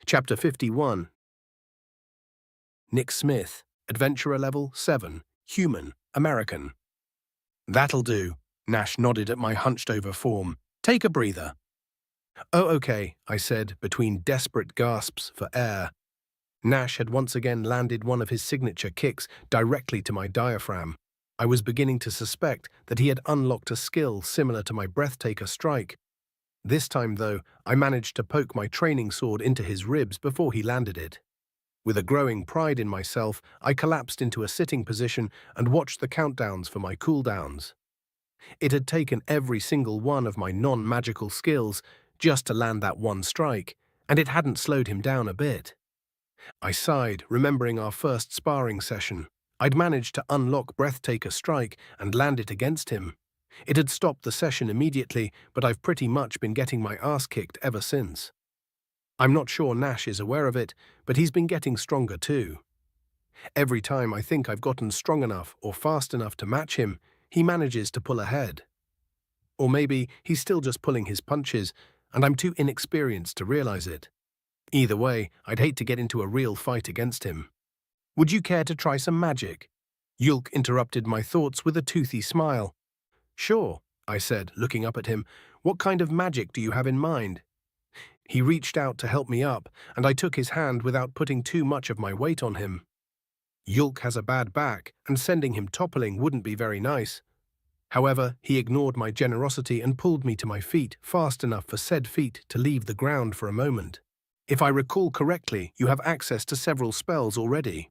Chapter 51. Nick Smith, Adventurer Level 7, Human, American. That'll do. Nash nodded at my hunched-over form. Take a breather. Oh, okay, I said, between desperate gasps for air. Nash had once again landed one of his signature kicks directly to my diaphragm. I was beginning to suspect that he had unlocked a skill similar to my breathtaker strike. This time, though, I managed to poke my training sword into his ribs before he landed it. With a growing pride in myself, I collapsed into a sitting position and watched the countdowns for my cooldowns. It had taken every single one of my non-magical skills just to land that one strike, and it hadn't slowed him down a bit. I sighed, remembering our first sparring session. I'd managed to unlock Breathtaker Strike and land it against him. It had stopped the session immediately, but I've pretty much been getting my ass kicked ever since. I'm not sure Nash is aware of it, but he's been getting stronger too. Every time I think I've gotten strong enough or fast enough to match him, he manages to pull ahead. Or maybe he's still just pulling his punches, and I'm too inexperienced to realize it. Either way, I'd hate to get into a real fight against him. Would you care to try some magic? Yulk interrupted my thoughts with a toothy smile. Sure, I said, looking up at him. What kind of magic do you have in mind? He reached out to help me up, and I took his hand without putting too much of my weight on him. Yulk has a bad back, and sending him toppling wouldn't be very nice. However, he ignored my generosity and pulled me to my feet fast enough for said feet to leave the ground for a moment. If I recall correctly, you have access to several spells already.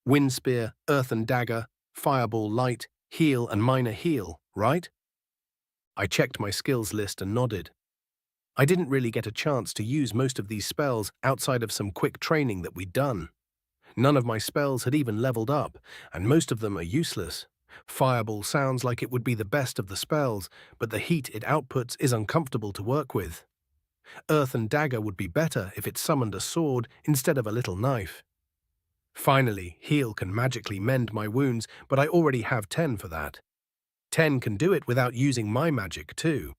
Wind Spear, Earthen Dagger, Fireball Light, Heal and Minor Heal, right? I checked my skills list and nodded. I didn't really get a chance to use most of these spells outside of some quick training that we'd done. None of my spells had even leveled up, and most of them are useless. Fireball sounds like it would be the best of the spells, but the heat it outputs is uncomfortable to work with. Earthen Dagger would be better if it summoned a sword instead of a little knife. Finally, Heal can magically mend my wounds, but I already have 10 for that. 10 can do it without using my magic too.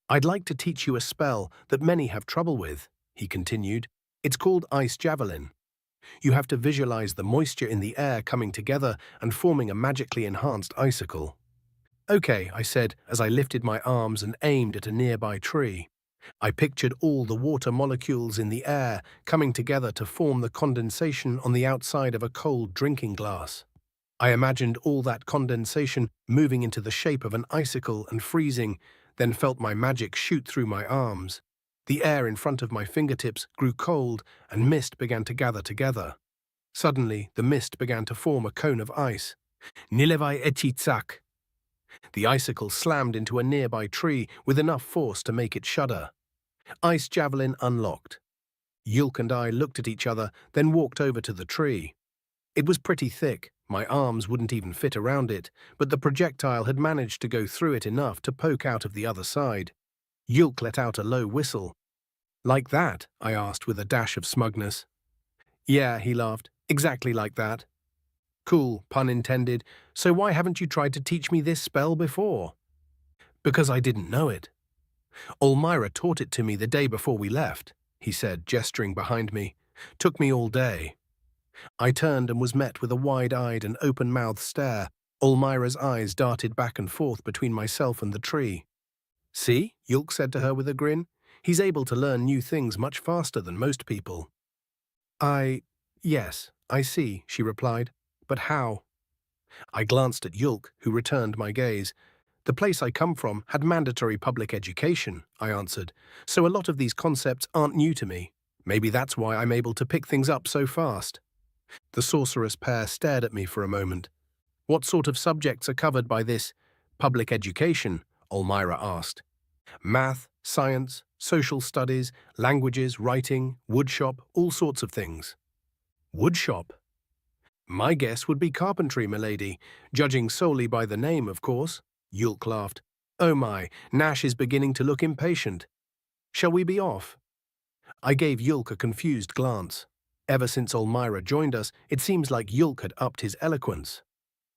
I'd like to teach you a spell that many have trouble with, he continued. It's called Ice Javelin. You have to visualize the moisture in the air coming together and forming a magically enhanced icicle. Okay, I said as I lifted my arms and aimed at a nearby tree. I pictured all the water molecules in the air coming together to form the condensation on the outside of a cold drinking glass. I imagined all that condensation moving into the shape of an icicle and freezing, then felt my magic shoot through my arms. The air in front of my fingertips grew cold and mist began to gather together. Suddenly, the mist began to form a cone of ice. Nilevai echitsak. The icicle slammed into a nearby tree with enough force to make it shudder. Ice Javelin unlocked. Yulk and I looked at each other, then walked over to the tree. It was pretty thick. My arms wouldn't even fit around it, but the projectile had managed to go through it enough to poke out of the other side. Yulk let out a low whistle. Like that? I asked with a dash of smugness. Yeah, he laughed. Exactly like that. Cool, pun intended. So why haven't you tried to teach me this spell before? Because I didn't know it. Ulamac taught it to me the day before we left, he said, gesturing behind me. Took me all day. I turned and was met with a wide-eyed and open-mouthed stare. Ulmarah's eyes darted back and forth between myself and the tree. See, Yulk said to her with a grin. He's able to learn new things much faster than most people. Yes, I see, she replied. But how? I glanced at Yulk, who returned my gaze. The place I come from had mandatory public education, I answered, so a lot of these concepts aren't new to me. Maybe that's why I'm able to pick things up so fast. The sorceress pair stared at me for a moment. What sort of subjects are covered by this public education? Ulamac asked. Math, science, social studies, languages, writing, woodshop, all sorts of things. Woodshop? My guess would be carpentry, milady, judging solely by the name, of course. Yulk laughed. Oh my, Nash is beginning to look impatient. Shall we be off? I gave Yulk a confused glance. Ever since Ulamac joined us, it seems like Yulk had upped his eloquence.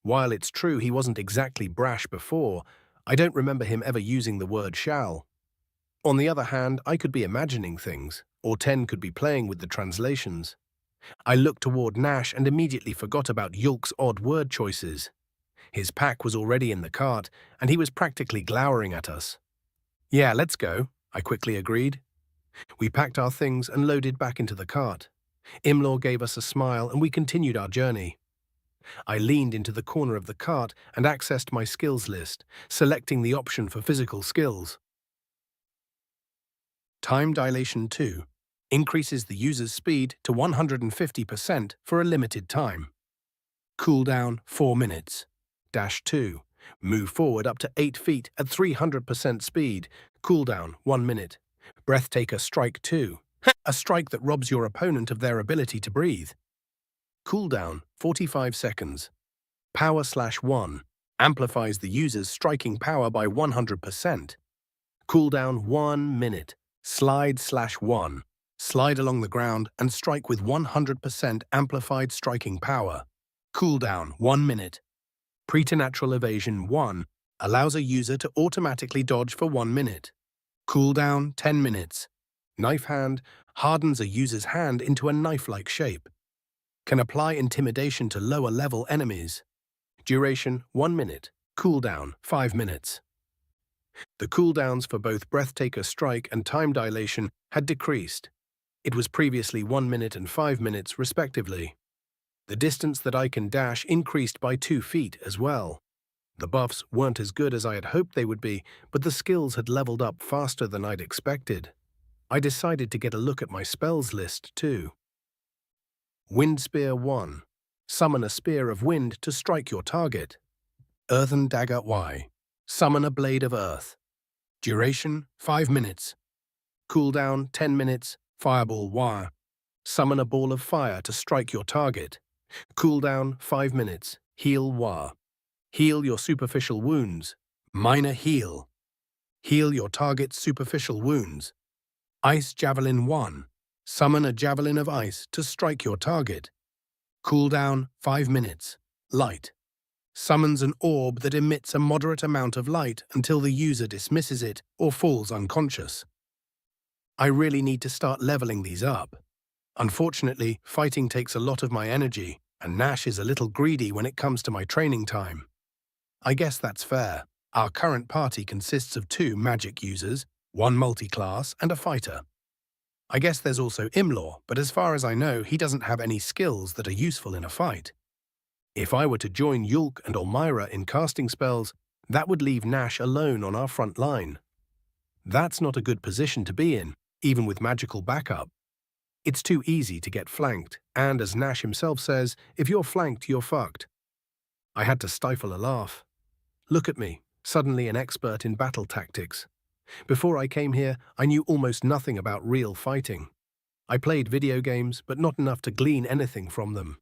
While it's true he wasn't exactly brash before, I don't remember him ever using the word shall. On the other hand, I could be imagining things, or 10 could be playing with the translations. I looked toward Nash and immediately forgot about Yulk's odd word choices. His pack was already in the cart, and he was practically glowering at us. "Yeah, let's go," I quickly agreed. We packed our things and loaded back into the cart. Imlaw gave us a smile and we continued our journey. I leaned into the corner of the cart and accessed my skills list, selecting the option for physical skills. Time Dilation 2 increases the user's speed to 150% for a limited time. Cooldown 4 minutes. Dash 2. Move forward up to 8 feet at 300% speed. Cooldown 1 minute. Breathtaker Strike 2. A strike that robs your opponent of their ability to breathe. Cooldown 45 seconds. Power/1. Amplifies the user's striking power by 100%. Cooldown 1 minute. Slide/1. Slide along the ground and strike with 100% amplified striking power. Cooldown 1 minute. Preternatural Evasion 1 allows a user to automatically dodge for 1 minute. Cooldown 10 minutes. Knife Hand hardens a user's hand into a knife-like shape. Can apply intimidation to lower-level enemies. Duration 1 minute. Cooldown 5 minutes. The cooldowns for both Breathtaker Strike and Time Dilation had decreased. It was previously 1 minute and 5 minutes, respectively. The distance that I can dash increased by 2 feet as well. The buffs weren't as good as I had hoped they would be, but the skills had leveled up faster than I'd expected. I decided to get a look at my spells list, too. Wind Spear 1. Summon a spear of wind to strike your target. Earthen Dagger Y. Summon a blade of earth. Duration 5 minutes. Cooldown 10 minutes. Fireball Y. Summon a ball of fire to strike your target. Cooldown 5 minutes. Heal Y. Heal your superficial wounds. Minor Heal. Heal your target's superficial wounds. Ice Javelin 1. Summon a javelin of ice to strike your target. Cooldown 5 minutes. Light. Summons an orb that emits a moderate amount of light until the user dismisses it or falls unconscious. I really need to start leveling these up. Unfortunately, fighting takes a lot of my energy, and Nash is a little greedy when it comes to my training time. I guess that's fair. Our current party consists of 2 magic users, 1 multi-class, and a fighter. I guess there's also Imlaw, but as far as I know, he doesn't have any skills that are useful in a fight. If I were to join Yulk and Ulmira in casting spells, that would leave Nash alone on our front line. That's not a good position to be in, even with magical backup. It's too easy to get flanked, and as Nash himself says, if you're flanked, you're fucked. I had to stifle a laugh. Look at me, suddenly an expert in battle tactics. Before I came here, I knew almost nothing about real fighting. I played video games, but not enough to glean anything from them.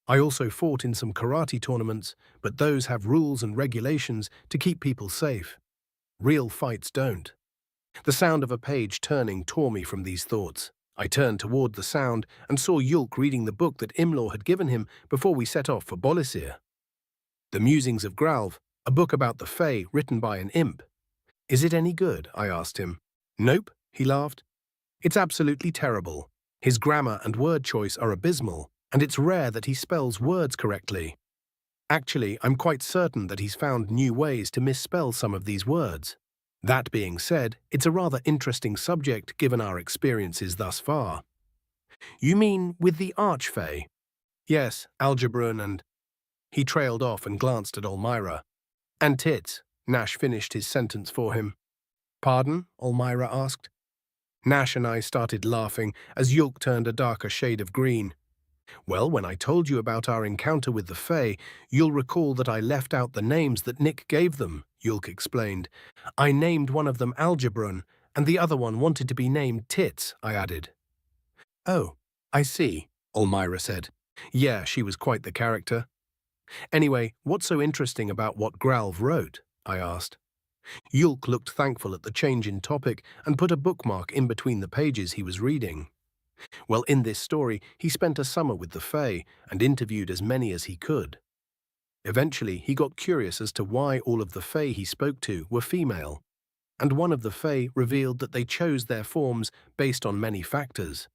I also fought in some karate tournaments, but those have rules and regulations to keep people safe. Real fights don't. The sound of a page turning tore me from these thoughts. I turned toward the sound and saw Yulk reading the book that Imlaw had given him before we set off for Bolisir. The Musings of Gralv, a book about the Fae written by an imp. Is it any good? I asked him. Nope, he laughed. It's absolutely terrible. His grammar and word choice are abysmal, and it's rare that he spells words correctly. Actually, I'm quite certain that he's found new ways to misspell some of these words. That being said, it's a rather interesting subject given our experiences thus far. You mean with the Arch Fay? Yes, Algebran and... He trailed off and glanced at Ulmira. And tits. Nash finished his sentence for him. Pardon? Ulmira asked. Nash and I started laughing as Yulk turned a darker shade of green. Well, when I told you about our encounter with the Fae, you'll recall that I left out the names that Nick gave them, Yulk explained. I named one of them Algebran, and the other one wanted to be named Tits, I added. Oh, I see, Ulmira said. Yeah, she was quite the character. Anyway, what's so interesting about what Gralv wrote? I asked. Yulk looked thankful at the change in topic and put a bookmark in between the pages he was reading. Well, in this story, he spent a summer with the Fae and interviewed as many as he could. Eventually, he got curious as to why all of the Fae he spoke to were female. and one of the Fae revealed that they chose their forms based on many factors.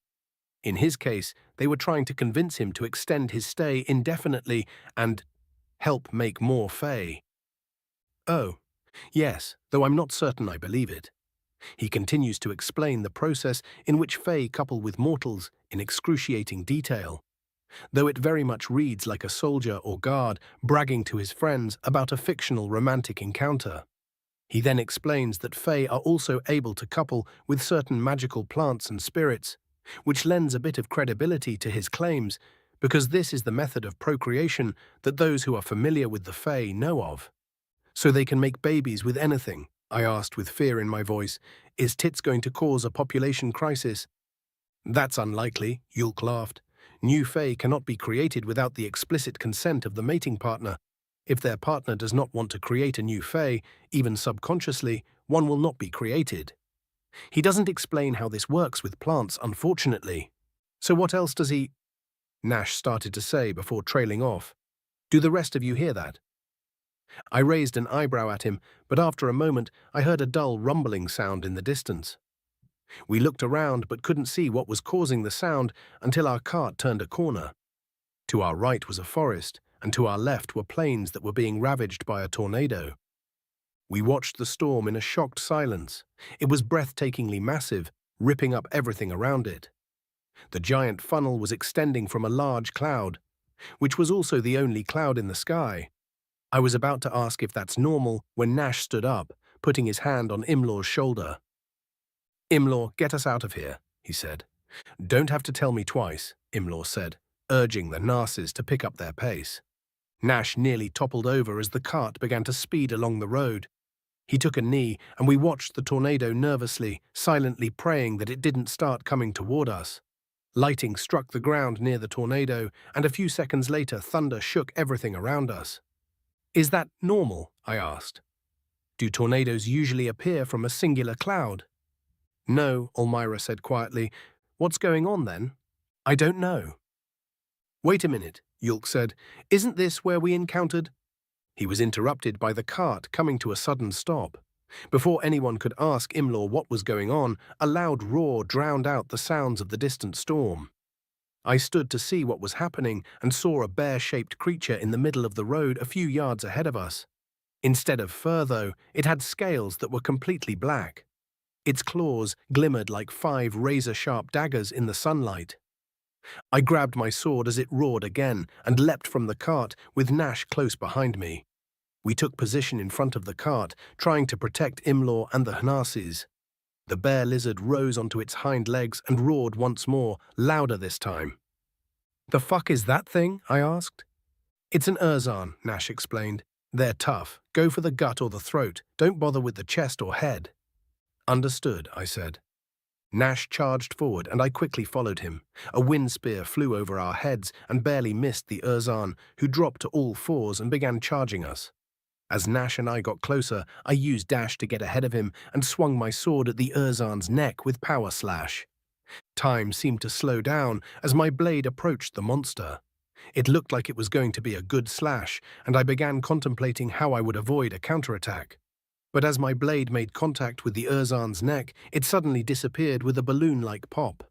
In his case, they were trying to convince him to extend his stay indefinitely and help make more Fae. Oh, yes, though I'm not certain I believe it. He continues to explain the process in which Fae couple with mortals in excruciating detail, though it very much reads like a soldier or guard bragging to his friends about a fictional romantic encounter. He then explains that Fae are also able to couple with certain magical plants and spirits, which lends a bit of credibility to his claims, because this is the method of procreation that those who are familiar with the Fae know of. So they can make babies with anything, I asked with fear in my voice. Is tits going to cause a population crisis? That's unlikely, Yulk laughed. New Fae cannot be created without the explicit consent of the mating partner. If their partner does not want to create a new Fae, even subconsciously, one will not be created. He doesn't explain how this works with plants, unfortunately. So what else does he... Nash started to say before trailing off. Do the rest of you hear that? I raised an eyebrow at him, but after a moment I heard a dull rumbling sound in the distance. We looked around but couldn't see what was causing the sound until our cart turned a corner. To our right was a forest, and to our left were plains that were being ravaged by a tornado. We watched the storm in a shocked silence. It was breathtakingly massive, ripping up everything around it. The giant funnel was extending from a large cloud, which was also the only cloud in the sky. I was about to ask if that's normal when Nash stood up, putting his hand on Imlor's shoulder. Imlor, get us out of here, he said. Don't have to tell me twice, Imlor said, urging the Narses to pick up their pace. Nash nearly toppled over as the cart began to speed along the road. He took a knee, and we watched the tornado nervously, silently praying that it didn't start coming toward us. Lightning struck the ground near the tornado, and a few seconds later thunder shook everything around us. Is that normal? I asked. Do tornadoes usually appear from a singular cloud? No, Elmira said quietly. What's going on then? I don't know. Wait a minute, Yulk said. Isn't this where we encountered... He was interrupted by the cart coming to a sudden stop. Before anyone could ask Imlor what was going on, a loud roar drowned out the sounds of the distant storm. I stood to see what was happening and saw a bear-shaped creature in the middle of the road a few yards ahead of us. Instead of fur, though, it had scales that were completely black. Its claws glimmered like 5 razor-sharp daggers in the sunlight. I grabbed my sword as it roared again and leapt from the cart with Nash close behind me. We took position in front of the cart, trying to protect Imlor and the Narses. The bear lizard rose onto its hind legs and roared once more, louder this time. The fuck is that thing? I asked. It's an Urzan, Nash explained. They're tough. Go for the gut or the throat. Don't bother with the chest or head. Understood, I said. Nash charged forward, and I quickly followed him. A wind spear flew over our heads and barely missed the Urzan, who dropped to all fours and began charging us. As Nash and I got closer, I used dash to get ahead of him and swung my sword at the Urzan's neck with power slash. Time seemed to slow down as my blade approached the monster. It looked like it was going to be a good slash, and I began contemplating how I would avoid a counterattack. But as my blade made contact with the Urzan's neck, it suddenly disappeared with a balloon-like pop.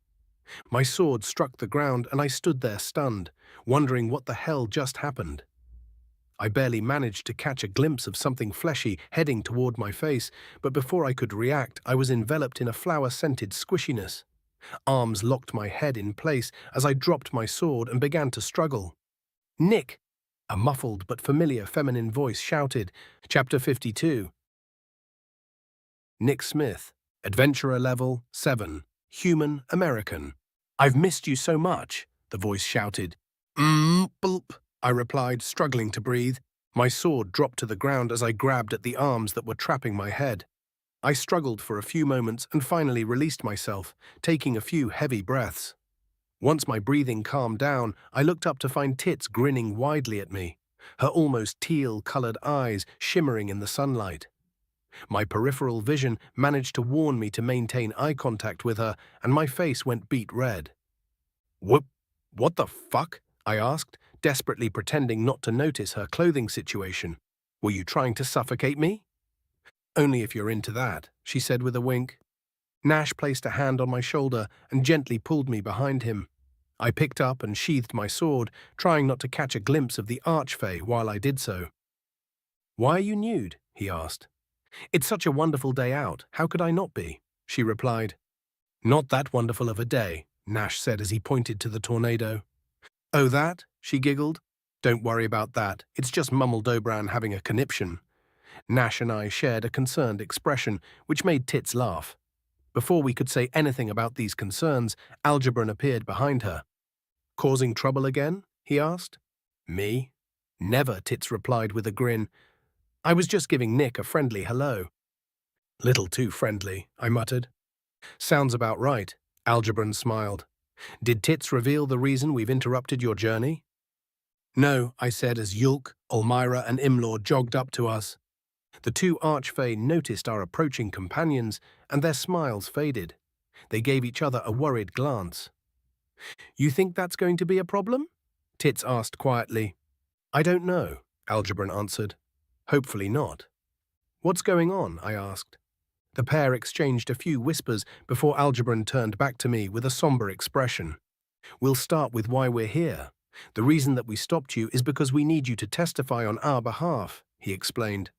My sword struck the ground and I stood there stunned, wondering what the hell just happened. I barely managed to catch a glimpse of something fleshy heading toward my face, but before I could react, I was enveloped in a flower-scented squishiness. Arms locked my head in place as I dropped my sword and began to struggle. Nick! A muffled but familiar feminine voice shouted. Chapter 52. Nick Smith, Adventurer Level 7, Human American. I've missed you so much, the voice shouted. Bulp, I replied, struggling to breathe. My sword dropped to the ground as I grabbed at the arms that were trapping my head. I struggled for a few moments and finally released myself, taking a few heavy breaths. Once my breathing calmed down, I looked up to find Tits grinning widely at me, her almost teal-colored eyes shimmering in the sunlight. My peripheral vision managed to warn me to maintain eye contact with her, and my face went beet red. What the fuck? I asked, desperately pretending not to notice her clothing situation. Were you trying to suffocate me? Only if you're into that, she said with a wink. Nash placed a hand on my shoulder and gently pulled me behind him. I picked up and sheathed my sword, trying not to catch a glimpse of the Arch Fay while I did so. "Why are you nude?" he asked. "It's such a wonderful day out, how could I not be?" she replied. "Not that wonderful of a day," Nash said as he pointed to the tornado. "Oh, that?" she giggled. "Don't worry about that, it's just Mummel Dobran having a conniption." Nash and I shared a concerned expression, which made Tits laugh. Before we could say anything about these concerns, Algebran appeared behind her. "Causing trouble again?" he asked. "Me? Never," Tits replied with a grin. "I was just giving Nick a friendly hello." "Little too friendly," I muttered. "Sounds about right," Algebran smiled. "Did Tits reveal the reason we've interrupted your journey?" "No," I said as Yulk, Ulmira, and Imlor jogged up to us. The two Arch Fay noticed our approaching companions, and their smiles faded. They gave each other a worried glance. "You think that's going to be a problem?" Tits asked quietly. "I don't know," Algebran answered. "Hopefully not." "What's going on?" I asked. The pair exchanged a few whispers before Algebran turned back to me with a somber expression. "We'll start with why we're here. The reason that we stopped you is because we need you to testify on our behalf," he explained.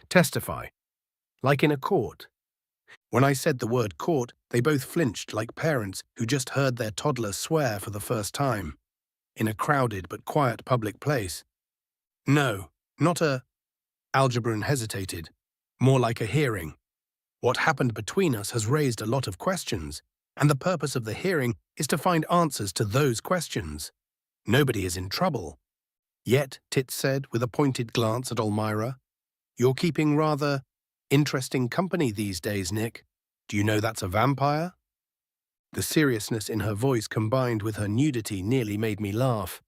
"Testify? Like in a court?" When I said the word court, they both flinched like parents who just heard their toddler swear for the first time. In a crowded but quiet public place. "No, not a—" Algebran hesitated. "More like a hearing. What happened between us has raised a lot of questions, and the purpose of the hearing is to find answers to those questions. Nobody is in trouble." "Yet," Tits said with a pointed glance at Ulmira, "you're keeping rather interesting company these days, Nick. Do you know that's a vampire?" The seriousness in her voice combined with her nudity nearly made me laugh.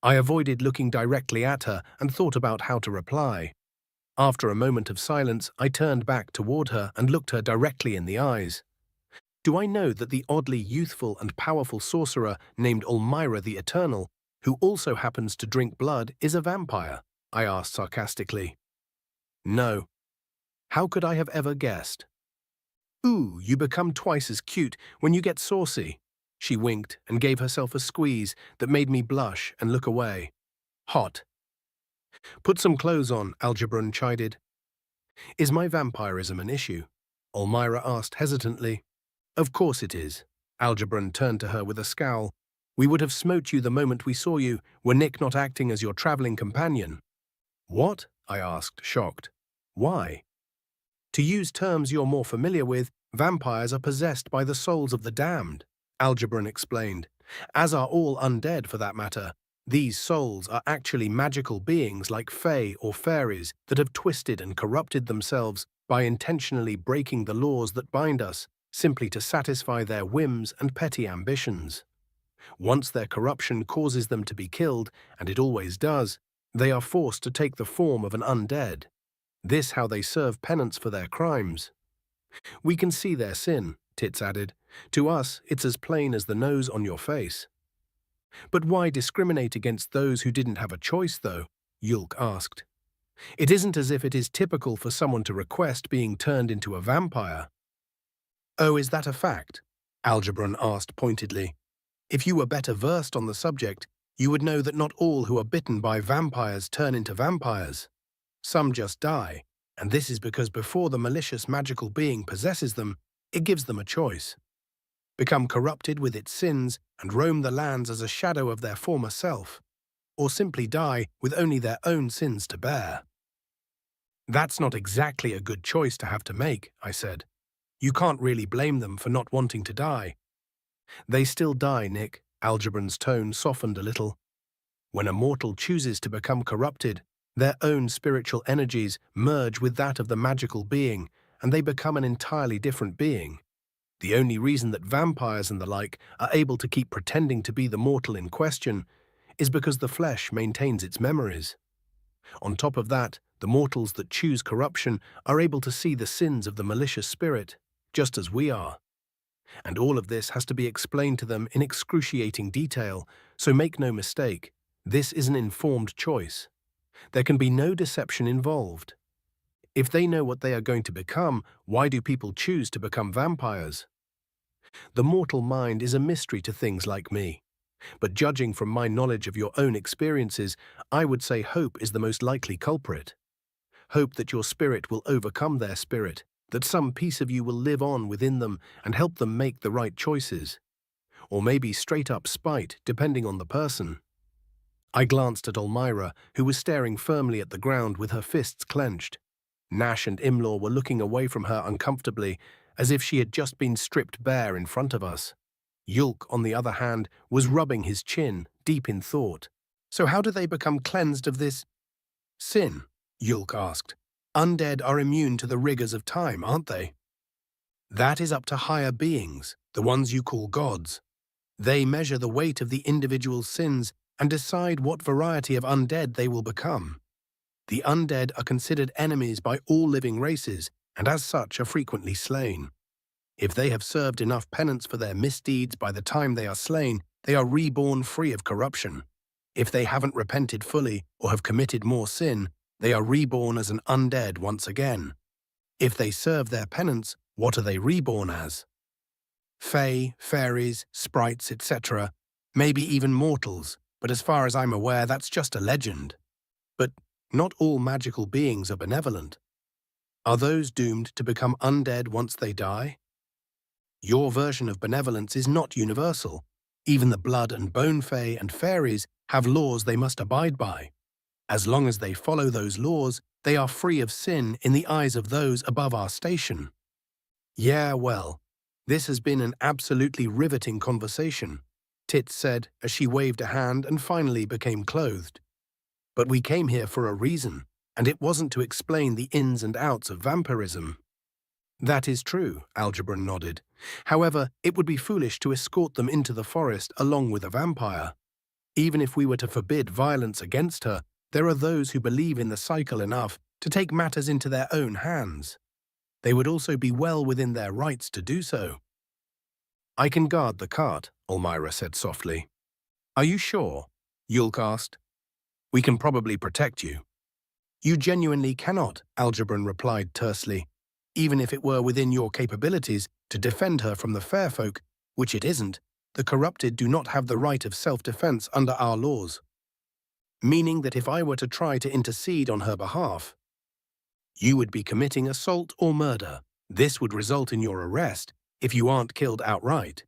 I avoided looking directly at her and thought about how to reply. After a moment of silence, I turned back toward her and looked her directly in the eyes. "Do I know that the oddly youthful and powerful sorcerer named Ulmira the Eternal, who also happens to drink blood, is a vampire?" I asked sarcastically. "No. How could I have ever guessed?" "Ooh, you become twice as cute when you get saucy." She winked and gave herself a squeeze that made me blush and look away. "Hot." "Put some clothes on," Algebran chided. "Is my vampirism an issue?" Ulmira asked hesitantly. "Of course it is." Algebran turned to her with a scowl. "We would have smote you the moment we saw you, were Nick not acting as your traveling companion." "What?" I asked, shocked. "Why?" "To use terms you're more familiar with, vampires are possessed by the souls of the damned," Algebran explained. "As are all undead, for that matter. These souls are actually magical beings like fae or fairies that have twisted and corrupted themselves by intentionally breaking the laws that bind us, simply to satisfy their whims and petty ambitions. Once their corruption causes them to be killed, and it always does, they are forced to take the form of an undead. This how they serve penance for their crimes. We can see their sin," Tits added. "To us, it's as plain as the nose on your face." "But why discriminate against those who didn't have a choice, though?" Yulk asked. "It isn't as if it is typical for someone to request being turned into a vampire." "Oh, is that a fact?" Algebran asked pointedly. "If you were better versed on the subject, you would know that not all who are bitten by vampires turn into vampires. Some just die, and this is because before the malicious magical being possesses them, it gives them a choice. Become corrupted with its sins and roam the lands as a shadow of their former self, or simply die with only their own sins to bear." "That's not exactly a good choice to have to make," I said. "You can't really blame them for not wanting to die." "They still die, Nick." Algebran's tone softened a little. "When a mortal chooses to become corrupted, their own spiritual energies merge with that of the magical being, and they become an entirely different being. The only reason that vampires and the like are able to keep pretending to be the mortal in question is because the flesh maintains its memories. On top of that, the mortals that choose corruption are able to see the sins of the malicious spirit, just as we are. And all of this has to be explained to them in excruciating detail, so make no mistake, this is an informed choice. There can be no deception involved. If they know what they are going to become, why do people choose to become vampires? The mortal mind is a mystery to things like me. But judging from my knowledge of your own experiences, I would say hope is the most likely culprit. Hope that your spirit will overcome their spirit, that some piece of you will live on within them and help them make the right choices. Or maybe straight-up spite, depending on the person. I glanced at Ulamac, who was staring firmly at the ground with her fists clenched. Nash and Imlaw were looking away from her uncomfortably, as if she had just been stripped bare in front of us. Yulk, on the other hand, was rubbing his chin, deep in thought. So how do they become cleansed of this sin? Yulk asked. Undead are immune to the rigors of time, aren't they? That is up to higher beings, the ones you call gods. They measure the weight of the individual's sins and decide what variety of undead they will become. The undead are considered enemies by all living races, and as such are frequently slain. If they have served enough penance for their misdeeds by the time they are slain, they are reborn free of corruption. If they haven't repented fully or have committed more sin, they are reborn as an undead once again. If they serve their penance, what are they reborn as? Fey, fairies, sprites, etc. Maybe even mortals, but as far as I'm aware, that's just a legend. But not all magical beings are benevolent. Are those doomed to become undead once they die? Your version of benevolence is not universal. Even the blood and bone fae and fairies have laws they must abide by. As long as they follow those laws, they are free of sin in the eyes of those above our station. Yeah, well, this has been an absolutely riveting conversation, Tits said as she waved a hand and finally became clothed. But we came here for a reason, and it wasn't to explain the ins and outs of vampirism. That is true, Algebron nodded. However, it would be foolish to escort them into the forest along with a vampire. Even if we were to forbid violence against her, there are those who believe in the cycle enough to take matters into their own hands. They would also be well within their rights to do so. I can guard the cart, Ulamac said softly. Are you sure? Yulk asked. We can probably protect you. You genuinely cannot, Algebron replied tersely. Even if it were within your capabilities to defend her from the fair folk, which it isn't, the corrupted do not have the right of self-defense under our laws. Meaning that if I were to try to intercede on her behalf, you would be committing assault or murder. This would result in your arrest if you aren't killed outright.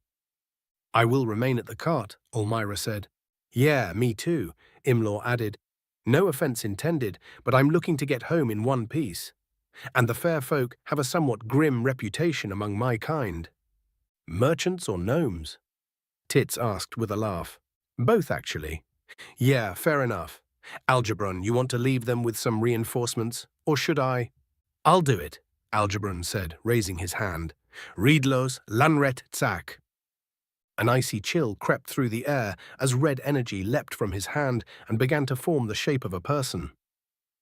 I will remain at the cart, Ulamac said. Yeah, me too, Imlaw added. No offense intended, but I'm looking to get home in one piece. And the fair folk have a somewhat grim reputation among my kind. Merchants or gnomes? Tits asked with a laugh. Both, actually. Yeah, fair enough. Algebron, you want to leave them with some reinforcements, or should I? I'll do it, Algebron said, raising his hand. Reedlos, lanret tsak. An icy chill crept through the air as red energy leapt from his hand and began to form the shape of a person.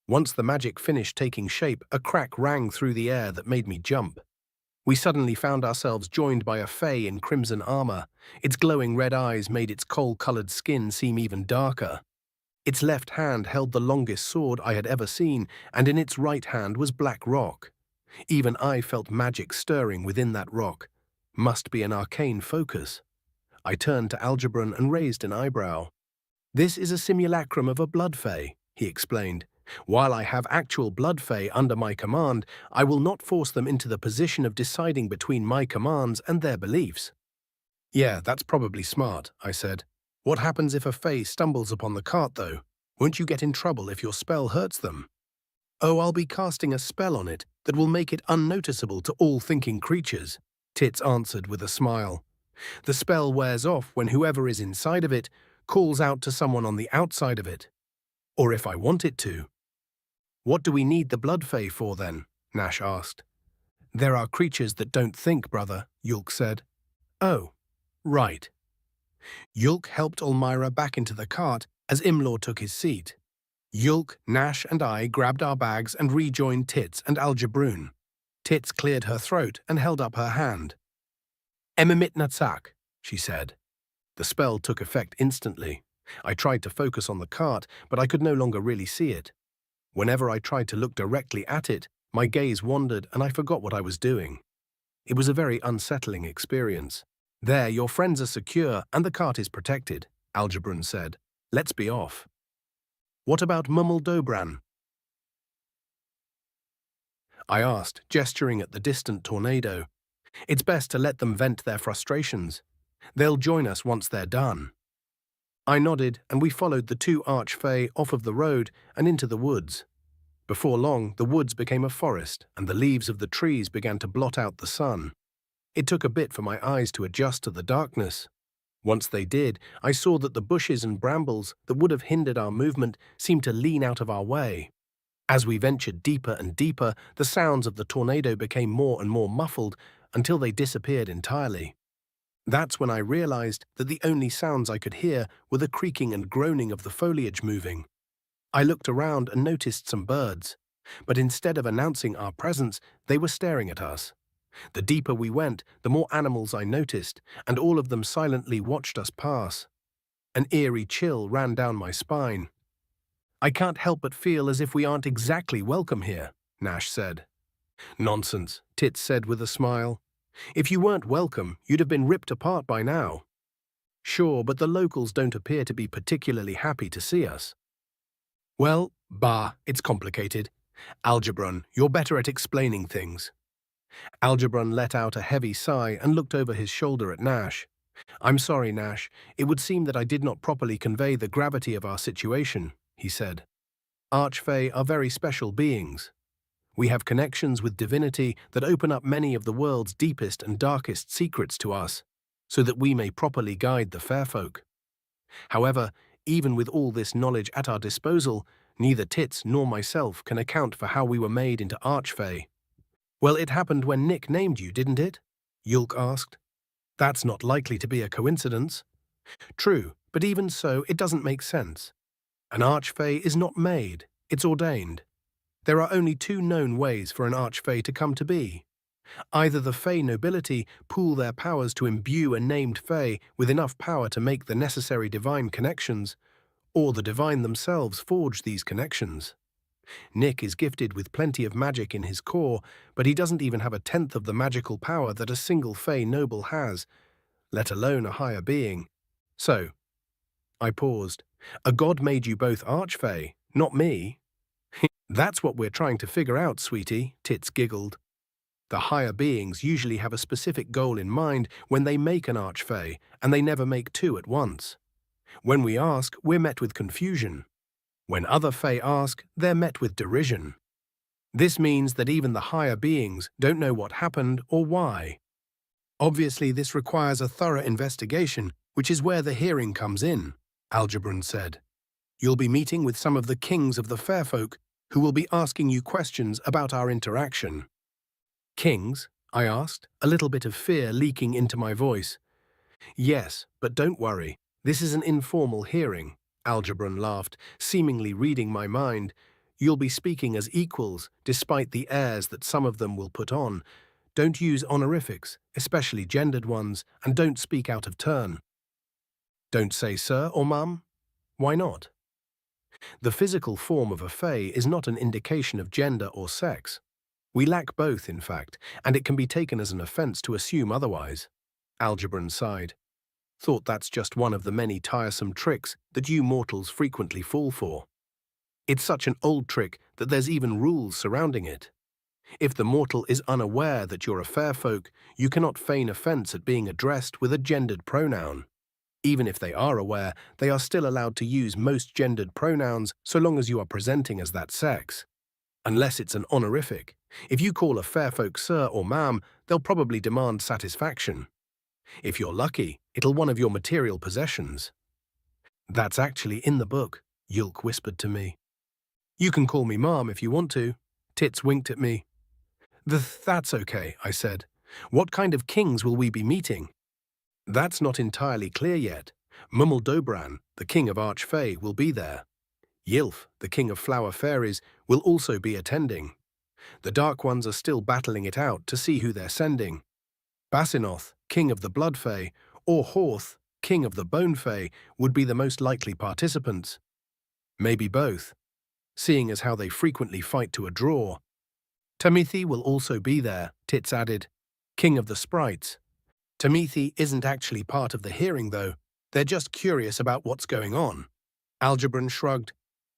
Once the magic finished taking shape, a crack rang through the air that made me jump. We suddenly found ourselves joined by a fae in crimson armor. Its glowing red eyes made its coal-colored skin seem even darker. Its left hand held the longest sword I had ever seen, and in its right hand was black rock. Even I felt magic stirring within that rock. Must be an arcane focus. I turned to Algebron and raised an eyebrow. This is a simulacrum of a blood fae, he explained. While I have actual blood fae under my command, I will not force them into the position of deciding between my commands and their beliefs. Yeah, that's probably smart, I said. What happens if a fae stumbles upon the cart, though? Won't you get in trouble if your spell hurts them? Oh, I'll be casting a spell on it that will make it unnoticeable to all thinking creatures, Tits answered with a smile. The spell wears off when whoever is inside of it calls out to someone on the outside of it. Or if I want it to. What do we need the blood fae for, then? Nash asked. There are creatures that don't think, brother, Yulk said. Oh, right. Yulk helped Ulamac back into the cart as Imlaw took his seat. Yulk, Nash, and I grabbed our bags and rejoined Tits and Algebron. Tits cleared her throat and held up her hand. Emimit Natsak, she said. The spell took effect instantly. I tried to focus on the cart, but I could no longer really see it. Whenever I tried to look directly at it, My gaze wandered and I forgot what I was doing. It was a very unsettling experience. There, your friends are secure and the cart is protected, Algebron said. Let's be off. What about Mummel Dobran? I asked, gesturing at the distant tornado. It's best to let them vent their frustrations. They'll join us once they're done. I nodded and we followed the two Arch Fay off of the road and into the woods. Before long, the woods became a forest and the leaves of the trees began to blot out the sun. It took a bit for my eyes to adjust to the darkness. Once they did, I saw that the bushes and brambles that would have hindered our movement seemed to lean out of our way. As we ventured deeper and deeper, the sounds of the tornado became more and more muffled until they disappeared entirely. That's when I realized that the only sounds I could hear were the creaking and groaning of the foliage moving. I looked around and noticed some birds, but instead of announcing our presence, they were staring at us. The deeper we went, the more animals I noticed, and all of them silently watched us pass. An eerie chill ran down my spine. I can't help but feel as if we aren't exactly welcome here, Nash said. Nonsense, Tits said with a smile. If you weren't welcome, you'd have been ripped apart by now. Sure, but the locals don't appear to be particularly happy to see us. Well, it's complicated. Algebron, you're better at explaining things. Algebron let out a heavy sigh and looked over his shoulder at Nash. I'm sorry, Nash. It would seem that I did not properly convey the gravity of our situation, he said. Arch Fay are very special beings. We have connections with divinity that open up many of the world's deepest and darkest secrets to us, so that we may properly guide the fair folk. However, even with all this knowledge at our disposal, neither Tits nor myself can account for how we were made into Arch Fay. Well, it happened when Nick named you, didn't it? Yulk asked. That's not likely to be a coincidence. True, but even so, it doesn't make sense. An Arch Fay is not made, it's ordained. There are only two known ways for an Arch Fay to come to be. Either the Fay nobility pool their powers to imbue a named Fay with enough power to make the necessary divine connections, or the divine themselves forge these connections. Nick is gifted with plenty of magic in his core, but he doesn't even have a tenth of the magical power that a single Fay noble has, let alone a higher being. So, I paused. A god made you both Arch Fay, not me. That's what we're trying to figure out, sweetie, Tits giggled. The higher beings usually have a specific goal in mind when they make an Arch Fay, and they never make two at once. When we ask, we're met with confusion. When other Fay ask, they're met with derision. This means that even the higher beings don't know what happened or why. Obviously, this requires a thorough investigation, which is where the hearing comes in, Algebron said. You'll be meeting with some of the kings of the fair folk who will be asking you questions about our interaction. Kings? I asked, a little bit of fear leaking into my voice. Yes, but don't worry. This is an informal hearing, Algebron laughed, seemingly reading my mind. You'll be speaking as equals, despite the airs that some of them will put on. Don't use honorifics, especially gendered ones, and don't speak out of turn. Don't say sir or mum? Why not? The physical form of a Fay is not an indication of gender or sex. We lack both, in fact, and it can be taken as an offense to assume otherwise. Algebron sighed. Thought that's just one of the many tiresome tricks that you mortals frequently fall for. It's such an old trick that there's even rules surrounding it. If the mortal is unaware that you're a fair folk, you cannot feign offense at being addressed with a gendered pronoun. Even if they are aware, they are still allowed to use most gendered pronouns so long as you are presenting as that sex. Unless it's an honorific. If you call a fair folk sir or ma'am, they'll probably demand satisfaction. If you're lucky, it'll one of your material possessions. That's actually in the book, Yulk whispered to me. You can call me ma'am if you want to. Tits winked at me. That's okay, I said. What kind of kings will we be meeting? That's not entirely clear yet. Mummel Dobran, the king of Arch Fay, will be there. Ylf, the king of flower fairies, will also be attending. The Dark Ones are still battling it out to see who they're sending. Basinoth, king of the Blood Fay, or Horth, king of the Bone Fay, would be the most likely participants. Maybe both, seeing as how they frequently fight to a draw. Tamithi will also be there, Tits added. King of the Sprites. Tamithi isn't actually part of the hearing, though. They're just curious about what's going on. Algebran shrugged.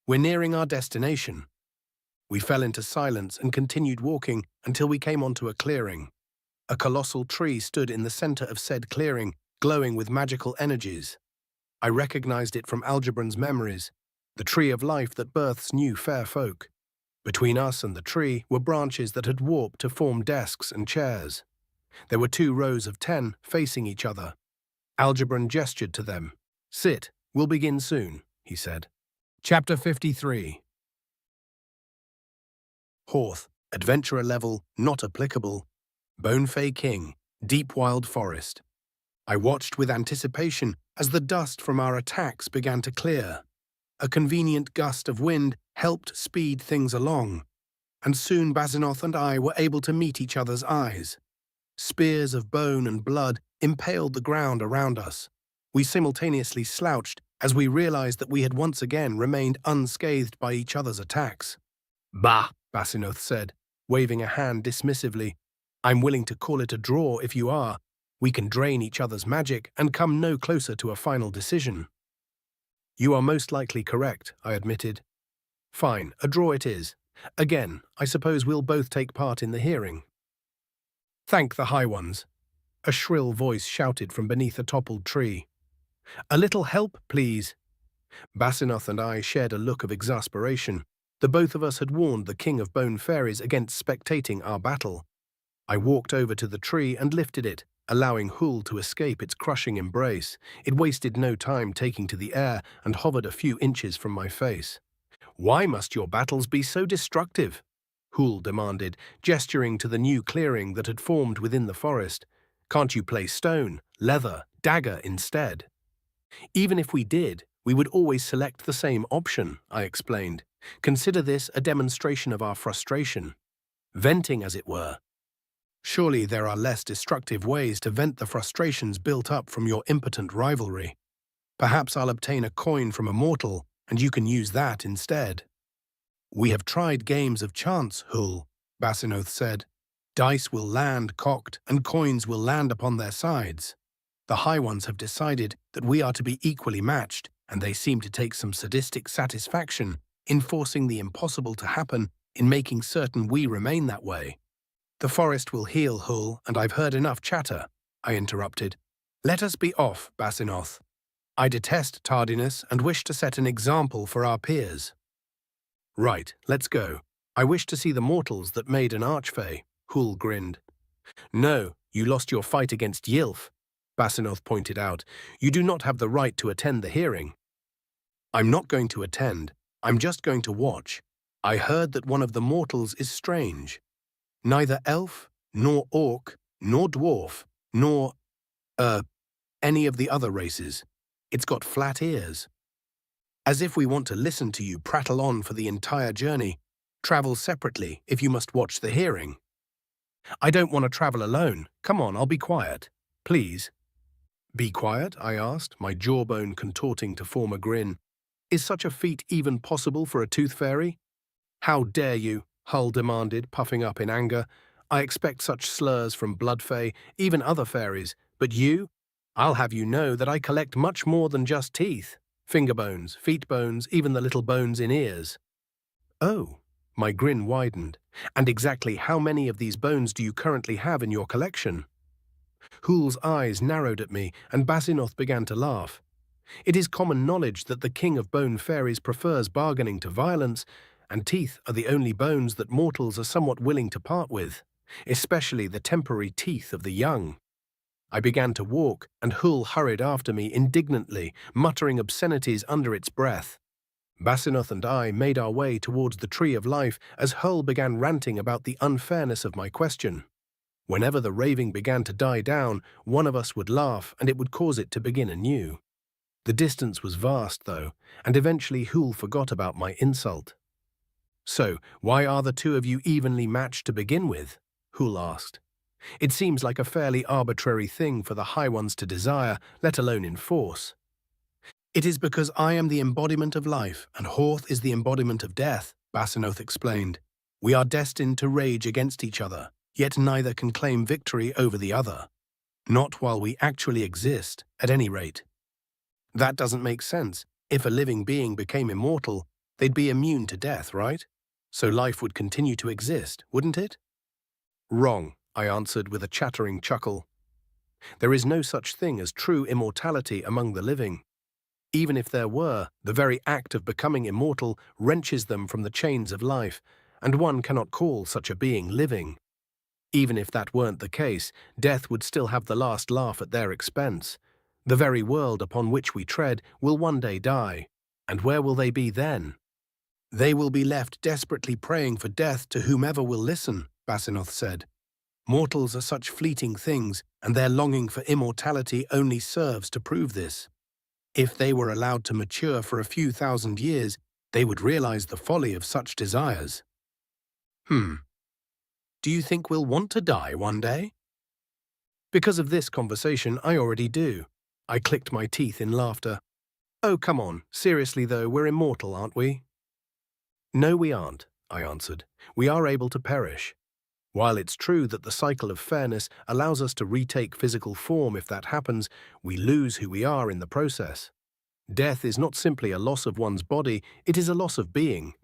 We're nearing our destination. We fell into silence and continued walking until we came onto a clearing. A colossal tree stood in the center of said clearing, glowing with magical energies. I recognized it from Algebran's memories, the tree of life that births new fair folk. Between us and the tree were branches that had warped to form desks and chairs. There were 2 rows of 10 facing each other. Algebran gestured to them. Sit, we'll begin soon, he said. Chapter 53. Horth, Adventurer level, not applicable. Bone Fay King, Deep Wild Forest. I watched with anticipation as the dust from our attacks began to clear. A convenient gust of wind helped speed things along, and soon Basinoth and I were able to meet each other's eyes. Spears of bone and blood impaled the ground around us. We simultaneously slouched as we realized that we had once again remained unscathed by each other's attacks. Bah, Basinoth said, waving a hand dismissively. I'm willing to call it a draw if you are. We can drain each other's magic and come no closer to a final decision. You are most likely correct, I admitted. Fine, a draw it is. Again, I suppose we'll both take part in the hearing. Thank the High Ones, a shrill voice shouted from beneath a toppled tree. A little help, please. Basinoth and I shared a look of exasperation. The both of us had warned the King of Bone Fairies against spectating our battle. I walked over to the tree and lifted it, allowing Hul to escape its crushing embrace. It wasted no time taking to the air and hovered a few inches from my face. Why must your battles be so destructive? Hul demanded, gesturing to the new clearing that had formed within the forest. Can't you play stone, leather, dagger instead? Even if we did, we would always select the same option, I explained. Consider this a demonstration of our frustration. Venting, as it were. Surely there are less destructive ways to vent the frustrations built up from your impotent rivalry. Perhaps I'll obtain a coin from a mortal, and you can use that instead. We have tried games of chance, Hul, Basinoth said. Dice will land cocked, and coins will land upon their sides. The High Ones have decided that we are to be equally matched, and they seem to take some sadistic satisfaction in forcing the impossible to happen, in making certain we remain that way. The forest will heal, Hul, and I've heard enough chatter, I interrupted. Let us be off, Basinoth. I detest tardiness and wish to set an example for our peers. Right, let's go. I wish to see the mortals that made an Arch Fay, Hul grinned. No, you lost your fight against Yilf, Basinoth pointed out. You do not have the right to attend the hearing. I'm not going to attend. I'm just going to watch. I heard that one of the mortals is strange. Neither elf, nor orc, nor dwarf, nor, any of the other races. It's got flat ears. As if we want to listen to you prattle on for the entire journey. Travel separately if you must watch the hearing. I don't want to travel alone. Come on, I'll be quiet. Please. Be quiet? I asked, my jawbone contorting to form a grin. Is such a feat even possible for a tooth fairy? How dare you? Hull demanded, puffing up in anger. I expect such slurs from Blood Fay, even other fairies, but you? I'll have you know that I collect much more than just teeth. Finger bones, feet bones, even the little bones in ears. Oh, my grin widened. And exactly how many of these bones do you currently have in your collection? Hul's eyes narrowed at me, and Basinoth began to laugh. It is common knowledge that the King of Bone Fairies prefers bargaining to violence, and teeth are the only bones that mortals are somewhat willing to part with, especially the temporary teeth of the young. I began to walk, and Hul hurried after me indignantly, muttering obscenities under its breath. Basinoth and I made our way towards the Tree of Life as Hull began ranting about the unfairness of my question. Whenever the raving began to die down, one of us would laugh, and it would cause it to begin anew. The distance was vast, though, and eventually Hul forgot about my insult. So, why are the two of you evenly matched to begin with? Hul asked. It seems like a fairly arbitrary thing for the High Ones to desire, let alone enforce. It is because I am the embodiment of life, and Horth is the embodiment of death, Basinoth explained. We are destined to rage against each other, yet neither can claim victory over the other. Not while we actually exist, at any rate. That doesn't make sense. If a living being became immortal, they'd be immune to death, right? So life would continue to exist, wouldn't it? Wrong, I answered with a chattering chuckle. There is no such thing as true immortality among the living. Even if there were, the very act of becoming immortal wrenches them from the chains of life, and one cannot call such a being living. Even if that weren't the case, death would still have the last laugh at their expense. The very world upon which we tread will one day die, and where will they be then? They will be left desperately praying for death to whomever will listen, Basinoth said. Mortals are such fleeting things, and their longing for immortality only serves to prove this. If they were allowed to mature for a few thousand years, they would realize the folly of such desires. Do you think we'll want to die one day? Because of this conversation, I already do. I clicked my teeth in laughter. Oh, come on. Seriously, though, we're immortal, aren't we? No, we aren't, I answered. We are able to perish. While it's true that the cycle of fairness allows us to retake physical form if that happens, we lose who we are in the process. Death is not simply a loss of one's body, it is a loss of being.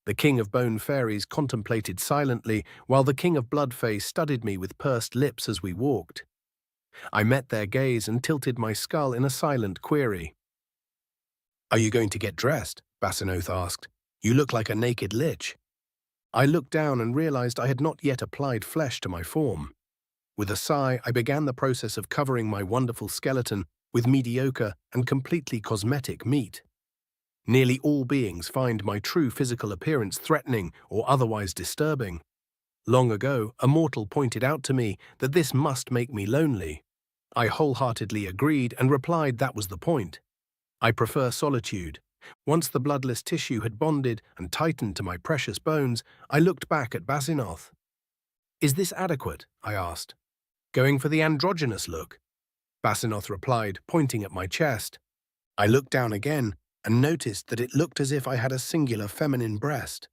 The King of Bone Fairies contemplated silently, while the King of Blood Fay studied me with pursed lips as we walked. I met their gaze and tilted my skull in a silent query. Are you going to get dressed? Basinoth asked. You look like a naked lich. I looked down and realized I had not yet applied flesh to my form. With a sigh, I began the process of covering my wonderful skeleton with mediocre and completely cosmetic meat. Nearly all beings find my true physical appearance threatening or otherwise disturbing. Long ago, a mortal pointed out to me that this must make me lonely. I wholeheartedly agreed and replied that was the point. I prefer solitude. Once the bloodless tissue had bonded and tightened to my precious bones, I looked back at Basinoth. Is this adequate? I asked. Going for the androgynous look? Basinoth replied, pointing at my chest. I looked down again and noticed that it looked as if I had a singular feminine breast.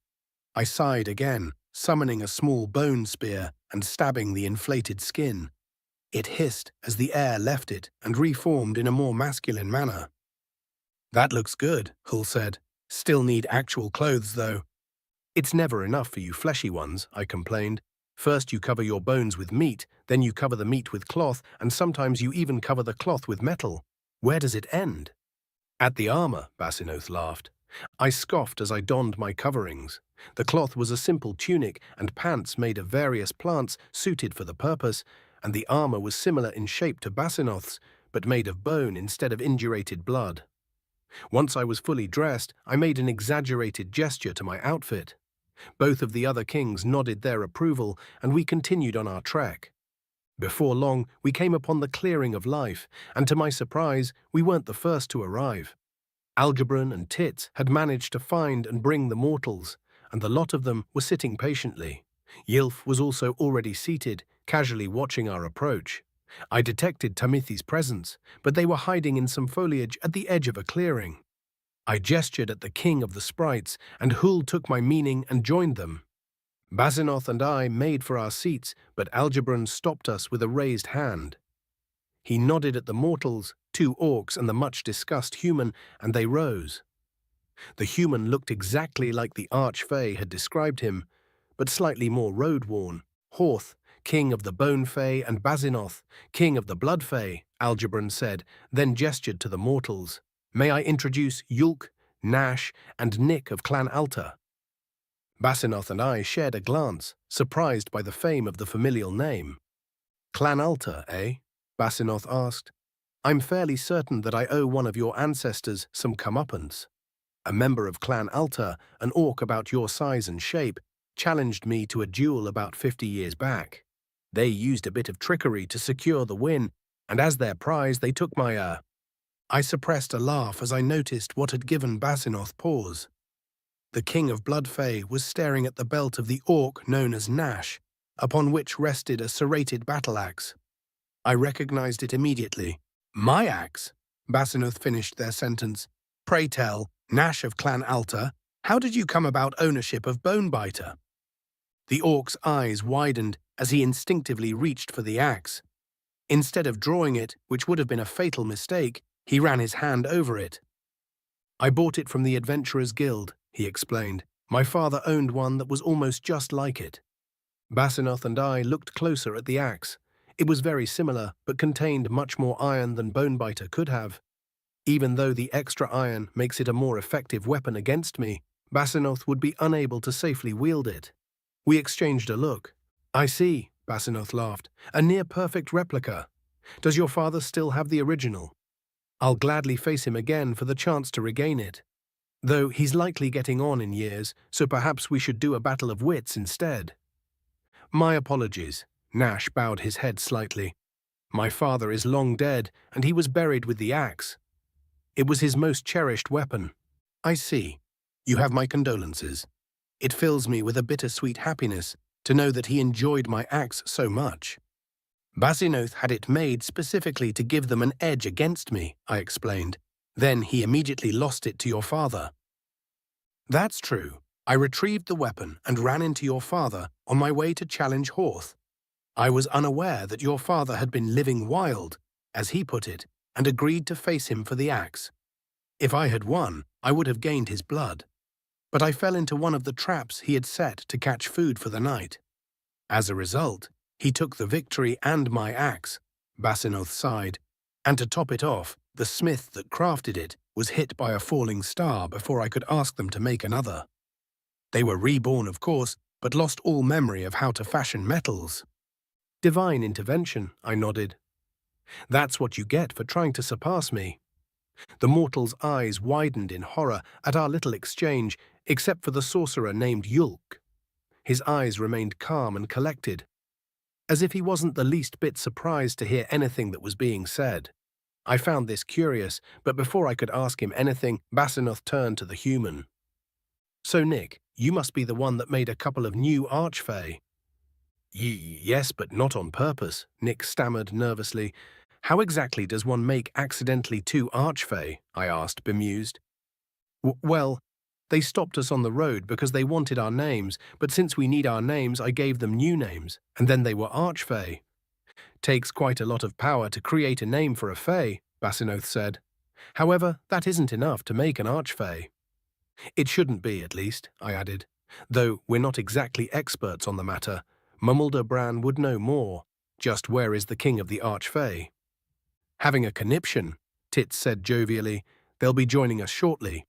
I sighed again, summoning a small bone spear and stabbing the inflated skin. It hissed as the air left it and reformed in a more masculine manner. That looks good, Hull said. Still need actual clothes, though. It's never enough for you fleshy ones, I complained. First you cover your bones with meat, then you cover the meat with cloth, and sometimes you even cover the cloth with metal. Where does it end? At the armor, Basinoth laughed. I scoffed as I donned my coverings. The cloth was a simple tunic and pants made of various plants suited for the purpose, and the armor was similar in shape to Basinoth's, but made of bone instead of indurated blood. Once I was fully dressed, I made an exaggerated gesture to my outfit. Both of the other kings nodded their approval, and we continued on our trek. Before long, we came upon the clearing of life, and to my surprise, we weren't the first to arrive. Algebron and Tits had managed to find and bring the mortals, and the lot of them were sitting patiently. Yilf was also already seated, casually watching our approach. I detected Tamithi's presence, but they were hiding in some foliage at the edge of a clearing. I gestured at the king of the sprites, and Hull took my meaning and joined them. Basinoth and I made for our seats, but Algebron stopped us with a raised hand. He nodded at the mortals, 2 orcs and the much-discussed human, and they rose. The human looked exactly like the Arch Fay had described him, but slightly more road-worn. Horth, King of the Bone Fay, and Basinoth, King of the Blood Fay, Algebron said, then gestured to the mortals. May I introduce Yulk, Nash, and Nick of Clan Alta? Basinoth and I shared a glance, surprised by the fame of the familial name. Clan Alta, eh? Basinoth asked. I'm fairly certain that I owe one of your ancestors some comeuppance. A member of Clan Alta, an orc about your size and shape, challenged me to a duel about 50 years back. They used a bit of trickery to secure the win, and as their prize they took my I suppressed a laugh as I noticed what had given Basinoth pause. The King of Blood Fay was staring at the belt of the orc known as Nash, upon which rested a serrated battle-axe. I recognized it immediately. My axe? Basinoth finished their sentence. Pray tell, Nash of Clan Alta, How did you come about ownership of Bonebiter? The orc's eyes widened as he instinctively reached for the axe. Instead of drawing it, which would have been a fatal mistake, he ran his hand over it. I bought it from the Adventurers Guild, he explained. My father owned one that was almost just like it. Basinoth and I looked closer at the axe. It was very similar, but contained much more iron than Bonebiter could have. Even though the extra iron makes it a more effective weapon against me, Basinoth would be unable to safely wield it. We exchanged a look. I see, Basinoth laughed. A near-perfect replica. Does your father still have the original? I'll gladly face him again for the chance to regain it. Though he's likely getting on in years, so perhaps we should do a battle of wits instead. My apologies. Nash bowed his head slightly. My father is long dead, and he was buried with the axe. It was his most cherished weapon. I see. You have my condolences. It fills me with a bittersweet happiness to know that he enjoyed my axe so much. Basinoth had it made specifically to give them an edge against me, I explained. Then he immediately lost it to your father. That's true. I retrieved the weapon and ran into your father on my way to challenge Horth. I was unaware that your father had been living wild, as he put it, and agreed to face him for the axe. If I had won, I would have gained his blood. But I fell into one of the traps he had set to catch food for the night. As a result, he took the victory and my axe, Basinoth sighed, and to top it off, the smith that crafted it was hit by a falling star before I could ask them to make another. They were reborn, of course, but lost all memory of how to fashion metals. Divine intervention, I nodded. That's what you get for trying to surpass me. The mortal's eyes widened in horror at our little exchange, except for the sorcerer named Yulk. His eyes remained calm and collected, as if he wasn't the least bit surprised to hear anything that was being said. I found this curious, but before I could ask him anything, Basinoth turned to the human. So, Nick, you must be the one that made a couple of new Arch Fay. Yes, but not on purpose, Nick stammered nervously. How exactly does one make accidentally 2 Arch Fay? I asked, bemused. Well, they stopped us on the road because they wanted our names, but since we need our names, I gave them new names, and then they were Arch Fay. Takes quite a lot of power to create a name for a Fay, Basinoth said. However, that isn't enough to make an Arch Fay. It shouldn't be, at least, I added. Though we're not exactly experts on the matter, Mummeldobran would know more. Just where is the king of the Arch Fay? Having a conniption, Tits said jovially. They'll be joining us shortly.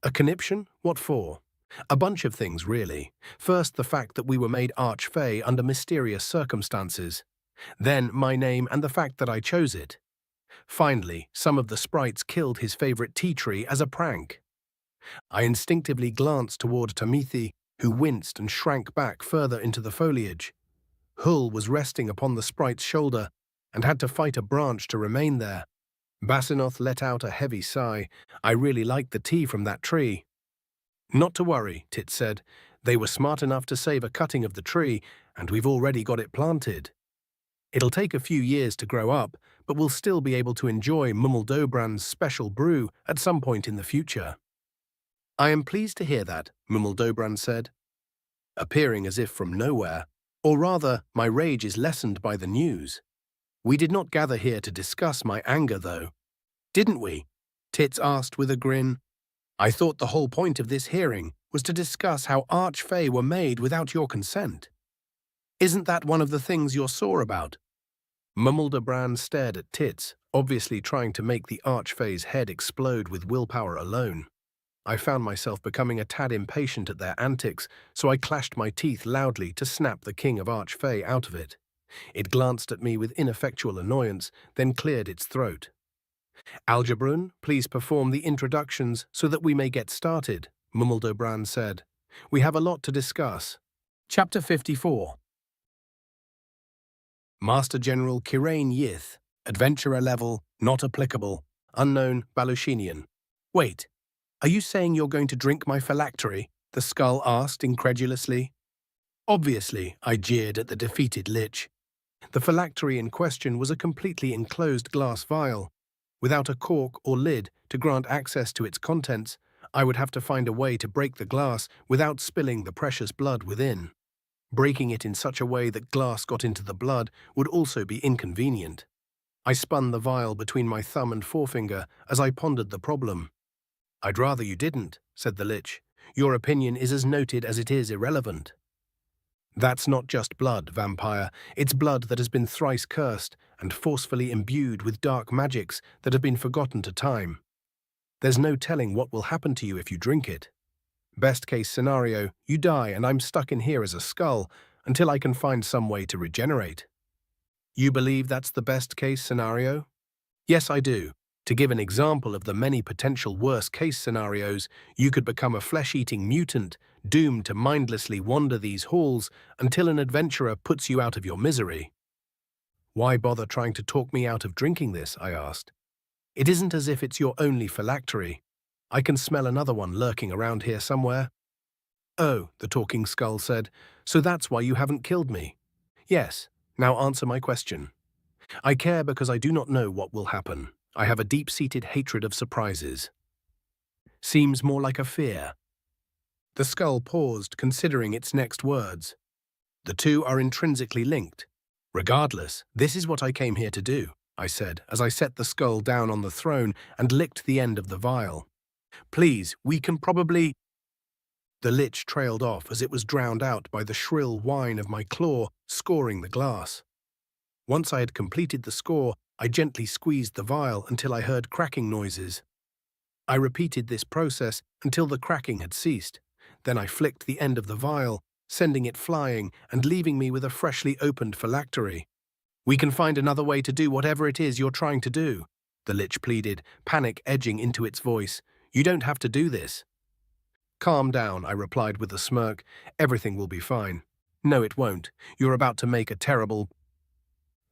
A conniption? What for? A bunch of things, really. First, the fact that we were made Arch Fay under mysterious circumstances. Then, my name and the fact that I chose it. Finally, some of the sprites killed his favorite tea tree as a prank. I instinctively glanced toward Tamithi, who winced and shrank back further into the foliage. Hull was resting upon the sprite's shoulder and had to fight a branch to remain there. Basinoth let out a heavy sigh. I really liked the tea from that tree. Not to worry, Tit said. They were smart enough to save a cutting of the tree, and we've already got it planted. It'll take a few years to grow up, but we'll still be able to enjoy Mummeldobran's special brew at some point in the future. I am pleased to hear that, Mummeldobran said, appearing as if from nowhere. Or rather, my rage is lessened by the news. We did not gather here to discuss my anger, though. Didn't we? Tits asked with a grin. I thought the whole point of this hearing was to discuss how Arch Fay were made without your consent. Isn't that one of the things you're sore about? Mummeldobran stared at Tits, obviously trying to make the Arch Fay's head explode with willpower alone. I found myself becoming a tad impatient at their antics, so I clashed my teeth loudly to snap the king of Arch Fay out of it. It glanced at me with ineffectual annoyance, then cleared its throat. Algebrun, please perform the introductions so that we may get started, Mummeldobran said. We have a lot to discuss. Chapter 54. Master General Kirane Yith, Adventurer level, not applicable, unknown Balushinian. Wait, are you saying you're going to drink my phylactery? The skull asked incredulously. Obviously, I jeered at the defeated lich. The phylactery in question was a completely enclosed glass vial. Without a cork or lid to grant access to its contents, I would have to find a way to break the glass without spilling the precious blood within. Breaking it in such a way that glass got into the blood would also be inconvenient. I spun the vial between my thumb and forefinger as I pondered the problem. "I'd rather you didn't," said the lich. "Your opinion is as noted as it is irrelevant." "That's not just blood, vampire. It's blood that has been thrice cursed and forcefully imbued with dark magics that have been forgotten to time. There's no telling what will happen to you if you drink it. Best case scenario, you die and I'm stuck in here as a skull until I can find some way to regenerate." "You believe that's the best case scenario?" "Yes, I do. To give an example of the many potential worst-case scenarios, you could become a flesh-eating mutant, doomed to mindlessly wander these halls until an adventurer puts you out of your misery." "Why bother trying to talk me out of drinking this?" I asked. "It isn't as if it's your only phylactery. I can smell another one lurking around here somewhere." "Oh," the talking skull said, "so that's why you haven't killed me." "Yes. Now answer my question." "I care because I do not know what will happen. I have a deep-seated hatred of surprises." "Seems more like a fear." The skull paused, considering its next words. "The two are intrinsically linked. Regardless, this is what I came here to do," I said, as I set the skull down on the throne and licked the end of the vial. "Please, we can probably—" The lich trailed off as it was drowned out by the shrill whine of my claw scoring the glass. Once I had completed the score, I gently squeezed the vial until I heard cracking noises. I repeated this process until the cracking had ceased. Then I flicked the end of the vial, sending it flying and leaving me with a freshly opened phylactery. "We can find another way to do whatever it is you're trying to do," the lich pleaded, panic edging into its voice. "You don't have to do this." "Calm down," I replied with a smirk. "Everything will be fine." "No, it won't. You're about to make a terrible—"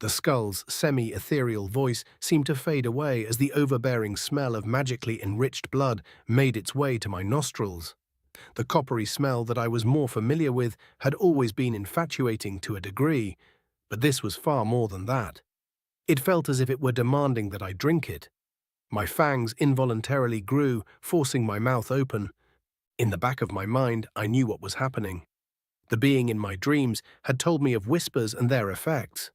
The skull's semi-ethereal voice seemed to fade away as the overbearing smell of magically enriched blood made its way to my nostrils. The coppery smell that I was more familiar with had always been infatuating to a degree, but this was far more than that. It felt as if it were demanding that I drink it. My fangs involuntarily grew, forcing my mouth open. In the back of my mind, I knew what was happening. The being in my dreams had told me of whispers and their effects.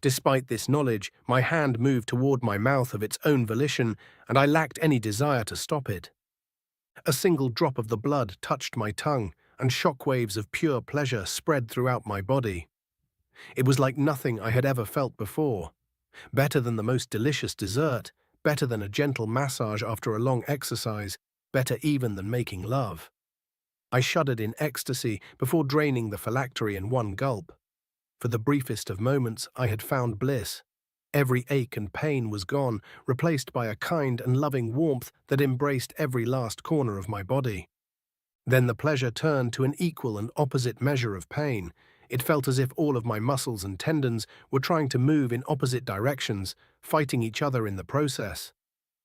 Despite this knowledge, my hand moved toward my mouth of its own volition, and I lacked any desire to stop it. A single drop of the blood touched my tongue, and shockwaves of pure pleasure spread throughout my body. It was like nothing I had ever felt before. Better than the most delicious dessert, better than a gentle massage after a long exercise, better even than making love. I shuddered in ecstasy before draining the phylactery in one gulp. For the briefest of moments, I had found bliss. Every ache and pain was gone, replaced by a kind and loving warmth that embraced every last corner of my body. Then the pleasure turned to an equal and opposite measure of pain. It felt as if all of my muscles and tendons were trying to move in opposite directions, fighting each other in the process.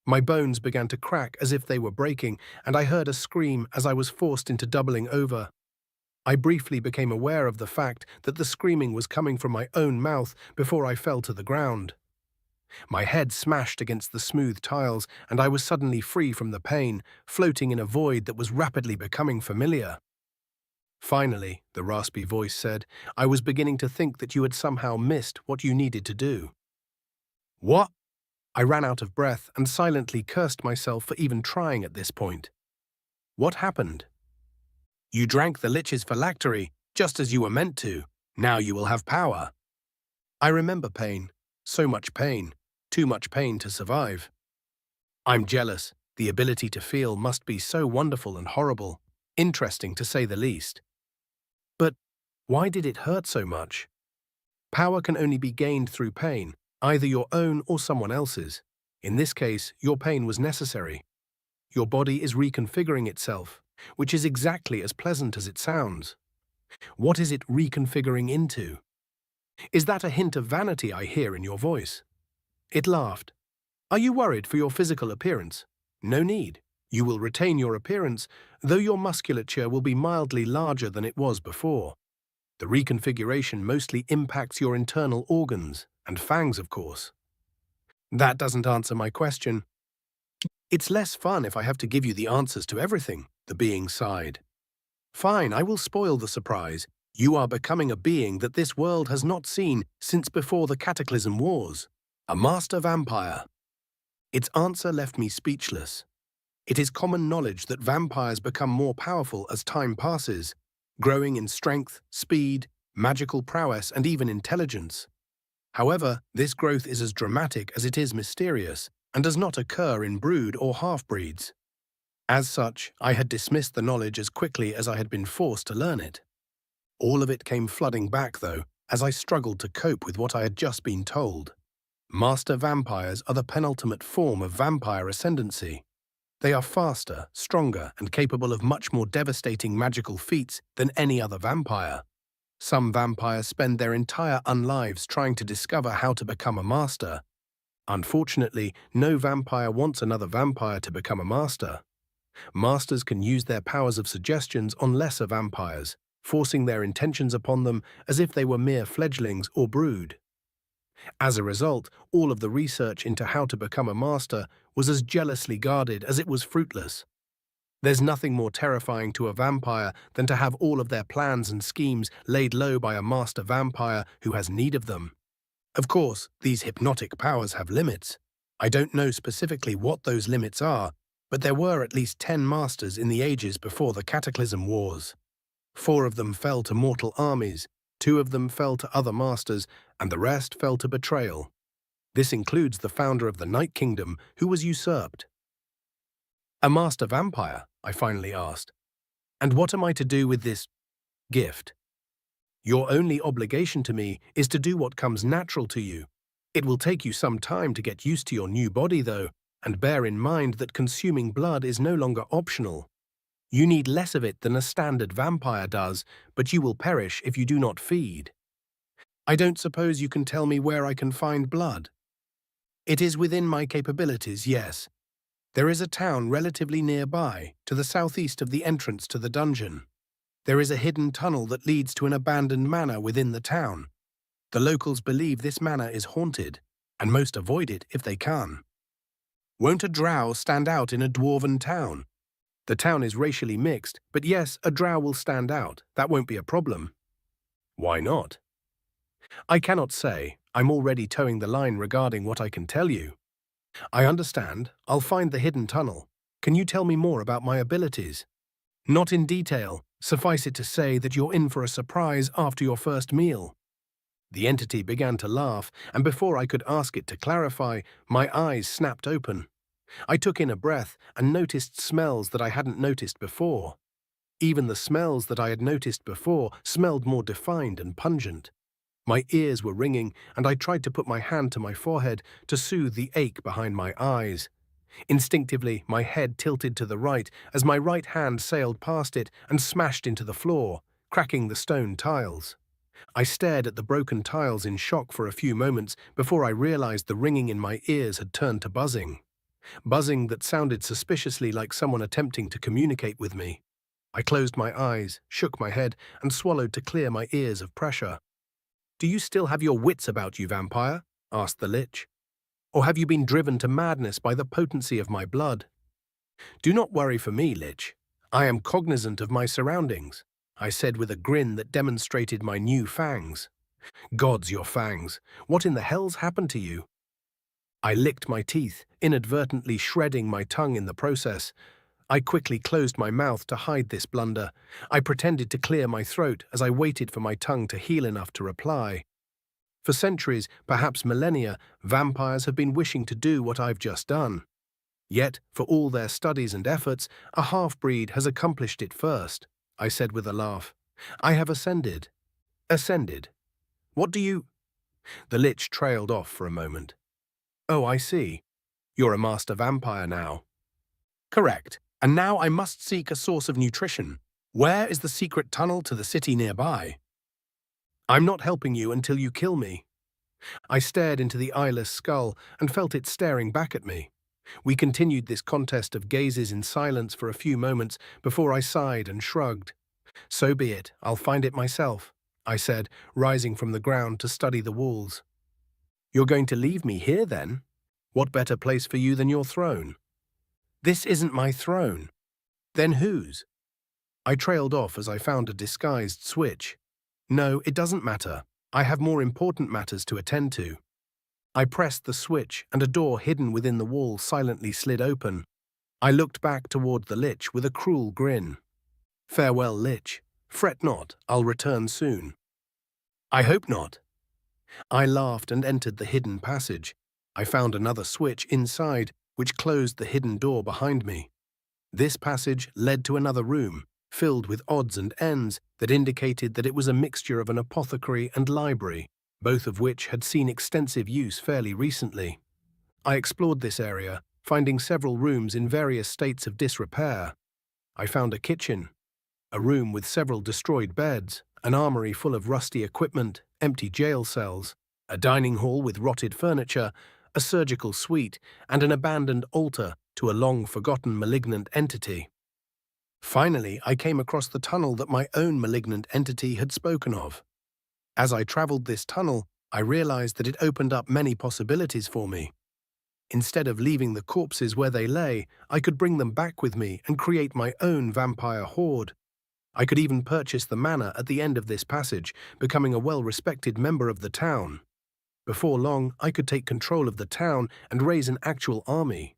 My bones began to crack as if they were breaking, and I heard a scream as I was forced into doubling over. I briefly became aware of the fact that the screaming was coming from my own mouth before I fell to the ground. My head smashed against the smooth tiles, and I was suddenly free from the pain, floating in a void that was rapidly becoming familiar. "Finally," the raspy voice said, "I was beginning to think that you had somehow missed what you needed to do." "What?" I ran out of breath and silently cursed myself for even trying at this point. "What happened?" "You drank the lich's phylactery, just as you were meant to. Now you will have power." I remember pain. So much pain. Too much pain to survive. I'm jealous. The ability to feel must be so wonderful and horrible. Interesting, to say the least. But why did it hurt so much? Power can only be gained through pain, either your own or someone else's. In this case, your pain was necessary. Your body is reconfiguring itself, which is exactly as pleasant as it sounds. What is it reconfiguring into? Is that a hint of vanity I hear in your voice? It laughed. Are you worried for your physical appearance? No need. You will retain your appearance, though your musculature will be mildly larger than it was before. The reconfiguration mostly impacts your internal organs, and fangs, of course. That doesn't answer my question. It's less fun if I have to give you the answers to everything, the being sighed. Fine, I will spoil the surprise. You are becoming a being that this world has not seen since before the Cataclysm Wars. A master vampire. Its answer left me speechless. It is common knowledge that vampires become more powerful as time passes, growing in strength, speed, magical prowess, and even intelligence. However, this growth is as dramatic as it is mysterious, and does not occur in brood or half-breeds. As such, I had dismissed the knowledge as quickly as I had been forced to learn it. All of it came flooding back, though, as I struggled to cope with what I had just been told. Master vampires are the penultimate form of vampire ascendancy. They are faster, stronger, and capable of much more devastating magical feats than any other vampire. Some vampires spend their entire unlives trying to discover how to become a master. Unfortunately, no vampire wants another vampire to become a master. Masters can use their powers of suggestions on lesser vampires, forcing their intentions upon them as if they were mere fledglings or brood. As a result, all of the research into how to become a master was as jealously guarded as it was fruitless. There's nothing more terrifying to a vampire than to have all of their plans and schemes laid low by a master vampire who has need of them. Of course, these hypnotic powers have limits. I don't know specifically what those limits are, but there were at least 10 masters in the ages before the Cataclysm Wars. 4 of them fell to mortal armies, 2 of them fell to other masters, and the rest fell to betrayal. This includes the founder of the Night Kingdom, who was usurped. A master vampire, I finally asked. And what am I to do with this gift? Your only obligation to me is to do what comes natural to you. It will take you some time to get used to your new body, though, and bear in mind that consuming blood is no longer optional. You need less of it than a standard vampire does, but you will perish if you do not feed. I don't suppose you can tell me where I can find blood? It is within my capabilities, yes. There is a town relatively nearby, to the southeast of the entrance to the dungeon. There is a hidden tunnel that leads to an abandoned manor within the town. The locals believe this manor is haunted, and most avoid it if they can. Won't a drow stand out in a dwarven town? The town is racially mixed, but yes, a drow will stand out. That won't be a problem. Why not? I cannot say. I'm already towing the line regarding what I can tell you. I understand. I'll find the hidden tunnel. Can you tell me more about my abilities? Not in detail. Suffice it to say that you're in for a surprise after your first meal. The entity began to laugh, and before I could ask it to clarify, my eyes snapped open. I took in a breath and noticed smells that I hadn't noticed before. Even the smells that I had noticed before smelled more defined and pungent. My ears were ringing, and I tried to put my hand to my forehead to soothe the ache behind my eyes. Instinctively, my head tilted to the right as my right hand sailed past it and smashed into the floor, cracking the stone tiles. I stared at the broken tiles in shock for a few moments before I realized the ringing in my ears had turned to buzzing. Buzzing that sounded suspiciously like someone attempting to communicate with me. I closed my eyes, shook my head, and swallowed to clear my ears of pressure. "Do you still have your wits about you, vampire?" asked the lich. "Or have you been driven to madness by the potency of my blood?" "Do not worry for me, lich. I am cognizant of my surroundings," I said with a grin that demonstrated my new fangs. "Gods, your fangs. What in the hell's happened to you?" I licked my teeth, inadvertently shredding my tongue in the process. I quickly closed my mouth to hide this blunder. I pretended to clear my throat as I waited for my tongue to heal enough to reply. For centuries, perhaps millennia, vampires have been wishing to do what I've just done. Yet, for all their studies and efforts, a half-breed has accomplished it first, I said with a laugh. I have ascended. Ascended? What do you... The lich trailed off for a moment. Oh, I see. You're a master vampire now. Correct. And now I must seek a source of nutrition. Where is the secret tunnel to the city nearby? I'm not helping you until you kill me. I stared into the eyeless skull and felt it staring back at me. We continued this contest of gazes in silence for a few moments before I sighed and shrugged. So be it, I'll find it myself, I said, rising from the ground to study the walls. You're going to leave me here then? What better place for you than your throne? This isn't my throne. Then whose? I trailed off as I found a disguised switch. No, it doesn't matter. I have more important matters to attend to. I pressed the switch, and a door hidden within the wall silently slid open. I looked back toward the lich with a cruel grin. Farewell, lich. Fret not, I'll return soon. I hope not. I laughed and entered the hidden passage. I found another switch inside, which closed the hidden door behind me. This passage led to another room, filled with odds and ends that indicated that it was a mixture of an apothecary and library, both of which had seen extensive use fairly recently. I explored this area, finding several rooms in various states of disrepair. I found a kitchen, a room with several destroyed beds, an armory full of rusty equipment, empty jail cells, a dining hall with rotted furniture, a surgical suite, and an abandoned altar to a long-forgotten malignant entity. Finally, I came across the tunnel that my own malignant entity had spoken of. As I traveled this tunnel, I realized that it opened up many possibilities for me. Instead of leaving the corpses where they lay, I could bring them back with me and create my own vampire horde. I could even purchase the manor at the end of this passage, becoming a well-respected member of the town. Before long, I could take control of the town and raise an actual army.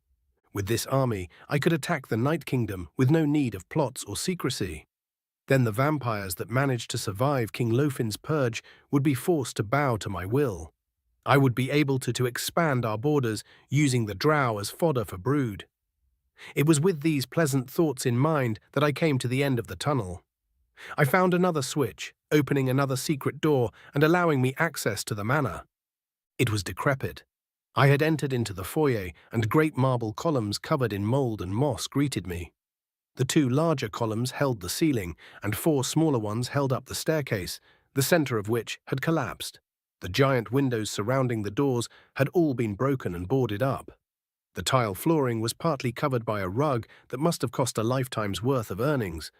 With this army, I could attack the Night Kingdom with no need of plots or secrecy. Then the vampires that managed to survive King Lofin's purge would be forced to bow to my will. I would be able to expand our borders, using the drow as fodder for brood. It was with these pleasant thoughts in mind that I came to the end of the tunnel. I found another switch, opening another secret door and allowing me access to the manor. It was decrepit. I had entered into the foyer, and great marble columns covered in mold and moss greeted me. The two larger columns held the ceiling, and four smaller ones held up the staircase, the center of which had collapsed. The giant windows surrounding the doors had all been broken and boarded up. The tile flooring was partly covered by a rug that must have cost a lifetime's worth of earnings,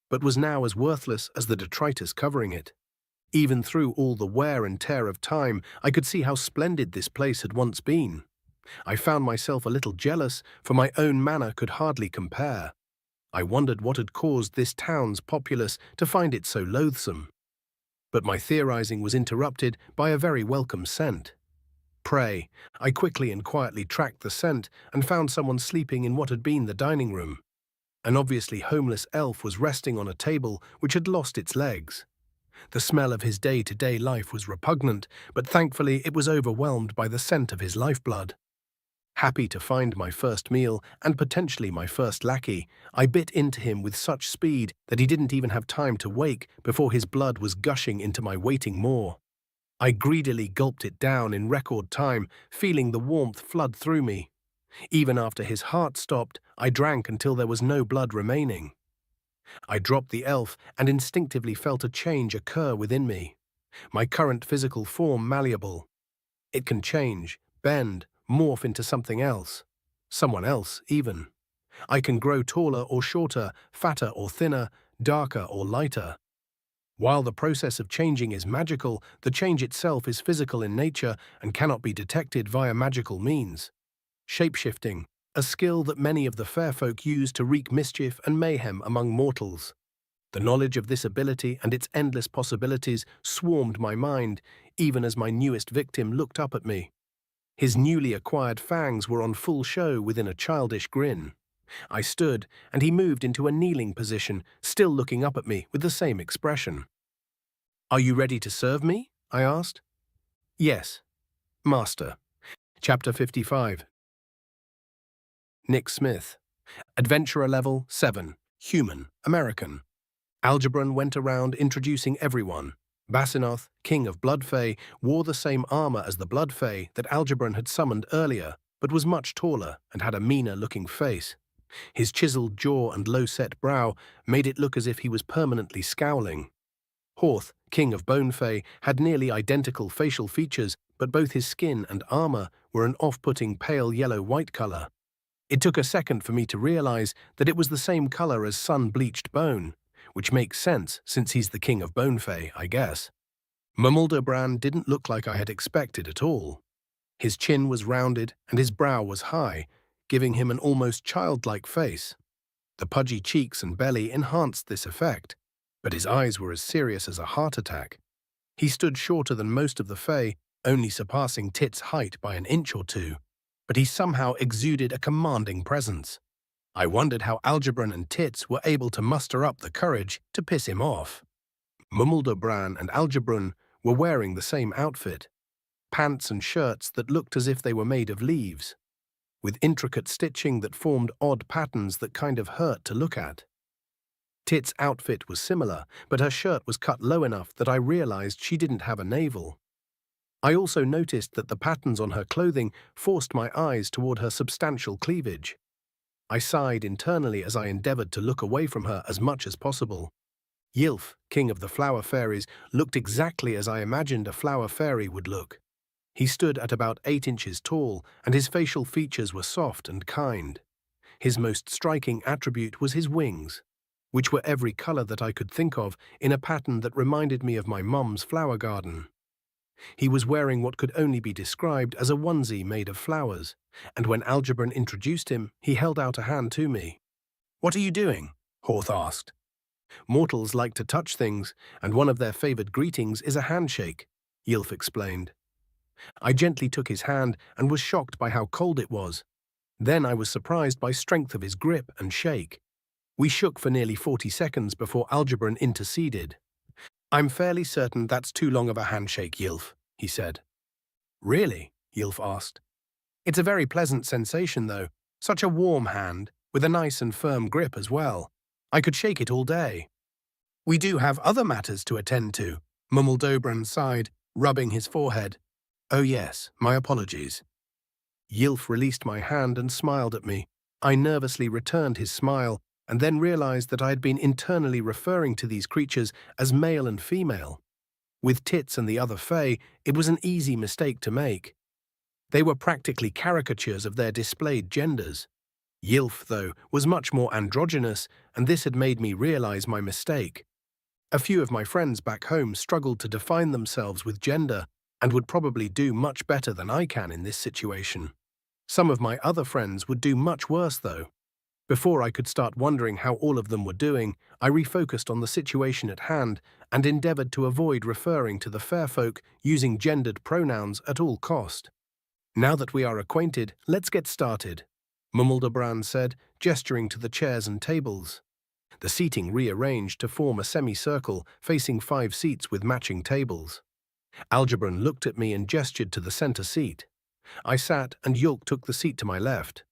but was now as worthless as the detritus covering it. Even through all the wear and tear of time, I could see how splendid this place had once been. I found myself a little jealous, for my own manor could hardly compare. I wondered what had caused this town's populace to find it so loathsome. But my theorizing was interrupted by a very welcome scent. Prey, I quickly and quietly tracked the scent and found someone sleeping in what had been the dining room. An obviously homeless elf was resting on a table which had lost its legs. The smell of his day-to-day life was repugnant, but thankfully it was overwhelmed by the scent of his lifeblood. Happy to find my first meal, and potentially my first lackey, I bit into him with such speed that he didn't even have time to wake before his blood was gushing into my waiting maw. I greedily gulped it down in record time, feeling the warmth flood through me. Even after his heart stopped, I drank until there was no blood remaining. I dropped the elf and instinctively felt a change occur within me. My current physical form malleable. It can change, bend, morph into something else. Someone else, even. I can grow taller or shorter, fatter or thinner, darker or lighter. While the process of changing is magical, the change itself is physical in nature and cannot be detected via magical means. Shapeshifting, a skill that many of the fair folk use to wreak mischief and mayhem among mortals. The knowledge of this ability and its endless possibilities swarmed my mind, even as my newest victim looked up at me. His newly acquired fangs were on full show within a childish grin. I stood, and he moved into a kneeling position, still looking up at me with the same expression. "Are you ready to serve me?" I asked. "Yes, Master." Chapter 55. Nick Smith. Adventurer level 7. Human, American. Algebron went around introducing everyone. Basinoth, king of Blood Fay, wore the same armor as the Blood Fay that Algebron had summoned earlier, but was much taller and had a meaner-looking face. His chiseled jaw and low-set brow made it look as if he was permanently scowling. Horth, king of Bone Fay, had nearly identical facial features, but both his skin and armor were an off-putting pale yellow-white color. It took a second for me to realize that it was the same color as sun-bleached bone, which makes sense since he's the king of Bone Fay, I guess. Mamuldobrand didn't look like I had expected at all. His chin was rounded and his brow was high, giving him an almost childlike face. The pudgy cheeks and belly enhanced this effect, but his eyes were as serious as a heart attack. He stood shorter than most of the Fae, only surpassing Tit's height by an inch or two, but he somehow exuded a commanding presence. I wondered how Algebran and Tits were able to muster up the courage to piss him off. Mumaldobran and Algebran were wearing the same outfit, pants and shirts that looked as if they were made of leaves, with intricate stitching that formed odd patterns that kind of hurt to look at. Tit's outfit was similar, but her shirt was cut low enough that I realized she didn't have a navel. I also noticed that the patterns on her clothing forced my eyes toward her substantial cleavage. I sighed internally as I endeavored to look away from her as much as possible. Ylf, king of the flower fairies, looked exactly as I imagined a flower fairy would look. He stood at about 8 inches tall, and his facial features were soft and kind. His most striking attribute was his wings, which were every color that I could think of in a pattern that reminded me of my mum's flower garden. He was wearing what could only be described as a onesie made of flowers, and when Algebran introduced him, he held out a hand to me. "What are you doing?" Horth asked. "Mortals like to touch things, and one of their favored greetings is a handshake," Ylf explained. I gently took his hand and was shocked by how cold it was. Then I was surprised by strength of his grip and shake. We shook for nearly 40 seconds before Algebran interceded. "I'm fairly certain that's too long of a handshake, Ylf," he said. "Really?" Ylf asked. "It's a very pleasant sensation, though. Such a warm hand, with a nice and firm grip as well. I could shake it all day." "We do have other matters to attend to," Mumaldobran sighed, rubbing his forehead. "Oh yes, my apologies." Ylf released my hand and smiled at me. I nervously returned his smile, and then realized that I had been internally referring to these creatures as male and female. With Tits and the other Fae, it was an easy mistake to make. They were practically caricatures of their displayed genders. Ylf, though, was much more androgynous, and this had made me realize my mistake. A few of my friends back home struggled to define themselves with gender, and would probably do much better than I can in this situation. Some of my other friends would do much worse, though. Before I could start wondering how all of them were doing, I refocused on the situation at hand and endeavored to avoid referring to the fair folk using gendered pronouns at all cost. "Now that we are acquainted, let's get started," Mumaldobran said, gesturing to the chairs and tables. The seating rearranged to form a semicircle facing 5 seats with matching tables. Algebran looked at me and gestured to the center seat. I sat, and Yulk took the seat to my left.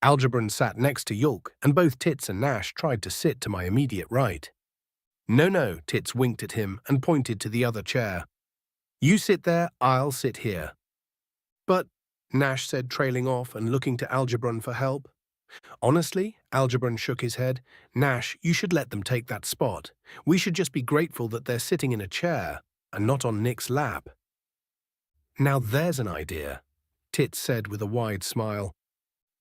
Algebran sat next to Yulk, and both Tits and Nash tried to sit to my immediate right. "No," Tits winked at him and pointed to the other chair. "You sit there, I'll sit here." "But," Nash said, trailing off and looking to Algebran for help. "Honestly," Algebran shook his head, "Nash, you should let them take that spot. We should just be grateful that they're sitting in a chair, and not on Nick's lap." "Now there's an idea," Tits said with a wide smile.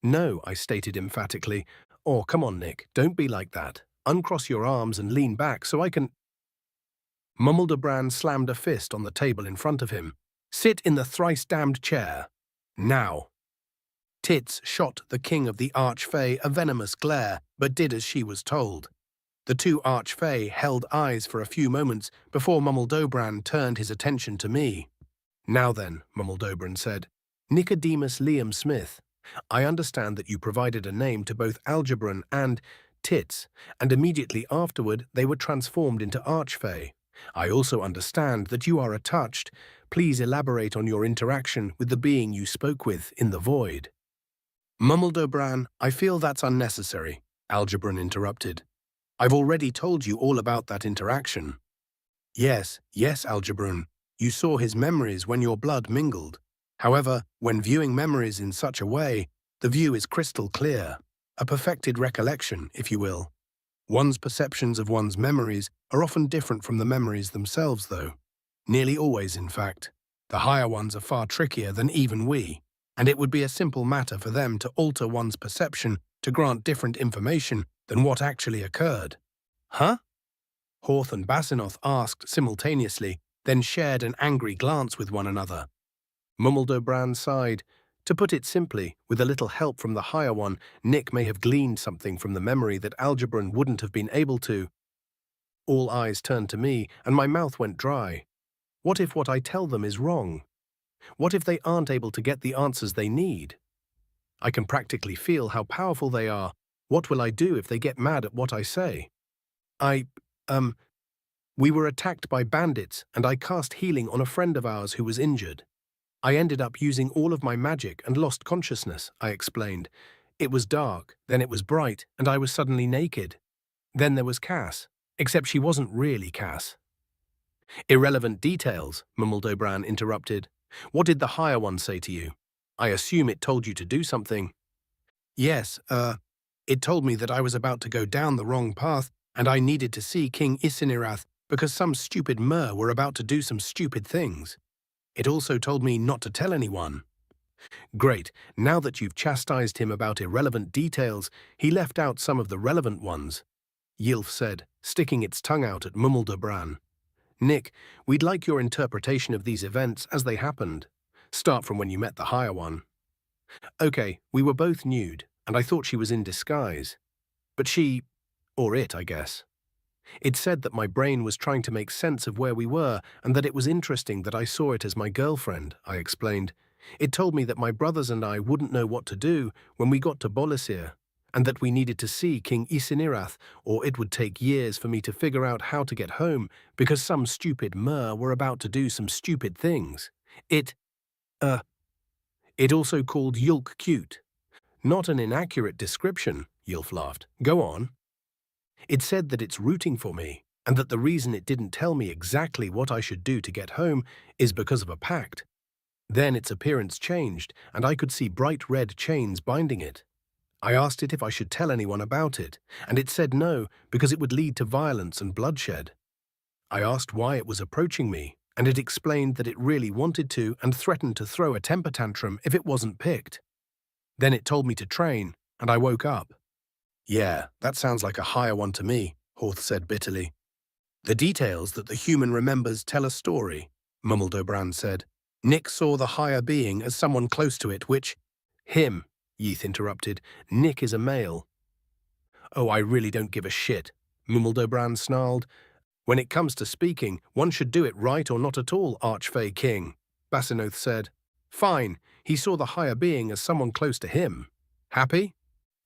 "No," I stated emphatically. "Oh, come on, Nick, don't be like that. Uncross your arms and lean back so I can—" Mumaldobran slammed a fist on the table in front of him. "Sit in the thrice-damned chair. Now." Tits shot the king of the Arch Fay a venomous glare, but did as she was told. The 2 Arch Fay held eyes for a few moments before Mumaldobran turned his attention to me. "Now then," Mumaldobran said, "Nicodemus Liam Smith, I understand that you provided a name to both Algebran and Tits, and immediately afterward they were transformed into Arch Fay. I also understand that you are attached. Please elaborate on your interaction with the being you spoke with in the void." "Mumaldobran, I feel that's unnecessary," Algebran interrupted. "I've already told you all about that interaction." Yes, Algebran. You saw his memories when your blood mingled. However, when viewing memories in such a way, the view is crystal clear, a perfected recollection, if you will. One's perceptions of one's memories are often different from the memories themselves, though. Nearly always, in fact. The higher ones are far trickier than even we, and it would be a simple matter for them to alter one's perception to grant different information than what actually occurred. "Huh?" Horth and Basinoth asked simultaneously, then shared an angry glance with one another. Mumaldobran sighed. To put it simply, with a little help from the higher one, Nick may have gleaned something from the memory that Algebran wouldn't have been able to. All eyes turned to me, and my mouth went dry. What if what I tell them is wrong? What if they aren't able to get the answers they need? I can practically feel how powerful they are. What will I do if they get mad at what I say? We were attacked by bandits, and I cast healing on a friend of ours who was injured. I ended up using all of my magic and lost consciousness, I explained. It was dark, then it was bright, and I was suddenly naked. Then there was Cass, except she wasn't really Cass. Irrelevant details, mumbled O'Bran interrupted. What did the higher one say to you? I assume it told you to do something. Yes, it told me that I was about to go down the wrong path, and I needed to see King Isekai because some stupid mer were about to do some stupid things. It also told me not to tell anyone. Great, now that you've chastised him about irrelevant details, he left out some of the relevant ones, Yilf said, sticking its tongue out at O'Bran. Nick, we'd like your interpretation of these events as they happened. Start from when you met the higher one. Okay, we were both nude, and I thought she was in disguise. But she, or it, I guess. It said that my brain was trying to make sense of where we were and that it was interesting that I saw it as my girlfriend, I explained. It told me that my brothers and I wouldn't know what to do when we got to Bolasir, and that we needed to see King Isekai, or it would take years for me to figure out how to get home because some stupid mer were about to do some stupid things. It also called Yulk cute. Not an inaccurate description, Yulf laughed. Go on. It said that it's rooting for me, and that the reason it didn't tell me exactly what I should do to get home is because of a pact. Then its appearance changed, and I could see bright red chains binding it. I asked it if I should tell anyone about it, and it said no, because it would lead to violence and bloodshed. I asked why it was approaching me, and it explained that it really wanted to and threatened to throw a temper tantrum if it wasn't picked. Then it told me to train, and I woke up. Yeah, that sounds like a higher one to me, Horth said bitterly. The details that the human remembers tell a story, mumbled O'Bran said. Nick saw the higher being as someone close to it, which… Him, Yeath interrupted. Nick is a male. Oh, I really don't give a shit, mumbled O'Bran snarled. When it comes to speaking, one should do it right or not at all, Arch Fay King, Basinoth said. Fine, he saw the higher being as someone close to him. Happy?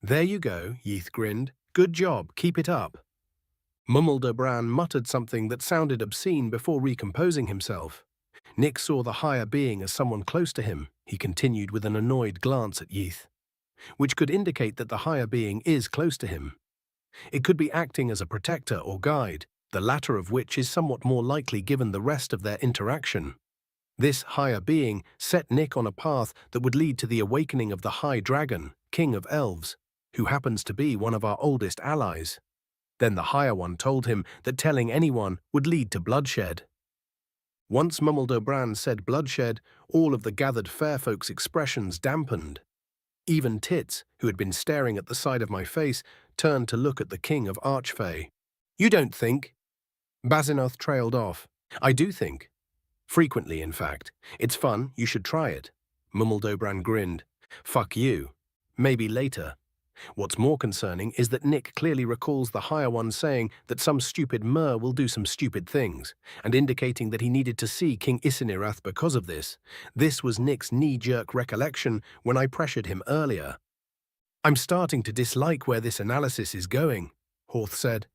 There you go, Yeath grinned. Good job, keep it up. Mumbled O'Bran muttered something that sounded obscene before recomposing himself. Nick saw the higher being as someone close to him, he continued with an annoyed glance at Yeath, which could indicate that the higher being is close to him. It could be acting as a protector or guide, the latter of which is somewhat more likely given the rest of their interaction. This higher being set Nick on a path that would lead to the awakening of the High Dragon, King of Elves, who happens to be one of our oldest allies. Then the higher one told him that telling anyone would lead to bloodshed. Once mumbled O'Bran said bloodshed, all of the gathered fair folks' expressions dampened. Even Tits, who had been staring at the side of my face, turned to look at the king of Arch Fay. You don't think? Basinoth trailed off. I do think. Frequently, in fact. It's fun, you should try it. Mumbled O'Bran grinned. Fuck you. Maybe later. What's more concerning is that Nick clearly recalls the higher one saying that some stupid mer will do some stupid things, and indicating that he needed to see King Isekai because of this. This was Nick's knee-jerk recollection when I pressured him earlier. I'm starting to dislike where this analysis is going, Horth said.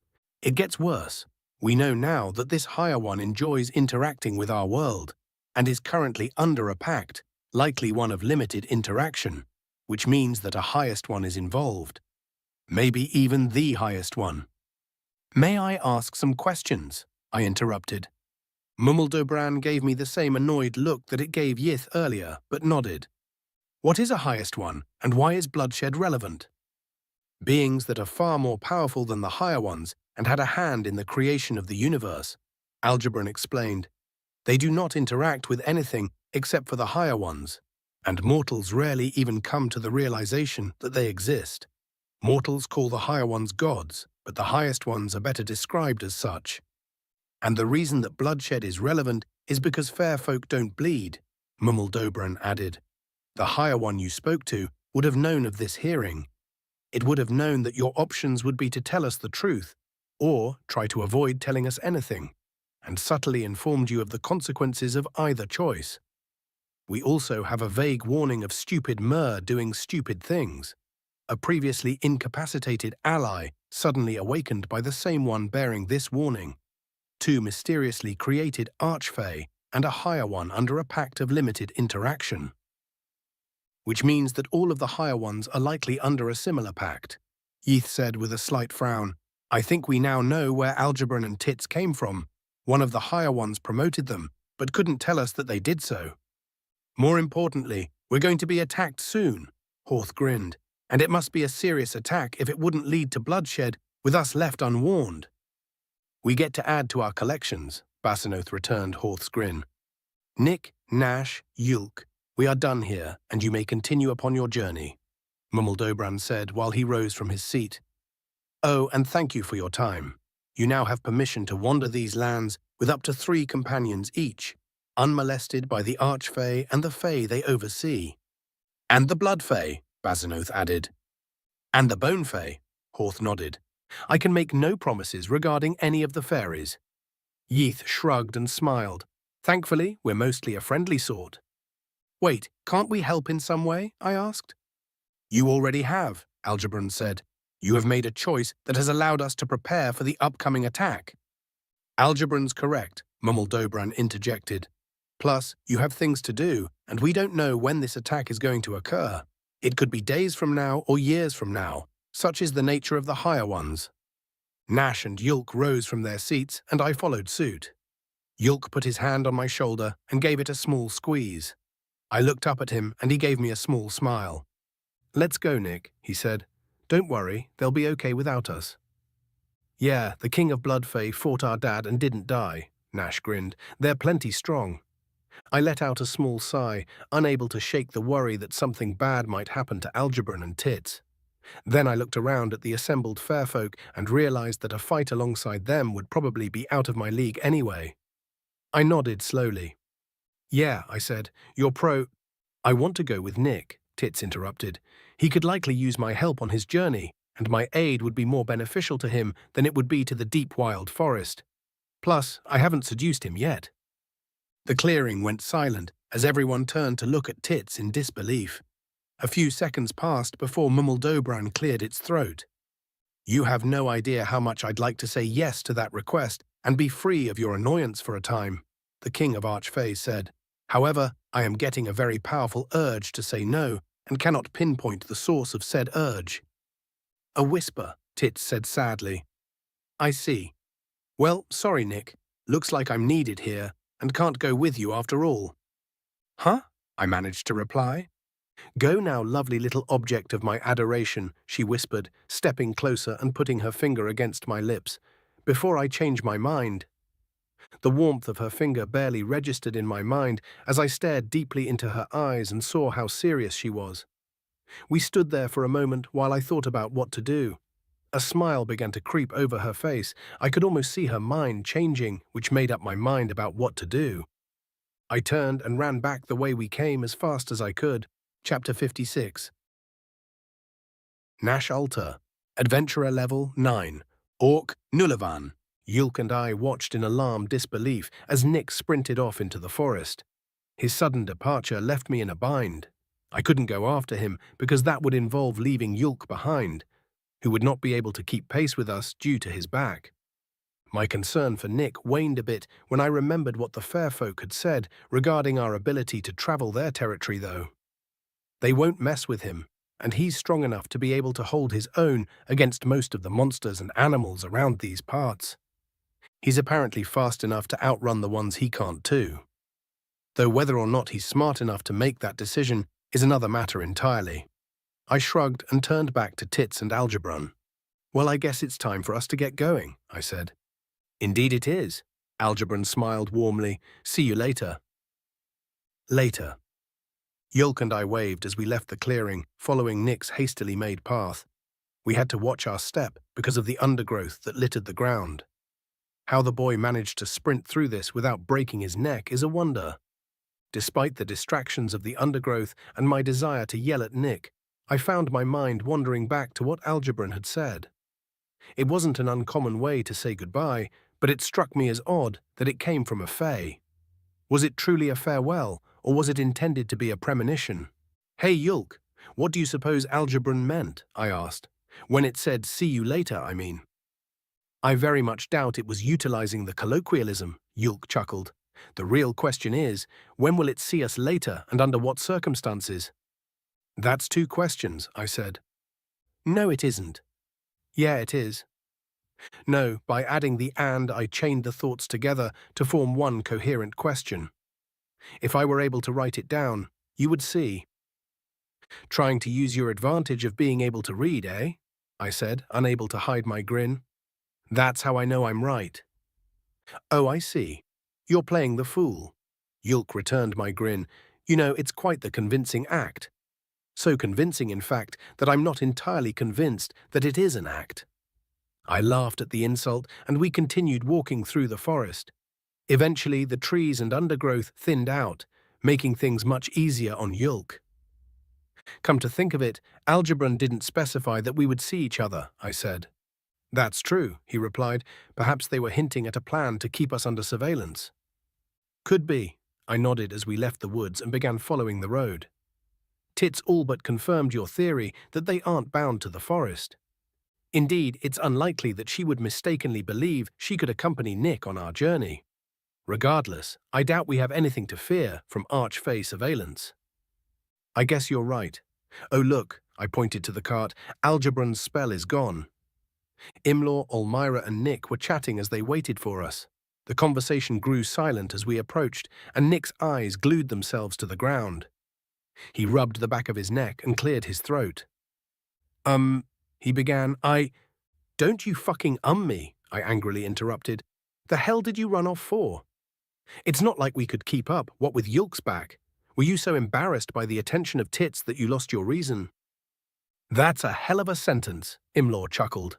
It gets worse. We know now that this higher one enjoys interacting with our world, and is currently under a pact, likely one of limited interaction, which means that a highest one is involved. Maybe even the highest one. May I ask some questions? I interrupted. Mumbled O'Bran gave me the same annoyed look that it gave Yith earlier, but nodded. What is a highest one, and why is bloodshed relevant? Beings that are far more powerful than the higher ones and had a hand in the creation of the universe, Algebran explained. They do not interact with anything except for the higher ones, and mortals rarely even come to the realization that they exist. Mortals call the higher ones gods, but the highest ones are better described as such. And the reason that bloodshed is relevant is because fair folk don't bleed, mumbled O'Bran added. The higher one you spoke to would have known of this hearing. It would have known that your options would be to tell us the truth, or try to avoid telling us anything, and subtly informed you of the consequences of either choice. We also have a vague warning of stupid Mer doing stupid things. A previously incapacitated ally suddenly awakened by the same one bearing this warning. 2 mysteriously created Arch Fay and a higher one under a pact of limited interaction. Which means that all of the higher ones are likely under a similar pact. Yeath said with a slight frown, I think we now know where Algebron and Tits came from. One of the higher ones promoted them, but couldn't tell us that they did so. More importantly, we're going to be attacked soon, Horth grinned, and it must be a serious attack if it wouldn't lead to bloodshed with us left unwarned. We get to add to our collections, Basinoth returned Horth's grin. Nick, Nash, Yulk, we are done here, and you may continue upon your journey, Mummeldobran said while he rose from his seat. Oh, and thank you for your time. You now have permission to wander these lands with up to 3 companions each, unmolested by the Arch Fay and the Fay they oversee. And the Blood Fay, Basinoth added. And the Bone Fay, Horth nodded. I can make no promises regarding any of the fairies. Yeath shrugged and smiled. Thankfully, we're mostly a friendly sort. Wait, can't we help in some way? I asked. You already have, Algebron said. You have made a choice that has allowed us to prepare for the upcoming attack. Algebron's correct, Mummeldobran interjected. Plus, you have things to do, and we don't know when this attack is going to occur. It could be days from now or years from now. Such is the nature of the higher ones. Nash and Yulk rose from their seats, and I followed suit. Yulk put his hand on my shoulder and gave it a small squeeze. I looked up at him, and he gave me a small smile. Let's go, Nick, he said. Don't worry, they'll be okay without us. Yeah, the King of Blood Fay fought our dad and didn't die, Nash grinned. They're plenty strong. I let out a small sigh, unable to shake the worry that something bad might happen to Algebron and Tits. Then I looked around at the assembled fairfolk and realized that a fight alongside them would probably be out of my league anyway. I nodded slowly. Yeah, I said, you're I want to go with Nick, Tits interrupted. He could likely use my help on his journey, and my aid would be more beneficial to him than it would be to the deep wild forest. Plus, I haven't seduced him yet. The clearing went silent as everyone turned to look at Tits in disbelief. A few seconds passed before Mummeldobran cleared its throat. You have no idea how much I'd like to say yes to that request and be free of your annoyance for a time, the King of Arch Fay said. However, I am getting a very powerful urge to say no and cannot pinpoint the source of said urge. A whisper, Tits said sadly. I see. Well, sorry, Nick. Looks like I'm needed here and can't go with you after all. Huh? I managed to reply. Go now, lovely little object of my adoration, she whispered, stepping closer and putting her finger against my lips. Before I change my mind. The warmth of her finger barely registered in my mind as I stared deeply into her eyes and saw how serious she was. We stood there for a moment while I thought about what to do. A smile began to creep over her face. I could almost see her mind changing, which made up my mind about what to do. I turned and ran back the way we came as fast as I could. Chapter 56. Nash Altar, Adventurer Level 9, Orc Nulavan. Yulk and I watched in alarmed disbelief as Nick sprinted off into the forest. His sudden departure left me in a bind. I couldn't go after him because that would involve leaving Yulk behind, who would not be able to keep pace with us due to his back. My concern for Nick waned a bit when I remembered what the fairfolk had said regarding our ability to travel their territory, though. They won't mess with him, and he's strong enough to be able to hold his own against most of the monsters and animals around these parts. He's apparently fast enough to outrun the ones he can't too. Though whether or not he's smart enough to make that decision is another matter entirely. I shrugged and turned back to Tits and Algebron. Well, I guess it's time for us to get going, I said. Indeed it is. Algebron smiled warmly. See you later. Later. Yulk and I waved as we left the clearing, following Nick's hastily made path. We had to watch our step because of the undergrowth that littered the ground. How the boy managed to sprint through this without breaking his neck is a wonder. Despite the distractions of the undergrowth and my desire to yell at Nick, I found my mind wandering back to what Algebran had said. It wasn't an uncommon way to say goodbye, but it struck me as odd that it came from a Fay. Was it truly a farewell, or was it intended to be a premonition? "Hey, Yulk, what do you suppose Algebran meant?" I asked. "When it said, 'see you later,' I mean." "I very much doubt it was utilizing the colloquialism," Yulk chuckled. "The real question is, when will it see us later and under what circumstances?" "That's two questions," I said. "No, it isn't." "Yeah, it is." No, by adding the "and," I chained the thoughts together to form one coherent question. If I were able to write it down, you would see. "Trying to use your advantage of being able to read, eh?" I said, unable to hide my grin. "That's how I know I'm right." "Oh, I see. You're playing the fool." Yulk returned my grin. "You know, it's quite the convincing act. So convincing, in fact, that I'm not entirely convinced that it is an act." I laughed at the insult, and we continued walking through the forest. Eventually, the trees and undergrowth thinned out, making things much easier on Yulk. "Come to think of it, Algebran didn't specify that we would see each other," I said. "That's true," he replied. "Perhaps they were hinting at a plan to keep us under surveillance." "Could be," I nodded as we left the woods and began following the road. Tits all but confirmed your theory that they aren't bound to the forest. Indeed, it's unlikely that she would mistakenly believe she could accompany Nick on our journey. Regardless, I doubt we have anything to fear from Arch Fay surveillance. "I guess you're right. Oh look," I pointed to the cart, "Algebran's spell is gone." Imlaw, Olmira and Nick were chatting as they waited for us. The conversation grew silent as we approached, and Nick's eyes glued themselves to the ground. He rubbed the back of his neck and cleared his throat. He began. "Don't you fucking me," I angrily interrupted. "The hell did you run off for? It's not like we could keep up, what with Yulk's back. Were you so embarrassed by the attention of Tits that you lost your reason?" "That's a hell of a sentence," Imlaw chuckled.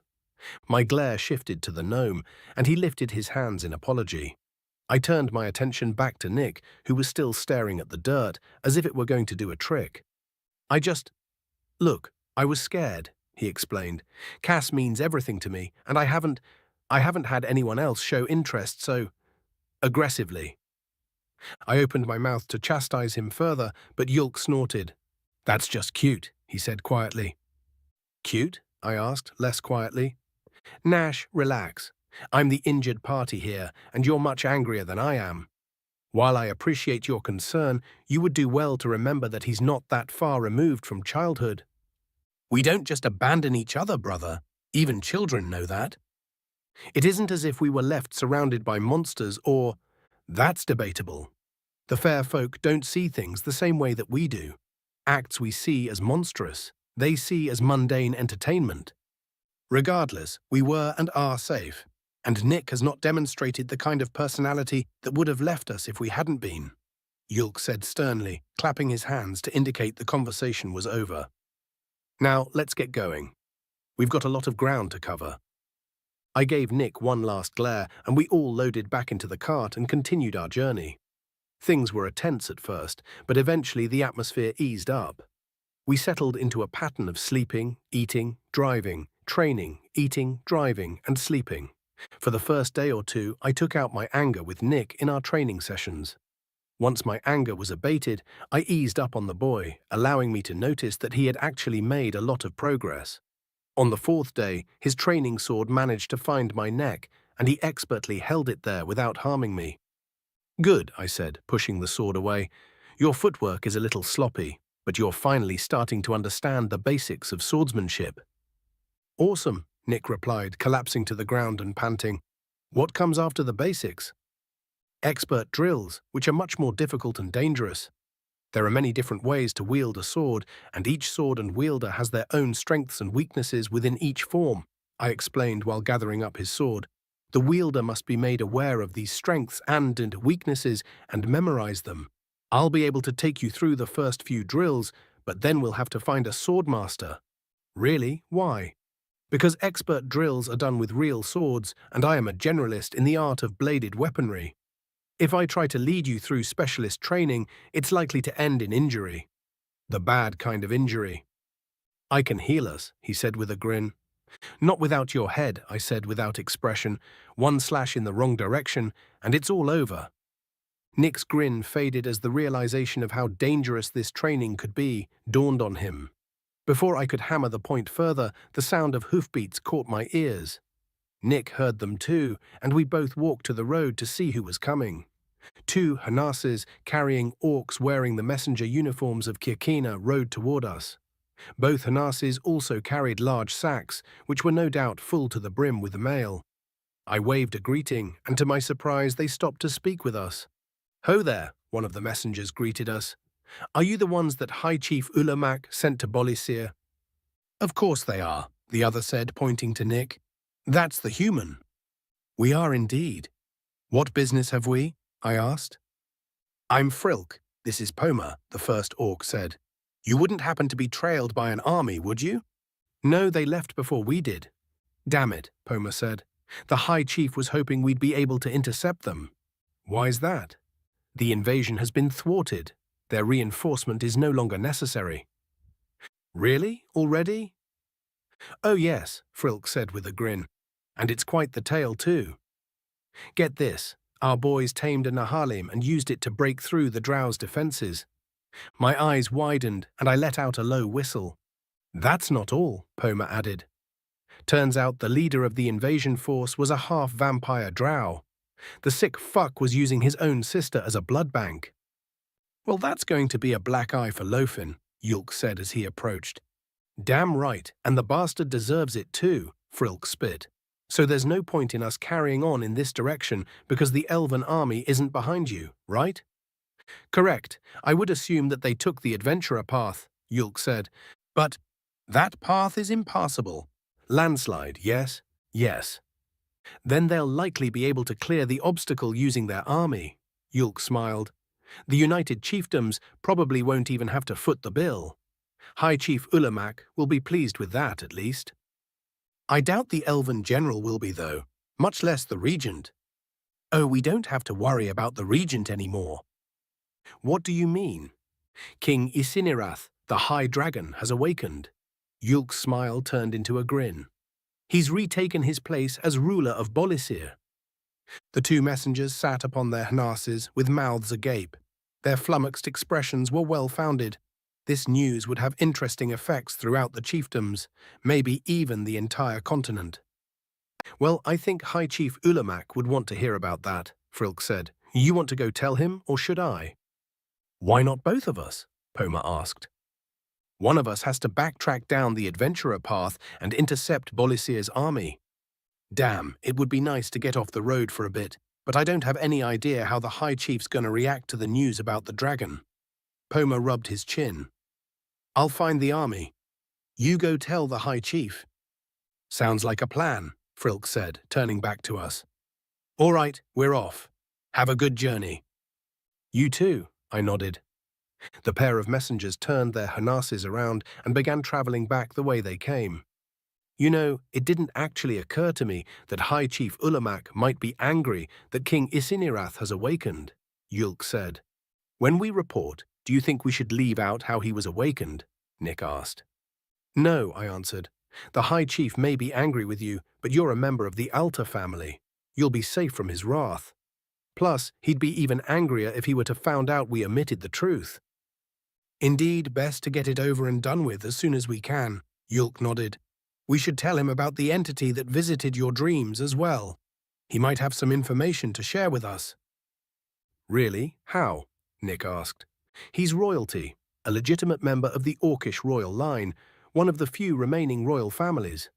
My glare shifted to the gnome, and he lifted his hands in apology. I turned my attention back to Nick, who was still staring at the dirt, as if it were going to do a trick. "Look, I was scared," he explained. "Cass means everything to me, and I haven't had anyone else show interest so aggressively." I opened my mouth to chastise him further, but Yulk snorted. "That's just cute," he said quietly. "Cute?" I asked, less quietly. "Nash, relax. I'm the injured party here, and you're much angrier than I am. While I appreciate your concern, you would do well to remember that he's not that far removed from childhood. We don't just abandon each other, brother. Even children know that. It isn't as if we were left surrounded by monsters or... That's debatable. The fair folk don't see things the same way that we do. Acts we see as monstrous, they see as mundane entertainment. Regardless, we were and are safe, and Nick has not demonstrated the kind of personality that would have left us if we hadn't been," Yulk said sternly, clapping his hands to indicate the conversation was over. "Now, let's get going. We've got a lot of ground to cover." I gave Nick one last glare, and we all loaded back into the cart and continued our journey. Things were tense at first, but eventually the atmosphere eased up. We settled into a pattern of sleeping, eating, driving, training, eating, driving, and sleeping. For the first day or two, I took out my anger with Nick in our training sessions. Once my anger was abated, I eased up on the boy, allowing me to notice that he had actually made a lot of progress. On the fourth day, his training sword managed to find my neck, and he expertly held it there without harming me. "Good," I said, pushing the sword away. "Your footwork is a little sloppy, but you're finally starting to understand the basics of swordsmanship." "Awesome," Nick replied, collapsing to the ground and panting. "What comes after the basics?" "Expert drills, which are much more difficult and dangerous. There are many different ways to wield a sword, and each sword and wielder has their own strengths and weaknesses within each form," I explained while gathering up his sword. "The wielder must be made aware of these strengths and weaknesses and memorize them. I'll be able to take you through the first few drills, but then we'll have to find a swordmaster." "Really? Why?" "Because expert drills are done with real swords, and I am a generalist in the art of bladed weaponry." If I try to lead you through specialist training, it's likely to end in injury. The bad kind of injury. I can heal us, he said with a grin. Not without your head, I said without expression. One slash in the wrong direction, and it's all over. Nick's grin faded as the realization of how dangerous this training could be dawned on him. Before I could hammer the point further, the sound of hoofbeats caught my ears. Nick heard them too, and we both walked to the road to see who was coming. 2 harasses carrying orcs wearing the messenger uniforms of Kirane rode toward us. Both harasses also carried large sacks, which were no doubt full to the brim with mail. I waved a greeting, and to my surprise they stopped to speak with us. "Ho there," one of the messengers greeted us. "Are you the ones that High Chief Ulamac sent to Bolisir?" "Of course they are," the other said, pointing to Nick. "That's the human." "We are indeed. What business have we?" I asked. "I'm Frilk. This is Poma," the first orc said. "You wouldn't happen to be trailed by an army, would you?" "No, they left before we did." "Damn it," Poma said. "The High Chief was hoping we'd be able to intercept them." "Why's that?" "The invasion has been thwarted. Their reinforcement is no longer necessary." "Really? Already?" "Oh yes," Frilk said with a grin. "And it's quite the tale too. Get this. Our boys tamed a Nahalim and used it to break through the Drow's defenses." My eyes widened, and I let out a low whistle. "That's not all," Poma added. "Turns out the leader of the invasion force was a half-vampire drow. The sick fuck was using his own sister as a blood bank." "Well, that's going to be a black eye for Lofin," Yulk said as he approached. "Damn right, and the bastard deserves it too," Frilk spit. "So there's no point in us carrying on in this direction because the elven army isn't behind you, right?" "Correct. I would assume that they took the adventurer path," Yulk said. "But that path is impassable. Landslide, yes? Yes. Then they'll likely be able to clear the obstacle using their army." Yulk smiled. "The United Chiefdoms probably won't even have to foot the bill. High Chief Ulamac will be pleased with that, at least. I doubt the Elven General will be, though, much less the Regent." "Oh, we don't have to worry about the Regent anymore." "What do you mean?" "King Isinirath, the High Dragon, has awakened." Yulk's smile turned into a grin. "He's retaken his place as ruler of Bolisir." The 2 messengers sat upon their harasses with mouths agape. Their flummoxed expressions were well-founded. This news would have interesting effects throughout the chiefdoms, maybe even the entire continent. "Well, I think High Chief Ulamac would want to hear about that," Frilk said. "You want to go tell him, or should I?" "Why not both of us?" Poma asked. "One of us has to backtrack down the adventurer path and intercept Bolisir's army. Damn, it would be nice to get off the road for a bit, but I don't have any idea how the High Chief's gonna react to the news about the dragon." Poma rubbed his chin. "I'll find the army. You go tell the High Chief." "Sounds like a plan," Frilk said, turning back to us. "All right, we're off. Have a good journey." "You too," I nodded. The pair of messengers turned their harasses around and began traveling back the way they came. "You know, it didn't actually occur to me that High Chief Ulamac might be angry that King Isinirath has awakened," Yulk said. "When we report, do you think we should leave out how he was awakened?" Nick asked. "No," I answered. "The High Chief may be angry with you, but you're a member of the Alta family. You'll be safe from his wrath. Plus, he'd be even angrier if he were to find out we omitted the truth." "Indeed, best to get it over and done with as soon as we can," Yulk nodded. "We should tell him about the entity that visited your dreams as well. He might have some information to share with us." "Really? How?" Nick asked. "He's royalty, a legitimate member of the Orcish royal line, one of the few remaining royal families.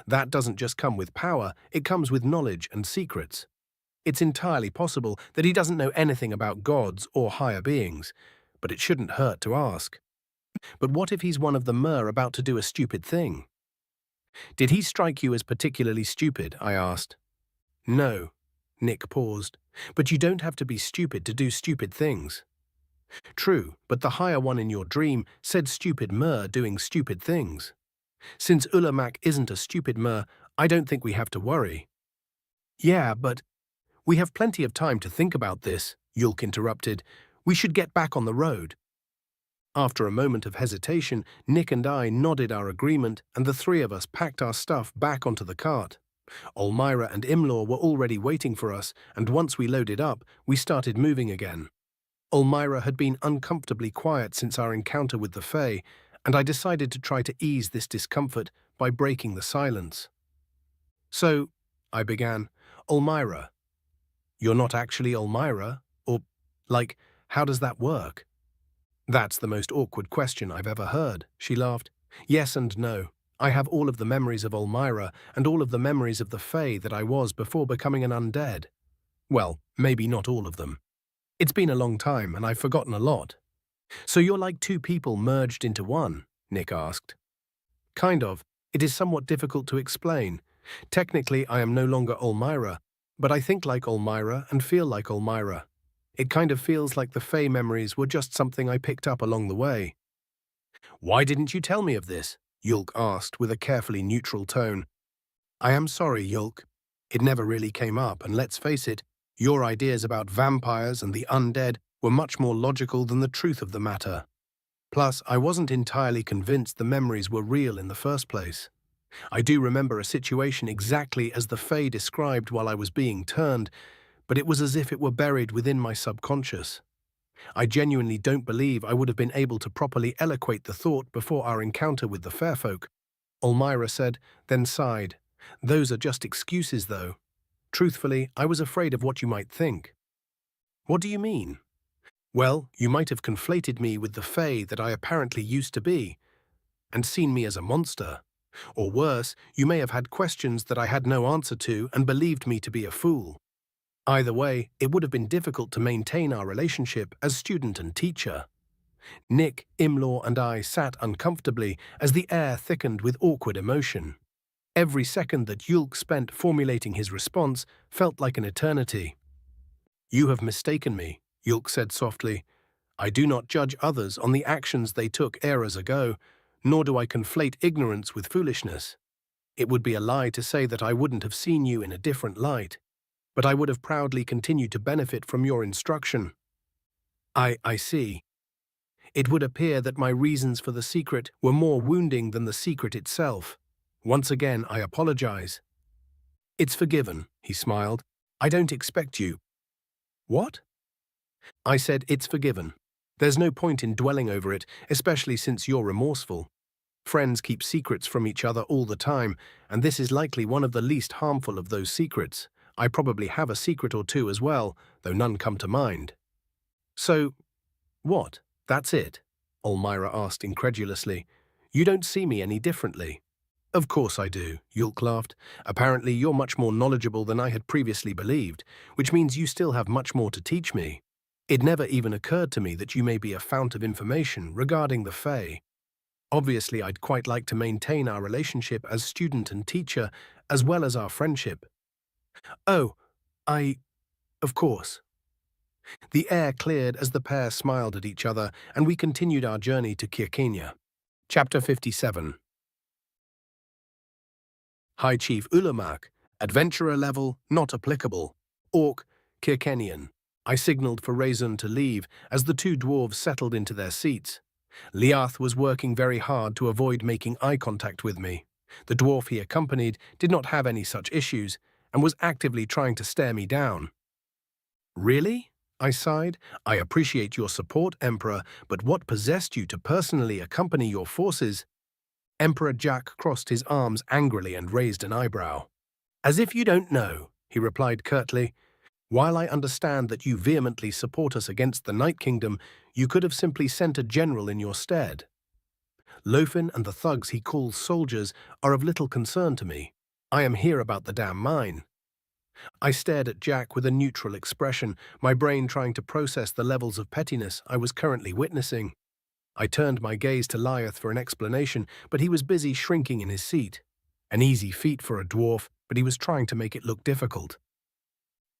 That doesn't just come with power, it comes with knowledge and secrets. It's entirely possible that he doesn't know anything about gods or higher beings, but it shouldn't hurt to ask. But what if he's one of the Mer about to do a stupid thing?" "Did he strike you as particularly stupid?" I asked. "No." Nick paused. "But you don't have to be stupid to do stupid things." "True, but the higher one in your dream said stupid Mer doing stupid things. Since Ulamac isn't a stupid Mer, I don't think we have to worry." "Yeah, but We have plenty of time to think about this, Yulk interrupted. We should get back on the road. After a moment of hesitation, Nick and I nodded our agreement, and the three of us packed our stuff back onto the cart. Olmira and Imlaw were already waiting for us, and once we loaded up, we started moving again. Olmira had been uncomfortably quiet since our encounter with the Fae, and I decided to try to ease this discomfort by breaking the silence. So, I began, Olmira, you're not actually Olmira? Or, like, how does that work? That's the most awkward question I've ever heard, she laughed. Yes and no. I have all of the memories of Olmira and all of the memories of the Fae that I was before becoming an undead. Well, maybe not all of them. It's been a long time and I've forgotten a lot. So you're like two people merged into one? Nick asked. Kind of. It is somewhat difficult to explain. Technically, I am no longer Olmira, but I think like Olmira and feel like Olmira. It kind of feels like the Fae memories were just something I picked up along the way. Why didn't you tell me of this? Yulk asked with a carefully neutral tone. I am sorry, Yulk. It never really came up, and let's face it, your ideas about vampires and the undead were much more logical than the truth of the matter. Plus, I wasn't entirely convinced the memories were real in the first place. I do remember a situation exactly as the Fae described while I was being turned, but it was as if it were buried within my subconscious. I genuinely don't believe I would have been able to properly eloquate the thought before our encounter with the Fairfolk. Olmira said, then sighed. Those are just excuses, though. Truthfully, I was afraid of what you might think. What do you mean? Well, you might have conflated me with the Fae that I apparently used to be, and seen me as a monster. Or worse, you may have had questions that I had no answer to and believed me to be a fool. Either way, it would have been difficult to maintain our relationship as student and teacher. Nick, Imlaw, and I sat uncomfortably as the air thickened with awkward emotion. Every second that Yulk spent formulating his response felt like an eternity. You have mistaken me, Yulk said softly. I do not judge others on the actions they took eras ago, nor do I conflate ignorance with foolishness. It would be a lie to say that I wouldn't have seen you in a different light, but I would have proudly continued to benefit from your instruction. I see. It would appear that my reasons for the secret were more wounding than the secret itself. Once again, I apologize. It's forgiven, he smiled. I don't expect you. What? I said it's forgiven. There's no point in dwelling over it, especially since you're remorseful. Friends keep secrets from each other all the time, and this is likely one of the least harmful of those secrets. I probably have a secret or two as well, though none come to mind. So, what? That's it? Olmira asked incredulously. You don't see me any differently. Of course I do, Yulk laughed. Apparently you're much more knowledgeable than I had previously believed, which means you still have much more to teach me. It never even occurred to me that you may be a fount of information regarding the Fae. Obviously, I'd quite like to maintain our relationship as student and teacher, as well as our friendship. Oh, of course. The air cleared as the pair smiled at each other, and we continued our journey to Kirane. Chapter 57. High Chief Ulamac, Adventurer level, not applicable. Orc, Kirkanian. I signaled for Razun to leave as the two dwarves settled into their seats. Liath was working very hard to avoid making eye contact with me. The dwarf he accompanied did not have any such issues, and was actively trying to stare me down. Really? I sighed. I appreciate your support, Emperor, but what possessed you to personally accompany your forces? Emperor Jack crossed his arms angrily and raised an eyebrow. As if you don't know, he replied curtly. While I understand that you vehemently support us against the Night Kingdom, you could have simply sent a general in your stead. Lofin and the thugs he calls soldiers are of little concern to me. I am here about the damn mine. I stared at Jack with a neutral expression, my brain trying to process the levels of pettiness I was currently witnessing. I turned my gaze to Liath for an explanation, but he was busy shrinking in his seat. An easy feat for a dwarf, but he was trying to make it look difficult.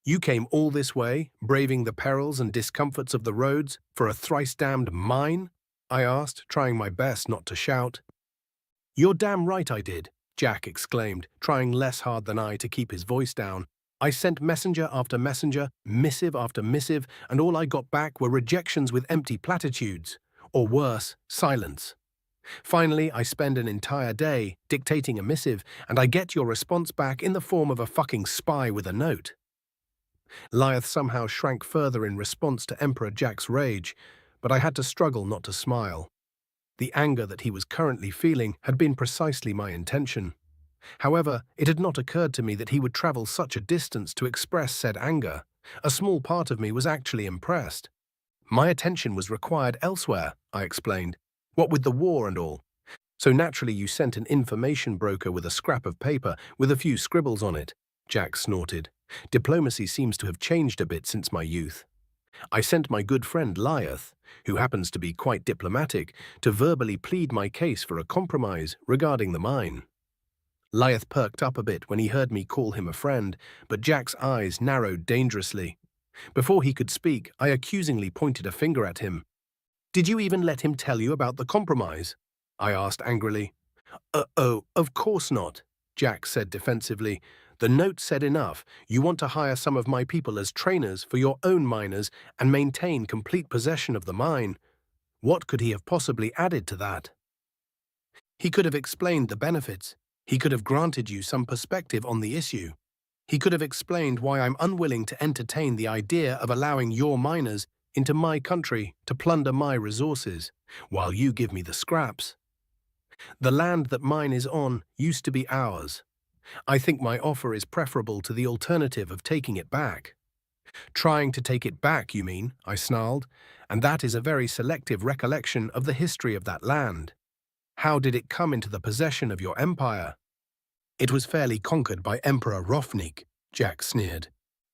You came all this way, braving the perils and discomforts of the roads, for a thrice-damned mine? I asked, trying my best not to shout. You're damn right I did, Jack exclaimed, trying less hard than I to keep his voice down. I sent messenger after messenger, missive after missive, and all I got back were rejections with empty platitudes. Or worse, silence. Finally, I spend an entire day dictating a missive, and I get your response back in the form of a fucking spy with a note. Lyeth somehow shrank further in response to Emperor Jack's rage, but I had to struggle not to smile. The anger that he was currently feeling had been precisely my intention. However, it had not occurred to me that he would travel such a distance to express said anger. A small part of me was actually impressed. My attention was required elsewhere, I explained. What with the war and all. So naturally you sent an information broker with a scrap of paper with a few scribbles on it, Jack snorted. Diplomacy seems to have changed a bit since my youth. I sent my good friend Lyeth, who happens to be quite diplomatic, to verbally plead my case for a compromise regarding the mine. Lyeth perked up a bit when he heard me call him a friend, but Jack's eyes narrowed dangerously. Before he could speak, I accusingly pointed a finger at him. "Did you even let him tell you about the compromise?" I asked angrily. Oh, of course not," Jack said defensively. "The note said enough. You want to hire some of my people as trainers for your own miners and maintain complete possession of the mine. What could he have possibly added to that?" He could have explained the benefits. He could have granted you some perspective on the issue. He could have explained why I'm unwilling to entertain the idea of allowing your miners into my country to plunder my resources, while you give me the scraps. The land that mine is on used to be ours. I think my offer is preferable to the alternative of taking it back. "Trying to take it back, you mean?" I snarled, "and that is a very selective recollection of the history of that land. How did it come into the possession of your empire?" "It was fairly conquered by Emperor Rofnik," Jack sneered.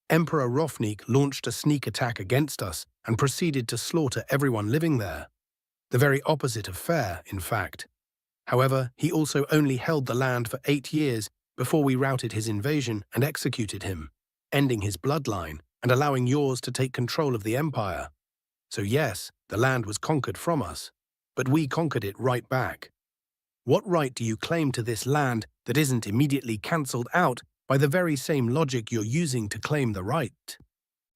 "Emperor Rofnik launched a sneak attack against us and proceeded to slaughter everyone living there. The very opposite of fair, in fact. However, he also only held the land for 8 years before we routed his invasion and executed him, ending his bloodline and allowing yours to take control of the empire. So yes, the land was conquered from us, but we conquered it right back. What right do you claim to this land that isn't immediately cancelled out by the very same logic you're using to claim the right?"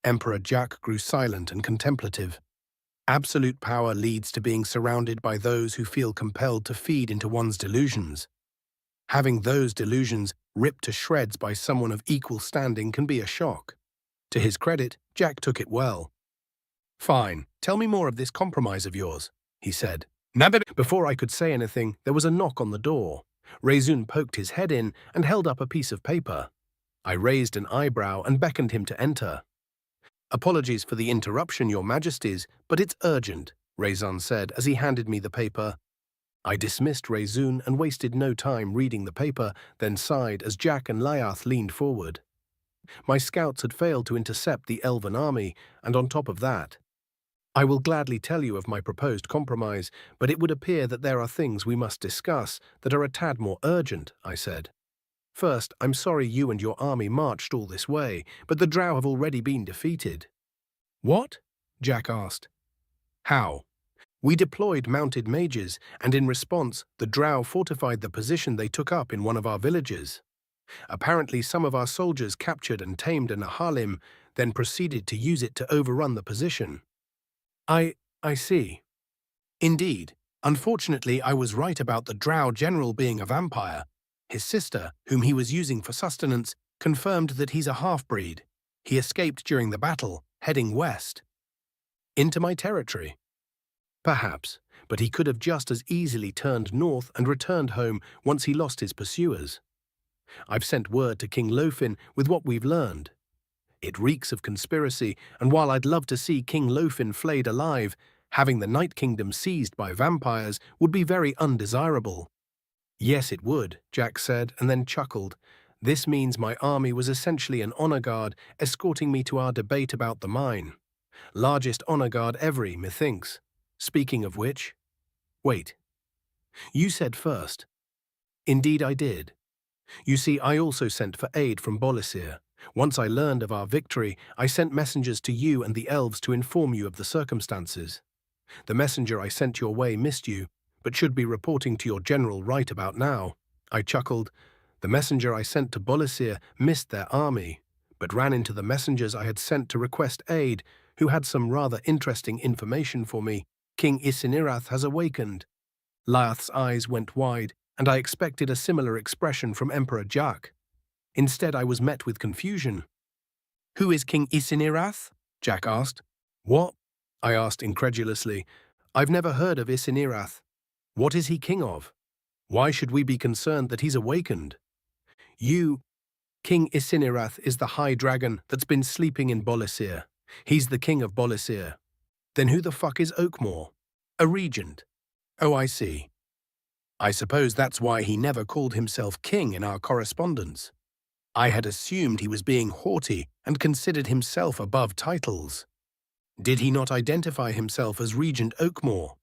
Emperor Jack grew silent and contemplative. Absolute power leads to being surrounded by those who feel compelled to feed into one's delusions. Having those delusions ripped to shreds by someone of equal standing can be a shock. To his credit, Jack took it well. "Fine, tell me more of this compromise of yours," he said. Before I could say anything, there was a knock on the door. Rezun poked his head in and held up a piece of paper. I raised an eyebrow and beckoned him to enter. "Apologies for the interruption, Your Majesties, but it's urgent," Rezun said as he handed me the paper. I dismissed Rezun and wasted no time reading the paper, then sighed as Jack and Lyeth leaned forward. My scouts had failed to intercept the Elven army, and on top of that, "I will gladly tell you of my proposed compromise, but it would appear that there are things we must discuss that are a tad more urgent," I said. "First, I'm sorry you and your army marched all this way, but the Drow have already been defeated." "What?" Jack asked. "How? We deployed mounted mages, and in response, the Drow fortified the position they took up in one of our villages. Apparently, some of our soldiers captured and tamed a Nahalim, then proceeded to use it to overrun the position." I see. Indeed. Unfortunately, I was right about the Drow general being a vampire. His sister, whom he was using for sustenance, confirmed that he's a half-breed. He escaped during the battle, heading west. Into my territory? Perhaps, but he could have just as easily turned north and returned home once he lost his pursuers. I've sent word to King Lofin with what we've learned. It reeks of conspiracy, and while I'd love to see King Lofin flayed alive, having the Night Kingdom seized by vampires would be very undesirable. "Yes, it would," Jack said, and then chuckled. "This means my army was essentially an honor guard escorting me to our debate about the mine. Largest honor guard ever, methinks. Speaking of which..." "Wait. You said first." "Indeed I did. You see, I also sent for aid from Bolisir. Once I learned of our victory, I sent messengers to you and the elves to inform you of the circumstances. The messenger I sent your way missed you, but should be reporting to your general right about now." I chuckled. "The messenger I sent to Bolisir missed their army, but ran into the messengers I had sent to request aid, who had some rather interesting information for me. King Isinirath has awakened. Lyath's eyes went wide, and I expected a similar expression from Emperor Jack. Instead, I was met with confusion. "Who is King Isinirath?" Jack asked. "What?" I asked incredulously. "I've never heard of Isinirath. What is he king of? Why should we be concerned that he's awakened?" King Isinirath is the high dragon that's been sleeping in Bolisir. He's the king of Bolisir. Then who the fuck is Oakmore? A regent. Oh, I see. I suppose that's why he never called himself king in our correspondence. I had assumed he was being haughty and considered himself above titles. Did he not identify himself as Regent Oakmore?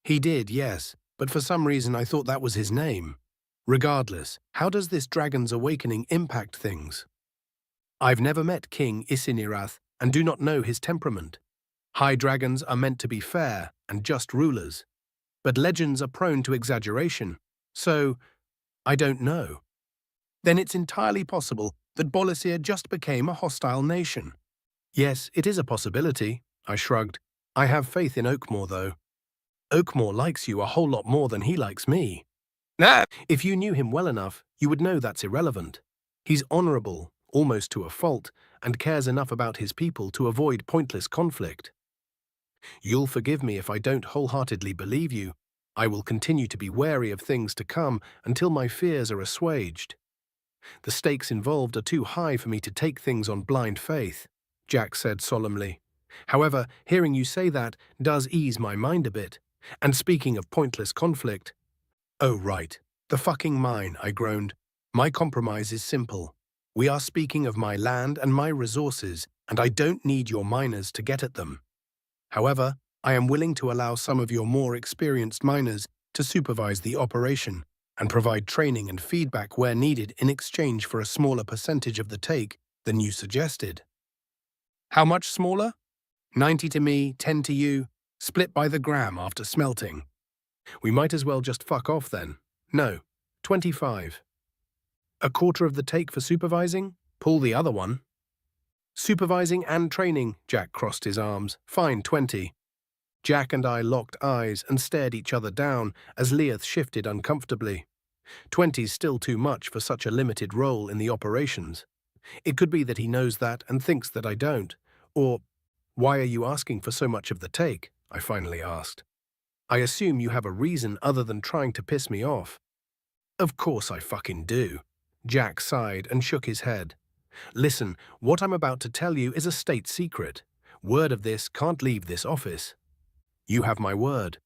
He did, yes, but for some reason I thought that was his name. Regardless, how does this dragon's awakening impact things? I've never met King Isinirath and do not know his temperament. High dragons are meant to be fair and just rulers, but legends are prone to exaggeration, so I don't know. Then it's entirely possible that Bolisir just became a hostile nation. Yes, it is a possibility, I shrugged. I have faith in Oakmore, though. Oakmore likes you a whole lot more than he likes me. Nah! If you knew him well enough, you would know that's irrelevant. He's honorable, almost to a fault, and cares enough about his people to avoid pointless conflict. You'll forgive me if I don't wholeheartedly believe you. I will continue to be wary of things to come until my fears are assuaged. The stakes involved are too high for me to take things on blind faith, Jack said solemnly. However, hearing you say that does ease my mind a bit. And speaking of pointless conflict— Oh, right. The fucking mine, I groaned. My compromise is simple. We are speaking of my land and my resources, and I don't need your miners to get at them. However, I am willing to allow some of your more experienced miners to supervise the operation and provide training and feedback where needed in exchange for a smaller percentage of the take than you suggested. How much smaller? 90 to me, 10 to you, split by the gram after smelting. We might as well just fuck off then. No, 25. A quarter of the take for supervising? Pull the other one. Supervising and training, Jack crossed his arms. Fine, 20. Jack and I locked eyes and stared each other down as Leoth shifted uncomfortably. 20's still too much for such a limited role in the operations. It could be that he knows that and thinks that I don't. Or, why are you asking for so much of the take? I finally asked. I assume you have a reason other than trying to piss me off. Of course I fucking do. Jack sighed and shook his head. Listen, what I'm about to tell you is a state secret. Word of this can't leave this office. You have my word.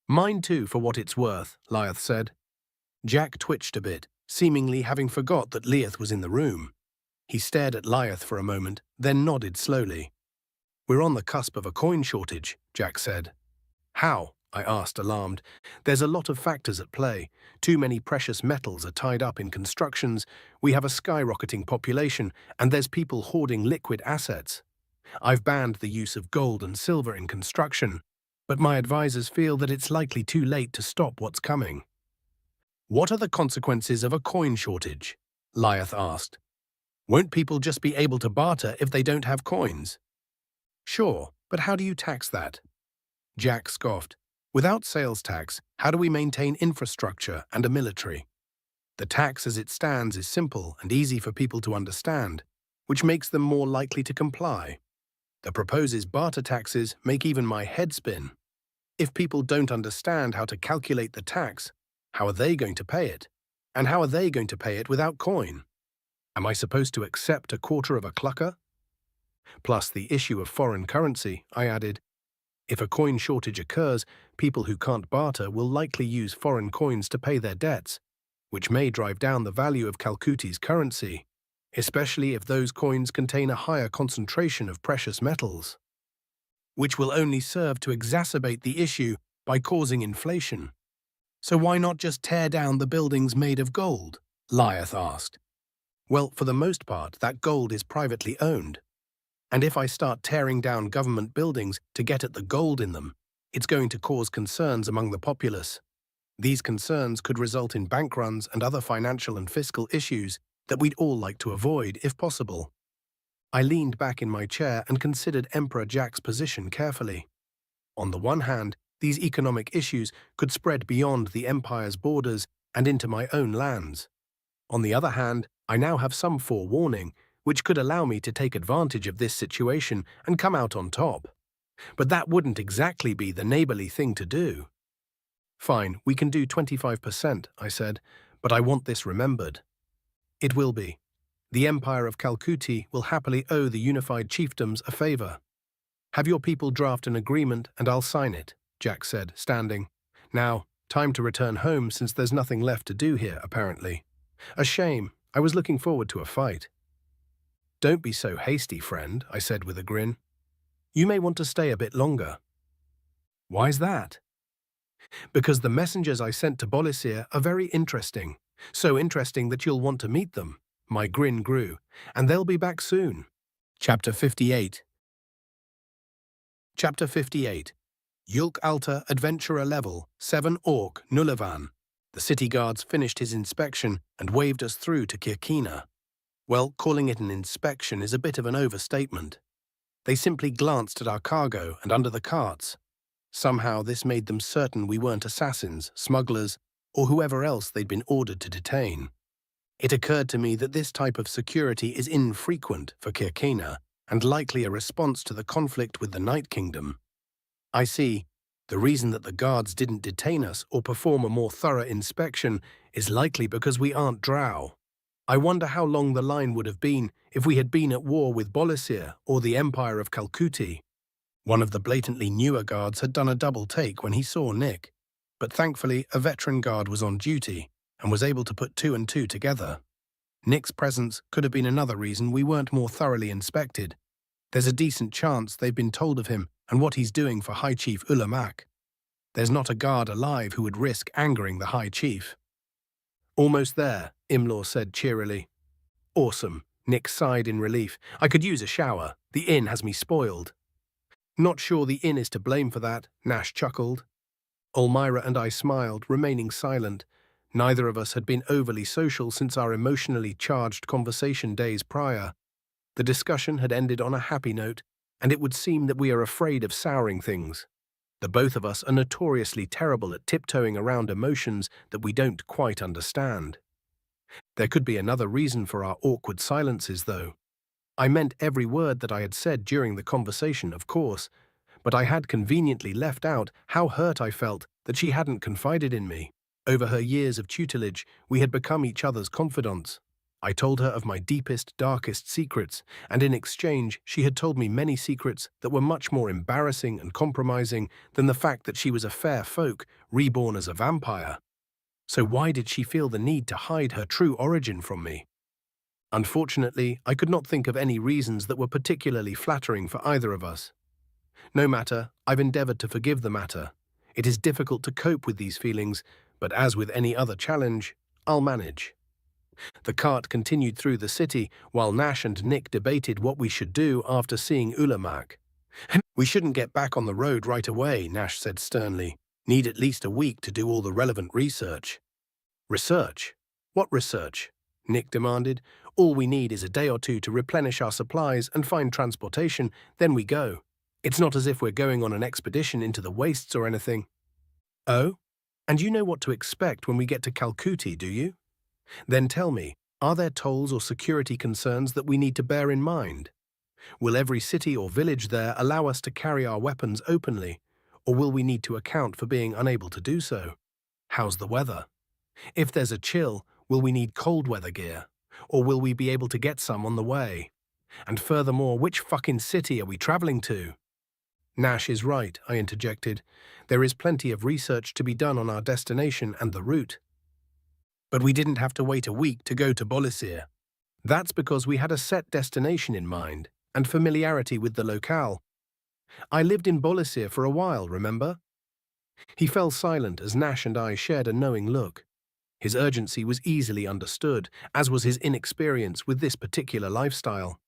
Mine too, for what it's worth, Leoth said. Jack twitched a bit, seemingly having forgot that Leoth was in the room. He stared at Leoth for a moment, then nodded slowly. We're on the cusp of a coin shortage, Jack said. How? I asked, alarmed. There's a lot of factors at play. Too many precious metals are tied up in constructions, we have a skyrocketing population, and there's people hoarding liquid assets. I've banned the use of gold and silver in construction, but my advisors feel that it's likely too late to stop what's coming. What are the consequences of a coin shortage? Leoth asked. Won't people just be able to barter if they don't have coins? Sure, but how do you tax that? Jack scoffed. Without sales tax, how do we maintain infrastructure and a military? The tax as it stands is simple and easy for people to understand, which makes them more likely to comply. The proposed barter taxes make even my head spin. If people don't understand how to calculate the tax, how are they going to pay it? And how are they going to pay it without coin? Am I supposed to accept a quarter of a clucker? Plus the issue of foreign currency, I added. If a coin shortage occurs, people who can't barter will likely use foreign coins to pay their debts, which may drive down the value of Calcutti's currency, especially if those coins contain a higher concentration of precious metals, which will only serve to exacerbate the issue by causing inflation. So why not just tear down the buildings made of gold? Leoth asked. Well, for the most part, that gold is privately owned. And if I start tearing down government buildings to get at the gold in them, it's going to cause concerns among the populace. These concerns could result in bank runs and other financial and fiscal issues that we'd all like to avoid if possible. I leaned back in my chair and considered Emperor Jack's position carefully. On the one hand, these economic issues could spread beyond the Empire's borders and into my own lands. On the other hand, I now have some forewarning, which could allow me to take advantage of this situation and come out on top. But that wouldn't exactly be the neighborly thing to do. Fine, we can do 25%, I said, but I want this remembered. It will be. The Empire of Calcuti will happily owe the unified chiefdoms a favor. Have your people draft an agreement and I'll sign it, Jack said, standing. Now, time to return home since there's nothing left to do here, apparently. A shame, I was looking forward to a fight. Don't be so hasty, friend, I said with a grin. You may want to stay a bit longer. Why's that? Because the messengers I sent to Bolisir are very interesting. So interesting that you'll want to meet them. My grin grew, and they'll be back soon. Chapter 58. Chapter 58. Yulk Alta Adventurer Level 7 Orc Nullivan. The city guards finished his inspection and waved us through to Kirkina. Well, calling it an inspection is a bit of an overstatement. They simply glanced at our cargo and under the carts. Somehow this made them certain we weren't assassins, smugglers, or whoever else they'd been ordered to detain. It occurred to me that this type of security is infrequent for Kirkina and likely a response to the conflict with the Night Kingdom. I see. The reason that the guards didn't detain us or perform a more thorough inspection is likely because we aren't drow. I wonder how long the line would have been if we had been at war with Bolisir or the Empire of Calcuti. One of the blatantly newer guards had done a double take when he saw Nick, but thankfully a veteran guard was on duty and was able to put two and two together. Nick's presence could have been another reason we weren't more thoroughly inspected. There's a decent chance they've been told of him and what he's doing for High Chief Ulamac. There's not a guard alive who would risk angering the High Chief. Almost there, Imlaw said cheerily. Awesome, Nick sighed in relief. I could use a shower. The inn has me spoiled. Not sure the inn is to blame for that, Nash chuckled. Ulmira and I smiled, remaining silent. Neither of us had been overly social since our emotionally charged conversation days prior. The discussion had ended on a happy note, and it would seem that we are afraid of souring things. The both of us are notoriously terrible at tiptoeing around emotions that we don't quite understand. There could be another reason for our awkward silences, though. I meant every word that I had said during the conversation, of course, but I had conveniently left out how hurt I felt that she hadn't confided in me. Over her years of tutelage, we had become each other's confidants. I told her of my deepest, darkest secrets, and in exchange she had told me many secrets that were much more embarrassing and compromising than the fact that she was a fair folk, reborn as a vampire. So why did she feel the need to hide her true origin from me? Unfortunately, I could not think of any reasons that were particularly flattering for either of us. No matter, I've endeavored to forgive the matter. It is difficult to cope with these feelings, but as with any other challenge, I'll manage. The cart continued through the city while Nash and Nick debated what we should do after seeing Ulamac. We shouldn't get back on the road right away, Nash said sternly. Need at least a week to do all the relevant research. Research? What research? Nick demanded. All we need is a day or two to replenish our supplies and find transportation, then we go. It's not as if we're going on an expedition into the wastes or anything. Oh? And you know what to expect when we get to Calcuti, do you? Then tell me, are there tolls or security concerns that we need to bear in mind? Will every city or village there allow us to carry our weapons openly, or will we need to account for being unable to do so? How's the weather? If there's a chill, will we need cold weather gear, or will we be able to get some on the way? And furthermore, which fucking city are we traveling to? Nash is right, I interjected. There is plenty of research to be done on our destination and the route. But we didn't have to wait a week to go to Bolisir. That's because we had a set destination in mind and familiarity with the locale. I lived in Bolisir for a while, remember? He fell silent as Nash and I shared a knowing look. His urgency was easily understood, as was his inexperience with this particular lifestyle.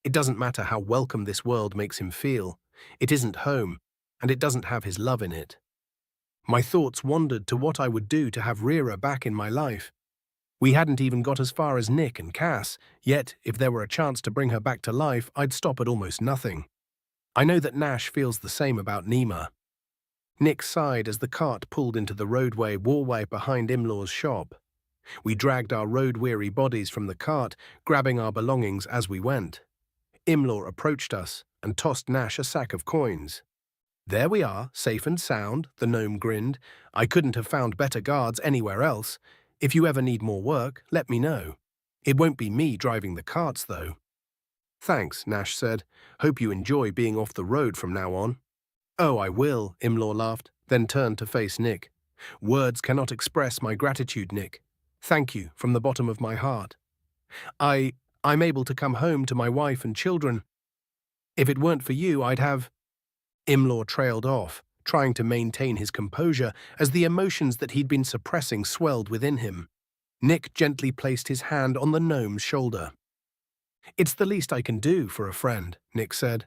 It doesn't matter how welcome this world makes him feel. It isn't home, and it doesn't have his love in it. My thoughts wandered to what I would do to have Rira back in my life. We hadn't even got as far as Nick and Cass, yet if there were a chance to bring her back to life, I'd stop at almost nothing. I know that Nash feels the same about Nema. Nick sighed as the cart pulled into the roadway walkway behind Imlaw's shop. We dragged our road-weary bodies from the cart, grabbing our belongings as we went. Imlaw approached us and tossed Nash a sack of coins. "There we are, safe and sound," the gnome grinned. "I couldn't have found better guards anywhere else. If you ever need more work, let me know. It won't be me driving the carts, though." "Thanks," Nash said. "Hope you enjoy being off the road from now on." "Oh, I will," Imlaw laughed, then turned to face Nick. "Words cannot express my gratitude, Nick. Thank you from the bottom of my heart. I'm able to come home to my wife and children. If it weren't for you, I'd have—" Imlaw trailed off, trying to maintain his composure as the emotions that he'd been suppressing swelled within him. Nick gently placed his hand on the gnome's shoulder. "It's the least I can do for a friend," Nick said.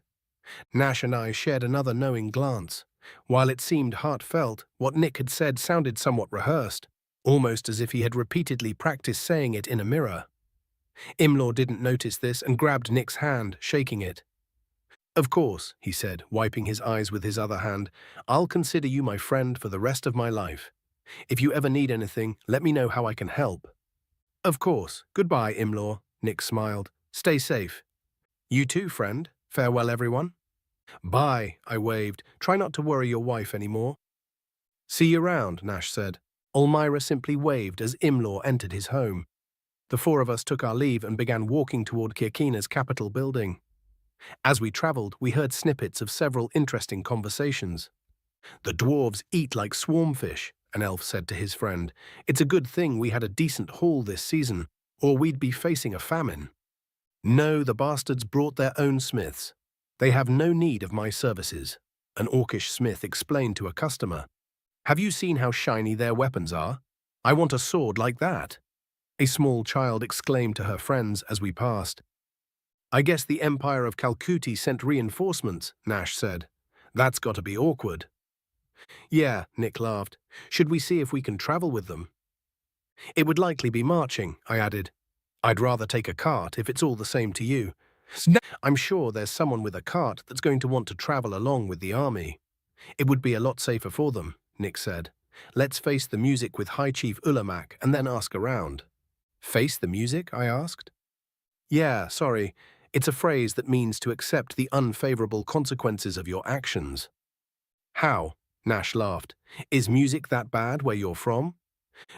Nash and I shared another knowing glance. While it seemed heartfelt, what Nick had said sounded somewhat rehearsed, almost as if he had repeatedly practiced saying it in a mirror. Imlaw didn't notice this and grabbed Nick's hand, shaking it. "Of course," he said, wiping his eyes with his other hand. "I'll consider you my friend for the rest of my life. If you ever need anything, let me know how I can help." "Of course. Goodbye, Imlaw," Nick smiled. "Stay safe." "You too, friend. Farewell, everyone." "Bye," I waved. "Try not to worry your wife anymore." "See you round," Nash said. Ulamac simply waved as Imlaw entered his home. The four of us took our leave and began walking toward Kirkane's capital building. As we traveled, we heard snippets of several interesting conversations. "The dwarves eat like swarmfish," an elf said to his friend. "It's a good thing we had a decent haul this season, or we'd be facing a famine." "No, the bastards brought their own smiths. They have no need of my services," an orcish smith explained to a customer. "Have you seen how shiny their weapons are? I want a sword like that," a small child exclaimed to her friends as we passed. "I guess the Empire of Calcuti sent reinforcements," Nash said. "That's got to be awkward." "Yeah," Nick laughed. "Should we see if we can travel with them?" "It would likely be marching," I added. "I'd rather take a cart if it's all the same to you." "I'm sure there's someone with a cart that's going to want to travel along with the army. It would be a lot safer for them," Nick said. "Let's face the music with High Chief Ulamac and then ask around." "Face the music?" I asked. "Yeah, sorry. It's a phrase that means to accept the unfavorable consequences of your actions." "How?" Nash laughed. "Is music that bad where you're from?"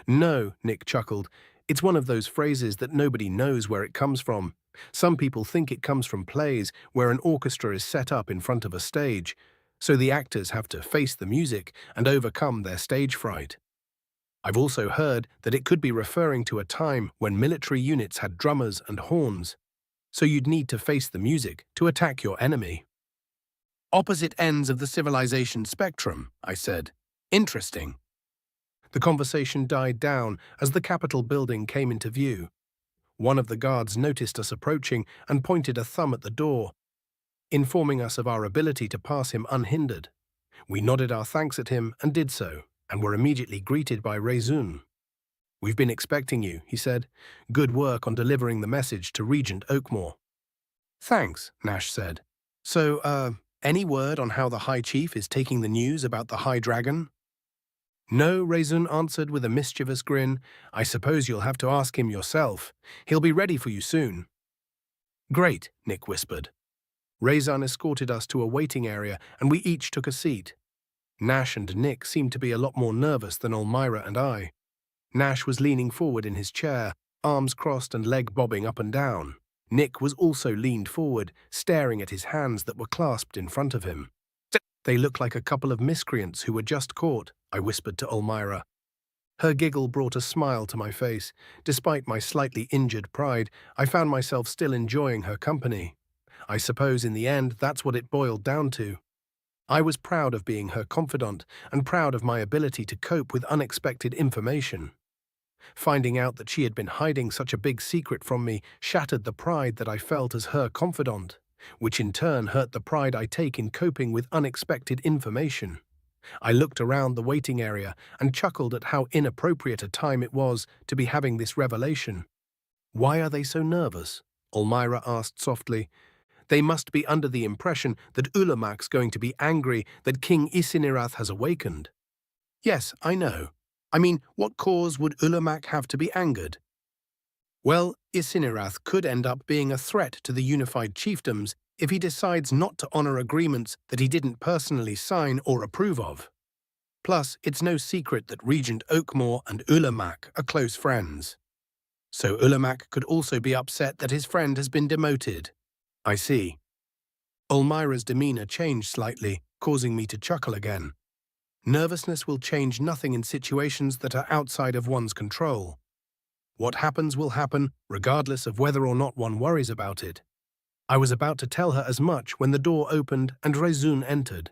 "No," Nick chuckled. "It's one of those phrases that nobody knows where it comes from. Some people think it comes from plays where an orchestra is set up in front of a stage, so the actors have to face the music and overcome their stage fright. I've also heard that it could be referring to a time when military units had drummers and horns, so you'd need to face the music to attack your enemy." "Opposite ends of the civilization spectrum," I said. "Interesting." The conversation died down as the Capitol building came into view. One of the guards noticed us approaching and pointed a thumb at the door, informing us of our ability to pass him unhindered. We nodded our thanks at him and did so, and were immediately greeted by Rezun. "We've been expecting you," he said. "Good work on delivering the message to Regent Oakmore." "Thanks," Nash said. "So, any word on how the High Chief is taking the news about the High Dragon?" "No," Rezun answered with a mischievous grin. "I suppose you'll have to ask him yourself. He'll be ready for you soon." "Great," Nick whispered. Rezun escorted us to a waiting area, and we each took a seat. Nash and Nick seemed to be a lot more nervous than Ulamac and I. Nash was leaning forward in his chair, arms crossed and leg bobbing up and down. Nick was also leaned forward, staring at his hands that were clasped in front of him. "They look like a couple of miscreants who were just caught," I whispered to Ulamac. Her giggle brought a smile to my face. Despite my slightly injured pride, I found myself still enjoying her company. I suppose in the end that's what it boiled down to. I was proud of being her confidant and proud of my ability to cope with unexpected information. Finding out that she had been hiding such a big secret from me shattered the pride that I felt as her confidant, which in turn hurt the pride I take in coping with unexpected information. I looked around the waiting area and chuckled at how inappropriate a time it was to be having this revelation. "Why are they so nervous?" Ulamac asked softly. "They must be under the impression that Ulamac's going to be angry that King Isekai has awakened." "Yes, I know. I mean, what cause would Ulamac have to be angered?" "Well, Isekai could end up being a threat to the unified chiefdoms if he decides not to honor agreements that he didn't personally sign or approve of. Plus, it's no secret that Regent Oakmore and Ulamac are close friends. So Ulamac could also be upset that his friend has been demoted." "I see." Ulmira's demeanor changed slightly, causing me to chuckle again. Nervousness will change nothing in situations that are outside of one's control. What happens will happen, regardless of whether or not one worries about it. I was about to tell her as much when the door opened and Rezun entered.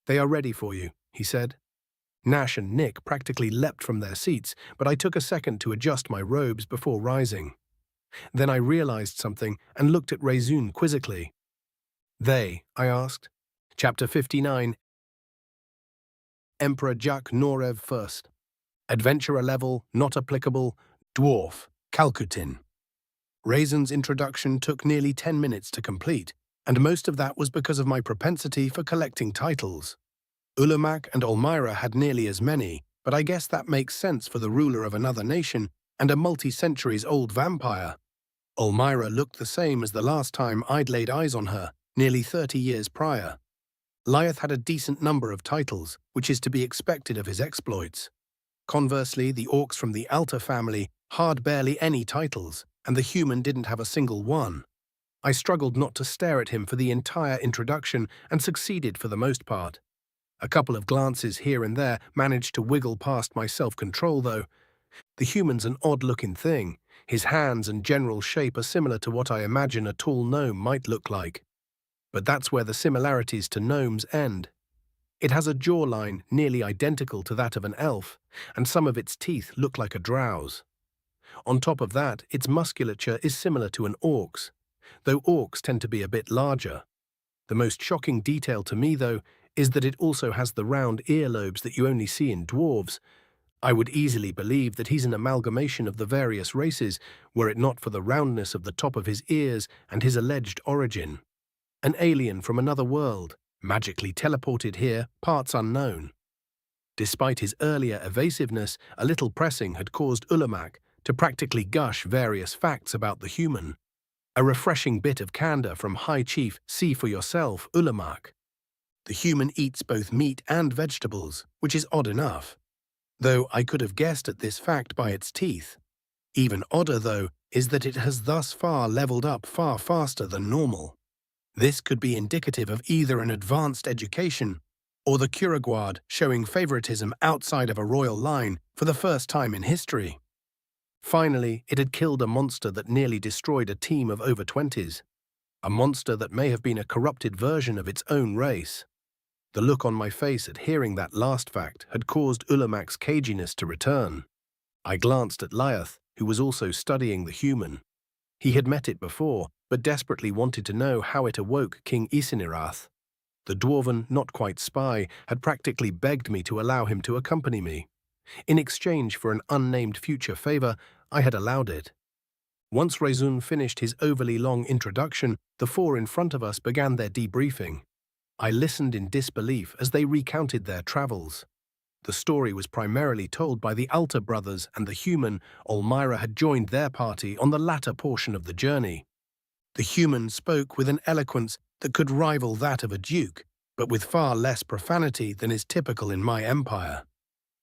"They are ready for you," he said. Nash and Nick practically leapt from their seats, but I took a second to adjust my robes before rising. Then I realized something and looked at Rezun quizzically. "They?" I asked. Chapter 59. Emperor Jak Norev First. Adventurer level, not applicable, dwarf, Calcutin. Raisin's introduction took nearly 10 minutes to complete, and most of that was because of my propensity for collecting titles. Ulamac and Ulmira had nearly as many, but I guess that makes sense for the ruler of another nation and a multi-centuries-old vampire. Ulmira looked the same as the last time I'd laid eyes on her, nearly 30 years prior. Lyeth had a decent number of titles, which is to be expected of his exploits. Conversely, the orcs from the Alta family had barely any titles, and the human didn't have a single one. I struggled not to stare at him for the entire introduction and succeeded for the most part. A couple of glances here and there managed to wiggle past my self-control, though. The human's an odd-looking thing. His hands and general shape are similar to what I imagine a tall gnome might look like. But that's where the similarities to gnomes end. It has a jawline nearly identical to that of an elf, and some of its teeth look like a drow's. On top of that, its musculature is similar to an orc's, though orcs tend to be a bit larger. The most shocking detail to me, though, is that it also has the round earlobes that you only see in dwarves. I would easily believe that he's an amalgamation of the various races, were it not for the roundness of the top of his ears and his alleged origin. An alien from another world, magically teleported here, parts unknown. Despite his earlier evasiveness, a little pressing had caused Ulamac to practically gush various facts about the human. A refreshing bit of candor from High Chief See for yourself, Ulamac. The human eats both meat and vegetables, which is odd enough, though I could have guessed at this fact by its teeth. Even odder, though, is that it has thus far leveled up far faster than normal. This could be indicative of either an advanced education or the Kuraguard showing favoritism outside of a royal line for the first time in history. Finally, it had killed a monster that nearly destroyed a team of over 20s. A monster that may have been a corrupted version of its own race. The look on my face at hearing that last fact had caused Ulamac's caginess to return. I glanced at Lyeth, who was also studying the human. He had met it before, but desperately wanted to know how it awoke King Isekai. The dwarven, not-quite spy, had practically begged me to allow him to accompany me. In exchange for an unnamed future favor, I had allowed it. Once Rezun finished his overly long introduction, the four in front of us began their debriefing. I listened in disbelief as they recounted their travels. The story was primarily told by the Alta brothers, and the human, Ulmira, had joined their party on the latter portion of the journey. The human spoke with an eloquence that could rival that of a duke, but with far less profanity than is typical in my empire.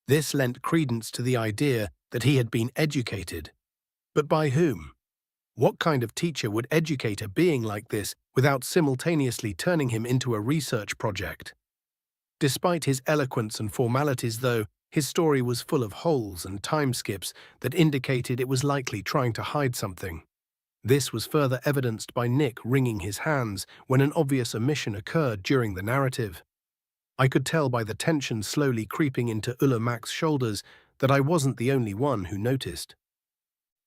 This lent credence to the idea that he had been educated. But by whom? What kind of teacher would educate a being like this without simultaneously turning him into a research project? Despite his eloquence and formalities, though, his story was full of holes and time skips that indicated it was likely trying to hide something. This was further evidenced by Nick wringing his hands when an obvious omission occurred during the narrative. I could tell by the tension slowly creeping into Ulamac's shoulders that I wasn't the only one who noticed.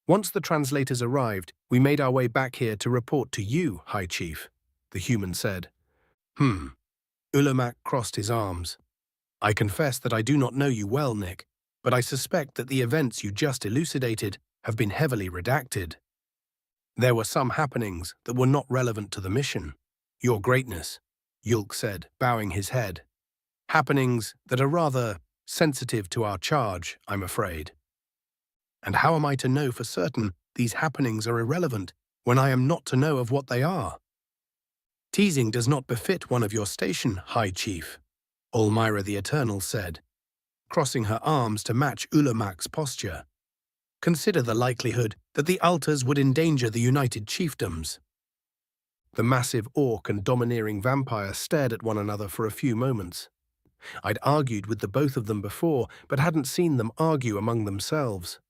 Once the translators arrived, we made our way back here to report to you, High Chief, the human said. Ulamac crossed his arms. I confess that I do not know you well, Nick, but I suspect that the events you just elucidated have been heavily redacted. There were some happenings that were not relevant to the mission. Your greatness, Yulk said, bowing his head. Happenings that are rather sensitive to our charge, I'm afraid. And how am I to know for certain these happenings are irrelevant when I am not to know of what they are? Teasing does not befit one of your station, High Chief, Ulmira the Eternal said, crossing her arms to match Ulamac's posture. Consider the likelihood that the altars would endanger the United Chiefdoms. The massive orc and domineering vampire stared at one another for a few moments. I'd argued with the both of them before, but hadn't seen them argue among themselves.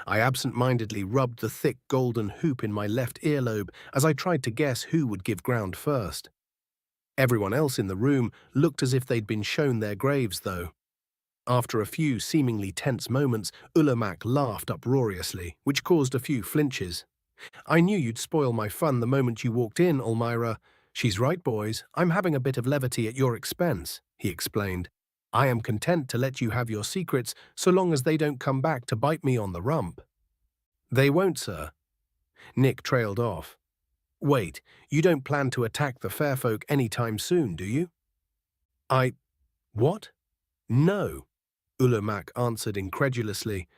I absent-mindedly rubbed the thick golden hoop in my left earlobe as I tried to guess who would give ground first. Everyone else in the room looked as if they'd been shown their graves, though. After a few seemingly tense moments, Ulamac laughed uproariously, which caused a few flinches. I knew you'd spoil my fun the moment you walked in, Ulmira. She's right, boys. I'm having a bit of levity at your expense, he explained. I am content to let you have your secrets so long as they don't come back to bite me on the rump. They won't, sir. Nick trailed off. Wait, you don't plan to attack the fair folk any time soon, do you? What? No, Ulamac answered incredulously.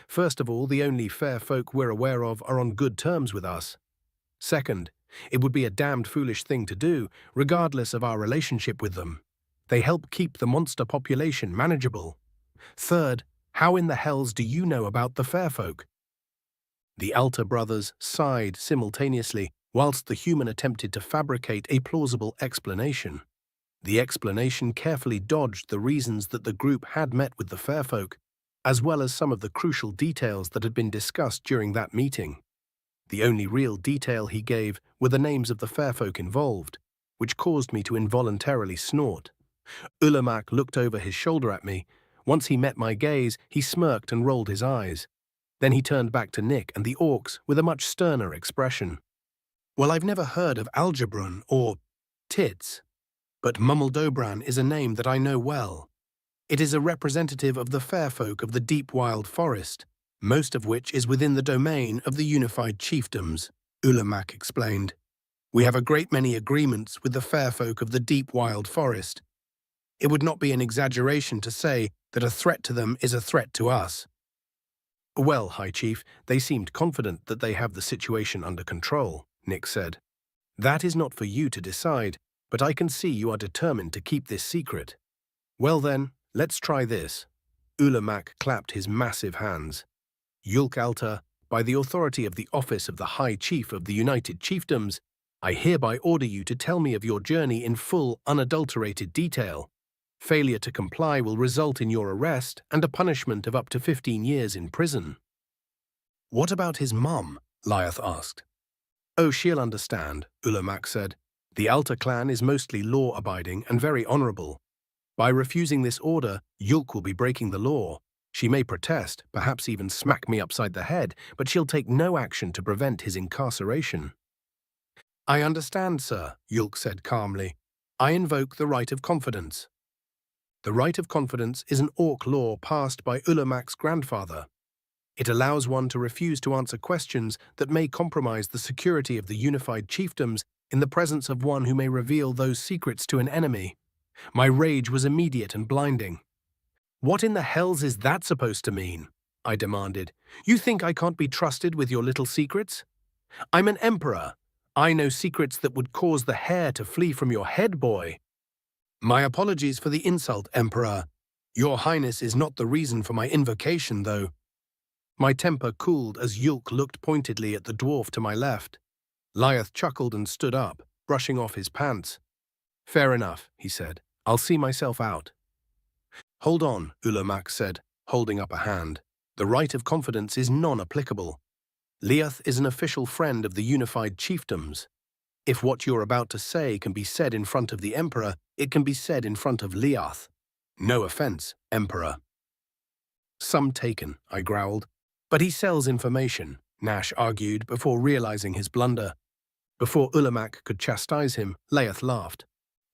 First of all, the only fair folk we're aware of are on good terms with us. Second, it would be a damned foolish thing to do, regardless of our relationship with them. They help keep the monster population manageable. Third, how in the hells do you know about the fair folk? The Alta brothers sighed simultaneously, whilst the human attempted to fabricate a plausible explanation. The explanation carefully dodged the reasons that the group had met with the fair folk, as well as some of the crucial details that had been discussed during that meeting. The only real detail he gave were the names of the fair folk involved, which caused me to involuntarily snort. Ulamac looked over his shoulder at me. Once he met my gaze, he smirked and rolled his eyes. Then he turned back to Nick and the orcs with a much sterner expression. Well, I've never heard of Algebrun or Tits, but Mummeldobran is a name that I know well. It is a representative of the fair folk of the deep wild forest, most of which is within the domain of the unified chiefdoms, Ulamac explained. We have a great many agreements with the fair folk of the deep wild forest. It would not be an exaggeration to say that a threat to them is a threat to us. Well, High Chief, they seemed confident that they have the situation under control, Nick said. That is not for you to decide, but I can see you are determined to keep this secret. Well then, let's try this. Ulamac clapped his massive hands. Yulk Alta, by the authority of the office of the High Chief of the United Chiefdoms, I hereby order you to tell me of your journey in full, unadulterated detail. Failure to comply will result in your arrest and a punishment of up to 15 years in prison. What about his mum? Lyeth asked. Oh, she'll understand, Ulamac said. The Alta clan is mostly law-abiding and very honorable. By refusing this order, Yulk will be breaking the law. She may protest, perhaps even smack me upside the head, but she'll take no action to prevent his incarceration. I understand, sir, Yulk said calmly. I invoke the right of confidence. The right of confidence is an orc law passed by Ulamac's grandfather. It allows one to refuse to answer questions that may compromise the security of the unified chiefdoms in the presence of one who may reveal those secrets to an enemy. My rage was immediate and blinding. What in the hells is that supposed to mean? I demanded. You think I can't be trusted with your little secrets? I'm an emperor. I know secrets that would cause the hair to flee from your head, boy. My apologies for the insult, Emperor. Your Highness is not the reason for my invocation, though. My temper cooled as Yulk looked pointedly at the dwarf to my left. Lyeth chuckled and stood up, brushing off his pants. Fair enough, he said. I'll see myself out. Hold on, Ulamac said, holding up a hand. The right of confidence is non-applicable. Lyeth is an official friend of the unified chiefdoms. If what you're about to say can be said in front of the Emperor, it can be said in front of Lyeth. No offense, Emperor. Some taken, I growled. But he sells information, Nash argued before realizing his blunder. Before Ulamac could chastise him, Lyeth laughed.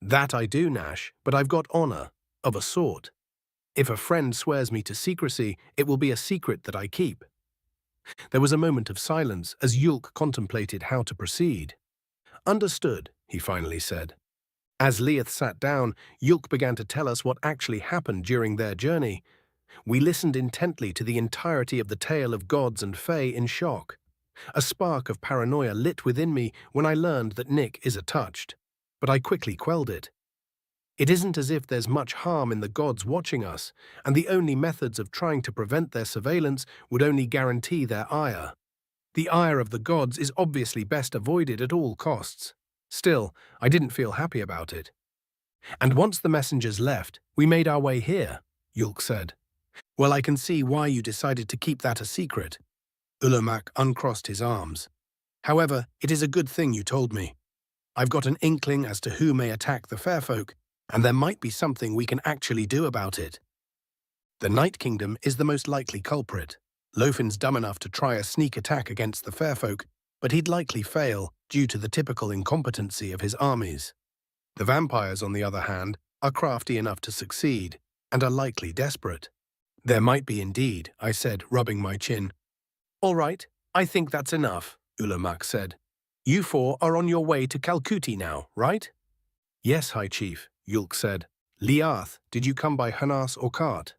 That I do, Nash, but I've got honor. of a sort. If a friend swears me to secrecy, it will be a secret that I keep. There was a moment of silence as Yulk contemplated how to proceed. Understood, he finally said. As Leith sat down, Yulk began to tell us what actually happened during their journey. We listened intently to the entirety of the tale of gods and fae in shock. A spark of paranoia lit within me when I learned that Nick is attached, but I quickly quelled it. It isn't as if there's much harm in the gods watching us, and the only methods of trying to prevent their surveillance would only guarantee their ire. The ire of the gods is obviously best avoided at all costs. Still, I didn't feel happy about it. And once the messengers left, we made our way here, Yulk said. Well, I can see why you decided to keep that a secret. Ulamac uncrossed his arms. However, it is a good thing you told me. I've got an inkling as to who may attack the fair folk, and there might be something we can actually do about it. The Night Kingdom is the most likely culprit. Lofin's dumb enough to try a sneak attack against the fair folk, but he'd likely fail due to the typical incompetency of his armies. The vampires, on the other hand, are crafty enough to succeed, and are likely desperate. There might be indeed, I said, rubbing my chin. All right, I think that's enough, Ulamac said. You four are on your way to Calcuti now, right? Yes, High Chief, Yulk said. Liath, did you come by Hanas or cart?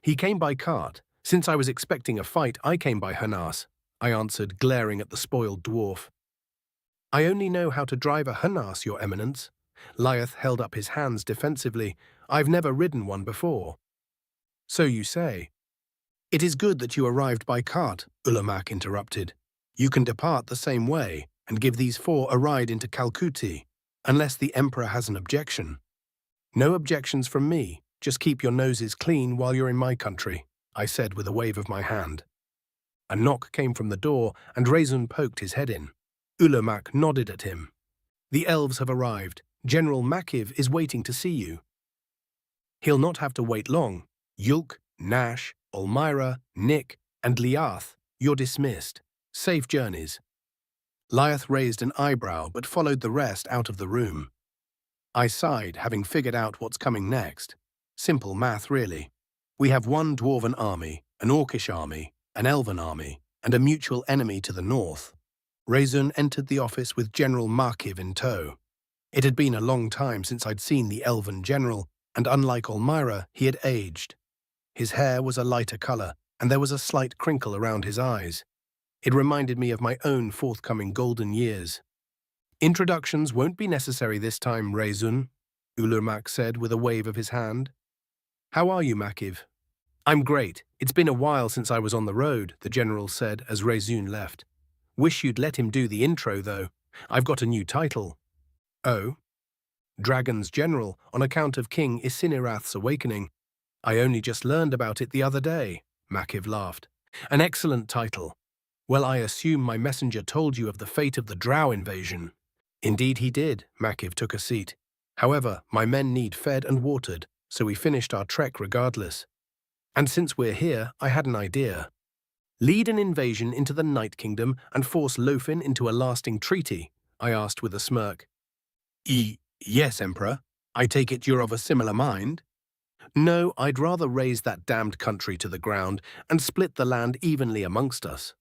He came by cart. Since I was expecting a fight, I came by Hanas, I answered, glaring at the spoiled dwarf. I only know how to drive a Hanas, Your Eminence. Liath held up his hands defensively. I've never ridden one before. So you say. It is good that you arrived by cart, Ulamac interrupted. You can depart the same way and give these four a ride into Calcuti, unless the Emperor has an objection. No objections from me. Just keep your noses clean while you're in my country, I said with a wave of my hand. A knock came from the door, and Razun poked his head in. Ulamac nodded at him. The elves have arrived. General Makiv is waiting to see you. He'll not have to wait long. Yulk, Nash, Olmyra, Nick, and Liath, you're dismissed. Safe journeys. Liath raised an eyebrow but followed the rest out of the room. I sighed, having figured out what's coming next. Simple math, really. We have one dwarven army, an orcish army, an elven army, and a mutual enemy to the north. Razun entered the office with General Makiv in tow. It had been a long time since I'd seen the elven general, and unlike Olmyra, he had aged. His hair was a lighter color, and there was a slight crinkle around his eyes. It reminded me of my own forthcoming golden years. Introductions won't be necessary this time, Razun, Ulamac said with a wave of his hand. How are you, Makiv? I'm great. It's been a while since I was on the road, the general said as Razun left. Wish you'd let him do the intro, though. I've got a new title. Oh? Dragon's General, on account of King Isinirath's awakening. I only just learned about it the other day, Makiv laughed. An excellent title. Well, I assume my messenger told you of the fate of the Drow invasion. Indeed he did, Makiv took a seat. However, my men need fed and watered, so we finished our trek regardless. And since we're here, I had an idea. Lead an invasion into the Night Kingdom and force Lofin into a lasting treaty, I asked with a smirk. Yes, Emperor. I take it you're of a similar mind? No, I'd rather raze that damned country to the ground and split the land evenly amongst us.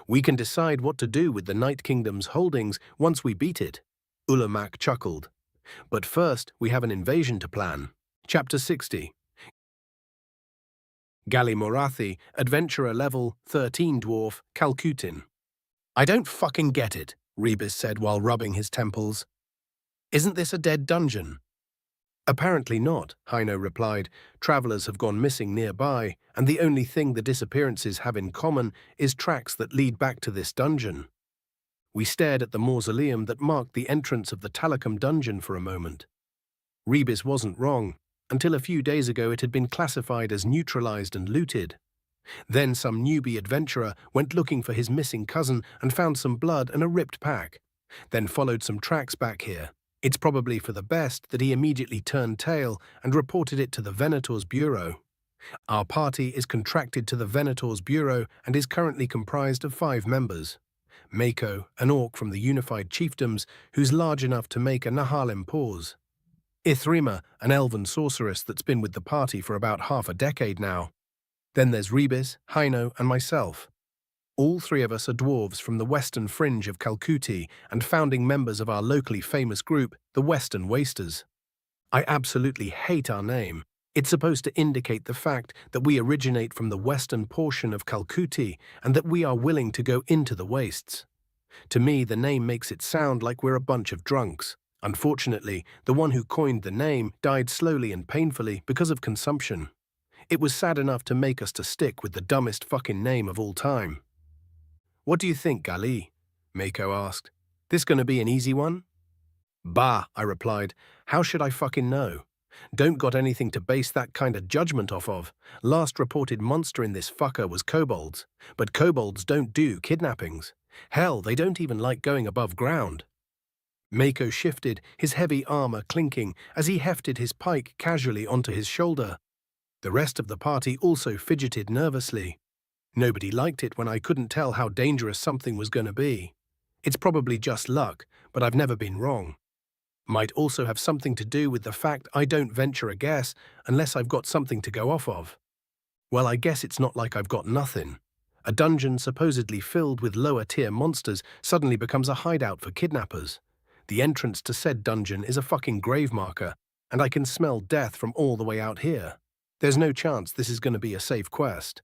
We can decide what to do with the Night Kingdom's holdings once we beat it, Ulamac chuckled. But first, we have an invasion to plan. Chapter 60. Gali Morathi, Adventurer Level 13 Dwarf, Calcutin. I don't fucking get it, Rebus said while rubbing his temples. Isn't this a dead dungeon? Apparently not, Haino replied. Travelers have gone missing nearby, and the only thing the disappearances have in common is tracks that lead back to this dungeon. We stared at the mausoleum that marked the entrance of the Talacum dungeon for a moment. Rebus wasn't wrong. Until a few days ago it had been classified as neutralized and looted. Then some newbie adventurer went looking for his missing cousin and found some blood and a ripped pack. Then followed some tracks back here. It's probably for the best that he immediately turned tail and reported it to the Venator's Bureau. Our party is contracted to the Venator's Bureau and is currently comprised of 5 members. Mako, an orc from the Unified Chiefdoms, who's large enough to make a Nahalim pause. Ithrima, an elven sorceress that's been with the party for about half a decade now. Then there's Rebis, Haino, and myself. All three of us are dwarves from the western fringe of Kalkuti and founding members of our locally famous group, the Western Wasters. I absolutely hate our name. It's supposed to indicate the fact that we originate from the western portion of Kalkuti and that we are willing to go into the wastes. To me, the name makes it sound like we're a bunch of drunks. Unfortunately, the one who coined the name died slowly and painfully because of consumption. It was sad enough to make us to stick with the dumbest fucking name of all time. "What do you think, Gali?" Mako asked. "This gonna be an easy one?" "Bah," I replied. "How should I fucking know? Don't got anything to base that kind of judgment off of. Last reported monster in this fucker was kobolds, but kobolds don't do kidnappings. Hell, they don't even like going above ground." Mako shifted, his heavy armor clinking as he hefted his pike casually onto his shoulder. The rest of the party also fidgeted nervously. Nobody liked it when I couldn't tell how dangerous something was going to be. It's probably just luck, but I've never been wrong. Might also have something to do with the fact I don't venture a guess unless I've got something to go off of. Well, I guess it's not like I've got nothing. A dungeon supposedly filled with lower-tier monsters suddenly becomes a hideout for kidnappers. The entrance to said dungeon is a fucking grave marker, and I can smell death from all the way out here. There's no chance this is going to be a safe quest.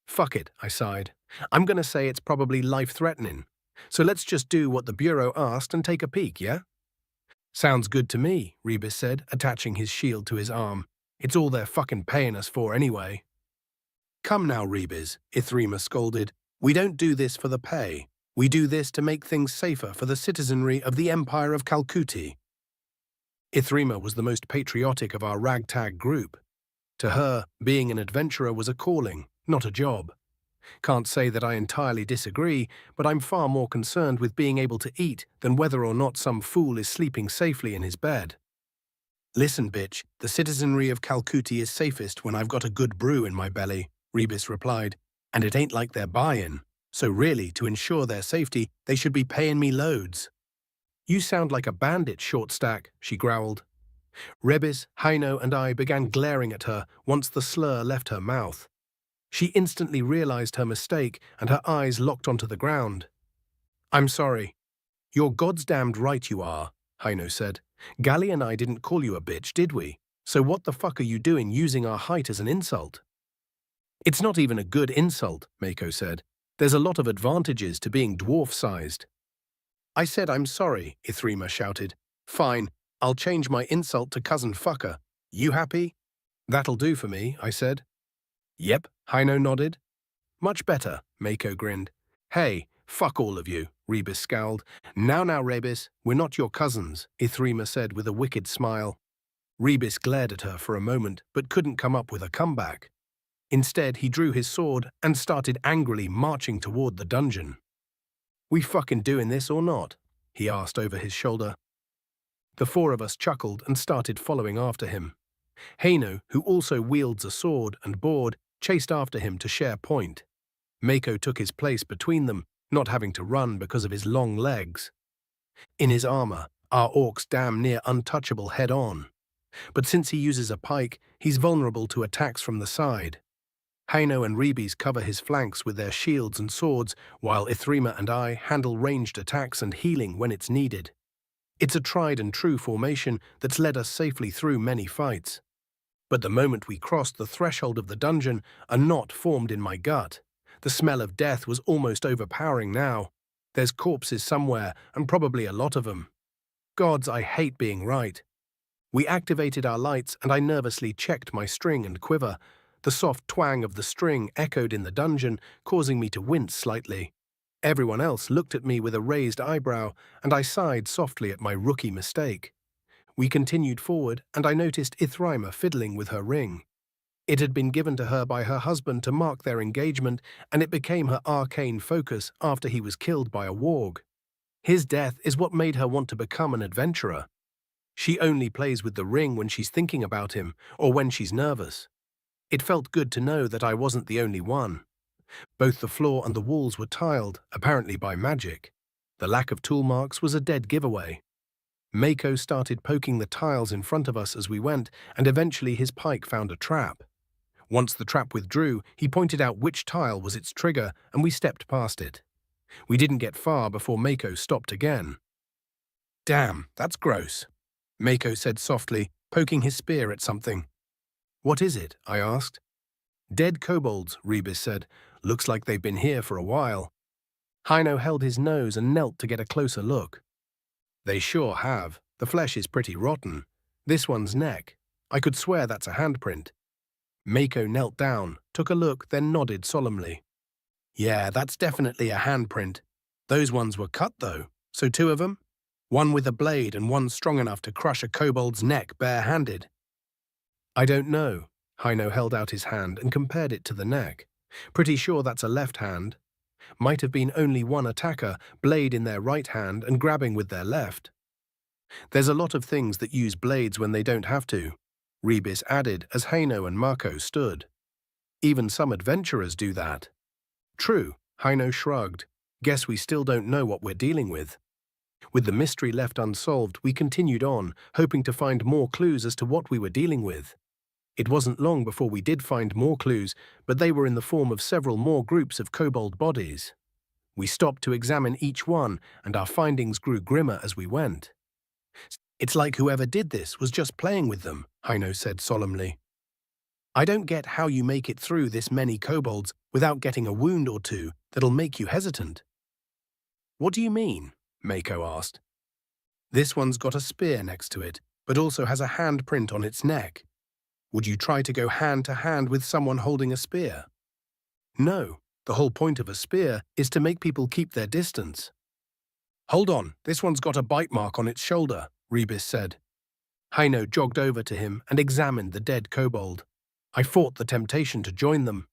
Fuck it, I sighed. I'm going to say it's probably life-threatening. So let's just do what the Bureau asked and take a peek, yeah? Sounds good to me, Rebis said, attaching his shield to his arm. It's all they're fucking paying us for anyway. Come now, Rebis, Ithrima scolded. We don't do this for the pay. We do this to make things safer for the citizenry of the Empire of Kalkuti. Ithrima was the most patriotic of our ragtag group. To her, being an adventurer was a calling, not a job. Can't say that I entirely disagree, but I'm far more concerned with being able to eat than whether or not some fool is sleeping safely in his bed. Listen, bitch, the citizenry of Kalkuti is safest when I've got a good brew in my belly, Rebis replied, and it ain't like they're buy-in. So really, to ensure their safety, they should be paying me loads. You sound like a bandit, Shortstack, she growled. Rebis, Haino, and I began glaring at her once the slur left her mouth. She instantly realized her mistake, and her eyes locked onto the ground. I'm sorry. You're goddamned right you are, Haino said. Gali and I didn't call you a bitch, did we? So what the fuck are you doing using our height as an insult? It's not even a good insult, Mako said. There's a lot of advantages to being dwarf-sized. I said I'm sorry, Ithrima shouted. Fine, I'll change my insult to cousin fucker. You happy? That'll do for me, I said. Yep, Haino nodded. Much better, Mako grinned. Hey, fuck all of you, Rebis scowled. Now, Rebis, we're not your cousins, Ithrima said with a wicked smile. Rebis glared at her for a moment, but couldn't come up with a comeback. Instead, he drew his sword and started angrily marching toward the dungeon. We fucking doing this or not? He asked over his shoulder. The four of us chuckled and started following after him. Haino, who also wields a sword and board, chased after him to share point. Mako took his place between them, not having to run because of his long legs. In his armor, our orc's damn near untouchable head-on. But since he uses a pike, he's vulnerable to attacks from the side. Haino and Rebis cover his flanks with their shields and swords, while Ithrima and I handle ranged attacks and healing when it's needed. It's a tried-and-true formation that's led us safely through many fights. But the moment we crossed the threshold of the dungeon, a knot formed in my gut. The smell of death was almost overpowering now. There's corpses somewhere, and probably a lot of them. Gods, I hate being right. We activated our lights, and I nervously checked my string and quiver. The soft twang of the string echoed in the dungeon, causing me to wince slightly. Everyone else looked at me with a raised eyebrow, and I sighed softly at my rookie mistake. We continued forward, and I noticed Ithrima fiddling with her ring. It had been given to her by her husband to mark their engagement, and it became her arcane focus after he was killed by a warg. His death is what made her want to become an adventurer. She only plays with the ring when she's thinking about him, or when she's nervous. It felt good to know that I wasn't the only one. Both the floor and the walls were tiled, apparently by magic. The lack of tool marks was a dead giveaway. Mako started poking the tiles in front of us as we went, and eventually his pike found a trap. Once the trap withdrew, he pointed out which tile was its trigger, and we stepped past it. We didn't get far before Mako stopped again. "Damn, that's gross," Mako said softly, poking his spear at something. "What is it?" I asked. "Dead kobolds," Rebis said. "Looks like they've been here for a while." Hino held his nose and knelt to get a closer look. "They sure have. The flesh is pretty rotten. This one's neck. I could swear that's a handprint." Mako knelt down, took a look, then nodded solemnly. "Yeah, that's definitely a handprint. Those ones were cut, though. So 2 of them? One with a blade and one strong enough to crush a kobold's neck bare-handed." "I don't know." Hino held out his hand and compared it to the neck. "Pretty sure that's a left hand. Might have been only one attacker, blade in their right hand and grabbing with their left. There's a lot of things that use blades when they don't have to," Rebis added as Hino and Marco stood. "Even some adventurers do that." "True," Hino shrugged. "Guess we still don't know what we're dealing with." With the mystery left unsolved, we continued on, hoping to find more clues as to what we were dealing with. It wasn't long before we did find more clues, but they were in the form of several more groups of kobold bodies. We stopped to examine each one, and our findings grew grimmer as we went. "It's like whoever did this was just playing with them," Hino said solemnly. "I don't get how you make it through this many kobolds without getting a wound or two that'll make you hesitant." "What do you mean?" Mako asked. "This one's got a spear next to it, but also has a handprint on its neck. Would you try to go hand to hand with someone holding a spear?" "No. The whole point of a spear is to make people keep their distance." "Hold on, this one's got a bite mark on its shoulder," Rebis said. Hino jogged over to him and examined the dead kobold. I fought the temptation to join them.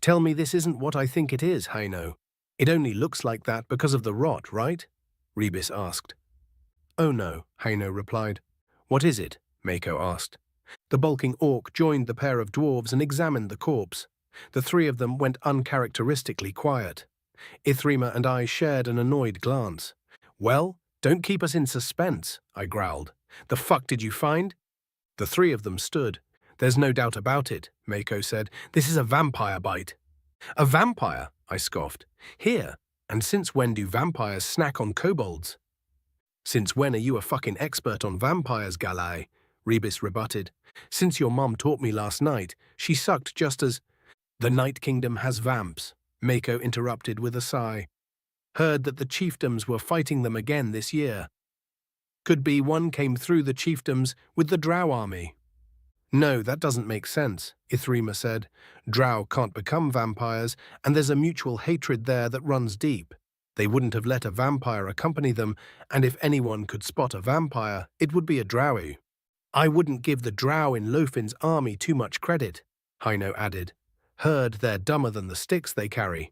"Tell me this isn't what I think it is, Hino. It only looks like that because of the rot, right?" Rebis asked. "Oh no," Hino replied. "What is it?" Mako asked. The bulking orc joined the pair of dwarves and examined the corpse. The 3 of them went uncharacteristically quiet. Ithrima and I shared an annoyed glance. "Well, don't keep us in suspense," I growled. "The fuck did you find?" The 3 of them stood. "There's no doubt about it," Mako said. "This is a vampire bite." "A vampire?" I scoffed. "Here, and since when do vampires snack on kobolds?" "Since when are you a fucking expert on vampires, Galai?" Rebis rebutted. "Since your mum taught me last night, she sucked just as—" "The Night Kingdom has vamps," Mako interrupted with a sigh. "Heard that the chiefdoms were fighting them again this year. Could be one came through the chiefdoms with the drow army." "No, that doesn't make sense," Ithrima said. "Drow can't become vampires, and there's a mutual hatred there that runs deep. They wouldn't have let a vampire accompany them, and if anyone could spot a vampire, it would be a drow. I wouldn't give the drow in Lofin's army too much credit," Hino added. "Heard they're dumber than the sticks they carry."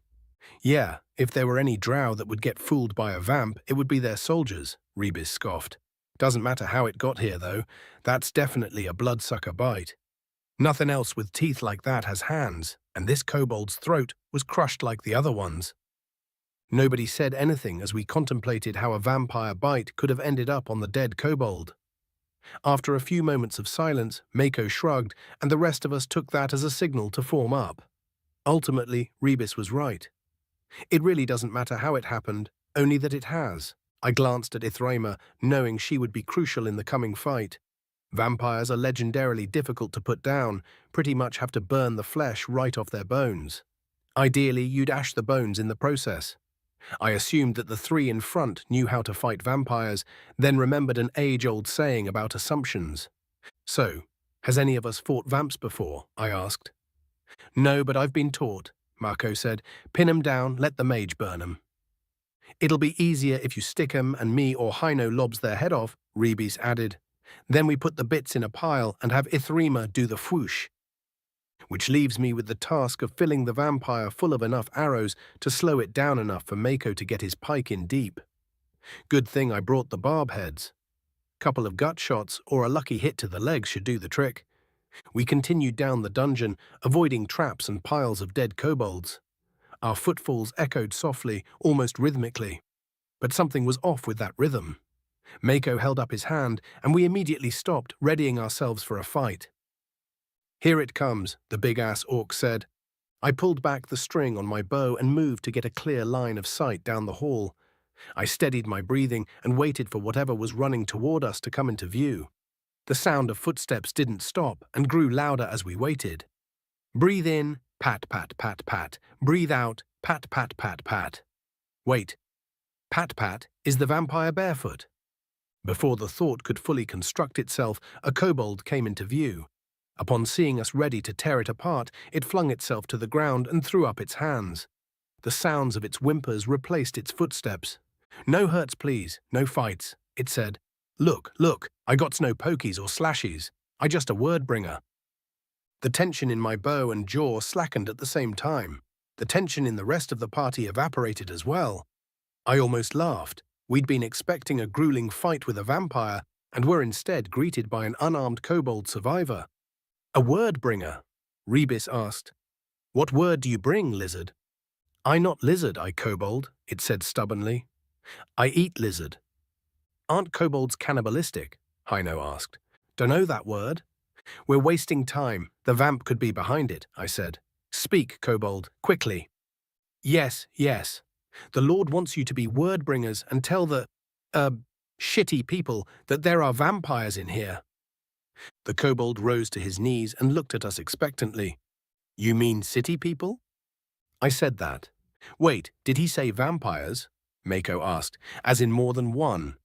"Yeah, if there were any drow that would get fooled by a vamp, it would be their soldiers," Rebis scoffed. "Doesn't matter how it got here, though. That's definitely a bloodsucker bite. Nothing else with teeth like that has hands, and this kobold's throat was crushed like the other ones." Nobody said anything as we contemplated how a vampire bite could have ended up on the dead kobold. After a few moments of silence, Mako shrugged, and the rest of us took that as a signal to form up. Ultimately, Rebis was right. It really doesn't matter how it happened, only that it has. I glanced at Ithrima, knowing she would be crucial in the coming fight. Vampires are legendarily difficult to put down, pretty much have to burn the flesh right off their bones. Ideally, you'd ash the bones in the process. I assumed that the 3 in front knew how to fight vampires, then remembered an age-old saying about assumptions. "So, has any of us fought vamps before?" I asked. "No, but I've been taught," Marco said. "Pin 'em down, let the mage burn 'em." "It'll be easier if you stick 'em and me or Hino lobs their head off," Rebis added. "Then we put the bits in a pile and have Ithrima do the whoosh. Which leaves me with the task of filling the vampire full of enough arrows to slow it down enough for Mako to get his pike in deep. Good thing I brought the barb heads. Couple of gut shots or a lucky hit to the legs should do the trick." We continued down the dungeon, avoiding traps and piles of dead kobolds. Our footfalls echoed softly, almost rhythmically. But something was off with that rhythm. Mako held up his hand, and we immediately stopped, readying ourselves for a fight. "Here it comes," the big-ass orc said. I pulled back the string on my bow and moved to get a clear line of sight down the hall. I steadied my breathing and waited for whatever was running toward us to come into view. The sound of footsteps didn't stop and grew louder as we waited. Breathe in, pat, pat, pat, pat. Breathe out, pat, pat, pat, pat. Wait. Pat, pat is the vampire barefoot. Before the thought could fully construct itself, a kobold came into view. Upon seeing us ready to tear it apart, it flung itself to the ground and threw up its hands. The sounds of its whimpers replaced its footsteps. "No hurts, please, no fights," it said. Look, I got no pokies or slashies. I just a word bringer." The tension in my bow and jaw slackened at the same time. The tension in the rest of the party evaporated as well. I almost laughed. We'd been expecting a grueling fight with a vampire, and were instead greeted by an unarmed kobold survivor. "A word bringer?" Rebis asked. "What word do you bring, lizard?" "I not lizard, I kobold," it said stubbornly. "I eat lizard." "Aren't kobolds cannibalistic?" Hino asked. "Dunno that word." "We're wasting time. The vamp could be behind it," I said. "Speak, kobold, quickly." Yes. The Lord wants you to be word bringers and tell the, shitty people that there are vampires in here." The kobold rose to his knees and looked at us expectantly. "You mean city people?" I said that. "Wait, did he say vampires?" Mako asked. "As in more than one?"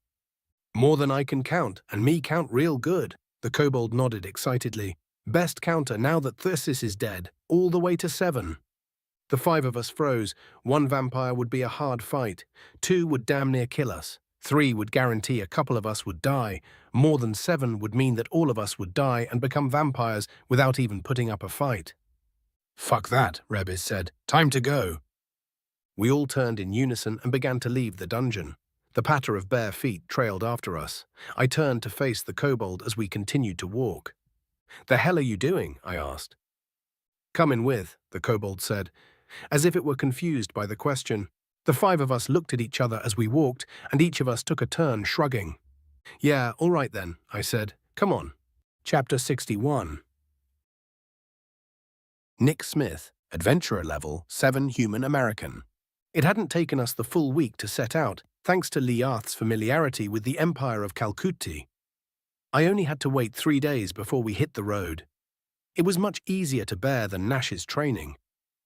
"More than I can count, and me count real good." The kobold nodded excitedly. "Best counter now that Thyrsis is dead, all the way to 7. The 5 of us froze. 1 vampire would be a hard fight. 2 would damn near kill us. 3 would guarantee a couple of us would die. More than 7 would mean that all of us would die and become vampires without even putting up a fight. "Fuck that," Rebis said. "Time to go." We all turned in unison and began to leave the dungeon. The patter of bare feet trailed after us. I turned to face the kobold as we continued to walk. "The hell are you doing?" I asked. "Coming with," the kobold said, as if it were confused by the question. The 5 of us looked at each other as we walked, and each of us took a turn shrugging. "Yeah, all right then," I said. "Come on." Chapter 61. Nick Smith, Adventurer Level 7 Human American. It hadn't taken us the full week to set out, thanks to Liath's familiarity with the Empire of Calcutti. I only had to wait 3 days before we hit the road. It was much easier to bear than Nash's training.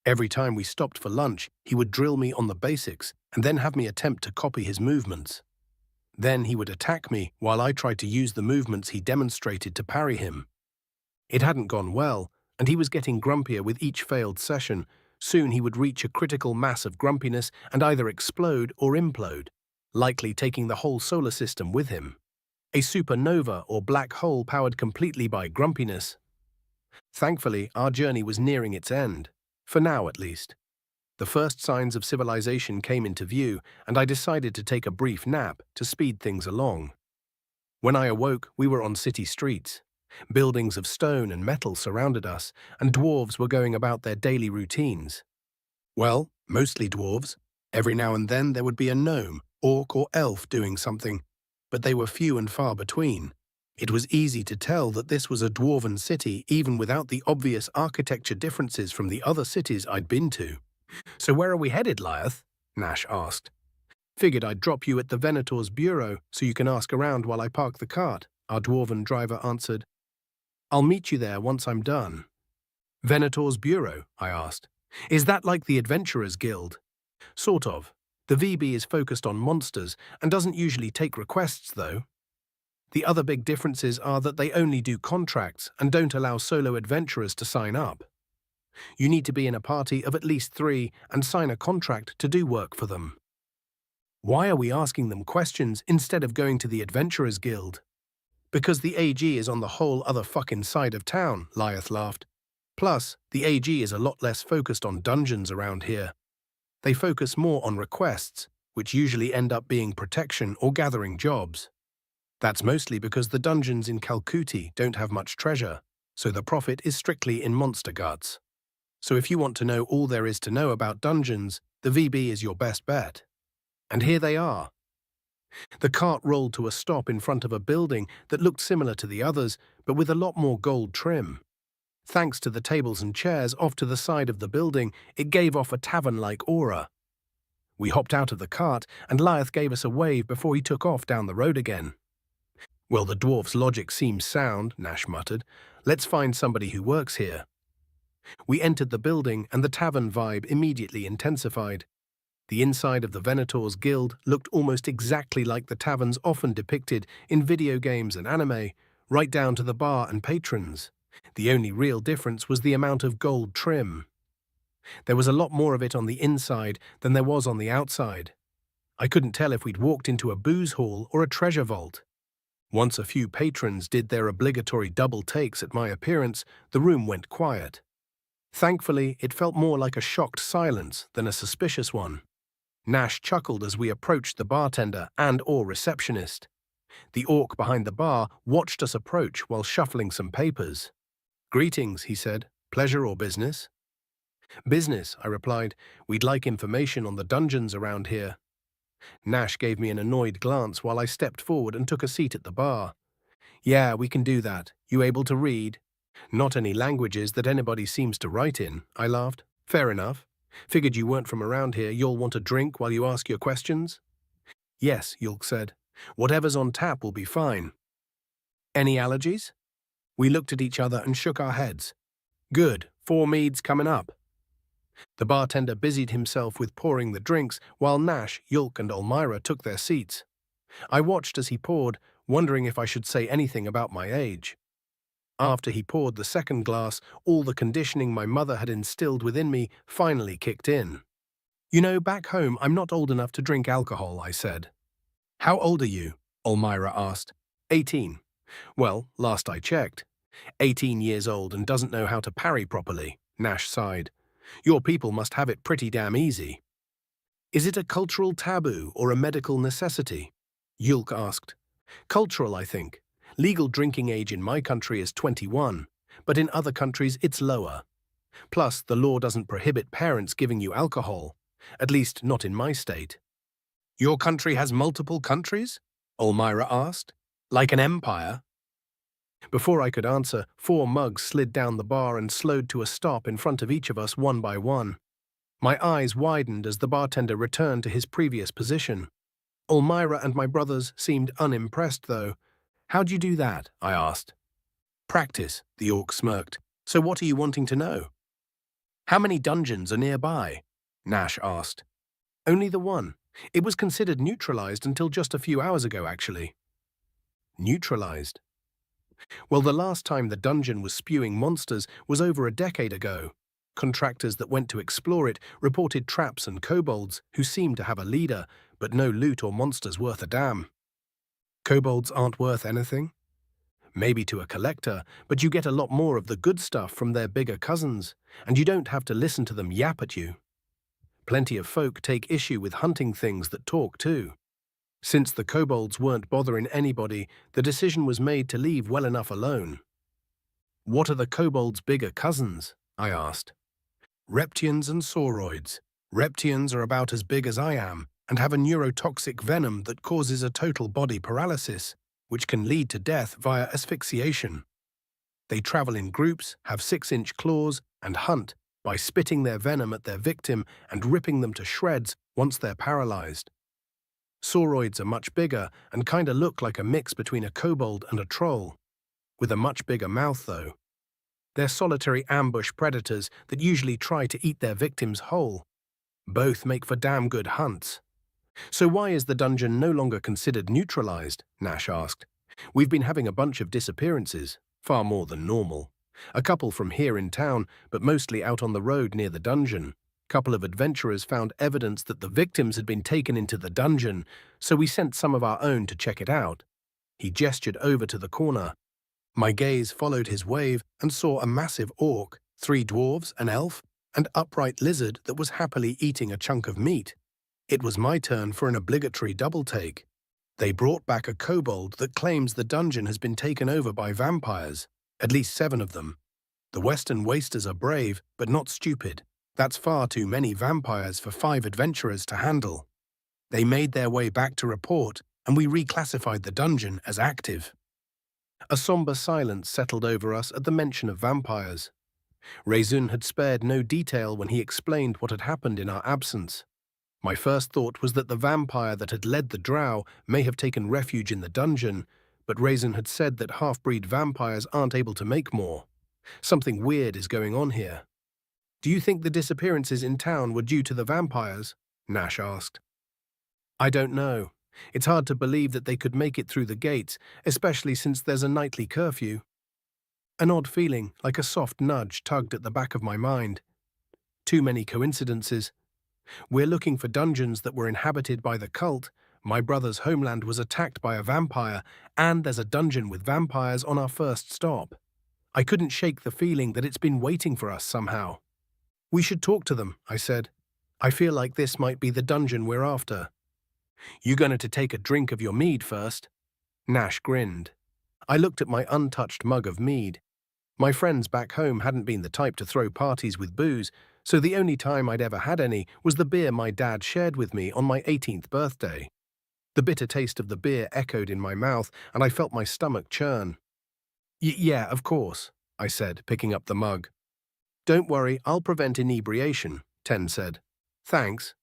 Every time we stopped for lunch, he would drill me on the basics and then have me attempt to copy his movements. Then he would attack me while I tried to use the movements he demonstrated to parry him. It hadn't gone well, and he was getting grumpier with each failed session. Soon he would reach a critical mass of grumpiness and either explode or implode, likely taking the whole solar system with him. A supernova or black hole powered completely by grumpiness. Thankfully, our journey was nearing its end. For now, at least. The first signs of civilization came into view, and I decided to take a brief nap to speed things along. When I awoke, we were on city streets. Buildings of stone and metal surrounded us, and dwarves were going about their daily routines. Well, mostly dwarves. Every now and then there would be a gnome, orc or elf doing something, but they were few and far between. It was easy to tell that this was a dwarven city even without the obvious architecture differences from the other cities I'd been to. "So where are we headed, Liath?" Nash asked. "Figured I'd drop you at the Venator's bureau so you can ask around while I park the cart," our dwarven driver answered. "I'll meet you there once I'm done." "Venator's bureau?" I asked. "Is that like the Adventurers Guild?" "Sort of. The VB is focused on monsters and doesn't usually take requests, though. The other big differences are that they only do contracts and don't allow solo adventurers to sign up. You need to be in a party of at least 3 and sign a contract to do work for them." "Why are we asking them questions instead of going to the Adventurers Guild?" "Because the AG is on the whole other fucking side of town," Liath laughed. "Plus, the AG is a lot less focused on dungeons around here. They focus more on requests, which usually end up being protection or gathering jobs. That's mostly because the dungeons in Calcutti don't have much treasure, so the profit is strictly in monster guts. So if you want to know all there is to know about dungeons, the VB is your best bet. And here they are." The cart rolled to a stop in front of a building that looked similar to the others, but with a lot more gold trim. Thanks to the tables and chairs off to the side of the building, it gave off a tavern-like aura. We hopped out of the cart, and Lyeth gave us a wave before he took off down the road again. "Well, the dwarf's logic seems sound," Nash muttered. "Let's find somebody who works here." We entered the building, and the tavern vibe immediately intensified. The inside of the Venator's Guild looked almost exactly like the taverns often depicted in video games and anime, right down to the bar and patrons. The only real difference was the amount of gold trim. There was a lot more of it on the inside than there was on the outside. I couldn't tell if we'd walked into a booze hall or a treasure vault. Once a few patrons did their obligatory double takes at my appearance, the room went quiet. Thankfully, it felt more like a shocked silence than a suspicious one. Nash chuckled as we approached the bartender and/or receptionist. The orc behind the bar watched us approach while shuffling some papers. "Greetings," he said. "Pleasure or business?" "Business," I replied. "We'd like information on the dungeons around here." Nash gave me an annoyed glance while I stepped forward and took a seat at the bar. "Yeah, we can do that. You able to read?" "Not any languages that anybody seems to write in," I laughed. "Fair enough. Figured you weren't from around here. You'll want a drink while you ask your questions?" "Yes," Yulk said. "Whatever's on tap will be fine." "Any allergies?" We looked at each other and shook our heads. "Good. 4 meads coming up." The bartender busied himself with pouring the drinks while Nash, Yulk, and Ulmira took their seats. I watched as he poured, wondering if I should say anything about my age. After he poured the second glass, all the conditioning my mother had instilled within me finally kicked in. "You know, back home, I'm not old enough to drink alcohol," I said. "How old are you?" Ulmira asked. 18. "Well, last I checked. 18 years old and doesn't know how to parry properly," Nash sighed. "Your people must have it pretty damn easy." "Is it a cultural taboo or a medical necessity?" Yulk asked. "Cultural, I think. Legal drinking age in my country is 21, but in other countries it's lower. Plus, the law doesn't prohibit parents giving you alcohol, at least not in my state." "Your country has multiple countries?" Ulmira asked. "Like an empire?" Before I could answer, 4 mugs slid down the bar and slowed to a stop in front of each of us one by one. My eyes widened as the bartender returned to his previous position. Ulmira and my brothers seemed unimpressed, though. "How'd you do that?" I asked. "Practice," the orc smirked. "So what are you wanting to know?" "How many dungeons are nearby?" Nash asked. "Only the one. It was considered neutralized until just a few hours ago, actually." Neutralized? Well, the last time the dungeon was spewing monsters was over a decade ago. Contractors that went to explore it reported traps and kobolds who seemed to have a leader, but no loot or monsters worth a damn. Kobolds aren't worth anything? Maybe to a collector, but you get a lot more of the good stuff from their bigger cousins, and you don't have to listen to them yap at you. Plenty of folk take issue with hunting things that talk too. Since the kobolds weren't bothering anybody, the decision was made to leave well enough alone. "What are the kobolds' bigger cousins?" I asked. "Reptians and sauroids. Reptians are about as big as I am and have a neurotoxic venom that causes a total body paralysis, which can lead to death via asphyxiation. They travel in groups, have 6-inch claws, and hunt by spitting their venom at their victim and ripping them to shreds once they're paralyzed. Sauroids are much bigger and kinda look like a mix between a kobold and a troll, with a much bigger mouth though. They're solitary ambush predators that usually try to eat their victims whole. Both make for damn good hunts." "So why is the dungeon no longer considered neutralized?" Nash asked. "We've been having a bunch of disappearances, far more than normal. A couple from here in town, but mostly out on the road near the dungeon. Couple of adventurers found evidence that the victims had been taken into the dungeon, so we sent some of our own to check it out." He gestured over to the corner. My gaze followed his wave and saw a massive orc, 3 dwarves, an elf, and upright lizard that was happily eating a chunk of meat. It was my turn for an obligatory double take. "They brought back a kobold that claims the dungeon has been taken over by vampires, at least 7 of them. The Western Wasters are brave, but not stupid. That's far too many vampires for 5 adventurers to handle. They made their way back to report, and we reclassified the dungeon as active. A somber silence settled over us at the mention of vampires. Rezun had spared no detail when he explained what had happened in our absence. My first thought was that the vampire that had led the drow may have taken refuge in the dungeon, but Rezun had said that half-breed vampires aren't able to make more. Something weird is going on here. "Do you think the disappearances in town were due to the vampires?" Nash asked. "I don't know. It's hard to believe that they could make it through the gates, especially since there's a nightly curfew." An odd feeling, like a soft nudge, tugged at the back of my mind. Too many coincidences. We're looking for dungeons that were inhabited by the cult, my brother's homeland was attacked by a vampire, and there's a dungeon with vampires on our first stop. I couldn't shake the feeling that it's been waiting for us somehow. "We should talk to them," I said. "I feel like this might be the dungeon we're after." "You going to take a drink of your mead first?" Nash grinned. I looked at my untouched mug of mead. My friends back home hadn't been the type to throw parties with booze, so the only time I'd ever had any was the beer my dad shared with me on my 18th birthday. The bitter taste of the beer echoed in my mouth, and I felt my stomach churn. Yeah, of course," I said, picking up the mug. "Don't worry, I'll prevent inebriation," Ten said. "Thanks."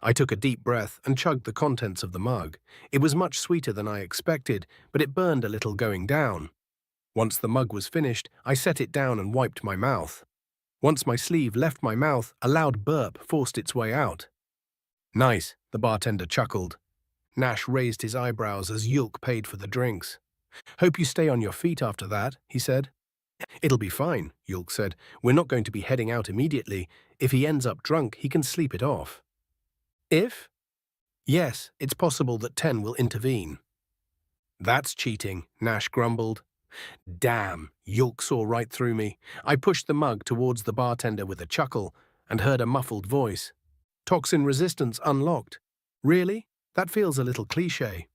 I took a deep breath and chugged the contents of the mug. It was much sweeter than I expected, but it burned a little going down. Once the mug was finished, I set it down and wiped my mouth. Once my sleeve left my mouth, a loud burp forced its way out. "Nice," the bartender chuckled. Nash raised his eyebrows as Yulk paid for the drinks. "Hope you stay on your feet after that," he said. "It'll be fine," Yulk said. "We're not going to be heading out immediately. If he ends up drunk, he can sleep it off." "If?" "Yes, it's possible that Ten will intervene." "That's cheating," Nash grumbled. Damn, Yulk saw right through me. I pushed the mug towards the bartender with a chuckle and heard a muffled voice. "Toxin resistance unlocked." "Really? That feels a little cliché."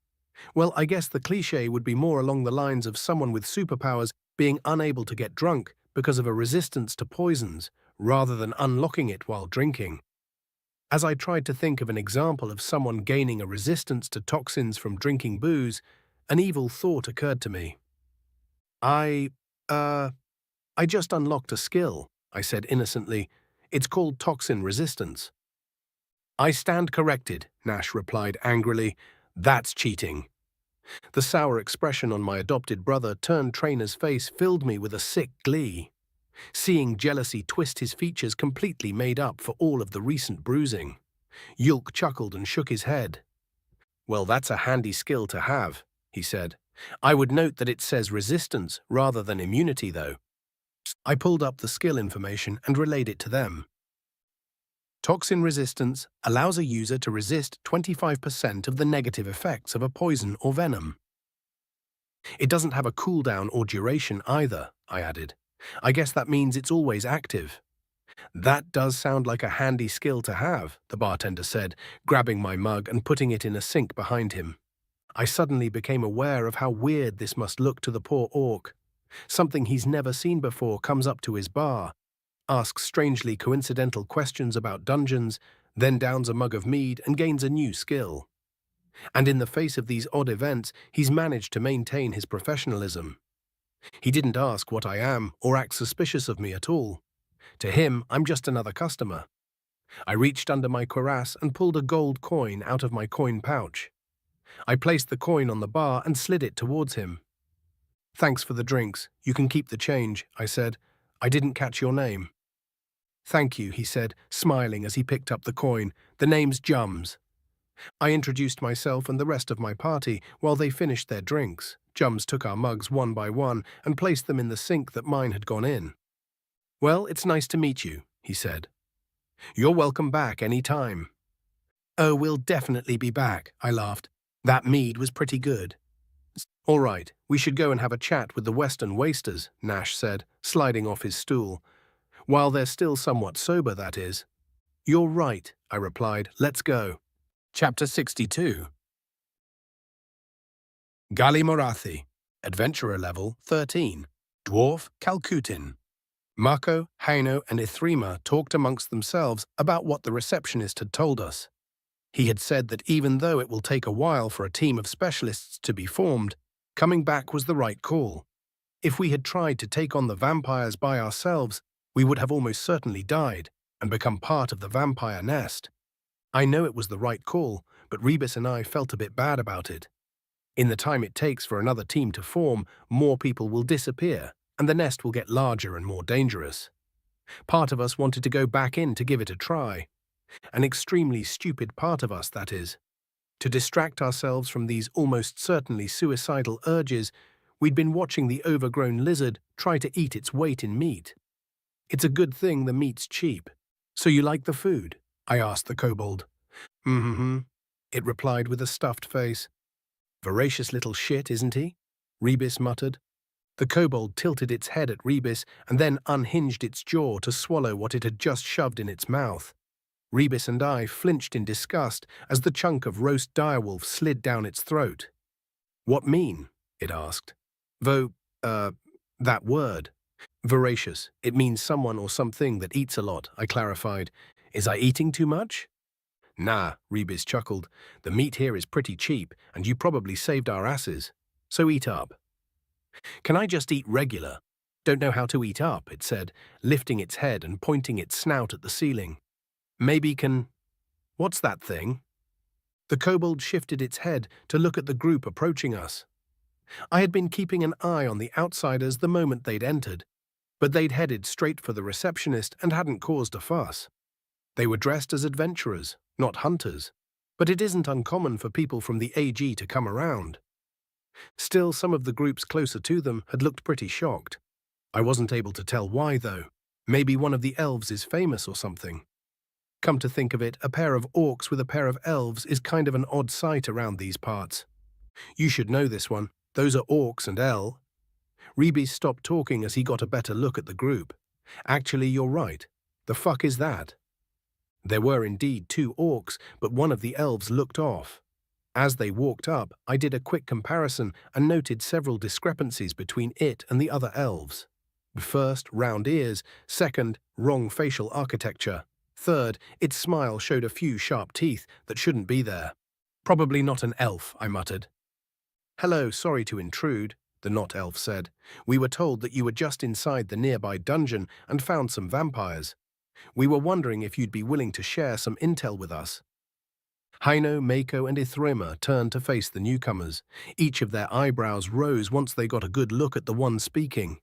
"Well, I guess the cliché would be more along the lines of someone with superpowers being unable to get drunk because of a resistance to poisons, rather than unlocking it while drinking." As I tried to think of an example of someone gaining a resistance to toxins from drinking booze, an evil thought occurred to me. I just unlocked a skill," I said innocently. "It's called toxin resistance." "I stand corrected," Nash replied angrily. "That's cheating." The sour expression on my adopted brother-turned-trainer's face filled me with a sick glee. Seeing jealousy twist his features completely made up for all of the recent bruising. Yulk chuckled and shook his head. "Well, that's a handy skill to have," he said. "I would note that it says resistance rather than immunity, though." I pulled up the skill information and relayed it to them. Toxin resistance allows a user to resist 25% of the negative effects of a poison or venom. "It doesn't have a cooldown or duration either," I added. "I guess that means it's always active." "That does sound like a handy skill to have," the bartender said, grabbing my mug and putting it in a sink behind him. I suddenly became aware of how weird this must look to the poor orc. Something he's never seen before comes up to his bar, asks strangely coincidental questions about dungeons, then downs a mug of mead and gains a new skill. And in the face of these odd events, he's managed to maintain his professionalism. He didn't ask what I am or act suspicious of me at all. To him, I'm just another customer. I reached under my cuirass and pulled a gold coin out of my coin pouch. I placed the coin on the bar and slid it towards him. "Thanks for the drinks. You can keep the change," I said. "I didn't catch your name." "Thank you," he said, smiling as he picked up the coin. "The name's Jums." I introduced myself and the rest of my party while they finished their drinks. Jums took our mugs one by one and placed them in the sink that mine had gone in. "Well, it's nice to meet you," he said. "You're welcome back any time." "Oh, we'll definitely be back," I laughed. "That mead was pretty good." "All right, we should go and have a chat with the Western Wasters," Nash said, sliding off his stool. "While they're still somewhat sober, that is." "You're right," I replied. "Let's go." Chapter 62. Gali Morathi, Adventurer Level 13, Dwarf Calcutin. Mako, Haino, and Ithrima talked amongst themselves about what the receptionist had told us. He had said that even though it will take a while for a team of specialists to be formed, coming back was the right call. If we had tried to take on the vampires by ourselves, we would have almost certainly died and become part of the vampire nest. I know it was the right call, but Rebus and I felt a bit bad about it. In the time it takes for another team to form, more people will disappear, and the nest will get larger and more dangerous. Part of us wanted to go back in to give it a try. An extremely stupid part of us, that is. To distract ourselves from these almost certainly suicidal urges, we'd been watching the overgrown lizard try to eat its weight in meat. It's a good thing the meat's cheap. So you like the food? I asked the kobold. Mm-hmm, it replied with a stuffed face. Voracious little shit, isn't he? Rebus muttered. The kobold tilted its head at Rebus and then unhinged its jaw to swallow what it had just shoved in its mouth. Rebus and I flinched in disgust as the chunk of roast direwolf slid down its throat. What mean? It asked. That word. Voracious. It means someone or something that eats a lot, I clarified. Is I eating too much? Nah, Rebus chuckled. The meat here is pretty cheap, and you probably saved our asses. So eat up. Can I just eat regular? Don't know how to eat up, it said, lifting its head and pointing its snout at the ceiling. Maybe can... What's that thing? The kobold shifted its head to look at the group approaching us. I had been keeping an eye on the outsiders the moment they'd entered, but they'd headed straight for the receptionist and hadn't caused a fuss. They were dressed as adventurers, not hunters, but it isn't uncommon for people from the AG to come around. Still, some of the groups closer to them had looked pretty shocked. I wasn't able to tell why, though. Maybe one of the elves is famous or something. Come to think of it, a pair of orcs with a pair of elves is kind of an odd sight around these parts. You should know this one. Those are orcs and El. Rebus stopped talking as he got a better look at the group. Actually, you're right. The fuck is that? There were indeed 2 orcs, but one of the elves looked off. As they walked up, I did a quick comparison and noted several discrepancies between it and the other elves. First, round ears. Second, wrong facial architecture. Third, its smile showed a few sharp teeth that shouldn't be there. Probably not an elf, I muttered. Hello, sorry to intrude, the not elf said. We were told that you were just inside the nearby dungeon and found some vampires. We were wondering if you'd be willing to share some intel with us. Haino, Mako, and Ithrima turned to face the newcomers. Each of their eyebrows rose once they got a good look at the one speaking.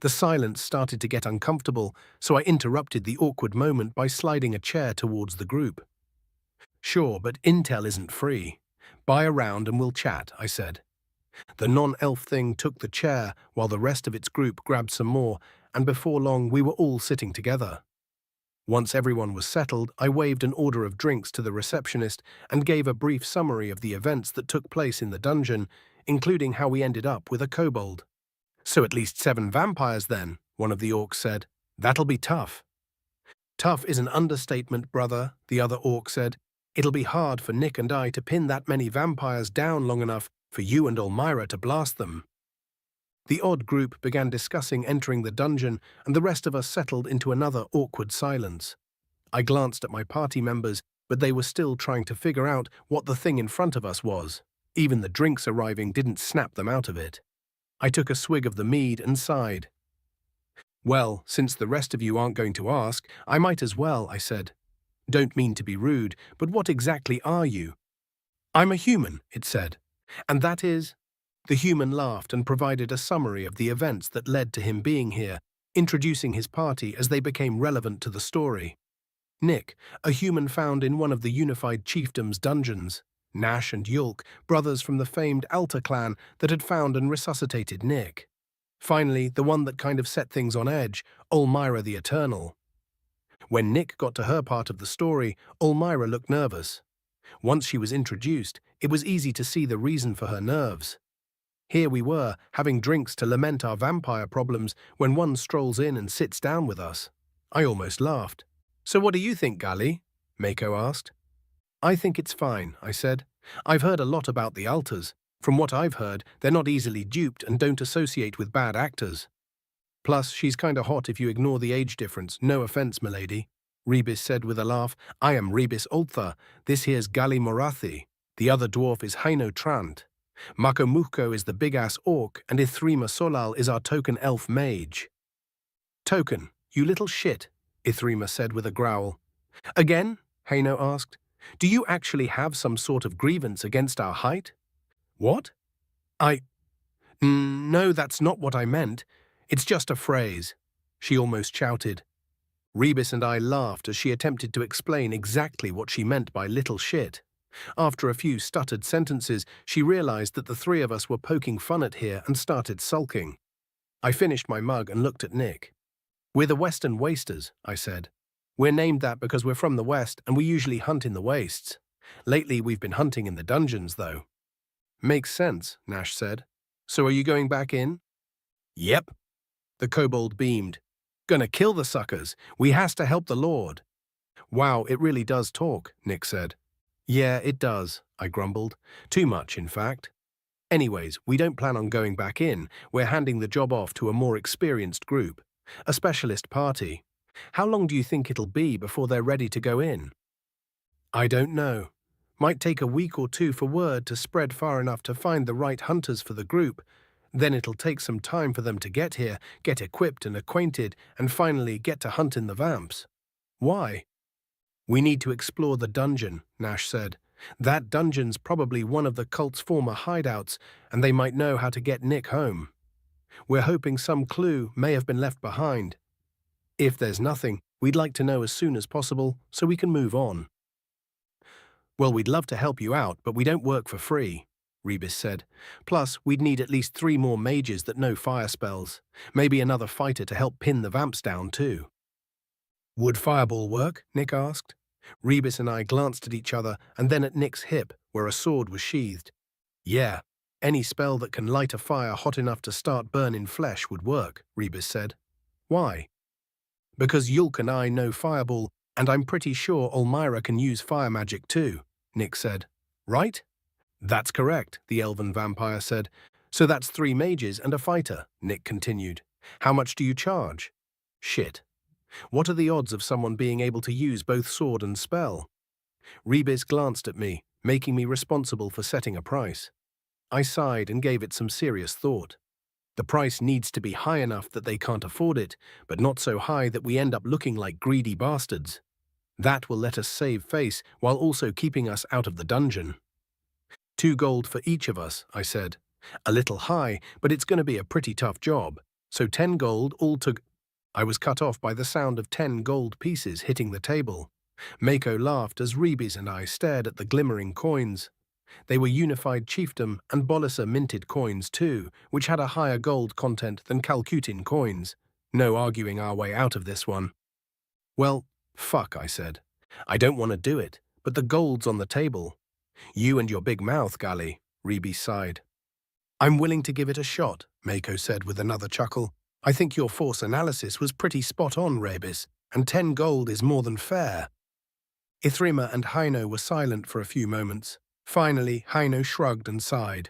The silence started to get uncomfortable, so I interrupted the awkward moment by sliding a chair towards the group. Sure, but intel isn't free. Buy a round and we'll chat, I said. The non-elf thing took the chair while the rest of its group grabbed some more, and before long we were all sitting together. Once everyone was settled, I waved an order of drinks to the receptionist and gave a brief summary of the events that took place in the dungeon, including how we ended up with a kobold. So at least 7 vampires then, one of the orcs said. That'll be tough. Tough is an understatement, brother, the other orc said. It'll be hard for Nick and I to pin that many vampires down long enough for you and Ulmira to blast them. The odd group began discussing entering the dungeon, and the rest of us settled into another awkward silence. I glanced at my party members, but they were still trying to figure out what the thing in front of us was. Even the drinks arriving didn't snap them out of it. I took a swig of the mead and sighed. Well, since the rest of you aren't going to ask, I might as well, I said. Don't mean to be rude, but what exactly are you? I'm a human, it said. And that is... The human laughed and provided a summary of the events that led to him being here, introducing his party as they became relevant to the story. Nick, a human found in one of the unified chiefdom's dungeons. Nash and Yulk, brothers from the famed Alta clan that had found and resuscitated Nick. Finally, the one that kind of set things on edge, Ulmira the Eternal. When Nick got to her part of the story, Ulmira looked nervous. Once she was introduced, it was easy to see the reason for her nerves. Here we were, having drinks to lament our vampire problems, when one strolls in and sits down with us. I almost laughed. So what do you think, Gali? Mako asked. I think it's fine, I said. I've heard a lot about the Altars. From what I've heard, they're not easily duped and don't associate with bad actors. Plus, she's kinda hot if you ignore the age difference, no offense, milady. Rebis said with a laugh. I am Rebis Ultha. This here's Gali Morathi. The other dwarf is Haino Trant. Makomuko is the big-ass orc, and Ithrima Solal is our token elf mage. Token, you little shit, Ithrima said with a growl. Again? Haino asked. Do you actually have some sort of grievance against our height? What? No, that's not what I meant. It's just a phrase, she almost shouted. Rebis and I laughed as she attempted to explain exactly what she meant by little shit. After a few stuttered sentences, she realized that the three of us were poking fun at her and started sulking. I finished my mug and looked at Nick. We're the Western Wasters, I said. We're named that because we're from the West and we usually hunt in the wastes. Lately we've been hunting in the dungeons, though. Makes sense, Nash said. So are you going back in? Yep. The kobold beamed. Gonna kill the suckers. We has to help the Lord. Wow, it really does talk, Nick said. Yeah, it does, I grumbled. Too much, in fact. Anyways, we don't plan on going back in. We're handing the job off to a more experienced group. A specialist party. How long do you think it'll be before they're ready to go in? I don't know. Might take a week or two for word to spread far enough to find the right hunters for the group. Then it'll take some time for them to get here, get equipped and acquainted, and finally get to hunt in the vamps. Why? We need to explore the dungeon, Nash said. That dungeon's probably one of the cult's former hideouts, and they might know how to get Nick home. We're hoping some clue may have been left behind. If there's nothing, we'd like to know as soon as possible so we can move on. Well, we'd love to help you out, but we don't work for free, Rebis said. Plus, we'd need at least 3 more mages that know fire spells. Maybe another fighter to help pin the vamps down too. Would fireball work? Nick asked. Rebis and I glanced at each other and then at Nick's hip, where a sword was sheathed. Yeah, any spell that can light a fire hot enough to start burning flesh would work, Rebis said. Why? Because Yulk and I know fireball, and I'm pretty sure Olmyra can use fire magic too, Nick said. Right? That's correct, the elven vampire said. So that's 3 mages and a fighter, Nick continued. How much do you charge? Shit. What are the odds of someone being able to use both sword and spell? Rebis glanced at me, making me responsible for setting a price. I sighed and gave it some serious thought. The price needs to be high enough that they can't afford it, but not so high that we end up looking like greedy bastards. That will let us save face while also keeping us out of the dungeon. 2 gold for each of us, I said. A little high, but it's going to be a pretty tough job. So 10 gold all to... I was cut off by the sound of 10 gold pieces hitting the table. Mako laughed as Rebis and I stared at the glimmering coins. They were unified chiefdom and Bolissa minted coins too, which had a higher gold content than Calcutin coins. No arguing our way out of this one. Well, fuck, I said. I don't want to do it, but the gold's on the table. You and your big mouth, Gali, Rebis sighed. I'm willing to give it a shot, Mako said with another chuckle. I think your force analysis was pretty spot on, Rebis, and 10 gold is more than fair. Ithrima and Haino were silent for a few moments. Finally, Haino shrugged and sighed.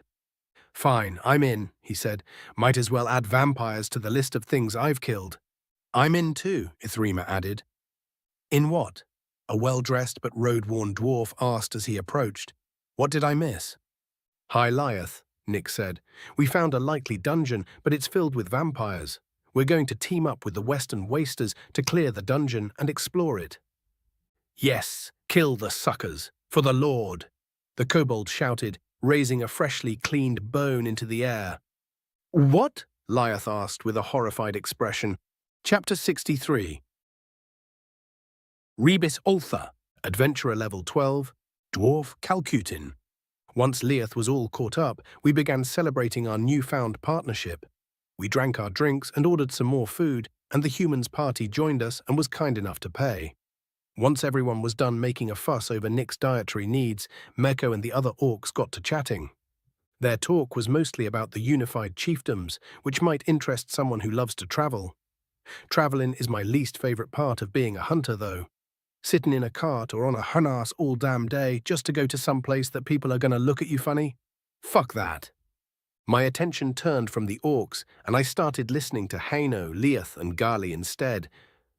Fine, I'm in, he said. Might as well add vampires to the list of things I've killed. I'm in too, Ithrima added. In what? A well-dressed but road-worn dwarf asked as he approached. What did I miss? Hi, Lyeth, Nick said. We found a likely dungeon, but it's filled with vampires. We're going to team up with the Western Wasters to clear the dungeon and explore it. Yes, kill the suckers, for the Lord, the kobold shouted, raising a freshly cleaned bone into the air. What? Lyeth asked with a horrified expression. Chapter 63. Rebis Ultha, Adventurer Level 12, Dwarf Calcutin. Once Lyeth was all caught up, we began celebrating our newfound partnership. We drank our drinks and ordered some more food, and the humans' party joined us and was kind enough to pay. Once everyone was done making a fuss over Nick's dietary needs, Meko and the other orcs got to chatting. Their talk was mostly about the unified chiefdoms, which might interest someone who loves to travel. Traveling is my least favorite part of being a hunter, though. Sitting in a cart or on a harness all damn day just to go to some place that people are going to look at you funny? Fuck that. My attention turned from the orcs, and I started listening to Haino, Lyeth, and Gali instead.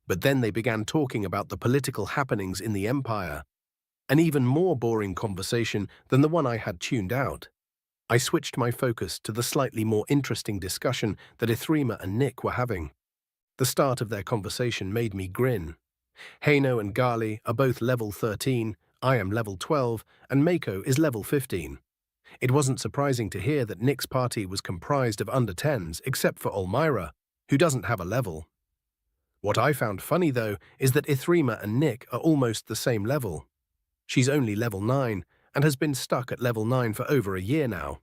But then they began talking about the political happenings in the Empire, an even more boring conversation than the one I had tuned out. I switched my focus to the slightly more interesting discussion that Ithrima and Nick were having. The start of their conversation made me grin. Haino and Gali are both level 13, I am level 12, and Mako is level 15. It wasn't surprising to hear that Nick's party was comprised of under 10s, except for Olmyra, who doesn't have a level. What I found funny, though, is that Ithrima and Nick are almost the same level. She's only level 9, and has been stuck at level 9 for over a year now.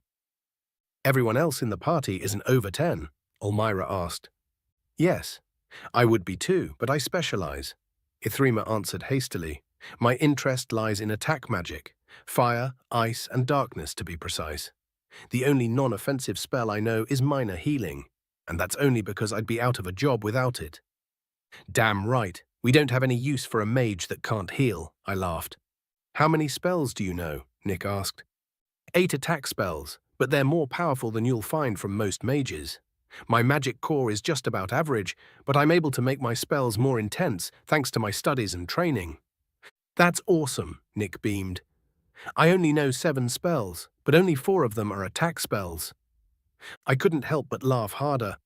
Everyone else in the party is an over 10, Olmyra asked. Yes, I would be too, but I specialize, Ithrima answered hastily. My interest lies in attack magic, fire, ice, and darkness to be precise. The only non-offensive spell I know is minor healing, and that's only because I'd be out of a job without it. Damn right, we don't have any use for a mage that can't heal, I laughed. How many spells do you know? Nick asked. 8 attack spells, but they're more powerful than you'll find from most mages. My magic core is just about average, but I'm able to make my spells more intense thanks to my studies and training. That's awesome, Nick beamed. I only know 7 spells, but only 4 of them are attack spells. I couldn't help but laugh harder.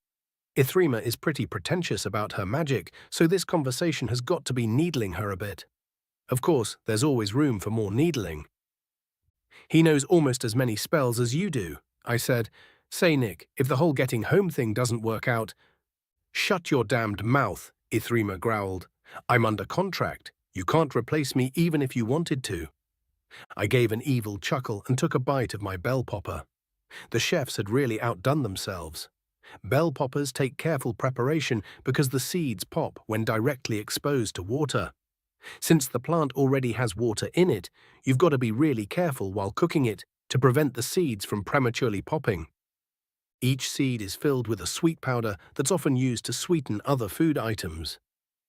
Ithrima is pretty pretentious about her magic, so this conversation has got to be needling her a bit. Of course, there's always room for more needling. He knows almost as many spells as you do, I said. Say, Nick, if the whole getting home thing doesn't work out— Shut your damned mouth, Ithrima growled. I'm under contract. You can't replace me even if you wanted to. I gave an evil chuckle and took a bite of my bell popper. The chefs had really outdone themselves. Bell poppers take careful preparation because the seeds pop when directly exposed to water. Since the plant already has water in it, you've got to be really careful while cooking it to prevent the seeds from prematurely popping. Each seed is filled with a sweet powder that's often used to sweeten other food items.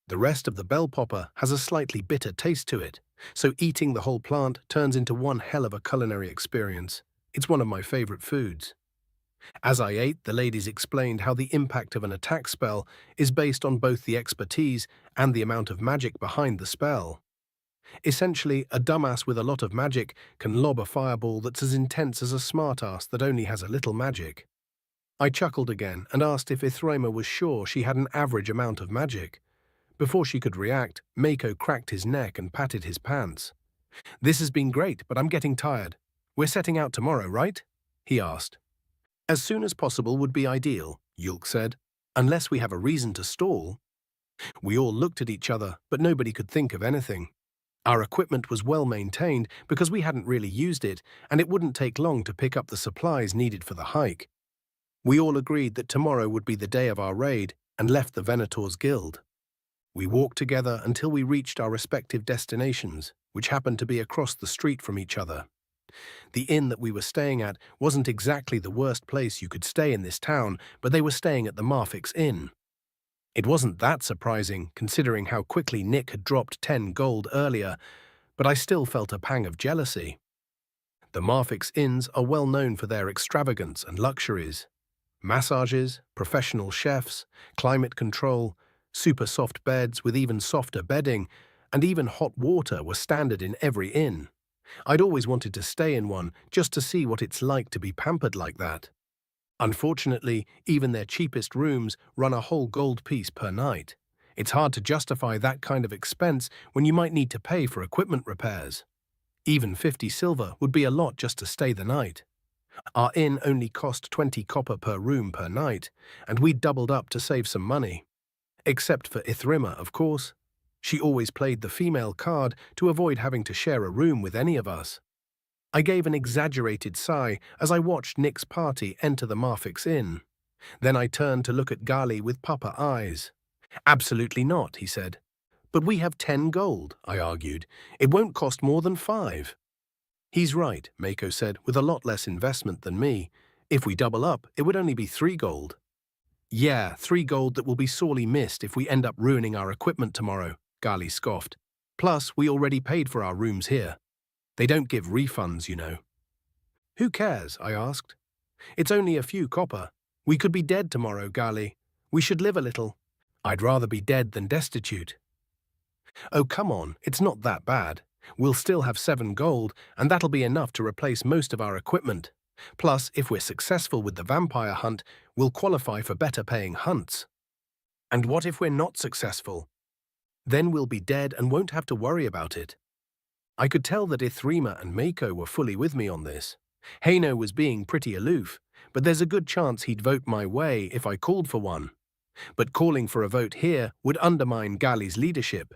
The rest of the bell popper has a slightly bitter taste to it, so eating the whole plant turns into one hell of a culinary experience. It's one of my favorite foods. As I ate, the ladies explained how the impact of an attack spell is based on both the expertise and the amount of magic behind the spell. Essentially, a dumbass with a lot of magic can lob a fireball that's as intense as a smartass that only has a little magic. I chuckled again and asked if Ithrima was sure she had an average amount of magic. Before she could react, Mako cracked his neck and patted his pants. This has been great, but I'm getting tired. We're setting out tomorrow, right? He asked. As soon as possible would be ideal, Yulk said, unless we have a reason to stall. We all looked at each other, but nobody could think of anything. Our equipment was well maintained because we hadn't really used it, and it wouldn't take long to pick up the supplies needed for the hike. We all agreed that tomorrow would be the day of our raid and left the Venator's Guild. We walked together until we reached our respective destinations, which happened to be across the street from each other. The inn that we were staying at wasn't exactly the worst place you could stay in this town, but they were staying at the Marfix Inn. It wasn't that surprising, considering how quickly Nick had dropped 10 gold earlier, but I still felt a pang of jealousy. The Marfix Inns are well known for their extravagance and luxuries. Massages, professional chefs, climate control, super soft beds with even softer bedding, and even hot water were standard in every inn. I'd always wanted to stay in one just to see what it's like to be pampered like that. Unfortunately, even their cheapest rooms run a whole gold piece per night. It's hard to justify that kind of expense when you might need to pay for equipment repairs. Even 50 silver would be a lot just to stay the night. Our inn only cost 20 copper per room per night, and we'd doubled up to save some money. Except for Ithrima, of course. She always played the female card to avoid having to share a room with any of us. I gave an exaggerated sigh as I watched Nick's party enter the Marfix Inn. Then I turned to look at Gali with papa eyes. Absolutely not, he said. But we have 10 gold, I argued. It won't cost more than 5. He's right, Mako said, with a lot less investment than me. If we double up, it would only be 3 gold. Yeah, 3 gold that will be sorely missed if we end up ruining our equipment tomorrow, Gali scoffed. Plus, we already paid for our rooms here. They don't give refunds, you know. Who cares? I asked. It's only a few copper. We could be dead tomorrow, Gali. We should live a little. I'd rather be dead than destitute. Oh, come on, it's not that bad. We'll still have 7 gold, and that'll be enough to replace most of our equipment. Plus, if we're successful with the vampire hunt, we'll qualify for better-paying hunts. And what if we're not successful? Then we'll be dead and won't have to worry about it. I could tell that Ithrima and Mako were fully with me on this. Haino was being pretty aloof, but there's a good chance he'd vote my way if I called for one. But calling for a vote here would undermine Gali's leadership.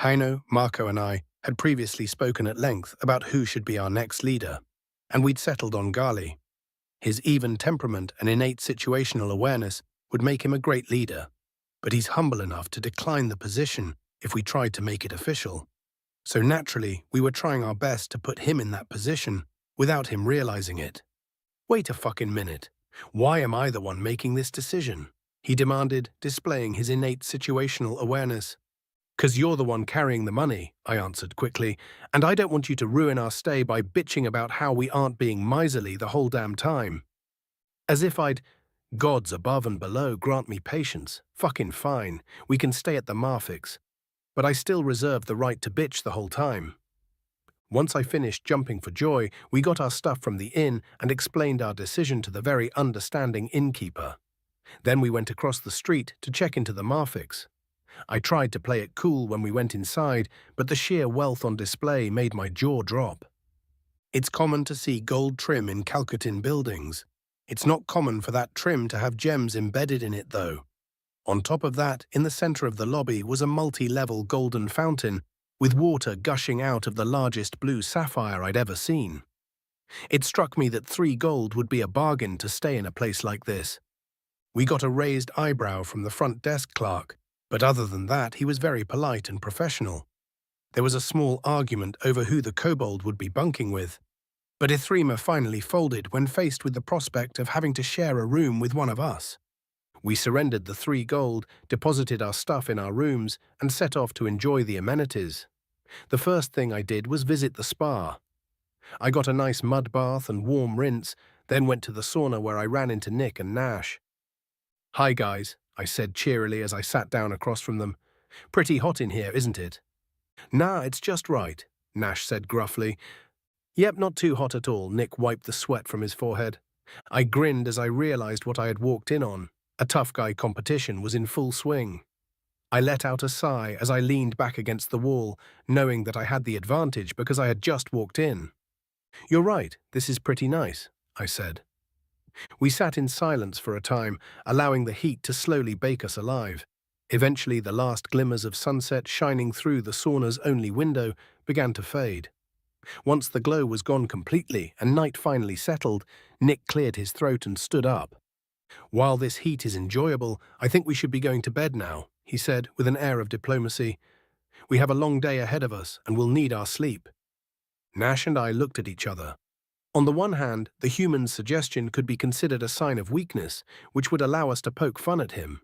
Haino, Marco and I had previously spoken at length about who should be our next leader, and we'd settled on Gali. His even temperament and innate situational awareness would make him a great leader, but he's humble enough to decline the position if we tried to make it official. So naturally, we were trying our best to put him in that position without him realizing it. Wait a fucking minute. Why am I the one making this decision? He demanded, displaying his innate situational awareness. 'Cause you're the one carrying the money, I answered quickly, and I don't want you to ruin our stay by bitching about how we aren't being miserly the whole damn time. As if gods above and below grant me patience. Fucking fine, we can stay at the Marfix. But I still reserve the right to bitch the whole time. Once I finished jumping for joy, we got our stuff from the inn and explained our decision to the very understanding innkeeper. Then we went across the street to check into the Marfix. I tried to play it cool when we went inside, but the sheer wealth on display made my jaw drop. It's common to see gold trim in Calcutan buildings. It's not common for that trim to have gems embedded in it, though. On top of that, in the center of the lobby was a multi-level golden fountain with water gushing out of the largest blue sapphire I'd ever seen. It struck me that 3 gold would be a bargain to stay in a place like this. We got a raised eyebrow from the front desk clerk, but other than that, he was very polite and professional. There was a small argument over who the kobold would be bunking with, but Ithrima finally folded when faced with the prospect of having to share a room with one of us. We surrendered the 3 gold, deposited our stuff in our rooms, and set off to enjoy the amenities. The first thing I did was visit the spa. I got a nice mud bath and warm rinse, then went to the sauna where I ran into Nick and Nash. "Hi guys," I said cheerily as I sat down across from them. "Pretty hot in here, isn't it?" "Nah, it's just right," Nash said gruffly. "Yep, not too hot at all," Nick wiped the sweat from his forehead. I grinned as I realized what I had walked in on. A tough guy competition was in full swing. I let out a sigh as I leaned back against the wall, knowing that I had the advantage because I had just walked in. "You're right, this is pretty nice," I said. We sat in silence for a time, allowing the heat to slowly bake us alive. Eventually, the last glimmers of sunset shining through the sauna's only window began to fade. Once the glow was gone completely and night finally settled, Nick cleared his throat and stood up. "While this heat is enjoyable, I think we should be going to bed now," he said with an air of diplomacy. "We have a long day ahead of us and will need our sleep." Nash and I looked at each other. On the one hand, the human's suggestion could be considered a sign of weakness, which would allow us to poke fun at him.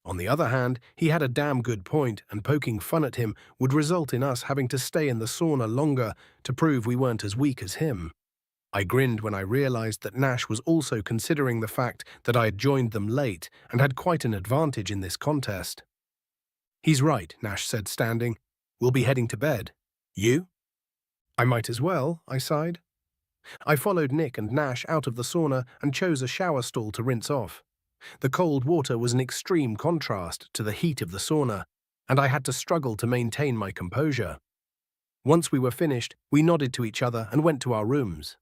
On the other hand, he had a damn good point, and poking fun at him would result in us having to stay in the sauna longer to prove we weren't as weak as him. I grinned when I realized that Nash was also considering the fact that I had joined them late and had quite an advantage in this contest. "He's right," Nash said, standing. "We'll be heading to bed. You?" "I might as well," I sighed. I followed Nick and Nash out of the sauna and chose a shower stall to rinse off. The cold water was an extreme contrast to the heat of the sauna, and I had to struggle to maintain my composure. Once we were finished, we nodded to each other and went to our rooms.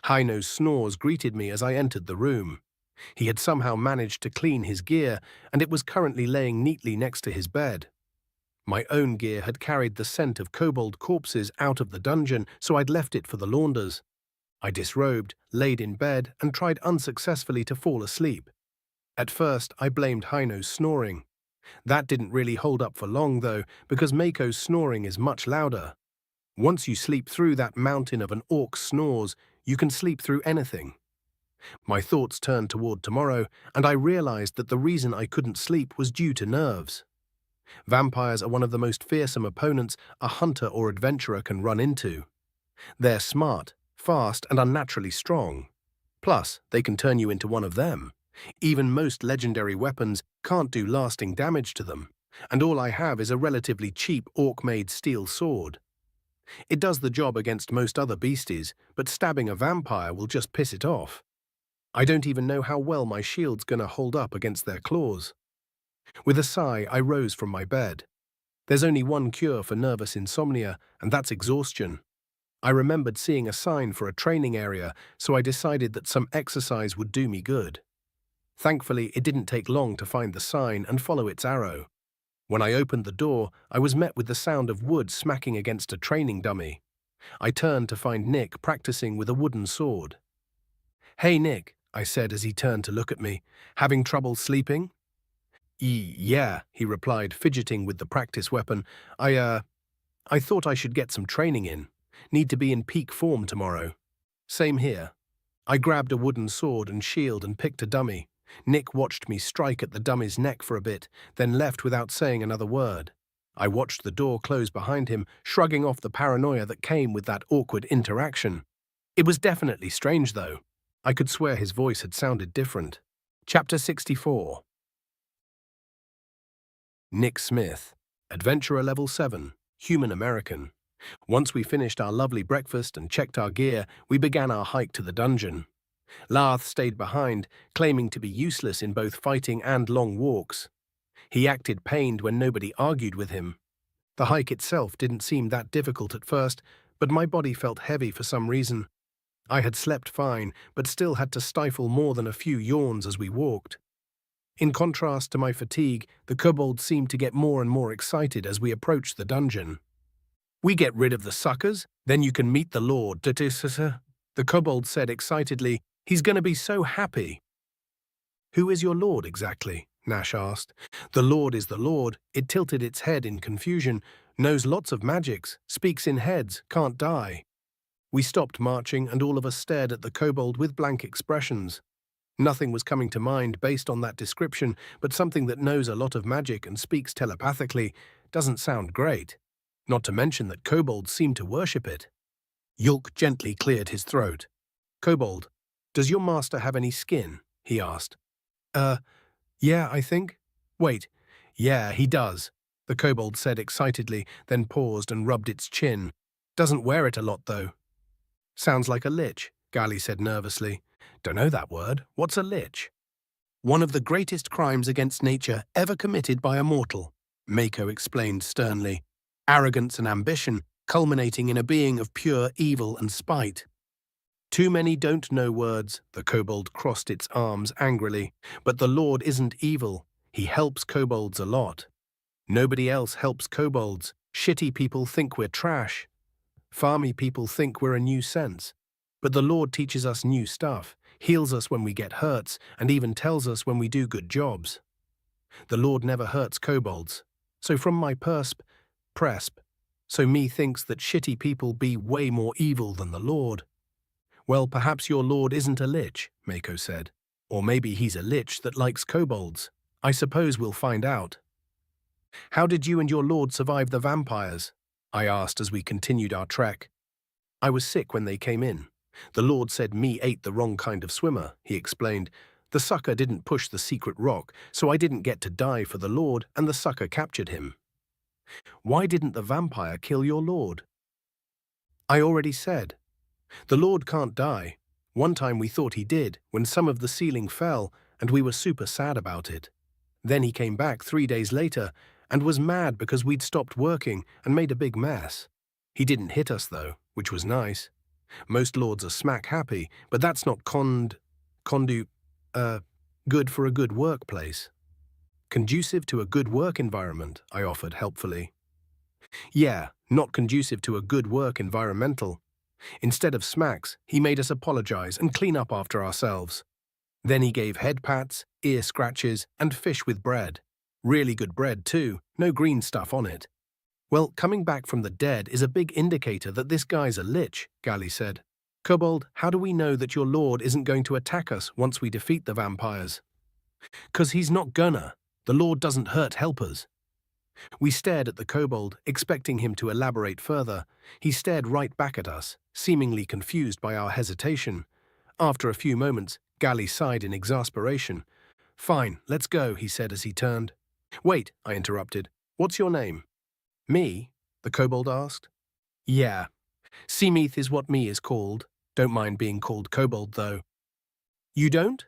Haino's snores greeted me as I entered the room. He had somehow managed to clean his gear, and it was currently laying neatly next to his bed. My own gear had carried the scent of kobold corpses out of the dungeon, so I'd left it for the launders. I disrobed, laid in bed, and tried unsuccessfully to fall asleep. At first, I blamed Haino's snoring. That didn't really hold up for long, though, because Mako's snoring is much louder. Once you sleep through that mountain of an orc's snores, you can sleep through anything. My thoughts turned toward tomorrow, and I realized that the reason I couldn't sleep was due to nerves. Vampires are one of the most fearsome opponents a hunter or adventurer can run into. They're smart, fast, and unnaturally strong. Plus, they can turn you into one of them. Even most legendary weapons can't do lasting damage to them, and all I have is a relatively cheap orc-made steel sword. It does the job against most other beasties, but stabbing a vampire will just piss it off. I don't even know how well my shield's gonna hold up against their claws. With a sigh, I rose from my bed. There's only one cure for nervous insomnia, and that's exhaustion. I remembered seeing a sign for a training area, so I decided that some exercise would do me good. Thankfully, it didn't take long to find the sign and follow its arrow. When I opened the door, I was met with the sound of wood smacking against a training dummy. I turned to find Nick practicing with a wooden sword. "Hey, Nick," I said as he turned to look at me. "Having trouble sleeping?" Yeah," he replied, fidgeting with the practice weapon. I thought I should get some training in. Need to be in peak form tomorrow." "Same here." I grabbed a wooden sword and shield and picked a dummy. Nick watched me strike at the dummy's neck for a bit, then left without saying another word. I watched the door close behind him, shrugging off the paranoia that came with that awkward interaction. It was definitely strange, though. I could swear his voice had sounded different. Chapter 64. Nick Smith, Adventurer Level 7, Human American. Once we finished our lovely breakfast and checked our gear, we began our hike to the dungeon. Larth stayed behind, claiming to be useless in both fighting and long walks. He acted pained when nobody argued with him. The hike itself didn't seem that difficult at first, but my body felt heavy for some reason. I had slept fine, but still had to stifle more than a few yawns as we walked. In contrast to my fatigue, the kobolds seemed to get more and more excited as we approached the dungeon. "We get rid of the suckers, then you can meet the Lord," the kobold said excitedly. "He's gonna be so happy." "Who is your Lord exactly?" Nash asked. "The Lord is the Lord." It tilted its head in confusion. "Knows lots of magics, speaks in heads, can't die." We stopped marching and all of us stared at the kobold with blank expressions. Nothing was coming to mind based on that description, but something that knows a lot of magic and speaks telepathically doesn't sound great. Not to mention that kobolds seem to worship it. Yulk gently cleared his throat. "Kobold, does your master have any skin?" he asked. Yeah, I think." "Wait, yeah, he does," the kobold said excitedly, then paused and rubbed its chin. "Doesn't wear it a lot, though." "Sounds like a lich," Gali said nervously. "Don't know that word. What's a lich?" "One of the greatest crimes against nature ever committed by a mortal," Mako explained sternly. "Arrogance and ambition, culminating in a being of pure evil and spite." "Too many don't know words," the kobold crossed its arms angrily. "But the Lord isn't evil. He helps kobolds a lot. Nobody else helps kobolds. Shitty people think we're trash. Farmy people think we're a nuisance. But the Lord teaches us new stuff, heals us when we get hurts, and even tells us when we do good jobs. The Lord never hurts kobolds. So from my presp, so me thinks that shitty people be way more evil than the Lord." "Well, perhaps your Lord isn't a lich," Mako said. "Or maybe he's a lich that likes kobolds. I suppose we'll find out." "How did you and your Lord survive the vampires?" I asked as we continued our trek. "I was sick when they came in. The Lord said me ate the wrong kind of swimmer," he explained. "The sucker didn't push the secret rock, so I didn't get to die for the Lord, and the sucker captured him." "Why didn't the vampire kill your Lord?" "I already said. The Lord can't die. One time we thought he did, when some of the ceiling fell, and we were super sad about it. Then he came back 3 days later, and was mad because we'd stopped working and made a big mess. He didn't hit us, though, which was nice. Most lords are smack happy, but that's not good for a good workplace." "Conducive to a good work environment," I offered helpfully. "Yeah, not conducive to a good work environmental. Instead of smacks, he made us apologize and clean up after ourselves. Then he gave head pats, ear scratches, and fish with bread. Really good bread, too, no green stuff on it." "Well, coming back from the dead is a big indicator that this guy's a lich," Gali said. "Kobold, how do we know that your Lord isn't going to attack us once we defeat the vampires?" "'Cause he's not gonna. The Lord doesn't hurt helpers." We stared at the kobold, expecting him to elaborate further. He stared right back at us, seemingly confused by our hesitation. After a few moments, Gali sighed in exasperation. Fine, let's go, he said as he turned. Wait, I interrupted. What's your name? Me? The kobold asked. Yeah. Seameath is what me is called. Don't mind being called kobold, though. You don't?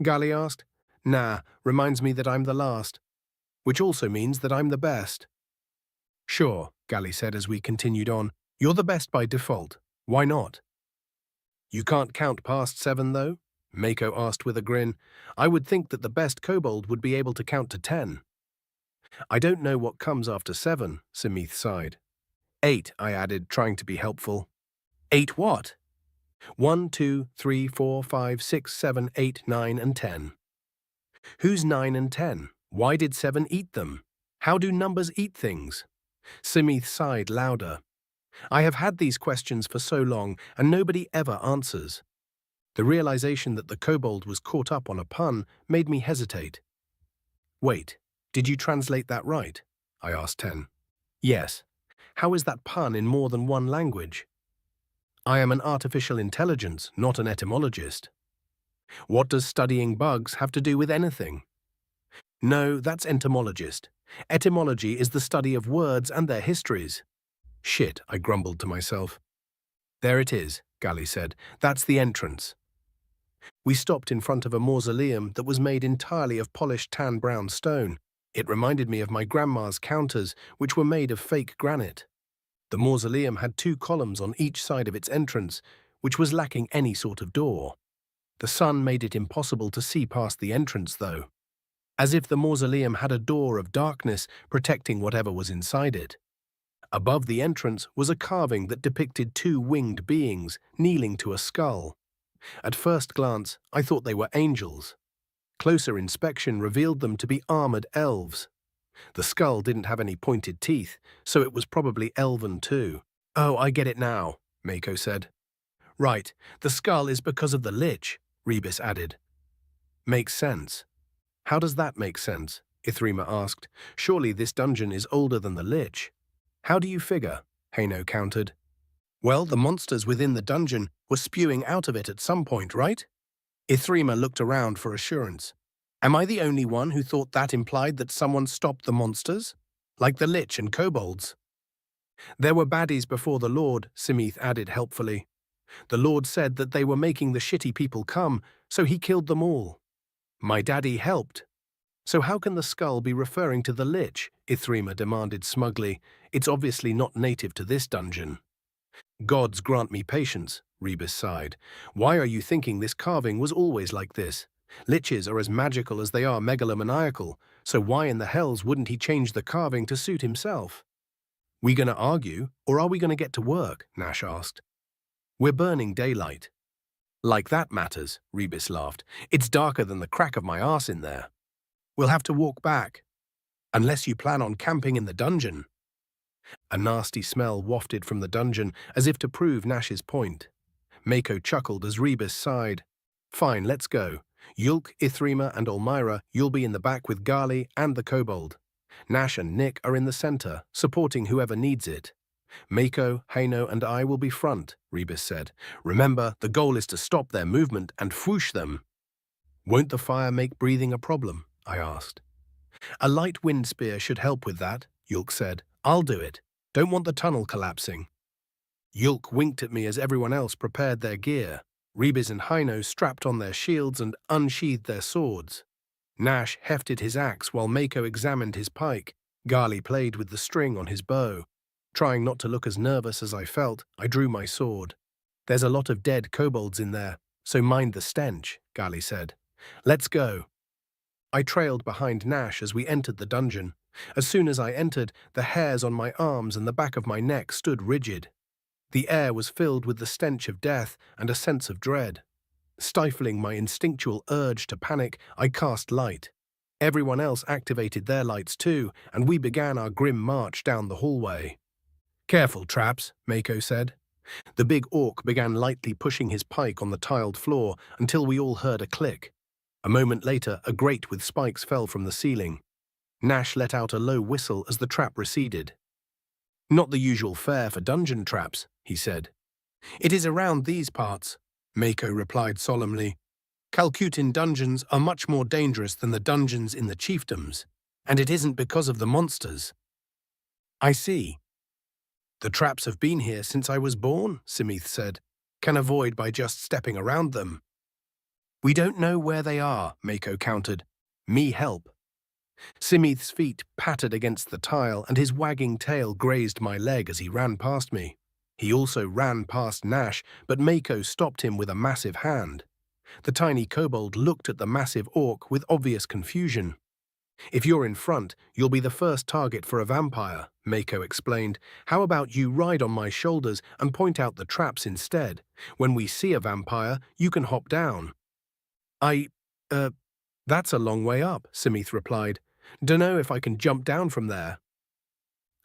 Gali asked. Nah, reminds me that I'm the last. Which also means that I'm the best. Sure, Gali said as we continued on. You're the best by default. Why not? You can't count past 7, though? Mako asked with a grin. I would think that the best kobold would be able to count to 10. I don't know what comes after 7, Seameath sighed. 8, I added, trying to be helpful. 8 what? 1, 2, 3, 4, 5, 6, 7, 8, 9, and 10. Who's 9 and 10? Why did 7 eat them? How do numbers eat things? Seameath sighed louder. I have had these questions for so long, and nobody ever answers. The realization that the kobold was caught up on a pun made me hesitate. Wait, did you translate that right? I asked 10. Yes. How is that pun in more than one language? I am an artificial intelligence, not an etymologist. What does studying bugs have to do with anything? No, that's entomologist. Etymology is the study of words and their histories. Shit, I grumbled to myself. There it is, Gali said. That's the entrance. We stopped in front of a mausoleum that was made entirely of polished tan-brown stone. It reminded me of my grandma's counters, which were made of fake granite. The mausoleum had 2 columns on each side of its entrance, which was lacking any sort of door. The sun made it impossible to see past the entrance, though, as if the mausoleum had a door of darkness protecting whatever was inside it. Above the entrance was a carving that depicted 2 winged beings kneeling to a skull. At first glance, I thought they were angels. Closer inspection revealed them to be armored elves. The skull didn't have any pointed teeth, so it was probably elven too. Oh, I get it now, Mako said. Right, the skull is because of the lich, Rebus added. Makes sense. How does that make sense? Ithrima asked. Surely this dungeon is older than the lich. How do you figure? Haino countered. Well, the monsters within the dungeon were spewing out of it at some point, right? Ithrima looked around for assurance. Am I the only one who thought that implied that someone stopped the monsters? Like the lich and kobolds? There were baddies before the Lord, Seameath added helpfully. The Lord said that they were making the shitty people come, so he killed them all. My daddy helped. So how can the skull be referring to the lich? Ithrima demanded smugly. It's obviously not native to this dungeon. Gods grant me patience, Rebus sighed. Why are you thinking this carving was always like this? Liches are as magical as they are megalomaniacal, so why in the hells wouldn't he change the carving to suit himself? We gonna argue, or are we gonna get to work? Nash asked. We're burning daylight. Like that matters, Rebus laughed. It's darker than the crack of my arse in there. We'll have to walk back. Unless you plan on camping in the dungeon. A nasty smell wafted from the dungeon, as if to prove Nash's point. Mako chuckled as Rebus sighed. Fine, let's go. Yulk, Ithrima, and Olmyra, you'll be in the back with Gali and the kobold. Nash and Nick are in the center, supporting whoever needs it. Mako, Haino, and I will be front, Rebus said. Remember, the goal is to stop their movement and whoosh them. Won't the fire make breathing a problem? I asked. A light wind spear should help with that, Yulk said. I'll do it. Don't want the tunnel collapsing. Yulk winked at me as everyone else prepared their gear. Rebus and Haino strapped on their shields and unsheathed their swords. Nash hefted his axe while Mako examined his pike. Gali played with the string on his bow. Trying not to look as nervous as I felt, I drew my sword. There's a lot of dead kobolds in there, so mind the stench, Gali said. Let's go. I trailed behind Nash as we entered the dungeon. As soon as I entered, the hairs on my arms and the back of my neck stood rigid. The air was filled with the stench of death and a sense of dread. Stifling my instinctual urge to panic, I cast light. Everyone else activated their lights too, and we began our grim march down the hallway. Careful, traps, Mako said. The big orc began lightly pushing his pike on the tiled floor until we all heard a click. A moment later, a grate with spikes fell from the ceiling. Nash let out a low whistle as the trap receded. Not the usual fare for dungeon traps, he said. It is around these parts, Mako replied solemnly. Calcutin dungeons are much more dangerous than the dungeons in the chiefdoms, and it isn't because of the monsters. I see. The traps have been here since I was born, Simith said. Can avoid by just stepping around them. We don't know where they are, Mako countered. Me help. Simith's feet pattered against the tile and his wagging tail grazed my leg as he ran past me. He also ran past Nash, but Mako stopped him with a massive hand. The tiny kobold looked at the massive orc with obvious confusion. If you're in front, you'll be the first target for a vampire, Mako explained. How about you ride on my shoulders and point out the traps instead? When we see a vampire, you can hop down. That's a long way up, Simith replied. Dunno if I can jump down from there.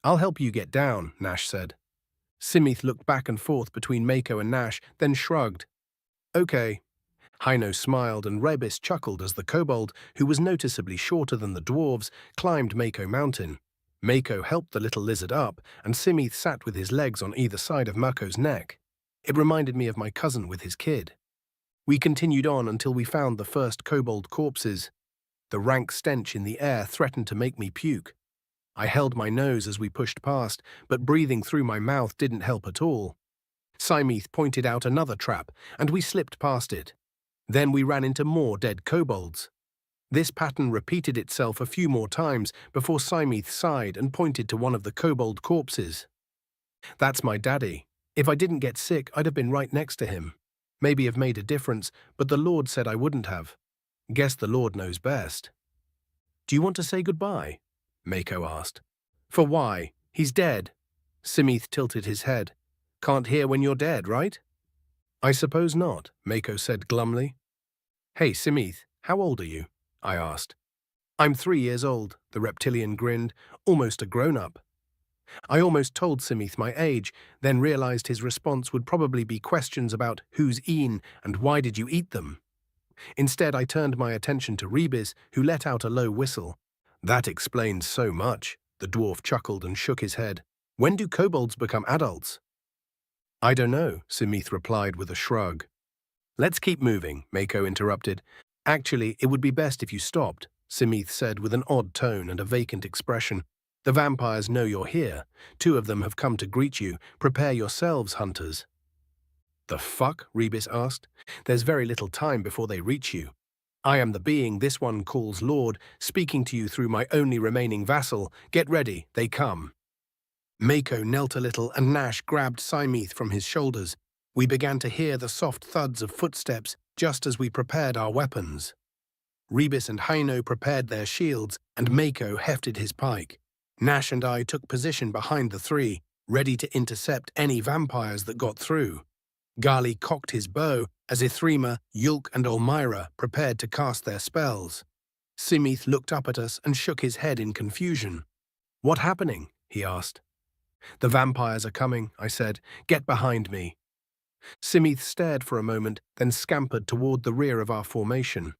I'll help you get down, Nash said. Simith looked back and forth between Mako and Nash, then shrugged. Okay. Haino smiled and Rebis chuckled as the kobold, who was noticeably shorter than the dwarves, climbed Mako Mountain. Mako helped the little lizard up, and Simith sat with his legs on either side of Mako's neck. It reminded me of my cousin with his kid. We continued on until we found the first kobold corpses. The rank stench in the air threatened to make me puke. I held my nose as we pushed past, but breathing through my mouth didn't help at all. Simith pointed out another trap, and we slipped past it. Then we ran into more dead kobolds. This pattern repeated itself a few more times before Simith sighed and pointed to one of the kobold corpses. That's my daddy. If I didn't get sick, I'd have been right next to him. Maybe have made a difference, but the Lord said I wouldn't have. Guess the Lord knows best. Do you want to say goodbye? Mako asked. For why? He's dead. Simith tilted his head. Can't hear when you're dead, right? I suppose not, Mako said glumly. Hey, Simith, how old are you? I asked. I'm 3 years old, the reptilian grinned, almost a grown-up. I almost told Simith my age, then realized his response would probably be questions about who's Ian and why did you eat them. Instead, I turned my attention to Rebis, who let out a low whistle. That explains so much, the dwarf chuckled and shook his head. When do kobolds become adults? I don't know, Simith replied with a shrug. Let's keep moving, Mako interrupted. Actually, it would be best if you stopped, Simith said with an odd tone and a vacant expression. The vampires know you're here. 2 of them have come to greet you. Prepare yourselves, hunters. The fuck? Rebis asked. There's very little time before they reach you. I am the being this one calls Lord, speaking to you through my only remaining vassal. Get ready, they come. Mako knelt a little and Nash grabbed Simith from his shoulders. We began to hear the soft thuds of footsteps just as we prepared our weapons. Rebis and Haino prepared their shields and Mako hefted his pike. Nash and I took position behind the 3, ready to intercept any vampires that got through. Gali cocked his bow as Ithrima, Yulk and Olmyra prepared to cast their spells. Simith looked up at us and shook his head in confusion. What happening? He asked. The vampires are coming, I said. Get behind me. Simith stared for a moment, then scampered toward the rear of our formation.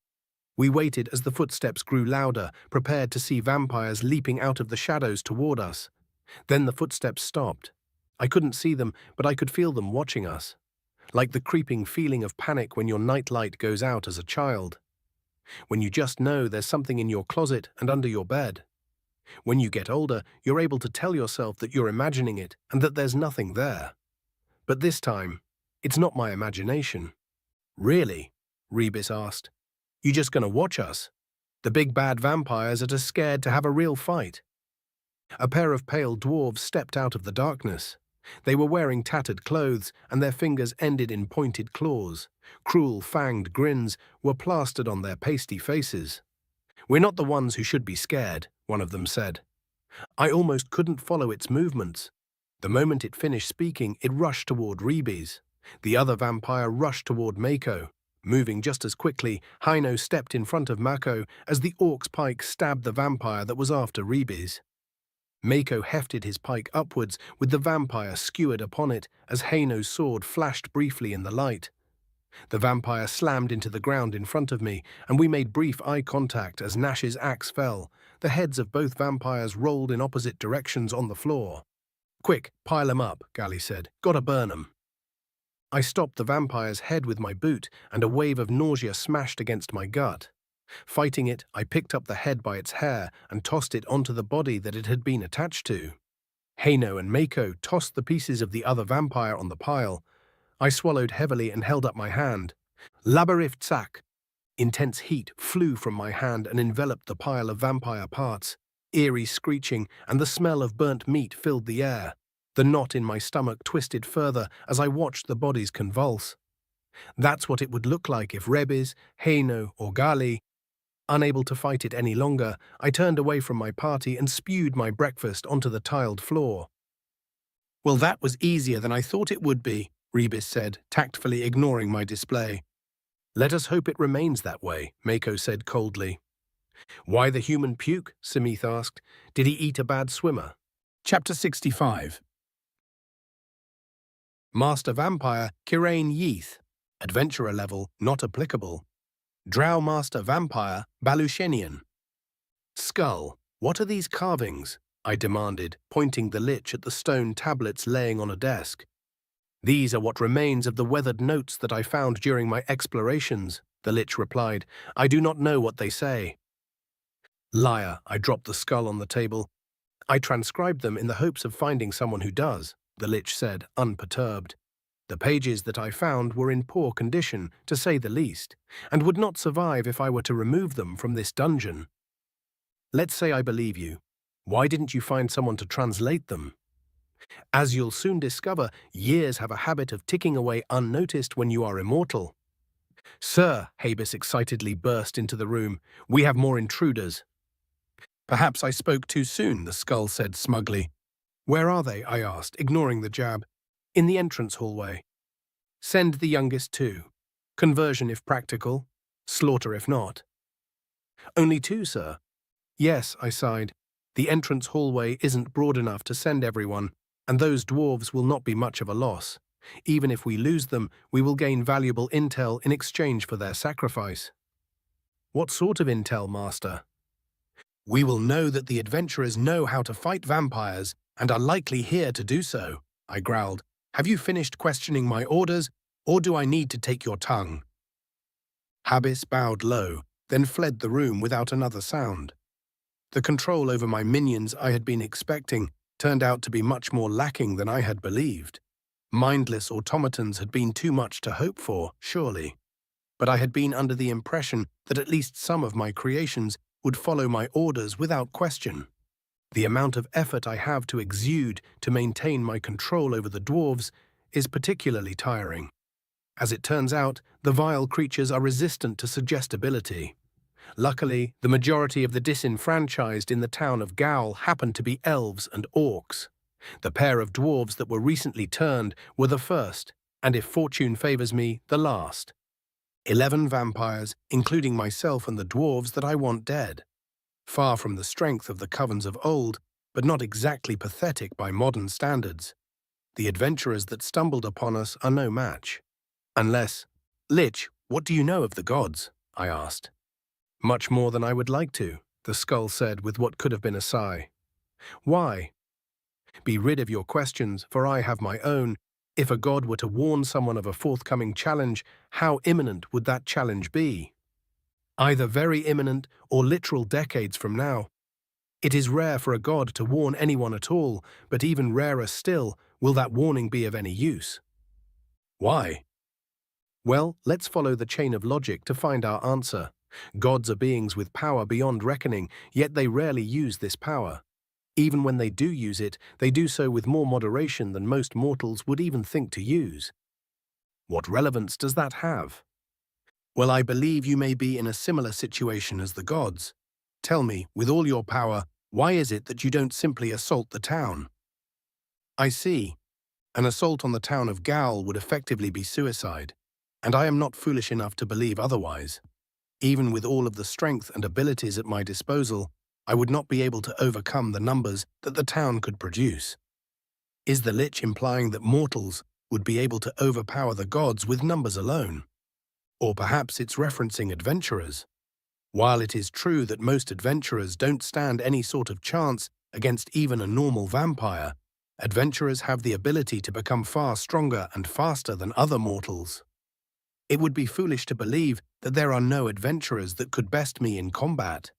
We waited as the footsteps grew louder, prepared to see vampires leaping out of the shadows toward us. Then the footsteps stopped. I couldn't see them, but I could feel them watching us. Like the creeping feeling of panic when your nightlight goes out as a child. When you just know there's something in your closet and under your bed. When you get older, you're able to tell yourself that you're imagining it and that there's nothing there. But this time, it's not my imagination. Really? Rebis asked. You just gonna watch us? The big bad vampires are too scared to have a real fight. A pair of pale dwarves stepped out of the darkness. They were wearing tattered clothes, and their fingers ended in pointed claws. Cruel, fanged grins were plastered on their pasty faces. We're not the ones who should be scared, one of them said. I almost couldn't follow its movements. The moment it finished speaking, it rushed toward Rebis. The other vampire rushed toward Mako. Moving just as quickly, Haino stepped in front of Mako as the orc's pike stabbed the vampire that was after Rebis. Mako hefted his pike upwards with the vampire skewered upon it as Haino's sword flashed briefly in the light. The vampire slammed into the ground in front of me, and we made brief eye contact as Nash's axe fell. The heads of both vampires rolled in opposite directions on the floor. Quick, pile 'em up, Gali said. Gotta burn 'em. I stopped the vampire's head with my boot, and a wave of nausea smashed against my gut. Fighting it, I picked up the head by its hair and tossed it onto the body that it had been attached to. Heino and Mako tossed the pieces of the other vampire on the pile. I swallowed heavily and held up my hand. Labariftzak! Intense heat flew from my hand and enveloped the pile of vampire parts. Eerie screeching and the smell of burnt meat filled the air. The knot in my stomach twisted further as I watched the bodies convulse. That's what it would look like if Rebis, Heino, or Gali. Unable to fight it any longer, I turned away from my party and spewed my breakfast onto the tiled floor. "Well, that was easier than I thought it would be," Rebis said, tactfully ignoring my display. "Let us hope it remains that way," Mako said coldly. "Why the human puke?" Samith asked. "Did he eat a bad swimmer?" Chapter 65. Master Vampire Kirane Yeath. Adventurer level not applicable. Drow Master Vampire Balushenian. Skull. What are these carvings? I demanded, pointing the lich at the stone tablets laying on a desk. These are what remains of the weathered notes that I found during my explorations, the lich replied. I do not know what they say. Liar, I dropped the skull on the table. I transcribed them in the hopes of finding someone who does, the lich said, unperturbed. The pages that I found were in poor condition, to say the least, and would not survive if I were to remove them from this dungeon. Let's say I believe you. Why didn't you find someone to translate them? As you'll soon discover, years have a habit of ticking away unnoticed when you are immortal. Sir, Habis excitedly burst into the room, we have more intruders. Perhaps I spoke too soon, the skull said smugly. Where are they? I asked, ignoring the jab. In the entrance hallway. Send the youngest too. Conversion if practical, slaughter if not. Only two, sir. Yes, I sighed. The entrance hallway isn't broad enough to send everyone, and those dwarves will not be much of a loss. Even if we lose them, we will gain valuable intel in exchange for their sacrifice. What sort of intel, Master? We will know that the adventurers know how to fight vampires and are likely here to do so, I growled. Have you finished questioning my orders, or do I need to take your tongue? Habis bowed low, then fled the room without another sound. The control over my minions I had been expecting turned out to be much more lacking than I had believed. Mindless automatons had been too much to hope for, surely. But I had been under the impression that at least some of my creations would follow my orders without question. The amount of effort I have to exude to maintain my control over the dwarves is particularly tiring. As it turns out, the vile creatures are resistant to suggestibility. Luckily, the majority of the disenfranchised in the town of Gaul happen to be elves and orcs. The pair of dwarves that were recently turned were the first, and if fortune favors me, the last. 11 vampires, including myself and the dwarves that I want dead. Far from the strength of the covens of old, but not exactly pathetic by modern standards. The adventurers that stumbled upon us are no match. Unless, Lich, what do you know of the gods? I asked. Much more than I would like to, the skull said with what could have been a sigh. Why? Be rid of your questions, for I have my own. If a god were to warn someone of a forthcoming challenge, how imminent would that challenge be? Either very imminent or literal decades from now. It is rare for a god to warn anyone at all, but even rarer still, will that warning be of any use? Why? Well, let's follow the chain of logic to find our answer. Gods are beings with power beyond reckoning, yet they rarely use this power. Even when they do use it, they do so with more moderation than most mortals would even think to use. What relevance does that have? Well, I believe you may be in a similar situation as the gods. Tell me, with all your power, why is it that you don't simply assault the town? I see. An assault on the town of Gaul would effectively be suicide, and I am not foolish enough to believe otherwise. Even with all of the strength and abilities at my disposal, I would not be able to overcome the numbers that the town could produce. Is the Lich implying that mortals would be able to overpower the gods with numbers alone? Or perhaps it's referencing adventurers. While it is true that most adventurers don't stand any sort of chance against even a normal vampire, Adventurers have the ability to become far stronger and faster than other mortals. It would be foolish to believe that there are no adventurers that could best me in combat.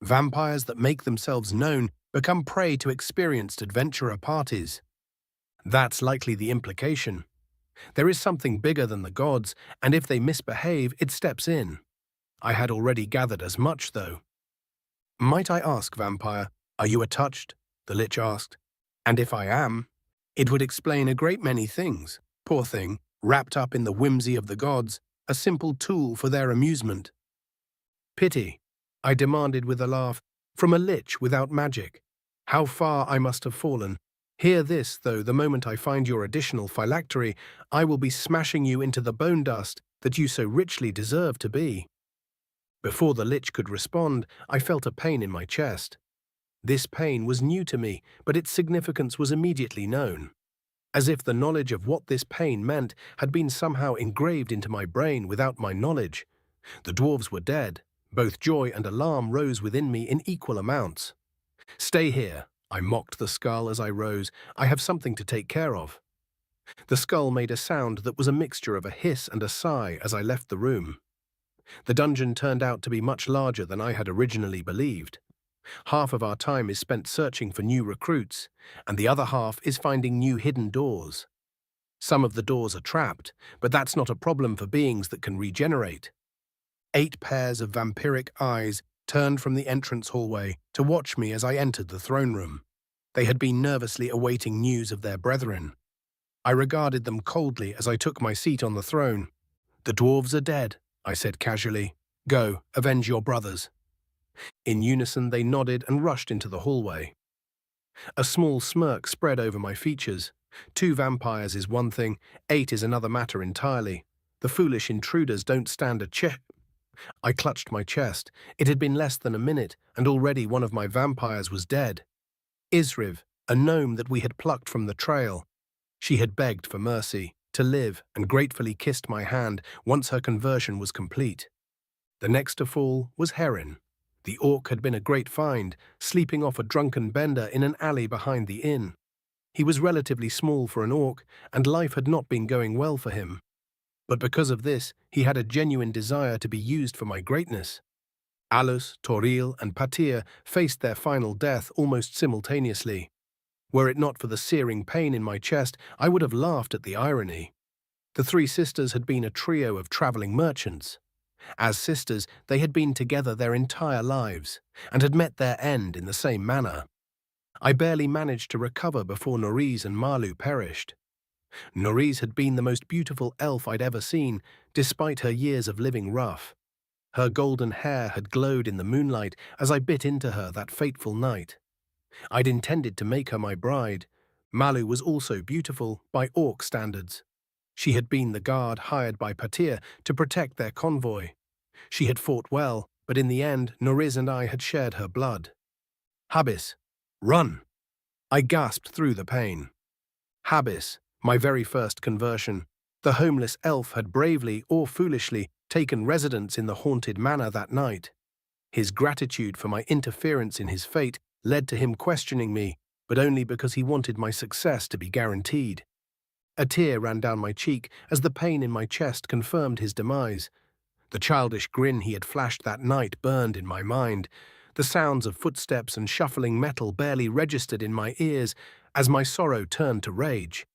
Vampires that make themselves known become prey to experienced adventurer parties. That's likely the implication. There is something bigger than the gods, and if they misbehave, it steps in. I had already gathered as much, though. "Might I ask, Vampire, are you attached?" the Lich asked. "And if I am, it would explain a great many things. Poor thing, wrapped up in the whimsy of the gods, a simple tool for their amusement." "Pity," I demanded with a laugh, "from a Lich without magic. How far I must have fallen. Hear this, though, the moment I find your additional phylactery, I will be smashing you into the bone dust that you so richly deserve to be." Before the Lich could respond, I felt a pain in my chest. This pain was new to me, but its significance was immediately known. As if the knowledge of what this pain meant had been somehow engraved into my brain without my knowledge. The dwarves were dead. Both joy and alarm rose within me in equal amounts. "Stay here," I mocked the skull as I rose. "I have something to take care of." The skull made a sound that was a mixture of a hiss and a sigh as I left the room. The dungeon turned out to be much larger than I had originally believed. Half of our time is spent searching for new recruits, and the other half is finding new hidden doors. Some of the doors are trapped, but that's not a problem for beings that can regenerate. 8 pairs of vampiric eyes turned from the entrance hallway to watch me as I entered the throne room. They had been nervously awaiting news of their brethren. I regarded them coldly as I took my seat on the throne. "The dwarves are dead," I said casually. "Go, avenge your brothers." In unison, they nodded and rushed into the hallway. A small smirk spread over my features. 2 vampires is one thing, 8 is another matter entirely. The foolish intruders don't stand a check. I clutched my chest. It had been less than a minute, and already one of my vampires was dead. Isriv, a gnome that we had plucked from the trail. She had begged for mercy, to live, and gratefully kissed my hand once her conversion was complete. The next to fall was Heron. The orc had been a great find, sleeping off a drunken bender in an alley behind the inn. He was relatively small for an orc, and life had not been going well for him. But because of this, he had a genuine desire to be used for my greatness. Alus, Toril, and Patir faced their final death almost simultaneously. Were it not for the searing pain in my chest, I would have laughed at the irony. The 3 sisters had been a trio of traveling merchants. As sisters, they had been together their entire lives, and had met their end in the same manner. I barely managed to recover before Noriz and Malu perished. Noriz had been the most beautiful elf I'd ever seen, despite her years of living rough. Her golden hair had glowed in the moonlight as I bit into her that fateful night. I'd intended to make her my bride. Malu was also beautiful by orc standards. She had been the guard hired by Patir to protect their convoy. She had fought well, but in the end, Noriz and I had shared her blood. "Habis, run!" I gasped through the pain. Habis, my very first conversion. The homeless elf had bravely or foolishly taken residence in the haunted manor that night. His gratitude for my interference in his fate led to him questioning me, but only because he wanted my success to be guaranteed. A tear ran down my cheek as the pain in my chest confirmed his demise. The childish grin he had flashed that night burned in my mind. The sounds of footsteps and shuffling metal barely registered in my ears as my sorrow turned to rage.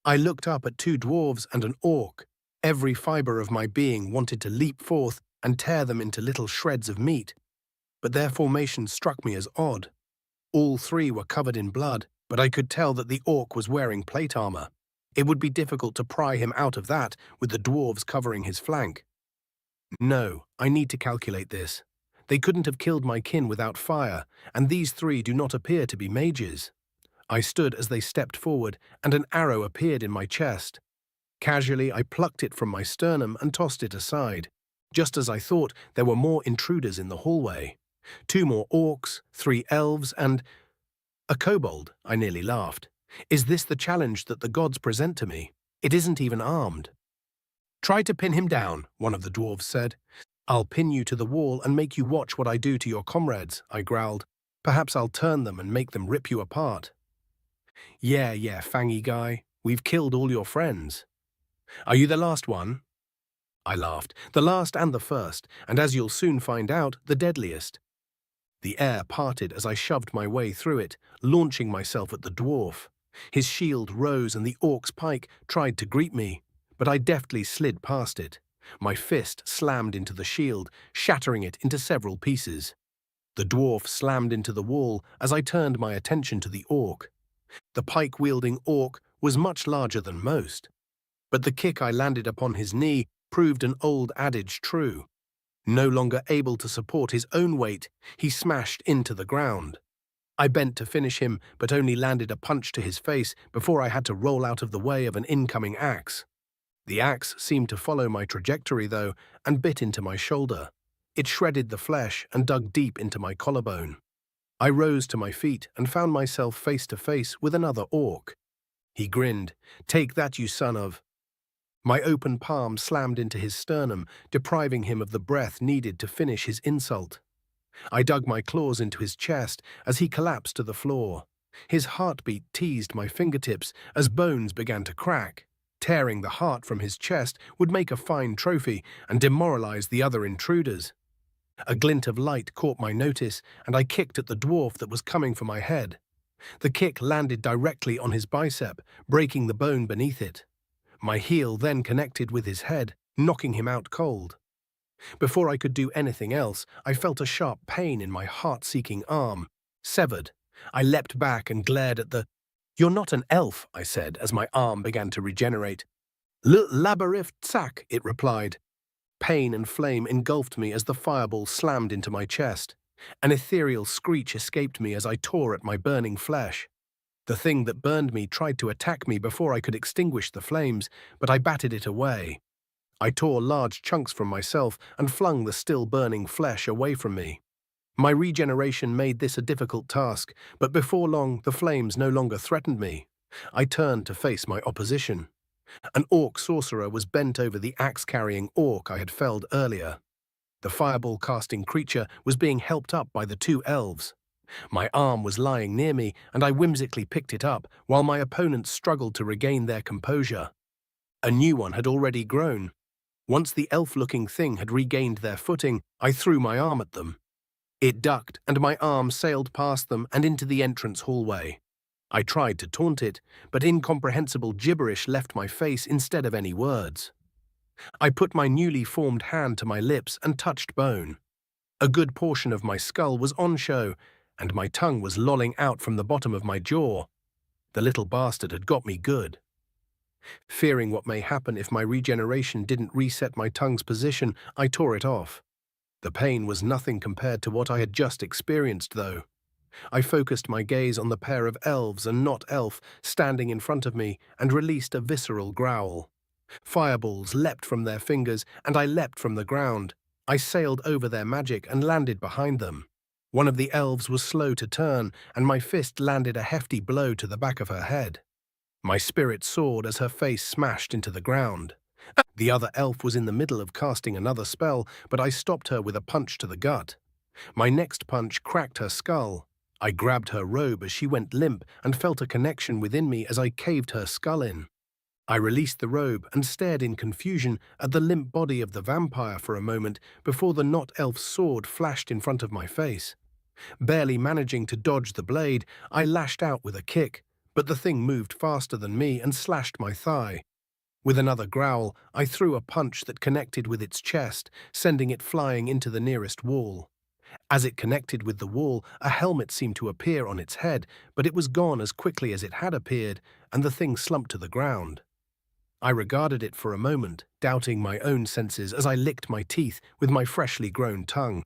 I looked up at 2 dwarves and an orc. Every fiber of my being wanted to leap forth and tear them into little shreds of meat. But their formation struck me as odd. All 3 were covered in blood, but I could tell that the orc was wearing plate armor. It would be difficult to pry him out of that with the dwarves covering his flank. No, I need to calculate this. They couldn't have killed my kin without fire, and these 3 do not appear to be mages. I stood as they stepped forward, and an arrow appeared in my chest. Casually, I plucked it from my sternum and tossed it aside. Just as I thought, there were more intruders in the hallway. 2 more orcs, 3 elves, and a kobold. I nearly laughed. Is this the challenge that the gods present to me? It isn't even armed. "Try to pin him down," one of the dwarves said. "I'll pin you to the wall and make you watch what I do to your comrades," I growled. "Perhaps I'll turn them and make them rip you apart." Yeah, fangy guy. We've killed all your friends. Are you the last one? I laughed. The last and the first, and as you'll soon find out, the deadliest. The air parted as I shoved my way through it, launching myself at the dwarf. His shield rose and the orc's pike tried to greet me, but I deftly slid past it. My fist slammed into the shield, shattering it into several pieces. The dwarf slammed into the wall as I turned my attention to the orc. The pike-wielding orc was much larger than most, but the kick I landed upon his knee proved an old adage true. No longer able to support his own weight, he smashed into the ground. I bent to finish him, but only landed a punch to his face before I had to roll out of the way of an incoming axe. The axe seemed to follow my trajectory, though, and bit into my shoulder. It shredded the flesh and dug deep into my collarbone. I rose to my feet and found myself face to face with another orc. He grinned. "Take that, you son of..." My open palm slammed into his sternum, depriving him of the breath needed to finish his insult. I dug my claws into his chest as he collapsed to the floor. His heartbeat teased my fingertips as bones began to crack. Tearing the heart from his chest would make a fine trophy and demoralize the other intruders. A glint of light caught my notice, and I kicked at the dwarf that was coming for my head. The kick landed directly on his bicep, breaking the bone beneath it. My heel then connected with his head, knocking him out cold. Before I could do anything else, I felt a sharp pain in my heart-seeking arm. Severed. I leapt back and glared at the... "You're not an elf," I said as my arm began to regenerate. "Labyrinth sack," it replied. Pain and flame engulfed me as the fireball slammed into my chest. An ethereal screech escaped me as I tore at my burning flesh. The thing that burned me tried to attack me before I could extinguish the flames, but I batted it away. I tore large chunks from myself and flung the still burning flesh away from me. My regeneration made this a difficult task, but before long the flames no longer threatened me. I turned to face my opposition. An orc sorcerer was bent over the axe-carrying orc I had felled earlier. The fireball-casting creature was being helped up by the two elves. My arm was lying near me, and I whimsically picked it up, while my opponents struggled to regain their composure. A new one had already grown. Once the elf-looking thing had regained their footing, I threw my arm at them. It ducked, and my arm sailed past them and into the entrance hallway. I tried to taunt it, but incomprehensible gibberish left my face instead of any words. I put my newly formed hand to my lips and touched bone. A good portion of my skull was on show, and my tongue was lolling out from the bottom of my jaw. The little bastard had got me good. Fearing what may happen if my regeneration didn't reset my tongue's position, I tore it off. The pain was nothing compared to what I had just experienced, though. I focused my gaze on the pair of elves and not elf standing in front of me and released a visceral growl. Fireballs leapt from their fingers, and I leapt from the ground. I sailed over their magic and landed behind them. One of the elves was slow to turn, and my fist landed a hefty blow to the back of her head. My spirit soared as her face smashed into the ground. The other elf was in the middle of casting another spell, but I stopped her with a punch to the gut. My next punch cracked her skull. I grabbed her robe as she went limp and felt a connection within me as I caved her skull in. I released the robe and stared in confusion at the limp body of the vampire for a moment before the not-elf's sword flashed in front of my face. Barely managing to dodge the blade, I lashed out with a kick, but the thing moved faster than me and slashed my thigh. With another growl, I threw a punch that connected with its chest, sending it flying into the nearest wall. As it connected with the wall, a helmet seemed to appear on its head, but it was gone as quickly as it had appeared, and the thing slumped to the ground. I regarded it for a moment, doubting my own senses as I licked my teeth with my freshly grown tongue.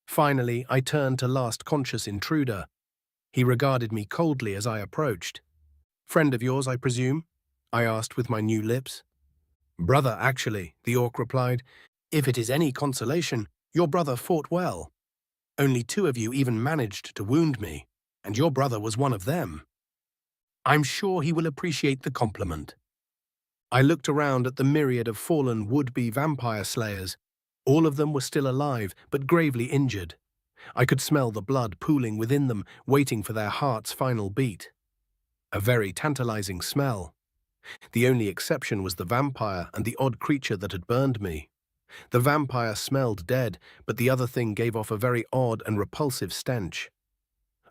Finally, I turned to last conscious intruder. He regarded me coldly as I approached. "Friend of yours, I presume?" I asked with my new lips. "Brother, actually," the orc replied. "If it is any consolation, your brother fought well. Only 2 of you even managed to wound me, and your brother was one of them. I'm sure he will appreciate the compliment." I looked around at the myriad of fallen would-be vampire slayers. All of them were still alive, but gravely injured. I could smell the blood pooling within them, waiting for their heart's final beat. A very tantalizing smell. The only exception was the vampire and the odd creature that had burned me. The vampire smelled dead, but the other thing gave off a very odd and repulsive stench.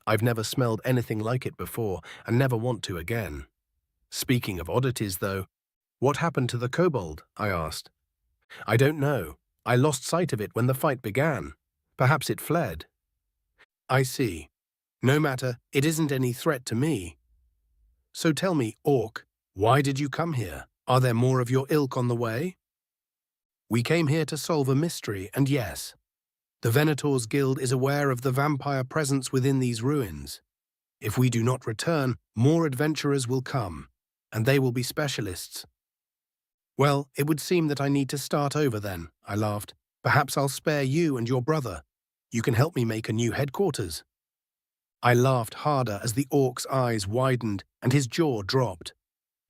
I've never smelled anything like it before, and never want to again. Speaking of oddities, though, what happened to the kobold? I asked. I don't know. I lost sight of it when the fight began. Perhaps it fled. I see. No matter, it isn't any threat to me. So tell me, orc, why did you come here? Are there more of your ilk on the way? We came here to solve a mystery, and yes, the Venators Guild is aware of the vampire presence within these ruins. If we do not return, more adventurers will come, and they will be specialists. Well, it would seem that I need to start over then, I laughed. Perhaps I'll spare you and your brother. You can help me make a new headquarters. I laughed harder as the orc's eyes widened and his jaw dropped.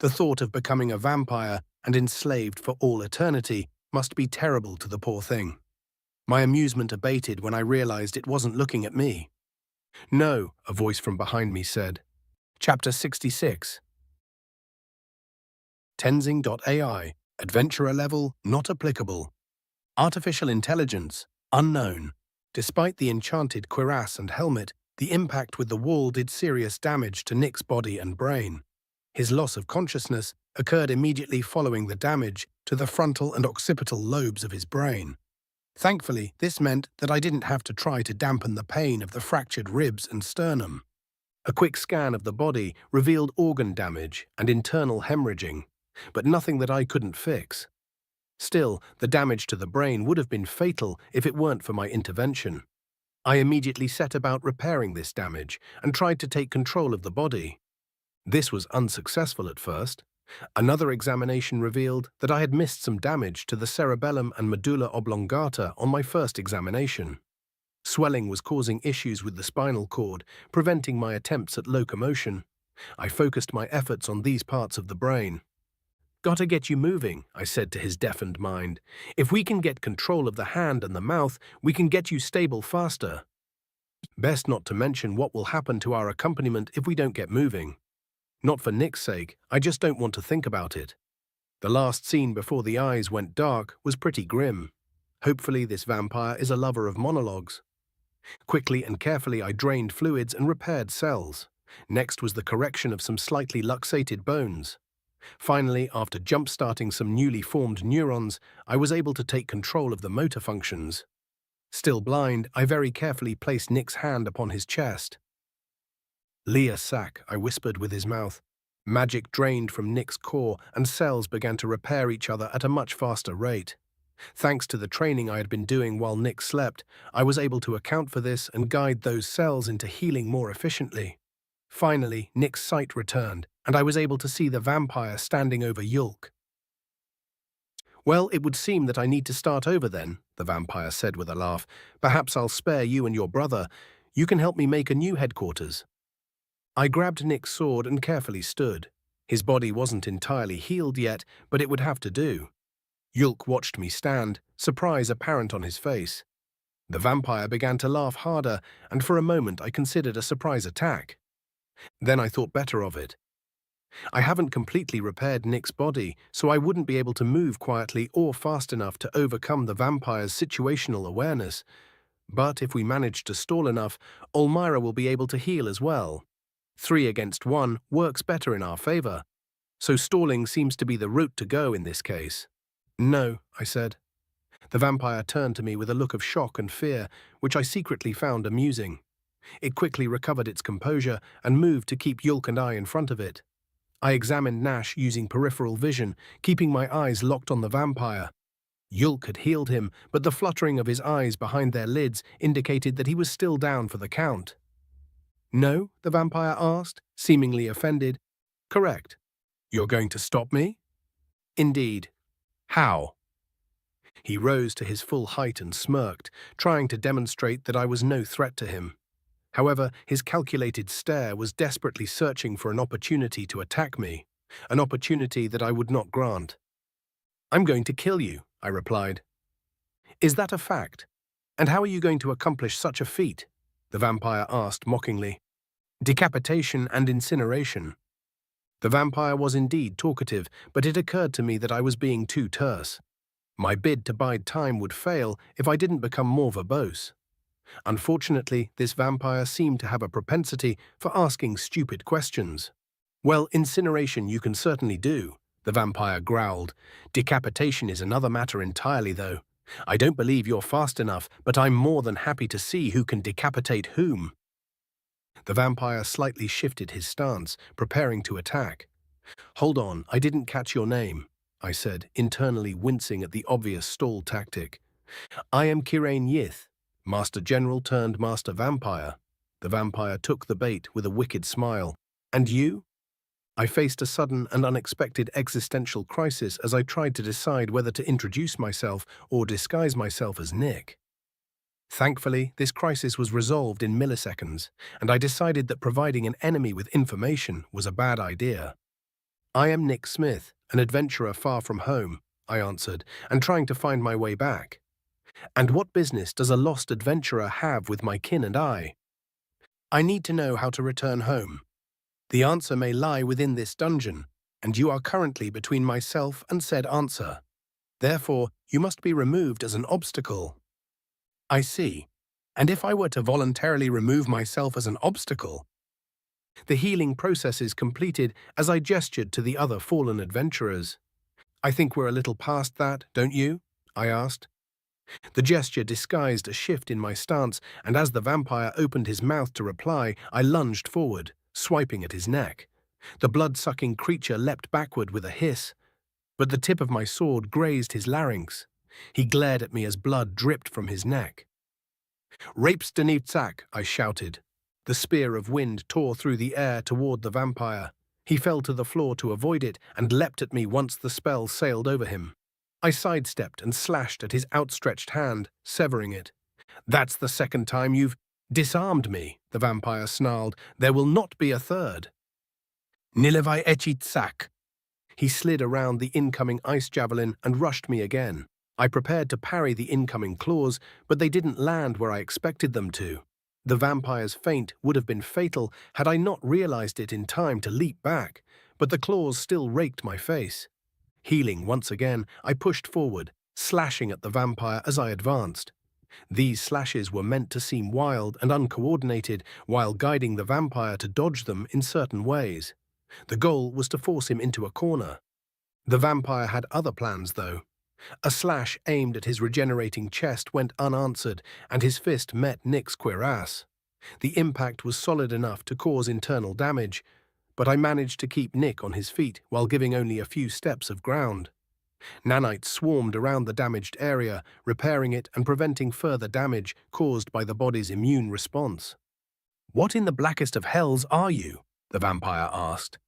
The thought of becoming a vampire and enslaved for all eternity must be terrible to the poor thing. My amusement abated when I realized it wasn't looking at me. No, a voice from behind me said. Chapter 66. Tenzing.ai, Adventurer level not applicable. Artificial intelligence, unknown. Despite the enchanted cuirass and helmet, the impact with the wall did serious damage to Nick's body and brain. His loss of consciousness occurred immediately following the damage to the frontal and occipital lobes of his brain. Thankfully, this meant that I didn't have to try to dampen the pain of the fractured ribs and sternum. A quick scan of the body revealed organ damage and internal hemorrhaging, but nothing that I couldn't fix. Still, the damage to the brain would have been fatal if it weren't for my intervention. I immediately set about repairing this damage and tried to take control of the body. This was unsuccessful at first. Another examination revealed that I had missed some damage to the cerebellum and medulla oblongata on my first examination. Swelling was causing issues with the spinal cord, preventing my attempts at locomotion. I focused my efforts on these parts of the brain. Gotta get you moving, I said to his deafened mind. If we can get control of the hand and the mouth, we can get you stable faster. Best not to mention what will happen to our accompaniment if we don't get moving. Not for Nick's sake, I just don't want to think about it. The last scene before the eyes went dark was pretty grim. Hopefully this vampire is a lover of monologues. Quickly and carefully I drained fluids and repaired cells. Next was the correction of some slightly luxated bones. Finally, after jump-starting some newly formed neurons, I was able to take control of the motor functions. Still blind, I very carefully placed Nick's hand upon his chest. Leah Sack, I whispered with his mouth. Magic drained from Nick's core, and cells began to repair each other at a much faster rate. Thanks to the training I had been doing while Nick slept, I was able to account for this and guide those cells into healing more efficiently. Finally, Nick's sight returned, and I was able to see the vampire standing over Yulk. Well, it would seem that I need to start over then, the vampire said with a laugh. Perhaps I'll spare you and your brother. You can help me make a new headquarters. I grabbed Nick's sword and carefully stood. His body wasn't entirely healed yet, but it would have to do. Yulk watched me stand, surprise apparent on his face. The vampire began to laugh harder, and for a moment I considered a surprise attack. Then I thought better of it. I haven't completely repaired Nick's body, so I wouldn't be able to move quietly or fast enough to overcome the vampire's situational awareness. But if we manage to stall enough, Ulmira will be able to heal as well. 3 against 1 works better in our favor, so stalling seems to be the route to go in this case. No, I said. The vampire turned to me with a look of shock and fear, which I secretly found amusing. It quickly recovered its composure and moved to keep Yulk and I in front of it. I examined Nash using peripheral vision, keeping my eyes locked on the vampire. Yulk had healed him, but the fluttering of his eyes behind their lids indicated that he was still down for the count. No? The vampire asked, seemingly offended. Correct. You're going to stop me? Indeed. How? He rose to his full height and smirked, trying to demonstrate that I was no threat to him. However, his calculated stare was desperately searching for an opportunity to attack me, an opportunity that I would not grant. I'm going to kill you, I replied. Is that a fact? And how are you going to accomplish such a feat? The vampire asked mockingly. Decapitation and incineration. The vampire was indeed talkative, but it occurred to me that I was being too terse. My bid to bide time would fail if I didn't become more verbose. Unfortunately, this vampire seemed to have a propensity for asking stupid questions. "Well, incineration you can certainly do," the vampire growled. "Decapitation is another matter entirely, though. I don't believe you're fast enough, but I'm more than happy to see who can decapitate whom." The vampire slightly shifted his stance, preparing to attack. "Hold on, I didn't catch your name," I said, internally wincing at the obvious stall tactic. "I am Kirane Yith, Master General turned Master Vampire." The vampire took the bait with a wicked smile. "And you?" I faced a sudden and unexpected existential crisis as I tried to decide whether to introduce myself or disguise myself as Nick. Thankfully, this crisis was resolved in milliseconds, and I decided that providing an enemy with information was a bad idea. "I am Nick Smith, an adventurer far from home," I answered, "and trying to find my way back. And what business does a lost adventurer have with my kin and I? I need to know how to return home. The answer may lie within this dungeon, and you are currently between myself and said answer. Therefore, you must be removed as an obstacle." "I see. And if I were to voluntarily remove myself as an obstacle?" The healing process is completed as I gestured to the other fallen adventurers. "I think we're a little past that, don't you?" I asked. The gesture disguised a shift in my stance, and as the vampire opened his mouth to reply, I lunged forward, swiping at his neck. The blood-sucking creature leapt backward with a hiss, but the tip of my sword grazed his larynx. He glared at me as blood dripped from his neck. "Rapes de Nitzak," I shouted. The spear of wind tore through the air toward the vampire. He fell to the floor to avoid it and leapt at me once the spell sailed over him. I sidestepped and slashed at his outstretched hand, severing it. "That's the second time you've disarmed me," the vampire snarled. "There will not be a third." "Nilevai echitsak." He slid around the incoming ice javelin and rushed me again. I prepared to parry the incoming claws, but they didn't land where I expected them to. The vampire's feint would have been fatal had I not realized it in time to leap back, but the claws still raked my face. Healing once again, I pushed forward, slashing at the vampire as I advanced. These slashes were meant to seem wild and uncoordinated while guiding the vampire to dodge them in certain ways. The goal was to force him into a corner. The vampire had other plans, though. A slash aimed at his regenerating chest went unanswered, and his fist met Nick's cuirass. The impact was solid enough to cause internal damage, but I managed to keep Nick on his feet while giving only a few steps of ground. Nanites swarmed around the damaged area, repairing it and preventing further damage caused by the body's immune response. "What in the blackest of hells are you?" the vampire asked.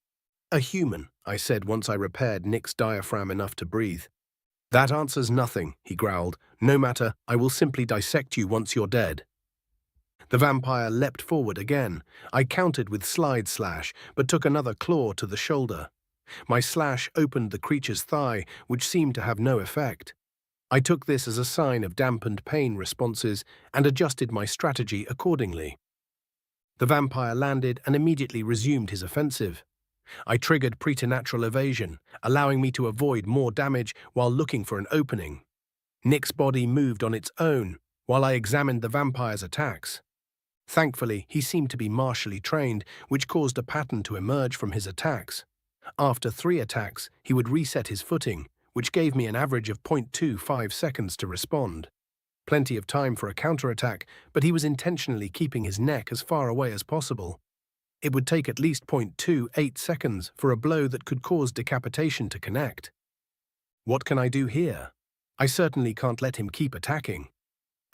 "A human," I said once I repaired Nick's diaphragm enough to breathe. "That answers nothing," he growled. "No matter, I will simply dissect you once you're dead." The vampire leapt forward again. I countered with slide slash, but took another claw to the shoulder. My slash opened the creature's thigh, which seemed to have no effect. I took this as a sign of dampened pain responses and adjusted my strategy accordingly. The vampire landed and immediately resumed his offensive. I triggered preternatural evasion, allowing me to avoid more damage while looking for an opening. Nick's body moved on its own, while I examined the vampire's attacks. Thankfully, he seemed to be martially trained, which caused a pattern to emerge from his attacks. After 3 attacks, he would reset his footing, which gave me an average of 0.25 seconds to respond. Plenty of time for a counterattack, but he was intentionally keeping his neck as far away as possible. It would take at least 0.28 seconds for a blow that could cause decapitation to connect. What can I do here? I certainly can't let him keep attacking.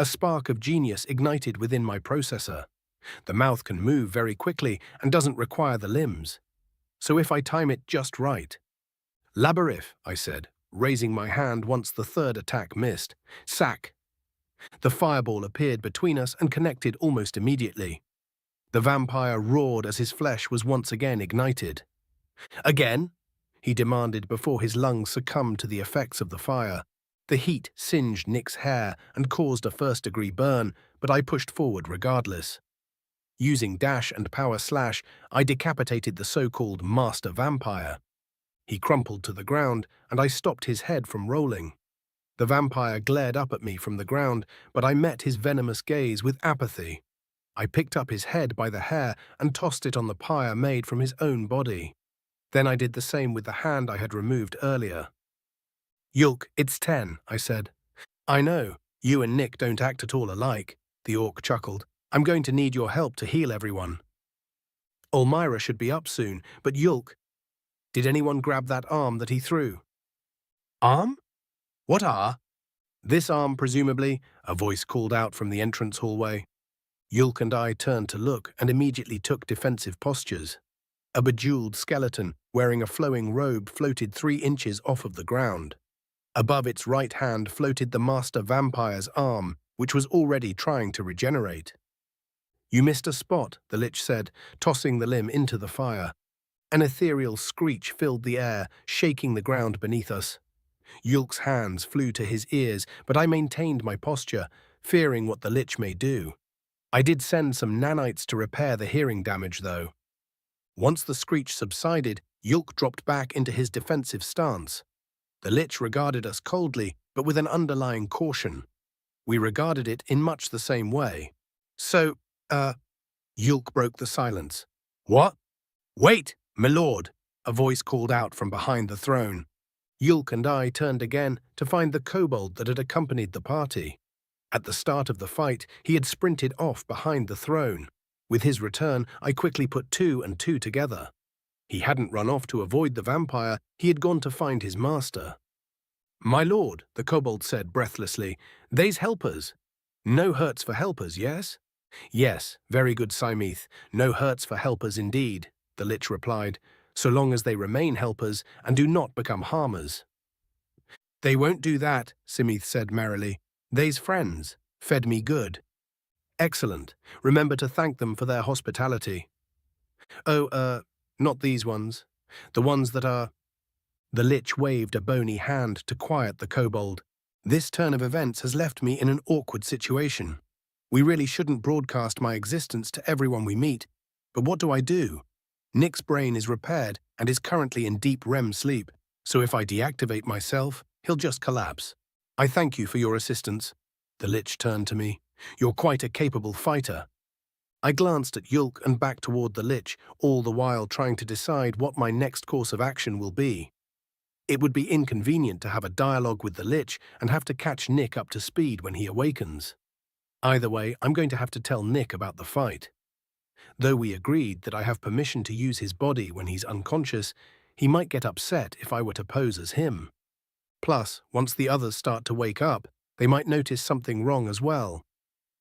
A spark of genius ignited within my processor. The mouth can move very quickly and doesn't require the limbs. So if I time it just right. "Labyrinth," I said, raising my hand once the 3rd attack missed. "Sack." The fireball appeared between us and connected almost immediately. The vampire roared as his flesh was once again ignited. "Again?" he demanded before his lungs succumbed to the effects of the fire. The heat singed Nick's hair and caused a first-degree burn, but I pushed forward regardless. Using dash and power slash, I decapitated the so-called master vampire. He crumpled to the ground, and I stopped his head from rolling. The vampire glared up at me from the ground, but I met his venomous gaze with apathy. I picked up his head by the hair and tossed it on the pyre made from his own body. Then I did the same with the hand I had removed earlier. "Yulk, it's 10, I said. "I know, you and Nick don't act at all alike," the orc chuckled. "I'm going to need your help to heal everyone." Ulmira should be up soon, but Yulk, did anyone grab that arm that he threw? "Arm? What are?" "This arm, presumably," a voice called out from the entrance hallway. Yulk and I turned to look and immediately took defensive postures. A bejeweled skeleton, wearing a flowing robe, floated 3 inches off of the ground. Above its right hand floated the master vampire's arm, which was already trying to regenerate. "You missed a spot," the lich said, tossing the limb into the fire. An ethereal screech filled the air, shaking the ground beneath us. Yulk's hands flew to his ears, but I maintained my posture, fearing what the lich may do. I did send some nanites to repair the hearing damage, though. Once the screech subsided, Yulk dropped back into his defensive stance. The lich regarded us coldly, but with an underlying caution. We regarded it in much the same way. "So, Yulk broke the silence. "What?" "Wait, my lord," a voice called out from behind the throne. Yulk and I turned again to find the kobold that had accompanied the party. At the start of the fight, he had sprinted off behind the throne. With his return, I quickly put 2 and 2 together. He hadn't run off to avoid the vampire, he had gone to find his master. "My lord," the kobold said breathlessly, "they's helpers." "No hurts for helpers, yes?" "Yes, very good, Simith. No hurts for helpers indeed," the lich replied, "so long as they remain helpers and do not become harmers." "They won't do that," Simith said merrily. "They's friends. Fed me good." "Excellent. Remember to thank them for their hospitality." "Oh, not these ones. The ones that are—" The lich waved a bony hand to quiet the kobold. "This turn of events has left me in an awkward situation. We really shouldn't broadcast my existence to everyone we meet, but what do I do? Nick's brain is repaired and is currently in deep REM sleep, so if I deactivate myself, he'll just collapse. I thank you for your assistance." The lich turned to me. "You're quite a capable fighter." I glanced at Yulk and back toward the lich, all the while trying to decide what my next course of action will be. It would be inconvenient to have a dialogue with the lich and have to catch Nick up to speed when he awakens. Either way, I'm going to have to tell Nick about the fight. Though we agreed that I have permission to use his body when he's unconscious, he might get upset if I were to pose as him. Plus, once the others start to wake up, they might notice something wrong as well.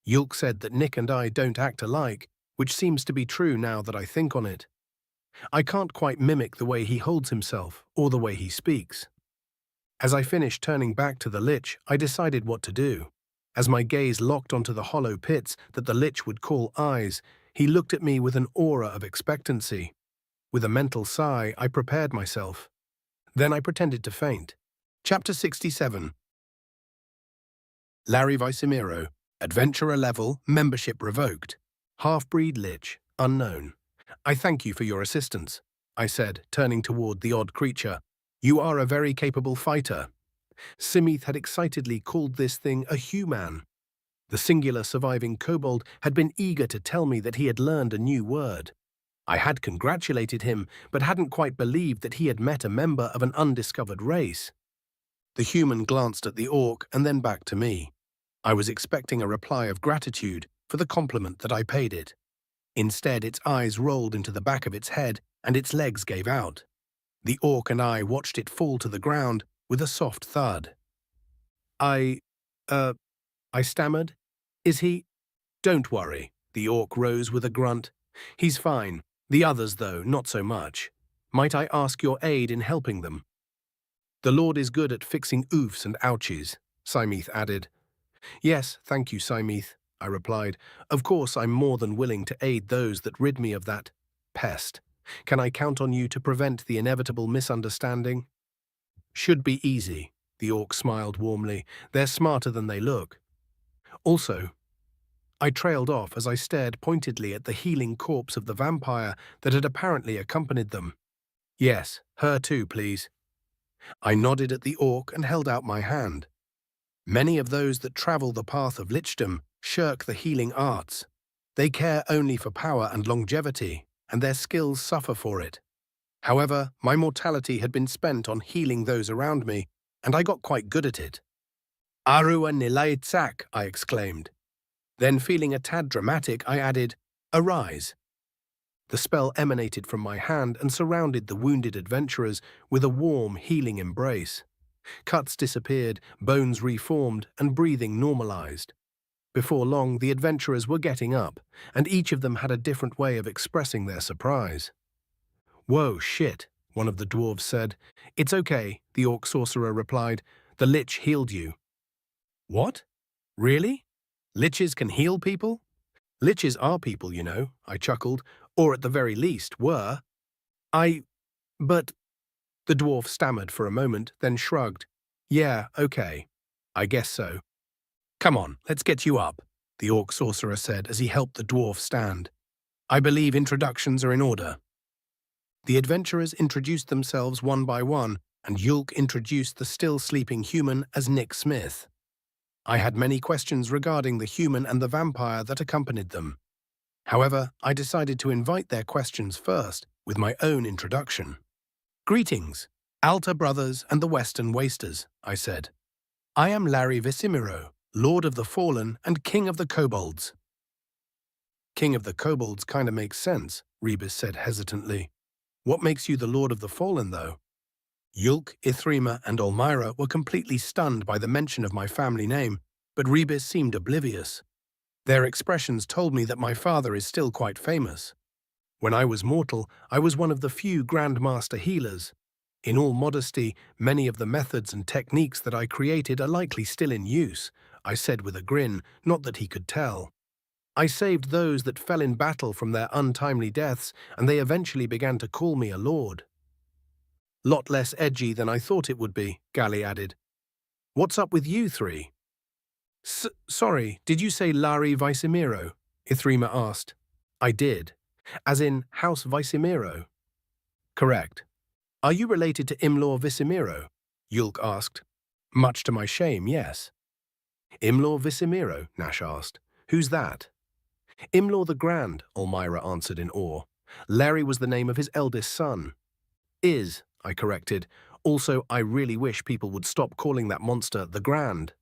Yulk said that Nick and I don't act alike, which seems to be true now that I think on it. I can't quite mimic the way he holds himself or the way he speaks. As I finished turning back to the lich, I decided what to do. As my gaze locked onto the hollow pits that the lich would call eyes, he looked at me with an aura of expectancy. With a mental sigh, I prepared myself. Then I pretended to faint. Chapter 67. Larry Vicimiro, Adventurer level, membership revoked. Half-breed lich, unknown. "I thank you for your assistance," I said, turning toward the odd creature. "You are a very capable fighter." Simith had excitedly called this thing a human. The singular surviving kobold had been eager to tell me that he had learned a new word. I had congratulated him, but hadn't quite believed that he had met a member of an undiscovered race. The human glanced at the orc and then back to me. I was expecting a reply of gratitude for the compliment that I paid it. Instead, its eyes rolled into the back of its head and its legs gave out. The orc and I watched it fall to the ground with a soft thud. I stammered. "Is he—" "Don't worry," the orc rose with a grunt. "He's fine. The others, though, not so much. Might I ask your aid in helping them?" "The Lord is good at fixing oofs and ouchies," Simith added. "Yes, thank you, Simith," I replied. "Of course, I'm more than willing to aid those that rid me of that pest. Can I count on you to prevent the inevitable misunderstanding?" "Should be easy," the orc smiled warmly. "They're smarter than they look. Also, I trailed off as I stared pointedly at the healing corpse of the vampire that had apparently accompanied them. Yes, her too, please. I nodded at the orc and held out my hand. Many of those that travel the path of lichdom shirk the healing arts. They care only for power and longevity, and their skills suffer for it. However, my mortality had been spent on healing those around me, and I got quite good at it. Arua nilaitsak, I exclaimed. Then, feeling a tad dramatic, I added, arise. The spell emanated from my hand and surrounded the wounded adventurers with a warm, healing embrace. Cuts disappeared, bones reformed, and breathing normalized. Before long, the adventurers were getting up, and each of them had a different way of expressing their surprise. Whoa, shit, one of the dwarves said. It's okay, the orc sorcerer replied. The lich healed you. What? Really? Liches can heal people? Liches are people, you know, I chuckled, or at the very least were. But, the dwarf stammered for a moment, then shrugged. Yeah, okay. I guess so. Come on, let's get you up, the orc sorcerer said as he helped the dwarf stand. I believe introductions are in order. The adventurers introduced themselves one by one, and Yulk introduced the still-sleeping human as Nick Smith. I had many questions regarding the human and the vampire that accompanied them. However, I decided to invite their questions first, with my own introduction. Greetings, Alta Brothers and the Western Wasters, I said. I am Larry Visimiro, Lord of the Fallen and King of the Kobolds. King of the Kobolds kinda makes sense, Rebus said hesitantly. What makes you the Lord of the Fallen, though? Yulk, Ithrima, and Olmyra were completely stunned by the mention of my family name, but Rebus seemed oblivious. Their expressions told me that my father is still quite famous. When I was mortal, I was one of the few Grandmaster healers. In all modesty, many of the methods and techniques that I created are likely still in use, I said with a grin, not that he could tell. I saved those that fell in battle from their untimely deaths, and they eventually began to call me a lord. Lot less edgy than I thought it would be, Gally added. What's up with you three? Sorry, did you say Lari Visimiro? Ithrima asked. I did. As in House Visimiro? Correct. Are you related to Imlor Visimiro? Yulk asked. Much to my shame, yes. Imlor Visimiro? Nash asked. Who's that? Imlor the Grand, Olmyra answered in awe. Larry was the name of his eldest son. I corrected. Also, I really wish people would stop calling that monster the Grand.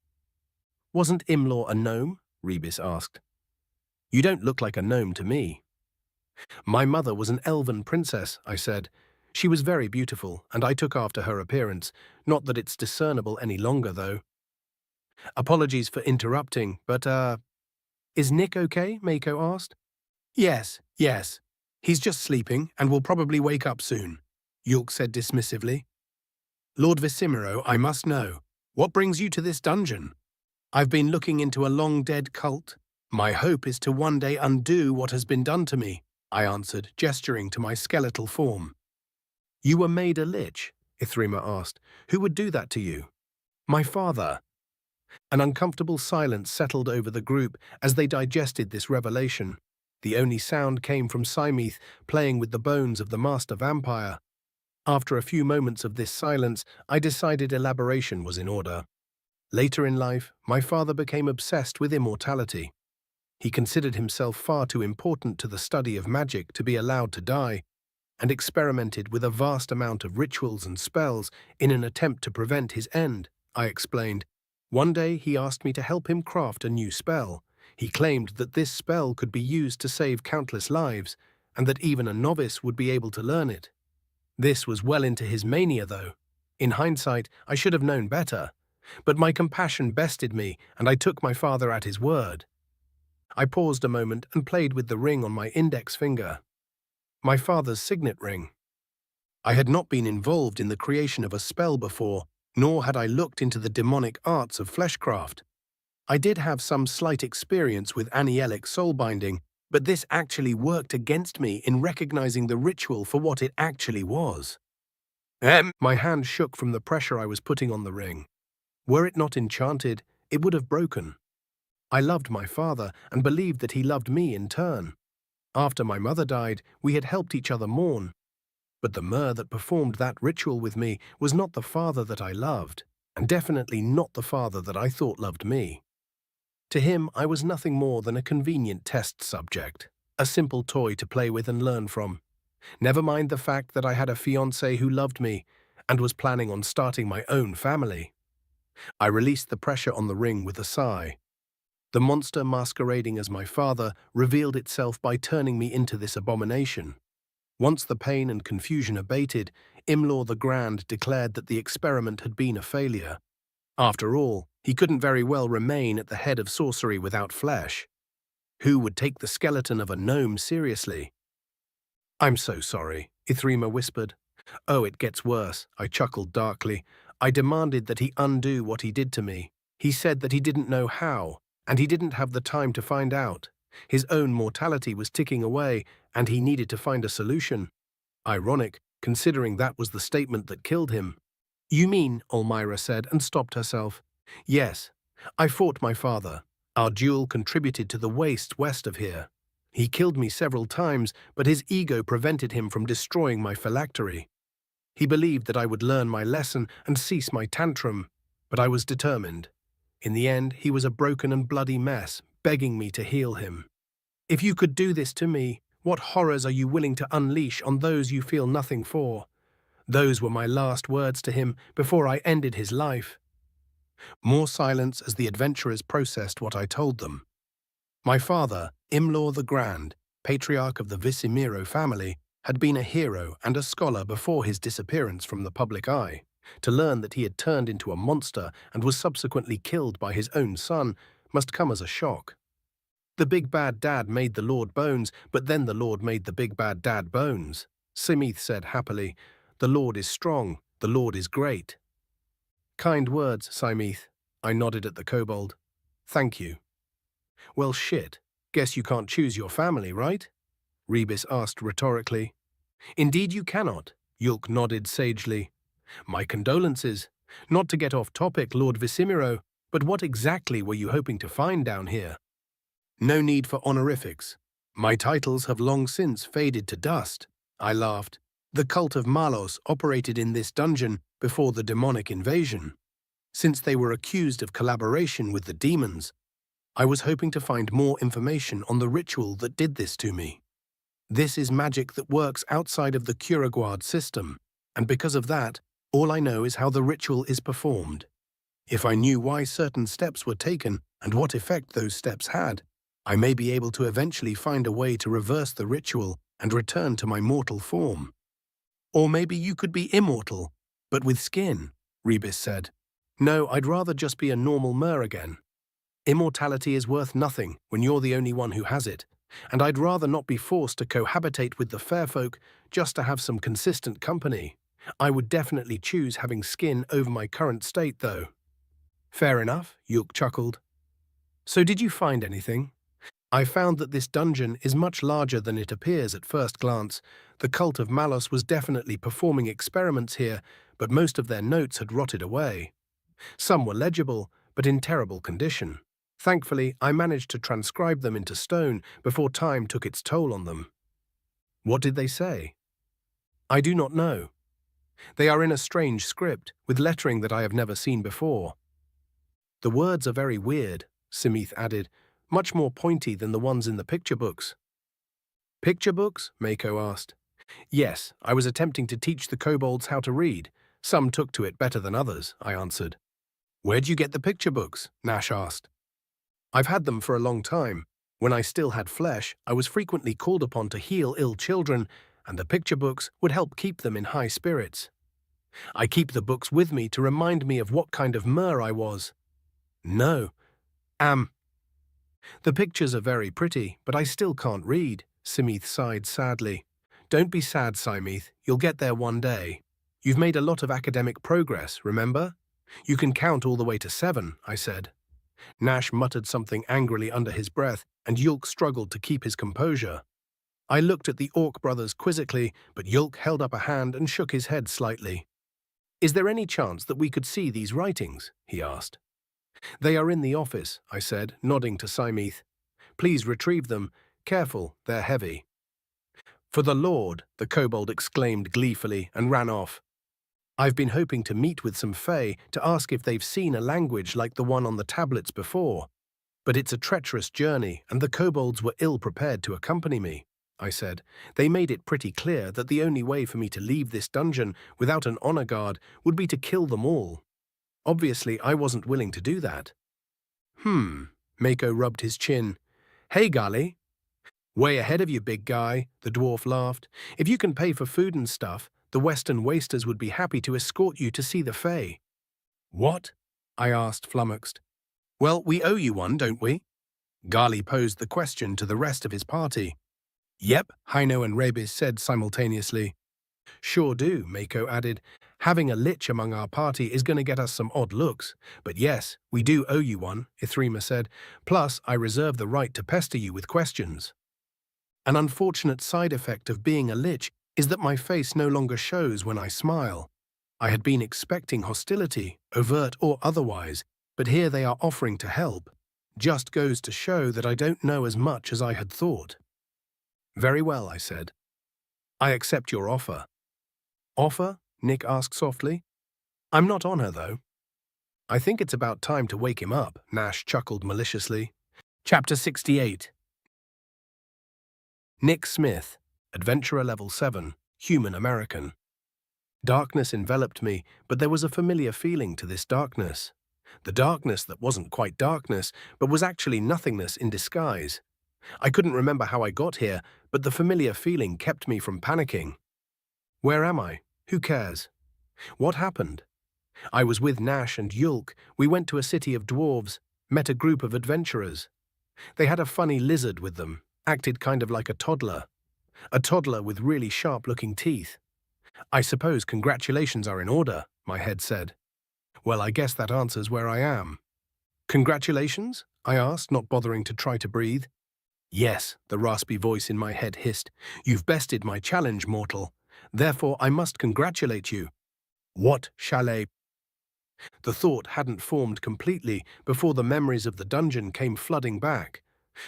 Wasn't Imlor a gnome? Rebus asked. You don't look like a gnome to me. My mother was an elven princess, I said. She was very beautiful, and I took after her appearance. Not that it's discernible any longer, though. Apologies for interrupting, but, is Nick okay? Mako asked. Yes. He's just sleeping, and will probably wake up soon, Yulk said dismissively. Lord Visimiro, I must know. What brings you to this dungeon? I've been looking into a long-dead cult. My hope is to one day undo what has been done to me, I answered, gesturing to my skeletal form. You were made a lich? Ithrima asked. Who would do that to you? My father. An uncomfortable silence settled over the group as they digested this revelation. The only sound came from Symeth playing with the bones of the master vampire. After a few moments of this silence, I decided elaboration was in order. Later in life, my father became obsessed with immortality. He considered himself far too important to the study of magic to be allowed to die, and experimented with a vast amount of rituals and spells in an attempt to prevent his end, I explained. One day he asked me to help him craft a new spell. He claimed that this spell could be used to save countless lives, and that even a novice would be able to learn it. This was well into his mania, though. In hindsight, I should have known better. But my compassion bested me, and I took my father at his word. I paused a moment and played with the ring on my index finger. My father's signet ring. I had not been involved in the creation of a spell before, nor had I looked into the demonic arts of fleshcraft. I did have some slight experience with anielic soulbinding, but this actually worked against me in recognizing the ritual for what it actually was. My hand shook from the pressure I was putting on the ring. Were it not enchanted, it would have broken. I loved my father and believed that he loved me in turn. After my mother died, we had helped each other mourn. But the Mer that performed that ritual with me was not the father that I loved, and definitely not the father that I thought loved me. To him, I was nothing more than a convenient test subject, a simple toy to play with and learn from. Never mind the fact that I had a fiancé who loved me and was planning on starting my own family. I released the pressure on the ring with a sigh. The monster masquerading as my father revealed itself by turning me into this abomination. Once the pain and confusion abated, Imlor the Grand declared that the experiment had been a failure. After all, he couldn't very well remain at the head of sorcery without flesh. Who would take the skeleton of a gnome seriously? "I'm so sorry," Ithrima whispered. "Oh, it gets worse," I chuckled darkly. I demanded that he undo what he did to me. He said that he didn't know how, and he didn't have the time to find out. His own mortality was ticking away, and he needed to find a solution. Ironic, considering that was the statement that killed him. "You mean," Elmira said, and stopped herself. "Yes, I fought my father. Our duel contributed to the waste west of here. He killed me several times, but his ego prevented him from destroying my phylactery. He believed that I would learn my lesson and cease my tantrum, but I was determined. In the end, he was a broken and bloody mess, begging me to heal him. If you could do this to me, what horrors are you willing to unleash on those you feel nothing for?" Those were my last words to him before I ended his life. More silence as the adventurers processed what I told them. My father, Imlor the Grand, patriarch of the Visimiro family, had been a hero and a scholar before his disappearance from the public eye. To learn that he had turned into a monster and was subsequently killed by his own son must come as a shock. The big bad dad made the Lord bones, but then the Lord made the big bad dad bones, Simith said happily. The Lord is strong, the Lord is great. Kind words, Simith. I nodded at the kobold. Thank you. Well, shit. Guess you can't choose your family, right? Rebis asked rhetorically. Indeed you cannot, Yulk nodded sagely. My condolences. Not to get off topic, Lord Visimiro, but what exactly were you hoping to find down here? No need for honorifics. My titles have long since faded to dust, I laughed. The cult of Malos operated in this dungeon before the demonic invasion. Since they were accused of collaboration with the demons, I was hoping to find more information on the ritual that did this to me. This is magic that works outside of the Kuraguard system, and because of that, all I know is how the ritual is performed. If I knew why certain steps were taken and what effect those steps had, I may be able to eventually find a way to reverse the ritual and return to my mortal form. Or maybe you could be immortal, but with skin, Rebis said. No, I'd rather just be a normal mer again. Immortality is worth nothing when you're the only one who has it, and I'd rather not be forced to cohabitate with the fair folk just to have some consistent company. I would definitely choose having skin over my current state, though. Fair enough, Yulk chuckled. So did you find anything? I found that this dungeon is much larger than it appears at first glance. The cult of Malos was definitely performing experiments here, but most of their notes had rotted away. Some were legible, but in terrible condition. Thankfully, I managed to transcribe them into stone before time took its toll on them. What did they say? I do not know. They are in a strange script, with lettering that I have never seen before. The words are very weird, Simith added, much more pointy than the ones in the picture books. Picture books? Mako asked. Yes, I was attempting to teach the kobolds how to read. Some took to it better than others, I answered. Where'd you get the picture books? Nash asked. I've had them for a long time. When I still had flesh, I was frequently called upon to heal ill children, and the picture books would help keep them in high spirits. I keep the books with me to remind me of what kind of mer I was. No. The pictures are very pretty, but I still can't read, Simith sighed sadly. Don't be sad, Simith. You'll get there one day. You've made a lot of academic progress, remember? You can count all the way to 7, I said. Nash muttered something angrily under his breath, and Yulk struggled to keep his composure. I looked at the orc brothers quizzically, but Yulk held up a hand and shook his head slightly. Is there any chance that we could see these writings? He asked. They are in the office, I said, nodding to Simeth. Please retrieve them. Careful, they're heavy. For the Lord, the kobold exclaimed gleefully and ran off. I've been hoping to meet with some Fay to ask if they've seen a language like the one on the tablets before. But it's a treacherous journey, and the kobolds were ill-prepared to accompany me, I said. They made it pretty clear that the only way for me to leave this dungeon without an honor guard would be to kill them all. Obviously, I wasn't willing to do that. Mako rubbed his chin. Hey, Gali. Way ahead of you, big guy, the dwarf laughed. If you can pay for food and stuff, the Western Wasters would be happy to escort you to see the Fay. What? I asked, flummoxed. Well, we owe you one, don't we? Gali posed the question to the rest of his party. Yep, Haino and Rebis said simultaneously. Sure do, Mako added. Having a lich among our party is going to get us some odd looks. But yes, we do owe you one, Ithrima said. Plus, I reserve the right to pester you with questions. An unfortunate side effect of being a lich is that my face no longer shows when I smile. I had been expecting hostility, overt or otherwise, but here they are offering to help. Just goes to show that I don't know as much as I had thought. Very well, I said. I accept your offer. Offer? Nick asked softly. I'm not on her, though. I think it's about time to wake him up, Nash chuckled maliciously. Chapter 68. Nick Smith, Adventurer Level 7, Human American. Darkness enveloped me, but there was a familiar feeling to this darkness. The darkness that wasn't quite darkness, but was actually nothingness in disguise. I couldn't remember how I got here, but the familiar feeling kept me from panicking. Where am I? Who cares? What happened? I was with Nash and Yulk. We went to a city of dwarves, met a group of adventurers. They had a funny lizard with them, acted kind of like a toddler. A toddler with really sharp-looking teeth. I suppose congratulations are in order, my head said. Well, I guess that answers where I am. Congratulations? I asked, not bothering to try to breathe. Yes, the raspy voice in my head hissed. You've bested my challenge, mortal. Therefore, I must congratulate you. What chalet? The thought hadn't formed completely before the memories of the dungeon came flooding back.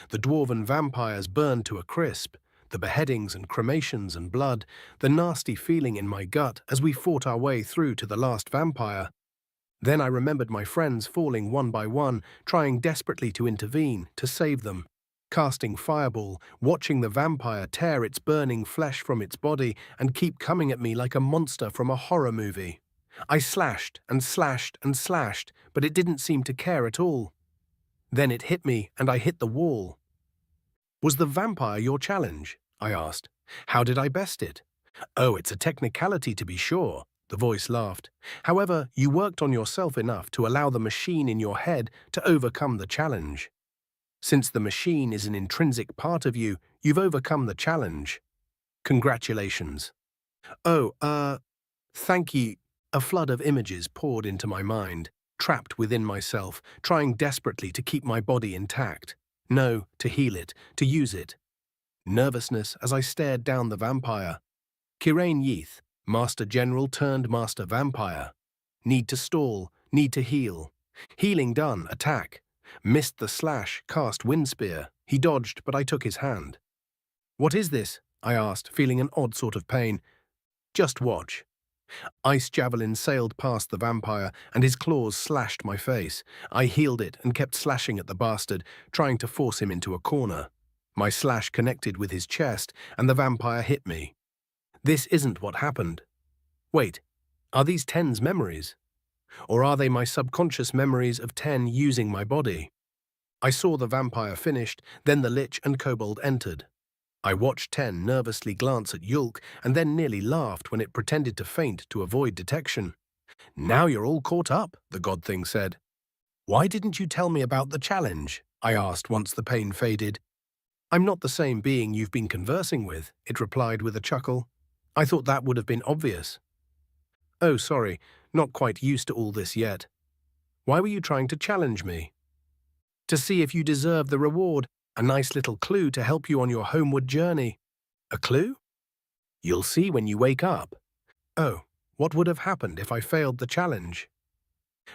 The dwarven vampires burned to a crisp, the beheadings and cremations and blood, the nasty feeling in my gut as we fought our way through to the last vampire. Then I remembered my friends falling one by one, trying desperately to intervene, to save them. Casting fireball, watching the vampire tear its burning flesh from its body and keep coming at me like a monster from a horror movie. I slashed and slashed and slashed, but it didn't seem to care at all. Then it hit me, and I hit the wall. Was the vampire your challenge? I asked. How did I best it? Oh, it's a technicality to be sure, the voice laughed. However, you worked on yourself enough to allow the machine in your head to overcome the challenge. Since the machine is an intrinsic part of you, you've overcome the challenge. Congratulations. Oh, thank you. A flood of images poured into my mind, trapped within myself, trying desperately to keep my body intact. No, to heal it, to use it. Nervousness as I stared down the vampire. Kirane Yeath, Master General turned Master Vampire. Need to stall, need to heal. Healing done, attack. Missed the slash, cast Windspear. He dodged, but I took his hand. What is this? I asked, feeling an odd sort of pain. Just watch. Ice Javelin sailed past the vampire, and his claws slashed my face. I healed it and kept slashing at the bastard, trying to force him into a corner. My slash connected with his chest, and the vampire hit me. This isn't what happened. Wait, are these Ten's memories? Or are they my subconscious memories of Ten using my body? I saw the vampire finished, then the lich and kobold entered. I watched Ten nervously glance at Yulk and then nearly laughed when it pretended to faint to avoid detection. Now you're all caught up, the god thing said. Why didn't you tell me about the challenge? I asked once the pain faded. I'm not the same being you've been conversing with, it replied with a chuckle. I thought that would have been obvious. Oh, sorry, not quite used to all this yet. Why were you trying to challenge me? To see if you deserve the reward. A nice little clue to help you on your homeward journey. A clue? You'll see when you wake up. Oh, what would have happened if I failed the challenge?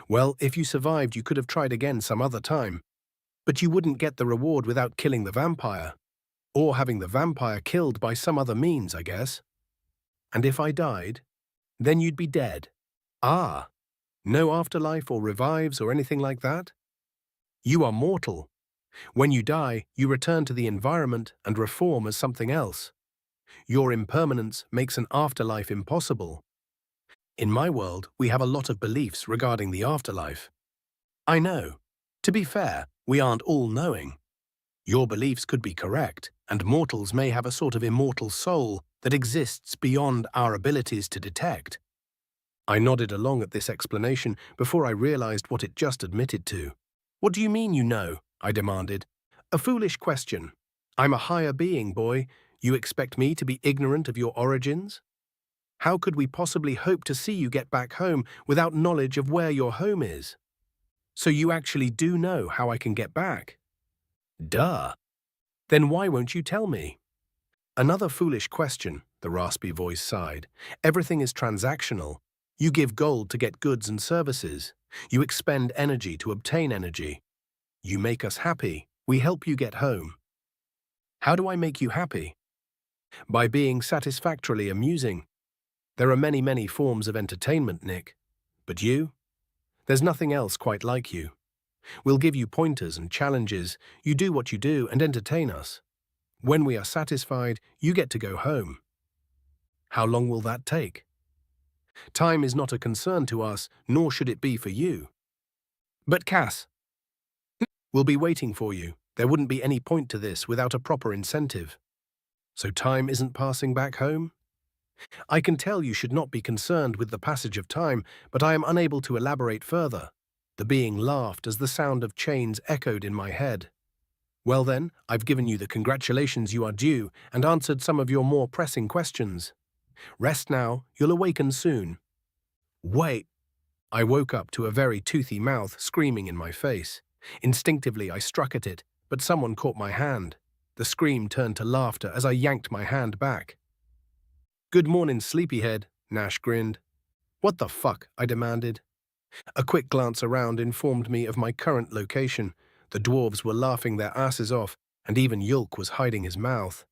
Well, if you survived, you could have tried again some other time. But you wouldn't get the reward without killing the vampire. Or having the vampire killed by some other means, I guess. And if I died, then you'd be dead. Ah, no afterlife or revives or anything like that? You are mortal. When you die, you return to the environment and reform as something else. Your impermanence makes an afterlife impossible. In my world, we have a lot of beliefs regarding the afterlife. I know. To be fair, we aren't all knowing. Your beliefs could be correct, and mortals may have a sort of immortal soul that exists beyond our abilities to detect. I nodded along at this explanation before I realized what it just admitted to. What do you mean you know? I demanded. A foolish question. I'm a higher being, boy. You expect me to be ignorant of your origins? How could we possibly hope to see you get back home without knowledge of where your home is? So you actually do know how I can get back? Duh. Then why won't you tell me? Another foolish question, the raspy voice sighed. Everything is transactional. You give gold to get goods and services. You expend energy to obtain energy. You make us happy. We help you get home. How do I make you happy? By being satisfactorily amusing. There are many, many forms of entertainment, Nick. But you? There's nothing else quite like you. We'll give you pointers and challenges. You do what you do and entertain us. When we are satisfied, you get to go home. How long will that take? Time is not a concern to us, nor should it be for you. But Cass, we'll be waiting for you. There wouldn't be any point to this without a proper incentive. So time isn't passing back home? I can tell you should not be concerned with the passage of time, but I am unable to elaborate further. The being laughed as the sound of chains echoed in my head. Well then, I've given you the congratulations you are due and answered some of your more pressing questions. Rest now, you'll awaken soon. Wait. I woke up to a very toothy mouth screaming in my face. Instinctively I struck at it, but someone caught my hand. The scream turned to laughter as I yanked my hand back. Good morning, sleepyhead, Nash grinned. What the fuck? I demanded. A quick glance around informed me of my current location. The dwarves were laughing their asses off, and even Yulk was hiding his mouth.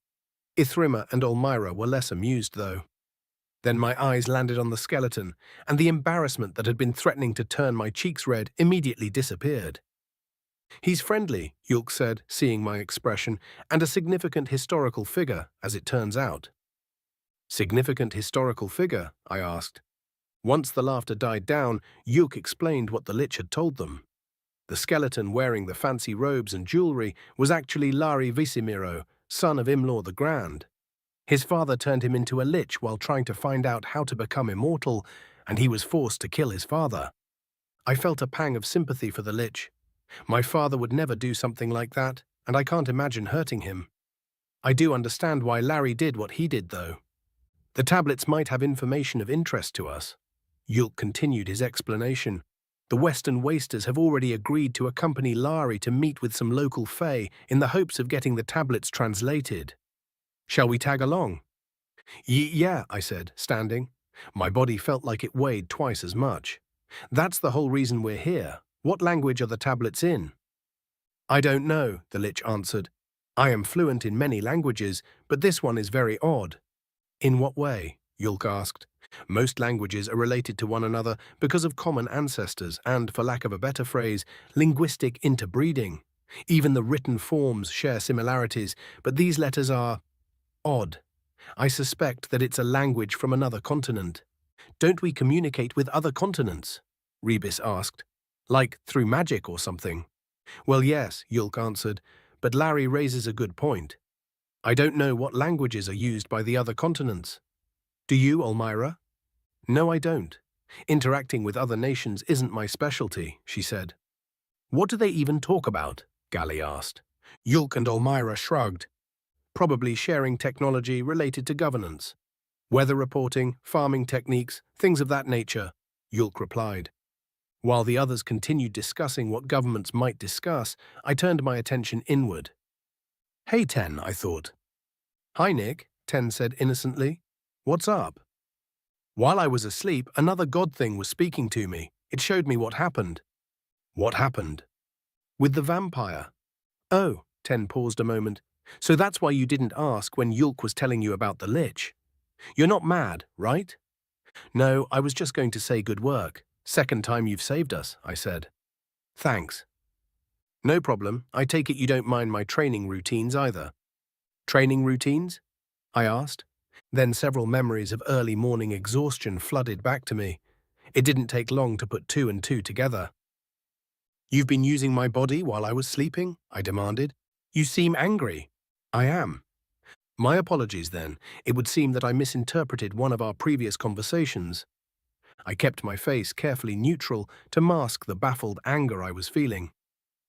Ithrima and Olmyra were less amused, though. Then my eyes landed on the skeleton, and the embarrassment that had been threatening to turn my cheeks red immediately disappeared. He's friendly, Yulk said, seeing my expression, and a significant historical figure, as it turns out. Significant historical figure? I asked. Once the laughter died down, Yulk explained what the lich had told them. The skeleton wearing the fancy robes and jewelry was actually Lari Visimiro, son of Imlor the Grand. His father turned him into a lich while trying to find out how to become immortal, and he was forced to kill his father. I felt a pang of sympathy for the lich. My father would never do something like that, and I can't imagine hurting him. I do understand why Larry did what he did, though. The tablets might have information of interest to us. Yulk continued his explanation. The Western Wasters have already agreed to accompany Lari to meet with some local Fay in the hopes of getting the tablets translated. Shall we tag along? Yeah, I said, standing. My body felt like it weighed twice as much. That's the whole reason we're here. What language are the tablets in? I don't know, the lich answered. I am fluent in many languages, but this one is very odd. In what way? Yulk asked. Most languages are related to one another because of common ancestors and, for lack of a better phrase, linguistic interbreeding. Even the written forms share similarities, but these letters are odd. I suspect that it's a language from another continent. Don't we communicate with other continents? Rebis asked. Like through magic or something? Well, yes, Yulk answered, but Larry raises a good point. I don't know what languages are used by the other continents. Do you, Olmyra? No, I don't. Interacting with other nations isn't my specialty, she said. What do they even talk about? Gally asked. Yulk and Olmyra shrugged. Probably sharing technology related to governance. Weather reporting, farming techniques, things of that nature, Yulk replied. While the others continued discussing what governments might discuss, I turned my attention inward. Hey, Ten, I thought. Hi, Nick, Ten said innocently. What's up? While I was asleep, another god thing was speaking to me. It showed me what happened. What happened? With the vampire. Oh, Ten paused a moment. So that's why you didn't ask when Yulk was telling you about the lich. You're not mad, right? No, I was just going to say good work. Second time you've saved us, I said. Thanks. No problem. I take it you don't mind my training routines either. Training routines? I asked. Then several memories of early morning exhaustion flooded back to me. It didn't take long to put two and two together. You've been using my body while I was sleeping? I demanded. You seem angry. I am. My apologies then. It would seem that I misinterpreted one of our previous conversations. I kept my face carefully neutral to mask the baffled anger I was feeling.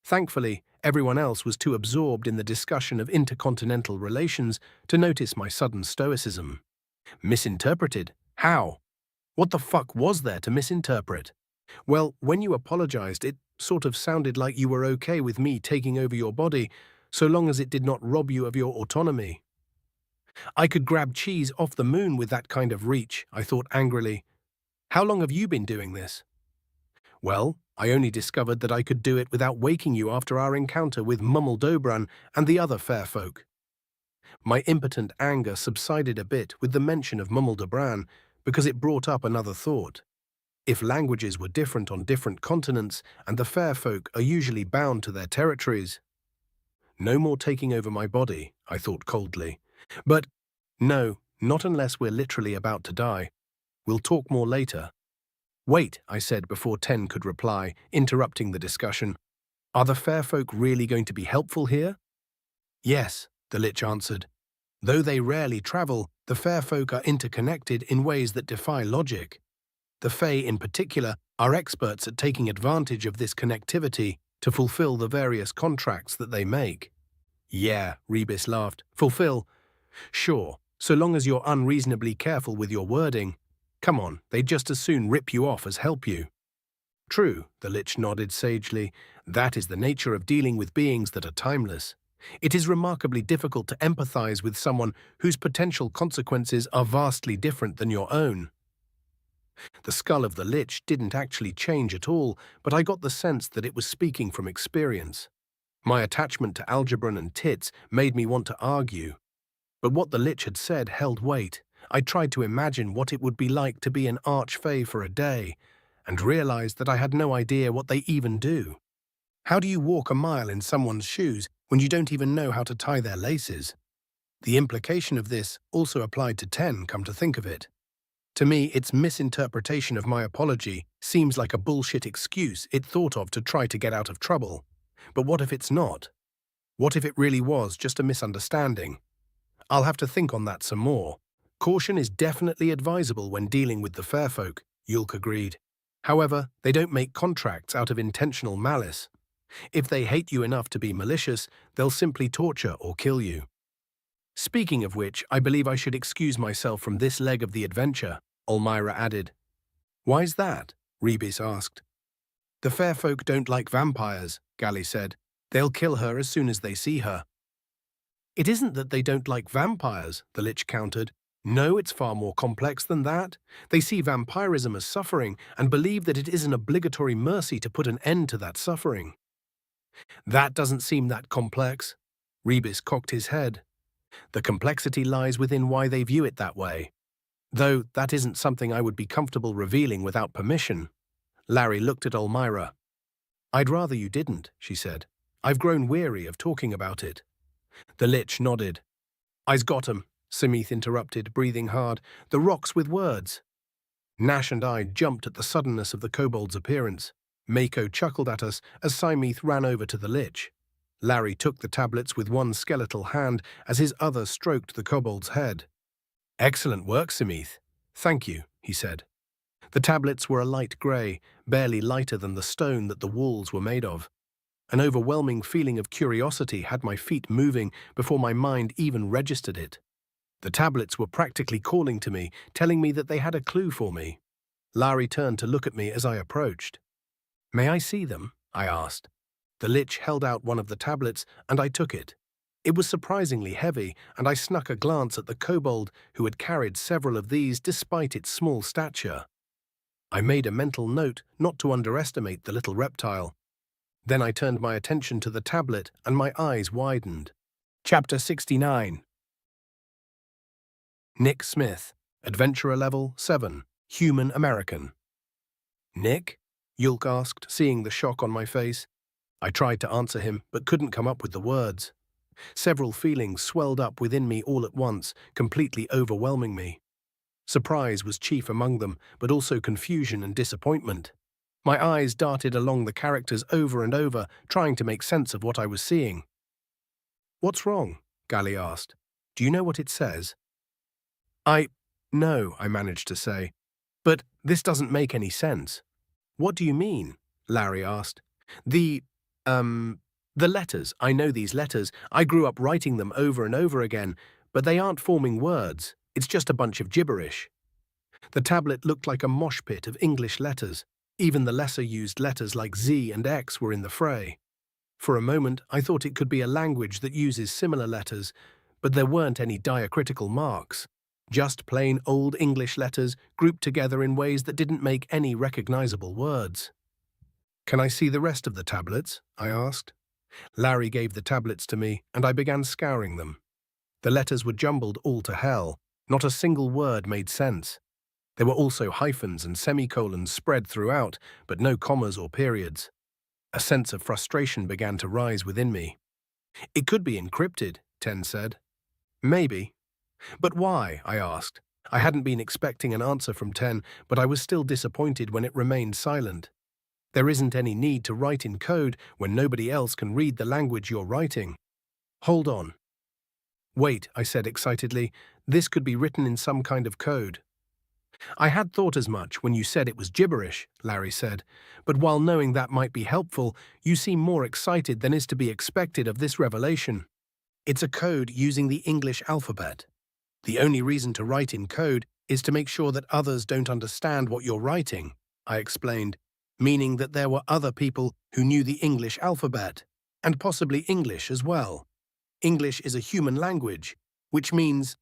Thankfully, everyone else was too absorbed in the discussion of intercontinental relations to notice my sudden stoicism. Misinterpreted? How? What the fuck was there to misinterpret? Well, when you apologized, it sort of sounded like you were okay with me taking over your body, so long as it did not rob you of your autonomy. I could grab cheese off the moon with that kind of reach, I thought angrily. How long have you been doing this? Well, I only discovered that I could do it without waking you after our encounter with Mummeldobran and the other fair folk. My impotent anger subsided a bit with the mention of Mummeldobran because it brought up another thought. If languages were different on different continents and the fair folk are usually bound to their territories. No more taking over my body, I thought coldly. But no, not unless we're literally about to die. We'll talk more later. Wait, I said before Ten could reply, interrupting the discussion. Are the fair folk really going to be helpful here? Yes, the lich answered. Though they rarely travel, the fair folk are interconnected in ways that defy logic. The Fae, in particular, are experts at taking advantage of this connectivity to fulfill the various contracts that they make. Yeah, Rebis laughed. Fulfill? Sure, so long as you're unreasonably careful with your wording. Come on, they'd just as soon rip you off as help you. True, the lich nodded sagely. That is the nature of dealing with beings that are timeless. It is remarkably difficult to empathize with someone whose potential consequences are vastly different than your own. The skull of the lich didn't actually change at all, but I got the sense that it was speaking from experience. My attachment to algebra and tits made me want to argue. But what the lich had said held weight. I tried to imagine what it would be like to be an Arch Fay for a day, and realized that I had no idea what they even do. How do you walk a mile in someone's shoes when you don't even know how to tie their laces? The implication of this also applied to Ten, come to think of it. To me, its misinterpretation of my apology seems like a bullshit excuse it thought of to try to get out of trouble. But what if it's not? What if it really was just a misunderstanding? I'll have to think on that some more. Caution is definitely advisable when dealing with the fair folk, Yulk agreed. However, they don't make contracts out of intentional malice. If they hate you enough to be malicious, they'll simply torture or kill you. Speaking of which, I believe I should excuse myself from this leg of the adventure, Ulmira added. Why's that? Rebis asked. The fair folk don't like vampires, Gally said. They'll kill her as soon as they see her. It isn't that they don't like vampires, the lich countered. No, it's far more complex than that. They see vampirism as suffering and believe that it is an obligatory mercy to put an end to that suffering. That doesn't seem that complex. Rebis cocked his head. The complexity lies within why they view it that way. Though that isn't something I would be comfortable revealing without permission. Larry looked at Ulmira. I'd rather you didn't, she said. I've grown weary of talking about it. The lich nodded. I's got 'em, Simith interrupted, breathing hard. The rocks with words. Nash and I jumped at the suddenness of the kobold's appearance. Mako chuckled at us as Simith ran over to the lich. Larry took the tablets with one skeletal hand as his other stroked the kobold's head. Excellent work, Simith. Thank you, he said. The tablets were a light grey, barely lighter than the stone that the walls were made of. An overwhelming feeling of curiosity had my feet moving before my mind even registered it. The tablets were practically calling to me, telling me that they had a clue for me. Larry turned to look at me as I approached. May I see them? I asked. The lich held out one of the tablets, and I took it. It was surprisingly heavy, and I snuck a glance at the kobold who had carried several of these despite its small stature. I made a mental note not to underestimate the little reptile. Then I turned my attention to the tablet and my eyes widened. Chapter 69. Nick Smith, Adventurer Level 7, Human American. Nick? Yulk asked, seeing the shock on my face. I tried to answer him, but couldn't come up with the words. Several feelings swelled up within me all at once, completely overwhelming me. Surprise was chief among them, but also confusion and disappointment. My eyes darted along the characters over and over, trying to make sense of what I was seeing. "What's wrong?" Gally asked. "Do you know what it says?" No, I managed to say. "But this doesn't make any sense." "What do you mean?" Larry asked. The letters. I know these letters. I grew up writing them over and over again, but they aren't forming words. It's just a bunch of gibberish." The tablet looked like a mosh pit of English letters. Even the lesser-used letters like Z and X were in the fray. For a moment, I thought it could be a language that uses similar letters, but there weren't any diacritical marks. Just plain old English letters grouped together in ways that didn't make any recognizable words. "Can I see the rest of the tablets?" I asked. Larry gave the tablets to me, and I began scouring them. The letters were jumbled all to hell. Not a single word made sense. There were also hyphens and semicolons spread throughout, but no commas or periods. A sense of frustration began to rise within me. "It could be encrypted," Ten said. "Maybe." "But why?" I asked. I hadn't been expecting an answer from Ten, but I was still disappointed when it remained silent. There isn't any need to write in code when nobody else can read the language you're writing. "Hold on." "Wait," I said excitedly. "This could be written in some kind of code." "I had thought as much when you said it was gibberish," Larry said. "But while knowing that might be helpful, you seem more excited than is to be expected of this revelation. It's a code using the English alphabet. The only reason to write in code is to make sure that others don't understand what you're writing," I explained, meaning that there were other people who knew the English alphabet, and possibly English as well. English is a human language, which means...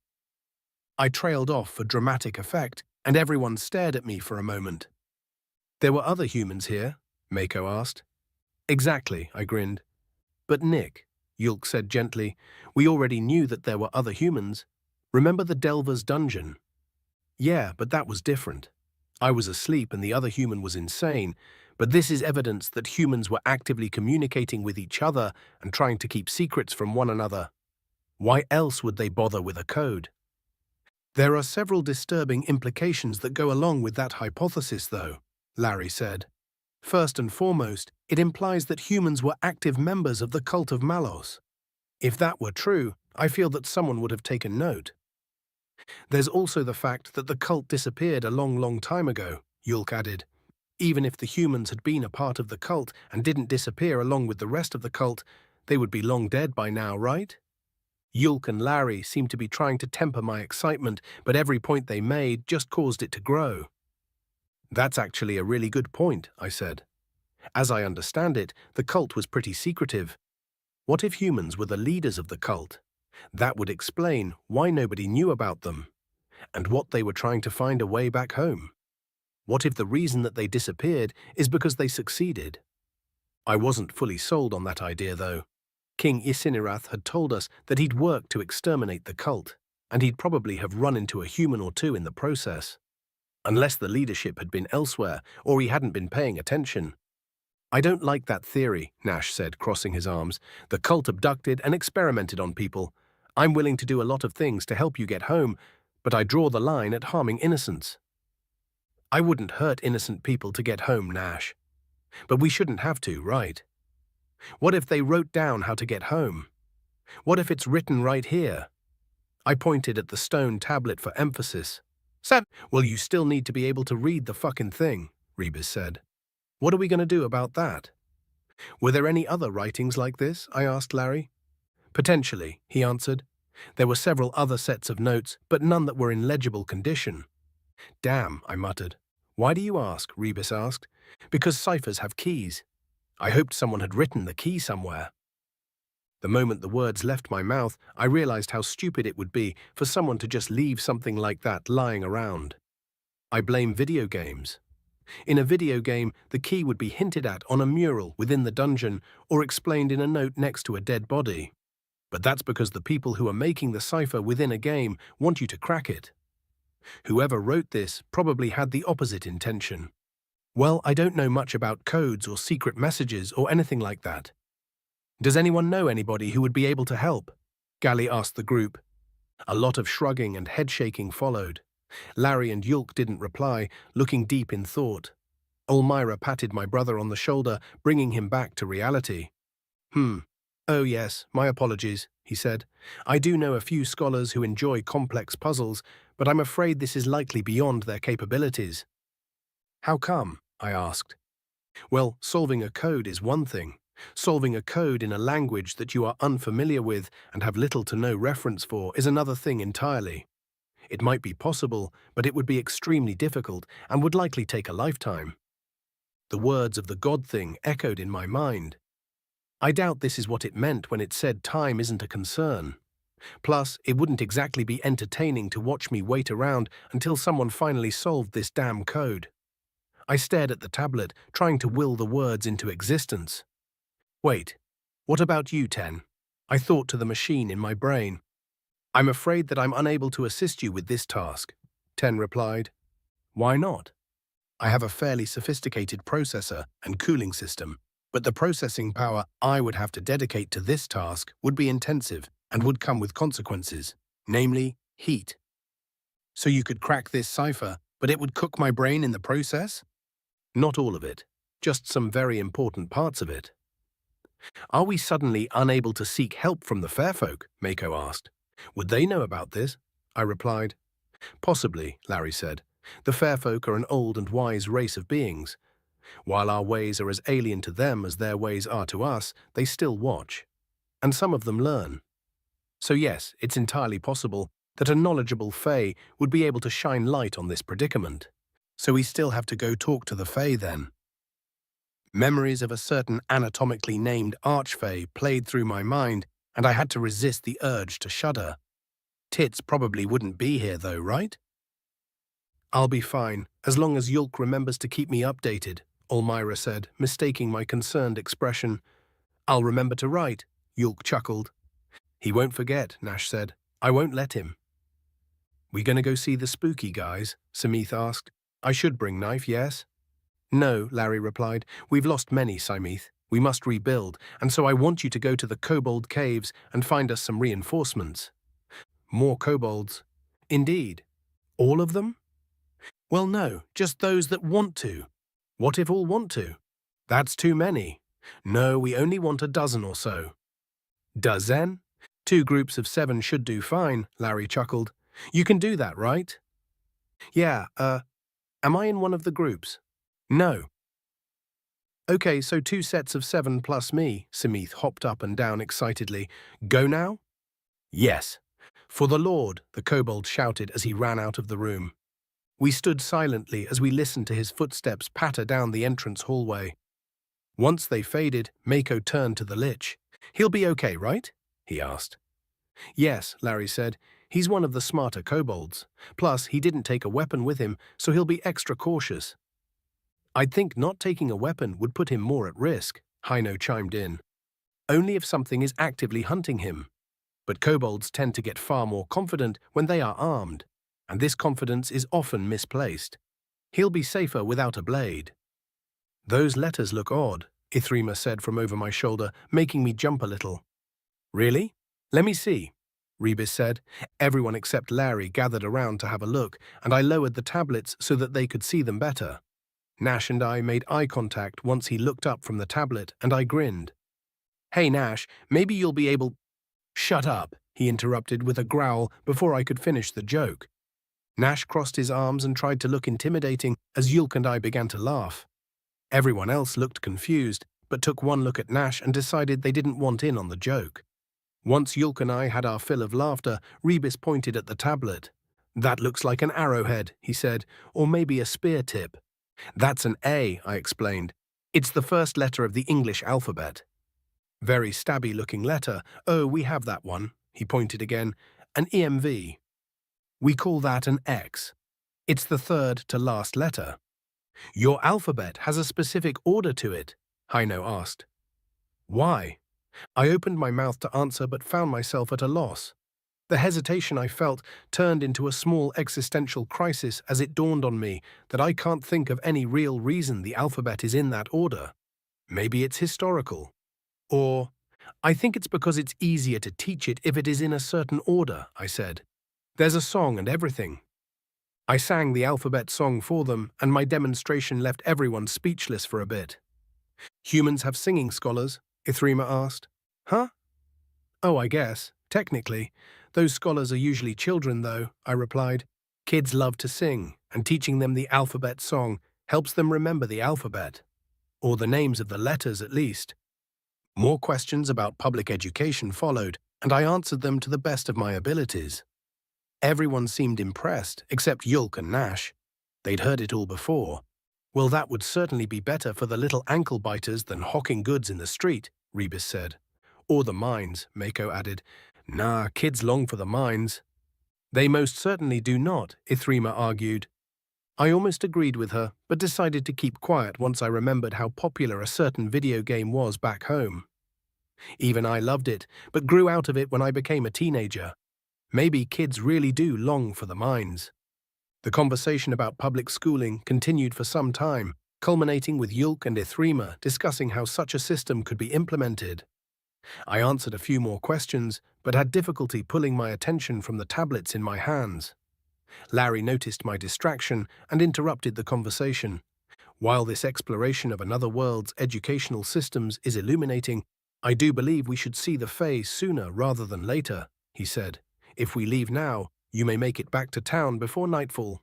I trailed off for dramatic effect, and everyone stared at me for a moment. "There were other humans here?" Mako asked. "Exactly," I grinned. "But Nick," Yulk said gently, "we already knew that there were other humans. Remember the Delver's dungeon?" "Yeah, but that was different. I was asleep and the other human was insane, but this is evidence that humans were actively communicating with each other and trying to keep secrets from one another. Why else would they bother with a code?" "There are several disturbing implications that go along with that hypothesis, though," Larry said. "First and foremost, it implies that humans were active members of the cult of Malos. If that were true, I feel that someone would have taken note. There's also the fact that the cult disappeared a long time ago," Yulk added. "Even if the humans had been a part of the cult and didn't disappear along with the rest of the cult, they would be long dead by now, right?" Yulk and Larry seemed to be trying to temper my excitement, but every point they made just caused it to grow. "That's actually a really good point," I said. "As I understand it, the cult was pretty secretive. What if humans were the leaders of the cult? That would explain why nobody knew about them, and what they were trying to find a way back home. What if the reason that they disappeared is because they succeeded?" I wasn't fully sold on that idea, though. King Isinirath had told us that he'd worked to exterminate the cult, and he'd probably have run into a human or two in the process. Unless the leadership had been elsewhere, or he hadn't been paying attention. "I don't like that theory," Nash said, crossing his arms. "The cult abducted and experimented on people. I'm willing to do a lot of things to help you get home, but I draw the line at harming innocents." "I wouldn't hurt innocent people to get home, Nash. But we shouldn't have to, right? What if they wrote down how to get home? What if it's written right here?" I pointed at the stone tablet for emphasis. "Well, you still need to be able to read the fucking thing," Rebus said. "What are we going to do about that?" "Were there any other writings like this?" I asked Larry. "Potentially," he answered. "There were several other sets of notes, but none that were in legible condition." "Damn," I muttered. "Why do you ask?" Rebus asked. "Because ciphers have keys. I hoped someone had written the key somewhere." The moment the words left my mouth, I realized how stupid it would be for someone to just leave something like that lying around. I blame video games. In a video game, the key would be hinted at on a mural within the dungeon or explained in a note next to a dead body. But that's because the people who are making the cipher within a game want you to crack it. Whoever wrote this probably had the opposite intention. Well, I don't know much about codes or secret messages or anything like that. Does anyone know anybody who would be able to help? Gally asked the group. A lot of shrugging and head-shaking followed. Larry and Yulk didn't reply, looking deep in thought. Ulmira patted my brother on the shoulder, bringing him back to reality. Oh yes, my apologies, he said. I do know a few scholars who enjoy complex puzzles, but I'm afraid this is likely beyond their capabilities. How come? I asked. Well, solving a code is one thing. Solving a code in a language that you are unfamiliar with and have little to no reference for is another thing entirely. It might be possible, but it would be extremely difficult and would likely take a lifetime. The words of the God thing echoed in my mind. I doubt this is what it meant when it said time isn't a concern. Plus, it wouldn't exactly be entertaining to watch me wait around until someone finally solved this damn code. I stared at the tablet, trying to will the words into existence. Wait, what about you, Ten? I thought to the machine in my brain. I'm afraid that I'm unable to assist you with this task, Ten replied. Why not? I have a fairly sophisticated processor and cooling system, but the processing power I would have to dedicate to this task would be intensive and would come with consequences, namely heat. So you could crack this cipher, but it would cook my brain in the process? Not all of it, just some very important parts of it. Are we suddenly unable to seek help from the fair folk? Mako asked. Would they know about this? I replied. Possibly, Larry said. The fair folk are an old and wise race of beings. While our ways are as alien to them as their ways are to us, they still watch. And some of them learn. So yes, it's entirely possible that a knowledgeable Fae would be able to shine light on this predicament. So we still have to go talk to the Fae then. Memories of a certain anatomically named Arch Fay played through my mind, and I had to resist the urge to shudder. Tits probably wouldn't be here though, right? I'll be fine, as long as Yulk remembers to keep me updated, Ulmira said, mistaking my concerned expression. I'll remember to write, Yulk chuckled. He won't forget, Nash said. I won't let him. We gonna go see the spooky guys? Samith asked. I should bring knife, yes? No, Larry replied. We've lost many, Simith. We must rebuild, and so I want you to go to the kobold caves and find us some reinforcements. More kobolds? Indeed. All of them? Well, no, just those that want to. What if all want to? That's too many. No, we only want a dozen or so. Dozen? 2 groups of 7 should do fine, Larry chuckled. You can do that, right? Yeah, am I in one of the groups? No. Okay, so 2 sets of 7 plus me, Samith hopped up and down excitedly. Go now? Yes. For the Lord, the kobold shouted as he ran out of the room. We stood silently as we listened to his footsteps patter down the entrance hallway. Once they faded, Mako turned to the lich. He'll be okay, right? He asked. Yes, Larry said. He's one of the smarter kobolds. Plus, he didn't take a weapon with him, so he'll be extra cautious. I'd think not taking a weapon would put him more at risk, Haino chimed in. Only if something is actively hunting him. But kobolds tend to get far more confident when they are armed, and this confidence is often misplaced. He'll be safer without a blade. Those letters look odd, Ithrima said from over my shoulder, making me jump a little. Really? Let me see, Rebis said. Everyone except Larry gathered around to have a look, and I lowered the tablets so that they could see them better. Nash and I made eye contact once he looked up from the tablet, and I grinned. Hey, Nash, maybe you'll be able— Shut up, he interrupted with a growl before I could finish the joke. Nash crossed his arms and tried to look intimidating as Yulk and I began to laugh. Everyone else looked confused, but took one look at Nash and decided they didn't want in on the joke. Once Yulk and I had our fill of laughter, Rebis pointed at the tablet. That looks like an arrowhead, he said, or maybe a spear tip. That's an A, I explained. It's the first letter of the English alphabet. Very stabby-looking letter. Oh, we have that one, he pointed again. An EMV. We call that an X. It's the third to last letter. Your alphabet has a specific order to it, Haino asked. Why? I opened my mouth to answer but found myself at a loss. The hesitation I felt turned into a small existential crisis as it dawned on me that I can't think of any real reason the alphabet is in that order. Maybe it's historical. Or, I think it's because it's easier to teach it if it is in a certain order, I said. There's a song and everything. I sang the alphabet song for them, and my demonstration left everyone speechless for a bit. Humans have singing scholars? Ithrima asked. Huh? Oh, I guess, technically. Those scholars are usually children, though, I replied. Kids love to sing, and teaching them the alphabet song helps them remember the alphabet. Or the names of the letters, at least. More questions about public education followed, and I answered them to the best of my abilities. Everyone seemed impressed, except Yulk and Nash. They'd heard it all before. Well, that would certainly be better for the little ankle-biters than hawking goods in the street, Rebus said. Or the mines, Mako added. Nah, kids long for the mines. They most certainly do not, Ithrima argued. I almost agreed with her, but decided to keep quiet once I remembered how popular a certain video game was back home. Even I loved it, but grew out of it when I became a teenager. Maybe kids really do long for the mines. The conversation about public schooling continued for some time, culminating with Yulk and Ithrima discussing how such a system could be implemented. I answered a few more questions, but had difficulty pulling my attention from the tablets in my hands. Larry noticed my distraction and interrupted the conversation. While this exploration of another world's educational systems is illuminating, I do believe we should see the Fae sooner rather than later, he said. If we leave now, you may make it back to town before nightfall.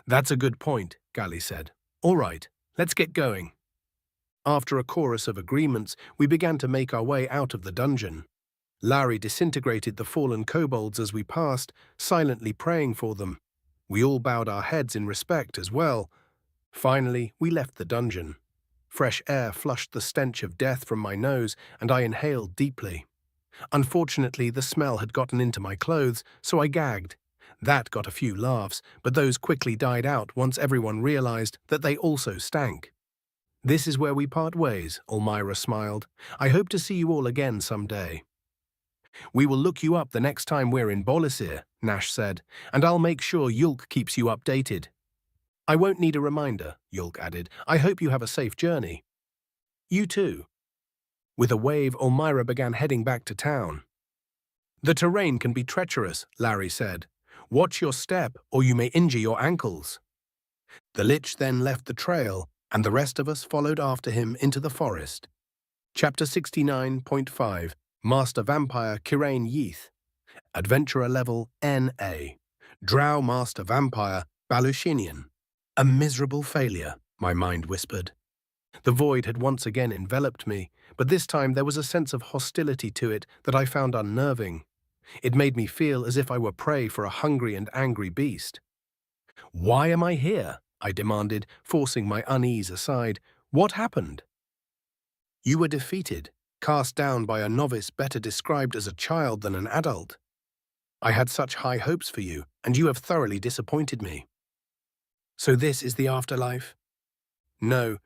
That's a good point, Gali said. All right, let's get going. After a chorus of agreements, we began to make our way out of the dungeon. Larry disintegrated the fallen kobolds as we passed, silently praying for them. We all bowed our heads in respect as well. Finally, we left the dungeon. Fresh air flushed the stench of death from my nose, and I inhaled deeply. Unfortunately, the smell had gotten into my clothes, so I gagged. That got a few laughs, but those quickly died out once everyone realized that they also stank. This is where we part ways, Elmira smiled. I hope to see you all again someday. We will look you up the next time we're in Bolasir, Nash said, and I'll make sure Yulk keeps you updated. I won't need a reminder, Yulk added. I hope you have a safe journey. You too. With a wave, Elmira began heading back to town. The terrain can be treacherous, Larry said. Watch your step, or you may injure your ankles. The lich then left the trail, and the rest of us followed after him into the forest. Chapter 69.5 Master Vampire Kirane Yeath. Adventurer Level NA. Drow Master Vampire Balushinian. A miserable failure, my mind whispered. The void had once again enveloped me, but this time there was a sense of hostility to it that I found unnerving. It made me feel as if I were prey for a hungry and angry beast. Why am I here? I demanded, forcing my unease aside. What happened? You were defeated, cast down by a novice better described as a child than an adult. I had such high hopes for you, and you have thoroughly disappointed me. So this is the afterlife? No,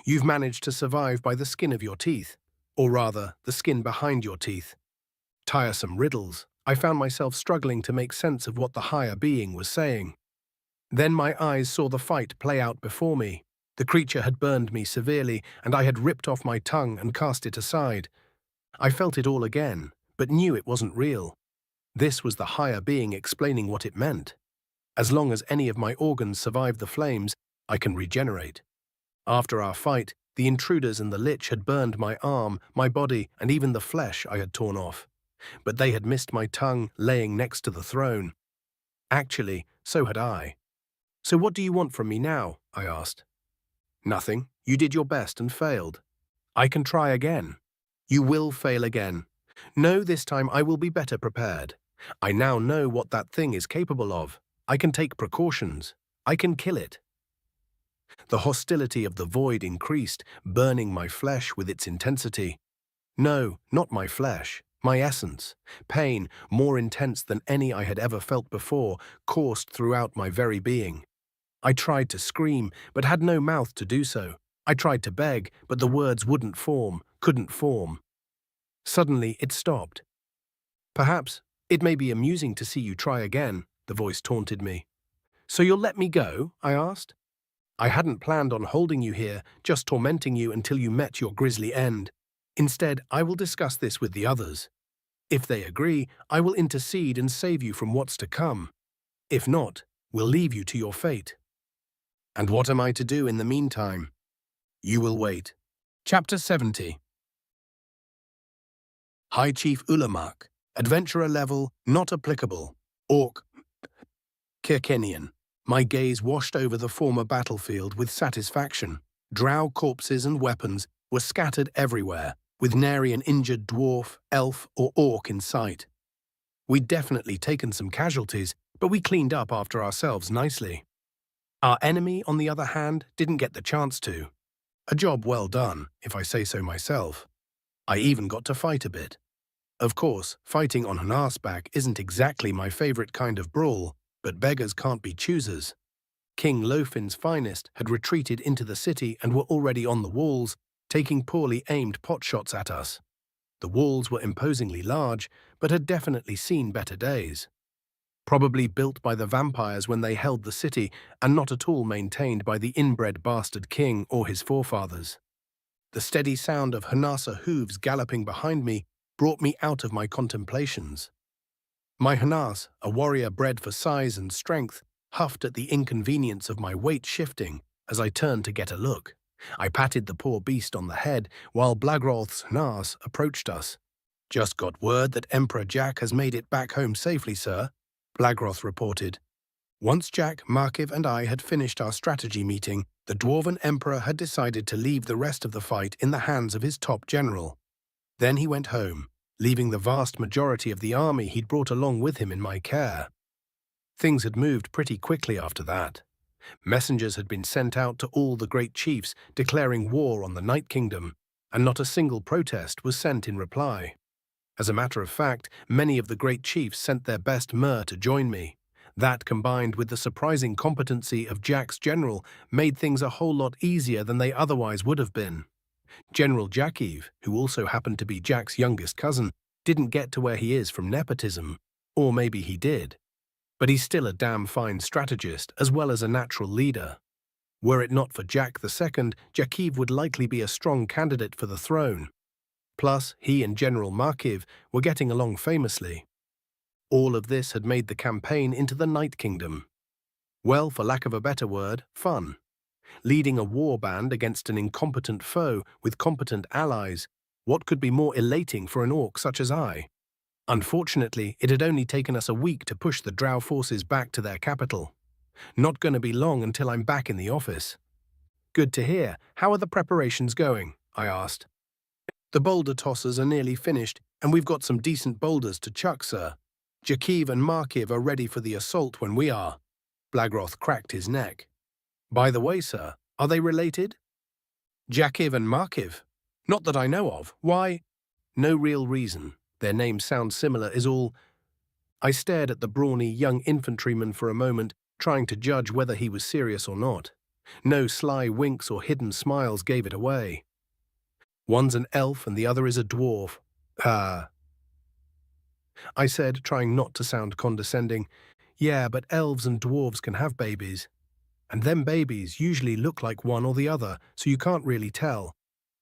you've managed to survive by the skin of your teeth, or rather, the skin behind your teeth. Tiresome riddles. I found myself struggling to make sense of what the higher being was saying. Then my eyes saw the fight play out before me. The creature had burned me severely, and I had ripped off my tongue and cast it aside. I felt it all again, but knew it wasn't real. This was the higher being explaining what it meant. As long as any of my organs survive the flames, I can regenerate. After our fight, the intruders and the lich had burned my arm, my body, and even the flesh I had torn off. But they had missed my tongue laying next to the throne. Actually, so had I. So what do you want from me now? I asked. Nothing. You did your best and failed. I can try again. You will fail again. No, this time I will be better prepared. I now know what that thing is capable of. I can take precautions. I can kill it. The hostility of the void increased, burning my flesh with its intensity. No, not my flesh, my essence. Pain, more intense than any I had ever felt before, coursed throughout my very being. I tried to scream, but had no mouth to do so. I tried to beg, but the words couldn't form. Suddenly, it stopped. "Perhaps it may be amusing to see you try again," the voice taunted me. "So you'll let me go?" I asked. "I hadn't planned on holding you here, just tormenting you until you met your grisly end. Instead, I will discuss this with the others. If they agree, I will intercede and save you from what's to come. If not, we'll leave you to your fate." And what am I to do in the meantime? You will wait. Chapter 70. High Chief Ulamac. Adventurer level, not applicable. Orc. Kirkanian. My gaze washed over the former battlefield with satisfaction. Drow corpses and weapons were scattered everywhere, with nary an injured dwarf, elf, or orc in sight. We'd definitely taken some casualties, but we cleaned up after ourselves nicely. Our enemy, on the other hand, didn't get the chance to. A job well done, if I say so myself. I even got to fight a bit. Of course, fighting on an arseback isn't exactly my favorite kind of brawl, but beggars can't be choosers. King Lofin's finest had retreated into the city and were already on the walls, taking poorly aimed potshots at us. The walls were imposingly large, but had definitely seen better days. Probably built by the vampires when they held the city, and not at all maintained by the inbred bastard king or his forefathers. The steady sound of Hanasa hooves galloping behind me brought me out of my contemplations. My Hanas, a warrior bred for size and strength, huffed at the inconvenience of my weight shifting as I turned to get a look. I patted the poor beast on the head while Blagroth's Hanas approached us. "Just got word that Emperor Jack has made it back home safely, sir," Blagroth reported. Once Jack, Markiv, and I had finished our strategy meeting, the Dwarven Emperor had decided to leave the rest of the fight in the hands of his top general. Then he went home, leaving the vast majority of the army he'd brought along with him in my care. Things had moved pretty quickly after that. Messengers had been sent out to all the great chiefs declaring war on the Night Kingdom, and not a single protest was sent in reply. As a matter of fact, many of the great chiefs sent their best mer to join me. That, combined with the surprising competency of Jack's general, made things a whole lot easier than they otherwise would have been. General Jakiv, who also happened to be Jack's youngest cousin, didn't get to where he is from nepotism, or maybe he did. But he's still a damn fine strategist as well as a natural leader. Were it not for Jack II, Jakiv would likely be a strong candidate for the throne. Plus, he and General Markiv were getting along famously. All of this had made the campaign into the Night Kingdom. Well, for lack of a better word, fun. Leading a war band against an incompetent foe with competent allies, what could be more elating for an orc such as I? Unfortunately, it had only taken us a week to push the Drow forces back to their capital. Not going to be long until I'm back in the office. "Good to hear. How are the preparations going?" I asked. "The boulder tossers are nearly finished, and we've got some decent boulders to chuck, sir. Jakiv and Markiv are ready for the assault when we are." Blagroth cracked his neck. "By the way, sir, are they related?" "Jakiv and Markiv? Not that I know of. Why?" "No real reason. Their names sound similar is all." I stared at the brawny young infantryman for a moment, trying to judge whether he was serious or not. No sly winks or hidden smiles gave it away. "One's an elf and the other is a dwarf." I said, trying not to sound condescending. "Yeah, but elves and dwarves can have babies. And them babies usually look like one or the other, so you can't really tell.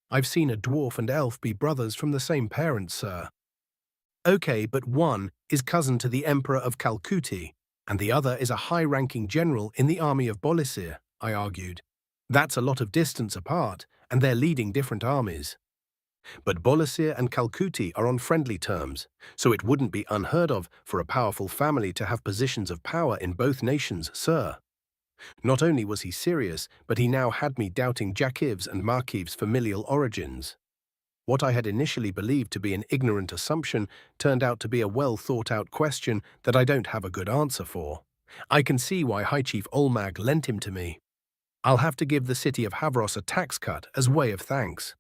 I've seen a dwarf and elf be brothers from the same parents, sir." "Okay, but one is cousin to the Emperor of Kalkuti, and the other is a high-ranking general in the army of Bolisir," I argued. "That's a lot of distance apart, and they're leading different armies." "But Bolisir and Kalkuti are on friendly terms, so it wouldn't be unheard of for a powerful family to have positions of power in both nations, sir." Not only was he serious, but he now had me doubting Jakiv's and Markiv's familial origins. What I had initially believed to be an ignorant assumption turned out to be a well-thought-out question that I don't have a good answer for. I can see why High Chief Ulamac lent him to me. I'll have to give the city of Havros a tax cut as way of thanks.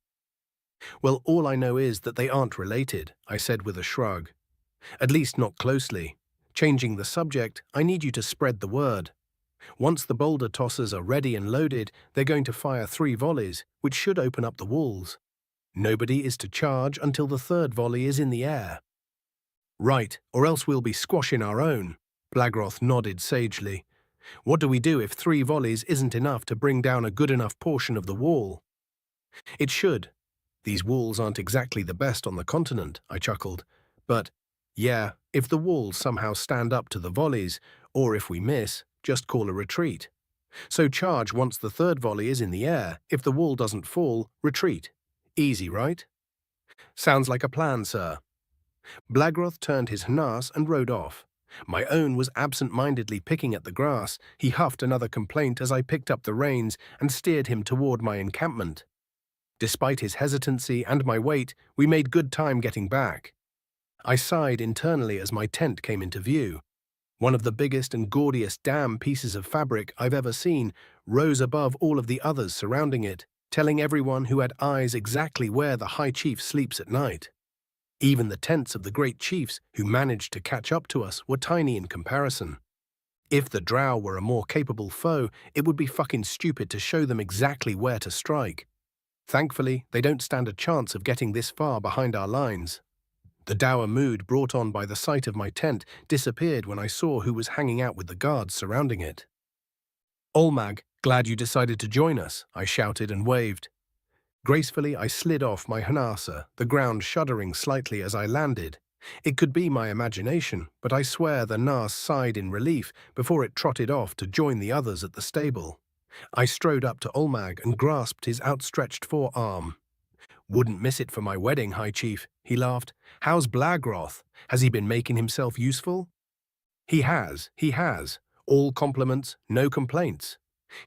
"Well, all I know is that they aren't related," I said with a shrug. "At least not closely. Changing the subject, I need you to spread the word. Once the boulder tossers are ready and loaded, they're going to fire 3 volleys, which should open up the walls. Nobody is to charge until the 3rd volley is in the air. Right, or else we'll be squashing our own. Blagroth nodded sagely. What do we do if 3 volleys isn't enough to bring down a good enough portion of the wall? It should. These walls aren't exactly the best on the continent, I chuckled. But, yeah, if the walls somehow stand up to the volleys, or if we miss, just call a retreat. So charge once the 3rd volley is in the air. If the wall doesn't fall, retreat. Easy, right? Sounds like a plan, sir. Blagroth turned his harnass and rode off. My own was absent-mindedly picking at the grass. He huffed another complaint as I picked up the reins and steered him toward my encampment. Despite his hesitancy and my weight, we made good time getting back. I sighed internally as my tent came into view. One of the biggest and gaudiest damn pieces of fabric I've ever seen rose above all of the others surrounding it, telling everyone who had eyes exactly where the High Chief sleeps at night. Even the tents of the great chiefs who managed to catch up to us were tiny in comparison. If the drow were a more capable foe, it would be fucking stupid to show them exactly where to strike. Thankfully, they don't stand a chance of getting this far behind our lines. The dour mood brought on by the sight of my tent disappeared when I saw who was hanging out with the guards surrounding it. Ulamac, glad you decided to join us, I shouted and waved. Gracefully, I slid off my harnass, the ground shuddering slightly as I landed. It could be my imagination, but I swear the Nas sighed in relief before it trotted off to join the others at the stable. I strode up to Ulamac and grasped his outstretched forearm. Wouldn't miss it for my wedding, High Chief, he laughed. How's Blagroth? Has he been making himself useful? He has. All compliments, no complaints.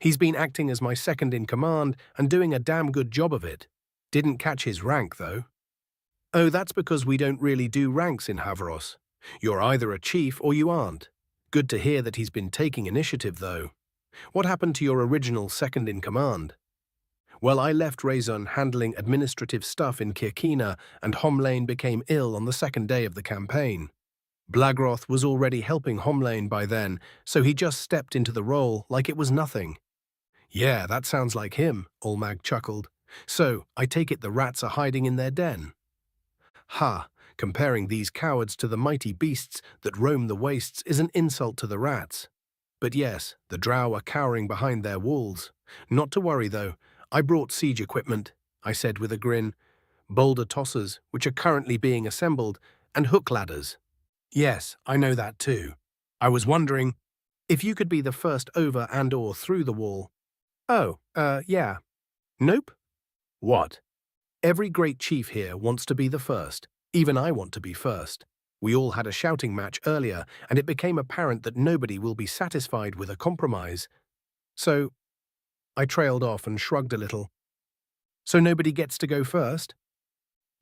He's been acting as my second in command and doing a damn good job of it. Didn't catch his rank, though. Oh, that's because we don't really do ranks in Havros. You're either a chief or you aren't. Good to hear that he's been taking initiative, though. What happened to your original second in command? Well, I left Razon handling administrative stuff in Kirkina, and Homlane became ill on the 2nd day of the campaign. Blagroth was already helping Homlane by then, so he just stepped into the role like it was nothing. Yeah, that sounds like him, Ulamac chuckled. So, I take it the rats are hiding in their den. Ha, comparing these cowards to the mighty beasts that roam the wastes is an insult to the rats. But yes, the drow are cowering behind their walls. Not to worry, though. I brought siege equipment, I said with a grin. Boulder tossers, which are currently being assembled, and hook ladders. Yes, I know that too. I was wondering if you could be the first over and/or through the wall. Oh, yeah. Nope. What? Every great chief here wants to be the first. Even I want to be first. We all had a shouting match earlier, and it became apparent that nobody will be satisfied with a compromise. So, I trailed off and shrugged a little. So nobody gets to go first?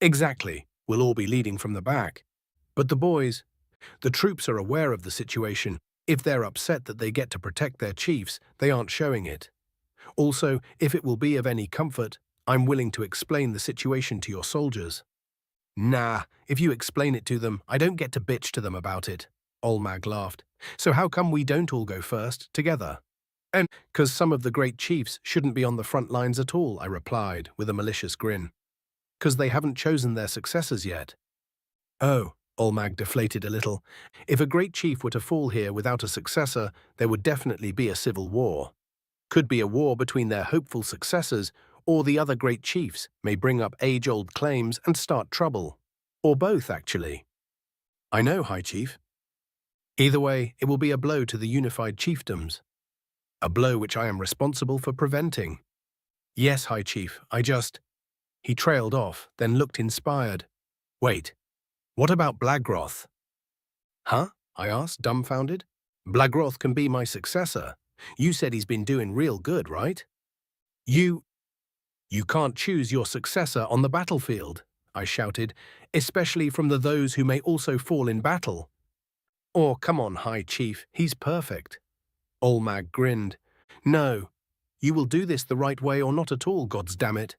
Exactly. We'll all be leading from the back. But the troops are aware of the situation. If they're upset that they get to protect their chiefs, they aren't showing it. Also, if it will be of any comfort, I'm willing to explain the situation to your soldiers. Nah, if you explain it to them, I don't get to bitch to them about it. Ulamac laughed. So how come we don't all go first, together? And 'cause some of the great chiefs shouldn't be on the front lines at all, I replied, with a malicious grin. 'Cause they haven't chosen their successors yet. Oh, Ulamac deflated a little. If a great chief were to fall here without a successor, there would definitely be a civil war. Could be a war between their hopeful successors, or the other great chiefs may bring up age-old claims and start trouble. Or both, actually. I know, High Chief. Either way, it will be a blow to the unified chiefdoms. A blow which I am responsible for preventing. Yes, High Chief, He trailed off, then looked inspired. Wait, what about Blagroth? Huh? I asked, dumbfounded. Blagroth can be my successor. You said he's been doing real good, right? You can't choose your successor on the battlefield, I shouted, especially from those who may also fall in battle. Oh, come on, High Chief, he's perfect. Ulamac grinned. No, you will do this the right way or not at all, godsdammit.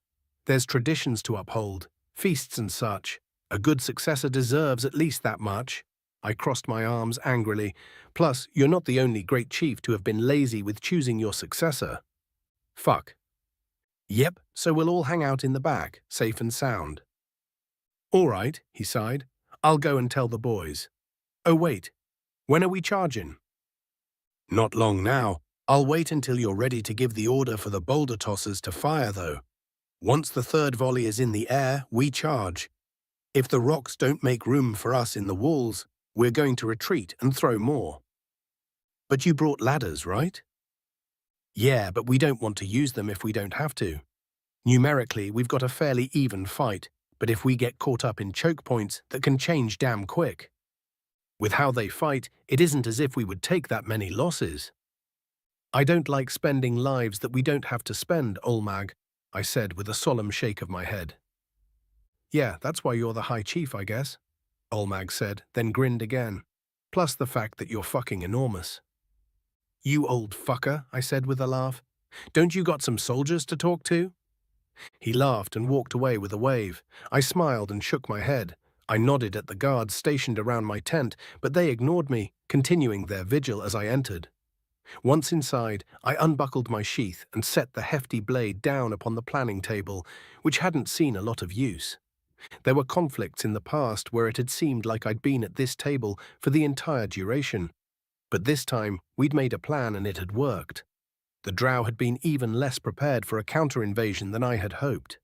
There's traditions to uphold, feasts and such. A good successor deserves at least that much. I crossed my arms angrily. Plus, you're not the only great chief to have been lazy with choosing your successor. Fuck. Yep, so we'll all hang out in the back, safe and sound. All right, he sighed. I'll go and tell the boys. Oh wait, when are we charging? Not long now. I'll wait until you're ready to give the order for the boulder tossers to fire, though. Once the third volley is in the air, we charge. If the rocks don't make room for us in the walls, we're going to retreat and throw more. But you brought ladders, right? Yeah, but we don't want to use them if we don't have to. Numerically, we've got a fairly even fight, but if we get caught up in choke points, that can change damn quick. With how they fight, it isn't as if we would take that many losses. I don't like spending lives that we don't have to spend, Ulamac, I said with a solemn shake of my head. Yeah, that's why you're the High Chief, I guess, Ulamac said, then grinned again. Plus the fact that you're fucking enormous. You old fucker, I said with a laugh. Don't you got some soldiers to talk to? He laughed and walked away with a wave. I smiled and shook my head. I nodded at the guards stationed around my tent, but they ignored me, continuing their vigil as I entered. Once inside, I unbuckled my sheath and set the hefty blade down upon the planning table, which hadn't seen a lot of use. There were conflicts in the past where it had seemed like I'd been at this table for the entire duration. But this time, we'd made a plan and it had worked. The Drow had been even less prepared for a counter-invasion than I had hoped.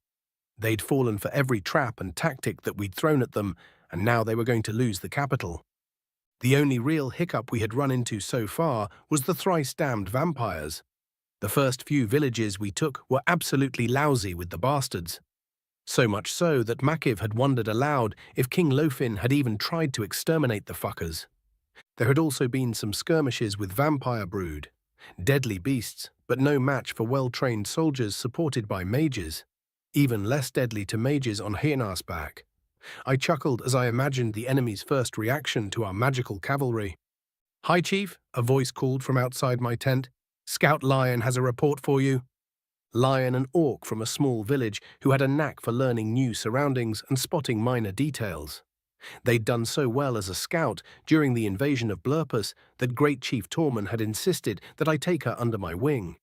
They'd fallen for every trap and tactic that we'd thrown at them, and now they were going to lose the capital. The only real hiccup we had run into so far was the thrice-damned vampires. The first few villages we took were absolutely lousy with the bastards. So much so that Makiv had wondered aloud if King Lofin had even tried to exterminate the fuckers. There had also been some skirmishes with vampire brood. Deadly beasts, but no match for well-trained soldiers supported by mages. Even less deadly to mages on Hyena's back. I chuckled as I imagined the enemy's first reaction to our magical cavalry. Hi, Chief, a voice called from outside my tent. Scout Lion has a report for you. Lion, an orc from a small village who had a knack for learning new surroundings and spotting minor details. They'd done so well as a scout during the invasion of Blurpus that Great Chief Tormund had insisted that I take her under my wing.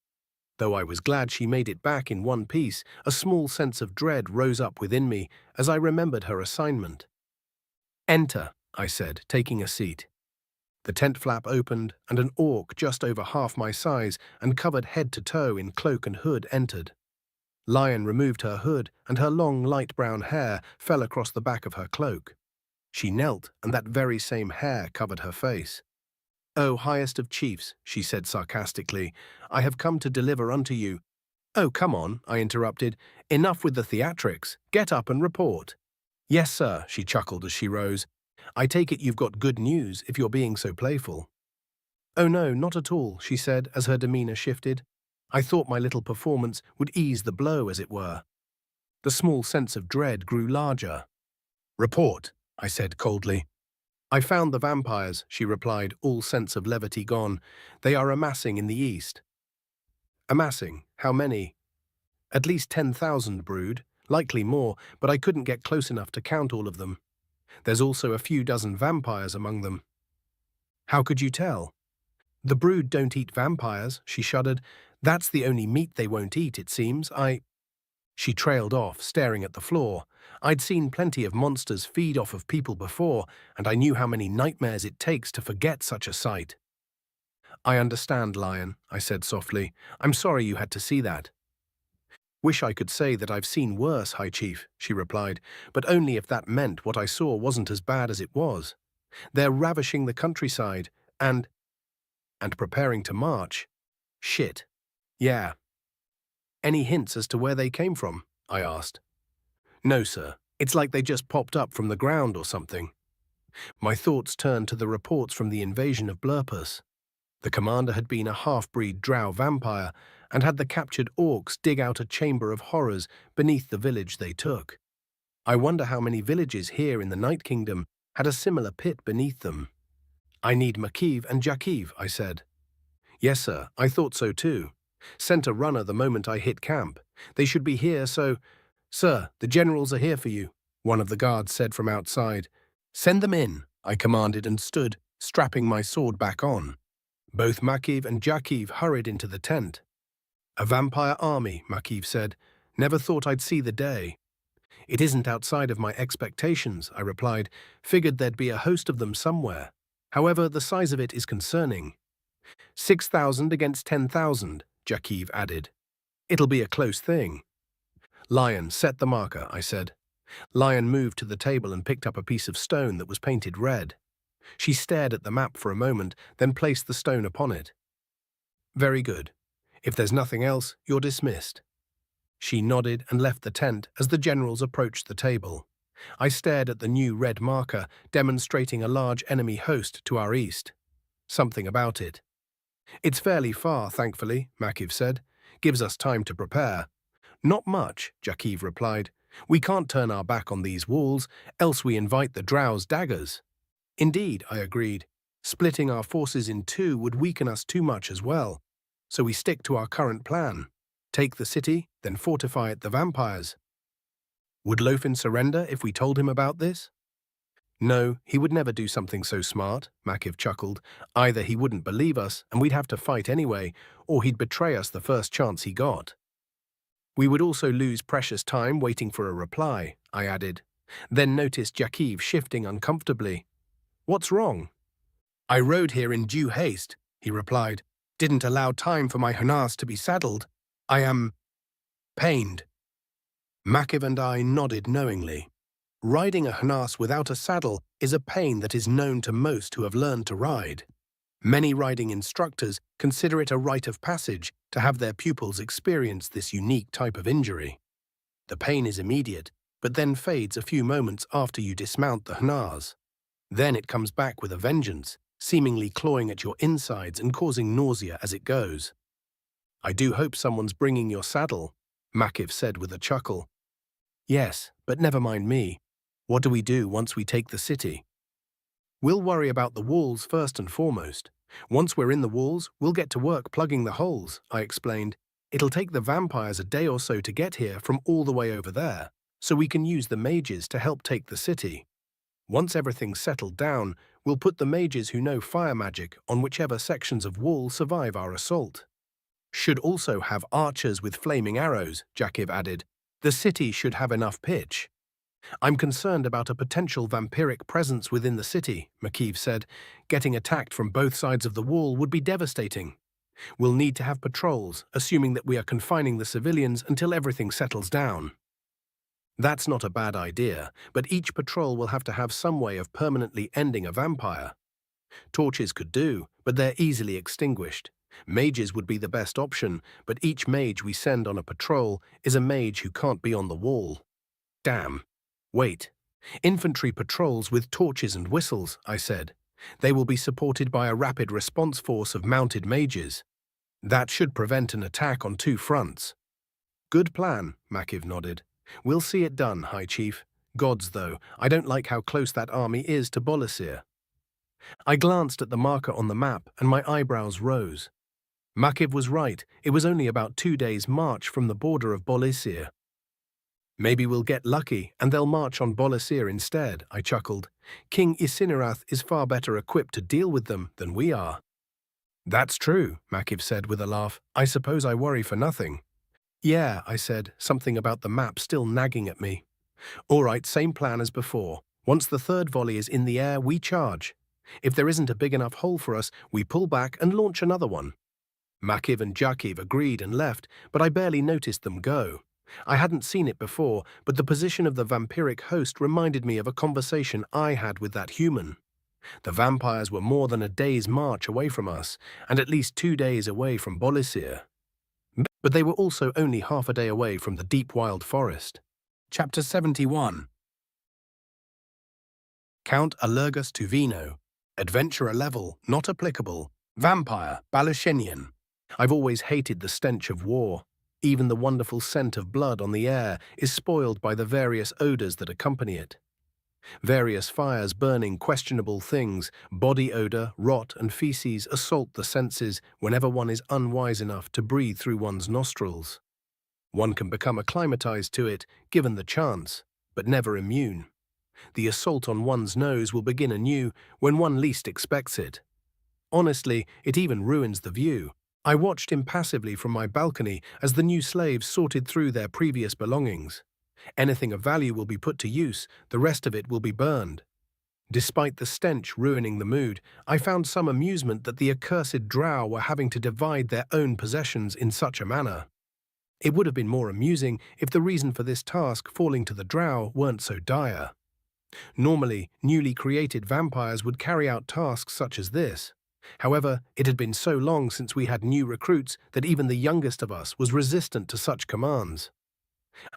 Though I was glad she made it back in one piece, a small sense of dread rose up within me as I remembered her assignment. Enter, I said, taking a seat. The tent flap opened, and an orc just over half my size and covered head to toe in cloak and hood entered. Lion removed her hood, and her long light brown hair fell across the back of her cloak. She knelt, and that very same hair covered her face. "O highest of chiefs," she said sarcastically, "I have come to deliver unto you—" "Oh, come on," I interrupted. "Enough with the theatrics. Get up and report." "Yes, sir," she chuckled as she rose. "I take it you've got good news if you're being so playful." "Oh no, not at all," she said as her demeanor shifted. I thought my little performance would ease the blow, as it were. The small sense of dread grew larger. "Report," I said coldly. "I found the vampires," she replied, all sense of levity gone. "They are amassing in the east." Amassing? How many? At least 10,000 brood, likely more, but I couldn't get close enough to count all of them. There's also a few dozen vampires among them. How could you tell? The brood don't eat vampires, she shuddered. That's the only meat they won't eat, it seems. She trailed off, staring at the floor. I'd seen plenty of monsters feed off of people before, and I knew how many nightmares it takes to forget such a sight. "I understand, Lion," I said softly. "I'm sorry you had to see that." "Wish I could say that I've seen worse, High Chief," she replied, "but only if that meant what I saw wasn't as bad as it was. They're ravishing the countryside, and preparing to march. Shit. Yeah." "Any hints as to where they came from?" I asked. "No, sir. It's like they just popped up from the ground or something." My thoughts turned to the reports from the invasion of Blurpus. The commander had been a half-breed drow vampire and had the captured orcs dig out a chamber of horrors beneath the village they took. I wonder how many villages here in the Night Kingdom had a similar pit beneath them. "I need Makiv and Jakiv," I said. "Yes, sir. I thought so too. Sent a runner the moment I hit camp. They should be here, so—" "Sir, the generals are here for you," one of the guards said from outside. "Send them in," I commanded and stood, strapping my sword back on. Both Makiv and Jakiv hurried into the tent. A vampire army, Makiv said. Never thought I'd see the day. It isn't outside of my expectations, I replied. Figured there'd be a host of them somewhere. However, the size of it is concerning. 6,000 against 10,000, Jakiv added. It'll be a close thing. Lion, set the marker, I said. Lion moved to the table and picked up a piece of stone that was painted red. She stared at the map for a moment, then placed the stone upon it. Very good. If there's nothing else, you're dismissed. She nodded and left the tent as the generals approached the table. I stared at the new red marker, demonstrating a large enemy host to our east. Something about it. It's fairly far, thankfully, Makiv said. Gives us time to prepare. Not much, Jakiv replied. We can't turn our back on these walls, else we invite the Drow's daggers. Indeed, I agreed. Splitting our forces in two would weaken us too much as well. So we stick to our current plan. Take the city, then fortify it the vampires. Would Lofin surrender if we told him about this? No, he would never do something so smart, Makiv chuckled. Either he wouldn't believe us, and we'd have to fight anyway, or he'd betray us the first chance he got. We would also lose precious time waiting for a reply, I added. Then noticed Jakiv shifting uncomfortably. What's wrong? I rode here in due haste, he replied. Didn't allow time for my harness to be saddled. I am pained. Makiv and I nodded knowingly. Riding a harness without a saddle is a pain that is known to most who have learned to ride. Many riding instructors consider it a rite of passage to have their pupils experience this unique type of injury. The pain is immediate, but then fades a few moments after you dismount the harness. Then it comes back with a vengeance, seemingly clawing at your insides and causing nausea as it goes. I do hope someone's bringing your saddle, Makiv said with a chuckle. Yes, but never mind me. What do we do once we take the city? We'll worry about the walls first and foremost. Once we're in the walls, we'll get to work plugging the holes, I explained. It'll take the vampires a day or so to get here from all the way over there, so we can use the mages to help take the city. Once everything's settled down, we'll put the mages who know fire magic on whichever sections of wall survive our assault. Should also have archers with flaming arrows, Jakiv added. The city should have enough pitch. I'm concerned about a potential vampiric presence within the city, Makiv said. Getting attacked from both sides of the wall would be devastating. We'll need to have patrols, assuming that we are confining the civilians until everything settles down. That's not a bad idea, but each patrol will have to have some way of permanently ending a vampire. Torches could do, but they're easily extinguished. Mages would be the best option, but each mage we send on a patrol is a mage who can't be on the wall. Damn. Wait. Infantry patrols with torches and whistles, I said. They will be supported by a rapid response force of mounted mages. That should prevent an attack on two fronts. Good plan, Makiv nodded. We'll see it done, High Chief. Gods, though, I don't like how close that army is to Bolasir. I glanced at the marker on the map and my eyebrows rose. Makiv was right, it was only about 2 days' march from the border of Bolasir. Maybe we'll get lucky and they'll march on Bolasir instead, I chuckled. King Isinerath is far better equipped to deal with them than we are. That's true, Makiv said with a laugh. I suppose I worry for nothing. Yeah, I said, something about the map still nagging at me. All right, same plan as before. Once the third volley is in the air, we charge. If there isn't a big enough hole for us, we pull back and launch another one. Makiv and Jakiv agreed and left, but I barely noticed them go. I hadn't seen it before, but the position of the vampiric host reminded me of a conversation I had with that human. The vampires were more than a day's march away from us, and at least 2 days away from Bolasir. But they were also only half a day away from the deep wild forest. Chapter 71. Count Allergus Tuvino. Adventurer level, not applicable. Vampire, Balushenian. I've always hated the stench of war. Even the wonderful scent of blood on the air is spoiled by the various odors that accompany it. Various fires burning questionable things, body odor, rot, and feces assault the senses whenever one is unwise enough to breathe through one's nostrils. One can become acclimatized to it, given the chance, but never immune. The assault on one's nose will begin anew when one least expects it. Honestly, it even ruins the view. I watched impassively from my balcony as the new slaves sorted through their previous belongings. Anything of value will be put to use, the rest of it will be burned. Despite the stench ruining the mood, I found some amusement that the accursed drow were having to divide their own possessions in such a manner. It would have been more amusing if the reason for this task falling to the drow weren't so dire. Normally, newly created vampires would carry out tasks such as this. However, it had been so long since we had new recruits that even the youngest of us was resistant to such commands.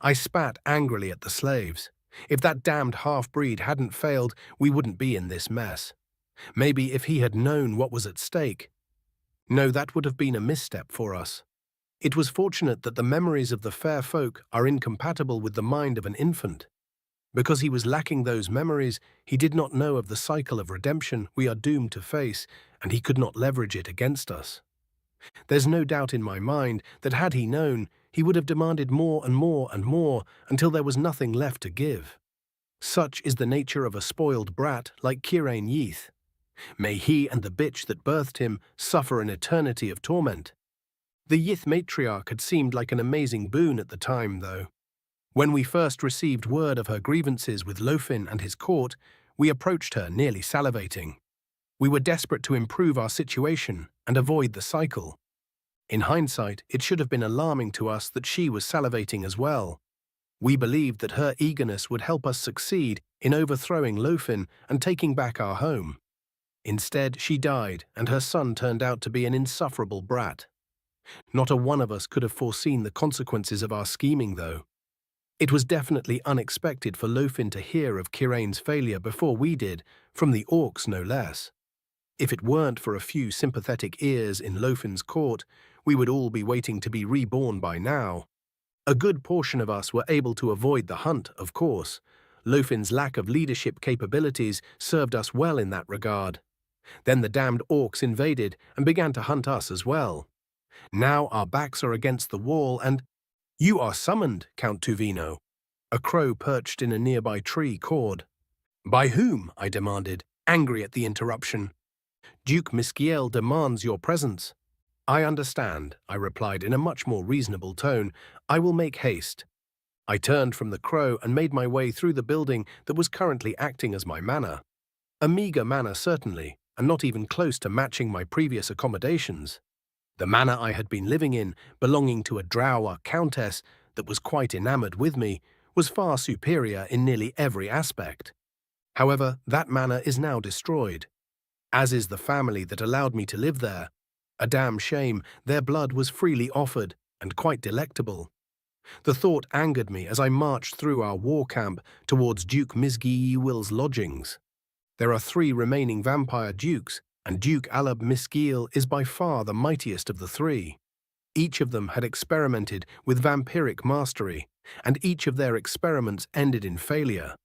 I spat angrily at the slaves. If that damned half-breed hadn't failed, we wouldn't be in this mess. Maybe if he had known what was at stake. No, that would have been a misstep for us. It was fortunate that the memories of the fair folk are incompatible with the mind of an infant. Because he was lacking those memories, he did not know of the cycle of redemption we are doomed to face, and he could not leverage it against us. There's no doubt in my mind that had he known, he would have demanded more and more and more until there was nothing left to give. Such is the nature of a spoiled brat like Kirane Yeath. May he and the bitch that birthed him suffer an eternity of torment. The Yith matriarch had seemed like an amazing boon at the time, though. When we first received word of her grievances with Lofin and his court, we approached her nearly salivating. We were desperate to improve our situation and avoid the cycle. In hindsight, it should have been alarming to us that she was salivating as well. We believed that her eagerness would help us succeed in overthrowing Lofin and taking back our home. Instead, she died, and her son turned out to be an insufferable brat. Not a one of us could have foreseen the consequences of our scheming, though. It was definitely unexpected for Lofin to hear of Kirane's failure before we did, from the orcs no less. If it weren't for a few sympathetic ears in Lofin's court, we would all be waiting to be reborn by now. A good portion of us were able to avoid the hunt, of course. Lofin's lack of leadership capabilities served us well in that regard. Then the damned orcs invaded and began to hunt us as well. Now our backs are against the wall and— "You are summoned, Count Tuvino." A crow perched in a nearby tree cawed. "By whom?" I demanded, angry at the interruption. "Duke Miskiel demands your presence." "I understand," I replied in a much more reasonable tone. "I will make haste." I turned from the crow and made my way through the building that was currently acting as my manor. A meager manor, certainly, and not even close to matching my previous accommodations. The manor I had been living in, belonging to a drow countess that was quite enamored with me, was far superior in nearly every aspect. However, that manor is now destroyed, as is the family that allowed me to live there. A damn shame, their blood was freely offered and quite delectable. The thought angered me as I marched through our war camp towards Duke Misgiel's lodgings. There are 3 remaining vampire dukes, and Duke Alab Misgiel is by far the mightiest of the 3. Each of them had experimented with vampiric mastery, and each of their experiments ended in failure.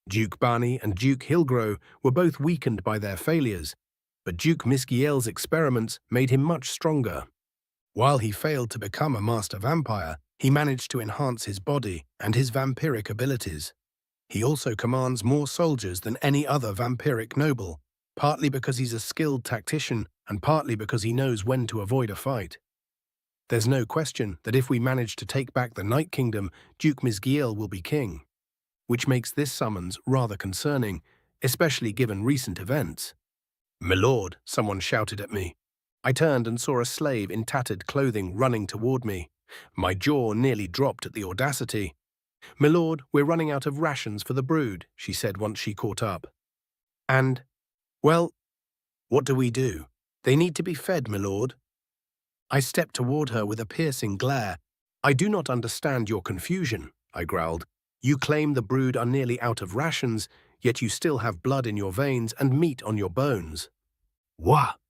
Duke Bani and Duke Hilgro were both weakened by their failures, but Duke Misgiel's experiments made him much stronger. While he failed to become a master vampire, he managed to enhance his body and his vampiric abilities. He also commands more soldiers than any other vampiric noble, partly because he's a skilled tactician and partly because he knows when to avoid a fight. There's no question that if we manage to take back the Night Kingdom, Duke Misgiel will be king, which makes this summons rather concerning, especially given recent events. "My lord," someone shouted at me. I turned and saw a slave in tattered clothing running toward me. My jaw nearly dropped at the audacity. "My lord, we're running out of rations for the brood," she said once she caught up. "And, well, what do we do? They need to be fed, my lord." I stepped toward her with a piercing glare. "I do not understand your confusion," I growled. "You claim the brood are nearly out of rations, yet you still have blood in your veins and meat on your bones." "What?"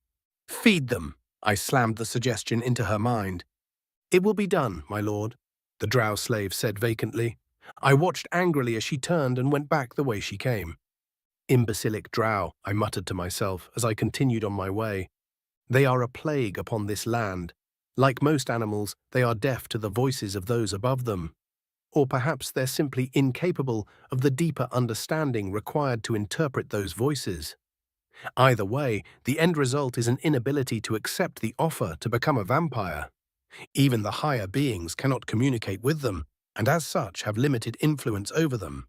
"Feed them," I slammed the suggestion into her mind. "It will be done, my lord," the drow slave said vacantly. I watched angrily as she turned and went back the way she came. "Imbecilic drow," I muttered to myself as I continued on my way. "They are a plague upon this land. Like most animals, they are deaf to the voices of those above them." or perhaps they're simply incapable of the deeper understanding required to interpret those voices. Either way, the end result is an inability to accept the offer to become a vampire. Even the higher beings cannot communicate with them, and as such have limited influence over them.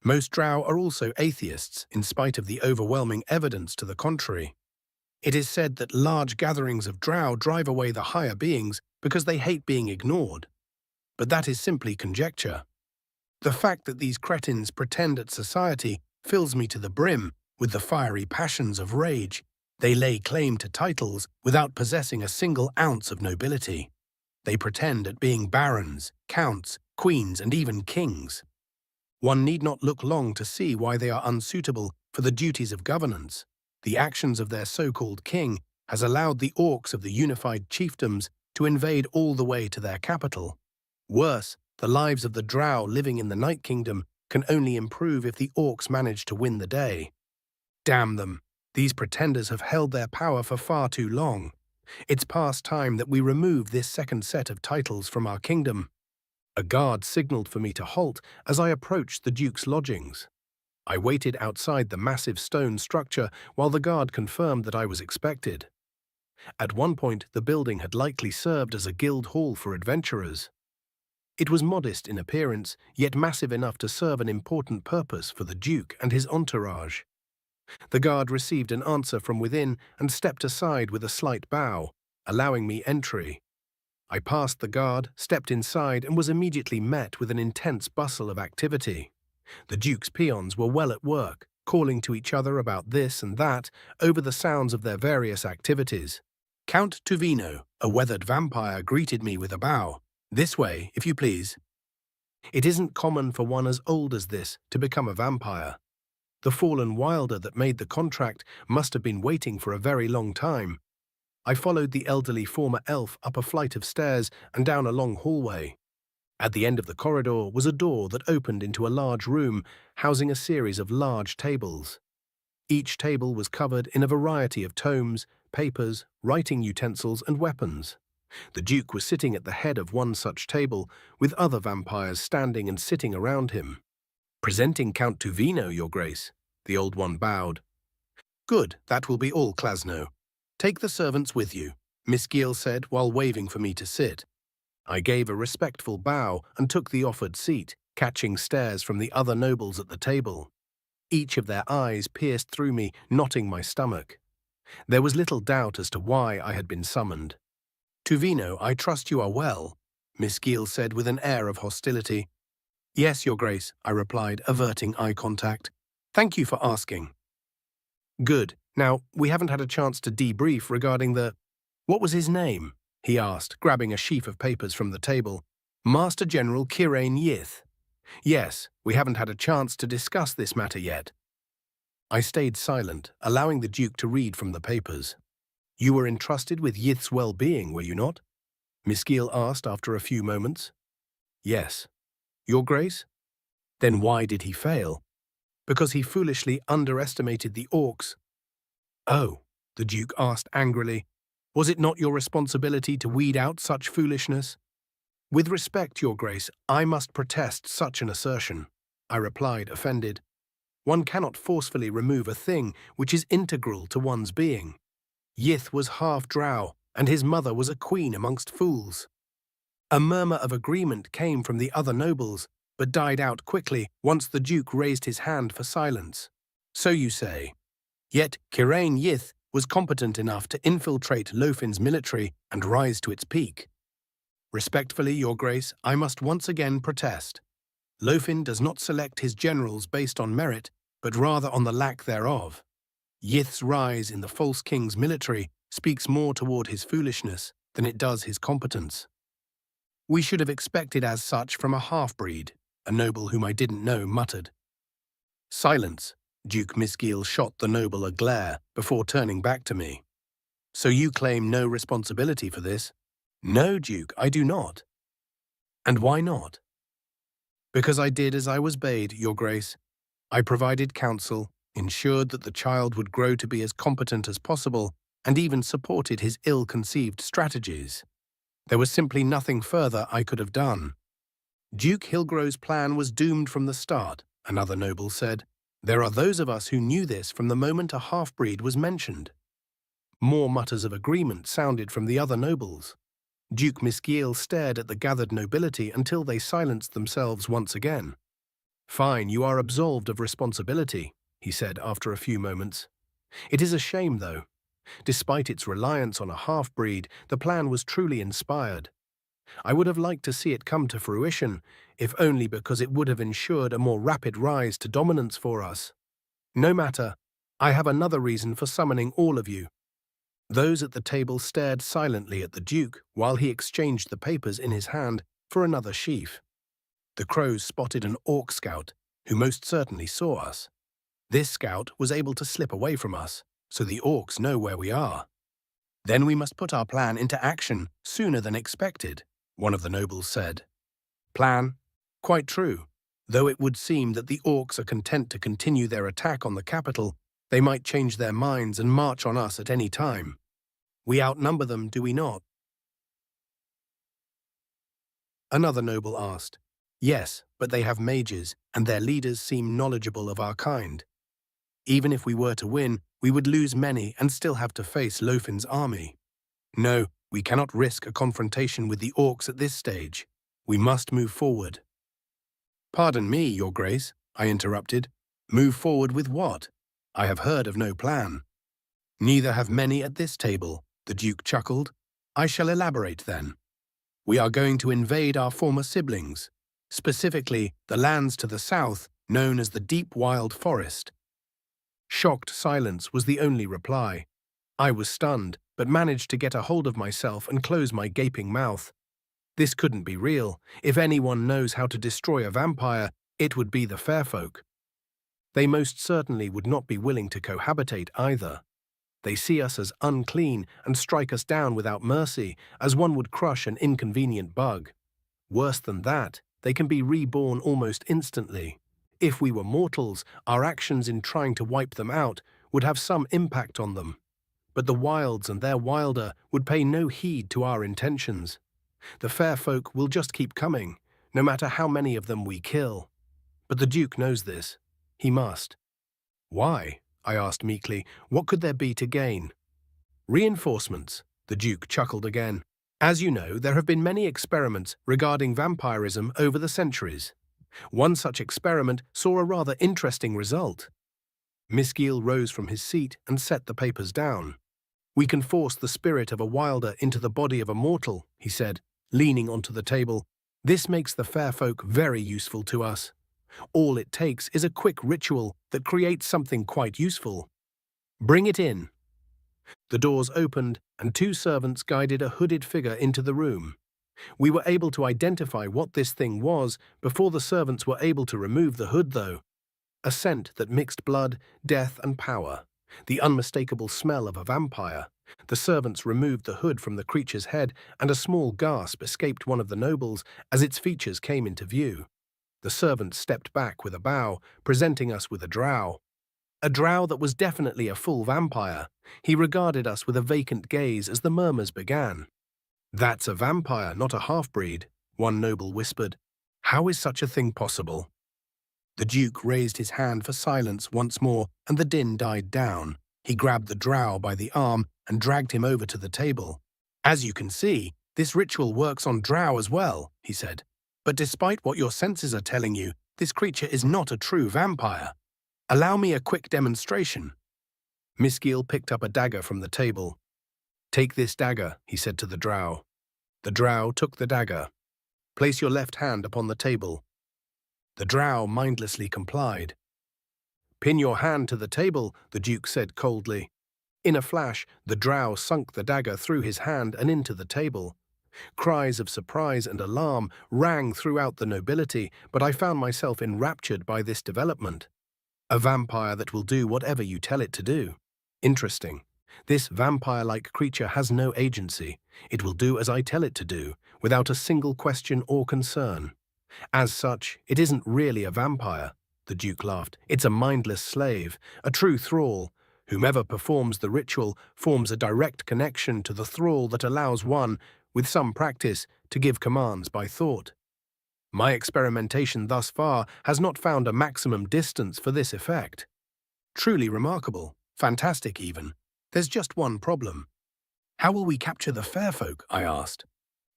Most drow are also atheists, in spite of the overwhelming evidence to the contrary. It is said that large gatherings of drow drive away the higher beings because they hate being ignored. But that is simply conjecture. The fact that these cretins pretend at society fills me to the brim with the fiery passions of rage. They lay claim to titles without possessing a single ounce of nobility. They pretend at being barons, counts, queens, and even kings. One need not look long to see why they are unsuitable for the duties of governance. The actions of their so-called king has allowed the orcs of the unified chiefdoms to invade all the way to their capital. Worse, the lives of the drow living in the Night Kingdom can only improve if the orcs manage to win the day. Damn them, these pretenders have held their power for far too long. It's past time that we remove this second set of titles from our kingdom. A guard signaled for me to halt as I approached the Duke's lodgings. I waited outside the massive stone structure while the guard confirmed that I was expected. At one point, the building had likely served as a guild hall for adventurers. It was modest in appearance, yet massive enough to serve an important purpose for the Duke and his entourage. The guard received an answer from within and stepped aside with a slight bow, allowing me entry. I passed the guard, stepped inside, and was immediately met with an intense bustle of activity. The Duke's peons were well at work, calling to each other about this and that over the sounds of their various activities. Count Tuvino, a weathered vampire, greeted me with a bow. "This way, if you please." It isn't common for one as old as this to become a vampire. The fallen wilder that made the contract must have been waiting for a very long time. I followed the elderly former elf up a flight of stairs and down a long hallway. At the end of the corridor was a door that opened into a large room housing a series of large tables. Each table was covered in a variety of tomes, papers, writing utensils, and weapons. The Duke was sitting at the head of one such table, with other vampires standing and sitting around him. "Presenting Count Tuvino, Your Grace," the old one bowed. "Good, that will be all, Klasno. Take the servants with you," Miss Giel said while waving for me to sit. I gave a respectful bow and took the offered seat, catching stares from the other nobles at the table. Each of their eyes pierced through me, knotting my stomach. There was little doubt as to why I had been summoned. "Tuvino, I trust you are well," Miss Giel said with an air of hostility. "Yes, Your Grace," I replied, averting eye contact. "Thank you for asking." "Good. Now, we haven't had a chance to debrief regarding What was his name?" he asked, grabbing a sheaf of papers from the table. "Master General Kirane Yith." "Yes, we haven't had a chance to discuss this matter yet." I stayed silent, allowing the Duke to read from the papers. "You were entrusted with Yith's well-being, were you not?" Miss Giel asked after a few moments. "Yes." "Your Grace?" "Then why did he fail?" "Because he foolishly underestimated the orcs." "Oh," the Duke asked angrily, "was it not your responsibility to weed out such foolishness?" "With respect, Your Grace, I must protest such an assertion," I replied, offended. "One cannot forcefully remove a thing which is integral to one's being. Yith was half drow, and his mother was a queen amongst fools." A murmur of agreement came from the other nobles, but died out quickly once the Duke raised his hand for silence. "So you say. Yet Kirane Yith was competent enough to infiltrate Lofin's military and rise to its peak." "Respectfully, Your Grace, I must once again protest. Lofin does not select his generals based on merit, but rather on the lack thereof. Yith's rise in the false king's military speaks more toward his foolishness than it does his competence." "We should have expected as such from a half-breed," a noble whom I didn't know muttered. "Silence," Duke Misgiel shot the noble a glare before turning back to me. "So you claim no responsibility for this?" "No, Duke, I do not." "And why not?" "Because I did as I was bade, Your Grace. I provided counsel, ensured that the child would grow to be as competent as possible, and even supported his ill-conceived strategies. There was simply nothing further I could have done." Duke Hilgro's plan was doomed from the start, another noble said. There are those of us who knew this from the moment a half-breed was mentioned. More mutters of agreement sounded from the other nobles. Duke Misgiel stared at the gathered nobility until they silenced themselves once again. Fine, you are absolved of responsibility, he said after a few moments. It is a shame, though. Despite its reliance on a half-breed, the plan was truly inspired. I would have liked to see it come to fruition, if only because it would have ensured a more rapid rise to dominance for us. No matter, I have another reason for summoning all of you. Those at the table stared silently at the Duke while he exchanged the papers in his hand for another sheaf. The crows spotted an orc scout, who most certainly saw us. This scout was able to slip away from us, so the orcs know where we are. Then we must put our plan into action sooner than expected, one of the nobles said. Plan? Quite true. Though it would seem that the orcs are content to continue their attack on the capital, they might change their minds and march on us at any time. We outnumber them, do we not? Another noble asked. Yes, but they have mages, and their leaders seem knowledgeable of our kind. Even if we were to win, we would lose many and still have to face Lofin's army. No, we cannot risk a confrontation with the orcs at this stage. We must move forward. Pardon me, Your Grace, I interrupted. Move forward with what? I have heard of no plan. Neither have many at this table, the Duke chuckled. I shall elaborate then. We are going to invade our former siblings, specifically the lands to the south known as the Deep Wild Forest. Shocked silence was the only reply. I was stunned, but managed to get a hold of myself and close my gaping mouth. This couldn't be real. If anyone knows how to destroy a vampire, it would be the fair folk. They most certainly would not be willing to cohabitate either. They see us as unclean and strike us down without mercy, as one would crush an inconvenient bug. Worse than that, they can be reborn almost instantly. If we were mortals, our actions in trying to wipe them out would have some impact on them. But the wilds and their wilder would pay no heed to our intentions. The fair folk will just keep coming, no matter how many of them we kill. But the Duke knows this. He must. Why? I asked meekly. What could there be to gain? Reinforcements, the Duke chuckled again. As you know, there have been many experiments regarding vampirism over the centuries. One such experiment saw a rather interesting result. Misgiel rose from his seat and set the papers down. We can force the spirit of a wilder into the body of a mortal, he said, leaning onto the table. This makes the fair folk very useful to us. All it takes is a quick ritual that creates something quite useful. Bring it in. The doors opened, and two servants guided a hooded figure into the room. We were able to identify what this thing was before the servants were able to remove the hood, though. A scent that mixed blood, death, and power. The unmistakable smell of a vampire. The servants removed the hood from the creature's head, and a small gasp escaped one of the nobles as its features came into view. The servant stepped back with a bow, presenting us with a drow. A drow that was definitely a full vampire. He regarded us with a vacant gaze as the murmurs began. That's a vampire, not a half-breed, one noble whispered. How is such a thing possible? The Duke raised his hand for silence once more, and the din died down. He grabbed the drow by the arm and dragged him over to the table. As you can see, this ritual works on drow as well, he said. But despite what your senses are telling you, this creature is not a true vampire. Allow me a quick demonstration. Misgiel picked up a dagger from the table. Take this dagger, he said to the drow. The drow took the dagger. Place your left hand upon the table. The drow mindlessly complied. Pin your hand to the table, the Duke said coldly. In a flash, the drow sunk the dagger through his hand and into the table. Cries of surprise and alarm rang throughout the nobility, but I found myself enraptured by this development. A vampire that will do whatever you tell it to do. Interesting. This vampire-like creature has no agency. It will do as I tell it to do, without a single question or concern. As such, it isn't really a vampire, the Duke laughed. It's a mindless slave, a true thrall. Whomever performs the ritual forms a direct connection to the thrall that allows one, with some practice, to give commands by thought. My experimentation thus far has not found a maximum distance for this effect. Truly remarkable, fantastic even. There's just one problem. How will we capture the fair folk? I asked.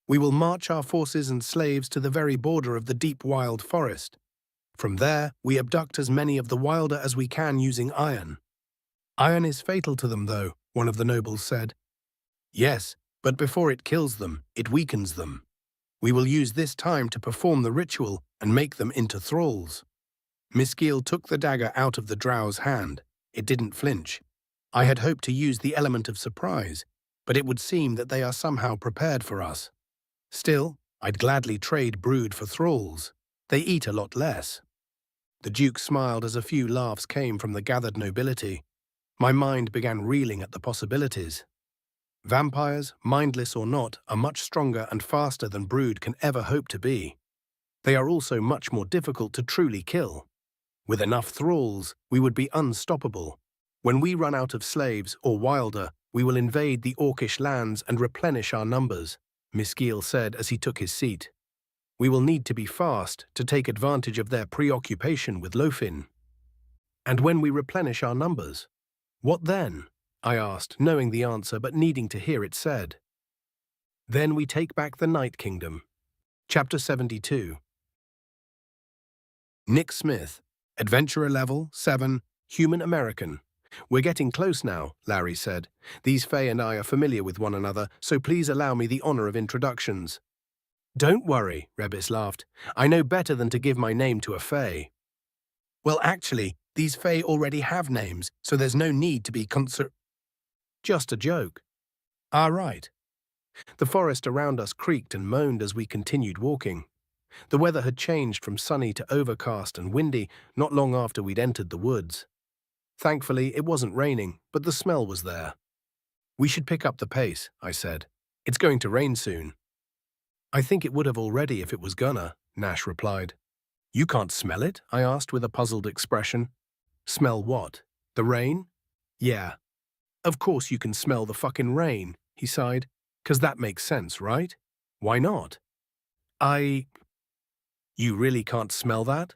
We will march our forces and slaves to the very border of the deep wild forest. From there, we abduct as many of the wilder as we can using iron. Iron is fatal to them, though, one of the nobles said. Yes, but before it kills them, it weakens them. We will use this time to perform the ritual and make them into thralls. Miskiel took the dagger out of the drow's hand. It didn't flinch. I had hoped to use the element of surprise, but it would seem that they are somehow prepared for us. Still, I'd gladly trade brood for thralls. They eat a lot less. The Duke smiled as a few laughs came from the gathered nobility. My mind began reeling at the possibilities. Vampires, mindless or not, are much stronger and faster than brood can ever hope to be. They are also much more difficult to truly kill. With enough thralls, we would be unstoppable. When we run out of slaves or wilder, we will invade the orcish lands and replenish our numbers, Miskiel said as he took his seat. We will need to be fast to take advantage of their preoccupation with Lofin. And when we replenish our numbers, what then? I asked, knowing the answer but needing to hear it said. Then we take back the Night Kingdom. Chapter 72. Nick Smith, Adventurer Level 7, Human American. We're getting close now, Larry said. These Fay and I are familiar with one another, so please allow me the honor of introductions. Don't worry, Rebis laughed. I know better than to give my name to a Fay. Well, actually, these Fay already have names, so there's no need to be Just a joke. Ah, right. The forest around us creaked and moaned as we continued walking. The weather had changed from sunny to overcast and windy not long after we'd entered the woods. Thankfully, it wasn't raining, but the smell was there. We should pick up the pace, I said. It's going to rain soon. I think it would have already if it was gonna, Nash replied. You can't smell it? I asked with a puzzled expression. Smell what? The rain? Yeah. Of course you can smell the fucking rain, he sighed. 'Cause that makes sense, right? Why not? You really can't smell that?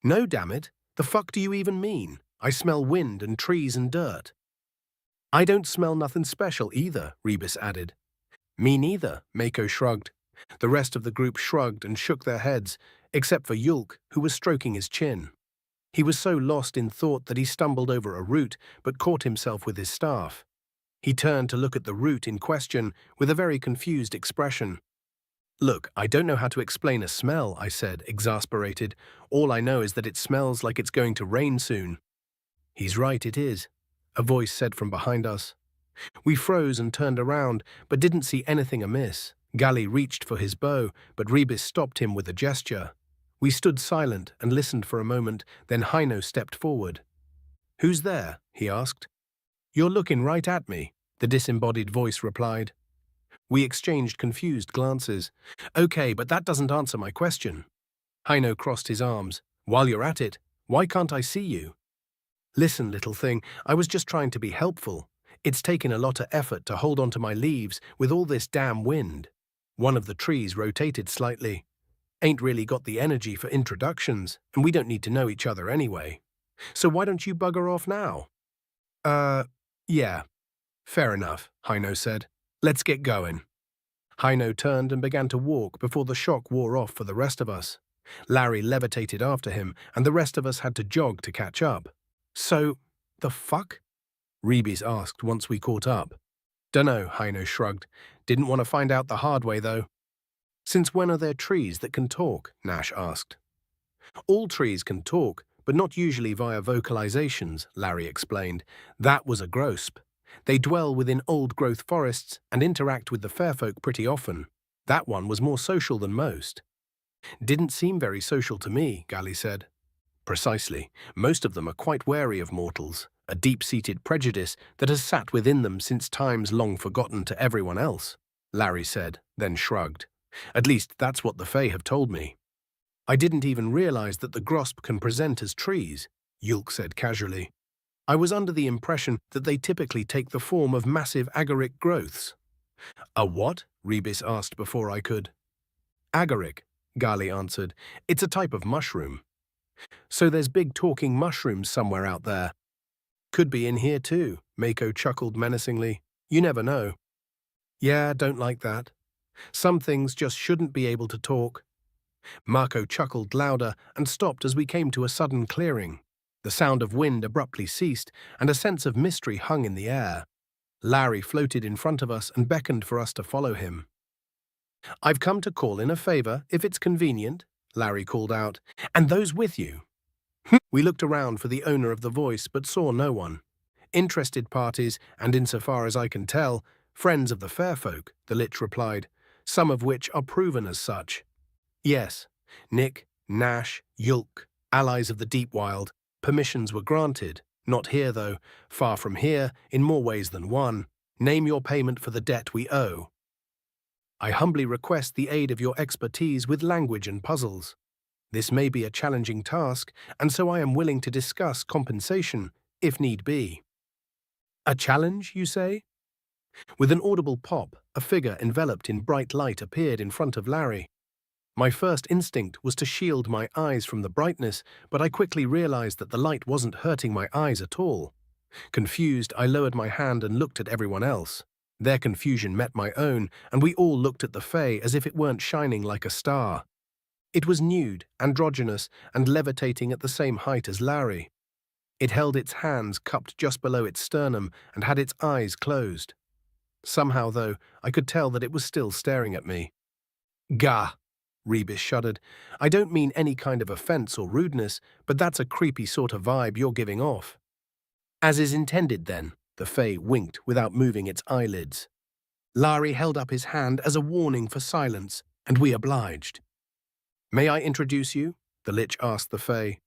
No, damn it. The fuck do you even mean? I smell wind and trees and dirt. I don't smell nothing special either, Rebis added. Me neither, Mako shrugged. The rest of the group shrugged and shook their heads, except for Yulk, who was stroking his chin. He was so lost in thought that he stumbled over a root but caught himself with his staff. He turned to look at the root in question with a very confused expression. Look, I don't know how to explain a smell, I said, exasperated. All I know is that it smells like it's going to rain soon. He's right, it is, a voice said from behind us. We froze and turned around, but didn't see anything amiss. Gali reached for his bow, but Rebis stopped him with a gesture. We stood silent and listened for a moment, then Haino stepped forward. Who's there? He asked. You're looking right at me, the disembodied voice replied. We exchanged confused glances. Okay, but that doesn't answer my question. Haino crossed his arms. While you're at it, why can't I see you? Listen, little thing, I was just trying to be helpful. It's taken a lot of effort to hold onto my leaves with all this damn wind. One of the trees rotated slightly. Ain't really got the energy for introductions, and we don't need to know each other anyway. So why don't you bugger off now? Yeah. Fair enough, Haino said. Let's get going. Haino turned and began to walk before the shock wore off for the rest of us. Larry levitated after him, and the rest of us had to jog to catch up. So, the fuck? Rebis asked once we caught up. Dunno, Haino shrugged. Didn't want to find out the hard way, though. Since when are there trees that can talk? Nash asked. All trees can talk, but not usually via vocalizations, Larry explained. That was a grosp. They dwell within old-growth forests and interact with the fairfolk pretty often. That one was more social than most. Didn't seem very social to me, Gali said. Precisely. Most of them are quite wary of mortals, a deep-seated prejudice that has sat within them since times long forgotten to everyone else, Larry said, then shrugged. At least that's what the Fae have told me. I didn't even realize that the grosp can present as trees, Yulk said casually. I was under the impression that they typically take the form of massive agaric growths. A what? Rebis asked before I could. Agaric. Gali answered. It's a type of mushroom. So there's big talking mushrooms somewhere out there. Could be in here too, Mako chuckled menacingly. You never know. Yeah, don't like that. Some things just shouldn't be able to talk. Marco chuckled louder and stopped as we came to a sudden clearing. The sound of wind abruptly ceased, and a sense of mystery hung in the air. Larry floated in front of us and beckoned for us to follow him. I've come to call in a favor, if it's convenient, Larry called out. And those with you? We looked around for the owner of the voice, but saw no one. Interested parties, and insofar as I can tell, friends of the fair folk, the lich replied, some of which are proven as such. Yes, Nick, Nash, Yulk, allies of the deep wild, permissions were granted. Not here, though, far from here, in more ways than one. Name your payment for the debt we owe. I humbly request the aid of your expertise with language and puzzles. This may be a challenging task, and so I am willing to discuss compensation, if need be. A challenge, you say? With an audible pop, a figure enveloped in bright light appeared in front of Larry. My first instinct was to shield my eyes from the brightness, but I quickly realized that the light wasn't hurting my eyes at all. Confused, I lowered my hand and looked at everyone else. Their confusion met my own, and we all looked at the Fae as if it weren't shining like a star. It was nude, androgynous, and levitating at the same height as Larry. It held its hands cupped just below its sternum and had its eyes closed. Somehow, though, I could tell that it was still staring at me. Gah! Rebus shuddered. I don't mean any kind of offense or rudeness, but that's a creepy sort of vibe you're giving off. As is intended, then, the Fae winked without moving its eyelids. Larry held up his hand as a warning for silence, and we obliged. May I introduce you? The lich asked the Fae.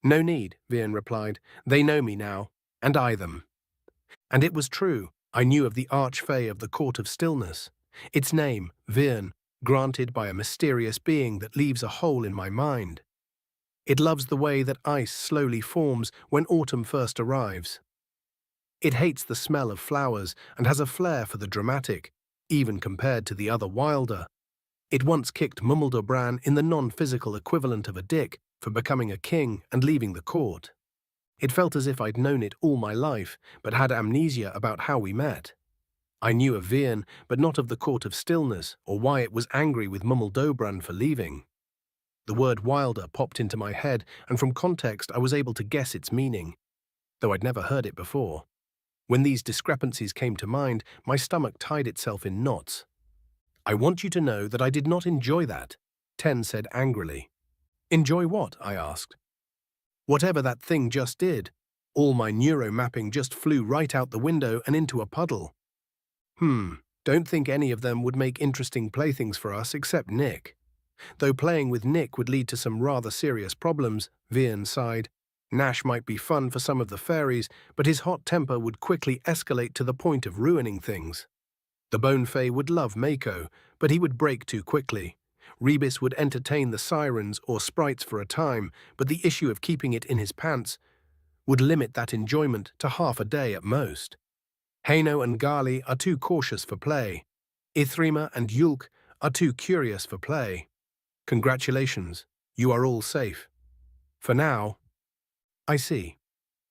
No need, Vian replied. They know me now, and I them. And it was true. I knew of the Arch Fay of the Court of Stillness. Its name, Vian, granted by a mysterious being that leaves a hole in my mind. It loves the way that ice slowly forms when autumn first arrives. It hates the smell of flowers and has a flair for the dramatic, even compared to the other wilder. It once kicked Mummeldobran in the non-physical equivalent of a dick for becoming a king and leaving the court. It felt as if I'd known it all my life, but had amnesia about how we met. I knew of Vian, but not of the Court of Stillness, or why it was angry with Mummeldobran for leaving. The word wilder popped into my head, and from context I was able to guess its meaning, though I'd never heard it before. When these discrepancies came to mind, my stomach tied itself in knots. I want you to know that I did not enjoy that, Ten said angrily. Enjoy what? I asked. Whatever that thing just did. All my neuromapping just flew right out the window and into a puddle. Don't think any of them would make interesting playthings for us except Nick. Though playing with Nick would lead to some rather serious problems, Vian sighed. Nash might be fun for some of the fairies, but his hot temper would quickly escalate to the point of ruining things. The Bone Fae would love Mako, but he would break too quickly. Rebus would entertain the sirens or sprites for a time, but the issue of keeping it in his pants would limit that enjoyment to half a day at most. Haino and Gali are too cautious for play. Ithrima and Yulk are too curious for play. Congratulations, you are all safe. For now. I see.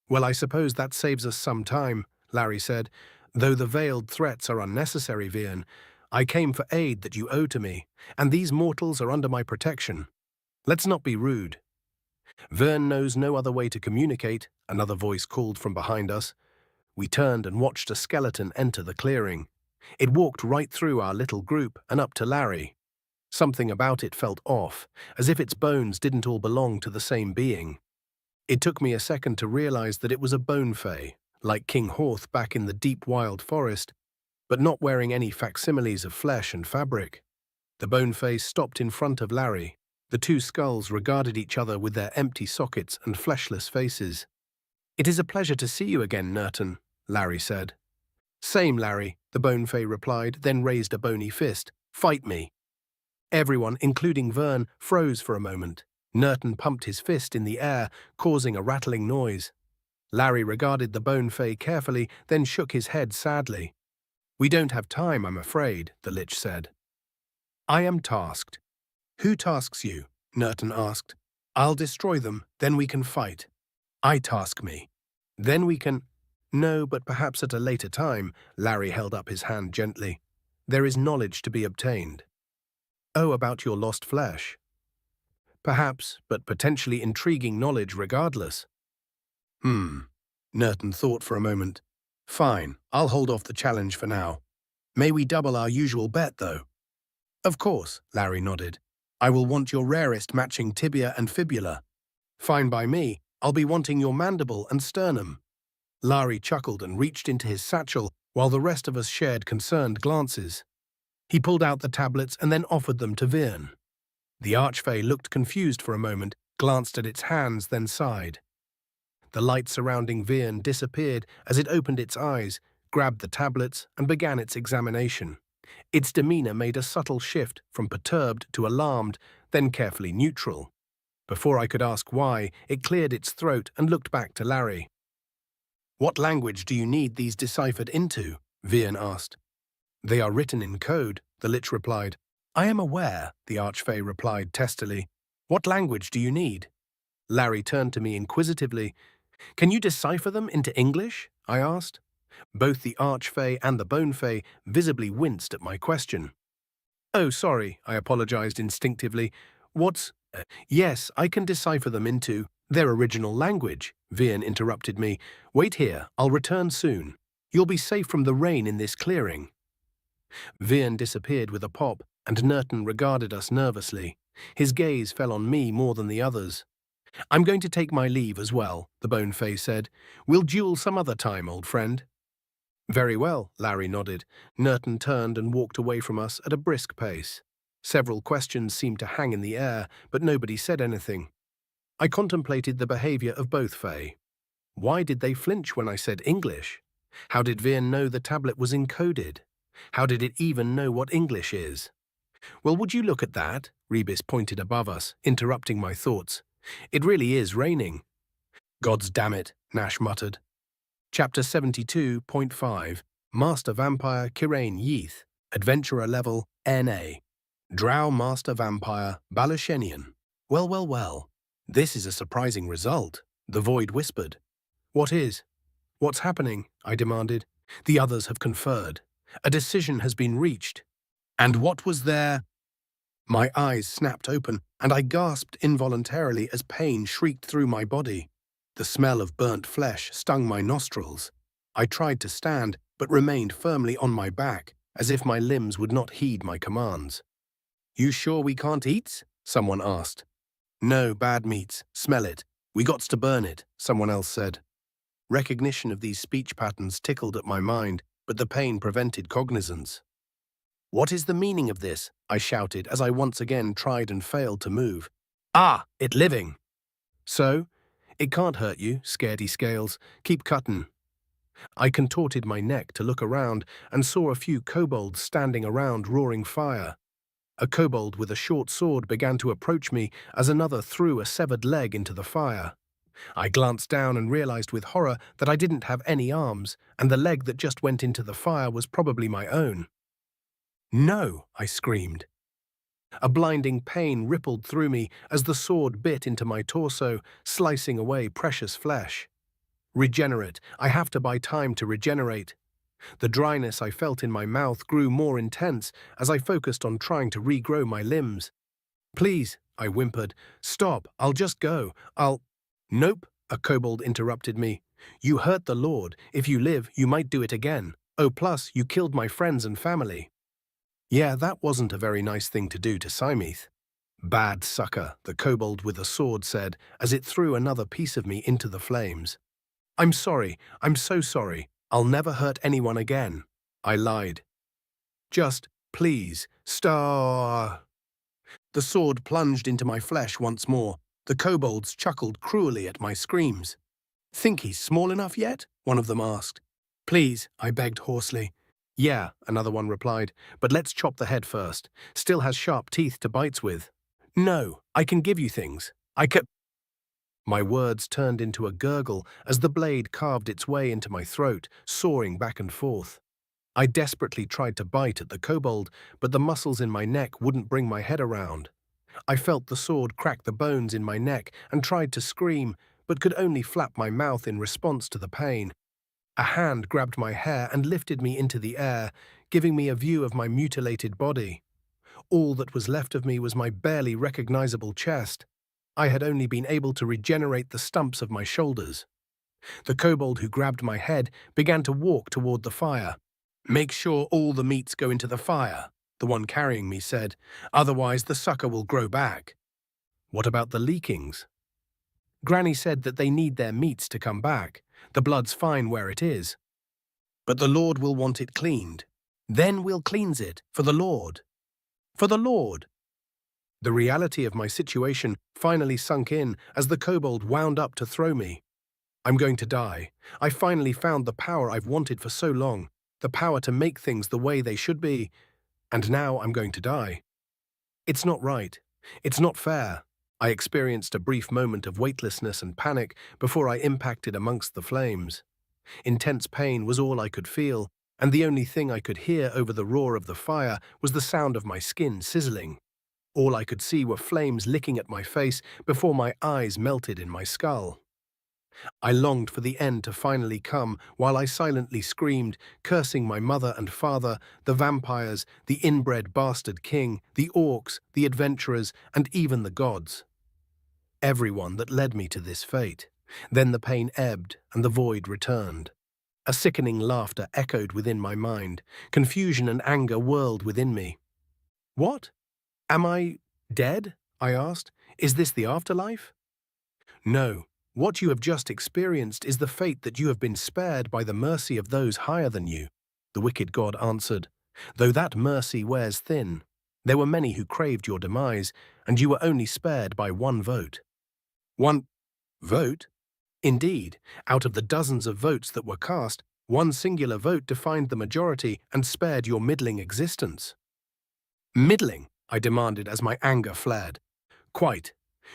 Well, I suppose that saves us some time, Larry said. Though the veiled threats are unnecessary, Vian, I came for aid that you owe to me, and these mortals are under my protection. Let's not be rude. Vern knows no other way to communicate, another voice called from behind us. We turned and watched a skeleton enter the clearing. It walked right through our little group and up to Larry. Something about it felt off, as if its bones didn't all belong to the same being. It took me a second to realize that it was a bone fae, like King Horth back in the deep wild forest, but not wearing any facsimiles of flesh and fabric. The bone fae stopped in front of Larry. The two skulls regarded each other with their empty sockets and fleshless faces. It is a pleasure to see you again, Nerton, Larry said. Same, Larry, the bone fae replied, then raised a bony fist. Fight me. Everyone, including Vern, froze for a moment. Nerton pumped his fist in the air, causing a rattling noise. Larry regarded the bone fae carefully, then shook his head sadly. We don't have time, I'm afraid, the lich said. I am tasked. Who tasks you? Nerton asked. I'll destroy them, then we can fight. I task me. Then we can… No, but perhaps at a later time, Larry held up his hand gently. There is knowledge to be obtained. Oh, about your lost flesh. Perhaps, but potentially intriguing knowledge regardless. Nerton thought for a moment. Fine, I'll hold off the challenge for now. May we double our usual bet, though? Of course, Larry nodded. I will want your rarest matching tibia and fibula. Fine by me, I'll be wanting your mandible and sternum. Larry chuckled and reached into his satchel while the rest of us shared concerned glances. He pulled out the tablets and then offered them to Vian. The Arch Fay looked confused for a moment, glanced at its hands, then sighed. The light surrounding Vian disappeared as it opened its eyes, grabbed the tablets, and began its examination. Its demeanor made a subtle shift from perturbed to alarmed, then carefully neutral. Before I could ask why, it cleared its throat and looked back to Larry. What language do you need these deciphered into? Vian asked. They are written in code, the lich replied. I am aware, the Arch Fay replied testily. What language do you need? Larry turned to me inquisitively. Can you decipher them into English? I asked. Both the Arch Fay and the Bone Fay visibly winced at my question. Oh, sorry, I apologized instinctively. What's… Yes, I can decipher them into their original language, Vian interrupted me. Wait here, I'll return soon. You'll be safe from the rain in this clearing. Vian disappeared with a pop, and Nerton regarded us nervously. His gaze fell on me more than the others. I'm going to take my leave as well, the Bone Fay said. We'll duel some other time, old friend. Very well, Larry nodded. Nerton turned and walked away from us at a brisk pace. Several questions seemed to hang in the air, but nobody said anything. I contemplated the behavior of both Fay. Why did they flinch when I said English? How did Vian know the tablet was encoded? How did it even know what English is? Well, would you look at that? Rebis pointed above us, interrupting my thoughts. It really is raining. Gods damn it, Nash muttered. Chapter 72.5 Master Vampire Kirane Yeath, Adventurer Level NA. Drow Master Vampire Balushenian. Well, well, well. This is a surprising result, the Void whispered. What is? What's happening? I demanded. The others have conferred. A decision has been reached. And what was there? My eyes snapped open, and I gasped involuntarily as pain shrieked through my body. The smell of burnt flesh stung my nostrils. I tried to stand, but remained firmly on my back, as if my limbs would not heed my commands. You sure we can't eat? Someone asked. No, bad meats. Smell it. We gots to burn it, someone else said. Recognition of these speech patterns tickled at my mind, but the pain prevented cognizance. What is the meaning of this? I shouted as I once again tried and failed to move. Ah, it living. So? It can't hurt you, scaredy scales. Keep cuttin'. I contorted my neck to look around and saw a few kobolds standing around roaring fire. A kobold with a short sword began to approach me as another threw a severed leg into the fire. I glanced down and realized with horror that I didn't have any arms, and the leg that just went into the fire was probably my own. No, I screamed. A blinding pain rippled through me as the sword bit into my torso, slicing away precious flesh. Regenerate. I have to buy time to regenerate. The dryness I felt in my mouth grew more intense as I focused on trying to regrow my limbs. Please, I whimpered. Stop, I'll just go. Nope, a kobold interrupted me. You hurt the Lord. If you live, you might do it again. Oh, plus, you killed my friends and family. Yeah, that wasn't a very nice thing to do to Simeth. Bad sucker, the kobold with a sword said, as it threw another piece of me into the flames. I'm sorry, I'm so sorry. I'll never hurt anyone again. I lied. Just, please, star. The sword plunged into my flesh once more. The kobolds chuckled cruelly at my screams. Think he's small enough yet? One of them asked. Please, I begged hoarsely. Yeah, another one replied, but let's chop the head first. Still has sharp teeth to bite with. No, I can give you things. My words turned into a gurgle as the blade carved its way into my throat, soaring back and forth. I desperately tried to bite at the kobold, but the muscles in my neck wouldn't bring my head around. I felt the sword crack the bones in my neck and tried to scream, but could only flap my mouth in response to the pain. A hand grabbed my hair and lifted me into the air, giving me a view of my mutilated body. All that was left of me was my barely recognizable chest. I had only been able to regenerate the stumps of my shoulders. The kobold who grabbed my head began to walk toward the fire. "Make sure all the meats go into the fire," the one carrying me said. "Otherwise the sucker will grow back." "What about the leakings?" "Granny said that they need their meats to come back. The blood's fine where it is. But the Lord will want it cleaned. Then we'll cleanse it, for the Lord." "For the Lord." The reality of my situation finally sunk in as the kobold wound up to throw me. I'm going to die. I finally found the power I've wanted for so long, the power to make things the way they should be, and now I'm going to die. It's not right. It's not fair. I experienced a brief moment of weightlessness and panic before I impacted amongst the flames. Intense pain was all I could feel, and the only thing I could hear over the roar of the fire was the sound of my skin sizzling. All I could see were flames licking at my face before my eyes melted in my skull. I longed for the end to finally come while I silently screamed, cursing my mother and father, the vampires, the inbred bastard king, the orcs, the adventurers, and even the gods. Everyone that led me to this fate. Then the pain ebbed and the void returned. A sickening laughter echoed within my mind. Confusion and anger whirled within me. "What? Am I dead?" I asked. "Is this the afterlife?" "No. What you have just experienced is the fate that you have been spared by the mercy of those higher than you," the wicked god answered. "Though that mercy wears thin. There were many who craved your demise, and you were only spared by one vote." "One vote?" "Indeed, out of the dozens of votes that were cast, one singular vote defined the majority and spared your middling existence." "Middling?" I demanded as my anger flared. "Quite.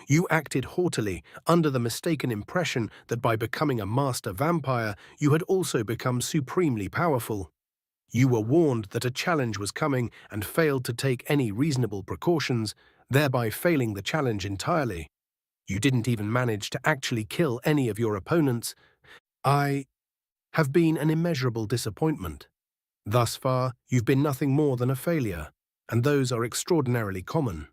You acted haughtily, under the mistaken impression that by becoming a master vampire, you had also become supremely powerful. You were warned that a challenge was coming and failed to take any reasonable precautions, thereby failing the challenge entirely. You didn't even manage to actually kill any of your opponents. I have been an immeasurable disappointment. Thus far, you've been nothing more than a failure, and those are extraordinarily common.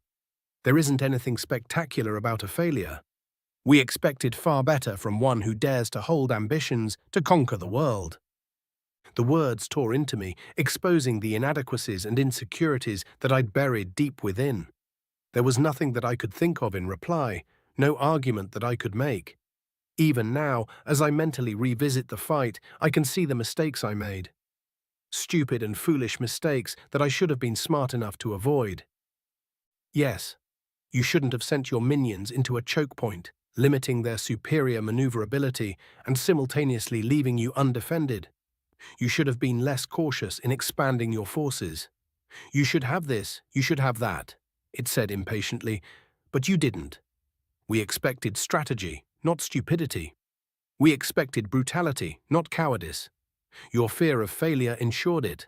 There isn't anything spectacular about a failure. We expected far better from one who dares to hold ambitions to conquer the world." The words tore into me, exposing the inadequacies and insecurities that I'd buried deep within. There was nothing that I could think of in reply, no argument that I could make. Even now, as I mentally revisit the fight, I can see the mistakes I made. Stupid and foolish mistakes that I should have been smart enough to avoid. Yes, you shouldn't have sent your minions into a choke point, limiting their superior maneuverability and simultaneously leaving you undefended. You should have been less cautious in expanding your forces. "You should have this, you should have that," it said impatiently, "but you didn't. We expected strategy, not stupidity. We expected brutality, not cowardice. Your fear of failure ensured it."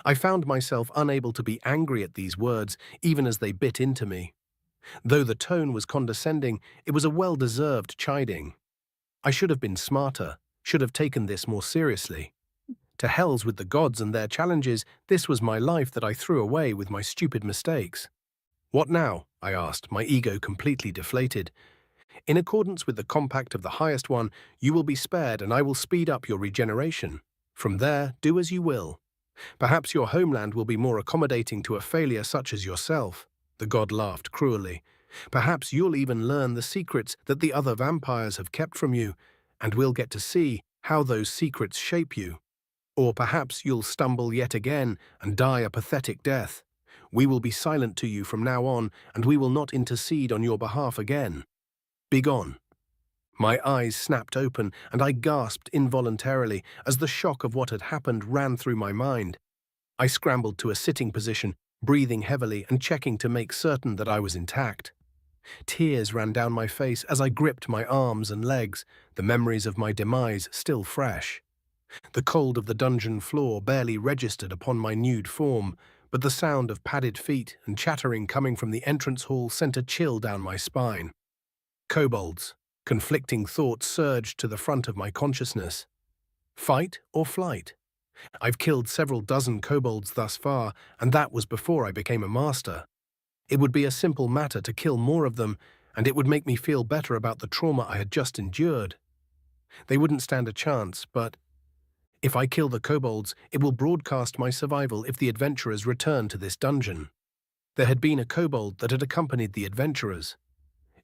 I found myself unable to be angry at these words, even as they bit into me. Though the tone was condescending, it was a well-deserved chiding. I should have been smarter, should have taken this more seriously. To hells with the gods and their challenges, this was my life that I threw away with my stupid mistakes. "What now?" I asked, my ego completely deflated. "In accordance with the compact of the highest one, you will be spared and I will speed up your regeneration. From there, do as you will. Perhaps your homeland will be more accommodating to a failure such as yourself." The god laughed cruelly. "Perhaps you'll even learn the secrets that the other vampires have kept from you, and we'll get to see how those secrets shape you. Or perhaps you'll stumble yet again and die a pathetic death. We will be silent to you from now on, and we will not intercede on your behalf again. Begone." My eyes snapped open, and I gasped involuntarily as the shock of what had happened ran through my mind. I scrambled to a sitting position, breathing heavily and checking to make certain that I was intact. Tears ran down my face as I gripped my arms and legs, the memories of my demise still fresh. The cold of the dungeon floor barely registered upon my nude form, but the sound of padded feet and chattering coming from the entrance hall sent a chill down my spine. Kobolds. Conflicting thoughts surged to the front of my consciousness. Fight or flight? I've killed several dozen kobolds thus far, and that was before I became a master. It would be a simple matter to kill more of them, and it would make me feel better about the trauma I had just endured. They wouldn't stand a chance, but if I kill the kobolds, it will broadcast my survival if the adventurers return to this dungeon. There had been a kobold that had accompanied the adventurers.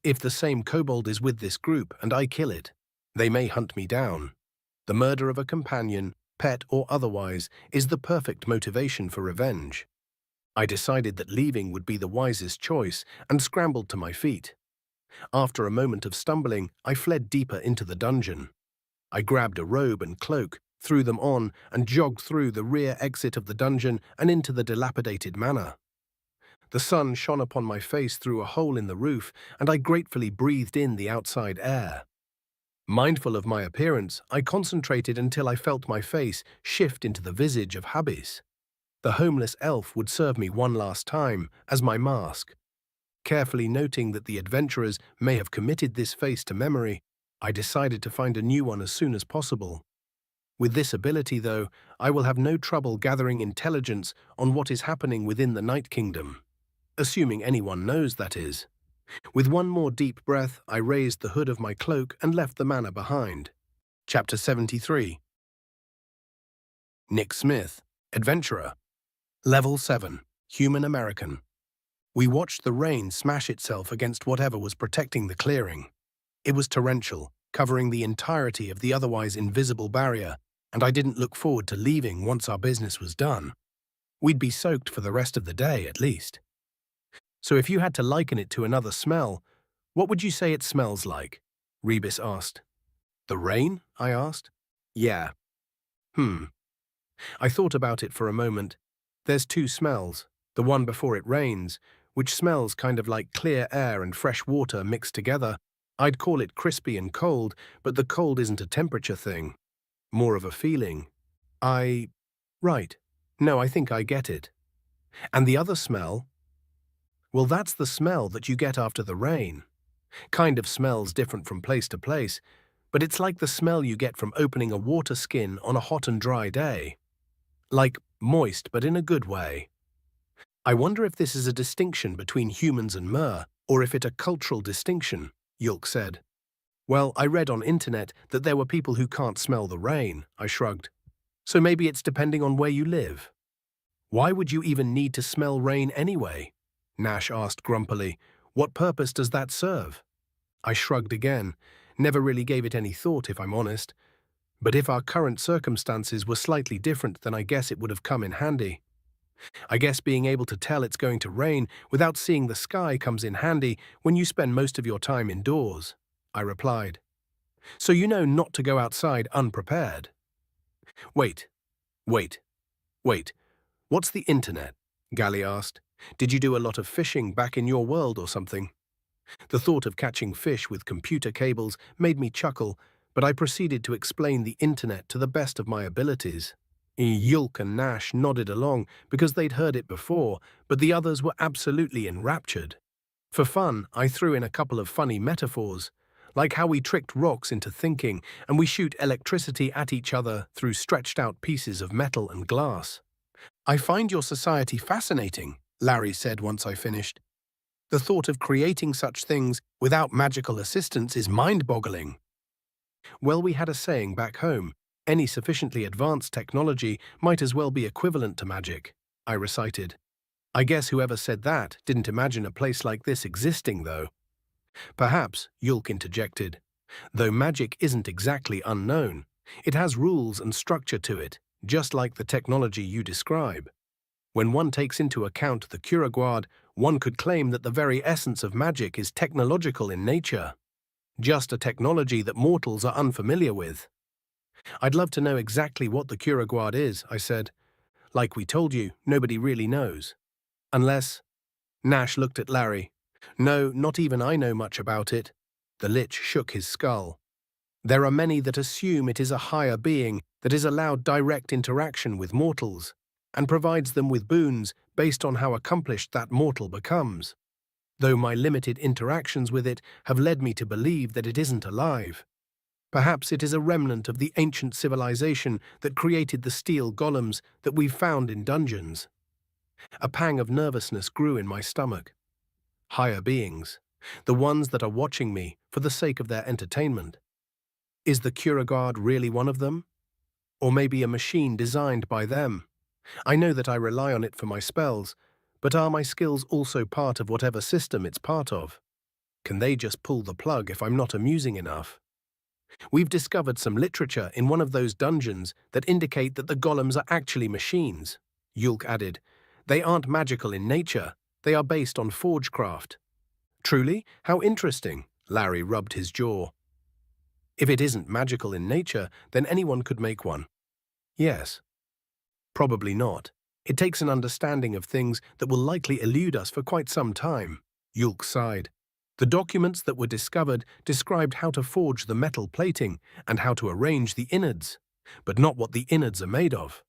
If the same kobold is with this group and I kill it, they may hunt me down. The murder of a companion, pet or otherwise, is the perfect motivation for revenge. I decided that leaving would be the wisest choice and scrambled to my feet. After a moment of stumbling, I fled deeper into the dungeon. I grabbed a robe and cloak, threw them on, and jogged through the rear exit of the dungeon and into the dilapidated manor. The sun shone upon my face through a hole in the roof, and I gratefully breathed in the outside air. Mindful of my appearance, I concentrated until I felt my face shift into the visage of Habis. The homeless elf would serve me one last time as my mask. Carefully noting that the adventurers may have committed this face to memory, I decided to find a new one as soon as possible. With this ability, though, I will have no trouble gathering intelligence on what is happening within the Night Kingdom. Assuming anyone knows, that is. With one more deep breath, I raised the hood of my cloak and left the manor behind. Chapter 73. Nick Smith, Adventurer. Level 7, Human American. We watched the rain smash itself against whatever was protecting the clearing. It was torrential, covering the entirety of the otherwise invisible barrier, and I didn't look forward to leaving once our business was done. We'd be soaked for the rest of the day, at least. So if you had to liken it to another smell, what would you say it smells like? Rebus asked. The rain? I asked. Yeah. I thought about it for a moment. There's two smells. The one before it rains, which smells kind of like clear air and fresh water mixed together. I'd call it crispy and cold, but the cold isn't a temperature thing. More of a feeling. Right. No, I think I get it. And the other smell? Well, that's the smell that you get after the rain. Kind of smells different from place to place, but it's like the smell you get from opening a water skin on a hot and dry day. Like moist, but in a good way. I wonder if this is a distinction between humans and Mer, or if it's a cultural distinction, Yulk said. Well, I read on internet that there were people who can't smell the rain, I shrugged. So maybe it's depending on where you live. Why would you even need to smell rain anyway? Nash asked grumpily. What purpose does that serve? I shrugged again. Never really gave it any thought, if I'm honest. But if our current circumstances were slightly different, then I guess it would have come in handy. I guess being able to tell it's going to rain without seeing the sky comes in handy when you spend most of your time indoors, I replied. So you know not to go outside unprepared. Wait. What's the internet? Gally asked. Did you do a lot of fishing back in your world or something? The thought of catching fish with computer cables made me chuckle, but I proceeded to explain the internet to the best of my abilities. Yulk and Nash nodded along because they'd heard it before, but the others were absolutely enraptured. For fun, I threw in a couple of funny metaphors, like how we tricked rocks into thinking and we shoot electricity at each other through stretched-out pieces of metal and glass. I find your society fascinating, Larry said once I finished. The thought of creating such things without magical assistance is mind-boggling. Well, we had a saying back home, any sufficiently advanced technology might as well be equivalent to magic, I recited. I guess whoever said that didn't imagine a place like this existing, though. Perhaps, Yulk interjected. Though magic isn't exactly unknown, it has rules and structure to it, just like the technology you describe. When one takes into account the Kuraguard, one could claim that the very essence of magic is technological in nature. Just a technology that mortals are unfamiliar with. I'd love to know exactly what the Kuraguard is, I said. Like we told you, nobody really knows. Unless... Nash looked at Larry. No, not even I know much about it. The lich shook his skull. There are many that assume it is a higher being that is allowed direct interaction with mortals. and provides them with boons based on how accomplished that mortal becomes, though my limited interactions with it have led me to believe that it isn't alive. Perhaps it is a remnant of the ancient civilization that created the steel golems that we've found in dungeons. A pang of nervousness grew in my stomach. Higher beings, the ones that are watching me for the sake of their entertainment. Is the Kirane really one of them? Or maybe a machine designed by them? I know that I rely on it for my spells, but are my skills also part of whatever system it's part of? Can they just pull the plug if I'm not amusing enough? We've discovered some literature in one of those dungeons that indicate that the golems are actually machines, Yulk added. They aren't magical in nature, they are based on forgecraft. Truly? How interesting, Larry rubbed his jaw. If it isn't magical in nature, then anyone could make one. Yes. Probably not. It takes an understanding of things that will likely elude us for quite some time, Yulk sighed. The documents that were discovered described how to forge the metal plating and how to arrange the innards, but not what the innards are made of.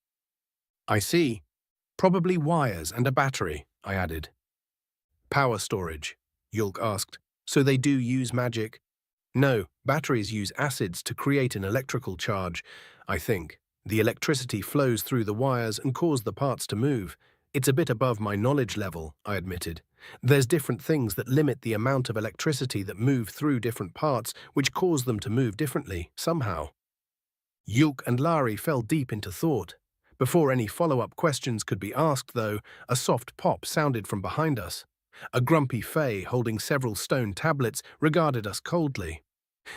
I see. Probably wires and a battery, I added. Power storage, Yulk asked. So they do use magic? No, batteries use acids to create an electrical charge, I think. The electricity flows through the wires and causes the parts to move. It's a bit above my knowledge level, I admitted. There's different things that limit the amount of electricity that move through different parts, which cause them to move differently, somehow. Yulk and Larry fell deep into thought. Before any follow-up questions could be asked, though, a soft pop sounded from behind us. A grumpy Fay holding several stone tablets regarded us coldly.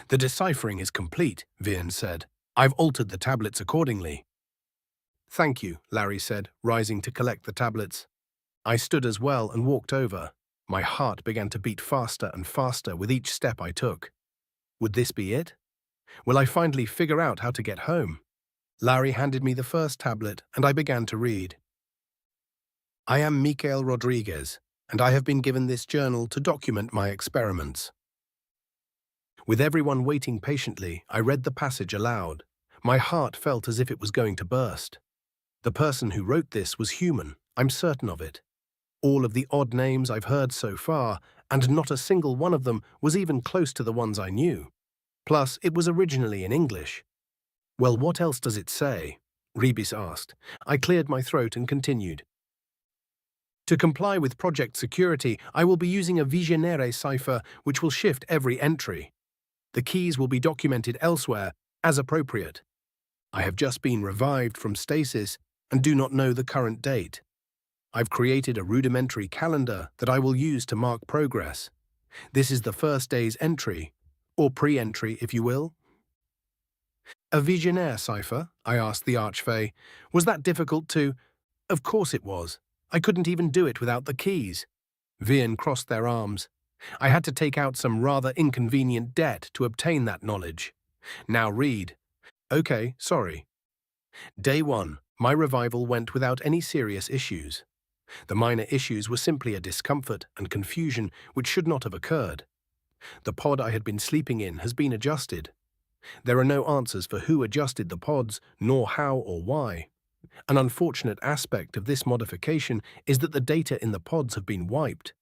The deciphering is complete, Vian said. I've altered the tablets accordingly. Thank you, Larry said, rising to collect the tablets. I stood as well and walked over. My heart began to beat faster and faster with each step I took. Would this be it? Will I finally figure out how to get home? Larry handed me the first tablet, and I began to read. I am Mikael Rodriguez, and I have been given this journal to document my experiments. With everyone waiting patiently, I read the passage aloud. My heart felt as if it was going to burst. The person who wrote this was human, I'm certain of it. All of the odd names I've heard so far, and not a single one of them was even close to the ones I knew. Plus, it was originally in English. Well, what else does it say? Rebis asked. I cleared my throat and continued. To comply with project security, I will be using a Visionnaire cipher which will shift every entry. The keys will be documented elsewhere, as appropriate. I have just been revived from stasis and do not know the current date. I've created a rudimentary calendar that I will use to mark progress. This is the first day's entry, or pre-entry if you will. A Visionnaire cipher? I asked the Arch Fay. Was that difficult to? Of course it was. I couldn't even do it without the keys. Vian crossed their arms. I had to take out some rather inconvenient debt to obtain that knowledge. Now read. Okay, sorry. Day 1. My revival went without any serious issues. The minor issues were simply a discomfort and confusion which should not have occurred. The pod I had been sleeping in has been adjusted. There are no answers for who adjusted the pods, nor how or why. An unfortunate aspect of this modification is that the data in the pods have been wiped.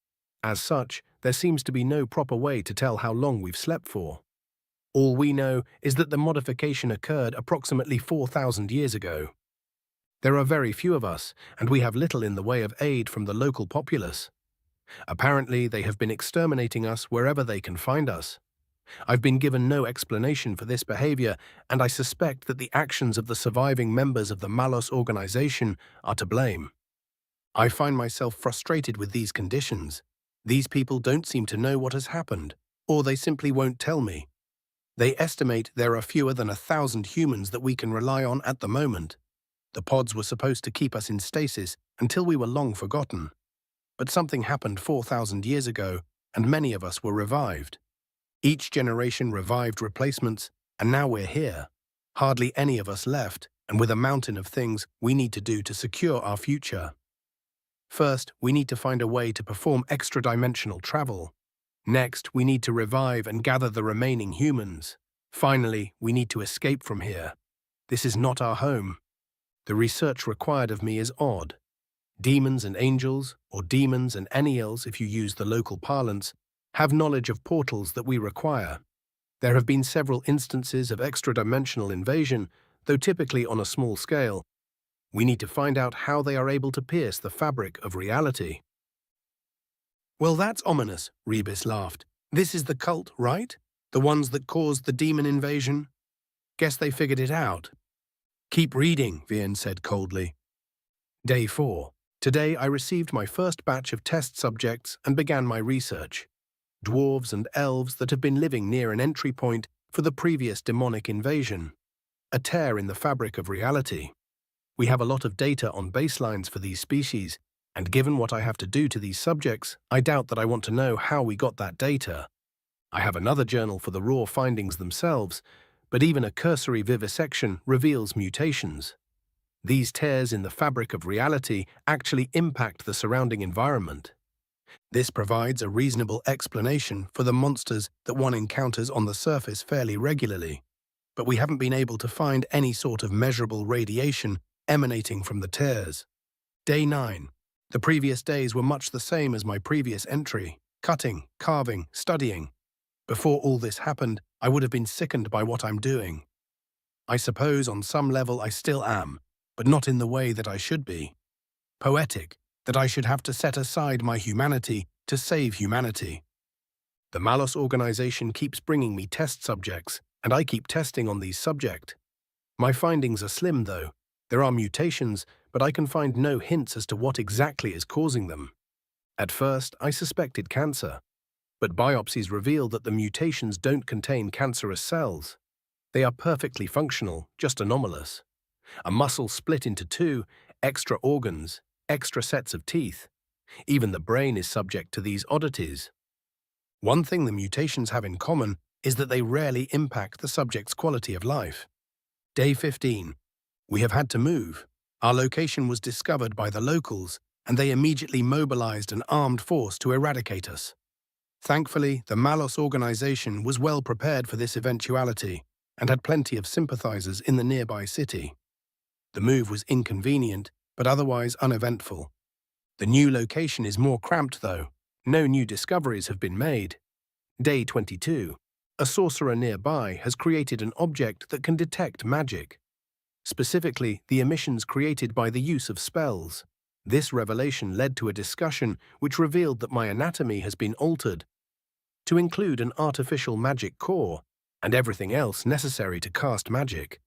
As such, there seems to be no proper way to tell how long we've slept for. All we know is that the modification occurred approximately 4,000 years ago. There are very few of us, and we have little in the way of aid from the local populace. Apparently, they have been exterminating us wherever they can find us. I've been given no explanation for this behavior, and I suspect that the actions of the surviving members of the Malos organization are to blame. I find myself frustrated with these conditions. These people don't seem to know what has happened, or they simply won't tell me. They estimate there are fewer than 1,000 humans that we can rely on at the moment. The pods were supposed to keep us in stasis until we were long forgotten. But something happened 4,000 years ago, and many of us were revived. Each generation revived replacements, and now we're here. Hardly any of us left, and with a mountain of things we need to do to secure our future. First, we need to find a way to perform extra-dimensional travel. Next, we need to revive and gather the remaining humans. Finally, we need to escape from here. This is not our home. The research required of me is odd. Demons and angels, or demons and eniels if you use the local parlance, have knowledge of portals that we require. There have been several instances of extra-dimensional invasion, though typically on a small scale. We need to find out how they are able to pierce the fabric of reality. Well, that's ominous, Rebus laughed. This is the cult, right? The ones that caused the demon invasion? Guess they figured it out. Keep reading, Vian said coldly. Day 4. Today I received my first batch of test subjects and began my research. Dwarves and elves that have been living near an entry point for the previous demonic invasion. A tear in the fabric of reality. We have a lot of data on baselines for these species, and given what I have to do to these subjects, I doubt that I want to know how we got that data. I have another journal for the raw findings themselves, but even a cursory vivisection reveals mutations. These tears in the fabric of reality actually impact the surrounding environment. This provides a reasonable explanation for the monsters that one encounters on the surface fairly regularly, but we haven't been able to find any sort of measurable radiation emanating from the tears. Day 9. The previous days were much the same as my previous entry, cutting, carving, studying. Before all this happened, I would have been sickened by what I'm doing. I suppose on some level I still am, but not in the way that I should be. Poetic, that I should have to set aside my humanity to save humanity. The Malos organization keeps bringing me test subjects, and I keep testing on these subjects. My findings are slim, though. There are mutations, but I can find no hints as to what exactly is causing them. At first, I suspected cancer, but biopsies reveal that the mutations don't contain cancerous cells. They are perfectly functional, just anomalous. A muscle split into two, extra organs, extra sets of teeth. Even the brain is subject to these oddities. One thing the mutations have in common is that they rarely impact the subject's quality of life. Day 15. We have had to move. Our location was discovered by the locals, and they immediately mobilized an armed force to eradicate us. Thankfully, the Malos organization was well prepared for this eventuality and had plenty of sympathizers in the nearby city. The move was inconvenient, but otherwise uneventful. The new location is more cramped, though. No new discoveries have been made. Day 22. A sorcerer nearby has created an object that can detect magic. Specifically, the emissions created by the use of spells. This revelation led to a discussion which revealed that my anatomy has been altered to include an artificial magic core and everything else necessary to cast magic.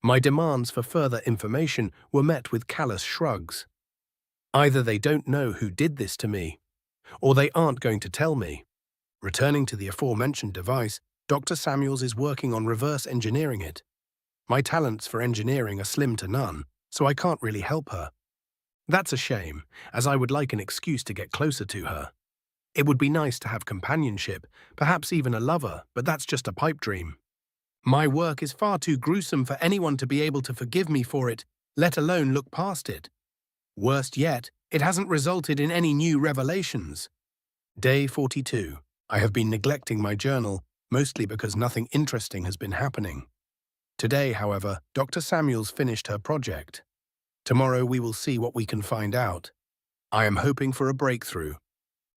My demands for further information were met with callous shrugs. Either they don't know who did this to me, or they aren't going to tell me. Returning to the aforementioned device, Dr. Samuels is working on reverse engineering it. My talents for engineering are slim to none, so I can't really help her. That's a shame, as I would like an excuse to get closer to her. It would be nice to have companionship, perhaps even a lover, but that's just a pipe dream. My work is far too gruesome for anyone to be able to forgive me for it, let alone look past it. Worst yet, it hasn't resulted in any new revelations. Day 42. I have been neglecting my journal, mostly because nothing interesting has been happening. Today, however, Dr. Samuels finished her project. Tomorrow we will see what we can find out. I am hoping for a breakthrough.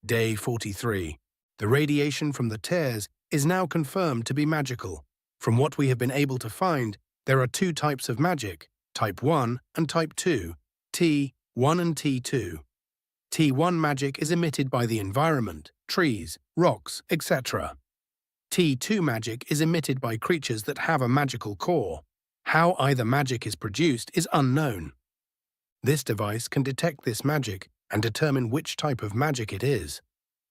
Day 43. The radiation from the tears is now confirmed to be magical. From what we have been able to find, there are two types of magic, Type 1 and Type 2, T1 and T2. T1 magic is emitted by the environment, trees, rocks, etc. T2 magic is emitted by creatures that have a magical core. How either magic is produced is unknown. This device can detect this magic and determine which type of magic it is.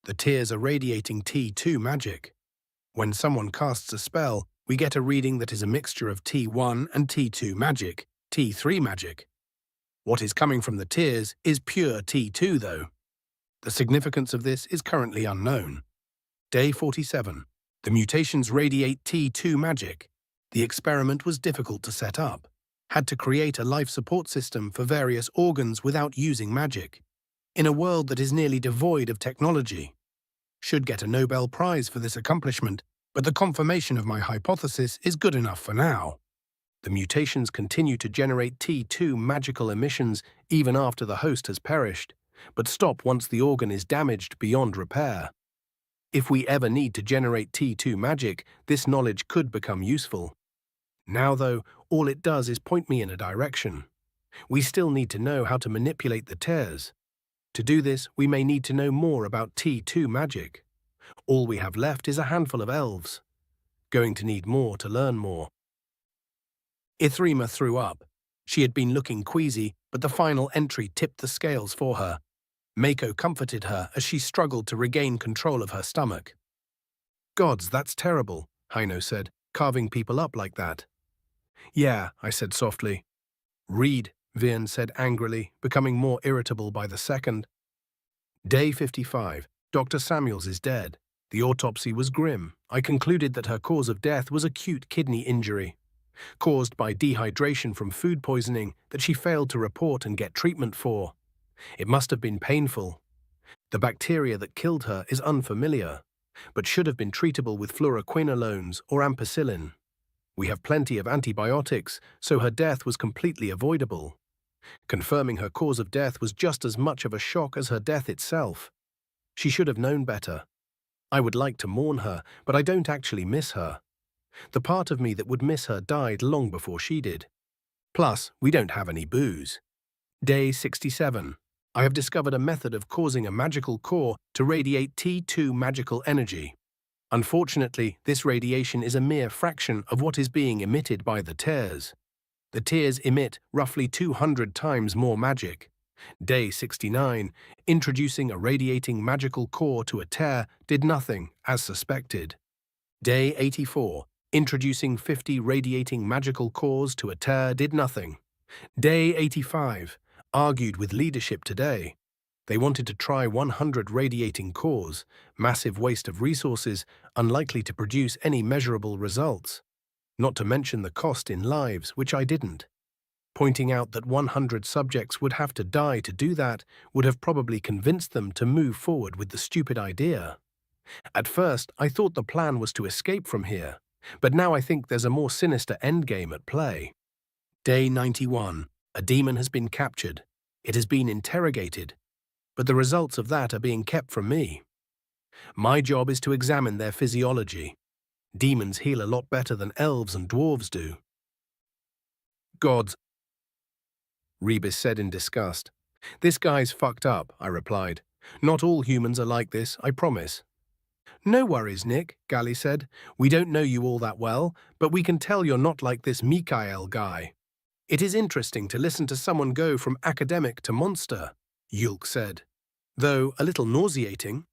The tears are radiating T2 magic. When someone casts a spell, we get a reading that is a mixture of T1 and T2 magic, T3 magic. What is coming from the tears is pure T2, though. The significance of this is currently unknown. Day 47. The mutations radiate T2 magic. The experiment was difficult to set up. Had to create a life support system for various organs without using magic. In a world that is nearly devoid of technology. Should get a Nobel Prize for this accomplishment, but the confirmation of my hypothesis is good enough for now. The mutations continue to generate T2 magical emissions even after the host has perished, but stop once the organ is damaged beyond repair. If we ever need to generate T2 magic, this knowledge could become useful. Now, though, all it does is point me in a direction. We still need to know how to manipulate the tears. To do this, we may need to know more about T2 magic. All we have left is a handful of elves. Going to need more to learn more. Ithrima threw up. She had been looking queasy, but the final entry tipped the scales for her. Mako comforted her as she struggled to regain control of her stomach. "Gods, that's terrible," Haino said, "carving people up like that." "Yeah," I said softly. "Read," Vian said angrily, becoming more irritable by the second. Day 55. Dr. Samuels is dead. The autopsy was grim. I concluded that her cause of death was acute kidney injury, caused by dehydration from food poisoning that she failed to report and get treatment for. It must have been painful. The bacteria that killed her is unfamiliar, but should have been treatable with fluoroquinolones or ampicillin. We have plenty of antibiotics, so her death was completely avoidable. Confirming her cause of death was just as much of a shock as her death itself. She should have known better. I would like to mourn her, but I don't actually miss her. The part of me that would miss her died long before she did. Plus, we don't have any booze. Day 67. I have discovered a method of causing a magical core to radiate T2 magical energy. Unfortunately, this radiation is a mere fraction of what is being emitted by the tears. The tears emit roughly 200 times more magic. Day 69. Introducing a radiating magical core to a tear did nothing, as suspected. Day 84. Introducing 50 radiating magical cores to a tear did nothing. Day 85. Argued with leadership today. They wanted to try 100 radiating cores, massive waste of resources, unlikely to produce any measurable results. Not to mention the cost in lives, which I didn't. Pointing out that 100 subjects would have to die to do that would have probably convinced them to move forward with the stupid idea. At first, I thought the plan was to escape from here, but now I think there's a more sinister endgame at play. Day 91. A demon has been captured. It has been interrogated, but the results of that are being kept from me. My job is to examine their physiology. Demons heal a lot better than elves and dwarves do. "Gods," Rebus said in disgust. "This guy's fucked up," I replied. "Not all humans are like this, I promise." "No worries, Nick," Gally said. "We don't know you all that well, but we can tell you're not like this Mikael guy." "It is interesting to listen to someone go from academic to monster," Yulk said, "though a little nauseating."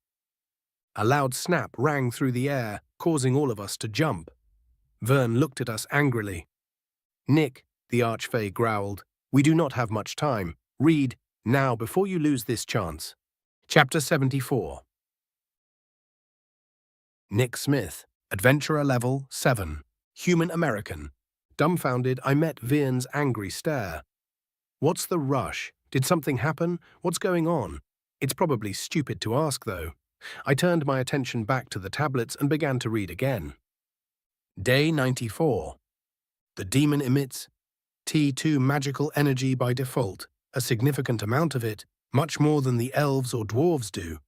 A loud snap rang through the air, causing all of us to jump. Vern looked at us angrily. "Nick," the Arch Fay growled, "we do not have much time. Read, now before you lose this chance." Chapter 74. Nick Smith, Adventurer Level 7, Human American. Dumbfounded, I met Vian's angry stare. "What's the rush? Did something happen? What's going on?" It's probably stupid to ask, though. I turned my attention back to the tablets and began to read again. Day 94. The demon emits T2 magical energy by default, a significant amount of it, much more than the elves or dwarves do.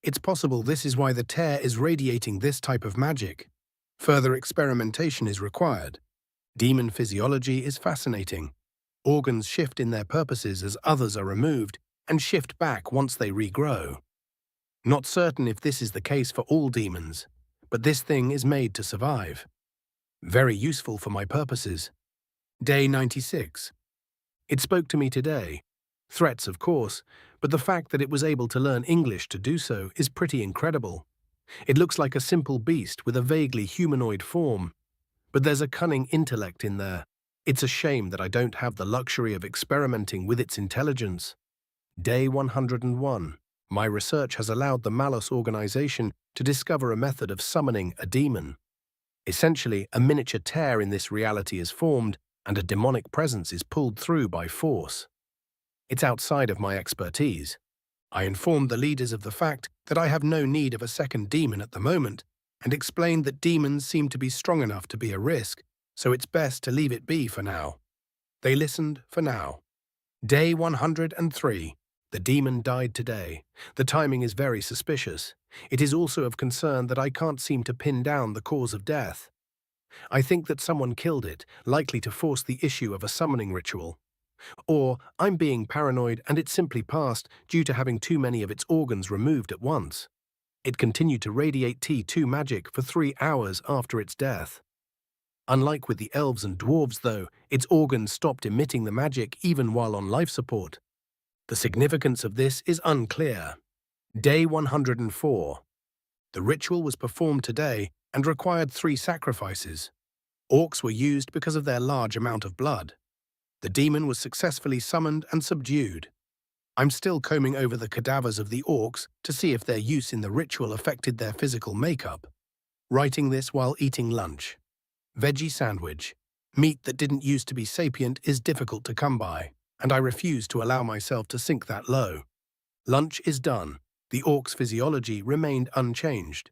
It's possible this is why the tear is radiating this type of magic. Further experimentation is required. Demon physiology is fascinating. Organs shift in their purposes as others are removed, and shift back once they regrow. Not certain if this is the case for all demons, but this thing is made to survive. Very useful for my purposes. Day 96. It spoke to me today. Threats, of course, but the fact that it was able to learn English to do so is pretty incredible. It looks like a simple beast with a vaguely humanoid form, but there's a cunning intellect in there. It's a shame that I don't have the luxury of experimenting with its intelligence. Day 101. My research has allowed the Malus organization to discover a method of summoning a demon. Essentially, a miniature tear in this reality is formed, and a demonic presence is pulled through by force. It's outside of my expertise. I informed the leaders of the fact that I have no need of a second demon at the moment, and explained that demons seem to be strong enough to be a risk, so it's best to leave it be for now. They listened for now. Day 103. The demon died today. The timing is very suspicious. It is also of concern that I can't seem to pin down the cause of death. I think that someone killed it, likely to force the issue of a summoning ritual. Or I'm being paranoid and it simply passed due to having too many of its organs removed at once. It continued to radiate T2 magic for 3 hours after its death. Unlike with the elves and dwarves, though, its organs stopped emitting the magic even while on life support. The significance of this is unclear. Day 104. The ritual was performed today and required 3 sacrifices. Orcs were used because of their large amount of blood. The demon was successfully summoned and subdued. I'm still combing over the cadavers of the orcs to see if their use in the ritual affected their physical makeup. Writing this while eating lunch. Veggie sandwich. Meat that didn't used to be sapient is difficult to come by, and I refuse to allow myself to sink that low. Lunch is done. The orc's physiology remained unchanged.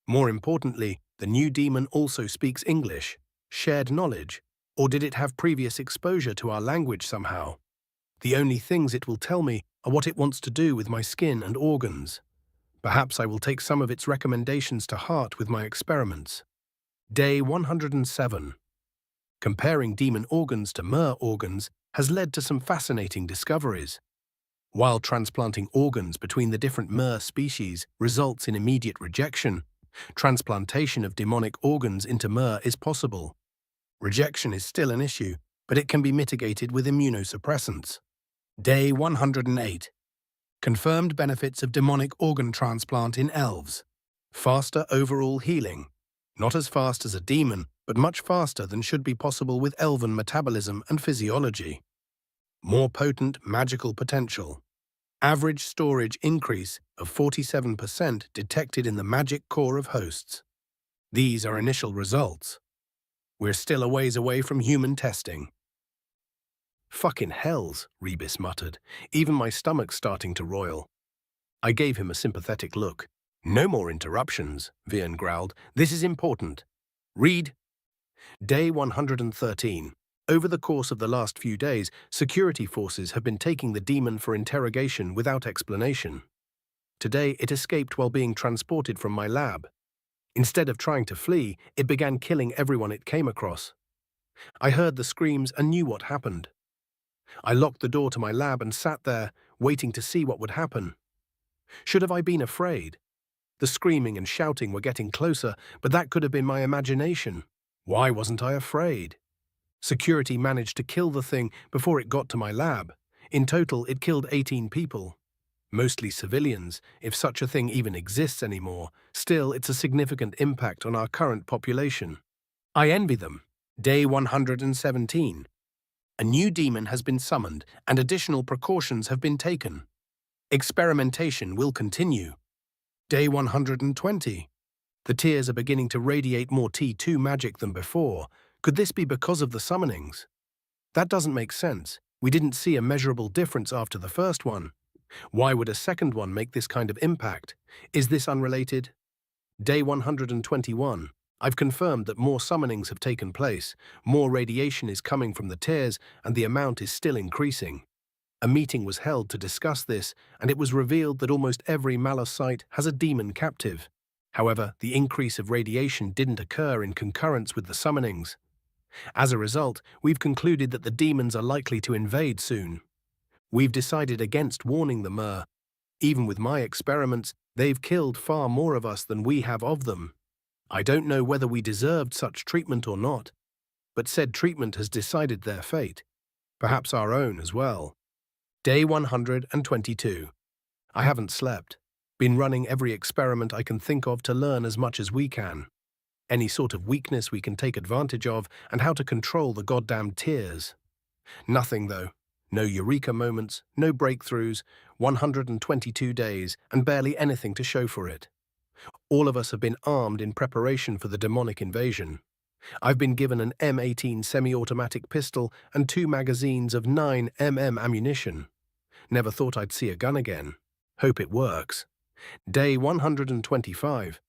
More importantly, the new demon also speaks English. Shared knowledge, or did it have previous exposure to our language somehow? The only things it will tell me are what it wants to do with my skin and organs. Perhaps I will take some of its recommendations to heart with my experiments. Day 107. Comparing demon organs to mer organs has led to some fascinating discoveries. While transplanting organs between the different mer species results in immediate rejection, transplantation of demonic organs into mer is possible. Rejection is still an issue, but it can be mitigated with immunosuppressants. Day 108. Confirmed benefits of demonic organ transplant in elves. Faster overall healing. Not as fast as a demon, but much faster than should be possible with elven metabolism and physiology. More potent magical potential. Average storage increase of 47% detected in the magic core of hosts. These are initial results. We're still a ways away from human testing. Fucking hells, Rebus muttered. Even my stomach's starting to roil. I gave him a sympathetic look. No more interruptions, Vian growled. This is important. Read. Day 113. Over the course of the last few days, security forces have been taking the demon for interrogation without explanation. Today, it escaped while being transported from my lab. Instead of trying to flee, it began killing everyone it came across. I heard the screams and knew what happened. I locked the door to my lab and sat there, waiting to see what would happen. Should have I been afraid? The screaming and shouting were getting closer, but that could have been my imagination. Why wasn't I afraid? Security managed to kill the thing before it got to my lab. In total, it killed 18 people. Mostly civilians, if such a thing even exists anymore. Still, it's a significant impact on our current population. I envy them. Day 117. A new demon has been summoned and additional precautions have been taken. Experimentation will continue. Day 120. The tears are beginning to radiate more T2 magic than before. Could this be because of the summonings? That doesn't make sense. We didn't see a measurable difference after the first one. Why would a second one make this kind of impact? Is this unrelated? Day 121. I've confirmed that more summonings have taken place, more radiation is coming from the tears, and the amount is still increasing. A meeting was held to discuss this, and it was revealed that almost every Malus site has a demon captive. However, the increase of radiation didn't occur in concurrence with the summonings. As a result, we've concluded that the demons are likely to invade soon. We've decided against warning the mer. Even with my experiments, they've killed far more of us than we have of them. I don't know whether we deserved such treatment or not, but said treatment has decided their fate. Perhaps our own as well. Day 122. I haven't slept. Been running every experiment I can think of to learn as much as we can. Any sort of weakness we can take advantage of and how to control the goddamn tears. Nothing though. No eureka moments, no breakthroughs, 122 days, and barely anything to show for it. All of us have been armed in preparation for the demonic invasion. I've been given an M18 semi-automatic pistol and 2 magazines of 9mm ammunition. Never thought I'd see a gun again. Hope it works. Day 125.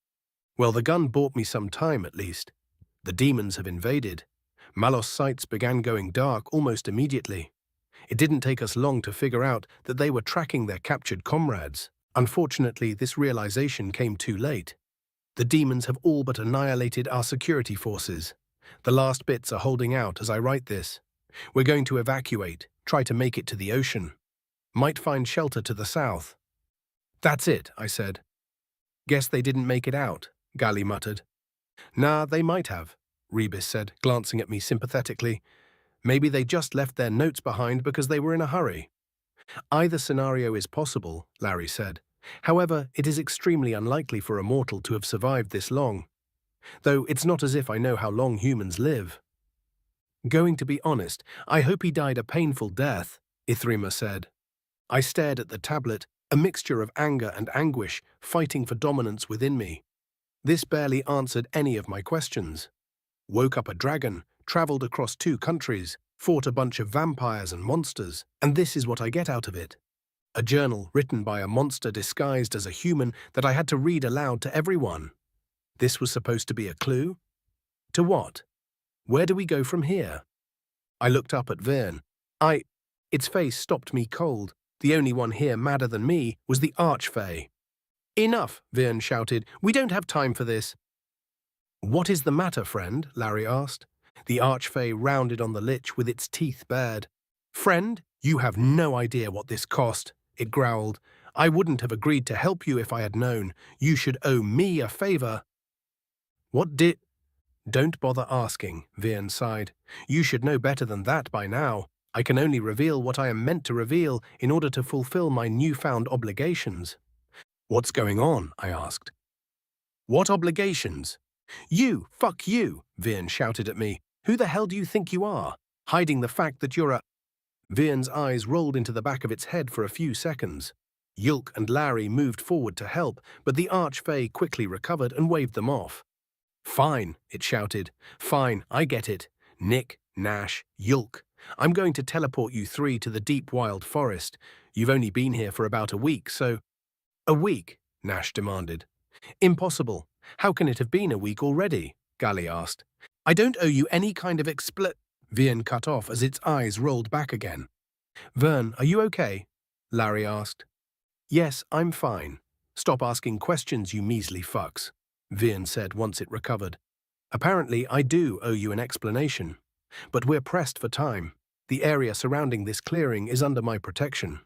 Well, the gun bought me some time at least. The demons have invaded. Malos's sights began going dark almost immediately. It didn't take us long to figure out that they were tracking their captured comrades. Unfortunately, this realization came too late. The demons have all but annihilated our security forces. The last bits are holding out as I write this. We're going to evacuate, try to make it to the ocean. Might find shelter to the south. That's it, I said. Guess they didn't make it out, Gali muttered. Nah, they might have, Rebis said, glancing at me sympathetically. Maybe they just left their notes behind because they were in a hurry. Either scenario is possible, Larry said. However, it is extremely unlikely for a mortal to have survived this long. Though it's not as if I know how long humans live. Going to be honest, I hope he died a painful death, Ithrima said. I stared at the tablet, a mixture of anger and anguish fighting for dominance within me. This barely answered any of my questions. Woke up a dragon, traveled across 2 countries, fought a bunch of vampires and monsters, and this is what I get out of it. A journal written by a monster disguised as a human that I had to read aloud to everyone. This was supposed to be a clue? To what? Where do we go from here? I looked up at Vern. Its face stopped me cold. The only one here madder than me was the Arch Fay. Enough, Vern shouted. We don't have time for this. What is the matter, friend? Larry asked. The Arch Fay rounded on the lich with its teeth bared. Friend, you have no idea what this cost, it growled. I wouldn't have agreed to help you if I had known. You should owe me a favor. What did... Don't bother asking, Vern sighed. You should know better than that by now. I can only reveal what I am meant to reveal in order to fulfill my newfound obligations. What's going on? I asked. What obligations? You, fuck you, Vern shouted at me. Who the hell do you think you are? Hiding the fact that you're a... Vern's eyes rolled into the back of its head for a few seconds. Yulk and Larry moved forward to help, but the Arch Fay quickly recovered and waved them off. Fine, it shouted. Fine, I get it. Nick, Nash, Yulk. I'm going to teleport you 3 to the deep wild forest. You've only been here for about a week, so... A week? Nash demanded. Impossible. How can it have been a week already? Gali asked. I don't owe you any kind of Vern cut off as its eyes rolled back again. Vern, are you okay? Larry asked. Yes, I'm fine. Stop asking questions, you measly fucks, Vern said once it recovered. Apparently, I do owe you an explanation. But we're pressed for time. The area surrounding this clearing is under my protection.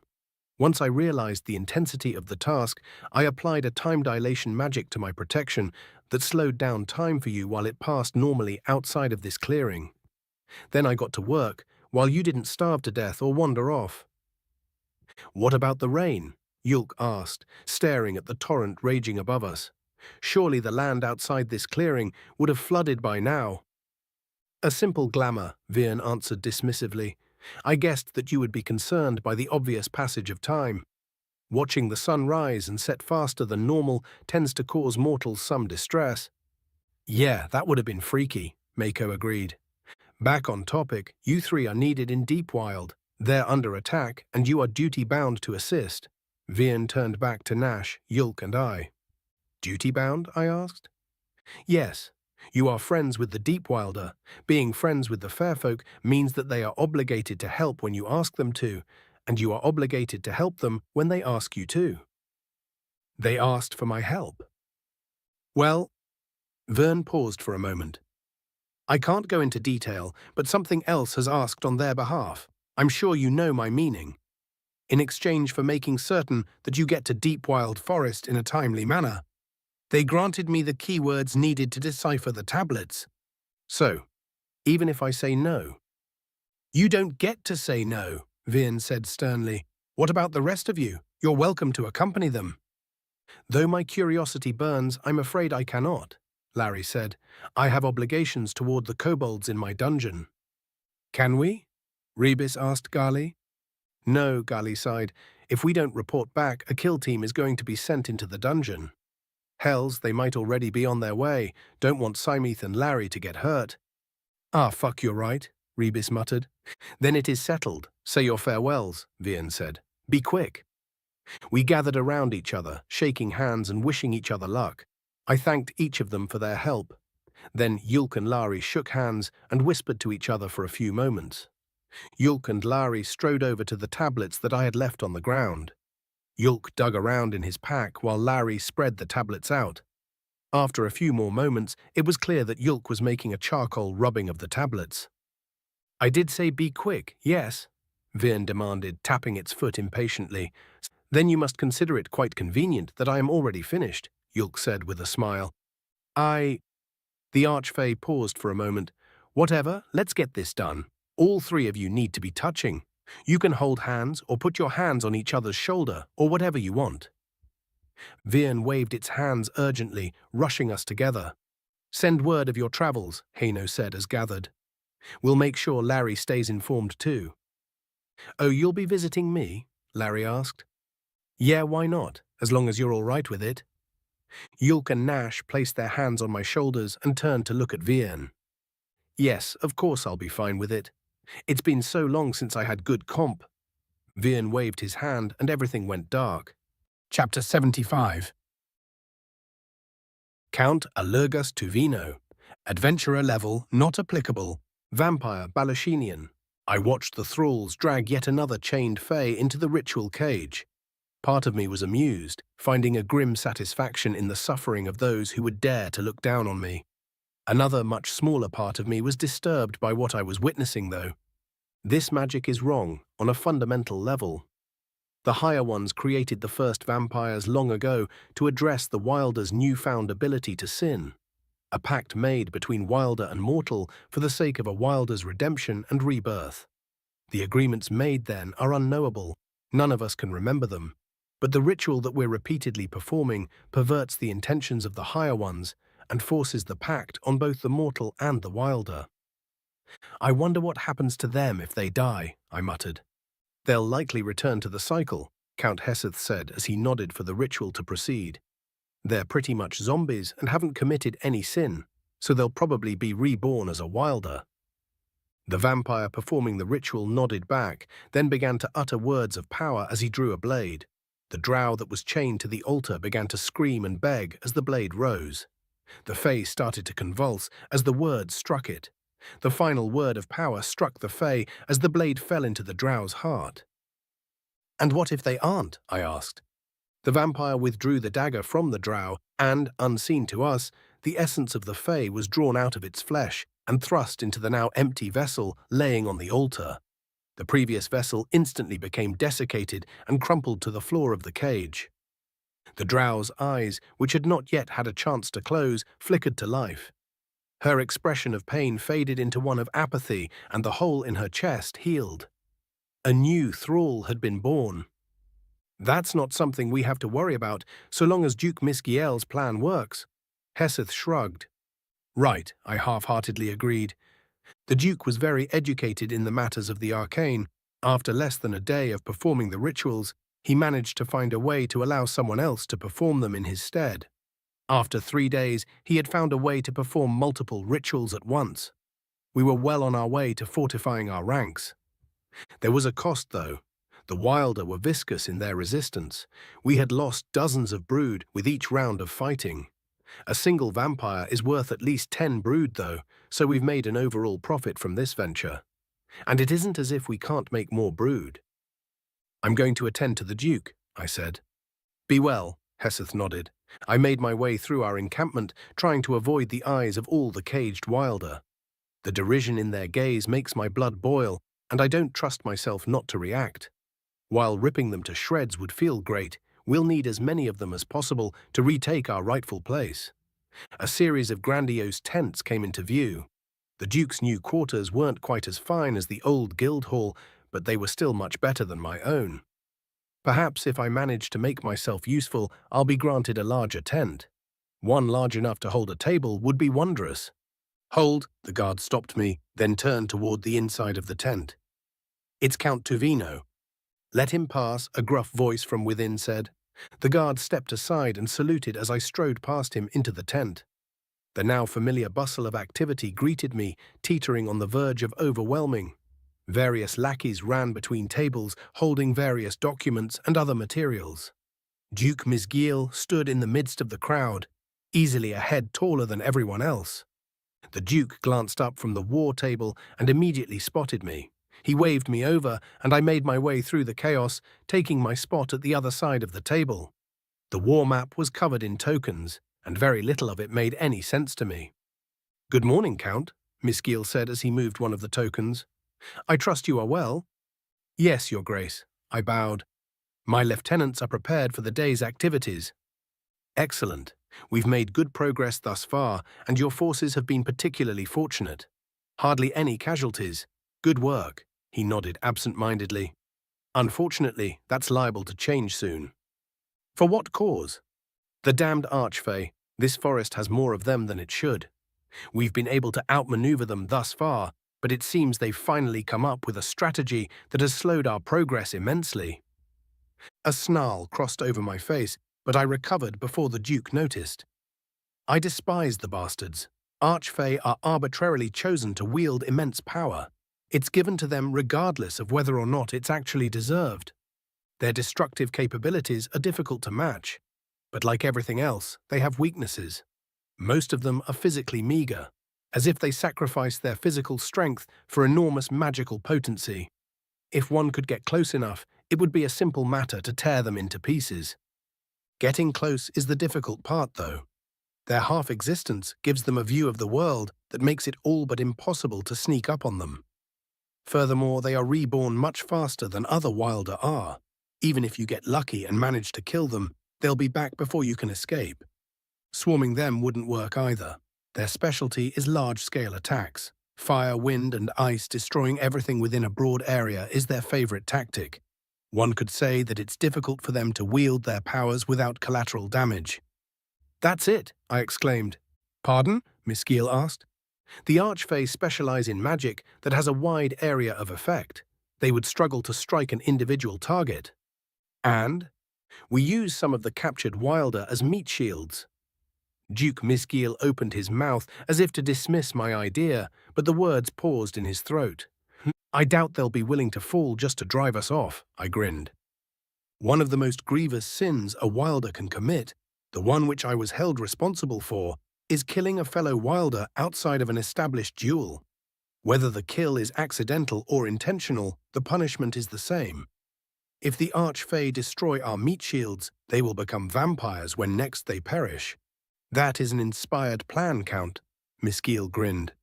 Once I realized the intensity of the task, I applied a time dilation magic to my protection that slowed down time for you while it passed normally outside of this clearing. Then I got to work, while you didn't starve to death or wander off. What about the rain? Yulk asked, staring at the torrent raging above us. Surely the land outside this clearing would have flooded by now. A simple glamour, Vern answered dismissively. I guessed that you would be concerned by the obvious passage of time. Watching the sun rise and set faster than normal tends to cause mortals some distress. Yeah, that would have been freaky, Mako agreed. Back on topic, you 3 are needed in Deep Wild. They're under attack, and you are duty-bound to assist. Vern turned back to Nash, Yulk, and I. Duty-bound? I asked. Yes. You are friends with the Deep Wilder. Being friends with the Fairfolk means that they are obligated to help when you ask them to, and you are obligated to help them when they ask you to. They asked for my help. Well, Vern paused for a moment. I can't go into detail, but something else has asked on their behalf. I'm sure you know my meaning. In exchange for making certain that you get to Deep Wild Forest in a timely manner, they granted me the keywords needed to decipher the tablets. So, even if I say no... You don't get to say no, Vern said sternly. What about the rest of you? You're welcome to accompany them. Though my curiosity burns, I'm afraid I cannot, Larry said. I have obligations toward the kobolds in my dungeon. Can we? Rebis asked Gali. No, Gali sighed. If we don't report back, a kill team is going to be sent into the dungeon. Hells, they might already be on their way. Don't want Symeth and Larry to get hurt. Ah, fuck, you're right, Rebis muttered. Then it is settled. Say your farewells, Vern said. Be quick. We gathered around each other, shaking hands and wishing each other luck. I thanked each of them for their help. Then Yulk and Lari shook hands and whispered to each other for a few moments. Yulk and Lari strode over to the tablets that I had left on the ground. Yulk dug around in his pack while Lari spread the tablets out. After a few more moments, it was clear that Yulk was making a charcoal rubbing of the tablets. "I did say be quick, yes?" Vian demanded, tapping its foot impatiently. "Then you must consider it quite convenient that I am already finished," Yulk said with a smile. The Arch Fay paused for a moment. "Whatever, let's get this done. All three of you need to be touching. You can hold hands or put your hands on each other's shoulder or whatever you want." Vian waved its hands urgently, rushing us together. "Send word of your travels," Haino said as gathered. "We'll make sure Larry stays informed too." "Oh, you'll be visiting me?" Larry asked. "Yeah, why not, as long as you're all right with it." Yulk and Nash placed their hands on my shoulders and turned to look at Vian. "Yes, of course I'll be fine with it. It's been so long since I had good comp." Vian waved his hand and everything went dark. Chapter 75. Count Alurgus Tuvino. Adventurer level not applicable. Vampire Balashinian. I watched the thralls drag yet another chained Fay into the ritual cage. Part of me was amused, finding a grim satisfaction in the suffering of those who would dare to look down on me. Another much smaller part of me was disturbed by what I was witnessing, though. This magic is wrong on a fundamental level. The Higher Ones created the first vampires long ago to address the Wilder's newfound ability to sin, a pact made between Wilder and mortal for the sake of a Wilder's redemption and rebirth. The agreements made then are unknowable, none of us can remember them, but the ritual that we're repeatedly performing perverts the intentions of the Higher Ones and forces the pact on both the mortal and the Wilder. "I wonder what happens to them if they die," I muttered. "They'll likely return to the cycle," Count Heseth said as he nodded for the ritual to proceed. "They're pretty much zombies and haven't committed any sin, so they'll probably be reborn as a Wilder." The vampire performing the ritual nodded back, then began to utter words of power as he drew a blade. The drow that was chained to the altar began to scream and beg as the blade rose. The Fay started to convulse as the word struck it. The final word of power struck the Fay as the blade fell into the drow's heart. "And what if they aren't?" I asked. The vampire withdrew the dagger from the drow, and, unseen to us, the essence of the Fay was drawn out of its flesh and thrust into the now empty vessel laying on the altar. The previous vessel instantly became desiccated and crumpled to the floor of the cage. The drow's eyes, which had not yet had a chance to close, flickered to life. Her expression of pain faded into one of apathy, and the hole in her chest healed. A new thrall had been born. "That's not something we have to worry about, so long as Duke Misgiel's plan works." Heseth shrugged. "Right," I half-heartedly agreed. The Duke was very educated in the matters of the arcane. After less than a day of performing the rituals, he managed to find a way to allow someone else to perform them in his stead. After 3 days, he had found a way to perform multiple rituals at once. We were well on our way to fortifying our ranks. There was a cost, though. The Wilder were viscous in their resistance. We had lost dozens of brood with each round of fighting. A single vampire is worth at least 10 brood, though, so we've made an overall profit from this venture. And it isn't as if we can't make more brood. "I'm going to attend to the Duke," I said. "Be well," Heseth nodded. I made my way through our encampment, trying to avoid the eyes of all the caged Wilder. The derision in their gaze makes my blood boil, and I don't trust myself not to react. While ripping them to shreds would feel great, we'll need as many of them as possible to retake our rightful place. A series of grandiose tents came into view. The Duke's new quarters weren't quite as fine as the old guild hall, but they were still much better than my own. Perhaps if I manage to make myself useful, I'll be granted a larger tent. One large enough to hold a table would be wondrous. "Hold," the guard stopped me, then turned toward the inside of the tent. "It's Count Tuvino." "Let him pass," a gruff voice from within said. The guard stepped aside and saluted as I strode past him into the tent. The now familiar bustle of activity greeted me, teetering on the verge of overwhelming. Various lackeys ran between tables, holding various documents and other materials. Duke Misgiel stood in the midst of the crowd, easily a head taller than everyone else. The Duke glanced up from the war table and immediately spotted me. He waved me over, and I made my way through the chaos, taking my spot at the other side of the table. The war map was covered in tokens, and very little of it made any sense to me. "Good morning, Count," Miskiel said as he moved one of the tokens. "I trust you are well." "Yes, Your Grace," I bowed. "My lieutenants are prepared for the day's activities." "Excellent. We've made good progress thus far, and your forces have been particularly fortunate. Hardly any casualties. Good work," he nodded absent-mindedly. "Unfortunately, that's liable to change soon." "For what cause?" "The damned Arch Fay. This forest has more of them than it should. We've been able to outmaneuver them thus far, but it seems they've finally come up with a strategy that has slowed our progress immensely." A snarl crossed over my face, but I recovered before the Duke noticed. "I despise the bastards. Arch Fay are arbitrarily chosen to wield immense power. It's given to them regardless of whether or not it's actually deserved. Their destructive capabilities are difficult to match, but like everything else, they have weaknesses. Most of them are physically meager, as if they sacrifice their physical strength for enormous magical potency. If one could get close enough, it would be a simple matter to tear them into pieces. Getting close is the difficult part, though. Their half-existence gives them a view of the world that makes it all but impossible to sneak up on them. Furthermore, they are reborn much faster than other Wilder are. Even if you get lucky and manage to kill them, they'll be back before you can escape. Swarming them wouldn't work either. Their specialty is large-scale attacks. Fire, wind, and ice destroying everything within a broad area is their favorite tactic. One could say that it's difficult for them to wield their powers without collateral damage." "That's it," I exclaimed. "Pardon?" Miskiel asked. "The Arch Fay specialize in magic that has a wide area of effect. They would struggle to strike an individual target. And we use some of the captured Wilder as meat shields." Duke Miskiel opened his mouth as if to dismiss my idea, but the words paused in his throat. "I doubt they'll be willing to fall just to drive us off," I grinned. "One of the most grievous sins a Wilder can commit, the one which I was held responsible for, is killing a fellow Wilder outside of an established duel. Whether the kill is accidental or intentional, the punishment is the same. If the Arch Fay destroy our meat shields, they will become vampires when next they perish." "That is an inspired plan, Count," Miskiel grinned.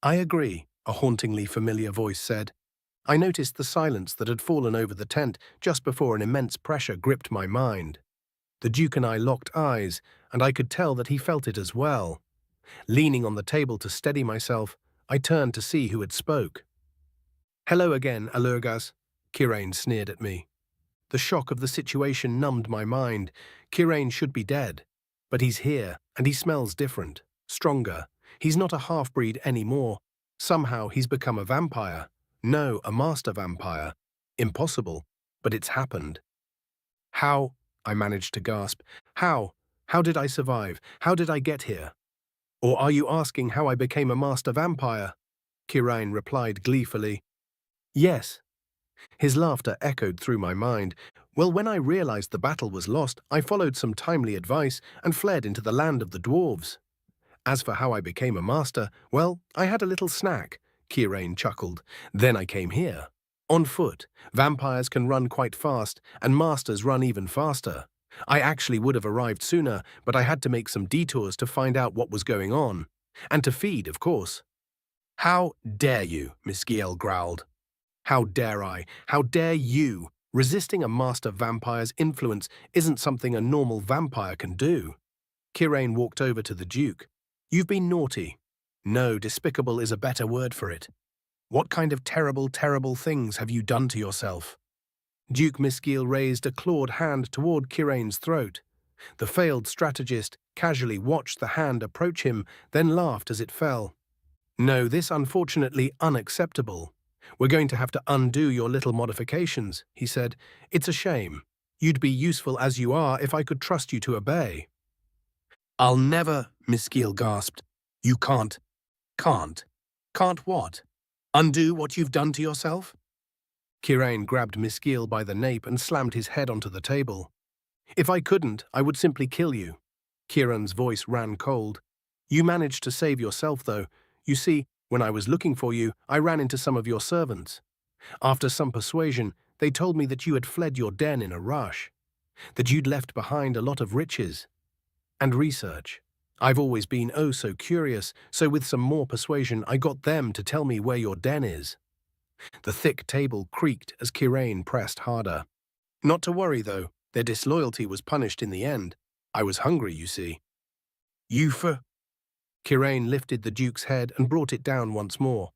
"I agree," a hauntingly familiar voice said. I noticed the silence that had fallen over the tent just before an immense pressure gripped my mind. The Duke and I locked eyes, and I could tell that he felt it as well. Leaning on the table to steady myself, I turned to see who had spoke. "Hello again, Alurgas," Kirane sneered at me. The shock of the situation numbed my mind. Kirane should be dead. But he's here, and he smells different, stronger. He's not a half-breed anymore. Somehow he's become a vampire. No, a master vampire. Impossible, but it's happened. "How?" I managed to gasp. "How? How did I survive? How did I get here?" "Or are you asking how I became a master vampire?" Kirane replied gleefully. "Yes." His laughter echoed through my mind. "Well, when I realized the battle was lost, I followed some timely advice and fled into the land of the dwarves. As for how I became a master, well, I had a little snack," Kirane chuckled. "Then I came here. On foot. Vampires can run quite fast, and masters run even faster. I actually would have arrived sooner, but I had to make some detours to find out what was going on. And to feed, of course." "How dare you?" Miskiel growled. "How dare I? How dare you? Resisting a master vampire's influence isn't something a normal vampire can do." Kirane walked over to the Duke. "You've been naughty. No, despicable is a better word for it. What kind of terrible, terrible things have you done to yourself?" Duke Miskiel raised a clawed hand toward Kirane's throat. The failed strategist casually watched the hand approach him, then laughed as it fell. "No, this unfortunately unacceptable. We're going to have to undo your little modifications," he said. "It's a shame. You'd be useful as you are if I could trust you to obey." "I'll never," Miskiel gasped. "You can't." "Can't? Can't what? Undo what you've done to yourself?" Kirane grabbed Miskiel by the nape and slammed his head onto the table. "If I couldn't, I would simply kill you." Kirane's voice ran cold. You managed to save yourself, though. You see, when I was looking for you, I ran into some of your servants. After some persuasion, they told me that you had fled your den in a rush, that you'd left behind a lot of riches and research. I've always been oh so curious, so with some more persuasion I got them to tell me where your den is. The thick table creaked as Kirane pressed harder. Not to worry, though. Their disloyalty was punished in the end. I was hungry, you see. Kirane lifted the Duke's head and brought it down once more.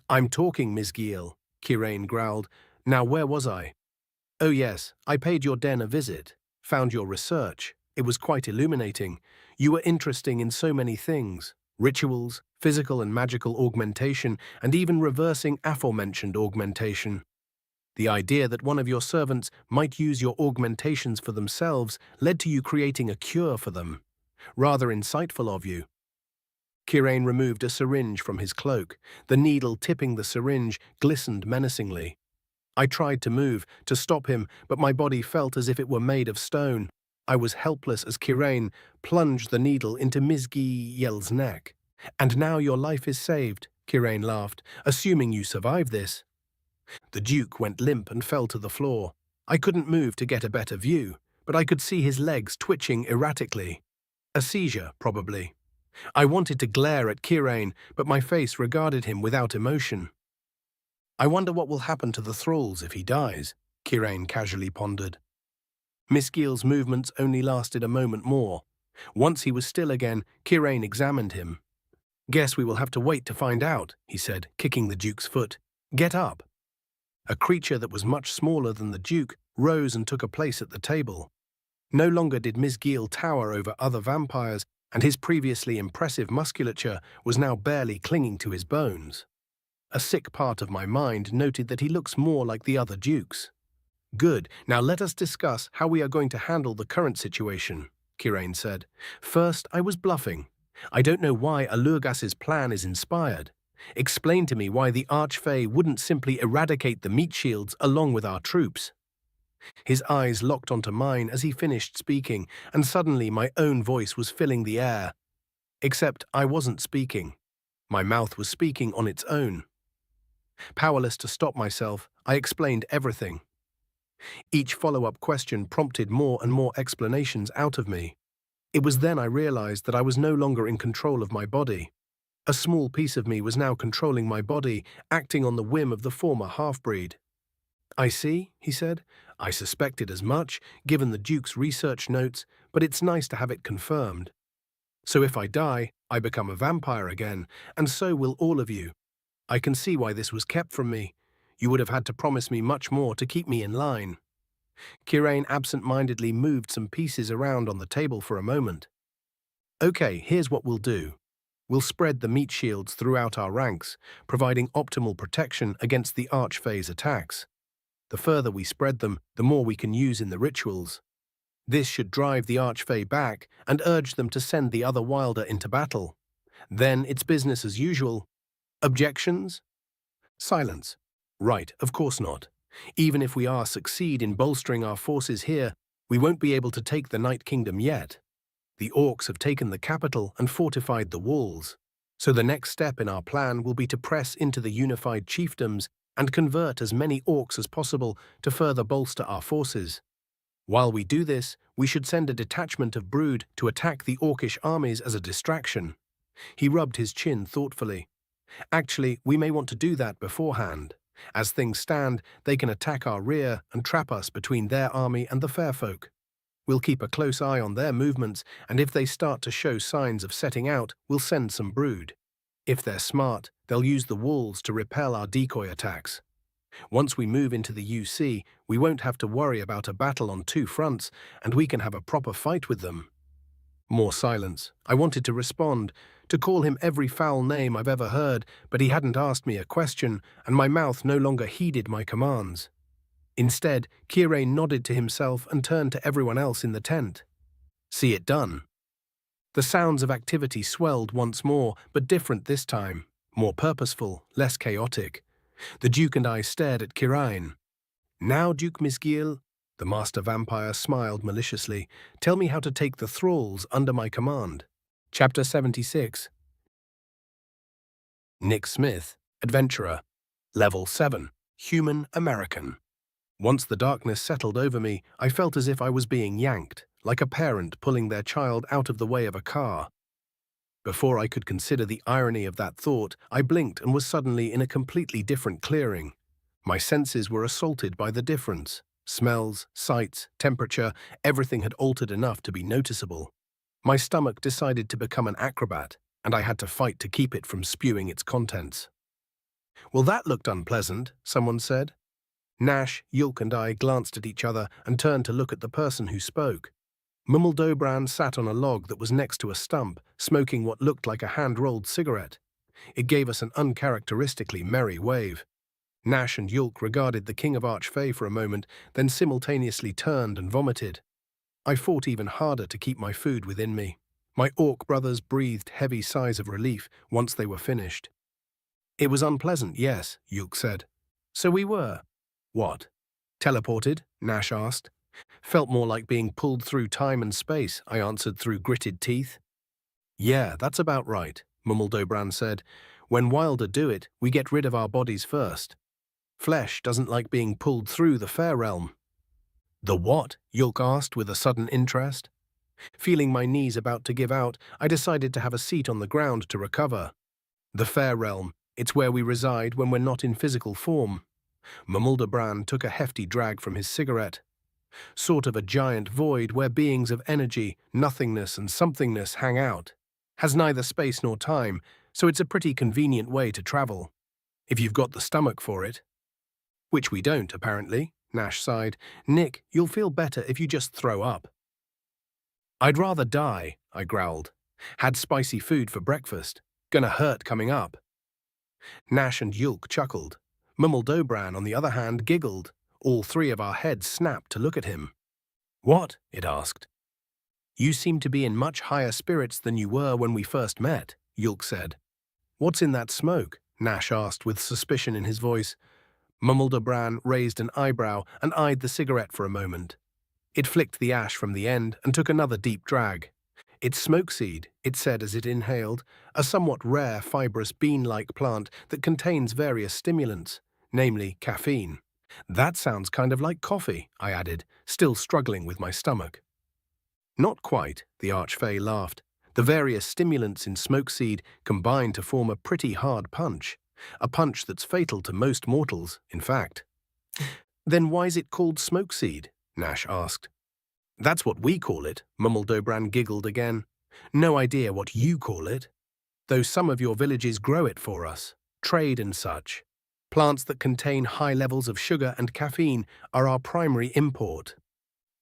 I'm talking, Miss Giel, Kirane growled. Now where was I? Oh yes, I paid your den a visit. Found your research. It was quite illuminating. You were interesting in so many things. Rituals, physical and magical augmentation, and even reversing aforementioned augmentation. The idea that one of your servants might use your augmentations for themselves led to you creating a cure for them. Rather insightful of you. Kirane removed a syringe from his cloak. The needle tipping the syringe glistened menacingly. I tried to move, to stop him, but my body felt as if it were made of stone. I was helpless as Kirane plunged the needle into Ms. Giel's neck. And now your life is saved, Kirane laughed, assuming you survived this. The Duke went limp and fell to the floor. I couldn't move to get a better view, but I could see his legs twitching erratically. A seizure, probably. I wanted to glare at Kirane, but my face regarded him without emotion. I wonder what will happen to the thralls if he dies, Kirane casually pondered. Miss Giel's movements only lasted a moment more. Once he was still again, Kirane examined him. Guess we will have to wait to find out, he said, kicking the Duke's foot. Get up. A creature that was much smaller than the Duke rose and took a place at the table. No longer did Miss Giel tower over other vampires, and his previously impressive musculature was now barely clinging to his bones. A sick part of my mind noted that he looks more like the other Dukes. Good, now let us discuss how we are going to handle the current situation, Kirane said. First, I was bluffing. I don't know why Alurgas's plan is inspired. Explain to me why the Arch Fay wouldn't simply eradicate the meat shields along with our troops. His eyes locked onto mine as he finished speaking, and suddenly my own voice was filling the air. Except I wasn't speaking. My mouth was speaking on its own. Powerless to stop myself, I explained everything. Each follow-up question prompted more and more explanations out of me. It was then I realized that I was no longer in control of my body. A small piece of me was now controlling my body, acting on the whim of the former half-breed. I see, he said. I suspected as much, given the Duke's research notes, but it's nice to have it confirmed. So if I die, I become a vampire again, and so will all of you. I can see why this was kept from me. You would have had to promise me much more to keep me in line. Kirane absent-mindedly moved some pieces around on the table for a moment. Okay, here's what we'll do. We'll spread the meat shields throughout our ranks, providing optimal protection against the Arch Fay's attacks. The further we spread them, the more we can use in the rituals. This should drive the Arch Fay back and urge them to send the other Wilder into battle. Then it's business as usual. Objections? Silence. Right, of course not. Even if we succeed in bolstering our forces here, we won't be able to take the Night Kingdom yet. The orcs have taken the capital and fortified the walls. So the next step in our plan will be to press into the unified chiefdoms and convert as many orcs as possible to further bolster our forces. While we do this, we should send a detachment of brood to attack the orcish armies as a distraction. He rubbed his chin thoughtfully. Actually, we may want to do that beforehand. As things stand, they can attack our rear and trap us between their army and the fair folk. We'll keep a close eye on their movements, and if they start to show signs of setting out, we'll send some brood. If they're smart, they'll use the walls to repel our decoy attacks. Once we move into the UC, we won't have to worry about a battle on two fronts, and we can have a proper fight with them. More silence. I wanted to respond, to call him every foul name I've ever heard, but he hadn't asked me a question, and my mouth no longer heeded my commands. Instead, Kirane nodded to himself and turned to everyone else in the tent. See it done. The sounds of activity swelled once more, but different this time. More purposeful, less chaotic. The Duke and I stared at Kirane. Now, Duke Miss Giel, the master vampire smiled maliciously, tell me how to take the thralls under my command. Chapter 76. Nick Smith, Adventurer. Level 7. Human American. Once the darkness settled over me, I felt as if I was being yanked, like a parent pulling their child out of the way of a car. Before I could consider the irony of that thought, I blinked and was suddenly in a completely different clearing. My senses were assaulted by the difference. Smells, sights, temperature, everything had altered enough to be noticeable. My stomach decided to become an acrobat, and I had to fight to keep it from spewing its contents. "Well, that looked unpleasant," someone said. Nash, Yulk and I glanced at each other and turned to look at the person who spoke. Mummeldobran sat on a log that was next to a stump, smoking what looked like a hand-rolled cigarette. It gave us an uncharacteristically merry wave. Nash and Yulk regarded the king of Arch Fay for a moment, then simultaneously turned and vomited. I fought even harder to keep my food within me. My orc brothers breathed heavy sighs of relief once they were finished. "It was unpleasant, yes," Yulk said. "So we were." "What? Teleported?" Nash asked. "Felt more like being pulled through time and space," I answered through gritted teeth. "Yeah, that's about right," Mummeldobran said. "When Wilder do it, we get rid of our bodies first. Flesh doesn't like being pulled through the fair realm." "The what?" Yulk asked with a sudden interest. Feeling my knees about to give out, I decided to have a seat on the ground to recover. "The fair realm, it's where we reside when we're not in physical form." Mummeldobran took a hefty drag from his cigarette. "Sort of a giant void where beings of energy, nothingness and somethingness hang out. Has neither space nor time, so it's a pretty convenient way to travel. If you've got the stomach for it." "Which we don't, apparently," Nash sighed. "Nick, you'll feel better if you just throw up." "I'd rather die," I growled. "Had spicy food for breakfast. Gonna hurt coming up." Nash and Yulk chuckled. Mummeldobran, on the other hand, giggled. All three of our heads snapped to look at him. "What?" it asked. "You seem to be in much higher spirits than you were when we first met," Yulk said. "What's in that smoke?" Nash asked with suspicion in his voice. Mummeldobran raised an eyebrow and eyed the cigarette for a moment. It flicked the ash from the end and took another deep drag. "It's smokeseed," it said as it inhaled, "a somewhat rare fibrous bean-like plant that contains various stimulants, namely caffeine." "That sounds kind of like coffee," I added, still struggling with my stomach. "Not quite," the Arch Fay laughed. "The various stimulants in smokeseed combine to form a pretty hard punch. A punch that's fatal to most mortals, in fact." "Then why's it called smokeseed?" Nash asked. "That's what we call it," Mummeldobran giggled again. "No idea what you call it. Though some of your villages grow it for us. Trade and such. Plants that contain high levels of sugar and caffeine are our primary import."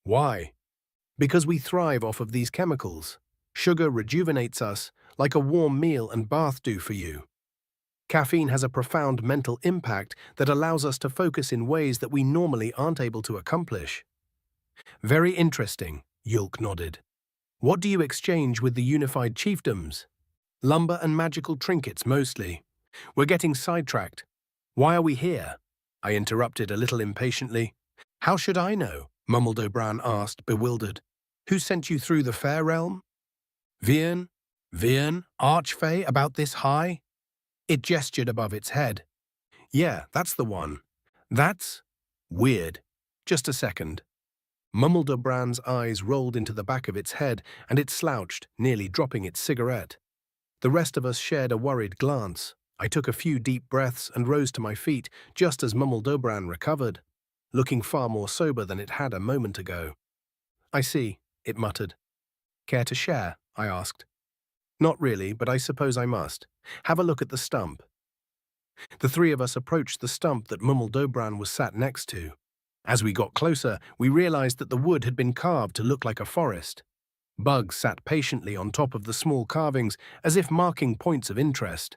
"Why?" "Because we thrive off of these chemicals. Sugar rejuvenates us, like a warm meal and bath do for you. Caffeine has a profound mental impact that allows us to focus in ways that we normally aren't able to accomplish." "Very interesting," Yulk nodded. "What do you exchange with the unified chiefdoms?" "Lumber and magical trinkets mostly. We're getting sidetracked. Why are we here?" I interrupted a little impatiently. "How should I know?" Mummeldobran asked, bewildered. "Who sent you through the fair realm?" Vian? Arch Fay about this high?" It gestured above its head. "Yeah, that's the one. That's weird. Just a second." Mummeldobran's eyes rolled into the back of its head, and it slouched, nearly dropping its cigarette. The rest of us shared a worried glance. I took a few deep breaths and rose to my feet just as Mummeldobran recovered, looking far more sober than it had a moment ago. "I see," it muttered. "Care to share?" I asked. "Not really, but I suppose I must. Have a look at the stump." The three of us approached the stump that Mummeldobran was sat next to. As we got closer, we realized that the wood had been carved to look like a forest. Bugs sat patiently on top of the small carvings, as if marking points of interest.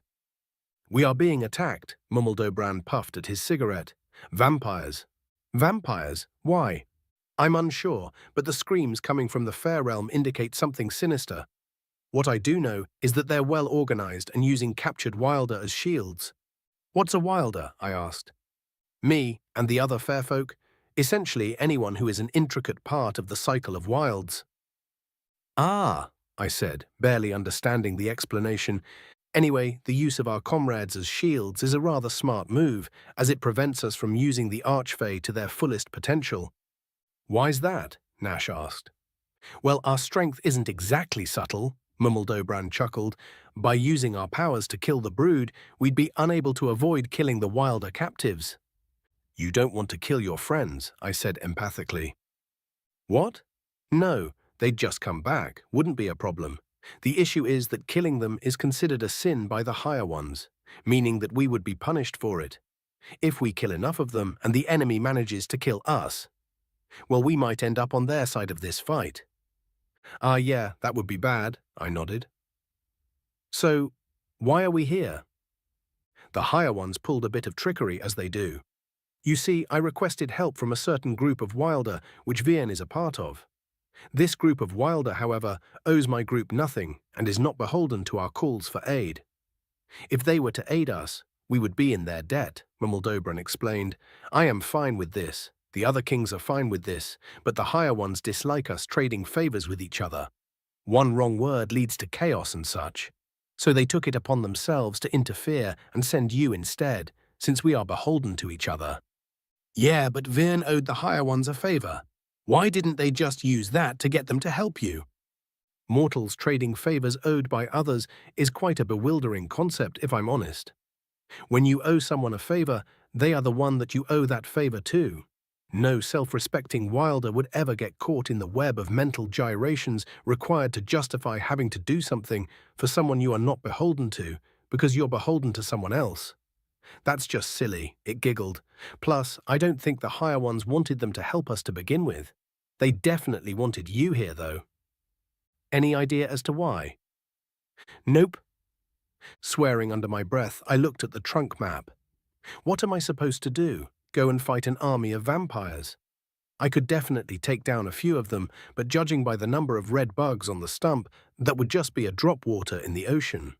"We are being attacked," Mummeldobran puffed at his cigarette. "Vampires." "Vampires? Why?" "I'm unsure, but the screams coming from the fair realm indicate something sinister. What I do know is that they're well organized and using captured Wilder as shields." "What's a Wilder?" I asked. "Me and the other fair folk. Essentially anyone who is an intricate part of the cycle of wilds." "Ah," I said, barely understanding the explanation. Anyway, the use of our comrades as shields is a rather smart move, as it prevents us from using the Arch Fay to their fullest potential. Why's that? Nash asked. Well, our strength isn't exactly subtle, Mummeldobran chuckled. By using our powers to kill the brood, we'd be unable to avoid killing the wilder captives. You don't want to kill your friends, I said empathically. What? No, they'd just come back, wouldn't be a problem. The issue is that killing them is considered a sin by the higher ones, meaning that we would be punished for it. If we kill enough of them and the enemy manages to kill us, well, we might end up on their side of this fight. Ah, yeah, that would be bad, I nodded. So, why are we here? The higher ones pulled a bit of trickery, as they do. You see, I requested help from a certain group of Wilder, which Vian is a part of. This group of Wilder, however, owes my group nothing and is not beholden to our calls for aid. If they were to aid us, we would be in their debt, Mummeldobran explained. I am fine with this. The other kings are fine with this, but the higher ones dislike us trading favors with each other. One wrong word leads to chaos and such. So they took it upon themselves to interfere and send you instead, since we are beholden to each other. Yeah, but Vian owed the higher ones a favor. Why didn't they just use that to get them to help you? Mortals trading favors owed by others is quite a bewildering concept, if I'm honest. When you owe someone a favor, they are the one that you owe that favor to. No self-respecting Wilder would ever get caught in the web of mental gyrations required to justify having to do something for someone you are not beholden to because you're beholden to someone else. That's just silly, it giggled. Plus, I don't think the higher ones wanted them to help us to begin with. They definitely wanted you here, though. Any idea as to why? Nope. Swearing under my breath, I looked at the trunk map. What am I supposed to do? Go and fight an army of vampires? I could definitely take down a few of them, but judging by the number of red bugs on the stump, that would just be a drop water in the ocean.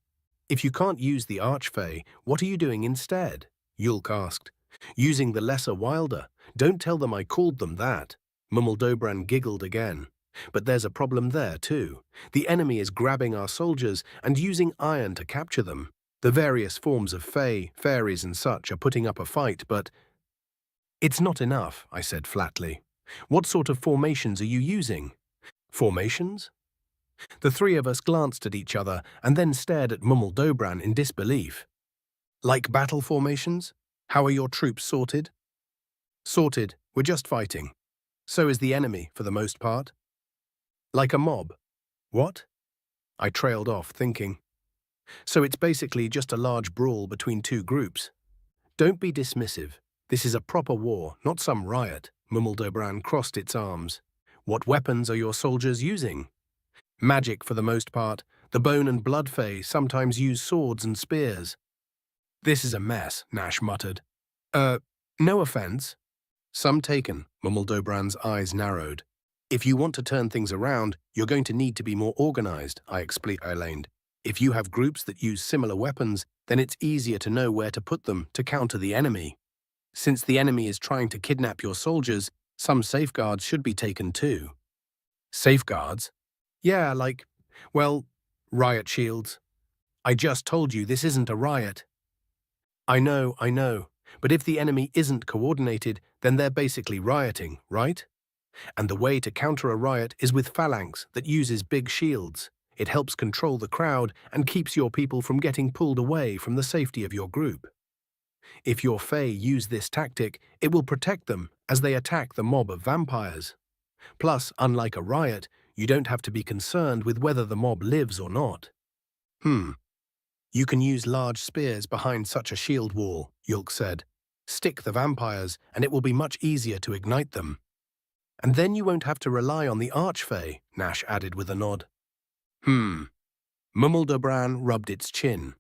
If you can't use the Arch Fay, what are you doing instead? Yulk asked. Using the lesser Wilder. Don't tell them I called them that. Mummeldobran giggled again. But there's a problem there too. The enemy is grabbing our soldiers and using iron to capture them. The various forms of Fay, fairies and such are putting up a fight, but... It's not enough, I said flatly. What sort of formations are you using? Formations? The three of us glanced at each other and then stared at Mummeldobran in disbelief. Like battle formations? How are your troops sorted? Sorted, we're just fighting. So is the enemy, for the most part. Like a mob. What? I trailed off, thinking. So it's basically just a large brawl between two groups. Don't be dismissive. This is a proper war, not some riot. Mummeldobran crossed its arms. What weapons are your soldiers using? Magic for the most part. The bone and blood Fay sometimes use swords and spears. This is a mess, Nash muttered. No offense. Some taken, Mummeldobran's eyes narrowed. If you want to turn things around, you're going to need to be more organized, I explained. If you have groups that use similar weapons, then it's easier to know where to put them to counter the enemy. Since the enemy is trying to kidnap your soldiers, some safeguards should be taken too. Safeguards? Yeah, like, well, riot shields. I just told you this isn't a riot. I know, but if the enemy isn't coordinated, then they're basically rioting, right? And the way to counter a riot is with phalanx that uses big shields. It helps control the crowd and keeps your people from getting pulled away from the safety of your group. If your Fay use this tactic, it will protect them as they attack the mob of vampires. Plus, unlike a riot, you don't have to be concerned with whether the mob lives or not. You can use large spears behind such a shield wall, Yulk said. Stick the vampires, and it will be much easier to ignite them. And then you won't have to rely on the Arch Fay, Nash added with a nod. Mummeldobran rubbed its chin.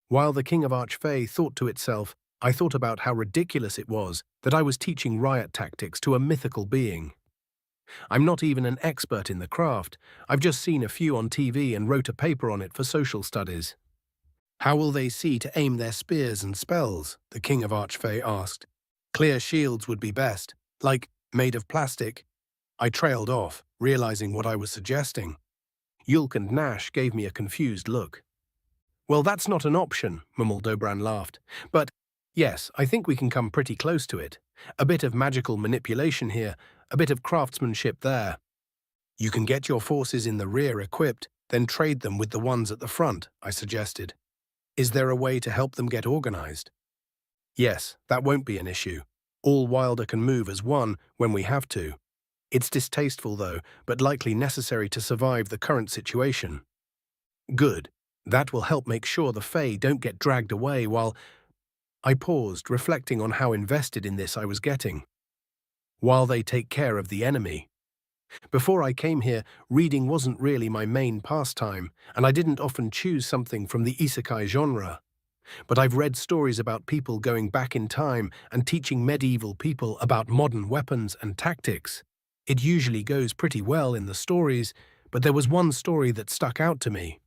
While the king of Arch Fay thought to itself, I thought about how ridiculous it was that I was teaching riot tactics to a mythical being. I'm not even an expert in the craft. I've just seen a few on TV and wrote a paper on it for social studies. How will they see to aim their spears and spells? The king of Arch Fay asked. Clear shields would be best, like made of plastic. I trailed off, realizing what I was suggesting. Yulk and Nash gave me a confused look. Well, that's not an option, Mumaldobran laughed. But, yes, I think we can come pretty close to it. A bit of magical manipulation here, a bit of craftsmanship there. You can get your forces in the rear equipped, then trade them with the ones at the front, I suggested. Is there a way to help them get organized? Yes, that won't be an issue. All Wilder can move as one when we have to. It's distasteful, though, but likely necessary to survive the current situation. Good. That will help make sure the Fae don't get dragged away while... I paused, reflecting on how invested in this I was getting. While they take care of the enemy. Before I came here, reading wasn't really my main pastime, and I didn't often choose something from the Isekai genre. But I've read stories about people going back in time and teaching medieval people about modern weapons and tactics. It usually goes pretty well in the stories, but there was one story that stuck out to me.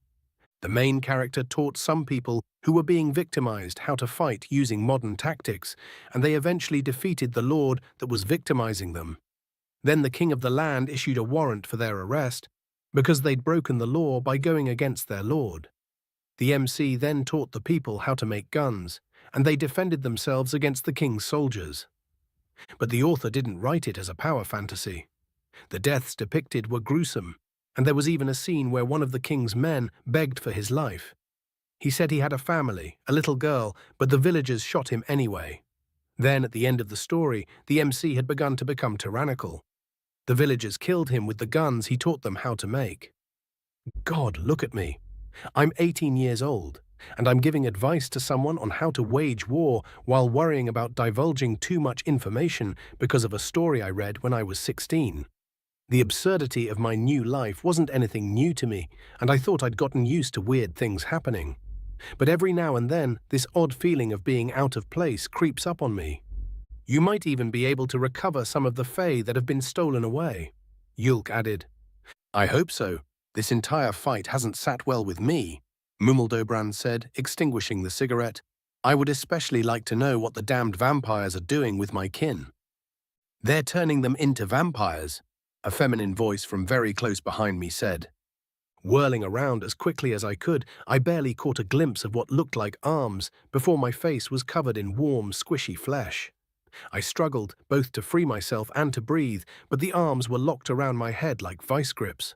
The main character taught some people who were being victimized how to fight using modern tactics, and they eventually defeated the lord that was victimizing them. Then the king of the land issued a warrant for their arrest because they'd broken the law by going against their lord. The MC then taught the people how to make guns, and they defended themselves against the king's soldiers. But the author didn't write it as a power fantasy. The deaths depicted were gruesome, and there was even a scene where one of the king's men begged for his life. He said he had a family, a little girl, but the villagers shot him anyway. Then, at the end of the story, the MC had begun to become tyrannical. The villagers killed him with the guns he taught them how to make. God, look at me. I'm 18 years old, and I'm giving advice to someone on how to wage war while worrying about divulging too much information because of a story I read when I was 16. The absurdity of my new life wasn't anything new to me, and I thought I'd gotten used to weird things happening. But every now and then, this odd feeling of being out of place creeps up on me. You might even be able to recover some of the Fae that have been stolen away. Yulk added. I hope so. This entire fight hasn't sat well with me, Mumaldobran said, extinguishing the cigarette. I would especially like to know what the damned vampires are doing with my kin. They're turning them into vampires, a feminine voice from very close behind me said. Whirling around as quickly as I could, I barely caught a glimpse of what looked like arms before my face was covered in warm, squishy flesh. I struggled both to free myself and to breathe, but the arms were locked around my head like vice grips.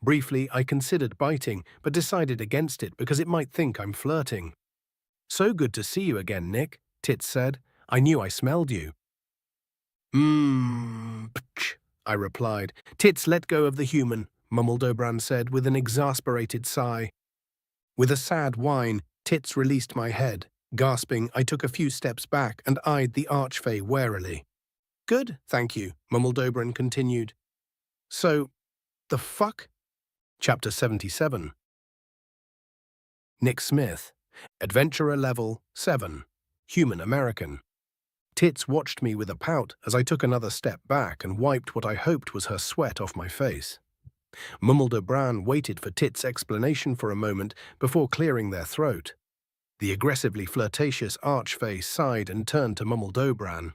Briefly, I considered biting, but decided against it because it might think I'm flirting. So good to see you again, Nick, Tits said. I knew I smelled you. Ptch, I replied. Tits, let go of the human, Mumaldobran said with an exasperated sigh. With a sad whine, Tits released my head. Gasping, I took a few steps back and eyed the Arch Fay warily. Good, thank you, Mumaldobran continued. So, the fuck? Chapter 77. Nick Smith, Adventurer Level 7, Human American. Tits watched me with a pout as I took another step back and wiped what I hoped was her sweat off my face. Mumaldobran waited for Tits' explanation for a moment before clearing their throat. The aggressively flirtatious Arch Fay sighed and turned to Mumaldobran.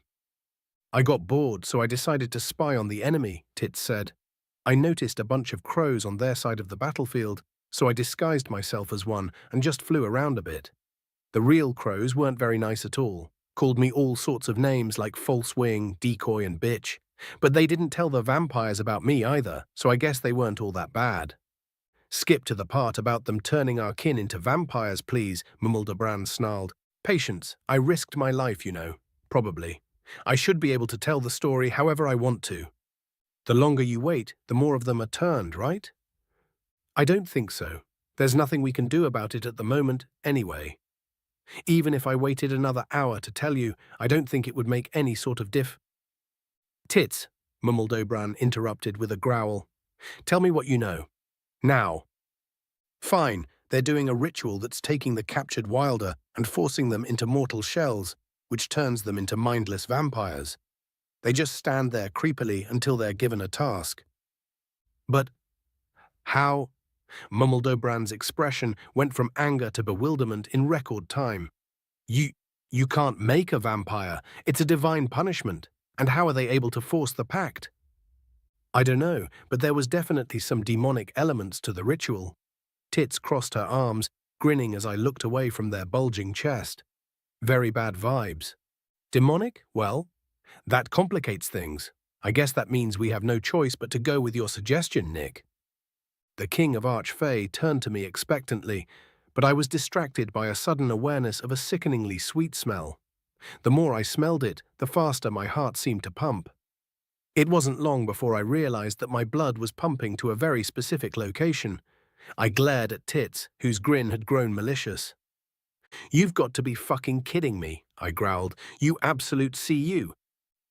I got bored, so I decided to spy on the enemy, Tits said. I noticed a bunch of crows on their side of the battlefield, so I disguised myself as one and just flew around a bit. The real crows weren't very nice at all, called me all sorts of names like false wing, decoy, and bitch. But they didn't tell the vampires about me either, so I guess they weren't all that bad. Skip to the part about them turning our kin into vampires, please, Mumaldobran snarled. Patience, I risked my life, you know. Probably. I should be able to tell the story however I want to. The longer you wait, the more of them are turned, right? I don't think so. There's nothing we can do about it at the moment, anyway. Even if I waited another hour to tell you, I don't think it would make any sort of Tits, Mumaldobran interrupted with a growl. Tell me what you know. Now. Fine, they're doing a ritual that's taking the captured Wilder and forcing them into mortal shells, which turns them into mindless vampires. They just stand there creepily until they're given a task. But how? Mumaldobran's expression went from anger to bewilderment in record time. You can't make a vampire. It's a divine punishment. And how are they able to force the pact? I don't know, but there was definitely some demonic elements to the ritual. Tits crossed her arms, grinning as I looked away from their bulging chest. Very bad vibes. Demonic? Well, that complicates things. I guess that means we have no choice but to go with your suggestion, Nick. The king of Arch Fay turned to me expectantly, but I was distracted by a sudden awareness of a sickeningly sweet smell. The more I smelled it, the faster my heart seemed to pump. It wasn't long before I realized that my blood was pumping to a very specific location. I glared at Tits, whose grin had grown malicious. "You've got to be fucking kidding me," I growled. "You absolute CU."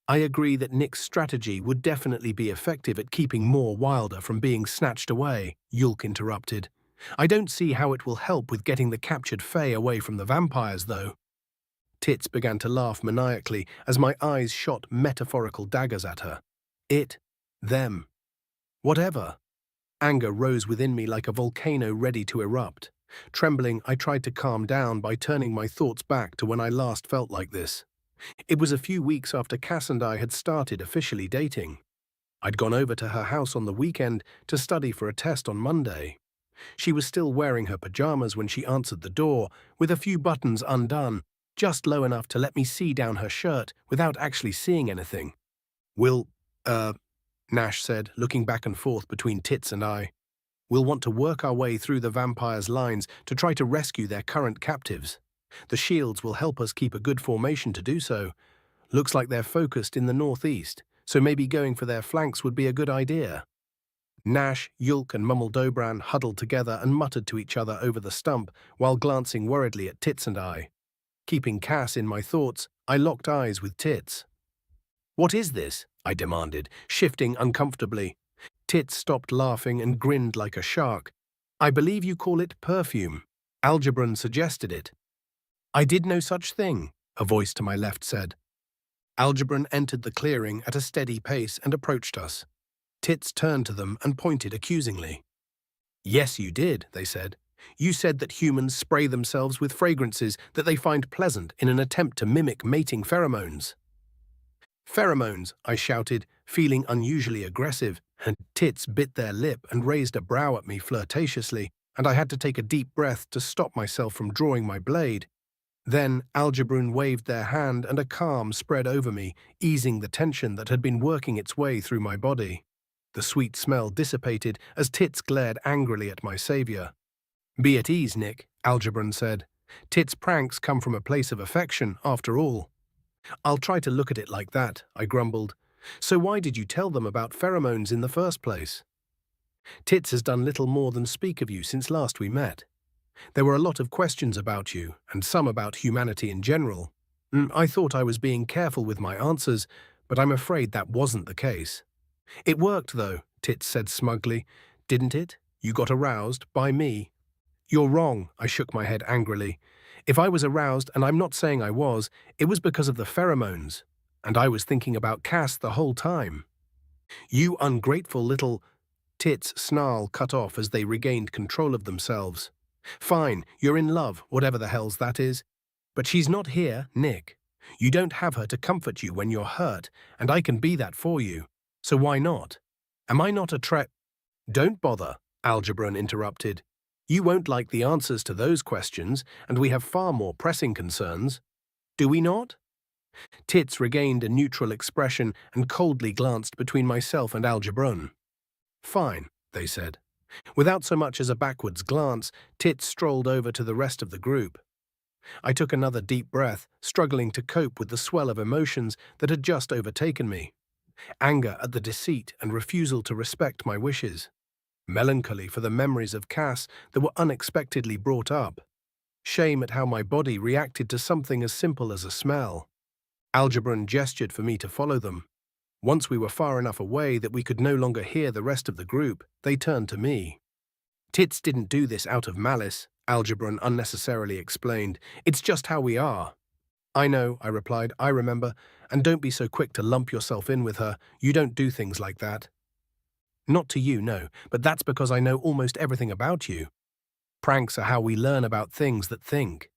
I agree that Nick's strategy would definitely be effective at keeping more Wilder from being snatched away, Yulk interrupted. I don't see how it will help with getting the captured Fae away from the vampires, though. Tits began to laugh maniacally as my eyes shot metaphorical daggers at her. It, them, whatever. Anger rose within me like a volcano ready to erupt. Trembling, I tried to calm down by turning my thoughts back to when I last felt like this. It was a few weeks after Cass and I had started officially dating. I'd gone over to her house on the weekend to study for a test on Monday. She was still wearing her pajamas when she answered the door, with a few buttons undone, just low enough to let me see down her shirt without actually seeing anything. Nash said, looking back and forth between Tits and I. "We'll want to work our way through the vampires' lines to try to rescue their current captives. The shields will help us keep a good formation to do so. Looks like they're focused in the northeast, so maybe going for their flanks would be a good idea." Nash, Yulk and Mummeldobran huddled together and muttered to each other over the stump while glancing worriedly at Tits and I. Keeping Cass in my thoughts, I locked eyes with Tits. "What is this?" I demanded, shifting uncomfortably. Tits stopped laughing and grinned like a shark. "I believe you call it perfume. Algebran suggested it." "I did no such thing," a voice to my left said. Algebran entered the clearing at a steady pace and approached us. Tits turned to them and pointed accusingly. "Yes, you did," they said. "You said that humans spray themselves with fragrances that they find pleasant in an attempt to mimic mating pheromones." "Pheromones," I shouted, feeling unusually aggressive, and Tits bit their lip and raised a brow at me flirtatiously, and I had to take a deep breath to stop myself from drawing my blade. Then Algebran waved their hand and a calm spread over me, easing the tension that had been working its way through my body. The sweet smell dissipated as Tits glared angrily at my savior. "Be at ease, Nick," Algebran said. "Tits' pranks come from a place of affection, after all." "I'll try to look at it like that," I grumbled. "So why did you tell them about pheromones in the first place?" "Tits has done little more than speak of you since last we met. There were a lot of questions about you, and some about humanity in general. I thought I was being careful with my answers, but I'm afraid that wasn't the case." "It worked, though," Tits said smugly. "Didn't it? You got aroused by me." "You're wrong," I shook my head angrily. "If I was aroused, and I'm not saying I was, it was because of the pheromones. And I was thinking about Cass the whole time." "You ungrateful little—" Tits' snarl cut off as they regained control of themselves. "Fine, you're in love, whatever the hell's that is. But she's not here, Nick. You don't have her to comfort you when you're hurt, and I can be that for you. So why not? Am I not a "Don't bother," Algebran interrupted. "You won't like the answers to those questions, and we have far more pressing concerns. Do we not?" Tits regained a neutral expression and coldly glanced between myself and Algebran. "Fine," they said. Without so much as a backwards glance, Tits strolled over to the rest of the group. I took another deep breath, struggling to cope with the swell of emotions that had just overtaken me. Anger at the deceit and refusal to respect my wishes. Melancholy for the memories of Cass that were unexpectedly brought up. Shame at how my body reacted to something as simple as a smell. Algebran gestured for me to follow them. Once we were far enough away that we could no longer hear the rest of the group, they turned to me. "Tits didn't do this out of malice," Algebran unnecessarily explained. "It's just how we are." "I know," I replied. "I remember. And don't be so quick to lump yourself in with her. You don't do things like that." "Not to you, no, but that's because I know almost everything about you. Pranks are how we learn about things that think."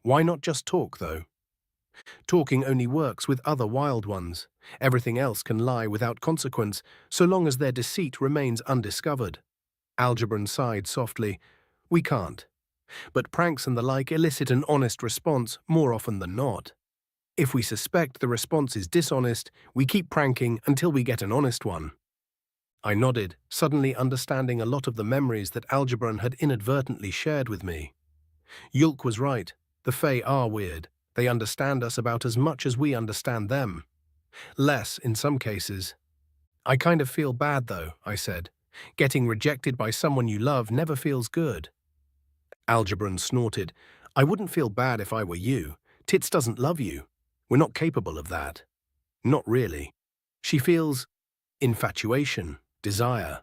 "Why not just talk, though?" Talking only works with other wild ones. Everything else can lie without consequence, so long as their deceit remains undiscovered. Algebran sighed softly. We can't. But pranks and the like elicit an honest response more often than not. If we suspect the response is dishonest, we keep pranking until we get an honest one. I nodded, suddenly understanding a lot of the memories that Algebran had inadvertently shared with me. Yulk was right. The Fae are weird. They understand us about as much as we understand them. Less, in some cases. I kind of feel bad, though, I said. Getting rejected by someone you love never feels good. Algebran snorted. I wouldn't feel bad if I were you. Tits doesn't love you. We're not capable of that. Not really. She feels infatuation, desire.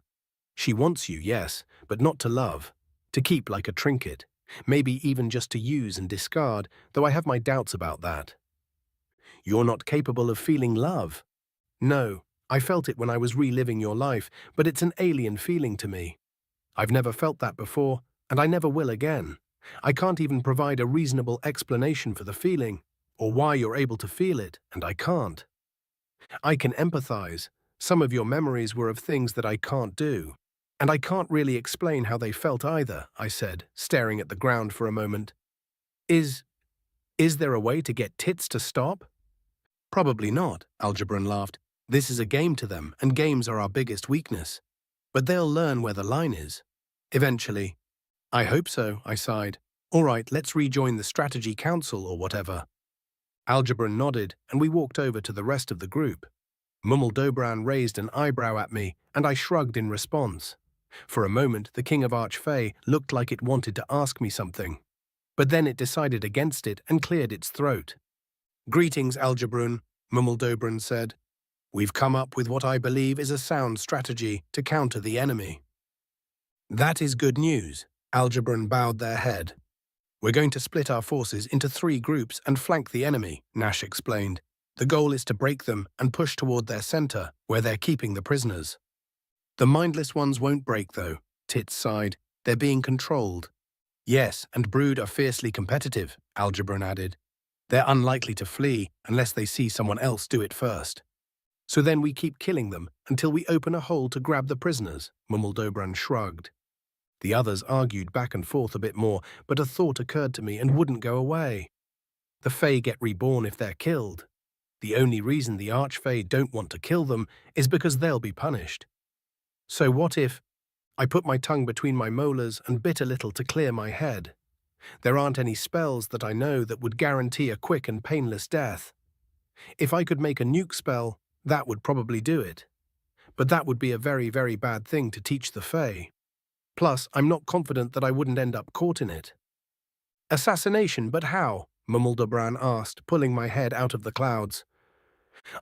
She wants you, yes, but not to love. To keep like a trinket. Maybe even just to use and discard, though I have my doubts about that. You're not capable of feeling love. No, I felt it when I was reliving your life, but it's an alien feeling to me. I've never felt that before, and I never will again. I can't even provide a reasonable explanation for the feeling, or why you're able to feel it, and I can't. I can empathize. Some of your memories were of things that I can't do. And I can't really explain how they felt either, I said, staring at the ground for a moment. Is there a way to get tits to stop? Probably not, Algebran laughed. This is a game to them, and games are our biggest weakness. But they'll learn where the line is. Eventually. I hope so, I sighed. All right, let's rejoin the strategy council or whatever. Algebran nodded, and we walked over to the rest of the group. Mummeldobran raised an eyebrow at me, and I shrugged in response. For a moment, the King of Arch Fay looked like it wanted to ask me something. But then it decided against it and cleared its throat. Greetings, Algebran, Mummeldobran said. We've come up with what I believe is a sound strategy to counter the enemy. That is good news, Algebran bowed their head. We're going to split our forces into 3 groups and flank the enemy, Nash explained. The goal is to break them and push toward their center, where they're keeping the prisoners. The mindless ones won't break, though, Tits sighed. They're being controlled. Yes, and Brood are fiercely competitive, Algebran added. They're unlikely to flee unless they see someone else do it first. So then we keep killing them until we open a hole to grab the prisoners, Mummeldobran shrugged. The others argued back and forth a bit more, but a thought occurred to me and wouldn't go away. The Fae get reborn if they're killed. The only reason the Arch Fay don't want to kill them is because they'll be punished. So what if... I put my tongue between my molars and bit a little to clear my head. There aren't any spells that I know that would guarantee a quick and painless death. If I could make a nuke spell, that would probably do it. But that would be a very, very bad thing to teach the Fae. Plus, I'm not confident that I wouldn't end up caught in it. Assassination, but how? Mummeldobran asked, pulling my head out of the clouds.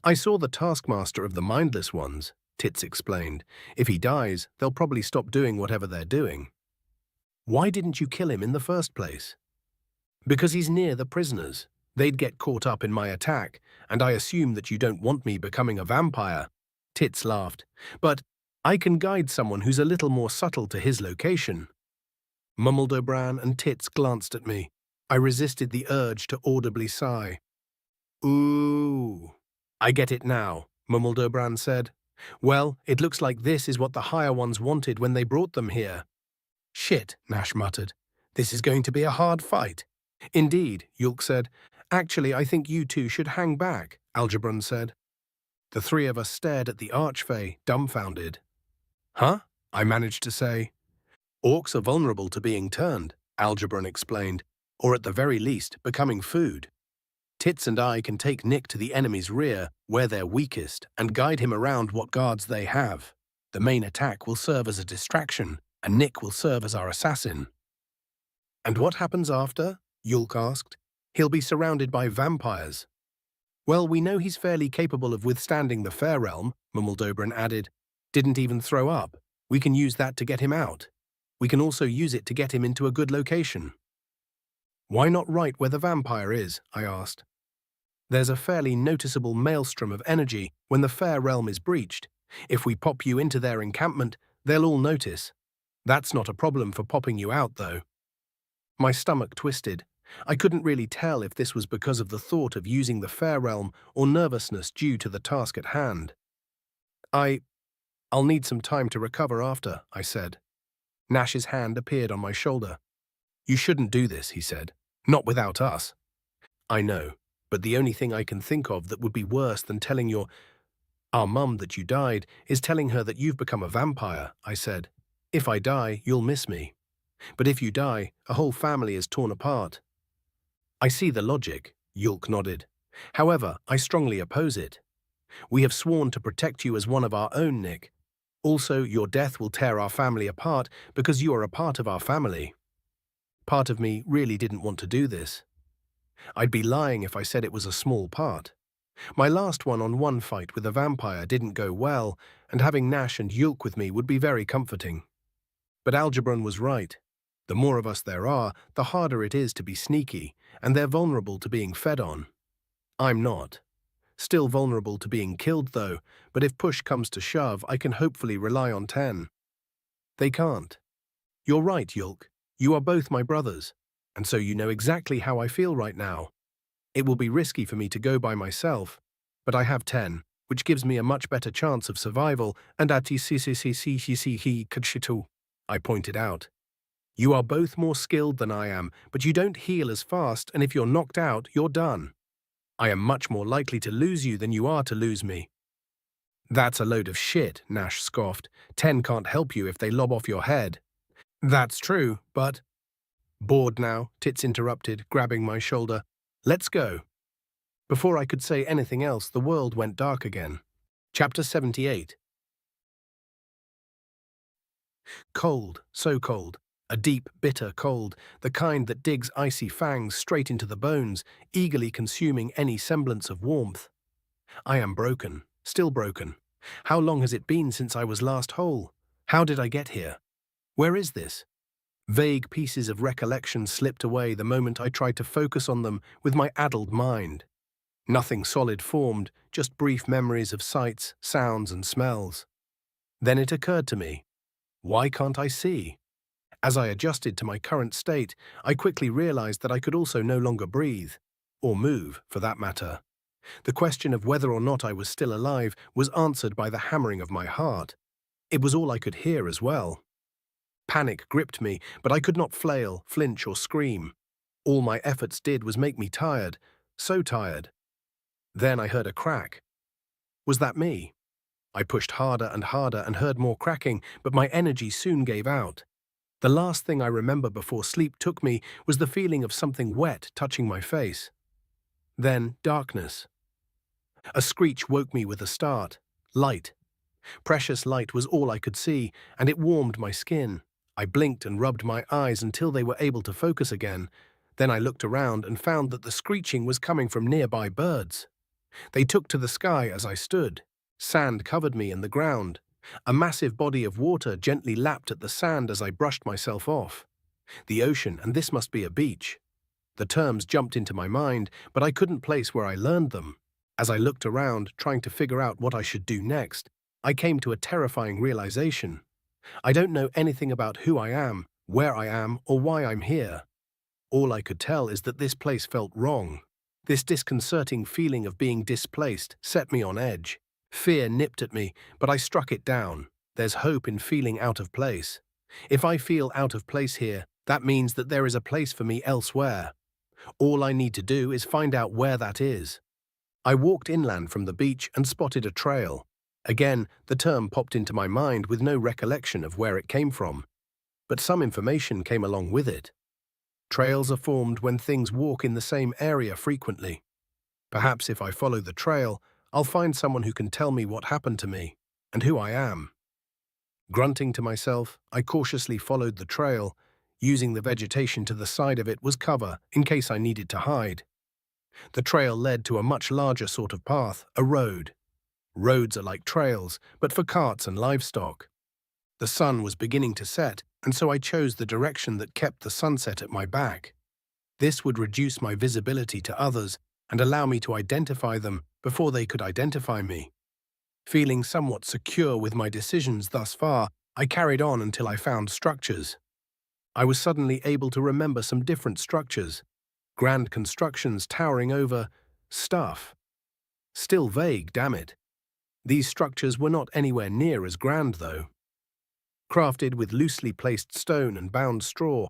I saw the taskmaster of the mindless ones, Tits explained. If he dies, they'll probably stop doing whatever they're doing. Why didn't you kill him in the first place? Because he's near the prisoners. They'd get caught up in my attack, and I assume that you don't want me becoming a vampire. Tits laughed. But I can guide someone who's a little more subtle to his location. Mummeldobran and Tits glanced at me. I resisted the urge to audibly sigh. Ooh. I get it now, Mummeldobran said. Well, it looks like this is what the higher ones wanted when they brought them here. Shit, Nash muttered. This is going to be a hard fight. Indeed, Yulk said. Actually, I think you two should hang back, Algebran said. The 3 of us stared at the Arch Fay, dumbfounded. Huh? I managed to say. Orcs are vulnerable to being turned, Algebran explained, or at the very least, becoming food. Tits and I can take Nick to the enemy's rear, where they're weakest, and guide him around what guards they have. The main attack will serve as a distraction, and Nick will serve as our assassin. And what happens after? Yulk asked. He'll be surrounded by vampires. Well, we know he's fairly capable of withstanding the Fair Realm, Mummeldobran added. Didn't even throw up. We can use that to get him out. We can also use it to get him into a good location. Why not right where the vampire is? I asked. There's a fairly noticeable maelstrom of energy when the Fair Realm is breached. If we pop you into their encampment, they'll all notice. That's not a problem for popping you out, though. My stomach twisted. I couldn't really tell if this was because of the thought of using the fair realm or nervousness due to the task at hand. I'll need some time to recover after, I said. Nash's hand appeared on my shoulder. You shouldn't do this, he said. Not without us. I know, but the only thing I can think of that would be worse than telling our mum that you died is telling her that you've become a vampire, I said. If I die, you'll miss me. But if you die, a whole family is torn apart. I see the logic, Yulk nodded. However, I strongly oppose it. We have sworn to protect you as one of our own, Nick. Also, your death will tear our family apart because you are a part of our family. Part of me really didn't want to do this. I'd be lying if I said it was a small part. My last one-on-one fight with a vampire didn't go well, and having Nash and Yulk with me would be very comforting. But Algebron was right. The more of us there are, the harder it is to be sneaky, and they're vulnerable to being fed on. I'm not. Still vulnerable to being killed, though, but if push comes to shove, I can hopefully rely on 10. They can't. You're right, Yulk. You are both my brothers, and so you know exactly how I feel right now. It will be risky for me to go by myself, but I have 10, which gives me a much better chance of survival, and I pointed out. You are both more skilled than I am, but you don't heal as fast, and if you're knocked out, you're done. I am much more likely to lose you than you are to lose me. That's a load of shit, Nash scoffed. 10 can't help you if they lob off your head. That's true, but... Bored now, Tits interrupted, grabbing my shoulder. Let's go. Before I could say anything else, the world went dark again. Chapter 78. Cold, so cold. A deep, bitter cold, the kind that digs icy fangs straight into the bones, eagerly consuming any semblance of warmth. I am broken, still broken. How long has it been since I was last whole? How did I get here? Where is this? Vague pieces of recollection slipped away the moment I tried to focus on them with my addled mind. Nothing solid formed, just brief memories of sights, sounds, and smells. Then it occurred to me, why can't I see? As I adjusted to my current state, I quickly realized that I could also no longer breathe, or move, for that matter. The question of whether or not I was still alive was answered by the hammering of my heart. It was all I could hear as well. Panic gripped me, but I could not flail, flinch, or scream. All my efforts did was make me tired, so tired. Then I heard a crack. Was that me? I pushed harder and heard more cracking, but my energy soon gave out. The last thing I remember before sleep took me was the feeling of something wet touching my face. Then darkness. A screech woke me with a start. Light. Precious light was all I could see, and it warmed my skin. I blinked and rubbed my eyes until they were able to focus again. Then I looked around and found that the screeching was coming from nearby birds. They took to the sky as I stood. Sand covered me and the ground. A massive body of water gently lapped at the sand as I brushed myself off. The ocean, and this must be a beach. The terms jumped into my mind, but I couldn't place where I learned them. As I looked around, trying to figure out what I should do next, I came to a terrifying realization. I don't know anything about who I am, where I am, or why I'm here. All I could tell is that this place felt wrong. This disconcerting feeling of being displaced set me on edge. Fear nipped at me, but I struck it down. There's hope in feeling out of place. If I feel out of place here, that means that there is a place for me elsewhere. All I need to do is find out where that is. I walked inland from the beach and spotted a trail. Again, the term popped into my mind with no recollection of where it came from. But some information came along with it. Trails are formed when things walk in the same area frequently. Perhaps if I follow the trail, I'll find someone who can tell me what happened to me and who I am. Grunting to myself, I cautiously followed the trail. Using the vegetation to the side of it was cover in case I needed to hide. The trail led to a much larger sort of path, a road. Roads are like trails, but for carts and livestock. The sun was beginning to set, and so I chose the direction that kept the sunset at my back. This would reduce my visibility to others and allow me to identify them before they could identify me. Feeling somewhat secure with my decisions thus far, I carried on until I found structures. I was suddenly able to remember some different structures. Grand constructions towering over stuff. Still vague, damn it. These structures were not anywhere near as grand, though. Crafted with loosely placed stone and bound straw,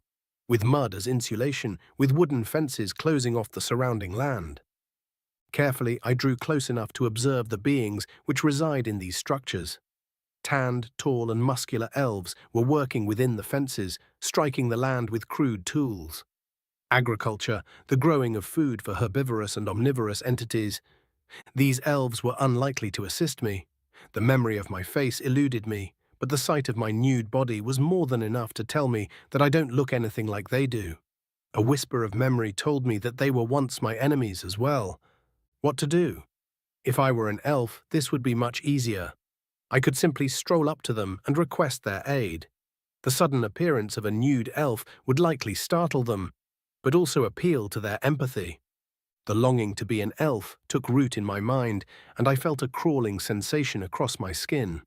with mud as insulation, with wooden fences closing off the surrounding land. Carefully, I drew close enough to observe the beings which reside in these structures. Tanned, tall and muscular elves were working within the fences, striking the land with crude tools. Agriculture, the growing of food for herbivorous and omnivorous entities. These elves were unlikely to assist me. The memory of my face eluded me, but the sight of my nude body was more than enough to tell me that I don't look anything like they do. A whisper of memory told me that they were once my enemies as well. What to do? If I were an elf, this would be much easier. I could simply stroll up to them and request their aid. The sudden appearance of a nude elf would likely startle them, but also appeal to their empathy. The longing to be an elf took root in my mind, and I felt a crawling sensation across my skin.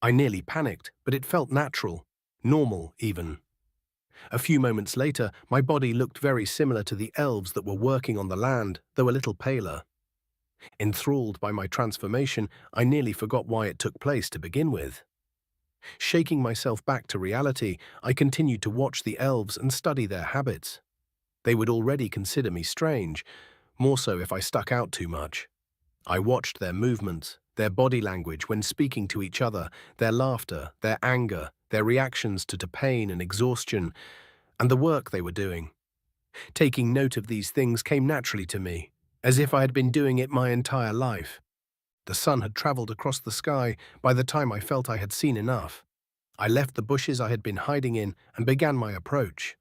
I nearly panicked, but it felt natural, normal even. A few moments later, my body looked very similar to the elves that were working on the land, though a little paler. Enthralled by my transformation, I nearly forgot why it took place to begin with. Shaking myself back to reality, I continued to watch the elves and study their habits. They would already consider me strange, more so if I stuck out too much. I watched their movements, their body language when speaking to each other, their laughter, their anger, their reactions to pain and exhaustion, and the work they were doing. Taking note of these things came naturally to me, as if I had been doing it my entire life. The sun had traveled across the sky by the time I felt I had seen enough. I left the bushes I had been hiding in and began my approach.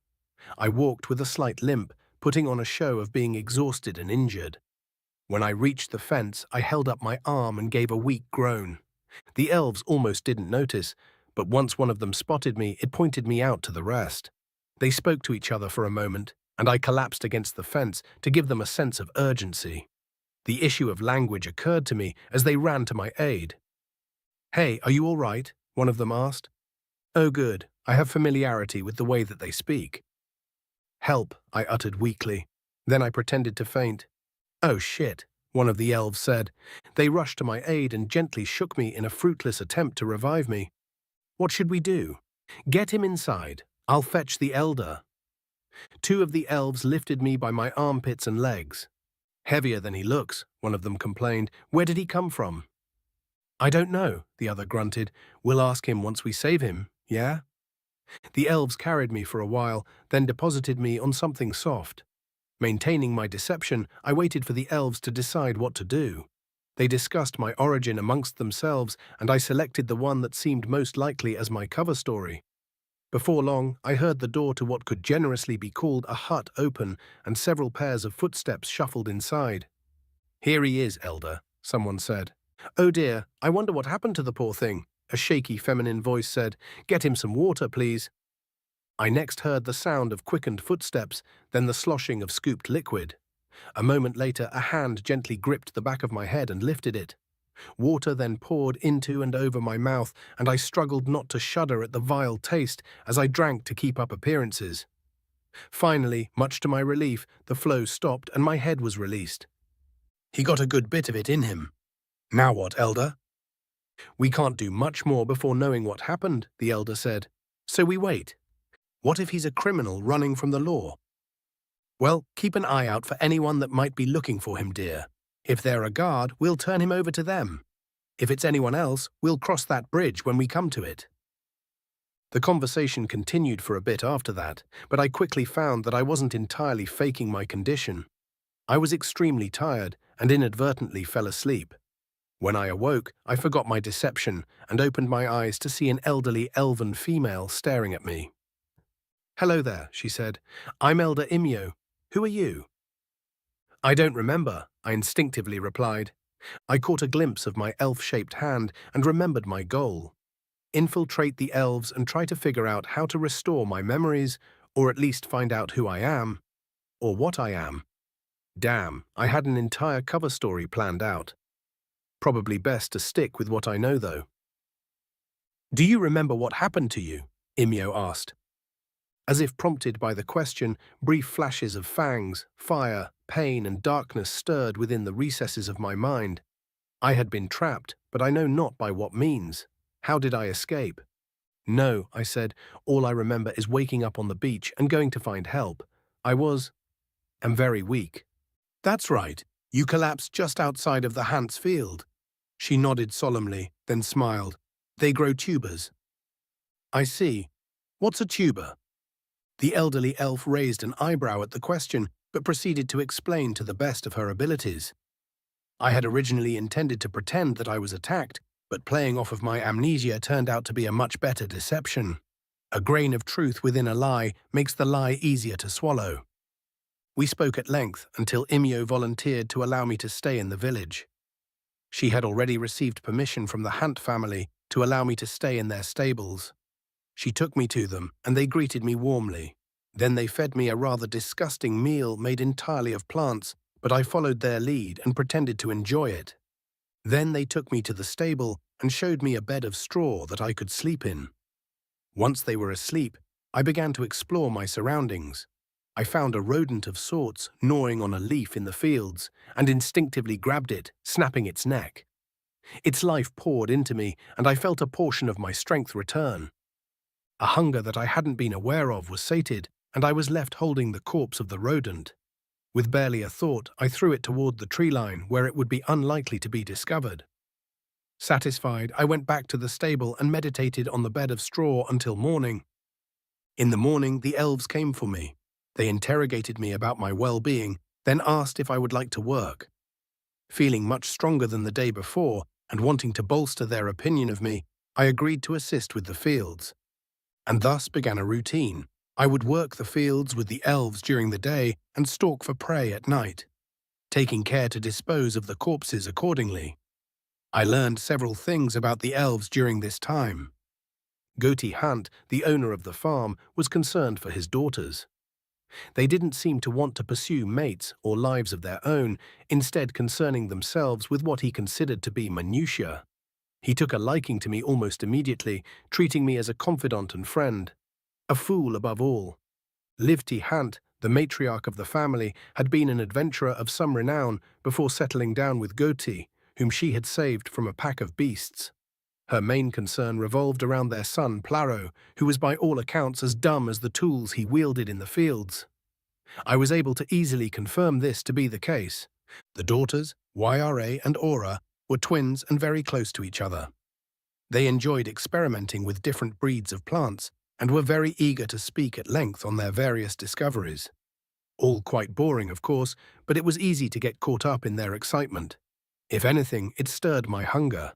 I walked with a slight limp, putting on a show of being exhausted and injured. When I reached the fence, I held up my arm and gave a weak groan. The elves almost didn't notice, but once one of them spotted me, it pointed me out to the rest. They spoke to each other for a moment, and I collapsed against the fence to give them a sense of urgency. The issue of language occurred to me as they ran to my aid. "Hey, are you all right?" one of them asked. "Oh good, I have familiarity with the way that they speak." "Help," I uttered weakly. Then I pretended to faint. "Oh shit," one of the elves said. They rushed to my aid and gently shook me in a fruitless attempt to revive me. "What should we do?" "Get him inside. I'll fetch the elder." Two of the elves lifted me by my armpits and legs. "Heavier than he looks," one of them complained. "Where did he come from?" "I don't know," the other grunted. "We'll ask him once we save him, yeah?" The elves carried me for a while, then deposited me on something soft. Maintaining my deception, I waited for the elves to decide what to do. They discussed my origin amongst themselves, and I selected the one that seemed most likely as my cover story. Before long, I heard the door to what could generously be called a hut open, and several pairs of footsteps shuffled inside. "Here he is, Elder," someone said. "Oh dear, I wonder what happened to the poor thing," a shaky feminine voice said. "Get him some water, please." I next heard the sound of quickened footsteps, then the sloshing of scooped liquid. A moment later, a hand gently gripped the back of my head and lifted it. Water then poured into and over my mouth, and I struggled not to shudder at the vile taste as I drank to keep up appearances. Finally, much to my relief, the flow stopped and my head was released. "He got a good bit of it in him. Now what, Elder?" "We can't do much more before knowing what happened," the Elder said. "So we wait. What if he's a criminal running from the law?" "Well, keep an eye out for anyone that might be looking for him, dear. If they're a guard, we'll turn him over to them. If it's anyone else, we'll cross that bridge when we come to it." The conversation continued for a bit after that, but I quickly found that I wasn't entirely faking my condition. I was extremely tired and inadvertently fell asleep. When I awoke, I forgot my deception and opened my eyes to see an elderly elven female staring at me. "Hello there," she said. "I'm Elder Imyo. Who are you?" "I don't remember," I instinctively replied. I caught a glimpse of my elf-shaped hand and remembered my goal. Infiltrate the elves and try to figure out how to restore my memories, or at least find out who I am, or what I am. Damn, I had an entire cover story planned out. Probably best to stick with what I know, though. "Do you remember what happened to you?" Imyo asked. As if prompted by the question, brief flashes of fangs, fire, pain, and darkness stirred within the recesses of my mind. I had been trapped, but I know not by what means. How did I escape? No, I said, all I remember is waking up on the beach and going to find help. Am very weak. That's right, you collapsed just outside of the Hant's field. She nodded solemnly, then smiled. They grow tubers. I see. What's a tuber? The elderly elf raised an eyebrow at the question, but proceeded to explain to the best of her abilities. I had originally intended to pretend that I was attacked, but playing off of my amnesia turned out to be a much better deception. A grain of truth within a lie makes the lie easier to swallow. We spoke at length until Imyo volunteered to allow me to stay in the village. She had already received permission from the Hant family to allow me to stay in their stables. She took me to them, and they greeted me warmly. Then they fed me a rather disgusting meal made entirely of plants, but I followed their lead and pretended to enjoy it. Then they took me to the stable and showed me a bed of straw that I could sleep in. Once they were asleep, I began to explore my surroundings. I found a rodent of sorts gnawing on a leaf in the fields and instinctively grabbed it, snapping its neck. Its life poured into me, and I felt a portion of my strength return. A hunger that I hadn't been aware of was sated, and I was left holding the corpse of the rodent. With barely a thought, I threw it toward the tree line where it would be unlikely to be discovered. Satisfied, I went back to the stable and meditated on the bed of straw until morning. In the morning, the elves came for me. They interrogated me about my well-being, then asked if I would like to work. Feeling much stronger than the day before and wanting to bolster their opinion of me, I agreed to assist with the fields. And thus began a routine. I would work the fields with the elves during the day and stalk for prey at night, taking care to dispose of the corpses accordingly. I learned several things about the elves during this time. Goti Hant, the owner of the farm, was concerned for his daughters. They didn't seem to want to pursue mates or lives of their own, instead concerning themselves with what he considered to be minutiae. He took a liking to me almost immediately, treating me as a confidant and friend. A fool above all. Livti Hant, the matriarch of the family, had been an adventurer of some renown before settling down with Goti, whom she had saved from a pack of beasts. Her main concern revolved around their son Plaro, who was by all accounts as dumb as the tools he wielded in the fields. I was able to easily confirm this to be the case. The daughters, Yra and Aura, were twins and very close to each other. They enjoyed experimenting with different breeds of plants and were very eager to speak at length on their various discoveries. All quite boring, of course, but it was easy to get caught up in their excitement. If anything, it stirred my hunger.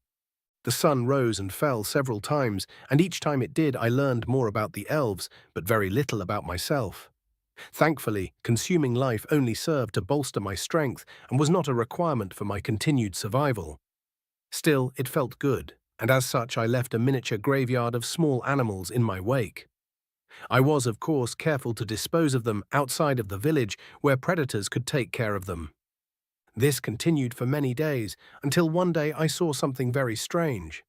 The sun rose and fell several times, and each time it did I learned more about the elves, but very little about myself. Thankfully, consuming life only served to bolster my strength and was not a requirement for my continued survival. Still, it felt good, and as such I left a miniature graveyard of small animals in my wake. I was, of course, careful to dispose of them outside of the village where predators could take care of them. This continued for many days, until one day I saw something very strange.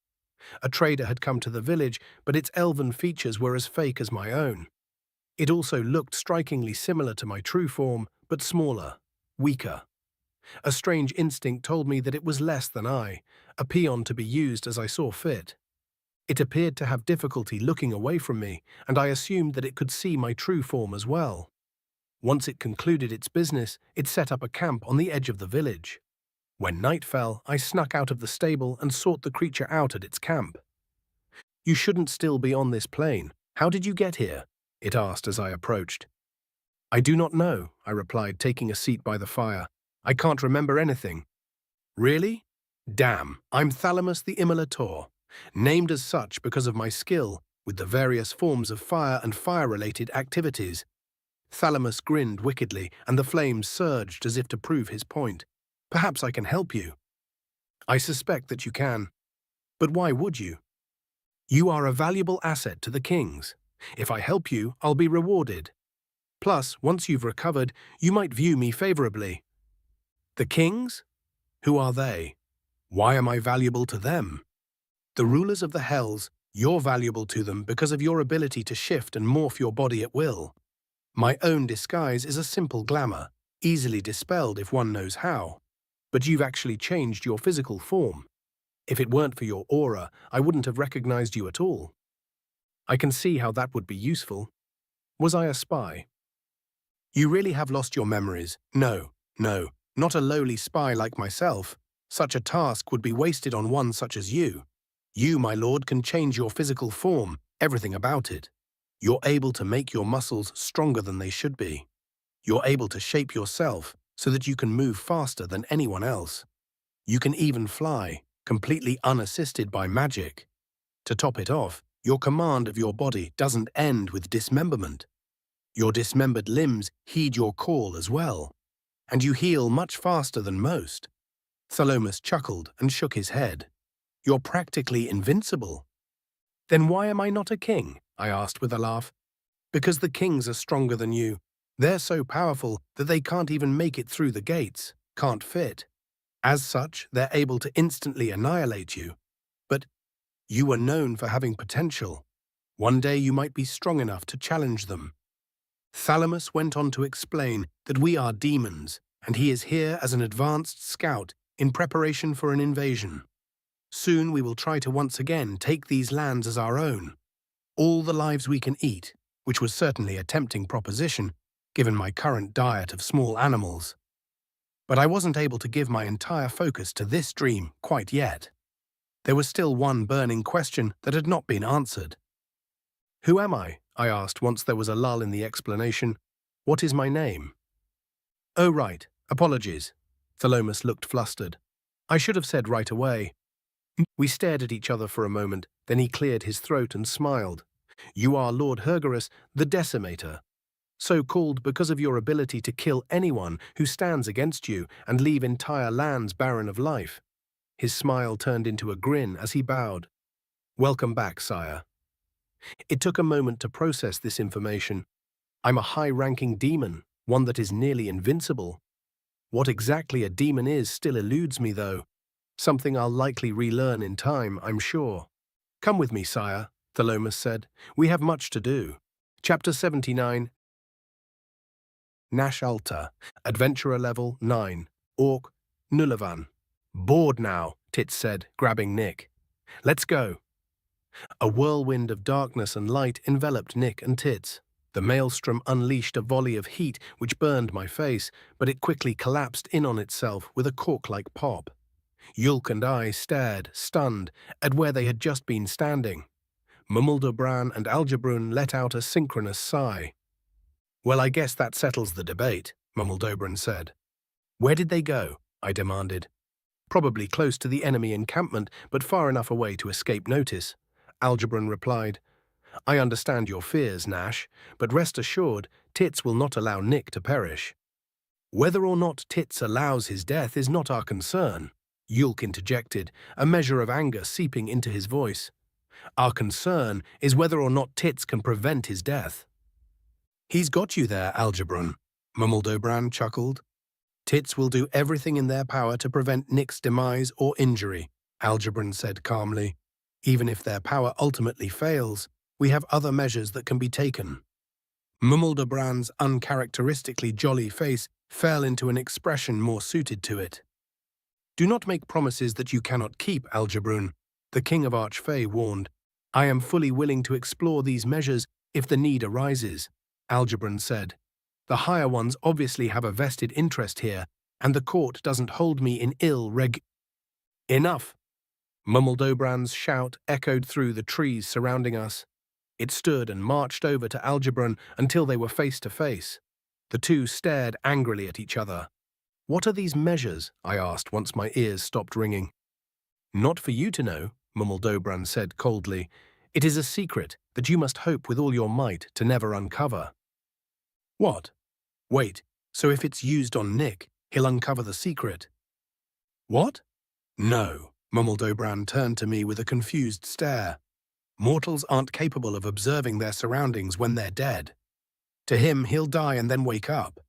A trader had come to the village, but its elven features were as fake as my own. It also looked strikingly similar to my true form, but smaller, weaker. A strange instinct told me that it was less than I, a peon to be used as I saw fit. It appeared to have difficulty looking away from me, and I assumed that it could see my true form as well. Once it concluded its business, it set up a camp on the edge of the village. When night fell, I snuck out of the stable and sought the creature out at its camp. "You shouldn't still be on this plane. How did you get here?" it asked as I approached. "I do not know," I replied, taking a seat by the fire. "I can't remember anything." "Really? Damn, I'm Thalamus the Immolator, named as such because of my skill with the various forms of fire and fire-related activities." Thalamus grinned wickedly, and the flames surged as if to prove his point. "Perhaps I can help you." "I suspect that you can. But why would you?" "You are a valuable asset to the kings. If I help you, I'll be rewarded. Plus, once you've recovered, you might view me favorably." "The kings? Who are they? Why am I valuable to them?" "The rulers of the Hells, You're valuable to them because of your ability to shift and morph your body at will. My own disguise is a simple glamour, easily dispelled if one knows how. But you've actually changed your physical form. If it weren't for your aura, I wouldn't have recognized you at all. I can see how that would be useful. Was I a spy? You really have lost your memories. No, not a lowly spy like myself. Such a task would be wasted on one such as you. You, my lord, can change your physical form, everything about it. You're able to make your muscles stronger than they should be. You're able to shape yourself so that you can move faster than anyone else. You can even fly, completely unassisted by magic. To top it off, your command of your body doesn't end with dismemberment. Your dismembered limbs heed your call as well, and you heal much faster than most. Thalomas chuckled and shook his head. You're practically invincible. Then why am I not a king? I asked with a laugh. Because the kings are stronger than you. They're so powerful that they can't even make it through the gates, can't fit. As such, they're able to instantly annihilate you. But you were known for having potential. One day you might be strong enough to challenge them. Thalamus went on to explain that we are demons, and he is here as an advanced scout in preparation for an invasion. Soon we will try to once again take these lands as our own. All the lives we can eat, which was certainly a tempting proposition, given my current diet of small animals. But I wasn't able to give my entire focus to this dream quite yet. There was still one burning question that had not been answered. Who am I? I asked once there was a lull in the explanation. What is my name? Oh, right. Apologies. Thalomas looked flustered. I should have said right away. We stared at each other for a moment, then he cleared his throat and smiled. You are Lord Hergerus, the Decimator. So called because of your ability to kill anyone who stands against you and leave entire lands barren of life. His smile turned into a grin as he bowed. Welcome back, sire. It took a moment to process this information. I'm a high-ranking demon, one that is nearly invincible. What exactly a demon is still eludes me, though. Something I'll likely relearn in time, I'm sure. Come with me, sire, Thalomas said. We have much to do. Chapter 79. Nash Alta, Adventurer Level 9, Orc, Nulavan. Bored now, Tits said, grabbing Nick. Let's go. A whirlwind of darkness and light enveloped Nick and Tits. The maelstrom unleashed a volley of heat which burned my face, but it quickly collapsed in on itself with a cork-like pop. Yulk and I stared, stunned, at where they had just been standing. Mummeldobran and Algebrun let out a synchronous sigh. Well, I guess that settles the debate, Mummeldobran said. Where did they go? I demanded. Probably close to the enemy encampment, but far enough away to escape notice. Algebrun replied. I understand your fears, Nash, but rest assured, Tits will not allow Nick to perish. Whether or not Tits allows his death is not our concern, Yulk interjected, a measure of anger seeping into his voice. Our concern is whether or not Tits can prevent his death. He's got you there, Algebrun, Mummeldobran chuckled. Tits will do everything in their power to prevent Nick's demise or injury, Algebrun said calmly. Even if their power ultimately fails, we have other measures that can be taken. Mummeldobran's uncharacteristically jolly face fell into an expression more suited to it. Do not make promises that you cannot keep, Algebrun, the king of Arch Fay warned. I am fully willing to explore these measures if the need arises, Algebrun said. The higher ones obviously have a vested interest here, and the court doesn't hold me in ill reg— Enough! Mummeldobran's shout echoed through the trees surrounding us. It stood and marched over to Algebrun until they were face to face. The two stared angrily at each other. What are these measures? I asked once my ears stopped ringing. Not for you to know, Mummeldobran said coldly. It is a secret that you must hope with all your might to never uncover. What? Wait, so if it's used on Nick, he'll uncover the secret? What? No, Mummeldobran turned to me with a confused stare. Mortals aren't capable of observing their surroundings when they're dead. To him, he'll die and then wake up.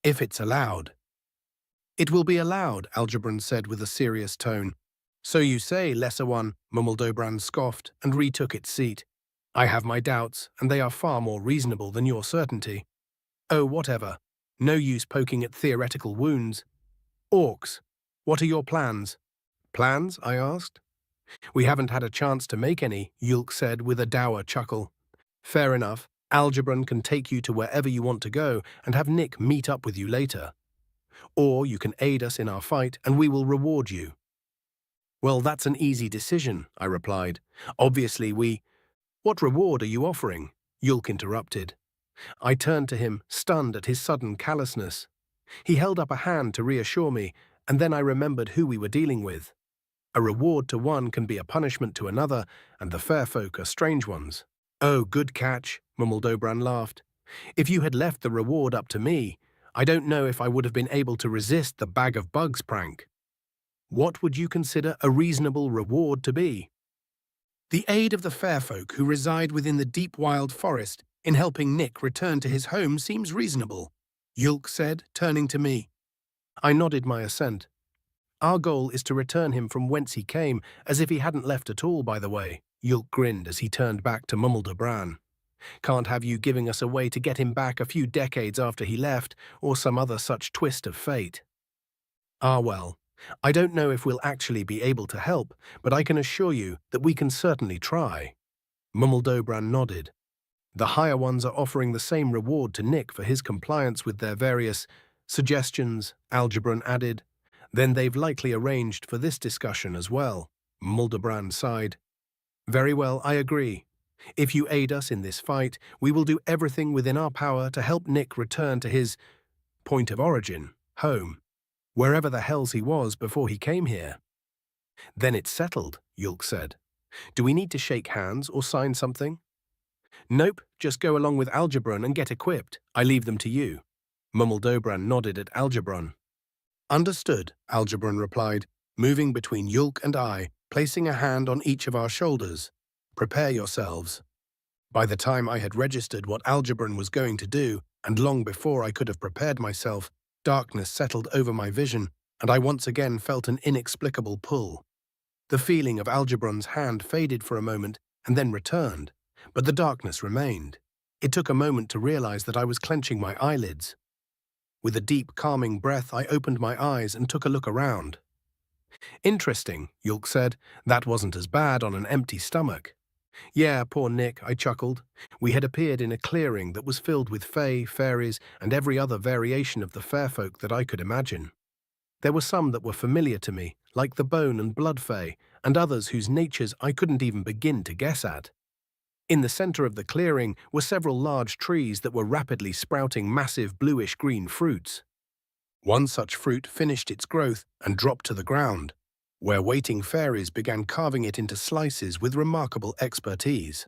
If it's allowed. It will be allowed, Algebrun said with a serious tone. So you say, Lesser One, Mummeldobran scoffed and retook its seat. I have my doubts, and they are far more reasonable than your certainty. Oh, whatever. No use poking at theoretical wounds. Orcs, what are your plans? Plans? I asked. We haven't had a chance to make any, Yulk said with a dour chuckle. Fair enough. Algebron can take you to wherever you want to go and have Nick meet up with you later. Or you can aid us in our fight and we will reward you. Well, that's an easy decision, I replied. Obviously What reward are you offering? Yulk interrupted. I turned to him, stunned at his sudden callousness. He held up a hand to reassure me, and then I remembered who we were dealing with. A reward to one can be a punishment to another, and the fair folk are strange ones. Oh, good catch, Mummeldobran laughed. If you had left the reward up to me, I don't know if I would have been able to resist the bag of bugs prank. What would you consider a reasonable reward to be? The aid of the fair folk who reside within the deep wild forest in helping Nick return to his home seems reasonable, Yulk said, turning to me. I nodded my assent. Our goal is to return him from whence he came, as if he hadn't left at all, by the way, Yulk grinned as he turned back to Mummeldobran. Can't have you giving us a way to get him back a few decades after he left, or some other such twist of fate. Ah well, I don't know if we'll actually be able to help, but I can assure you that we can certainly try. Mummeldobran nodded. The higher ones are offering the same reward to Nick for his compliance with their various suggestions, Algebron added. Then they've likely arranged for this discussion as well. Mummeldobran sighed. Very well, I agree. If you aid us in this fight, we will do everything within our power to help Nick return to his point of origin, home, wherever the hells he was before he came here. Then it's settled, Yulk said. Do we need to shake hands or sign something? Nope, just go along with Algebron and get equipped. I leave them to you. Mummeldobran nodded at Algebron. Understood, Algebron replied, moving between Yulk and I, placing a hand on each of our shoulders. Prepare yourselves. By the time I had registered what Algebron was going to do, and long before I could have prepared myself, darkness settled over my vision, and I once again felt an inexplicable pull. The feeling of Algebron's hand faded for a moment and then returned, but the darkness remained. It took a moment to realize that I was clenching my eyelids. With a deep, calming breath, I opened my eyes and took a look around. Interesting, Yulk said. That wasn't as bad on an empty stomach. Yeah, poor Nick, I chuckled. We had appeared in a clearing that was filled with fae, fairies, and every other variation of the fair folk that I could imagine. There were some that were familiar to me, like the bone and blood fae, and others whose natures I couldn't even begin to guess at. In the center of the clearing were several large trees that were rapidly sprouting massive bluish-green fruits. One such fruit finished its growth and dropped to the ground, where waiting fairies began carving it into slices with remarkable expertise.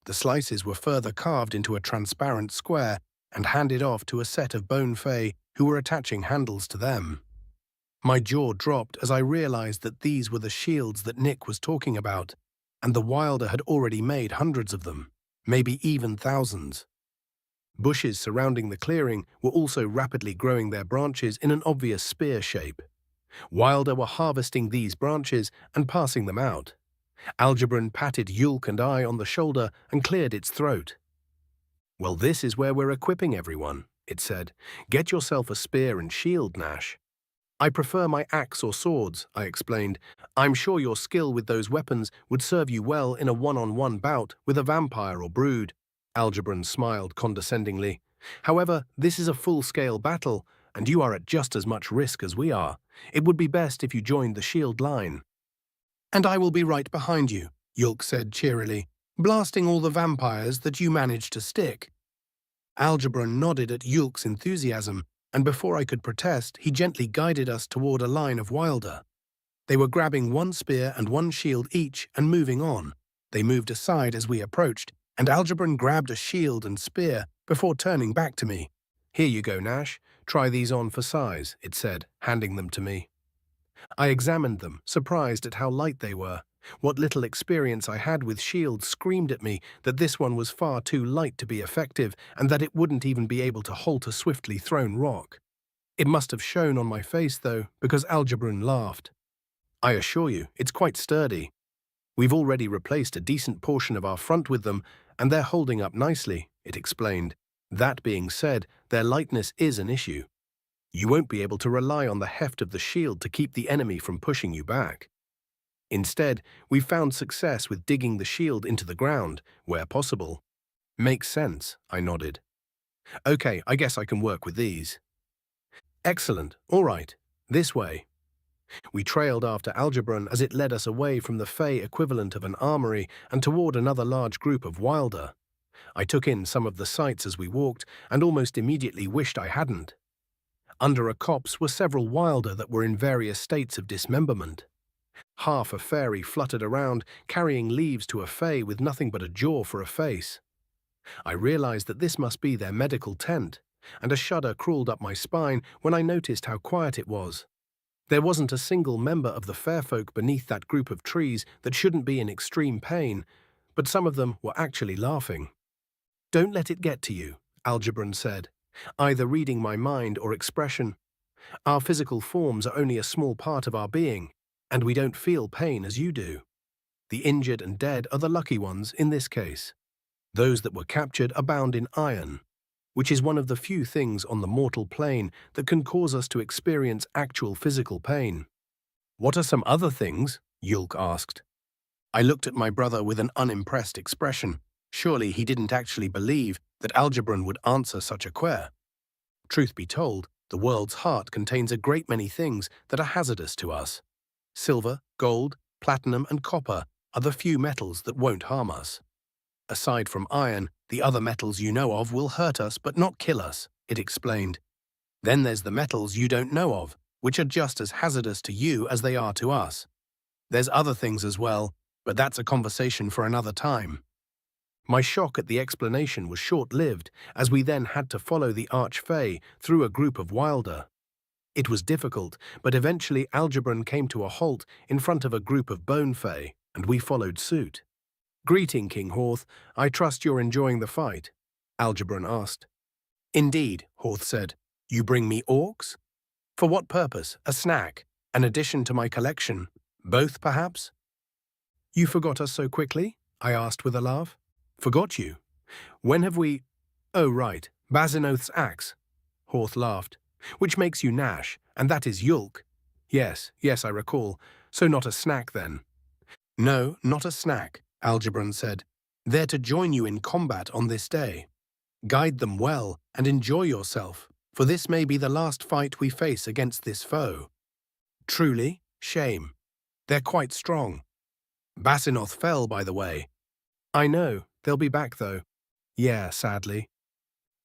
The slices were further carved into a transparent square and handed off to a set of bone fae who were attaching handles to them. My jaw dropped as I realized that these were the shields that Nick was talking about, and the Wilder had already made hundreds of them, maybe even thousands. Bushes surrounding the clearing were also rapidly growing their branches in an obvious spear shape. Wilder were harvesting these branches and passing them out. Algebron patted Yulk and I on the shoulder and cleared its throat. Well, this is where we're equipping everyone, it said. Get yourself a spear and shield, Nash. I prefer my axe or swords, I explained. I'm sure your skill with those weapons would serve you well in a one-on-one bout with a vampire or brood. Algebron smiled condescendingly. However, this is a full-scale battle, and you are at just as much risk as we are. It would be best if you joined the shield line. And I will be right behind you, Yulk said cheerily, blasting all the vampires that you managed to stick. Algebron nodded at Yulk's enthusiasm, and before I could protest, he gently guided us toward a line of Wilder. They were grabbing one spear and one shield each and moving on. They moved aside as we approached, and Algebron grabbed a shield and spear before turning back to me. Here you go, Nash. Try these on for size, it said, handing them to me. I examined them, surprised at how light they were. What little experience I had with shields screamed at me that this one was far too light to be effective and that it wouldn't even be able to halt a swiftly thrown rock. It must have shown on my face, though, because Algebron laughed. I assure you, it's quite sturdy. We've already replaced a decent portion of our front with them, and they're holding up nicely, it explained. That being said, their lightness is an issue. You won't be able to rely on the heft of the shield to keep the enemy from pushing you back. Instead, we've found success with digging the shield into the ground, where possible. Makes sense, I nodded. Okay, I guess I can work with these. Excellent, all right, this way. We trailed after Algebron as it led us away from the Fey equivalent of an armory and toward another large group of Wilder. I took in some of the sights as we walked and almost immediately wished I hadn't. Under a copse were several Wilder that were in various states of dismemberment. Half a fairy fluttered around, carrying leaves to a Fey with nothing but a jaw for a face. I realized that this must be their medical tent, and a shudder crawled up my spine when I noticed how quiet it was. There wasn't a single member of the fair folk beneath that group of trees that shouldn't be in extreme pain, but some of them were actually laughing. Don't let it get to you, Algebron said, either reading my mind or expression. Our physical forms are only a small part of our being, and we don't feel pain as you do. The injured and dead are the lucky ones in this case. Those that were captured are bound in iron, which is one of the few things on the mortal plane that can cause us to experience actual physical pain. What are some other things? Yulk asked. I looked at my brother with an unimpressed expression. Surely he didn't actually believe that Algebron would answer such a query. Truth be told, the world's heart contains a great many things that are hazardous to us. Silver, gold, platinum, and copper are the few metals that won't harm us. Aside from iron, the other metals you know of will hurt us but not kill us, it explained. Then there's the metals you don't know of, which are just as hazardous to you as they are to us. There's other things as well, but that's a conversation for another time. My shock at the explanation was short-lived, as we then had to follow the Arch Fay through a group of Wilder. It was difficult, but eventually Algebron came to a halt in front of a group of Bone Fay, and we followed suit. Greeting, King Horth. I trust you're enjoying the fight, Algebron asked. Indeed, Horth said. You bring me orcs? For what purpose? A snack? An addition to my collection? Both, perhaps? You forgot us so quickly? I asked with a laugh. Forgot you? When have we— Oh, right, Bazinoth's axe. Horth laughed. Which makes you Nash, and that is Yulk. Yes, I recall. So not a snack, then? No, not a snack, Algebron said. They're to join you in combat on this day. Guide them well and enjoy yourself, for this may be the last fight we face against this foe. Truly, shame. They're quite strong. Bazinoth fell, by the way. I know, they'll be back though. Yeah, sadly.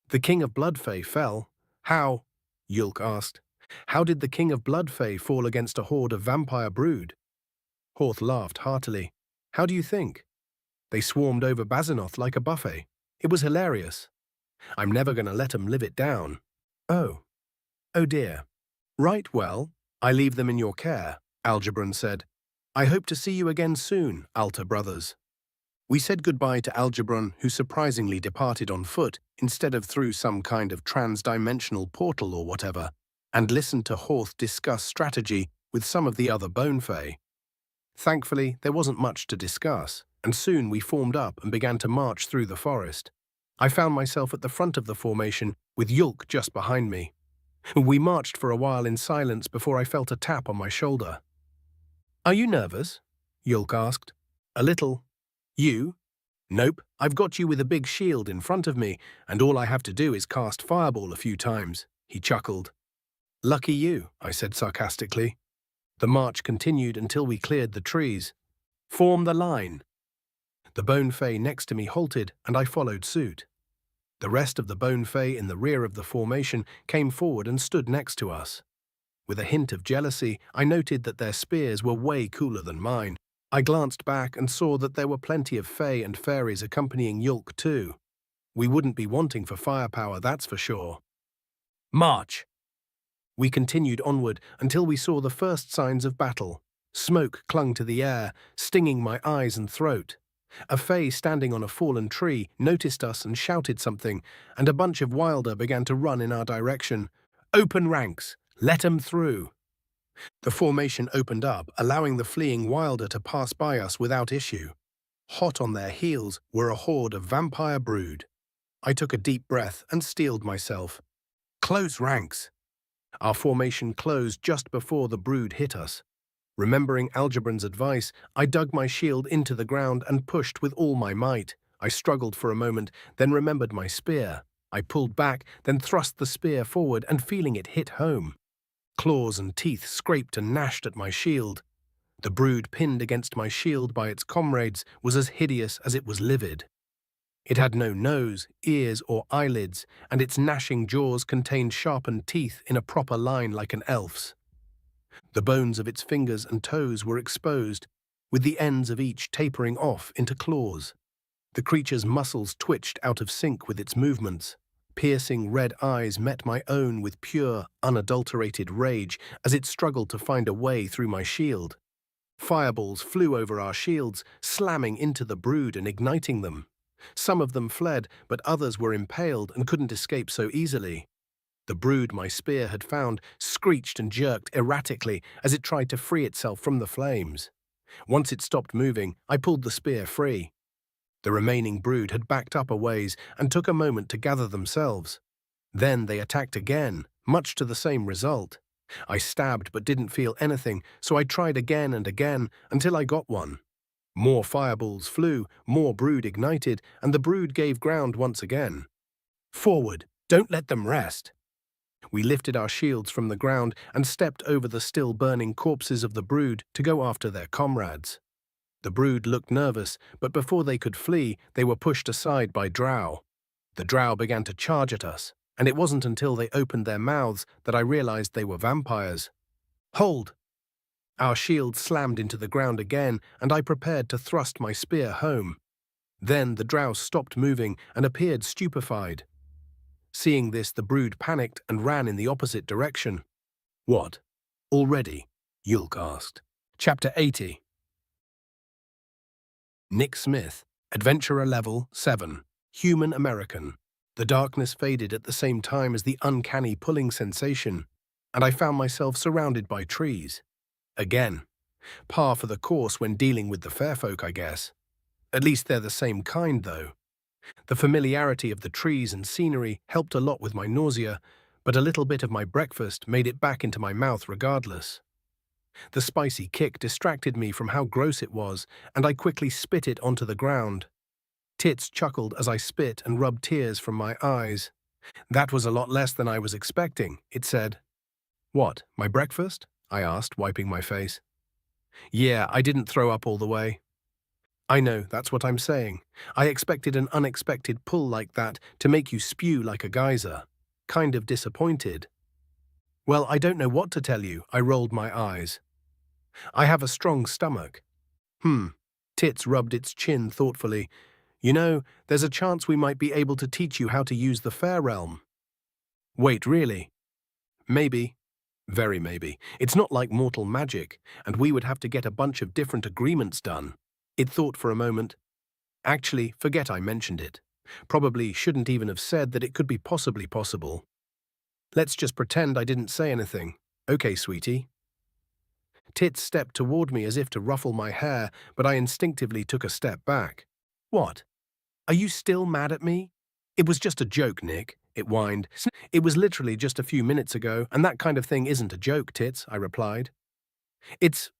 The King of Bloodfey fell. How? Yulk asked. How did the King of Bloodfey fall against a horde of vampire brood? Horth laughed heartily. How do you think? They swarmed over Bazinoth like a buffet. It was hilarious. I'm never going to let 'em live it down. Oh dear. Right, well, I leave them in your care, Algebron said. I hope to see you again soon, Alta brothers. We said goodbye to Algebron, who surprisingly departed on foot instead of through some kind of trans-dimensional portal or whatever, and listened to Horth discuss strategy with some of the other Bone Fay. Thankfully, there wasn't much to discuss, and soon we formed up and began to march through the forest. I found myself at the front of the formation, with Yulk just behind me. We marched for a while in silence before I felt a tap on my shoulder. Are you nervous? Yulk asked. A little. You? Nope, I've got you with a big shield in front of me, and all I have to do is cast Fireball a few times, he chuckled. Lucky you, I said sarcastically. The march continued until we cleared the trees. Form the line. The Bone Fay next to me halted, and I followed suit. The rest of the Bone Fay in the rear of the formation came forward and stood next to us. With a hint of jealousy, I noted that their spears were way cooler than mine. I glanced back and saw that there were plenty of Fay and fairies accompanying Yulk too. We wouldn't be wanting for firepower, that's for sure. March! We continued onward until we saw the first signs of battle. Smoke clung to the air, stinging my eyes and throat. A Fay standing on a fallen tree noticed us and shouted something, and a bunch of Wilder began to run in our direction. Open ranks! Let 'em through! The formation opened up, allowing the fleeing wilder to pass by us without issue. Hot on their heels were a horde of vampire brood. I took a deep breath and steeled myself. Close ranks! Our formation closed just before the brood hit us. Remembering Algebran's advice, I dug my shield into the ground and pushed with all my might. I struggled for a moment, then remembered my spear. I pulled back, then thrust the spear forward and feeling it hit home. Claws and teeth scraped and gnashed at my shield. The brood pinned against my shield by its comrades was as hideous as it was livid. It had no nose, ears, or eyelids, and its gnashing jaws contained sharpened teeth in a proper line like an elf's. The bones of its fingers and toes were exposed, with the ends of each tapering off into claws. The creature's muscles twitched out of sync with its movements. Piercing red eyes met my own with pure, unadulterated rage as it struggled to find a way through my shield. Fireballs flew over our shields, slamming into the brood and igniting them. Some of them fled, but others were impaled and couldn't escape so easily. The brood my spear had found screeched and jerked erratically as it tried to free itself from the flames. Once it stopped moving, I pulled the spear free. The remaining brood had backed up a ways and took a moment to gather themselves. Then they attacked again, much to the same result. I stabbed but didn't feel anything, so I tried again and again until I got one. More fireballs flew, more brood ignited, and the brood gave ground once again. Forward! Don't let them rest! We lifted our shields from the ground and stepped over the still burning corpses of the brood to go after their comrades. The brood looked nervous, but before they could flee, they were pushed aside by drow. The drow began to charge at us, and it wasn't until they opened their mouths that I realized they were vampires. Hold! Our shields slammed into the ground again, and I prepared to thrust my spear home. Then the drow stopped moving and appeared stupefied. Seeing this, the brood panicked and ran in the opposite direction. What? Already? Yulk asked. Chapter 80. Nick Smith, Adventurer Level 7, Human American. The darkness faded at the same time as the uncanny pulling sensation, and I found myself surrounded by trees. Again. Par for the course when dealing with the fair folk, I guess. At least they're the same kind, though. The familiarity of the trees and scenery helped a lot with my nausea, but a little bit of my breakfast made it back into my mouth regardless. The spicy kick distracted me from how gross it was, and I quickly spit it onto the ground. Tits chuckled as I spit and rubbed tears from my eyes. That was a lot less than I was expecting, it said. What, my breakfast? I asked, wiping my face. Yeah, I didn't throw up all the way. I know, that's what I'm saying. I expected an unexpected pull like that to make you spew like a geyser. Kind of disappointed. Well, I don't know what to tell you, I rolled my eyes. I have a strong stomach. Tits rubbed its chin thoughtfully. You know, there's a chance we might be able to teach you how to use the Fair Realm. Wait, really? Maybe. Very maybe. It's not like mortal magic, and we would have to get a bunch of different agreements done. It thought for a moment. Actually, forget I mentioned it. Probably shouldn't even have said that it could be possibly possible. Let's just pretend I didn't say anything. Okay, sweetie. Tits stepped toward me as if to ruffle my hair, but I instinctively took a step back. What? Are you still mad at me? It was just a joke, Nick, it whined. It was literally just a few minutes ago, and that kind of thing isn't a joke, Tits, I replied. It's,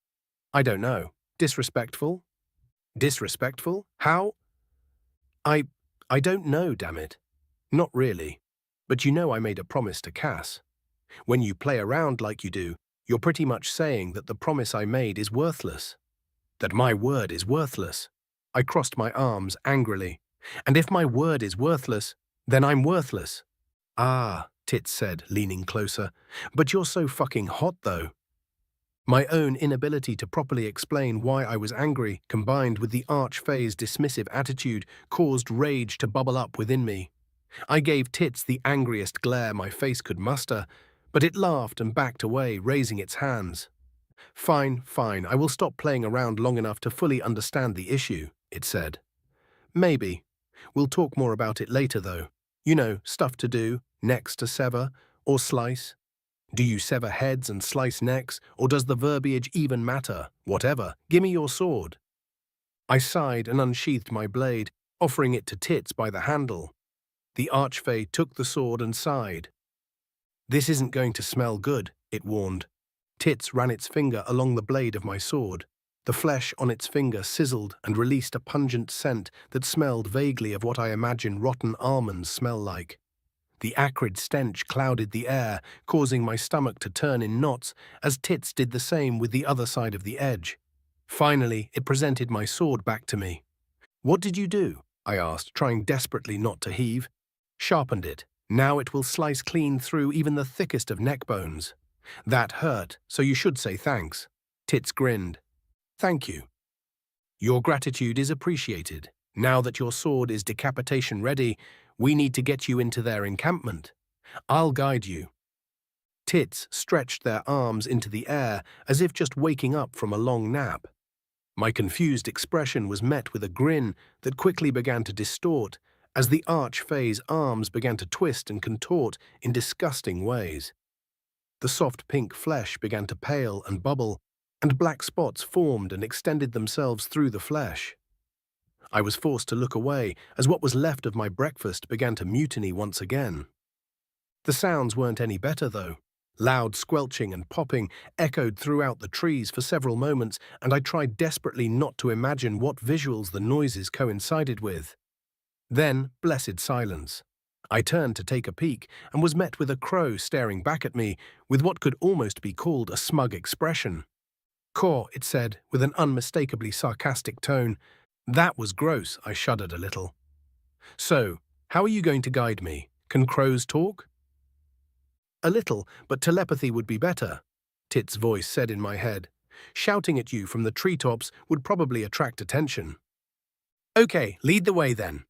I don't know, disrespectful? Disrespectful? How? I don't know, damn it. Not really. But you know I made a promise to Cass. When you play around like you do, you're pretty much saying that the promise I made is worthless. That my word is worthless. I crossed my arms angrily. And if my word is worthless, then I'm worthless. Ah, Tits said, leaning closer. But you're so fucking hot, though. My own inability to properly explain why I was angry, combined with the Arch Fay's dismissive attitude, caused rage to bubble up within me. I gave Tits the angriest glare my face could muster, but it laughed and backed away, raising its hands. Fine, I will stop playing around long enough to fully understand the issue, it said. Maybe. We'll talk more about it later, though. You know, stuff to do, necks to sever, or slice. Do you sever heads and slice necks, or does the verbiage even matter? Whatever, give me your sword. I sighed and unsheathed my blade, offering it to Tits by the handle. The Arch Fay took the sword and sighed. This isn't going to smell good, it warned. Tits ran its finger along the blade of my sword. The flesh on its finger sizzled and released a pungent scent that smelled vaguely of what I imagine rotten almonds smell like. The acrid stench clouded the air, causing my stomach to turn in knots, as Tits did the same with the other side of the edge. Finally, it presented my sword back to me. What did you do? I asked, trying desperately not to heave. Sharpened it. Now it will slice clean through even the thickest of neck bones. That hurt, so you should say thanks. Tits grinned. Thank you. Your gratitude is appreciated. Now that your sword is decapitation ready, we need to get you into their encampment. I'll guide you. Tits stretched their arms into the air as if just waking up from a long nap. My confused expression was met with a grin that quickly began to distort as the Arch Fay's arms began to twist and contort in disgusting ways. The soft pink flesh began to pale and bubble, and black spots formed and extended themselves through the flesh. I was forced to look away as what was left of my breakfast began to mutiny once again. The sounds weren't any better, though. Loud squelching and popping echoed throughout the trees for several moments, and I tried desperately not to imagine what visuals the noises coincided with. Then, blessed silence. I turned to take a peek and was met with a crow staring back at me with what could almost be called a smug expression. Caw, it said, with an unmistakably sarcastic tone. That was gross, I shuddered a little. So, how are you going to guide me? Can crows talk? A little, but telepathy would be better, Tits' voice said in my head. Shouting at you from the treetops would probably attract attention. Okay, lead the way then.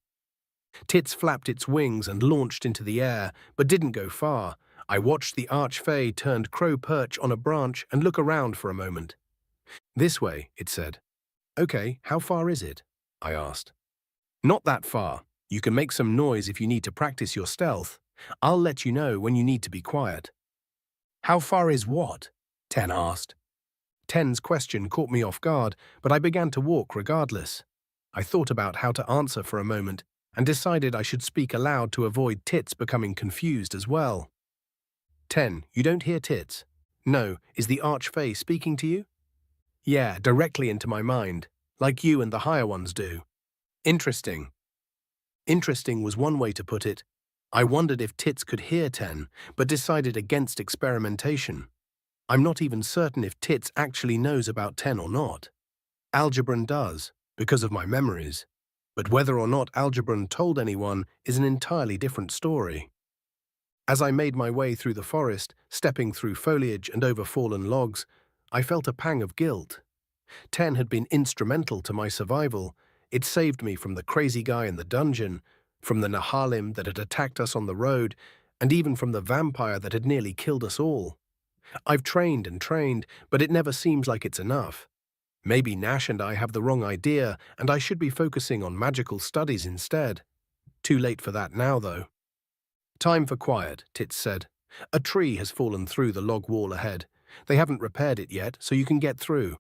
Tits flapped its wings and launched into the air, but didn't go far. I watched the Arch Fay turned crow perch on a branch and look around for a moment. This way, it said. Okay, how far is it? I asked. Not that far. You can make some noise if you need to practice your stealth. I'll let you know when you need to be quiet. How far is what? Ten asked. Ten's question caught me off guard, but I began to walk regardless. I thought about how to answer for a moment and decided I should speak aloud to avoid Tits becoming confused as well. 10, you don't hear Tits? No, is the Arch Fay speaking to you? Yeah, directly into my mind, like you and the higher ones do. Interesting. Interesting was one way to put it. I wondered if Tits could hear 10, but decided against experimentation. I'm not even certain if Tits actually knows about 10 or not. Algebran does, because of my memories. But whether or not Algebran told anyone is an entirely different story. As I made my way through the forest, stepping through foliage and over fallen logs, I felt a pang of guilt. 10 had been instrumental to my survival. It saved me from the crazy guy in the dungeon, from the Nahalim that had attacked us on the road, and even from the vampire that had nearly killed us all. I've trained and trained, but it never seems like it's enough. Maybe Nash and I have the wrong idea, and I should be focusing on magical studies instead. Too late for that now, though. Time for quiet, Tits said. A tree has fallen through the log wall ahead. They haven't repaired it yet, so you can get through.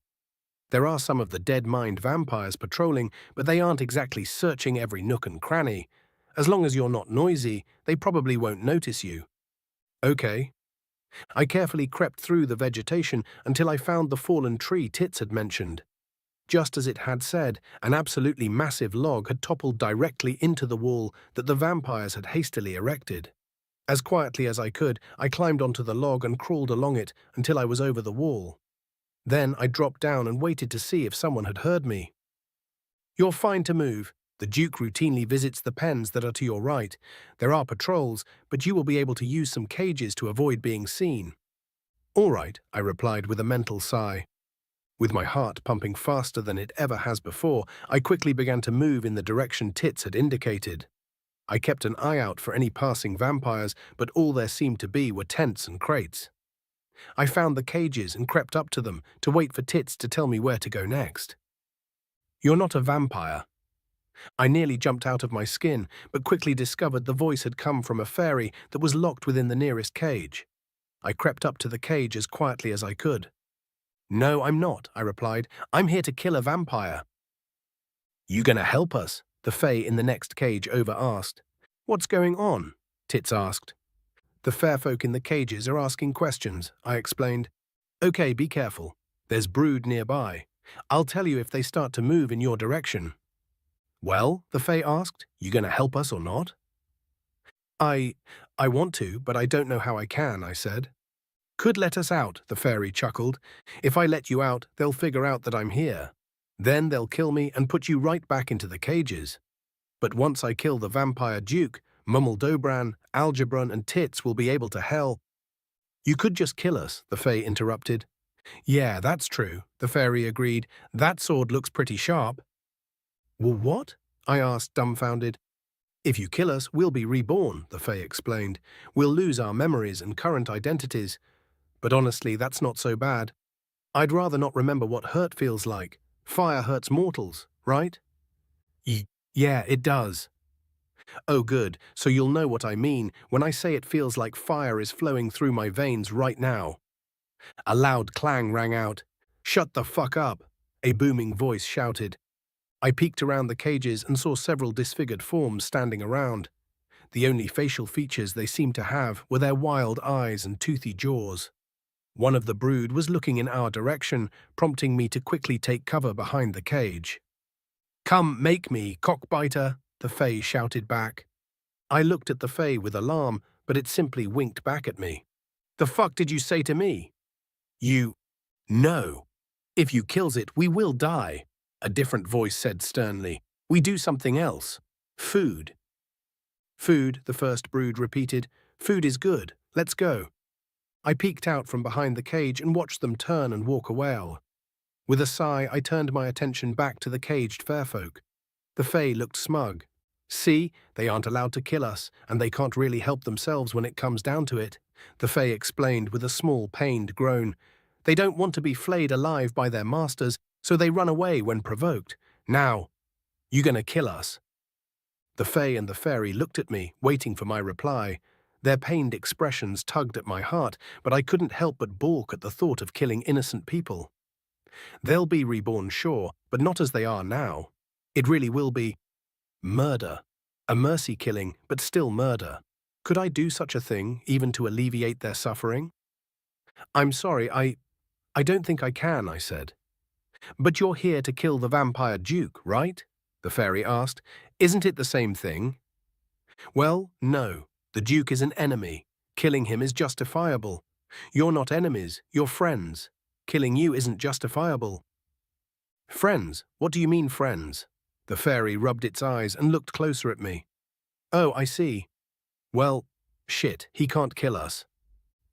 There are some of the dead-mind vampires patrolling, but they aren't exactly searching every nook and cranny. As long as you're not noisy, they probably won't notice you. Okay. I carefully crept through the vegetation until I found the fallen tree Tits had mentioned. Just as it had said, an absolutely massive log had toppled directly into the wall that the vampires had hastily erected. As quietly as I could, I climbed onto the log and crawled along it until I was over the wall. Then I dropped down and waited to see if someone had heard me. You're fine to move. The Duke routinely visits the pens that are to your right. There are patrols, but you will be able to use some cages to avoid being seen. All right, I replied with a mental sigh. With my heart pumping faster than it ever has before, I quickly began to move in the direction Tits had indicated. I kept an eye out for any passing vampires, but all there seemed to be were tents and crates. I found the cages and crept up to them to wait for Tits to tell me where to go next. You're not a vampire. I nearly jumped out of my skin, but quickly discovered the voice had come from a fairy that was locked within the nearest cage. I crept up to the cage as quietly as I could. "No, I'm not," I replied. "I'm here to kill a vampire." "You gonna help us?" the Fae in the next cage over asked. "What's going on?" Tits asked. "The fair folk in the cages are asking questions," I explained. "Okay, be careful. There's brood nearby. I'll tell you if they start to move in your direction." "Well," the Fae asked, "you gonna help us or not?" I want to, but I don't know how I can," I said. "Could let us out," the fairy chuckled. "If I let you out, they'll figure out that I'm here. Then they'll kill me and put you right back into the cages. But once I kill the vampire duke, Mummeldobran, Algebron, and Tits will be able to hell." "You could just kill us," the Fae interrupted. "Yeah, that's true," the fairy agreed. "That sword looks pretty sharp." "Well, what?" I asked, dumbfounded. "If you kill us, we'll be reborn," the Fae explained. "We'll lose our memories and current identities. But honestly, that's not so bad. I'd rather not remember what hurt feels like. Fire hurts mortals, right?" Yeah, it does." "Oh good, so you'll know what I mean when I say it feels like fire is flowing through my veins right now." A loud clang rang out. "Shut the fuck up," a booming voice shouted. I peeked around the cages and saw several disfigured forms standing around. The only facial features they seemed to have were their wild eyes and toothy jaws. One of the brood was looking in our direction, prompting me to quickly take cover behind the cage. "Come, make me, cockbiter," the Fae shouted back. I looked at the Fae with alarm, but it simply winked back at me. "The fuck did you say to me?" "You... No. If you kills it, we will die," a different voice said sternly. "We do something else. Food." "Food," the first brood repeated. "Food is good. Let's go." I peeked out from behind the cage and watched them turn and walk away. With a sigh, I turned my attention back to the caged fairfolk. The Fae looked smug. "See, they aren't allowed to kill us, and they can't really help themselves when it comes down to it," the Fae explained with a small, pained groan. "They don't want to be flayed alive by their masters, so they run away when provoked. Now, you gonna kill us?" The Fae and the fairy looked at me, waiting for my reply. Their pained expressions tugged at my heart, but I couldn't help but balk at the thought of killing innocent people. They'll be reborn, sure, but not as they are now. It really will be murder. A mercy killing, but still murder. Could I do such a thing, even to alleviate their suffering? "I'm sorry, I don't think I can," I said. "But you're here to kill the vampire duke, right?" the fairy asked. "Isn't it the same thing?" "Well, no. The duke is an enemy. Killing him is justifiable. You're not enemies, you're friends. Killing you isn't justifiable." "Friends? What do you mean, friends?" The fairy rubbed its eyes and looked closer at me. "Oh, I see. Well, shit, he can't kill us."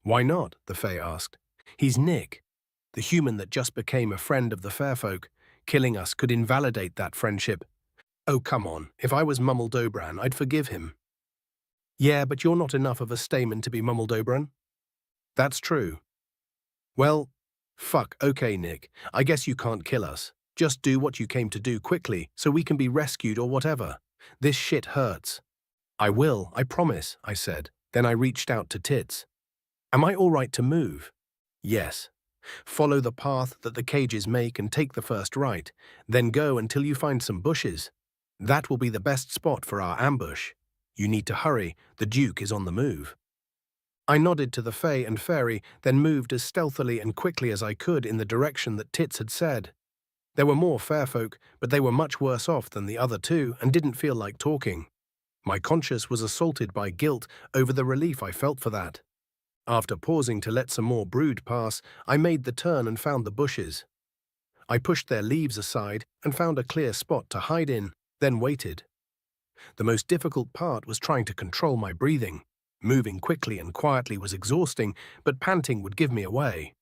"Why not?" the Fae asked. "He's Nick, the human that just became a friend of the fairfolk. Killing us could invalidate that friendship." "Oh, come on. If I was Mummeldobran, I'd forgive him." "Yeah, but you're not enough of a stamen to be Mummeldobran." "That's true." "Well, fuck, okay, Nick. I guess you can't kill us. Just do what you came to do quickly, so we can be rescued or whatever. This shit hurts." "I will, I promise," I said. Then I reached out to Tits. "Am I all right to move?" "Yes. Follow the path that the cages make and take the first right. Then go until you find some bushes. That will be the best spot for our ambush. You need to hurry, the Duke is on the move." I nodded to the Fae and Fairy, then moved as stealthily and quickly as I could in the direction that Tits had said. There were more fairfolk, but they were much worse off than the other two and didn't feel like talking. My conscience was assaulted by guilt over the relief I felt for that. After pausing to let some more brood pass, I made the turn and found the bushes. I pushed their leaves aside and found a clear spot to hide in, then waited. The most difficult part was trying to control my breathing. Moving quickly and quietly was exhausting, but panting would give me away.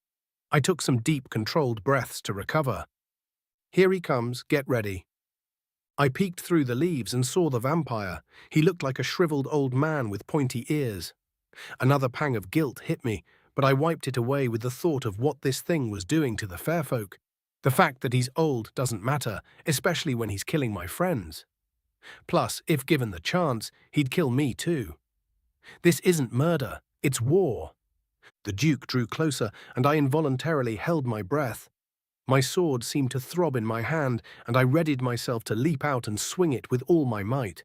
I took some deep, controlled breaths to recover. "Here he comes, get ready." I peeked through the leaves and saw the vampire. He looked like a shriveled old man with pointy ears. Another pang of guilt hit me, but I wiped it away with the thought of what this thing was doing to the fairfolk. The fact that he's old doesn't matter, especially when he's killing my friends. Plus, if given the chance, he'd kill me too. This isn't murder, it's war. The Duke drew closer, and I involuntarily held my breath. My sword seemed to throb in my hand, and I readied myself to leap out and swing it with all my might.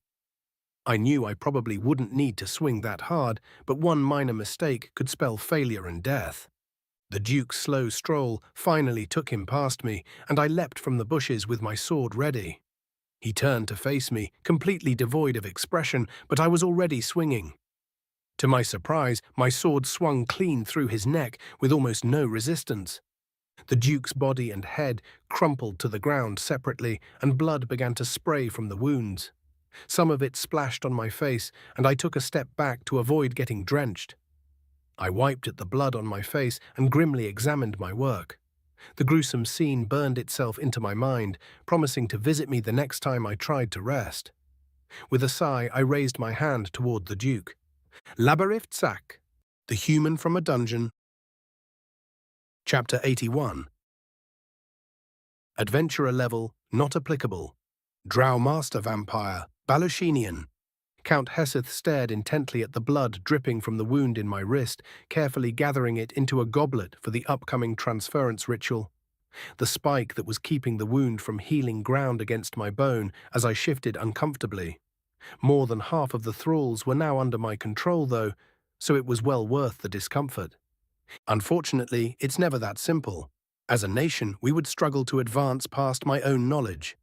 I knew I probably wouldn't need to swing that hard, but one minor mistake could spell failure and death. The Duke's slow stroll finally took him past me, and I leapt from the bushes with my sword ready. He turned to face me, completely devoid of expression, but I was already swinging. To my surprise, my sword swung clean through his neck with almost no resistance. The Duke's body and head crumpled to the ground separately, and blood began to spray from the wounds. Some of it splashed on my face, and I took a step back to avoid getting drenched. I wiped at the blood on my face and grimly examined my work. The gruesome scene burned itself into my mind, promising to visit me the next time I tried to rest. With a sigh, I raised my hand toward the Duke. Labyrinth Sack, the human from a dungeon. Chapter 81. Adventurer level, not applicable. Drow Master Vampire, Balushinian. Count Heseth stared intently at the blood dripping from the wound in my wrist, carefully gathering it into a goblet for the upcoming transference ritual. The spike that was keeping the wound from healing ground against my bone as I shifted uncomfortably. More than half of the thralls were now under my control, though, so it was well worth the discomfort. Unfortunately, it's never that simple. As a nation, we would struggle to advance past my own knowledge.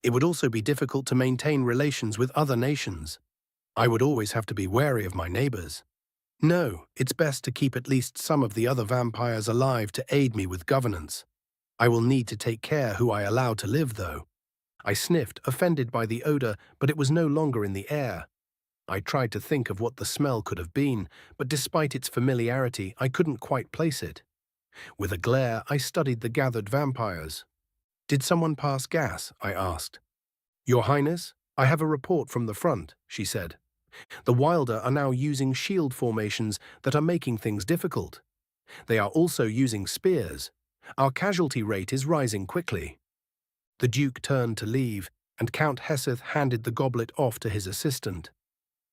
It would also be difficult to maintain relations with other nations. I would always have to be wary of my neighbors. No, it's best to keep at least some of the other vampires alive to aid me with governance. I will need to take care who I allow to live, though. I sniffed, offended by the odor, but it was no longer in the air. I tried to think of what the smell could have been, but despite its familiarity, I couldn't quite place it. With a glare, I studied the gathered vampires. "Did someone pass gas?" I asked. "Your Highness, I have a report from the front," she said. "The Wilder are now using shield formations that are making things difficult. They are also using spears. Our casualty rate is rising quickly." The Duke turned to leave, and Count Heseth handed the goblet off to his assistant.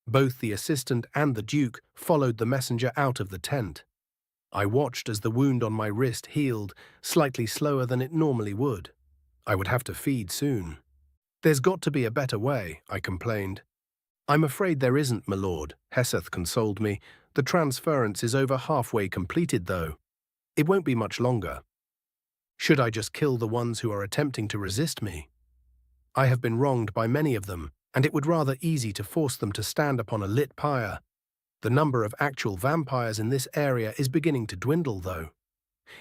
Both the assistant and the Duke followed the messenger out of the tent. I watched as the wound on my wrist healed, slightly slower than it normally would. I would have to feed soon. "There's got to be a better way," I complained. "I'm afraid there isn't, my lord," Heseth consoled me. "The transference is over halfway completed, though. It won't be much longer." Should I just kill the ones who are attempting to resist me? I have been wronged by many of them, and it would rather easy to force them to stand upon a lit pyre. The number of actual vampires in this area is beginning to dwindle, though.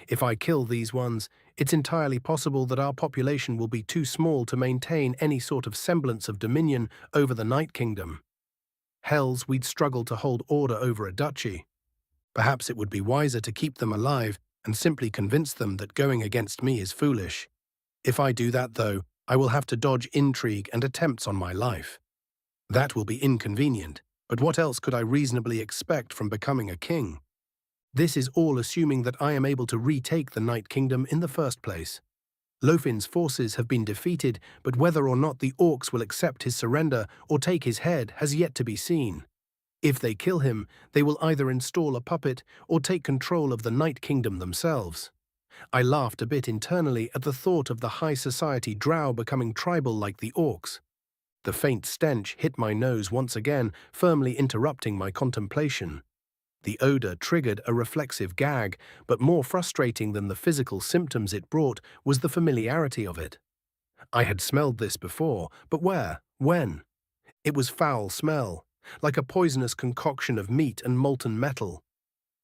If I kill these ones, it's entirely possible that our population will be too small to maintain any sort of semblance of dominion over the Night Kingdom. Hells, we'd struggle to hold order over a duchy. Perhaps it would be wiser to keep them alive and simply convince them that going against me is foolish. If I do that, though, I will have to dodge intrigue and attempts on my life. That will be inconvenient, but what else could I reasonably expect from becoming a king? This is all assuming that I am able to retake the Night Kingdom in the first place. Lofin's forces have been defeated, but whether or not the orcs will accept his surrender or take his head has yet to be seen. If they kill him, they will either install a puppet or take control of the Night Kingdom themselves. I laughed a bit internally at the thought of the high society drow becoming tribal like the orcs. The faint stench hit my nose once again, firmly interrupting my contemplation. The odor triggered a reflexive gag, but more frustrating than the physical symptoms it brought was the familiarity of it. I had smelled this before, but where? When? It was foul smell, like a poisonous concoction of meat and molten metal.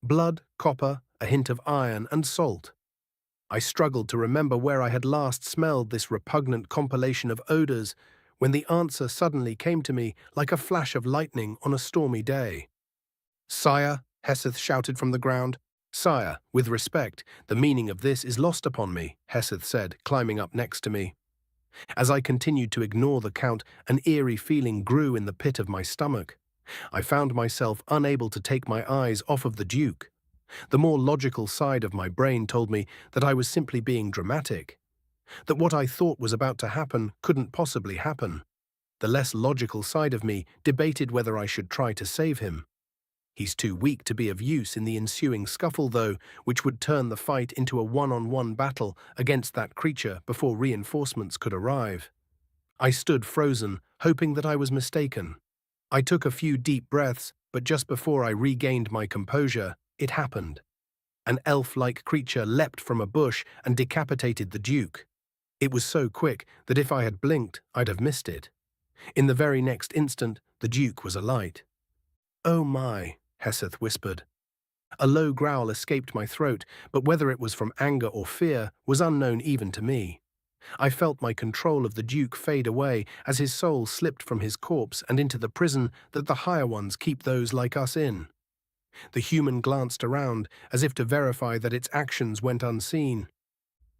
Blood, copper, a hint of iron, and salt. I struggled to remember where I had last smelled this repugnant compilation of odors, when the answer suddenly came to me like a flash of lightning on a stormy day. "Sire," Heseth shouted from the ground. "Sire, with respect, the meaning of this is lost upon me," Heseth said, climbing up next to me. As I continued to ignore the Count, an eerie feeling grew in the pit of my stomach. I found myself unable to take my eyes off of the Duke. The more logical side of my brain told me that I was simply being dramatic, that what I thought was about to happen couldn't possibly happen. The less logical side of me debated whether I should try to save him. He's too weak to be of use in the ensuing scuffle, though, which would turn the fight into a one-on-one battle against that creature before reinforcements could arrive. I stood frozen, hoping that I was mistaken. I took a few deep breaths, but just before I regained my composure, it happened. An elf-like creature leapt from a bush and decapitated the Duke. It was so quick that if I had blinked, I'd have missed it. In the very next instant, the Duke was alight. "Oh my," Heseth whispered. A low growl escaped my throat, but whether it was from anger or fear was unknown even to me. I felt my control of the Duke fade away as his soul slipped from his corpse and into the prison that the higher ones keep those like us in. The human glanced around, as if to verify that its actions went unseen.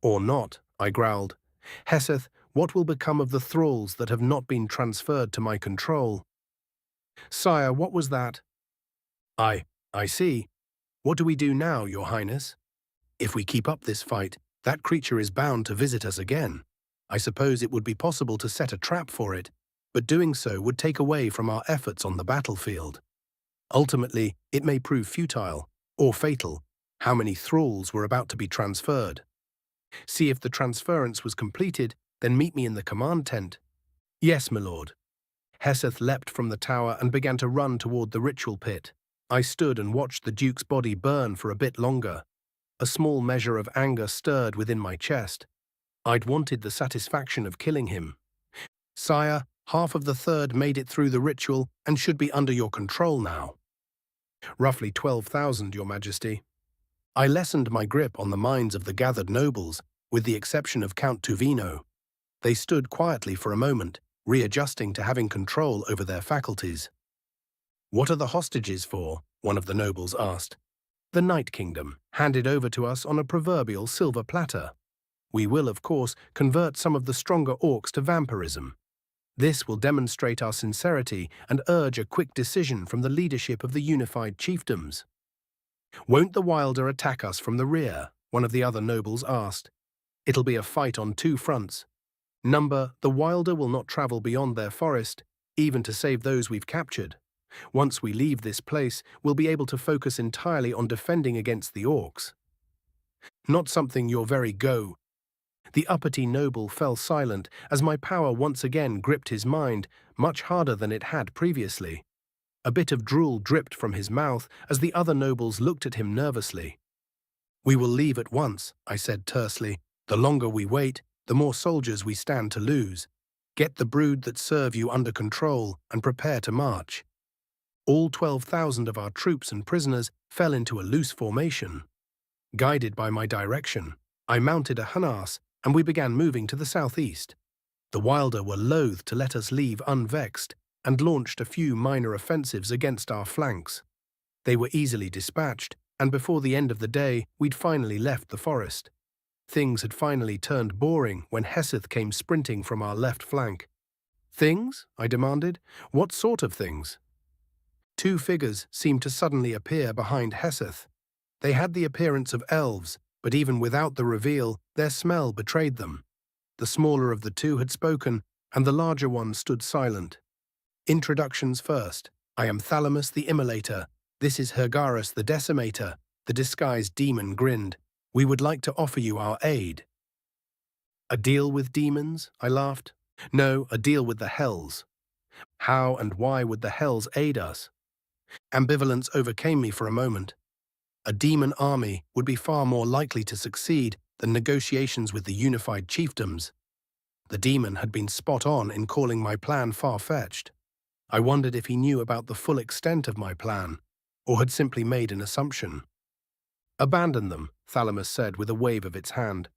"Or not," I growled. "Heseth, what will become of the thralls that have not been transferred to my control?" "Sire, what was that?" I see. What do we do now, Your Highness?" "If we keep up this fight, that creature is bound to visit us again. I suppose it would be possible to set a trap for it, but doing so would take away from our efforts on the battlefield. Ultimately, it may prove futile, or fatal. How many thralls were about to be transferred? See if the transference was completed, then meet me in the command tent." "Yes, my lord." Heseth leapt from the tower and began to run toward the ritual pit. I stood and watched the Duke's body burn for a bit longer. A small measure of anger stirred within my chest. I'd wanted the satisfaction of killing him. "Sire, half of the third made it through the ritual and should be under your control now." "Roughly 12,000, Your Majesty." I lessened my grip on the minds of the gathered nobles, with the exception of Count Tuvino. They stood quietly for a moment, readjusting to having control over their faculties. "What are the hostages for?" one of the nobles asked. "The Night Kingdom, handed over to us on a proverbial silver platter. We will, of course, convert some of the stronger orcs to vampirism. This will demonstrate our sincerity and urge a quick decision from the leadership of the unified chiefdoms." "Won't the Wilder attack us from the rear?" one of the other nobles asked. "It'll be a fight on two fronts. Number, the Wilder will not travel beyond their forest, even to save those we've captured. Once we leave this place, we'll be able to focus entirely on defending against the orcs." "Not something you're very go." The uppity noble fell silent as my power once again gripped his mind, much harder than it had previously. A bit of drool dripped from his mouth as the other nobles looked at him nervously. "We will leave at once," I said tersely. "The longer we wait, the more soldiers we stand to lose. Get the brood that serve you under control and prepare to march." All 12,000 of our troops and prisoners fell into a loose formation. Guided by my direction, I mounted a harnas and we began moving to the southeast. The Wilder were loath to let us leave unvexed and launched a few minor offensives against our flanks. They were easily dispatched, and before the end of the day, we'd finally left the forest. Things had finally turned boring when Heseth came sprinting from our left flank. "Things?" I demanded. "What sort of things?" Two figures seemed to suddenly appear behind Heseth. They had the appearance of elves, but even without the reveal, their smell betrayed them. The smaller of the two had spoken, and the larger one stood silent. Introductions first. I am Thalamus the Immolator. This is Hergarus the Decimator. The disguised demon grinned. "We would like to offer you our aid." "A deal with demons?" I laughed. "No, a deal with the Hells." "How and why would the Hells aid us?" Ambivalence overcame me for a moment. A demon army would be far more likely to succeed than negotiations with the unified chiefdoms. The demon had been spot on in calling my plan far-fetched. I wondered if he knew about the full extent of my plan, or had simply made an assumption. "Abandon them," Thalamus said with a wave of its hand.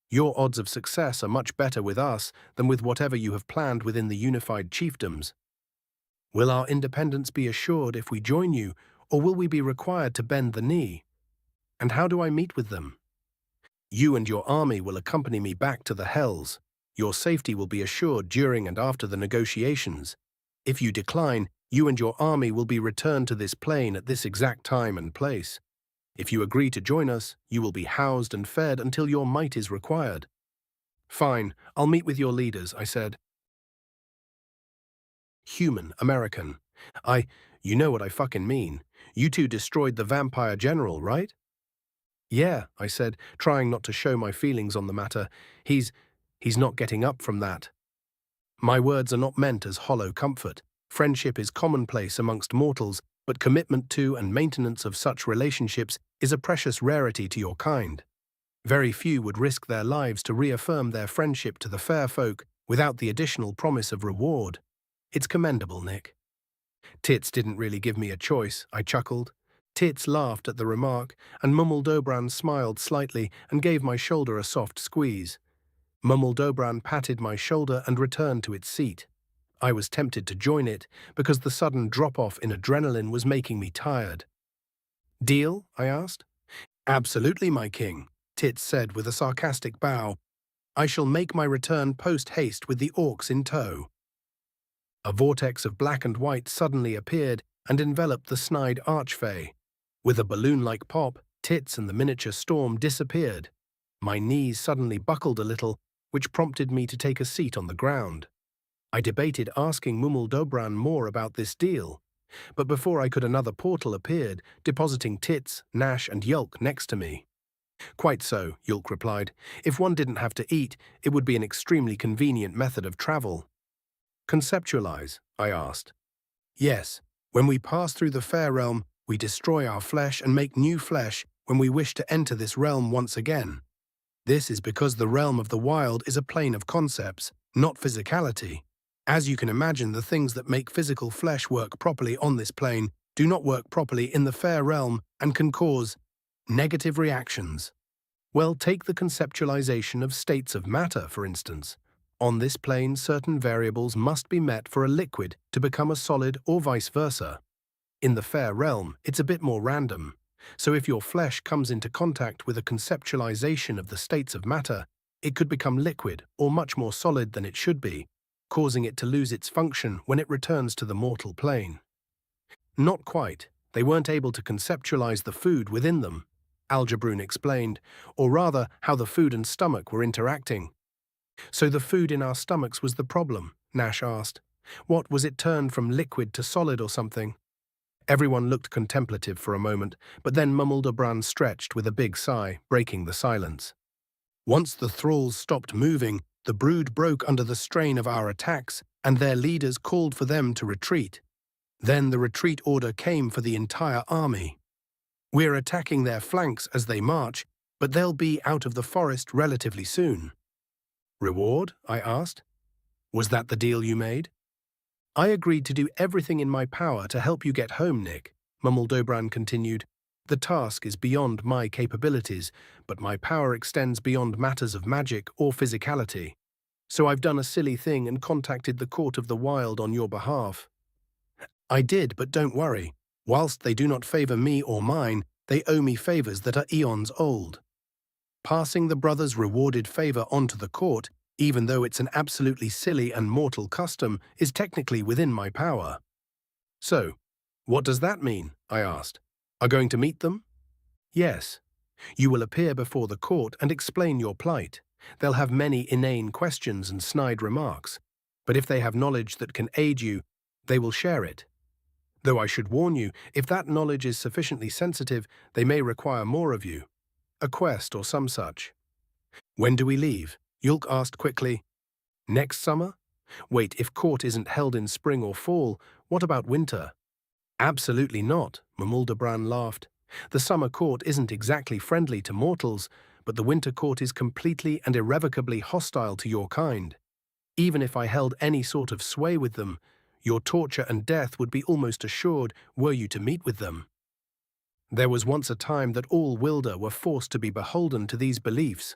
"Your odds of success are much better with us than with whatever you have planned within the unified chiefdoms. Will our independence be assured if we join you, or will we be required to bend the knee? And how do I meet with them?" "You and your army will accompany me back to the Hells. Your safety will be assured during and after the negotiations. If you decline, you and your army will be returned to this plain at this exact time and place. If you agree to join us, you will be housed and fed until your might is required." "Fine, I'll meet with your leaders," I said. Human, American. You know what I fucking mean. You two destroyed the vampire general, right? Yeah, I said, trying not to show my feelings on the matter. He's not getting up from that. My words are not meant as hollow comfort. Friendship is commonplace amongst mortals, but commitment to and maintenance of such relationships is a precious rarity to your kind. Very few would risk their lives to reaffirm their friendship to the fair folk without the additional promise of reward. It's commendable, Nick. Tits didn't really give me a choice, I chuckled. Tits laughed at the remark, and Mummeldobran smiled slightly and gave my shoulder a soft squeeze. Mummeldobran patted my shoulder and returned to its seat. I was tempted to join it, because the sudden drop-off in adrenaline was making me tired. Deal? I asked. Absolutely, my king, Tits said with a sarcastic bow. I shall make my return post-haste with the orcs in tow. A vortex of black and white suddenly appeared and enveloped the snide Arch Fay. With a balloon-like pop, Tits and the miniature storm disappeared. My knees suddenly buckled a little, which prompted me to take a seat on the ground. I debated asking Mummeldobran more about this deal, but before I could another portal appeared, depositing Tits, Nash and Yulk next to me. Quite so, Yulk replied. If one didn't have to eat, it would be an extremely convenient method of travel. Conceptualize, I asked. Yes, when we pass through the fair realm, we destroy our flesh and make new flesh when we wish to enter this realm once again. This is because the realm of the wild is a plane of concepts, not physicality. As you can imagine, the things that make physical flesh work properly on this plane do not work properly in the fair realm and can cause negative reactions. Well, take the conceptualization of states of matter, for instance. On this plane, certain variables must be met for a liquid to become a solid or vice versa. In the fair realm, it's a bit more random. So if your flesh comes into contact with a conceptualization of the states of matter, it could become liquid or much more solid than it should be, causing it to lose its function when it returns to the mortal plane. Not quite. They weren't able to conceptualize the food within them, Algebroon explained, or rather how the food and stomach were interacting. So the food in our stomachs was the problem, Nash asked. What, was it turned from liquid to solid or something? Everyone looked contemplative for a moment, but then Mummeldobran stretched with a big sigh, breaking the silence. Once the thralls stopped moving, the brood broke under the strain of our attacks, and their leaders called for them to retreat. Then the retreat order came for the entire army. We're attacking their flanks as they march, but they'll be out of the forest relatively soon. Reward? I asked. Was that the deal you made? I agreed to do everything in my power to help you get home, Nick, Mummeldobran continued. The task is beyond my capabilities, but my power extends beyond matters of magic or physicality. So I've done a silly thing and contacted the Court of the Wild on your behalf. I did, but don't worry. Whilst they do not favor me or mine, they owe me favors that are eons old. Passing the brothers' rewarded favor on to the court, even though it's an absolutely silly and mortal custom, is technically within my power. So, what does that mean? I asked. Are going to meet them? Yes. You will appear before the court and explain your plight. They'll have many inane questions and snide remarks, but if they have knowledge that can aid you, they will share it. Though I should warn you, if that knowledge is sufficiently sensitive, they may require more of you. A quest or some such. When do we leave? Yulk asked quickly. Next summer? Wait, if court isn't held in spring or fall, what about winter? Absolutely not, Mummeldobran laughed. The summer court isn't exactly friendly to mortals, but the winter court is completely and irrevocably hostile to your kind. Even if I held any sort of sway with them, your torture and death would be almost assured were you to meet with them. There was once a time that all Wilder were forced to be beholden to these beliefs,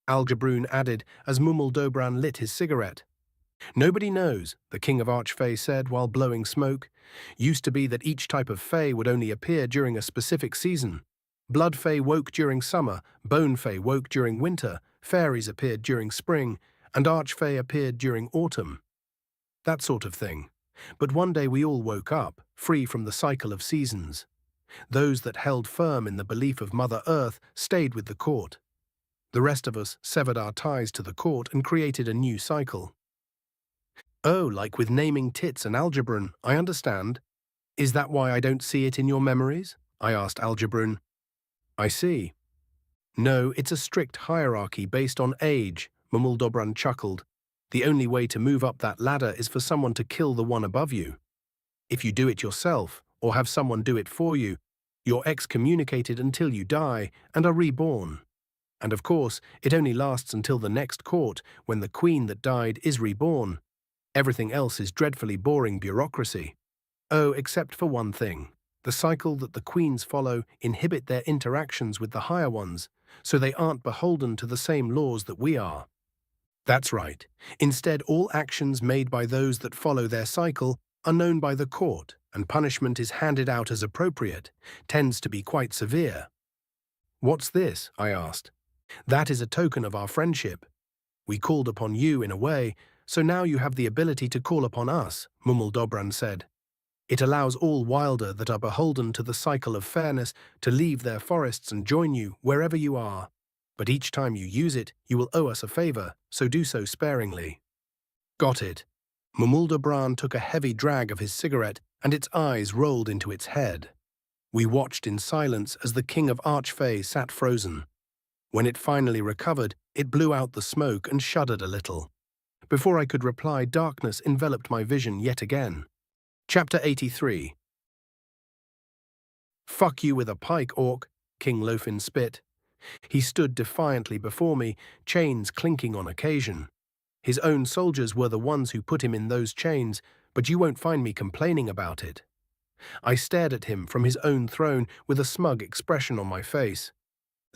Algebroon added as Mummeldobran lit his cigarette. Nobody knows, the king of Arch Fay said while blowing smoke. Used to be that each type of Fay would only appear during a specific season. Blood Fay woke during summer, Bone Fay woke during winter, Fairies appeared during spring, and Arch Fay appeared during autumn. That sort of thing. But one day we all woke up, free from the cycle of seasons. Those that held firm in the belief of Mother Earth stayed with the court. The rest of us severed our ties to the court and created a new cycle. Oh, like with naming Tits and Algebron, I understand. Is that why I don't see it in your memories? I asked Algebrun. I see. No, it's a strict hierarchy based on age, Mumuldobran chuckled. The only way to move up that ladder is for someone to kill the one above you. If you do it yourself, or have someone do it for you, you're excommunicated until you die and are reborn. And of course, it only lasts until the next court, when the queen that died is reborn. Everything else is dreadfully boring bureaucracy. Oh, except for one thing. The cycle that the queens follow inhibit their interactions with the higher ones, so they aren't beholden to the same laws that we are. That's right. Instead, all actions made by those that follow their cycle are known by the court, and punishment is handed out as appropriate, tends to be quite severe. What's this? I asked. That is a token of our friendship. We called upon you in a way, so now you have the ability to call upon us, Mumuldobran said. It allows all wilder that are beholden to the cycle of fairness to leave their forests and join you wherever you are. But each time you use it, you will owe us a favor, so do so sparingly. Got it. Mumuldobran took a heavy drag of his cigarette, and its eyes rolled into its head. We watched in silence as the king of Arch Fay sat frozen. When it finally recovered, it blew out the smoke and shuddered a little. Before I could reply, darkness enveloped my vision yet again. Chapter 83. Fuck you with a pike, orc, King Lofin spit. He stood defiantly before me, chains clinking on occasion. His own soldiers were the ones who put him in those chains, but you won't find me complaining about it. I stared at him from his own throne with a smug expression on my face.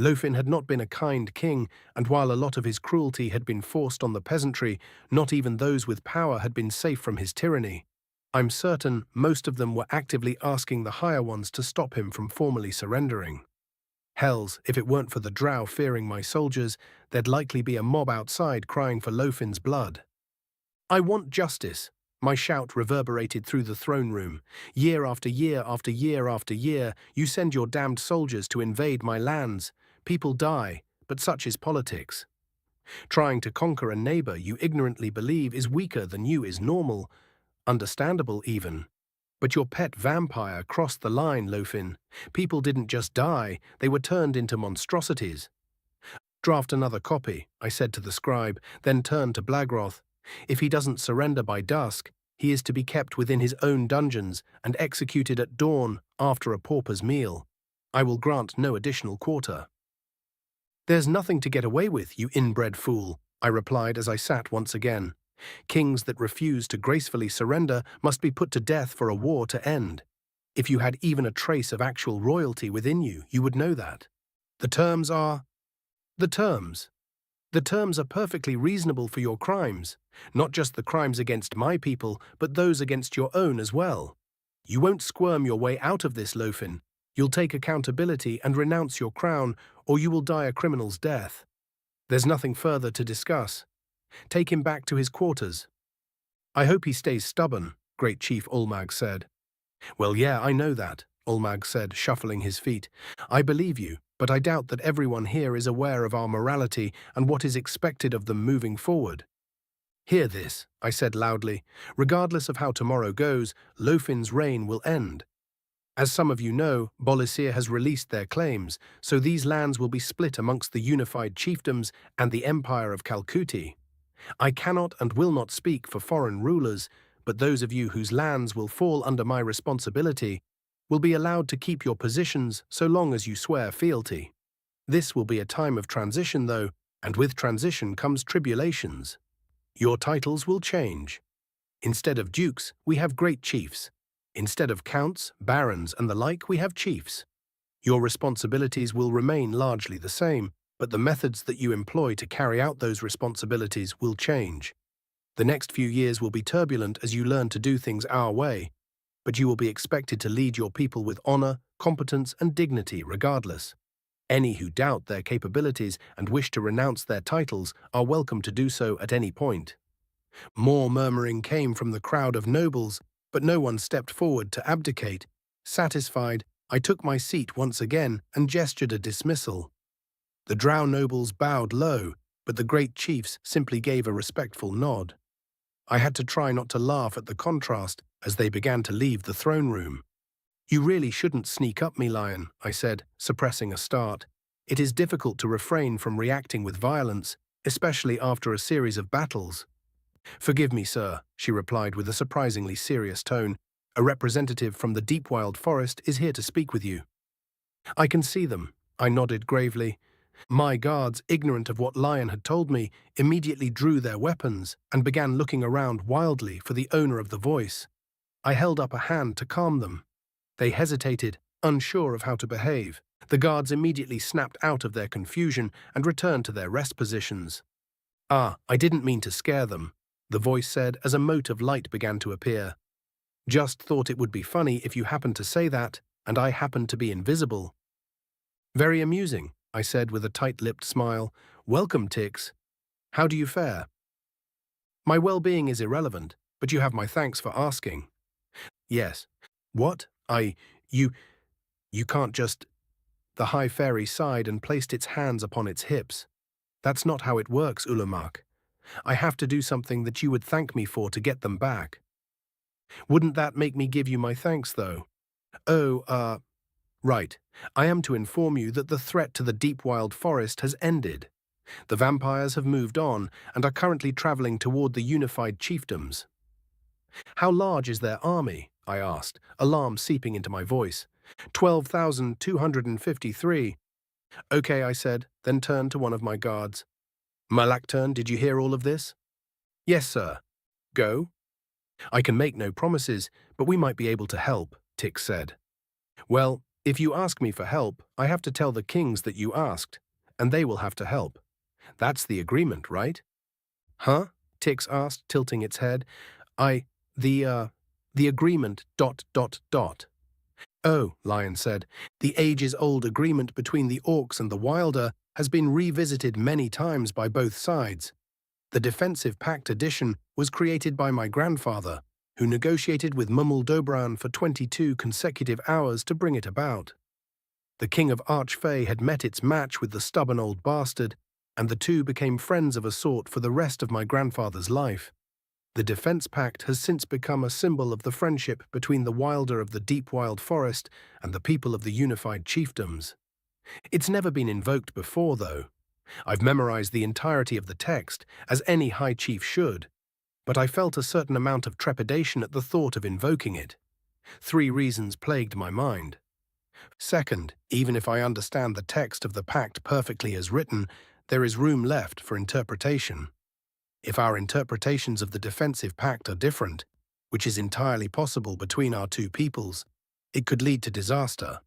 Lofin had not been a kind king, and while a lot of his cruelty had been forced on the peasantry, not even those with power had been safe from his tyranny. I'm certain most of them were actively asking the higher ones to stop him from formally surrendering. Hells, if it weren't for the drow fearing my soldiers, there'd likely be a mob outside crying for Lofin's blood. I want justice. My shout reverberated through the throne room. Year after year after year after year, you send your damned soldiers to invade my lands. People die, but such is politics. Trying to conquer a neighbor you ignorantly believe is weaker than you is normal. Understandable even. But your pet vampire crossed the line, Lofin. People didn't just die, they were turned into monstrosities. Draft another copy, I said to the scribe, then turned to Blagroth. If he doesn't surrender by dusk, he is to be kept within his own dungeons and executed at dawn after a pauper's meal. I will grant no additional quarter. There's nothing to get away with, you inbred fool, I replied as I sat once again. Kings that refuse to gracefully surrender must be put to death for a war to end. If you had even a trace of actual royalty within you, you would know that. The terms are... The terms are perfectly reasonable for your crimes, not just the crimes against my people, but those against your own as well. You won't squirm your way out of this, Lofin. You'll take accountability and renounce your crown, or you will die a criminal's death. There's nothing further to discuss. Take him back to his quarters. I hope he stays stubborn, Great Chief Ulamac said. Well, yeah, I know that, Ulamac said, shuffling his feet. I believe you, but I doubt that everyone here is aware of our morality and what is expected of them moving forward. Hear this, I said loudly. Regardless of how tomorrow goes, Lofin's reign will end. As some of you know, Bolisir has released their claims, so these lands will be split amongst the unified chiefdoms and the Empire of Kalkuti. I cannot and will not speak for foreign rulers, but those of you whose lands will fall under my responsibility will be allowed to keep your positions so long as you swear fealty. This will be a time of transition, though, and with transition comes tribulations. Your titles will change. Instead of dukes, we have great chiefs. Instead of counts, barons, and the like, we have chiefs. Your responsibilities will remain largely the same, but the methods that you employ to carry out those responsibilities will change. The next few years will be turbulent as you learn to do things our way, but you will be expected to lead your people with honor, competence, and dignity regardless. Any who doubt their capabilities and wish to renounce their titles are welcome to do so at any point. More murmuring came from the crowd of nobles, but no one stepped forward to abdicate. Satisfied, I took my seat once again and gestured a dismissal. The drow nobles bowed low, but the great chiefs simply gave a respectful nod. I had to try not to laugh at the contrast as they began to leave the throne room. You really shouldn't sneak up me, Lion, I said, suppressing a start. It is difficult to refrain from reacting with violence, especially after a series of battles. Forgive me, sir, she replied with a surprisingly serious tone. A representative from the deep wild forest is here to speak with you. I can see them, I nodded gravely. My guards, ignorant of what Lion had told me, immediately drew their weapons and began looking around wildly for the owner of the voice. I held up a hand to calm them. They hesitated, unsure of how to behave. The guards immediately snapped out of their confusion and returned to their rest positions. Ah, I didn't mean to scare them, the voice said as a mote of light began to appear. Just thought it would be funny if you happened to say that, and I happened to be invisible. Very amusing, I said with a tight-lipped smile. Welcome, Tix. How do you fare? My well-being is irrelevant, but you have my thanks for asking. Yes. What? You can't just… The High Fairy sighed and placed its hands upon its hips. That's not how it works, Ulamac. I have to do something that you would thank me for to get them back. Wouldn't that make me give you my thanks, though? Oh, right. I am to inform you that the threat to the deep wild forest has ended. The vampires have moved on and are currently traveling toward the unified chiefdoms. How large is their army? I asked, alarm seeping into my voice. 12,253. Okay, I said, then turned to one of my guards. Malacturn, did you hear all of this? Yes, sir. Go? I can make no promises, but we might be able to help, Tix said. Well, if you ask me for help, I have to tell the kings that you asked, and they will have to help. That's the agreement, right? Huh? Tix asked, tilting its head. The agreement, .. Oh, Lion said, the ages-old agreement between the orcs and the wilder has been revisited many times by both sides. The Defensive Pact edition was created by my grandfather, who negotiated with Mummuldobran for 22 consecutive hours to bring it about. The king of Arch Fay had met its match with the stubborn old bastard, and the two became friends of a sort for the rest of my grandfather's life. The Defense Pact has since become a symbol of the friendship between the wilder of the deep wild forest and the people of the unified chiefdoms. It's never been invoked before, though. I've memorized the entirety of the text, as any high chief should, but I felt a certain amount of trepidation at the thought of invoking it. 3 reasons plagued my mind. Second, even if I understand the text of the pact perfectly as written, there is room left for interpretation. If our interpretations of the Defensive Pact are different, which is entirely possible between our two peoples, it could lead to disaster.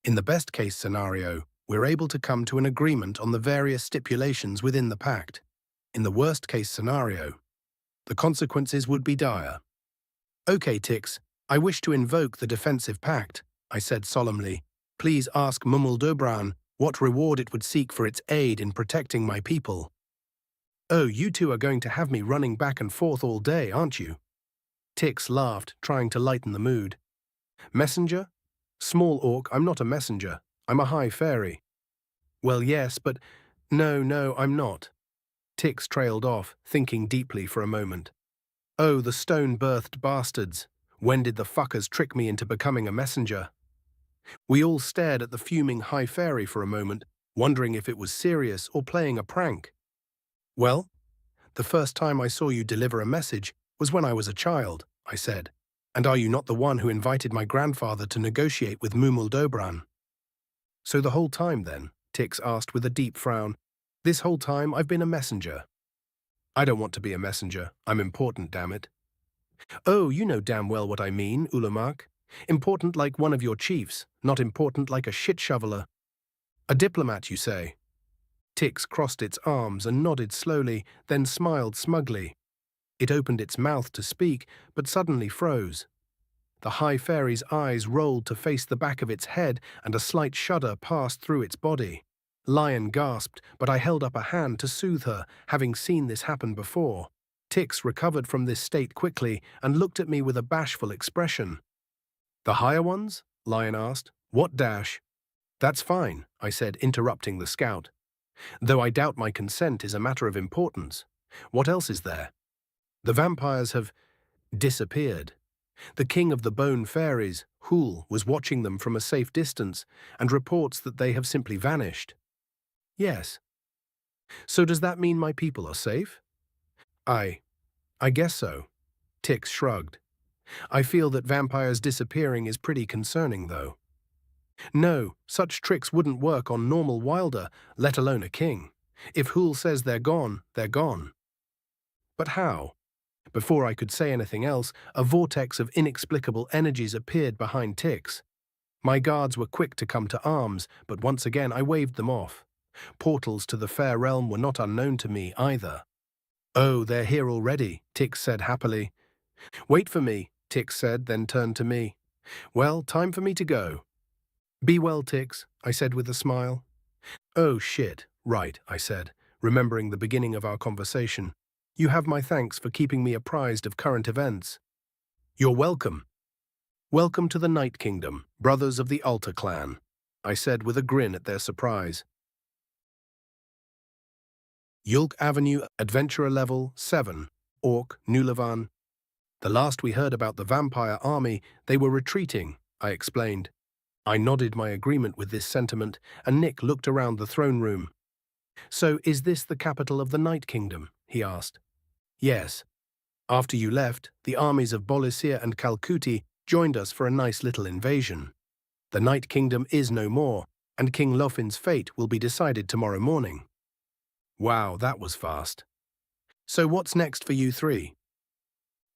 In the best-case scenario, we're able to come to an agreement on the various stipulations within the pact. In the worst-case scenario, the consequences would be dire. Okay, Tix, I wish to invoke the Defensive Pact, I said solemnly. Please ask Mummuldobran what reward it would seek for its aid in protecting my people. Oh, you two are going to have me running back and forth all day, aren't you? Tix laughed, trying to lighten the mood. Messenger? Small orc, I'm not a messenger. I'm a high fairy. Well, yes, but… No, I'm not. Tix trailed off, thinking deeply for a moment. Oh, the stone-birthed bastards. When did the fuckers trick me into becoming a messenger? We all stared at the fuming high fairy for a moment, wondering if it was serious or playing a prank. Well, the first time I saw you deliver a message was when I was a child, I said. And are you not the one who invited my grandfather to negotiate with Mummuldobran? So the whole time then, Tix asked with a deep frown, this whole time I've been a messenger. I don't want to be a messenger. I'm important, damn it. Oh, you know damn well what I mean, Ulamac. Important like one of your chiefs, not important like a shit-shoveler. A diplomat, you say? Tix crossed its arms and nodded slowly, then smiled smugly. It opened its mouth to speak, but suddenly froze. The high fairy's eyes rolled to face the back of its head, and a slight shudder passed through its body. Lion gasped, but I held up a hand to soothe her, having seen this happen before. Tix recovered from this state quickly and looked at me with a bashful expression. The higher ones? Lion asked. What dash? That's fine, I said, interrupting the scout. Though I doubt my consent is a matter of importance. What else is there? The vampires have disappeared, The king of the bone fairies, Hul, was watching them from a safe distance and reports that they have simply vanished. Yes. So does that mean my people are safe? I guess so. Tix shrugged. I feel that vampires disappearing is pretty concerning, though. No, such tricks wouldn't work on normal wilder, let alone a king. If Hul says they're gone, they're gone. But how? Before I could say anything else, a vortex of inexplicable energies appeared behind Tix. My guards were quick to come to arms, but once again I waved them off. Portals to the fair realm were not unknown to me either. Oh, they're here already, Tix said happily. Wait for me, Tix said, then turned to me. Well, time for me to go. Be well, Tix, I said with a smile. Oh, shit, right, I said, remembering the beginning of our conversation. You have my thanks for keeping me apprised of current events. You're welcome. Welcome to the Night Kingdom, brothers of the Altar clan, I said with a grin at their surprise. Yulk Avenue, Adventurer Level 7, Orc, Nulavan. The last we heard about the vampire army, they were retreating, I explained. I nodded my agreement with this sentiment, and Nick looked around the throne room. So is this the capital of the Night Kingdom? He asked. Yes. After you left, the armies of Bolisir and Kalkuti joined us for a nice little invasion. The Night Kingdom is no more, and King Lofin's fate will be decided tomorrow morning. Wow, that was fast. So what's next for you three?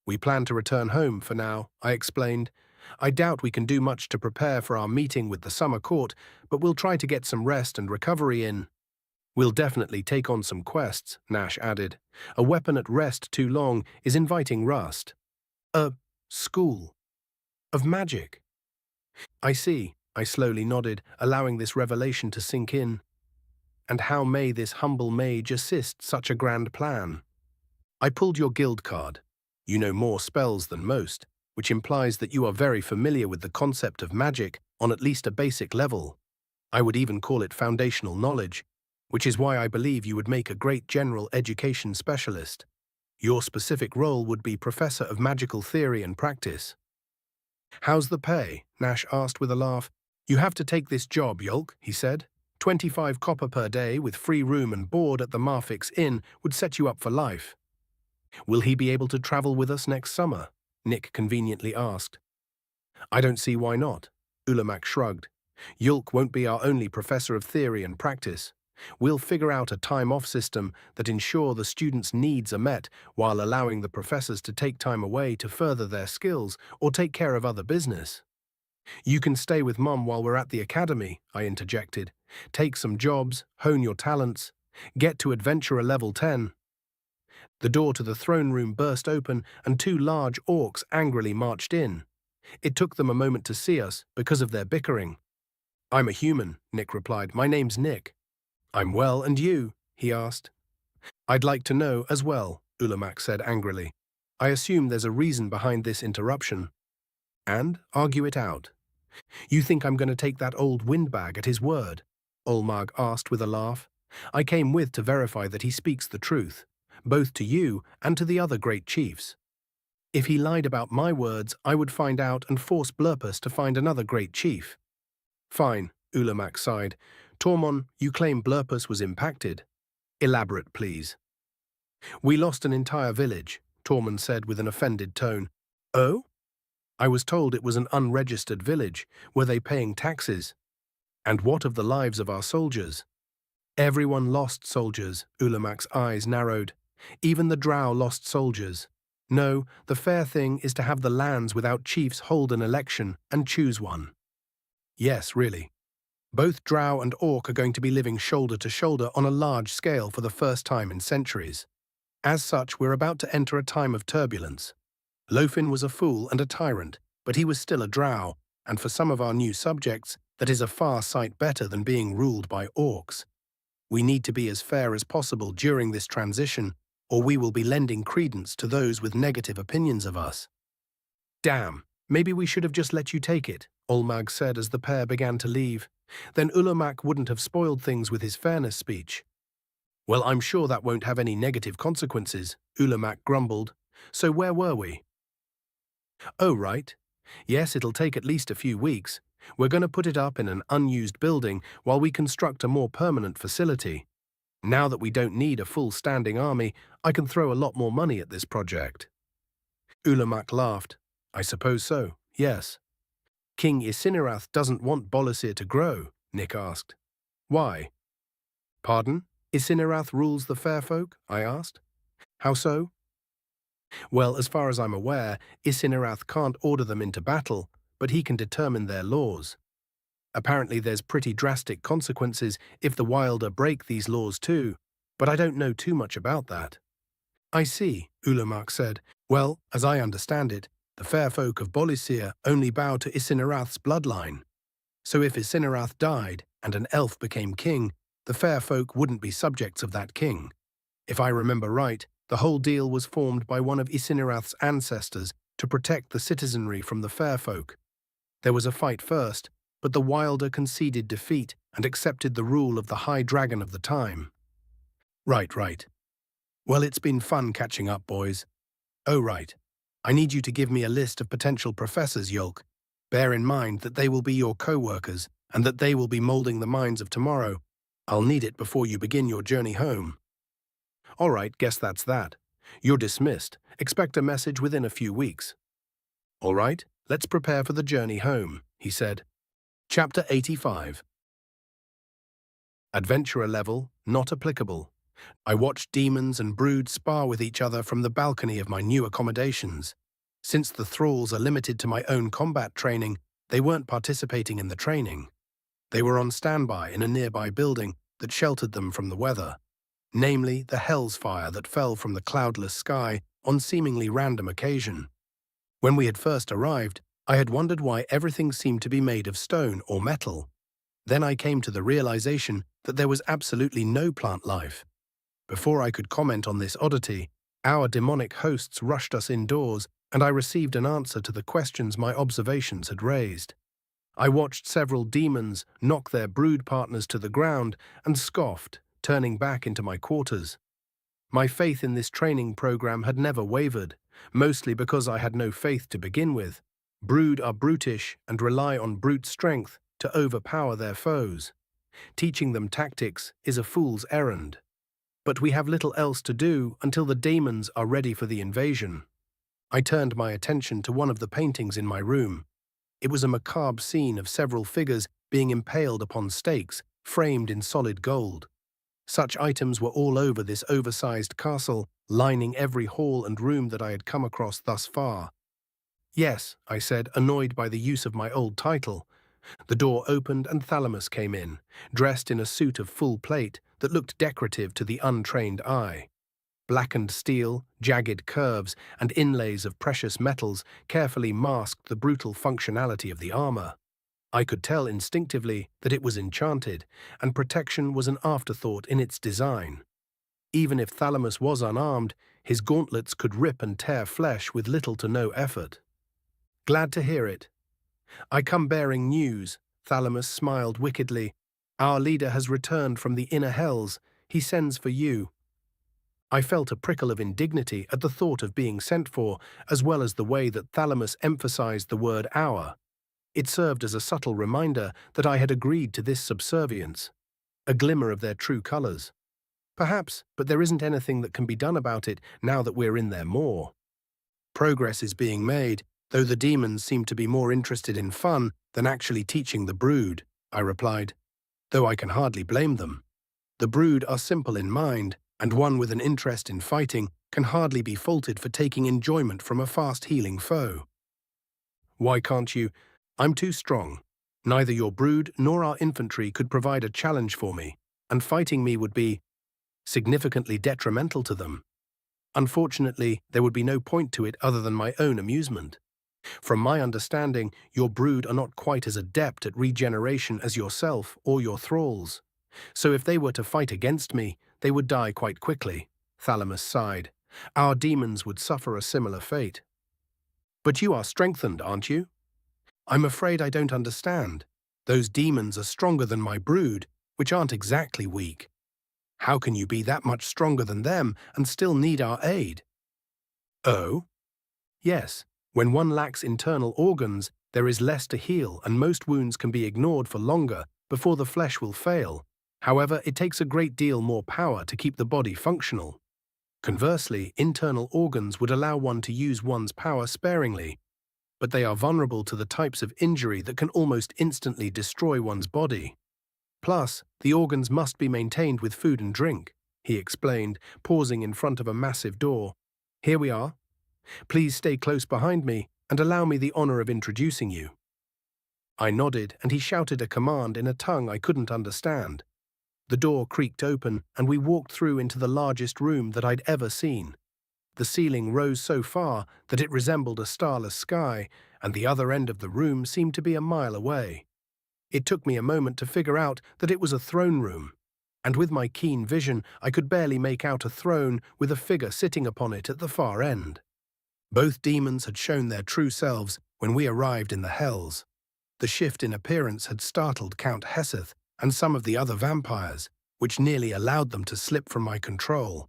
We plan to return home for now, I explained. I doubt we can do much to prepare for our meeting with the summer court, but we'll try to get some rest and recovery in. We'll definitely take on some quests, Nash added. A weapon at rest too long is inviting rust. A school of magic. I see, I slowly nodded, allowing this revelation to sink in. And how may this humble mage assist such a grand plan? I pulled your guild card. You know more spells than most, which implies that you are very familiar with the concept of magic on at least a basic level. I would even call it foundational knowledge, which is why I believe you would make a great general education specialist. Your specific role would be Professor of Magical Theory and Practice. How's the pay? Nash asked with a laugh. You have to take this job, Yulk, he said. 25 copper per day with free room and board at the Marfix Inn would set you up for life. Will he be able to travel with us next summer? Nick conveniently asked. I don't see why not. Ulamac shrugged. Yulk won't be our only professor of theory and practice. We'll figure out a time-off system that ensure the students' needs are met while allowing the professors to take time away to further their skills or take care of other business. You can stay with Mum while we're at the academy, I interjected. Take some jobs, hone your talents, get to Adventurer Level 10. The door to the throne room burst open and two large orcs angrily marched in. It took them a moment to see us because of their bickering. I'm a human, Nick replied. My name's Nick. I'm well, and you? He asked. I'd like to know as well, Ulamac said angrily. I assume there's a reason behind this interruption. And argue it out. You think I'm going to take that old windbag at his word? Ulmag asked with a laugh. I came with to verify that he speaks the truth, both to you and to the other great chiefs. If he lied about my words, I would find out and force Blurpus to find another great chief. Fine, Ulamac sighed. Tormon, you claim Blurpus was impacted. Elaborate, please. We lost an entire village, Tormon said with an offended tone. Oh? I was told it was an unregistered village. Were they paying taxes? And what of the lives of our soldiers? Everyone lost soldiers, Ulamac's eyes narrowed. Even the drow lost soldiers. No, the fair thing is to have the lands without chiefs hold an election and choose one. Yes, really. Both drow and orc are going to be living shoulder to shoulder on a large scale for the first time in centuries. As such, we're about to enter a time of turbulence. Lofin was a fool and a tyrant, but he was still a drow, and for some of our new subjects, that is a far sight better than being ruled by orcs. We need to be as fair as possible during this transition, or we will be lending credence to those with negative opinions of us. Damn, maybe we should have just let you take it, Ulmag said as the pair began to leave. Then Ulamac wouldn't have spoiled things with his fairness speech. Well, I'm sure that won't have any negative consequences, Ulamac grumbled. So where were we? Oh, right. Yes, it'll take at least a few weeks. We're going to put it up in an unused building while we construct a more permanent facility. Now that we don't need a full standing army, I can throw a lot more money at this project. Ulamac laughed. I suppose so, yes. King Isinerath doesn't want Bolasir to grow, Nick asked. Why? Pardon? Isinerath rules the fair folk? I asked. How so? Well, as far as I'm aware, Isinerath can't order them into battle, but he can determine their laws. Apparently there's pretty drastic consequences if the Wilder break these laws too, but I don't know too much about that. I see, Ulamac said. Well, as I understand it, the fair folk of Bolasir only bow to Isinerath's bloodline. So if Isinerath died and an elf became king, the fair folk wouldn't be subjects of that king. If I remember right, the whole deal was formed by one of Isinerath's ancestors to protect the citizenry from the fair folk. There was a fight first, but the Wilder conceded defeat and accepted the rule of the High Dragon of the time. Right. Well, it's been fun catching up, boys. Oh, right. I need you to give me a list of potential professors, Yolk. Bear in mind that they will be your co-workers and that they will be molding the minds of tomorrow. I'll need it before you begin your journey home. All right, guess that's that. You're dismissed. Expect a message within a few weeks. All right, let's prepare for the journey home, he said. Chapter 85. Adventurer level, not applicable. I watched demons and broods spar with each other from the balcony of my new accommodations. Since the thralls are limited to my own combat training, they weren't participating in the training. They were on standby in a nearby building that sheltered them from the weather, namely the hell's fire that fell from the cloudless sky on seemingly random occasion. When we had first arrived, I had wondered why everything seemed to be made of stone or metal. Then I came to the realization that there was absolutely no plant life. Before I could comment on this oddity, our demonic hosts rushed us indoors, and I received an answer to the questions my observations had raised. I watched several demons knock their brood partners to the ground and scoffed, turning back into my quarters. My faith in this training program had never wavered, mostly because I had no faith to begin with. Brood are brutish and rely on brute strength to overpower their foes. Teaching them tactics is a fool's errand. But we have little else to do until the demons are ready for the invasion. I turned my attention to one of the paintings in my room. It was a macabre scene of several figures being impaled upon stakes, framed in solid gold. Such items were all over this oversized castle, lining every hall and room that I had come across thus far. Yes, I said, annoyed by the use of my old title. The door opened and Thalamus came in, dressed in a suit of full plate that looked decorative to the untrained eye. Blackened steel, jagged curves, and inlays of precious metals carefully masked the brutal functionality of the armor. I could tell instinctively that it was enchanted, and protection was an afterthought in its design. Even if Thalamus was unarmed, his gauntlets could rip and tear flesh with little to no effort. Glad to hear it. I come bearing news, Thalamus smiled wickedly. Our leader has returned from the inner hells. He sends for you. I felt a prickle of indignity at the thought of being sent for, as well as the way that Thalamus emphasized the word our. It served as a subtle reminder that I had agreed to this subservience, a glimmer of their true colors. Perhaps, but there isn't anything that can be done about it now that we're in their maw. Progress is being made, though the demons seem to be more interested in fun than actually teaching the brood, I replied, though I can hardly blame them. The brood are simple in mind, and one with an interest in fighting can hardly be faulted for taking enjoyment from a fast-healing foe. Why can't you? I'm too strong. Neither your brood nor our infantry could provide a challenge for me, and fighting me would be significantly detrimental to them. Unfortunately, there would be no point to it other than my own amusement. From my understanding, your brood are not quite as adept at regeneration as yourself or your thralls. So if they were to fight against me, they would die quite quickly. Thalamus sighed. Our demons would suffer a similar fate. But you are strengthened, aren't you? I'm afraid I don't understand. Those demons are stronger than my brood, which aren't exactly weak. How can you be that much stronger than them and still need our aid? Oh? Yes. When one lacks internal organs, there is less to heal and most wounds can be ignored for longer before the flesh will fail. However, it takes a great deal more power to keep the body functional. Conversely, internal organs would allow one to use one's power sparingly, but they are vulnerable to the types of injury that can almost instantly destroy one's body. Plus, the organs must be maintained with food and drink, he explained, pausing in front of a massive door. Here we are. Please stay close behind me and allow me the honor of introducing you. I nodded and he shouted a command in a tongue I couldn't understand. The door creaked open and we walked through into the largest room that I'd ever seen. The ceiling rose so far that it resembled a starless sky, and the other end of the room seemed to be a mile away. It took me a moment to figure out that it was a throne room, and with my keen vision I could barely make out a throne with a figure sitting upon it at the far end. Both demons had shown their true selves when we arrived in the Hells. The shift in appearance had startled Count Heseth and some of the other vampires, which nearly allowed them to slip from my control.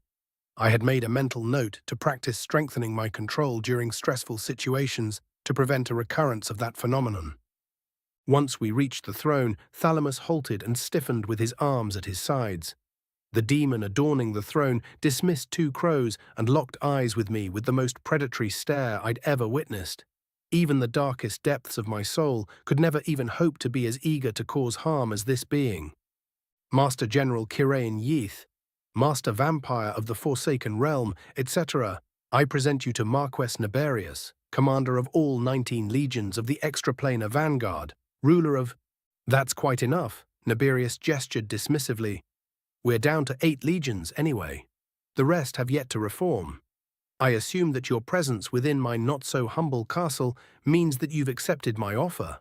I had made a mental note to practice strengthening my control during stressful situations to prevent a recurrence of that phenomenon. Once we reached the throne, Thalamus halted and stiffened with his arms at his sides. The demon adorning the throne dismissed two crows and locked eyes with me with the most predatory stare I'd ever witnessed. Even the darkest depths of my soul could never even hope to be as eager to cause harm as this being. Master General Kirane Yeath, Master Vampire of the Forsaken Realm, etc., I present you to Marquess Naberius, commander of all 19 legions of the Extraplanar Vanguard, ruler of— That's quite enough, Naberius gestured dismissively. We're down to 8 legions anyway. The rest have yet to reform. I assume that your presence within my not-so-humble castle means that you've accepted my offer.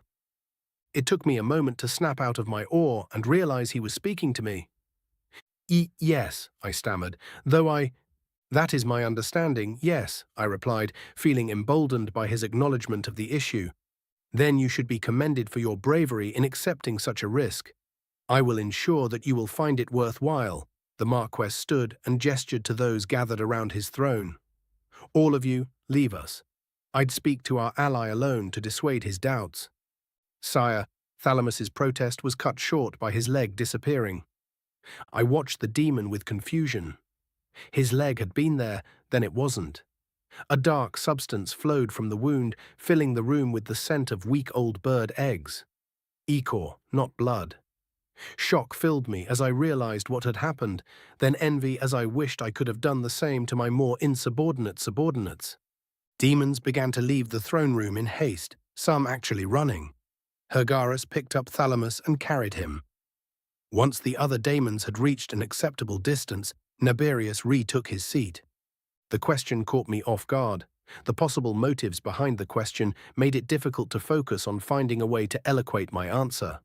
It took me a moment to snap out of my awe and realize he was speaking to me. Yes, I stammered, That is my understanding, yes, I replied, feeling emboldened by his acknowledgement of the issue. Then you should be commended for your bravery in accepting such a risk. I will ensure that you will find it worthwhile. The Marquess stood and gestured to those gathered around his throne. All of you, leave us. I'd speak to our ally alone to dissuade his doubts. Sire, Thalamus's protest was cut short by his leg disappearing. I watched the demon with confusion. His leg had been there, then it wasn't. A dark substance flowed from the wound, filling the room with the scent of weak old bird eggs. Ichor, not blood. Shock filled me as I realized what had happened, then envy as I wished I could have done the same to my more insubordinate subordinates. Demons began to leave the throne room in haste, some actually running. Hergarus picked up Thalamus and carried him. Once the other daemons had reached an acceptable distance, Naberius retook his seat. The question caught me off guard. The possible motives behind the question made it difficult to focus on finding a way to eloquate my answer.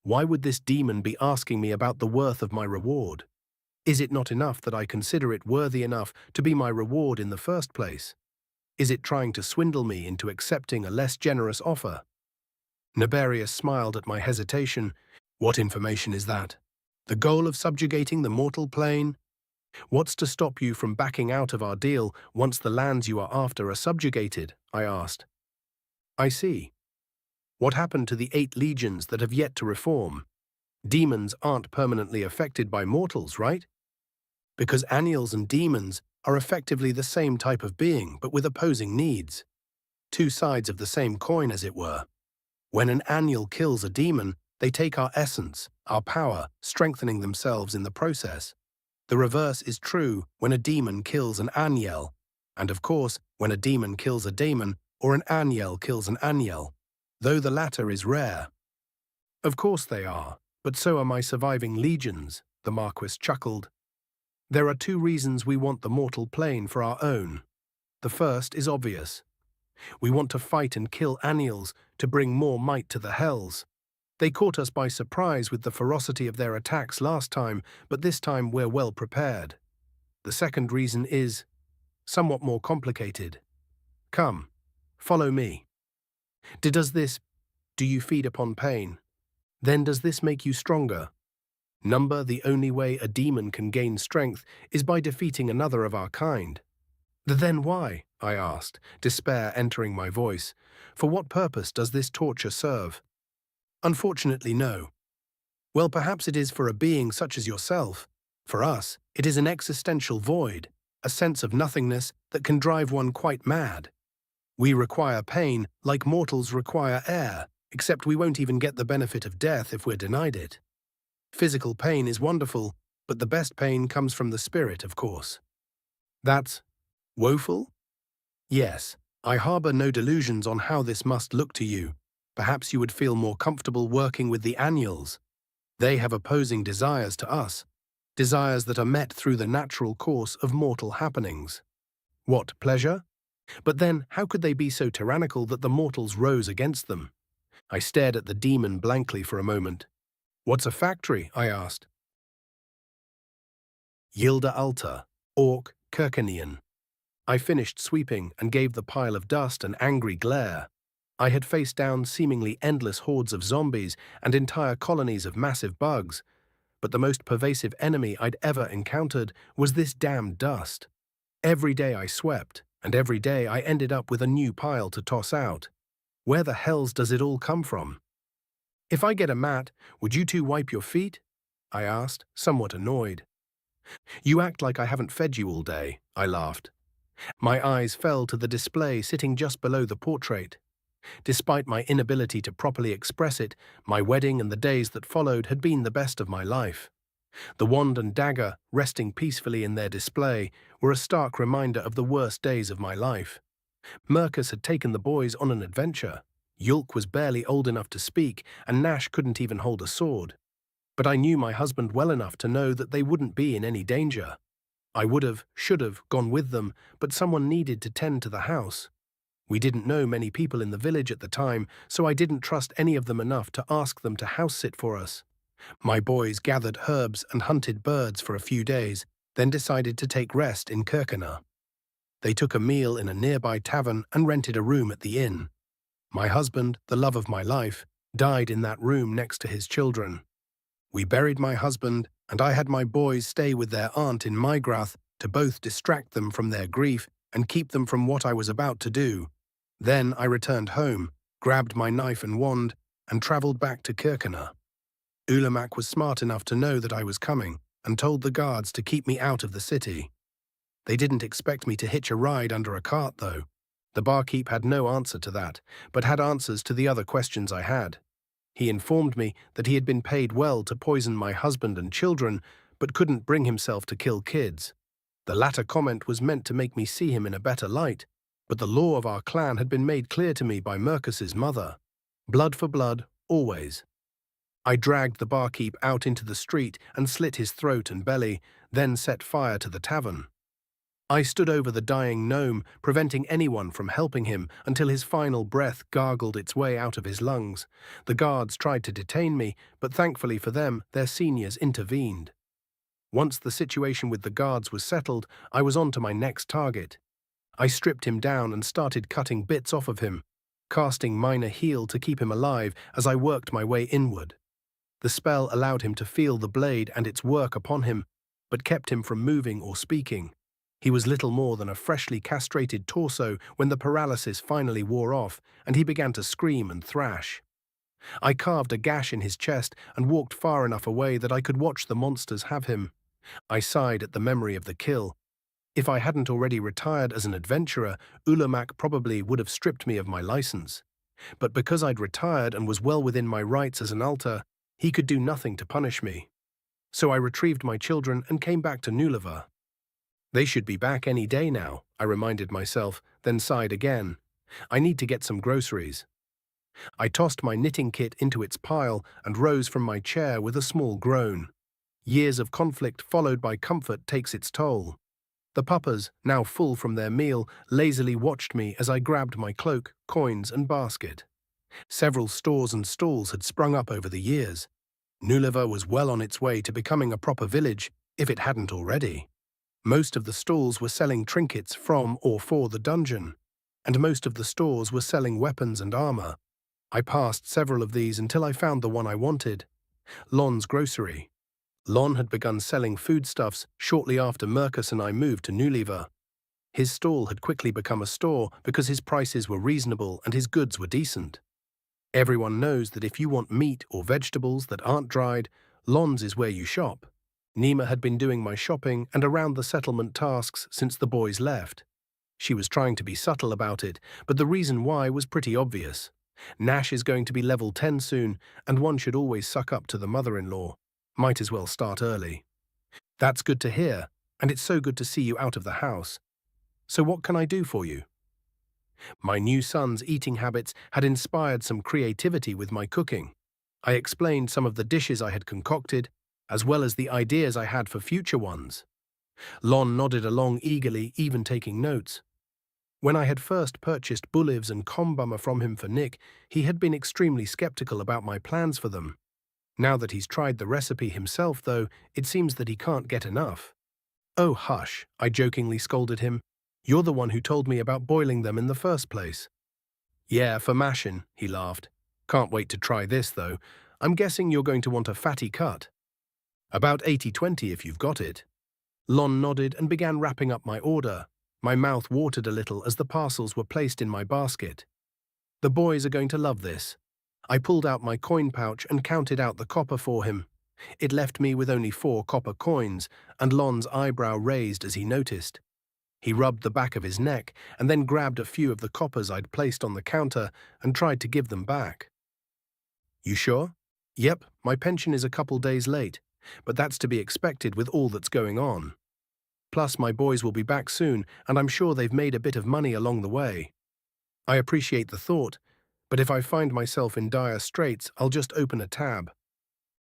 Why would this demon be asking me about the worth of my reward? Is it not enough that I consider it worthy enough to be my reward in the first place? Is it trying to swindle me into accepting a less generous offer? Naberius smiled at my hesitation. What information is that? The goal of subjugating the mortal plane? What's to stop you from backing out of our deal once the lands you are after are subjugated? I asked. I see. What happened to the 8 legions that have yet to reform? Demons aren't permanently affected by mortals, right? Because annuals and demons are effectively the same type of being, but with opposing needs. 2 sides of the same coin, as it were. When an annual kills a demon, they take our essence, our power, strengthening themselves in the process. The reverse is true when a demon kills an annual, and of course, when a demon kills a daemon or an annual kills an annual, though the latter is rare. Of course they are, but so are my surviving legions, the Marquis chuckled. There are 2 reasons we want the mortal plane for our own. The first is obvious. We want to fight and kill annuals to bring more might to the Hells. They caught us by surprise with the ferocity of their attacks last time, but this time we're well prepared. The second reason is somewhat more complicated. Come, follow me. Do you feed upon pain? Then does this make you stronger? The only way a demon can gain strength is by defeating another of our kind. Then why? I asked, despair entering my voice. For what purpose does this torture serve? Unfortunately, no. Well, perhaps it is for a being such as yourself. For us, it is an existential void, a sense of nothingness that can drive one quite mad. We require pain like mortals require air, except we won't even get the benefit of death if we're denied it. Physical pain is wonderful, but the best pain comes from the spirit, of course. That's woeful? Yes, I harbor no delusions on how this must look to you. Perhaps you would feel more comfortable working with the annuals. They have opposing desires to us, desires that are met through the natural course of mortal happenings. What, pleasure? But then, how could they be so tyrannical that the mortals rose against them? I stared at the demon blankly for a moment. What's a factory? I asked. Yilda Alta, orc, Kirkanean. I finished sweeping and gave the pile of dust an angry glare. I had faced down seemingly endless hordes of zombies and entire colonies of massive bugs, but the most pervasive enemy I'd ever encountered was this damned dust. Every day I swept, and every day I ended up with a new pile to toss out. Where the hells does it all come from? If I get a mat, would you two wipe your feet? I asked, somewhat annoyed. You act like I haven't fed you all day, I laughed. My eyes fell to the display sitting just below the portrait. Despite my inability to properly express it, my wedding and the days that followed had been the best of my life. The wand and dagger, resting peacefully in their display, were a stark reminder of the worst days of my life. Mercus had taken the boys on an adventure. Yulk was barely old enough to speak, and Nash couldn't even hold a sword. But I knew my husband well enough to know that they wouldn't be in any danger. I should have, gone with them, but someone needed to tend to the house. We didn't know many people in the village at the time, so I didn't trust any of them enough to ask them to house-sit for us. My boys gathered herbs and hunted birds for a few days, then decided to take rest in Kirkana. They took a meal in a nearby tavern and rented a room at the inn. My husband, the love of my life, died in that room next to his children. We buried my husband, and I had my boys stay with their aunt in Mygrath to both distract them from their grief and keep them from what I was about to do. Then I returned home, grabbed my knife and wand, and travelled back to Kirkana. Ulamac was smart enough to know that I was coming and told the guards to keep me out of the city. They didn't expect me to hitch a ride under a cart, though. The barkeep had no answer to that, but had answers to the other questions I had. He informed me that he had been paid well to poison my husband and children, but couldn't bring himself to kill kids. The latter comment was meant to make me see him in a better light, but the law of our clan had been made clear to me by Mercus's mother. Blood for blood, always. I dragged the barkeep out into the street and slit his throat and belly, then set fire to the tavern. I stood over the dying gnome, preventing anyone from helping him until his final breath gargled its way out of his lungs. The guards tried to detain me, but thankfully for them, their seniors intervened. Once the situation with the guards was settled, I was on to my next target. I stripped him down and started cutting bits off of him, casting minor heal to keep him alive as I worked my way inward. The spell allowed him to feel the blade and its work upon him, but kept him from moving or speaking. He was little more than a freshly castrated torso when the paralysis finally wore off, and he began to scream and thrash. I carved a gash in his chest and walked far enough away that I could watch the monsters have him. I sighed at the memory of the kill. If I hadn't already retired as an adventurer, Ulamac probably would have stripped me of my license. But because I'd retired and was well within my rights as an altar, he could do nothing to punish me. So I retrieved my children and came back to Nulava. They should be back any day now, I reminded myself, then sighed again. I need to get some groceries. I tossed my knitting kit into its pile and rose from my chair with a small groan. Years of conflict followed by comfort takes its toll. The puppers, now full from their meal, lazily watched me as I grabbed my cloak, coins, and basket. Several stores and stalls had sprung up over the years. Nulava was well on its way to becoming a proper village, if it hadn't already. Most of the stalls were selling trinkets from or for the dungeon, and most of the stores were selling weapons and armor. I passed several of these until I found the one I wanted, Lon's grocery. Lon had begun selling foodstuffs shortly after Mercus and I moved to Nuliva. His stall had quickly become a store because his prices were reasonable and his goods were decent. Everyone knows that if you want meat or vegetables that aren't dried, Lon's is where you shop. Nema had been doing my shopping and around the settlement tasks since the boys left. She was trying to be subtle about it, but the reason why was pretty obvious. Nash is going to be level 10 soon, and one should always suck up to the mother-in-law. Might as well start early. That's good to hear, and it's so good to see you out of the house. So what can I do for you? My new son's eating habits had inspired some creativity with my cooking. I explained some of the dishes I had concocted, as well as the ideas I had for future ones. Lon nodded along eagerly, even taking notes. When I had first purchased bullivs and combummer from him for Nick, he had been extremely skeptical about my plans for them. Now that he's tried the recipe himself, though, it seems that he can't get enough. Oh, hush, I jokingly scolded him. You're the one who told me about boiling them in the first place. Yeah, for mashin', he laughed. Can't wait to try this, though. I'm guessing you're going to want a fatty cut. About 80-20 if you've got it. Lon nodded and began wrapping up my order. My mouth watered a little as the parcels were placed in my basket. The boys are going to love this. I pulled out my coin pouch and counted out the copper for him. It left me with only 4 copper coins, and Lon's eyebrow raised as he noticed. He rubbed the back of his neck and then grabbed a few of the coppers I'd placed on the counter and tried to give them back. You sure? Yep, my pension is a couple days late, but that's to be expected with all that's going on. Plus, my boys will be back soon, and I'm sure they've made a bit of money along the way. I appreciate the thought, but if I find myself in dire straits, I'll just open a tab.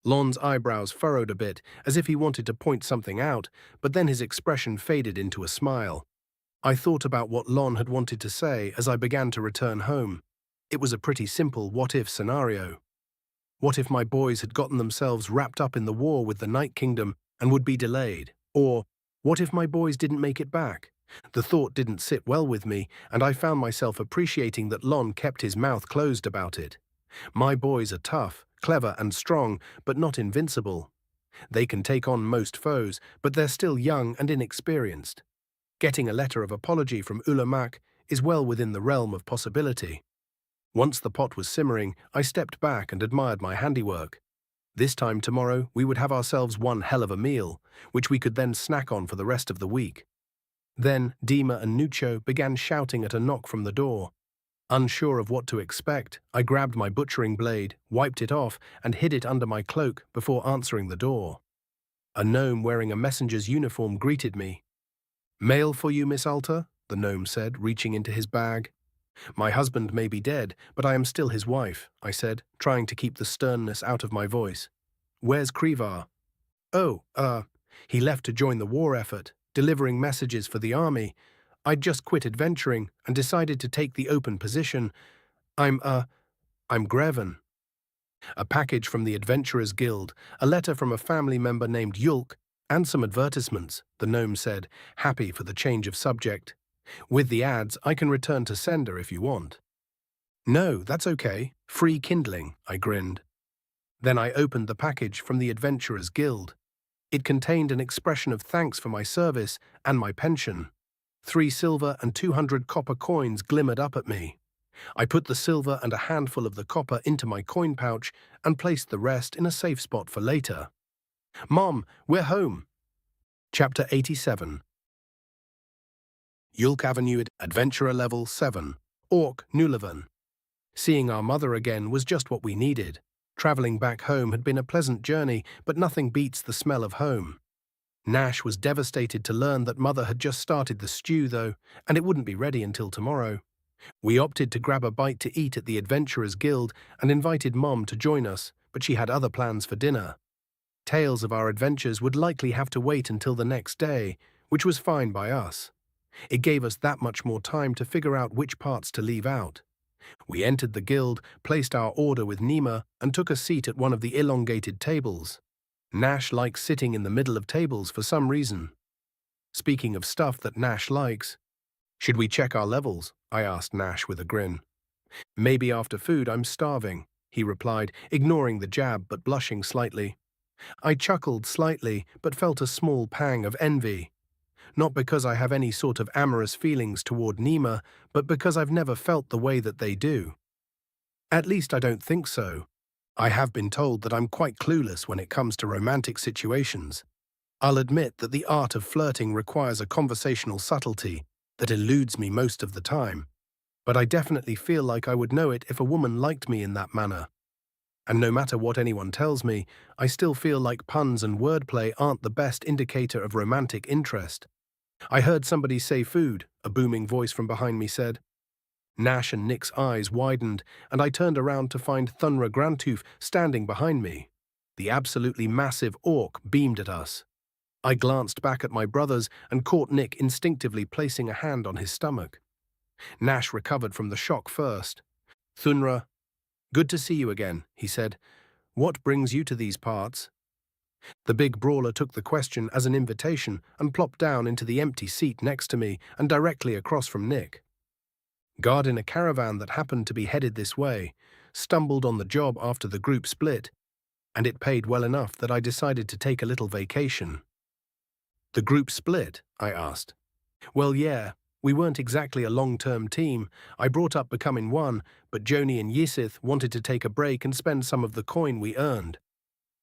Lon's eyebrows furrowed a bit, as if he wanted to point something out, but then his expression faded into a smile. I thought about what Lon had wanted to say as I began to return home. It was a pretty simple what-if scenario. What if my boys had gotten themselves wrapped up in the war with the Night Kingdom and would be delayed? Or, what if my boys didn't make it back? The thought didn't sit well with me, and I found myself appreciating that Lon kept his mouth closed about it. My boys are tough, clever and strong, but not invincible. They can take on most foes, but they're still young and inexperienced. Getting a letter of apology from Ulamac is well within the realm of possibility. Once the pot was simmering, I stepped back and admired my handiwork. This time tomorrow, we would have ourselves one hell of a meal, which we could then snack on for the rest of the week. Then Dima and Nucho began shouting at a knock from the door. Unsure of what to expect, I grabbed my butchering blade, wiped it off, and hid it under my cloak before answering the door. A gnome wearing a messenger's uniform greeted me. "Mail for you, Miss Alta," the gnome said, reaching into his bag. "My husband may be dead, but I am still his wife," I said, trying to keep the sternness out of my voice. "Where's Krivar?" "Oh, he left to join the war effort, delivering messages for the army. I'd just quit adventuring and decided to take the open position. I'm Greven." A package from the Adventurers Guild, a letter from a family member named Yulk, and some advertisements, the gnome said, happy for the change of subject. "With the ads, I can return to sender if you want." "No, that's okay. Free kindling," I grinned. Then I opened the package from the Adventurers Guild. It contained an expression of thanks for my service and my pension. 3 silver and 200 copper coins glimmered up at me. I put the silver and a handful of the copper into my coin pouch and placed the rest in a safe spot for later. "Mom, we're home." Chapter 87. Yulk Avenue, Adventurer Level 7, Orc, Nulavan. Seeing our mother again was just what we needed. Traveling back home had been a pleasant journey, but nothing beats the smell of home. Nash was devastated to learn that Mother had just started the stew, though, and it wouldn't be ready until tomorrow. We opted to grab a bite to eat at the Adventurers Guild and invited Mom to join us, but she had other plans for dinner. Tales of our adventures would likely have to wait until the next day, which was fine by us. It gave us that much more time to figure out which parts to leave out. We entered the guild, placed our order with Nema, and took a seat at one of the elongated tables. Nash likes sitting in the middle of tables for some reason. Speaking of stuff that Nash likes, "Should we check our levels?" I asked Nash with a grin. "Maybe after food, I'm starving," he replied, ignoring the jab but blushing slightly. I chuckled slightly but felt a small pang of envy. Not because I have any sort of amorous feelings toward Nema, but because I've never felt the way that they do. At least I don't think so. I have been told that I'm quite clueless when it comes to romantic situations. I'll admit that the art of flirting requires a conversational subtlety that eludes me most of the time, but I definitely feel like I would know it if a woman liked me in that manner. And no matter what anyone tells me, I still feel like puns and wordplay aren't the best indicator of romantic interest. I heard somebody say food, a booming voice from behind me said. Nash and Nick's eyes widened, and I turned around to find Thunra Grantooth standing behind me. The absolutely massive orc beamed at us. I glanced back at my brothers and caught Nick instinctively placing a hand on his stomach. Nash recovered from the shock first. Thunra, good to see you again, he said. What brings you to these parts? The big brawler took the question as an invitation and plopped down into the empty seat next to me and directly across from Nick. Guarding a caravan that happened to be headed this way, stumbled on the job after the group split, and it paid well enough that I decided to take a little vacation. The group split? I asked. Well, yeah, we weren't exactly a long-term team. I brought up becoming one, but Joni and Yisith wanted to take a break and spend some of the coin we earned.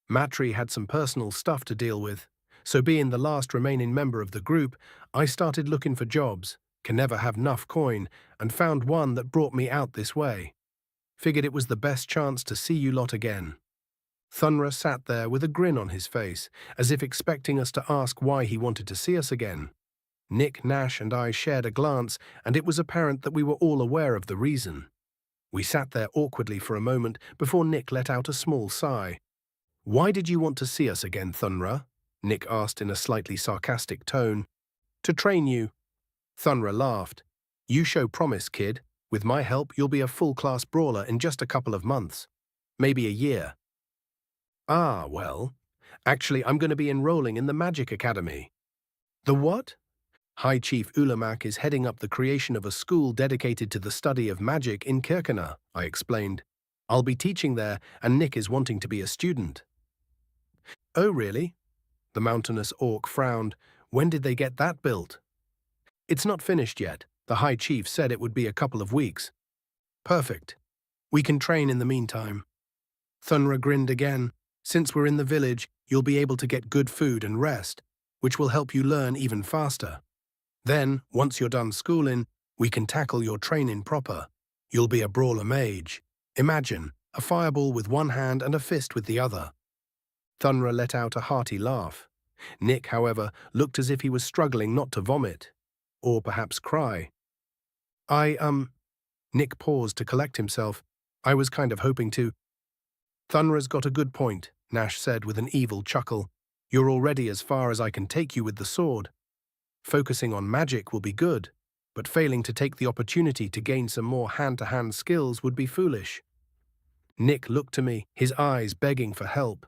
Matri had some personal stuff to deal with, so being the last remaining member of the group, I started looking for jobs, can never have enough coin, and found one that brought me out this way. Figured it was the best chance to see you lot again. Thunra sat there with a grin on his face, as if expecting us to ask why he wanted to see us again. Nick, Nash, and I shared a glance, and it was apparent that we were all aware of the reason. We sat there awkwardly for a moment before Nick let out a small sigh. Why did you want to see us again, Thunra? Nick asked in a slightly sarcastic tone. To train you. Thunra laughed. You show promise, kid. With my help, you'll be a full-class brawler in just a couple of months. Maybe a year. Ah, well. Actually, I'm going to be enrolling in the Magic Academy. The what? High Chief Ulamac is heading up the creation of a school dedicated to the study of magic in Kirkana, I explained. I'll be teaching there, and Nick is wanting to be a student. Oh, really? The mountainous orc frowned. When did they get that built? It's not finished yet. The High Chief said it would be a couple of weeks. Perfect. We can train in the meantime. Thunra grinned again. Since we're in the village, you'll be able to get good food and rest, which will help you learn even faster. Then, once you're done schooling, we can tackle your training proper. You'll be a brawler mage. Imagine, a fireball with one hand and a fist with the other. Thunra let out a hearty laugh. Nick, however, looked as if he was struggling not to vomit. Or perhaps cry. Nick paused to collect himself. I was kind of hoping to. Thunra's got a good point, Nash said with an evil chuckle. You're already as far as I can take you with the sword. Focusing on magic will be good, but failing to take the opportunity to gain some more hand-to-hand skills would be foolish. Nick looked to me, his eyes begging for help.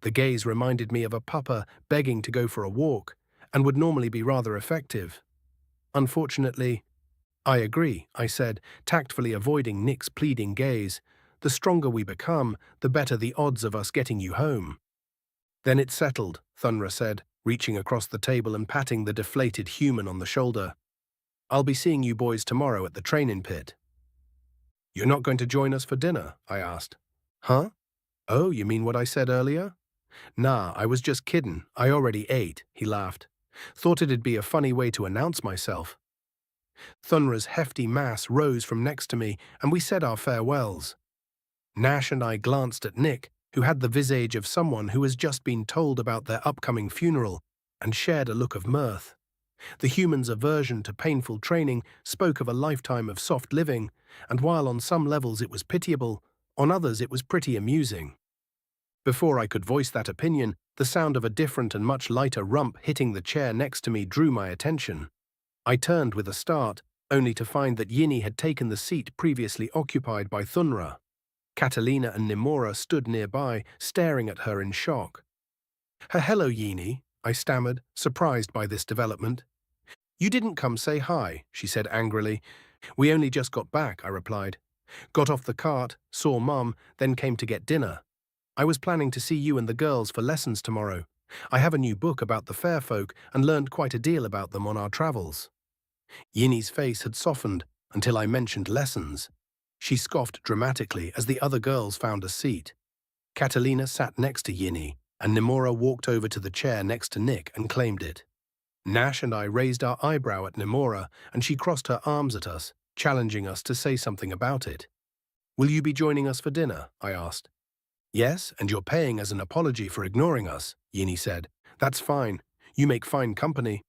The gaze reminded me of a pupper begging to go for a walk, and would normally be rather effective. Unfortunately, I agree, I said, tactfully avoiding Nick's pleading gaze. The stronger we become, the better the odds of us getting you home. Then it's settled, Thunra said, reaching across the table and patting the deflated human on the shoulder. I'll be seeing you boys tomorrow at the training pit. You're not going to join us for dinner? I asked. Huh? Oh, you mean what I said earlier? Nah, I was just kidding. I already ate, he laughed. Thought it'd be a funny way to announce myself. Thunra's hefty mass rose from next to me, and we said our farewells. Nash and I glanced at Nick, who had the visage of someone who has just been told about their upcoming funeral, and shared a look of mirth. The human's aversion to painful training spoke of a lifetime of soft living, and while on some levels it was pitiable, on others it was pretty amusing. Before I could voice that opinion, the sound of a different and much lighter rump hitting the chair next to me drew my attention. I turned with a start, only to find that Yini had taken the seat previously occupied by Thunra. Catalina and Nimora stood nearby, staring at her in shock. Hello, Yini, I stammered, surprised by this development. You didn't come say hi, she said angrily. We only just got back, I replied. Got off the cart, saw Mum, then came to get dinner. I was planning to see you and the girls for lessons tomorrow. I have a new book about the fair folk and learned quite a deal about them on our travels. Yini's face had softened until I mentioned lessons. She scoffed dramatically as the other girls found a seat. Catalina sat next to Yini, and Nemora walked over to the chair next to Nick and claimed it. Nash and I raised our eyebrow at Nemora, and she crossed her arms at us, challenging us to say something about it. "Will you be joining us for dinner?" I asked. "Yes, and you're paying as an apology for ignoring us," Yini said. "That's fine. You make fine company."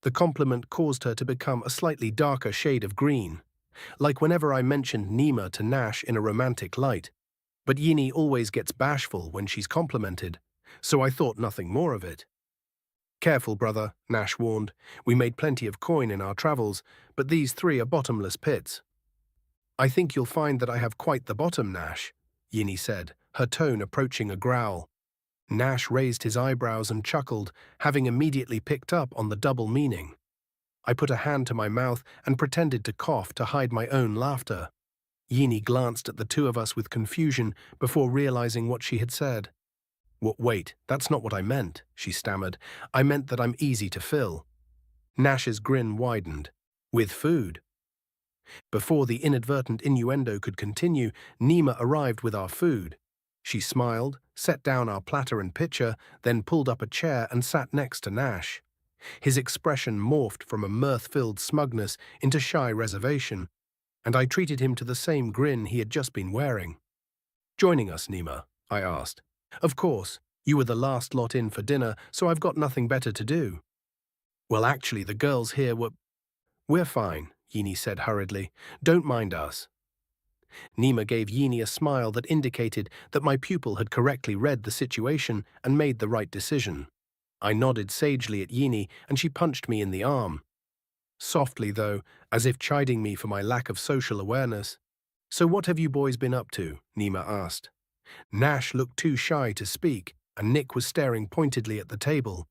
The compliment caused her to become a slightly darker shade of green, like whenever I mentioned Nema to Nash in a romantic light. But Yini always gets bashful when she's complimented, so I thought nothing more of it. "Careful, brother," Nash warned. "We made plenty of coin in our travels, but these three are bottomless pits." "I think you'll find that I have quite the bottom, Nash," Yini said, her tone approaching a growl. Nash raised his eyebrows and chuckled, having immediately picked up on the double meaning. I put a hand to my mouth and pretended to cough to hide my own laughter. Yini glanced at the two of us with confusion before realizing what she had said. Wait, that's not what I meant," she stammered. "I meant that I'm easy to fill." Nash's grin widened. "With food?" Before the inadvertent innuendo could continue, Nema arrived with our food. She smiled, set down our platter and pitcher, then pulled up a chair and sat next to Nash. His expression morphed from a mirth-filled smugness into shy reservation, and I treated him to the same grin he had just been wearing. "Joining us, Nema?" I asked. "Of course. You were the last lot in for dinner, so I've got nothing better to do." "Well, actually, the girls here were—" "We're fine," Yini said hurriedly. "Don't mind us." Nema gave Yini a smile that indicated that my pupil had correctly read the situation and made the right decision. I nodded sagely at Yini, and she punched me in the arm. Softly, though, as if chiding me for my lack of social awareness. "So what have you boys been up to?" Nema asked. Nash looked too shy to speak, and Nick was staring pointedly at the table.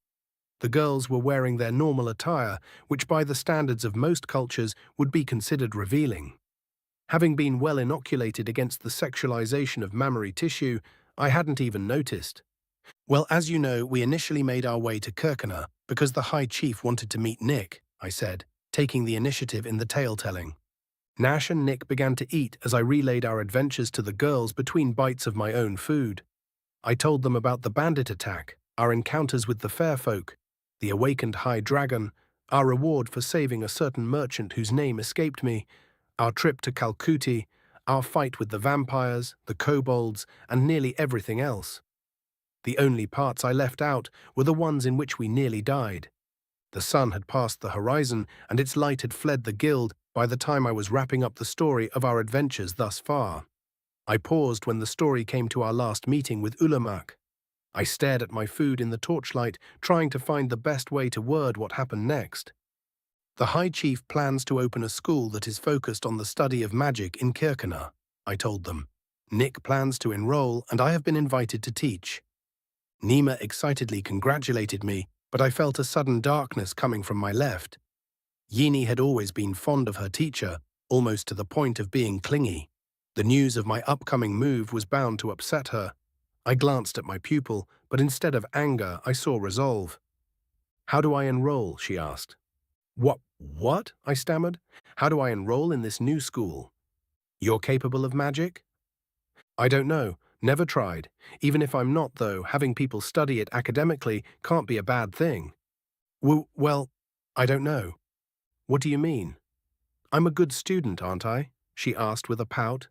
The girls were wearing their normal attire, which by the standards of most cultures would be considered revealing. Having been well inoculated against the sexualization of mammary tissue, I hadn't even noticed. "Well, as you know, we initially made our way to Kirkana because the High Chief wanted to meet Nick," I said, taking the initiative in the tale-telling. Nash and Nick began to eat as I relayed our adventures to the girls between bites of my own food. I told them about the bandit attack, our encounters with the fair folk, the awakened high dragon, our reward for saving a certain merchant whose name escaped me, our trip to Calcuti, our fight with the vampires, the kobolds, and nearly everything else. The only parts I left out were the ones in which we nearly died. The sun had passed the horizon, and its light had fled the guild by the time I was wrapping up the story of our adventures thus far. I paused when the story came to our last meeting with Ulamac. I stared at my food in the torchlight, trying to find the best way to word what happened next. "The High Chief plans to open a school that is focused on the study of magic in Kirkana," I told them. "Nick plans to enroll, and I have been invited to teach." Nema excitedly congratulated me, but I felt a sudden darkness coming from my left. Yini had always been fond of her teacher, almost to the point of being clingy. The news of my upcoming move was bound to upset her. I glanced at my pupil, but instead of anger, I saw resolve. "How do I enroll?" she asked. What? I stammered. "How do I enroll in this new school?" "You're capable of magic?" "I don't know. Never tried. Even if I'm not, though, having people study it academically can't be a bad thing." Well, I don't know." "What do you mean?" "I'm a good student, aren't I?" she asked with a pout.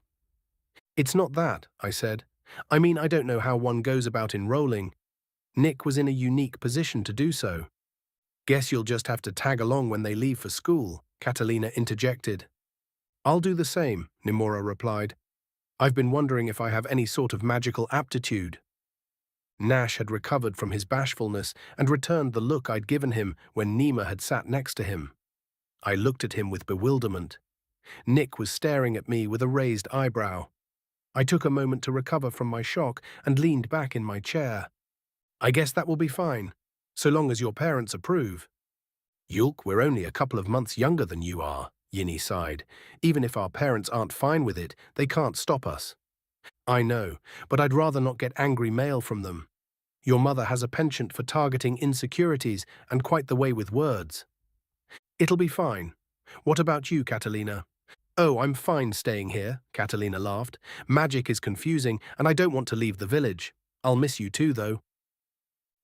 "It's not that," I said. "I mean, I don't know how one goes about enrolling. Nick was in a unique position to do so." "Guess you'll just have to tag along when they leave for school," Catalina interjected. "I'll do the same," Nemora replied. "I've been wondering if I have any sort of magical aptitude." Nash had recovered from his bashfulness and returned the look I'd given him when Nema had sat next to him. I looked at him with bewilderment. Nick was staring at me with a raised eyebrow. I took a moment to recover from my shock and leaned back in my chair. "I guess that will be fine, so long as your parents approve." "Yulk, we're only a couple of months younger than you are," Yini sighed. "Even if our parents aren't fine with it, they can't stop us." "I know, but I'd rather not get angry mail from them." Your mother has a penchant for targeting insecurities and quite the way with words. It'll be fine. What about you, Catalina? Oh, I'm fine staying here, Catalina laughed. Magic is confusing, and I don't want to leave the village. I'll miss you too, though.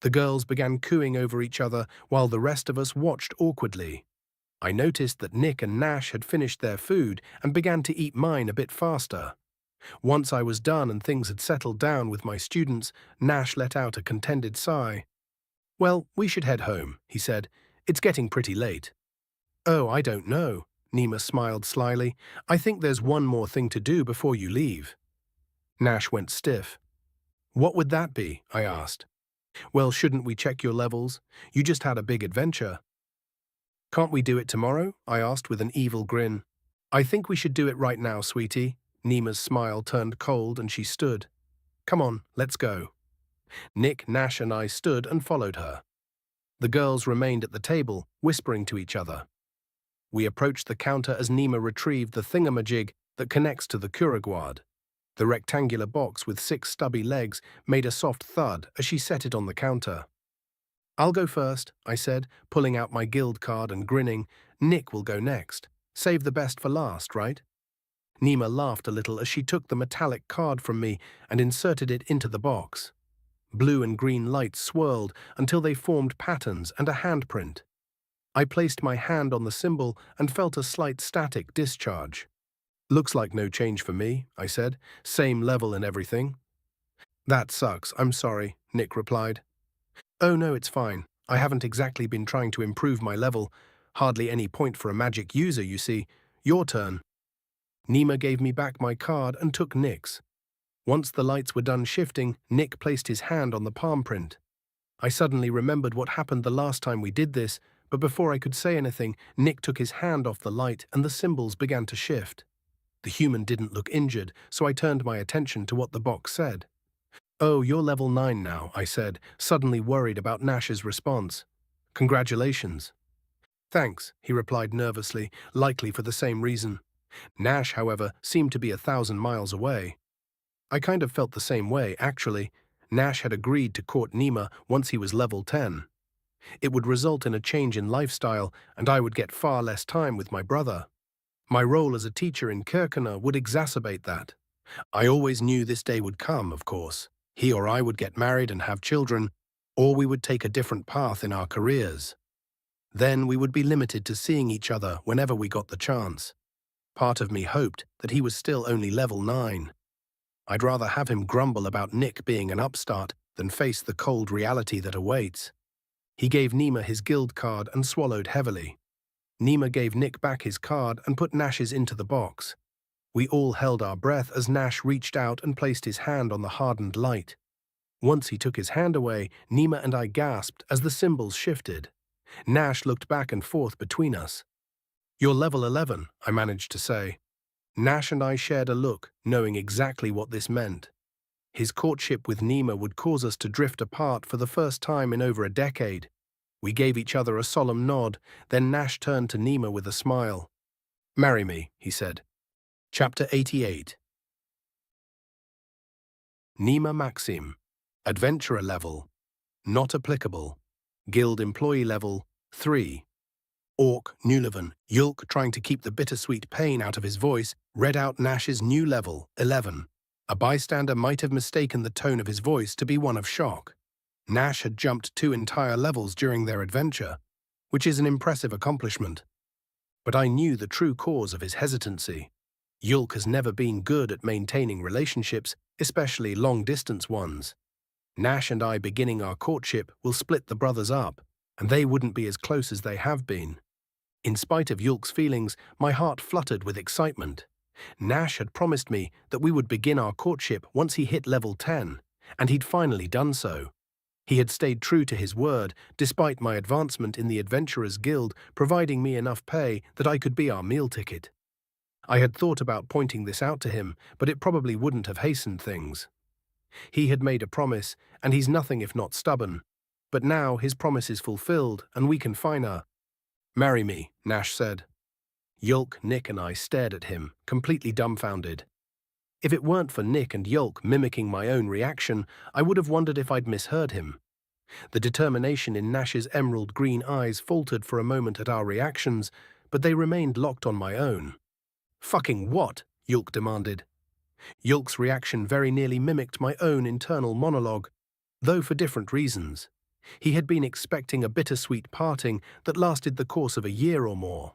The girls began cooing over each other while the rest of us watched awkwardly. I noticed that Nick and Nash had finished their food and began to eat mine a bit faster. Once I was done and things had settled down with my students, Nash let out a contented sigh. Well, we should head home, he said. It's getting pretty late. Oh, I don't know. Nema smiled slyly. I think there's one more thing to do before you leave. Nash went stiff. What would that be? I asked. Well, shouldn't we check your levels? You just had a big adventure. Can't we do it tomorrow? I asked with an evil grin. I think we should do it right now, sweetie. Nema's smile turned cold and she stood. Come on, let's go. Nick, Nash and I stood and followed her. The girls remained at the table, whispering to each other. We approached the counter as Nema retrieved the thingamajig that connects to the Kuraguard. The rectangular box with 6 stubby legs made a soft thud as she set it on the counter. I'll go first, I said, pulling out my guild card and grinning. Nick will go next. Save the best for last, right? Nema laughed a little as she took the metallic card from me and inserted it into the box. Blue and green lights swirled until they formed patterns and a handprint. I placed my hand on the symbol and felt a slight static discharge. Looks like no change for me, I said. Same level and everything. That sucks, I'm sorry, Nick replied. Oh no, it's fine. I haven't exactly been trying to improve my level. Hardly any point for a magic user, you see. Your turn. Nema gave me back my card and took Nick's. Once the lights were done shifting, Nick placed his hand on the palm print. I suddenly remembered what happened the last time we did this, but before I could say anything, Nick took his hand off the light and the symbols began to shift. The human didn't look injured, so I turned my attention to what the box said. Oh, you're level 9 now, I said, suddenly worried about Nash's response. Congratulations. Thanks, he replied nervously, likely for the same reason. Nash, however, seemed to be 1,000 miles away. I kind of felt the same way, actually. Nash had agreed to court Nema once he was level 10. It would result in a change in lifestyle, and I would get far less time with my brother. My role as a teacher in Kirka would exacerbate that. I always knew this day would come, of course. He or I would get married and have children, or we would take a different path in our careers. Then we would be limited to seeing each other whenever we got the chance. Part of me hoped that he was still only level 9. I'd rather have him grumble about Nick being an upstart than face the cold reality that awaits. He gave Nema his guild card and swallowed heavily. Nema gave Nick back his card and put Nash's into the box. We all held our breath as Nash reached out and placed his hand on the hardened light. Once he took his hand away, Nema and I gasped as the symbols shifted. Nash looked back and forth between us. You're level 11, I managed to say. Nash and I shared a look, knowing exactly what this meant. His courtship with Nema would cause us to drift apart for the first time in over a decade. We gave each other a solemn nod, then Nash turned to Nema with a smile. Marry me, he said. Chapter 88. Nema Maxim. Adventurer level. Not applicable. Guild employee level 3. Orc Nulevan, Yulk, trying to keep the bittersweet pain out of his voice, read out Nash's new level 11. A bystander might have mistaken the tone of his voice to be one of shock. Nash had jumped 2 entire levels during their adventure, which is an impressive accomplishment. But I knew the true cause of his hesitancy. Yulk has never been good at maintaining relationships, especially long-distance ones. Nash and I beginning our courtship will split the brothers up, and they wouldn't be as close as they have been. In spite of Yulk's feelings, my heart fluttered with excitement. Nash had promised me that we would begin our courtship once he hit level 10, and he'd finally done so. He had stayed true to his word, despite my advancement in the Adventurers Guild providing me enough pay that I could be our meal ticket. I had thought about pointing this out to him, but it probably wouldn't have hastened things. He had made a promise, and he's nothing if not stubborn. But now his promise is fulfilled, and we can find her. Marry me, Nash said. Yulk, Nick, and I stared at him, completely dumbfounded. If it weren't for Nick and Yolk mimicking my own reaction, I would have wondered if I'd misheard him. The determination in Nash's emerald green eyes faltered for a moment at our reactions, but they remained locked on my own. "Fucking what?" Yolk demanded. Yolk's reaction very nearly mimicked my own internal monologue, though for different reasons. He had been expecting a bittersweet parting that lasted the course of a year or more.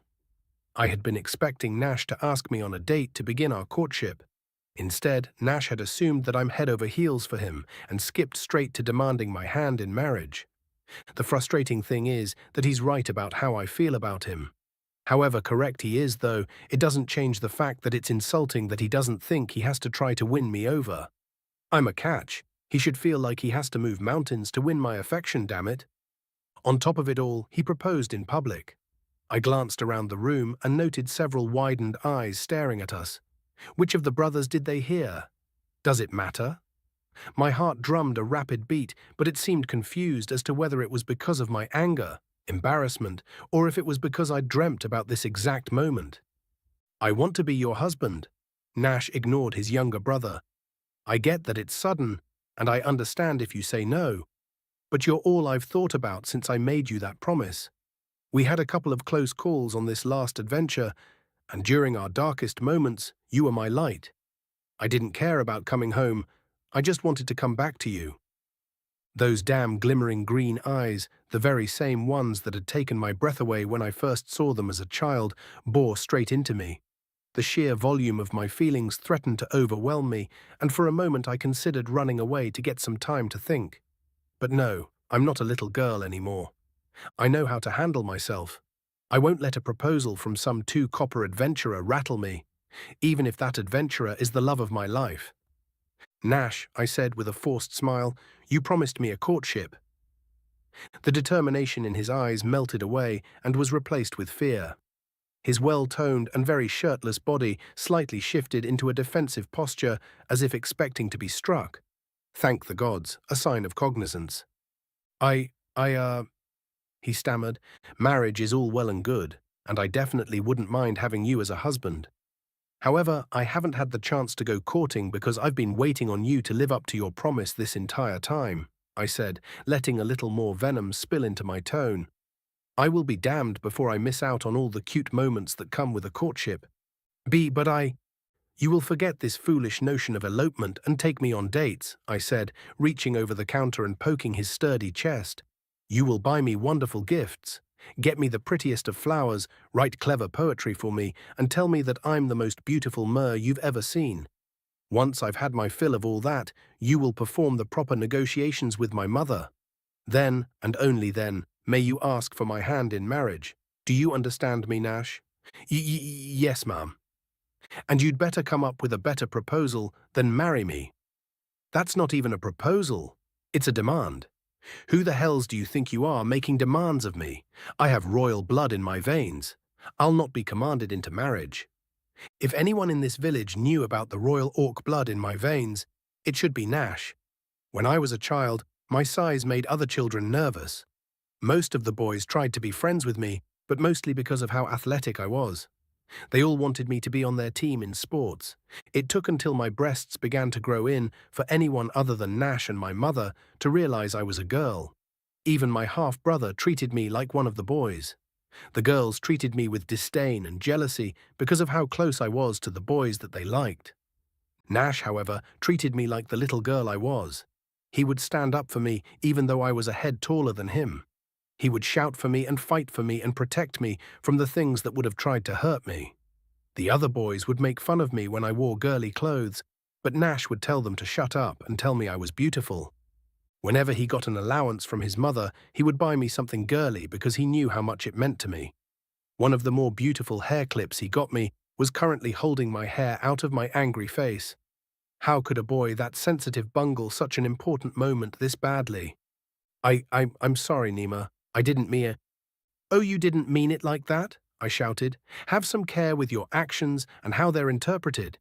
I had been expecting Nash to ask me on a date to begin our courtship. Instead, Nash had assumed that I'm head over heels for him and skipped straight to demanding my hand in marriage. The frustrating thing is that he's right about how I feel about him. However correct he is, though, it doesn't change the fact that it's insulting that he doesn't think he has to try to win me over. I'm a catch. He should feel like he has to move mountains to win my affection, damn it. On top of it all, he proposed in public. I glanced around the room and noted several widened eyes staring at us. Which of the brothers did they hear? Does it matter? My heart drummed a rapid beat, but it seemed confused as to whether it was because of my anger, embarrassment, or if it was because I dreamt about this exact moment. "I want to be your husband." Nash ignored his younger brother. "I get that it's sudden, and I understand if you say no, but you're all I've thought about since I made you that promise. We had a couple of close calls on this last adventure, and during our darkest moments, you were my light. I didn't care about coming home, I just wanted to come back to you." Those damn glimmering green eyes, the very same ones that had taken my breath away when I first saw them as a child, bore straight into me. The sheer volume of my feelings threatened to overwhelm me, and for a moment I considered running away to get some time to think. But no, I'm not a little girl anymore. I know how to handle myself. I won't let a proposal from some two-copper adventurer rattle me, even if that adventurer is the love of my life. "Nash," I said with a forced smile, "you promised me a courtship." The determination in his eyes melted away and was replaced with fear. His well-toned and very shirtless body slightly shifted into a defensive posture as if expecting to be struck. Thank the gods, a sign of cognizance. I, he stammered. "Marriage is all well and good, and I definitely wouldn't mind having you as a husband. However, I haven't had the chance to go courting because I've been waiting on you to live up to your promise this entire time," I said, letting a little more venom spill into my tone. "I will be damned before I miss out on all the cute moments that come with a courtship. You will forget this foolish notion of elopement and take me on dates," I said, reaching over the counter and poking his sturdy chest. "You will buy me wonderful gifts, get me the prettiest of flowers, write clever poetry for me, and tell me that I'm the most beautiful mer you've ever seen. Once I've had my fill of all that, you will perform the proper negotiations with my mother. Then, and only then, may you ask for my hand in marriage. Do you understand me, Nash?" Yes, ma'am." "And you'd better come up with a better proposal than marry me." "That's not even a proposal. It's a demand. Who the hells do you think you are making demands of me? I have royal blood in my veins. I'll not be commanded into marriage. If anyone in this village knew about the royal orc blood in my veins, it should be Nash. When I was a child, my size made other children nervous. Most of the boys tried to be friends with me, but mostly because of how athletic I was. They all wanted me to be on their team in sports. It took until my breasts began to grow in for anyone other than Nash and my mother to realize I was a girl. Even my half-brother treated me like one of the boys. The girls treated me with disdain and jealousy because of how close I was to the boys that they liked. Nash, however, treated me like the little girl I was. He would stand up for me even though I was a head taller than him. He would shout for me and fight for me and protect me from the things that would have tried to hurt me. The other boys would make fun of me when I wore girly clothes, but Nash would tell them to shut up and tell me I was beautiful. Whenever he got an allowance from his mother, he would buy me something girly because he knew how much it meant to me. One of the more beautiful hair clips he got me was currently holding my hair out of my angry face. How could a boy that sensitive bungle such an important moment this badly? I'm sorry, Nema. I didn't mean. "Oh, you didn't mean it like that?" I shouted. "Have some care with your actions and how they're interpreted.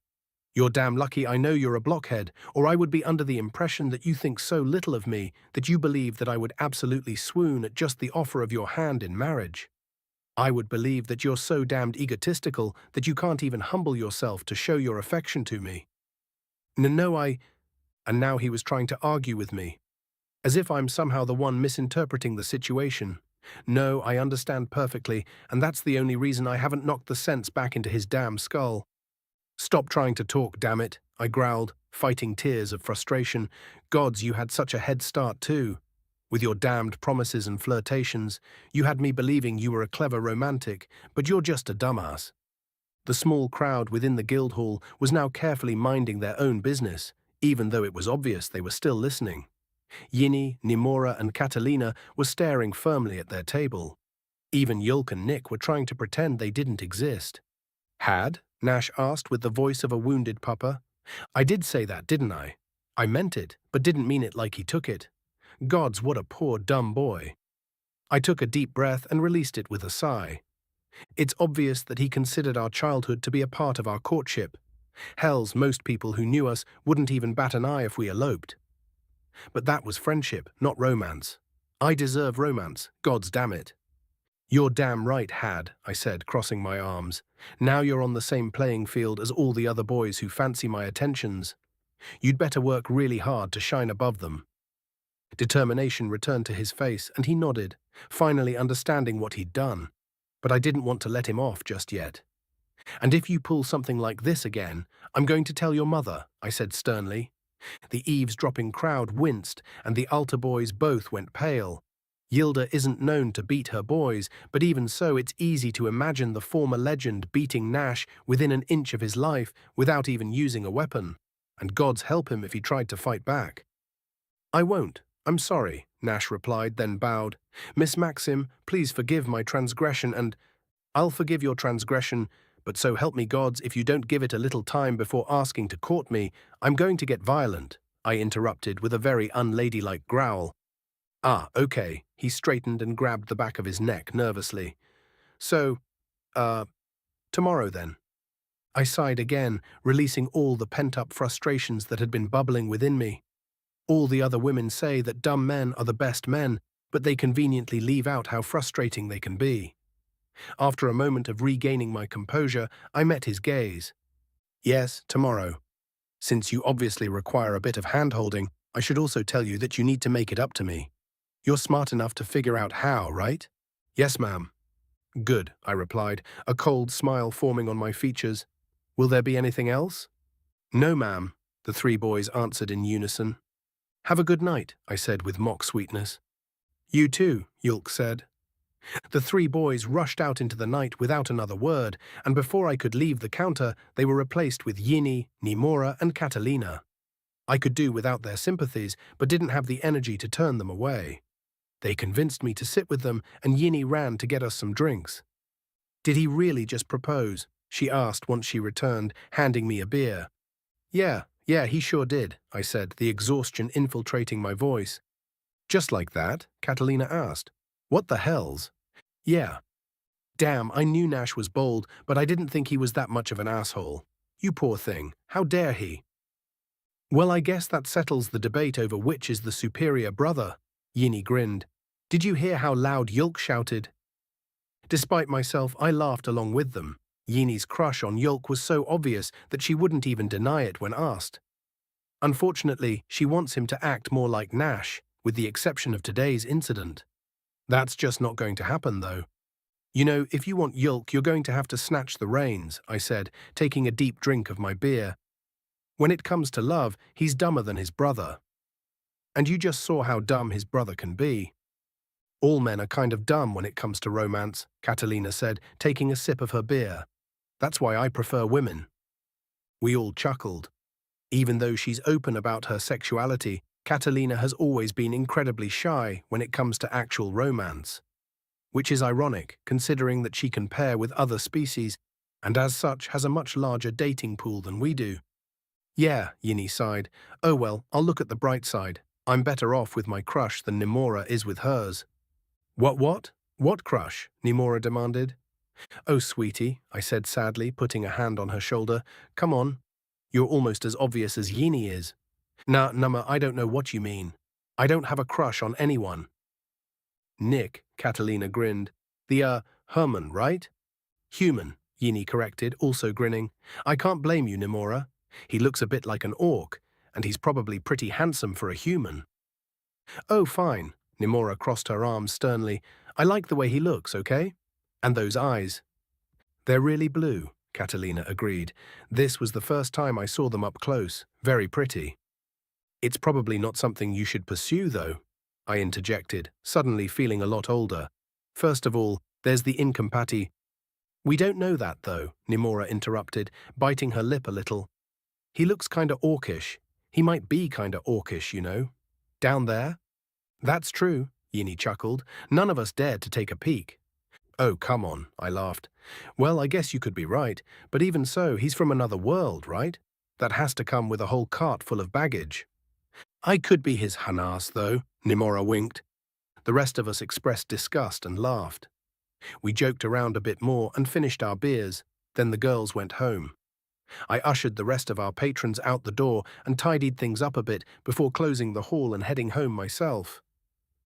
You're damn lucky I know you're a blockhead, or I would be under the impression that you think so little of me that you believe that I would absolutely swoon at just the offer of your hand in marriage. I would believe that you're so damned egotistical that you can't even humble yourself to show your affection to me. No, And now he was trying to argue with me, as if I'm somehow the one misinterpreting the situation. No, I understand perfectly, and that's the only reason I haven't knocked the sense back into his damn skull. Stop trying to talk, damn it, I growled, fighting tears of frustration. Gods, you had such a head start too. With your damned promises and flirtations, you had me believing you were a clever romantic, but you're just a dumbass. The small crowd within the guild hall was now carefully minding their own business, even though it was obvious they were still listening. Yini, Nimora, and Catalina were staring firmly at their table. Even Yulk and Nick were trying to pretend they didn't exist. Had? Nash asked with the voice of a wounded pupper. I did say that, didn't I? I meant it, but didn't mean it like he took it. Gods, what a poor, dumb boy. I took a deep breath and released it with a sigh. It's obvious that he considered our childhood to be a part of our courtship. Hells, most people who knew us wouldn't even bat an eye if we eloped. But that was friendship, not romance. I deserve romance, gods damn it. You're damn right, Had, I said, crossing my arms. Now you're on the same playing field as all the other boys who fancy my attentions. You'd better work really hard to shine above them. Determination returned to his face, and he nodded, finally understanding what he'd done. But I didn't want to let him off just yet. And if you pull something like this again, I'm going to tell your mother, I said sternly. The eavesdropping crowd winced, and the altar boys both went pale. Yilda isn't known to beat her boys, but even so it's easy to imagine the former legend beating Nash within an inch of his life without even using a weapon. And gods help him if he tried to fight back. I won't. I'm sorry, Nash replied, then bowed. Miss Maxim, please forgive my transgression and… I'll forgive your transgression, but so help me gods, if you don't give it a little time before asking to court me, I'm going to get violent, I interrupted with a very unladylike growl. Ah, okay, he straightened and grabbed the back of his neck nervously. So, tomorrow then. I sighed again, releasing all the pent-up frustrations that had been bubbling within me. All the other women say that dumb men are the best men, but they conveniently leave out how frustrating they can be. After a moment of regaining my composure, I met his gaze. Yes, tomorrow. Since you obviously require a bit of hand-holding, I should also tell you that you need to make it up to me. You're smart enough to figure out how, right? Yes, ma'am. Good, I replied, a cold smile forming on my features. Will there be anything else? No, ma'am, the three boys answered in unison. Have a good night, I said with mock sweetness. You too, Yulk said. The three boys rushed out into the night without another word, and before I could leave the counter, they were replaced with Yini, Nimora, and Catalina. I could do without their sympathies, but didn't have the energy to turn them away. They convinced me to sit with them, and Yini ran to get us some drinks. Did he really just propose? She asked once she returned, handing me a beer. Yeah, he sure did, I said, the exhaustion infiltrating my voice. Just like that? Catalina asked. What the hells? Yeah. Damn, I knew Nash was bold, but I didn't think he was that much of an asshole. You poor thing, how dare he? Well, I guess that settles the debate over which is the superior brother, Yini grinned. Did you hear how loud Yulk shouted? Despite myself, I laughed along with them. Yini's crush on Yulk was so obvious that she wouldn't even deny it when asked. Unfortunately, she wants him to act more like Nash, with the exception of today's incident. That's just not going to happen, though. You know, if you want Yulk, you're going to have to snatch the reins, I said, taking a deep drink of my beer. When it comes to love, he's dumber than his brother. And you just saw how dumb his brother can be. All men are kind of dumb when it comes to romance, Catalina said, taking a sip of her beer. That's why I prefer women. We all chuckled. Even though she's open about her sexuality, Catalina has always been incredibly shy when it comes to actual romance. Which is ironic, considering that she can pair with other species, and as such has a much larger dating pool than we do. Yeah, Yini sighed. Oh well, I'll look at the bright side. I'm better off with my crush than Nimora is with hers. What? What crush? Nimora demanded. Oh, sweetie, I said sadly, putting a hand on her shoulder. Come on. You're almost as obvious as Yini is. Nah, Nema, I don't know what you mean. I don't have a crush on anyone. Nick, Catalina grinned. The, Herman, right? Human, Yini corrected, also grinning. I can't blame you, Nimora. He looks a bit like an orc, and he's probably pretty handsome for a human. Oh, fine. Nemora crossed her arms sternly. I like the way he looks, okay? And those eyes. They're really blue, Catalina agreed. This was the first time I saw them up close. Very pretty. It's probably not something you should pursue, though, I interjected, suddenly feeling a lot older. First of all, there's the incompati. We don't know that, though, Nemora interrupted, biting her lip a little. He looks kinda orcish. He might be kinda orcish, you know. Down there? That's true, Yini chuckled. None of us dared to take a peek. Oh, come on, I laughed. Well, I guess you could be right, but even so, he's from another world, right? That has to come with a whole cart full of baggage. I could be his Hanas, though, Nemora winked. The rest of us expressed disgust and laughed. We joked around a bit more and finished our beers, then the girls went home. I ushered the rest of our patrons out the door and tidied things up a bit before closing the hall and heading home myself.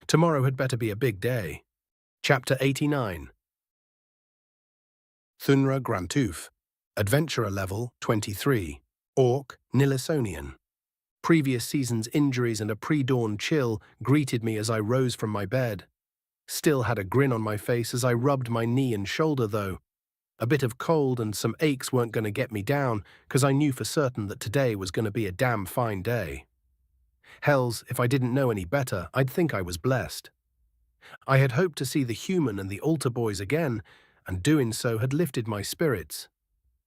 Tomorrow had better be a big day. Chapter 89. Thunra Grantuf, Adventurer Level 23, Orc Nilisonian. Previous season's injuries and a pre-dawn chill greeted me as I rose from my bed. Still had a grin on my face as I rubbed my knee and shoulder, though. A bit of cold and some aches weren't going to get me down, because I knew for certain that today was going to be a damn fine day. Hells, if I didn't know any better, I'd think I was blessed. I had hoped to see the human and the altar boys again, and doing so had lifted my spirits.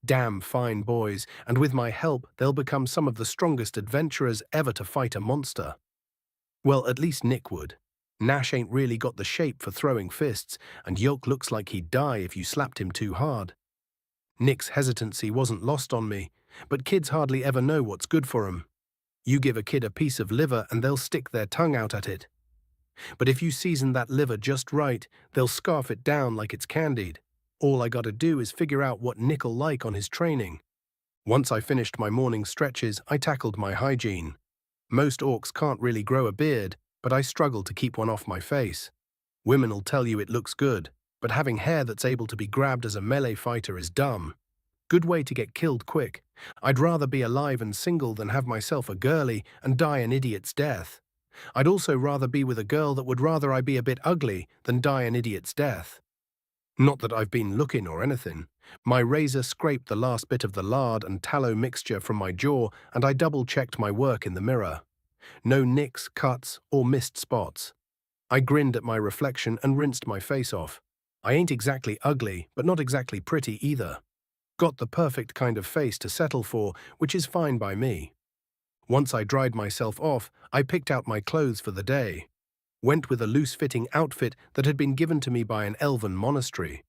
Damn fine boys, and with my help they'll become some of the strongest adventurers ever to fight a monster. Well, at least Nick would. Nash ain't really got the shape for throwing fists, and Yolk looks like he'd die if you slapped him too hard. Nick's hesitancy wasn't lost on me, but kids hardly ever know what's good for 'em. You give a kid a piece of liver and they'll stick their tongue out at it. But if you season that liver just right, they'll scarf it down like it's candied. All I gotta do is figure out what Nick'll like on his training. Once I finished my morning stretches, I tackled my hygiene. Most orcs can't really grow a beard, but I struggle to keep one off my face. Women'll tell you it looks good, but having hair that's able to be grabbed as a melee fighter is dumb. Good way to get killed quick. I'd rather be alive and single than have myself a girly and die an idiot's death. I'd also rather be with a girl that would rather I be a bit ugly than die an idiot's death. Not that I've been looking or anything. My razor scraped the last bit of the lard and tallow mixture from my jaw, and I double-checked my work in the mirror. No nicks, cuts, or missed spots. I grinned at my reflection and rinsed my face off. I ain't exactly ugly, but not exactly pretty either. Got the perfect kind of face to settle for, which is fine by me. Once I dried myself off, I picked out my clothes for the day. Went with a loose-fitting outfit that had been given to me by an elven monastery.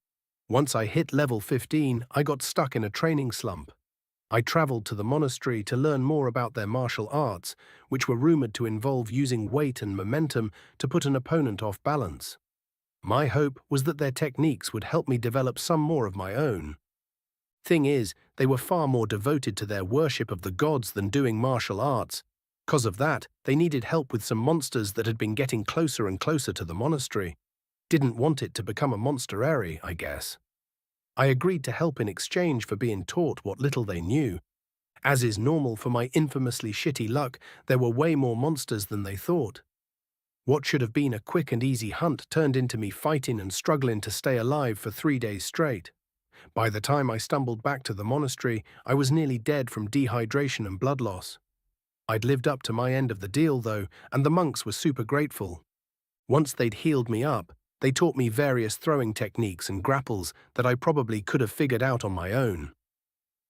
Once I hit level 15, I got stuck in a training slump. I traveled to the monastery to learn more about their martial arts, which were rumored to involve using weight and momentum to put an opponent off balance. My hope was that their techniques would help me develop some more of my own. Thing is, they were far more devoted to their worship of the gods than doing martial arts. 'Cause of that, they needed help with some monsters that had been getting closer and closer to the monastery. Didn't want it to become a monsterary, I guess. I agreed to help in exchange for being taught what little they knew. As is normal for my infamously shitty luck, there were way more monsters than they thought. What should have been a quick and easy hunt turned into me fighting and struggling to stay alive for 3 days straight. By the time I stumbled back to the monastery, I was nearly dead from dehydration and blood loss. I'd lived up to my end of the deal, though, and the monks were super grateful. Once they'd healed me up, they taught me various throwing techniques and grapples that I probably could have figured out on my own.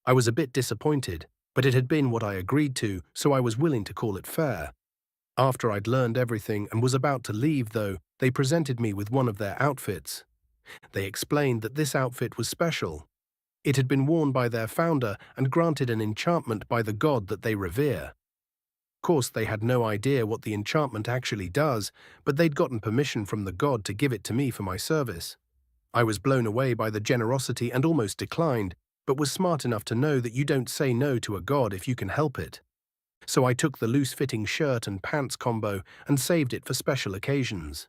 I was a bit disappointed, but it had been what I agreed to, so I was willing to call it fair. After I'd learned everything and was about to leave, though, they presented me with one of their outfits. They explained that this outfit was special. It had been worn by their founder and granted an enchantment by the god that they revere. Of course, they had no idea what the enchantment actually does, but they'd gotten permission from the god to give it to me for my service. I was blown away by the generosity and almost declined, but was smart enough to know that you don't say no to a god if you can help it. So I took the loose-fitting shirt and pants combo and saved it for special occasions.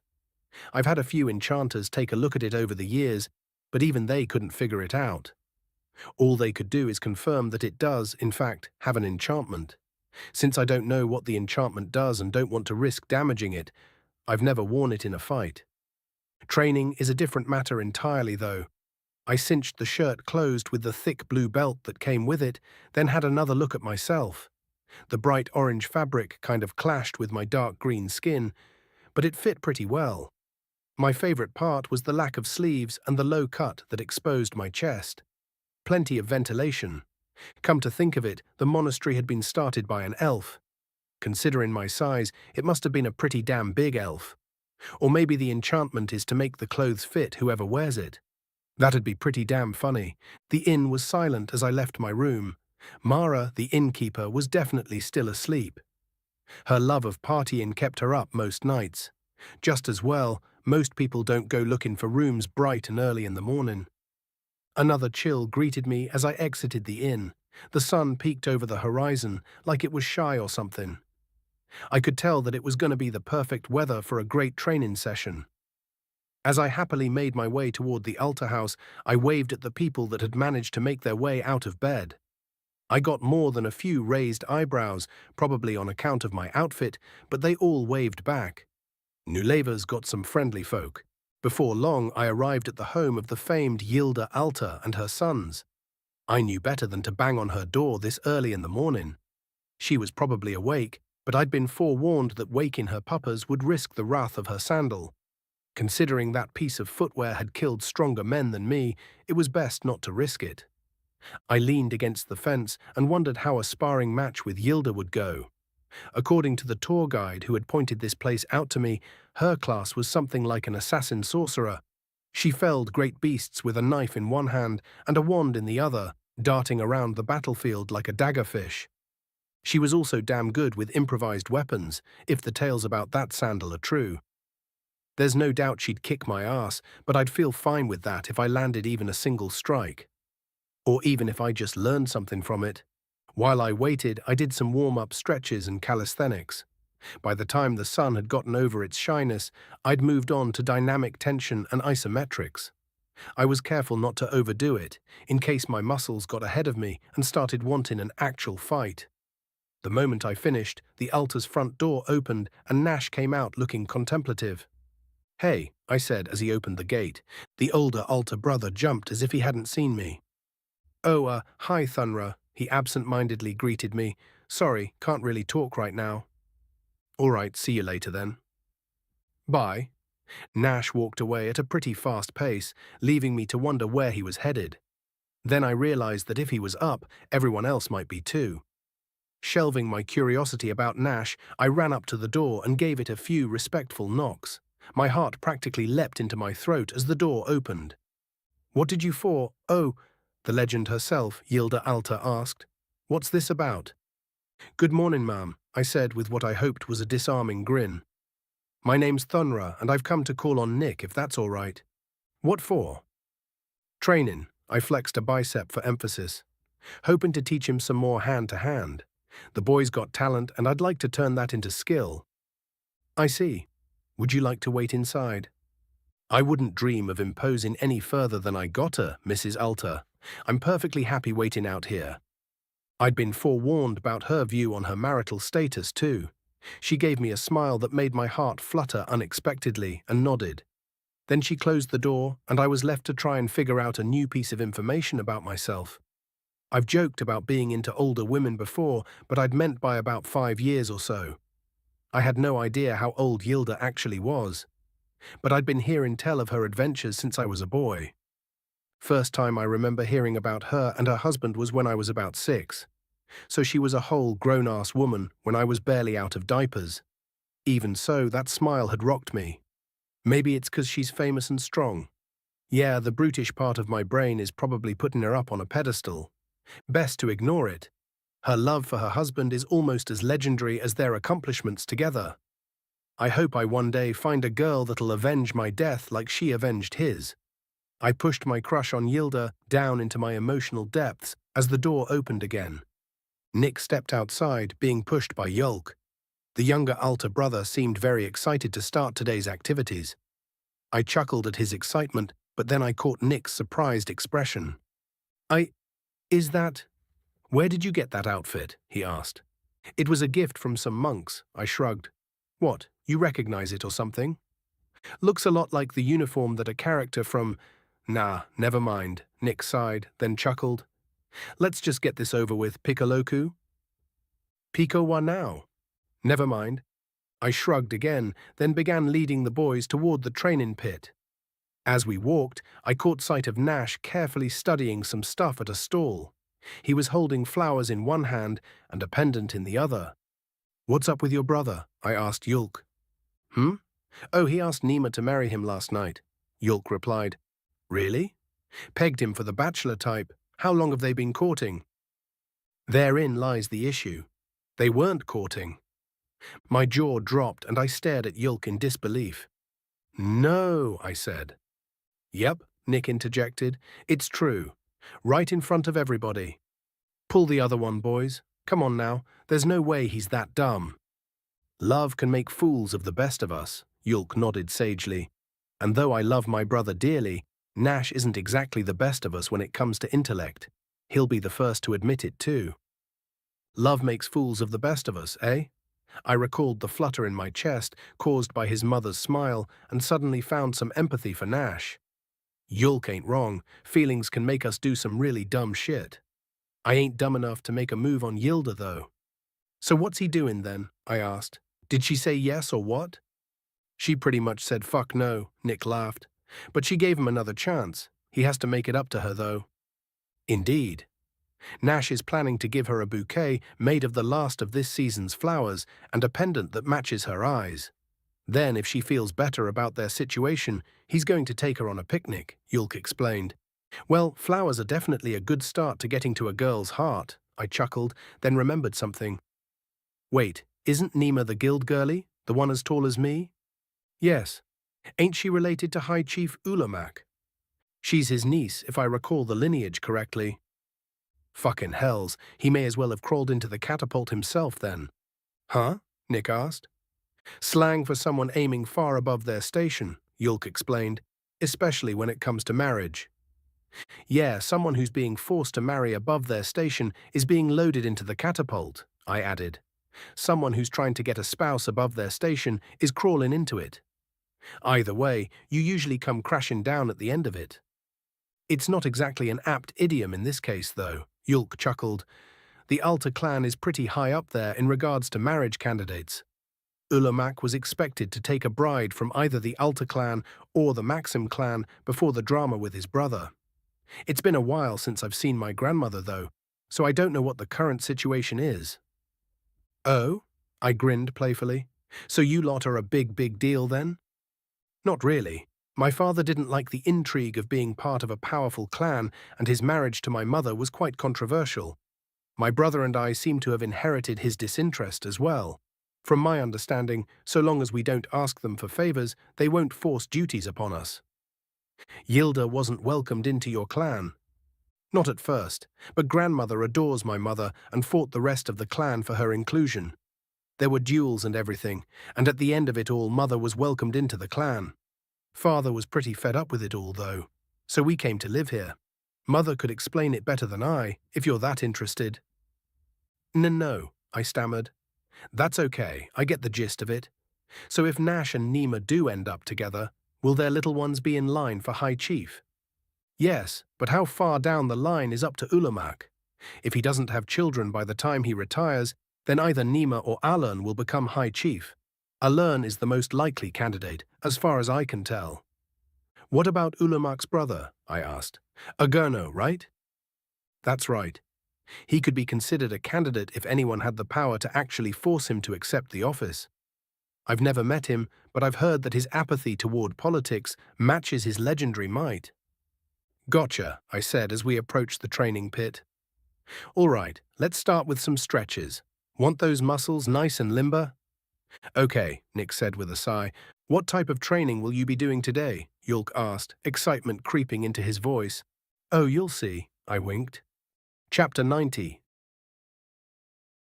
I've had a few enchanters take a look at it over the years, but even they couldn't figure it out. All they could do is confirm that it does, in fact, have an enchantment. Since I don't know what the enchantment does and don't want to risk damaging it, I've never worn it in a fight. Training is a different matter entirely, though. I cinched the shirt closed with the thick blue belt that came with it, then had another look at myself. The bright orange fabric kind of clashed with my dark green skin, but it fit pretty well. My favorite part was the lack of sleeves and the low cut that exposed my chest. Plenty of ventilation. Come to think of it, the monastery had been started by an elf. Considering my size, it must have been a pretty damn big elf. Or maybe the enchantment is to make the clothes fit whoever wears it. That'd be pretty damn funny. The inn was silent as I left my room. Mara, the innkeeper, was definitely still asleep. Her love of partying kept her up most nights. Just as well, most people don't go looking for rooms bright and early in the morning. Another chill greeted me as I exited the inn. The sun peeked over the horizon like it was shy or something. I could tell that it was going to be the perfect weather for a great training session. As I happily made my way toward the altar house, I waved at the people that had managed to make their way out of bed. I got more than a few raised eyebrows, probably on account of my outfit, but they all waved back. Nuleva's got some friendly folk. Before long, I arrived at the home of the famed Yilda Alta and her sons. I knew better than to bang on her door this early in the morning. She was probably awake, but I'd been forewarned that waking her puppers would risk the wrath of her sandal. Considering that piece of footwear had killed stronger men than me, it was best not to risk it. I leaned against the fence and wondered how a sparring match with Yilda would go. According to the tour guide who had pointed this place out to me, her class was something like an assassin sorcerer. She felled great beasts with a knife in one hand and a wand in the other, darting around the battlefield like a daggerfish. She was also damn good with improvised weapons, if the tales about that sandal are true. There's no doubt she'd kick my ass, but I'd feel fine with that if I landed even a single strike. Or even if I just learned something from it. While I waited, I did some warm-up stretches and calisthenics. By the time the sun had gotten over its shyness, I'd moved on to dynamic tension and isometrics. I was careful not to overdo it, in case my muscles got ahead of me and started wanting an actual fight. The moment I finished, the altar's front door opened and Nash came out looking contemplative. "Hey," I said as he opened the gate. The older altar brother jumped as if he hadn't seen me. "Oh, hi, Thunra," he absent-mindedly greeted me. "Sorry, can't really talk right now." "All right, see you later then." "Bye." Nash walked away at a pretty fast pace, leaving me to wonder where he was headed. Then I realized that if he was up, everyone else might be too. Shelving my curiosity about Nash, I ran up to the door and gave it a few respectful knocks. My heart practically leapt into my throat as the door opened. "What did you for? Oh," the legend herself, Yilda Alta, asked. "What's this about?" "Good morning, ma'am," I said with what I hoped was a disarming grin. "My name's Thunra, and I've come to call on Nick, if that's all right." "What for?" "Training." I flexed a bicep for emphasis. "Hoping to teach him some more hand-to-hand. The boy's got talent, and I'd like to turn that into skill." "I see. Would you like to wait inside?" "I wouldn't dream of imposing any further than I gotta, Mrs. Alta. I'm perfectly happy waiting out here." I'd been forewarned about her view on her marital status, too. She gave me a smile that made my heart flutter unexpectedly and nodded. Then she closed the door, and I was left to try and figure out a new piece of information about myself. I've joked about being into older women before, but I'd meant by about 5 years or so. I had no idea how old Yilda actually was, but I'd been hearing tell of her adventures since I was a boy. First time I remember hearing about her and her husband was when I was about 6. So she was a whole grown-ass woman when I was barely out of diapers. Even so, that smile had rocked me. Maybe it's 'cause she's famous and strong. Yeah, the brutish part of my brain is probably putting her up on a pedestal. Best to ignore it. Her love for her husband is almost as legendary as their accomplishments together. I hope I one day find a girl that'll avenge my death like she avenged his. I pushed my crush on Yilda down into my emotional depths as the door opened again. Nick stepped outside, being pushed by Yolk. The younger altar brother seemed very excited to start today's activities. I chuckled at his excitement, but then I caught Nick's surprised expression. Is that... Where did you get that outfit? He asked. It was a gift from some monks, I shrugged. What, you recognize it or something? Looks a lot like the uniform that a character from... Nah, never mind, Nick sighed, then chuckled. Let's just get this over with, Piccoloku. Pico wa now. Never mind. I shrugged again, then began leading the boys toward the training pit. As we walked, I caught sight of Nash carefully studying some stuff at a stall. He was holding flowers in one hand and a pendant in the other. What's up with your brother? I asked Yulk. Oh, he asked Nema to marry him last night, Yulk replied. Really? Pegged him for the bachelor type. How long have they been courting? Therein lies the issue. They weren't courting. My jaw dropped and I stared at Yulk in disbelief. No, I said. Yep, Nick interjected. It's true. Right in front of everybody. Pull the other one, boys. Come on now. There's no way he's that dumb. Love can make fools of the best of us, Yulk nodded sagely. And though I love my brother dearly, Nash isn't exactly the best of us when it comes to intellect. He'll be the first to admit it too. Love makes fools of the best of us, eh? I recalled the flutter in my chest caused by his mother's smile and suddenly found some empathy for Nash. Yulk ain't wrong. Feelings can make us do some really dumb shit. I ain't dumb enough to make a move on Yilda, though. So what's he doing then? I asked. Did she say yes or what? She pretty much said fuck no, Nick laughed. But she gave him another chance. He has to make it up to her, though. Indeed. Nash is planning to give her a bouquet made of the last of this season's flowers and a pendant that matches her eyes. Then, if she feels better about their situation, he's going to take her on a picnic, Yulk explained. Well, flowers are definitely a good start to getting to a girl's heart, I chuckled, then remembered something. Wait, isn't Nema the guild girlie, the one as tall as me? Yes. Ain't she related to High Chief Ulamac? She's his niece, if I recall the lineage correctly. Fucking hells, he may as well have crawled into the catapult himself then. Huh? Nick asked. Slang for someone aiming far above their station, Yulk explained, especially when it comes to marriage. Yeah, someone who's being forced to marry above their station is being loaded into the catapult, I added. Someone who's trying to get a spouse above their station is crawling into it. Either way, you usually come crashing down at the end of it. It's not exactly an apt idiom in this case, though, Yulk chuckled. The Alta clan is pretty high up there in regards to marriage candidates. Ulamac was expected to take a bride from either the Alta clan or the Maxim clan before the drama with his brother. It's been a while since I've seen my grandmother, though, so I don't know what the current situation is. Oh? I grinned playfully. So you lot are a big deal, then? Not really. My father didn't like the intrigue of being part of a powerful clan, and his marriage to my mother was quite controversial. My brother and I seem to have inherited his disinterest as well. From my understanding, so long as we don't ask them for favors, they won't force duties upon us. Yilda wasn't welcomed into your clan. Not at first, but grandmother adores my mother and fought the rest of the clan for her inclusion. There were duels and everything, and at the end of it all, mother was welcomed into the clan. Father was pretty fed up with it all, though, so we came to live here. Mother could explain it better than I, if you're that interested. No, I stammered. That's okay, I get the gist of it. So if Nash and Nema do end up together, will their little ones be in line for High Chief? Yes, but how far down the line is up to Ulamac? If he doesn't have children by the time he retires, then either Nema or Alern will become High Chief. Alern is the most likely candidate, as far as I can tell. What about Ulamac's brother? I asked. Agurno, right? That's right. He could be considered a candidate if anyone had the power to actually force him to accept the office. I've never met him, but I've heard that his apathy toward politics matches his legendary might. Gotcha, I said as we approached the training pit. All right, let's start with some stretches. Want those muscles nice and limber? Okay, Nick said with a sigh. What type of training will you be doing today? Yulk asked, excitement creeping into his voice. Oh, you'll see, I winked. Chapter 90.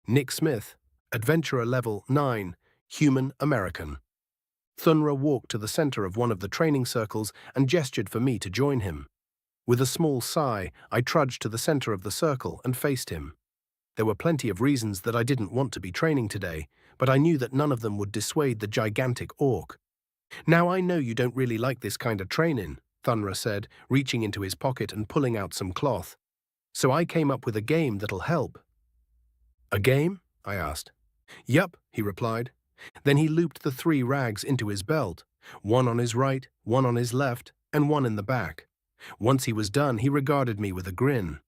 Nick Smith, Adventurer Level 9, Human American. Thunra walked to the center of one of the training circles and gestured for me to join him. With a small sigh, I trudged to the center of the circle and faced him. There were plenty of reasons that I didn't want to be training today, but I knew that none of them would dissuade the gigantic orc. "Now I know you don't really like this kind of training," Thunra said, reaching into his pocket and pulling out some cloth. "So I came up with a game that'll help." "A game?" I asked. "Yup," he replied. Then he looped the 3 rags into his belt, one on his right, one on his left, and one in the back. Once he was done, he regarded me with a grin.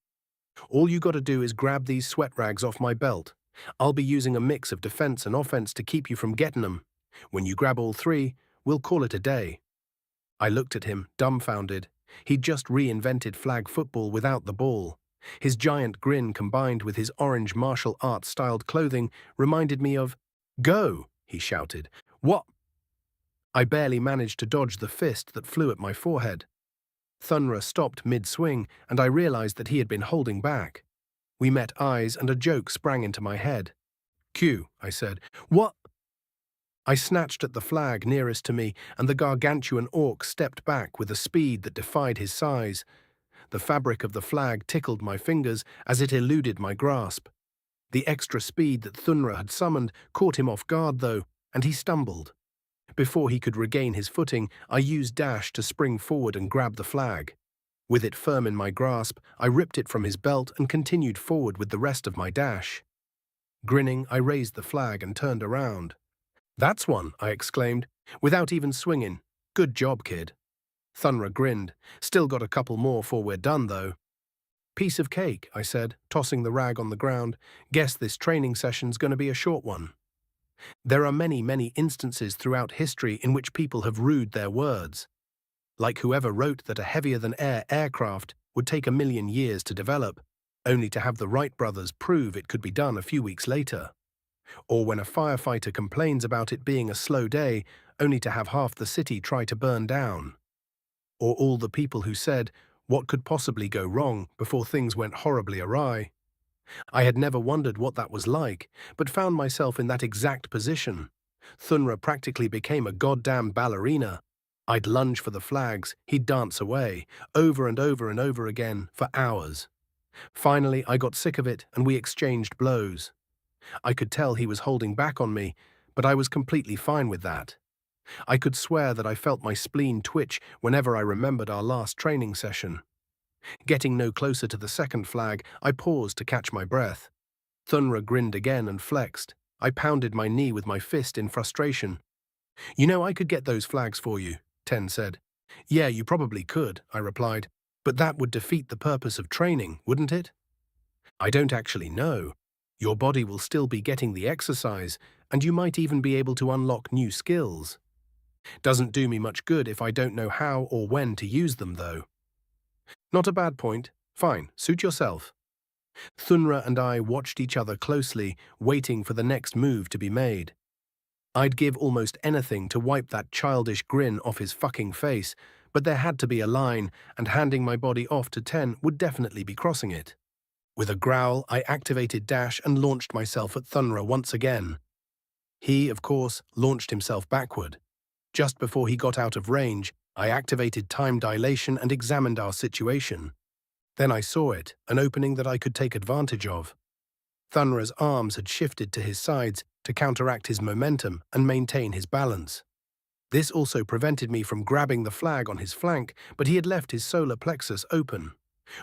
"All you gotta do is grab these sweat rags off my belt. I'll be using a mix of defense and offense to keep you from getting them. When you grab all 3, we'll call it a day." I looked at him, dumbfounded. He'd just reinvented flag football without the ball. His giant grin combined with his orange martial arts-styled clothing reminded me of, "Go!" he shouted. "What?" I barely managed to dodge the fist that flew at my forehead. Thunra stopped mid-swing, and I realized that he had been holding back. We met eyes, and a joke sprang into my head. "Q," I said. "What?" I snatched at the flag nearest to me, and the gargantuan orc stepped back with a speed that defied his size. The fabric of the flag tickled my fingers as it eluded my grasp. The extra speed that Thunra had summoned caught him off guard, though, and he stumbled. Before he could regain his footing, I used dash to spring forward and grab the flag. With it firm in my grasp, I ripped it from his belt and continued forward with the rest of my dash. Grinning, I raised the flag and turned around. "That's one," I exclaimed, without even swinging. "Good job, kid." Thunra grinned. "Still got a couple more before we're done, though." "Piece of cake," I said, tossing the rag on the ground. "Guess this training session's going to be a short one." There are many, many instances throughout history in which people have rued their words. Like whoever wrote that a heavier-than-air aircraft would take 1,000,000 years to develop, only to have the Wright brothers prove it could be done a few weeks later. Or when a firefighter complains about it being a slow day, only to have half the city try to burn down. Or all the people who said, "What could possibly go wrong?" before things went horribly awry. I had never wondered what that was like, but found myself in that exact position. Thunra practically became a goddamn ballerina. I'd lunge for the flags, he'd dance away, over and over and over again, for hours. Finally, I got sick of it, and we exchanged blows. I could tell he was holding back on me, but I was completely fine with that. I could swear that I felt my spleen twitch whenever I remembered our last training session. Getting no closer to the second flag, I paused to catch my breath. Thunra grinned again and flexed. I pounded my knee with my fist in frustration. "You know, I could get those flags for you," Ten said. "Yeah, you probably could," I replied. "But that would defeat the purpose of training, wouldn't it?" "I don't actually know. Your body will still be getting the exercise, and you might even be able to unlock new skills. Doesn't do me much good if I don't know how or when to use them, though." "Not a bad point. Fine, suit yourself." Thunra and I watched each other closely, waiting for the next move to be made. I'd give almost anything to wipe that childish grin off his fucking face, but there had to be a line, and handing my body off to Ten would definitely be crossing it. With a growl, I activated dash and launched myself at Thunra once again. He, of course, launched himself backward. Just before he got out of range, I activated time dilation and examined our situation. Then I saw it, an opening that I could take advantage of. Thunra's arms had shifted to his sides to counteract his momentum and maintain his balance. This also prevented me from grabbing the flag on his flank, but he had left his solar plexus open.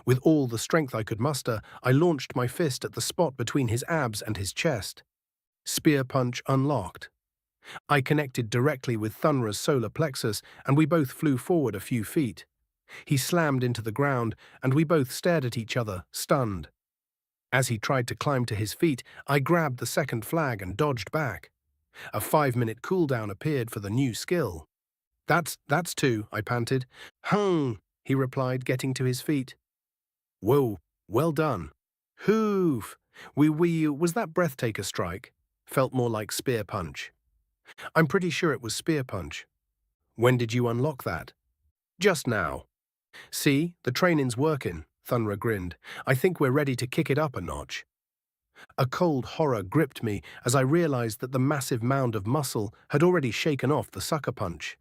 With all the strength I could muster, I launched my fist at the spot between his abs and his chest. Spear punch unlocked. I connected directly with Thunra's solar plexus, and we both flew forward a few feet. He slammed into the ground, and we both stared at each other, stunned. As he tried to climb to his feet, I grabbed the second flag and dodged back. A 5-minute cooldown appeared for the new skill. That's 2, I panted. He replied, getting to his feet. "Whoa, well done." "Hoof. Was that breathtaker strike?" Felt more like spear punch. "I'm pretty sure it was spear punch." "When did you unlock that?" "Just now." "See, the training's working," Thunra grinned. "I think we're ready to kick it up a notch." A cold horror gripped me as I realized that the massive mound of muscle had already shaken off the sucker punch.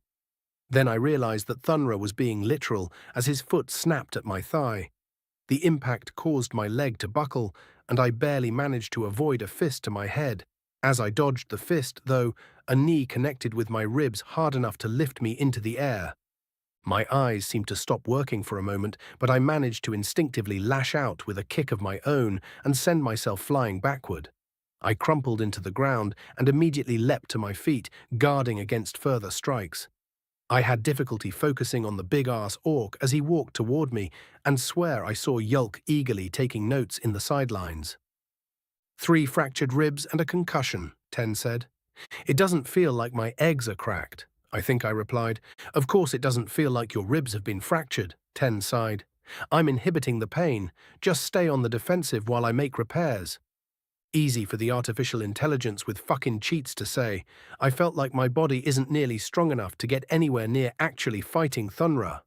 Then I realized that Thunra was being literal as his foot snapped at my thigh. The impact caused my leg to buckle, and I barely managed to avoid a fist to my head. As I dodged the fist, though, a knee connected with my ribs hard enough to lift me into the air. My eyes seemed to stop working for a moment, but I managed to instinctively lash out with a kick of my own and send myself flying backward. I crumpled into the ground and immediately leapt to my feet, guarding against further strikes. I had difficulty focusing on the big-ass orc as he walked toward me, and swear I saw Yulk eagerly taking notes in the sidelines. 3 fractured ribs and a concussion, Ten said. It doesn't feel like my eggs are cracked, I think I replied. Of course it doesn't feel like your ribs have been fractured, Ten sighed. I'm inhibiting the pain. Just stay on the defensive while I make repairs. Easy for the artificial intelligence with fucking cheats to say. I felt like my body isn't nearly strong enough to get anywhere near actually fighting Thunra.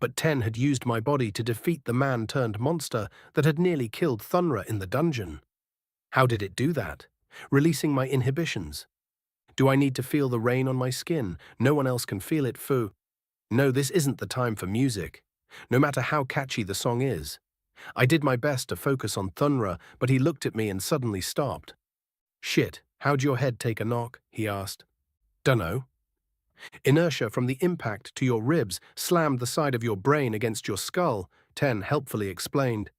But Ten had used my body to defeat the man-turned-monster that had nearly killed Thunra in the dungeon. How did it do that? Releasing my inhibitions. Do I need to feel the rain on my skin? No one else can feel it, foo. No, this isn't the time for music, no matter how catchy the song is. I did my best to focus on Thunra, but he looked at me and suddenly stopped. Shit, how'd your head take a knock? He asked. Dunno. Inertia from the impact to your ribs slammed the side of your brain against your skull, Ten helpfully explained.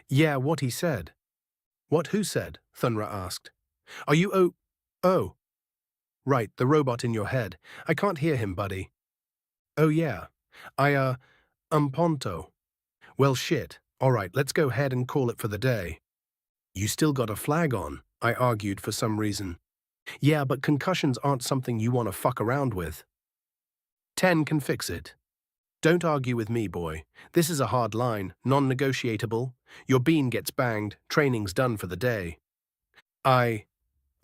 Yeah, what he said. What who said? Thunra asked. Are you oh. Right, the robot in your head. I can't hear him, buddy. Oh yeah. Ponto. Well shit. Alright, let's go ahead and call it for the day. You still got a flag on, I argued for some reason. Yeah, but concussions aren't something you want to fuck around with. 10 can fix it. Don't argue with me, boy. This is a hard line, non-negotiable. Your bean gets banged, training's done for the day.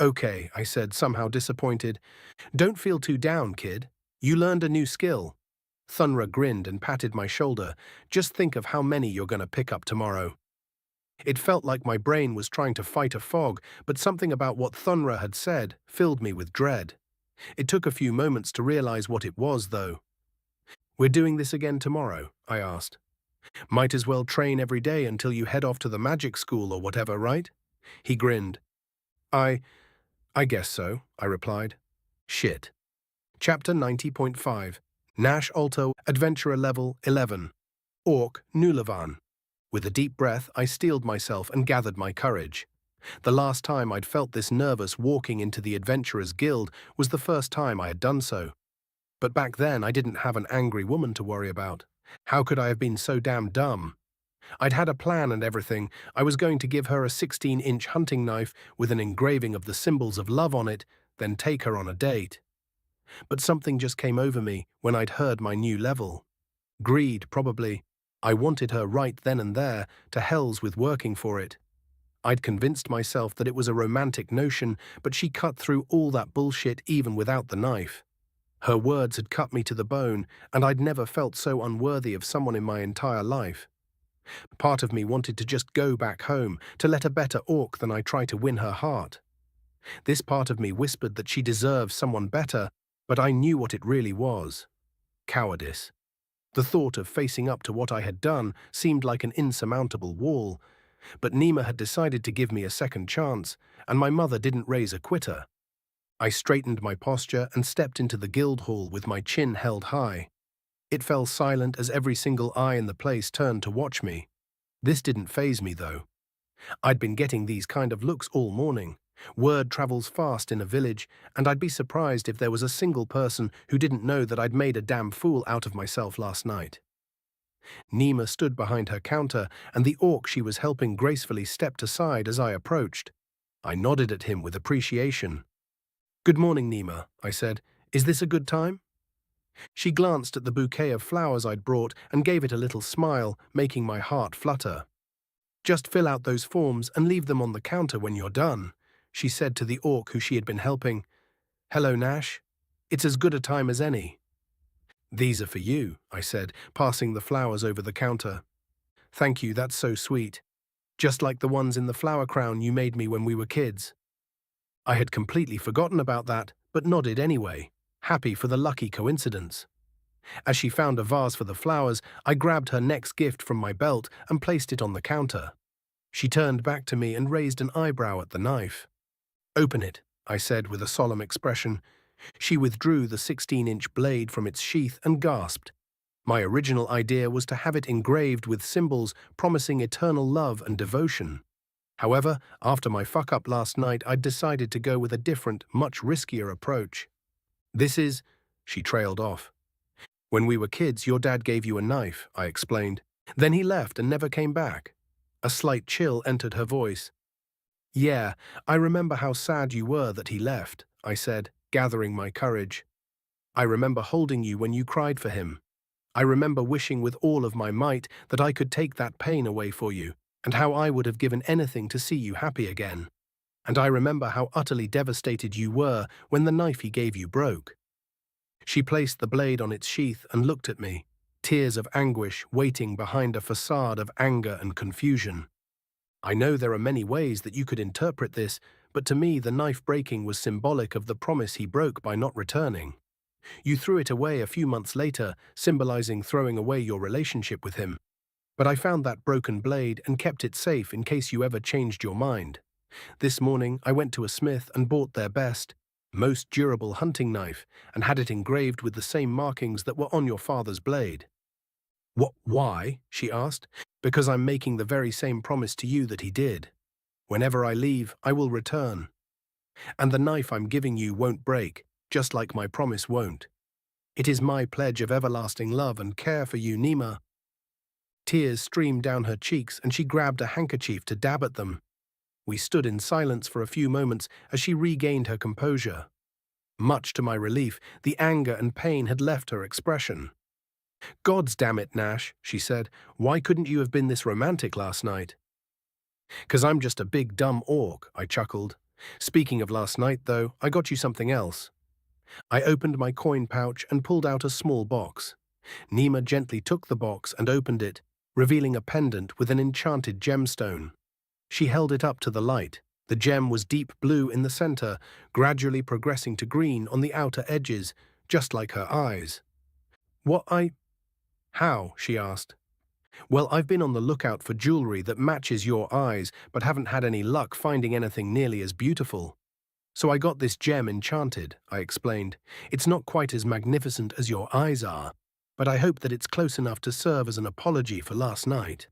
Okay, I said, somehow disappointed. Don't feel too down, kid. You learned a new skill. Thunra grinned and patted my shoulder. Just think of how many you're going to pick up tomorrow. It felt like my brain was trying to fight a fog, but something about what Thunra had said filled me with dread. It took a few moments to realize what it was, though. We're doing this again tomorrow, I asked. Might as well train every day until you head off to the magic school or whatever, right? He grinned. I guess so, I replied. Shit. Chapter 90.5 Nash Alto, Adventurer Level 11. Orc Nulavan. With a deep breath, I steeled myself and gathered my courage. The last time I'd felt this nervous walking into the Adventurers Guild was the first time I had done so. But back then I didn't have an angry woman to worry about. How could I have been so damn dumb? I'd had a plan and everything. I was going to give her a 16-inch hunting knife with an engraving of the symbols of love on it, then take her on a date. But something just came over me when I'd heard my new level. Greed, probably. I wanted her right then and there, to hells with working for it. I'd convinced myself that it was a romantic notion, but she cut through all that bullshit even without the knife. Her words had cut me to the bone, and I'd never felt so unworthy of someone in my entire life. Part of me wanted to just go back home, to let a better orc than I try to win her heart. This part of me whispered that she deserved someone better, but I knew what it really was. Cowardice. The thought of facing up to what I had done seemed like an insurmountable wall, but Nema had decided to give me a second chance, and my mother didn't raise a quitter. I straightened my posture and stepped into the guild hall with my chin held high. It fell silent as every single eye in the place turned to watch me. This didn't faze me, though. I'd been getting these kind of looks all morning. Word travels fast in a village, and I'd be surprised if there was a single person who didn't know that I'd made a damn fool out of myself last night. Nema stood behind her counter, and the orc she was helping gracefully stepped aside as I approached. I nodded at him with appreciation. Good morning, Nema, I said. Is this a good time? She glanced at the bouquet of flowers I'd brought and gave it a little smile, making my heart flutter. Just fill out those forms and leave them on the counter when you're done, she said to the orc who she had been helping. Hello, Nash. It's as good a time as any. These are for you, I said, passing the flowers over the counter. Thank you, that's so sweet. Just like the ones in the flower crown you made me when we were kids. I had completely forgotten about that, but nodded anyway, happy for the lucky coincidence. As she found a vase for the flowers, I grabbed her next gift from my belt and placed it on the counter. She turned back to me and raised an eyebrow at the knife. "Open it," I said with a solemn expression. She withdrew the 16-inch blade from its sheath and gasped. My original idea was to have it engraved with symbols promising eternal love and devotion. However, after my fuck-up last night, I'd decided to go with a different, much riskier approach. "This is—" she trailed off. "When we were kids, your dad gave you a knife," I explained. "Then he left and never came back." A slight chill entered her voice. "Yeah, I remember how sad you were that he left," I said, gathering my courage. "I remember holding you when you cried for him. I remember wishing with all of my might that I could take that pain away for you, and how I would have given anything to see you happy again. And I remember how utterly devastated you were when the knife he gave you broke." She placed the blade on its sheath and looked at me, tears of anguish waiting behind a facade of anger and confusion. "I know there are many ways that you could interpret this, but to me the knife breaking was symbolic of the promise he broke by not returning. You threw it away a few months later, symbolizing throwing away your relationship with him. But I found that broken blade and kept it safe in case you ever changed your mind. This morning I went to a smith and bought their best, most durable hunting knife and had it engraved with the same markings that were on your father's blade." Why?" she asked. "Because I'm making the very same promise to you that he did. Whenever I leave, I will return. And the knife I'm giving you won't break, just like my promise won't. It is my pledge of everlasting love and care for you, Nema." Tears streamed down her cheeks and she grabbed a handkerchief to dab at them. We stood in silence for a few moments as she regained her composure. Much to my relief, the anger and pain had left her expression. "Gods damn it, Nash," she said. "Why couldn't you have been this romantic last night?" "'Cause I'm just a big dumb orc," I chuckled. "Speaking of last night, though, I got you something else." I opened my coin pouch and pulled out a small box. Nema gently took the box and opened it, revealing a pendant with an enchanted gemstone. She held it up to the light. The gem was deep blue in the center, gradually progressing to green on the outer edges, just like her eyes. "How?" she asked. "Well, I've been on the lookout for jewelry that matches your eyes, but haven't had any luck finding anything nearly as beautiful. So I got this gem enchanted," I explained. "It's not quite as magnificent as your eyes are, but I hope that it's close enough to serve as an apology for last night."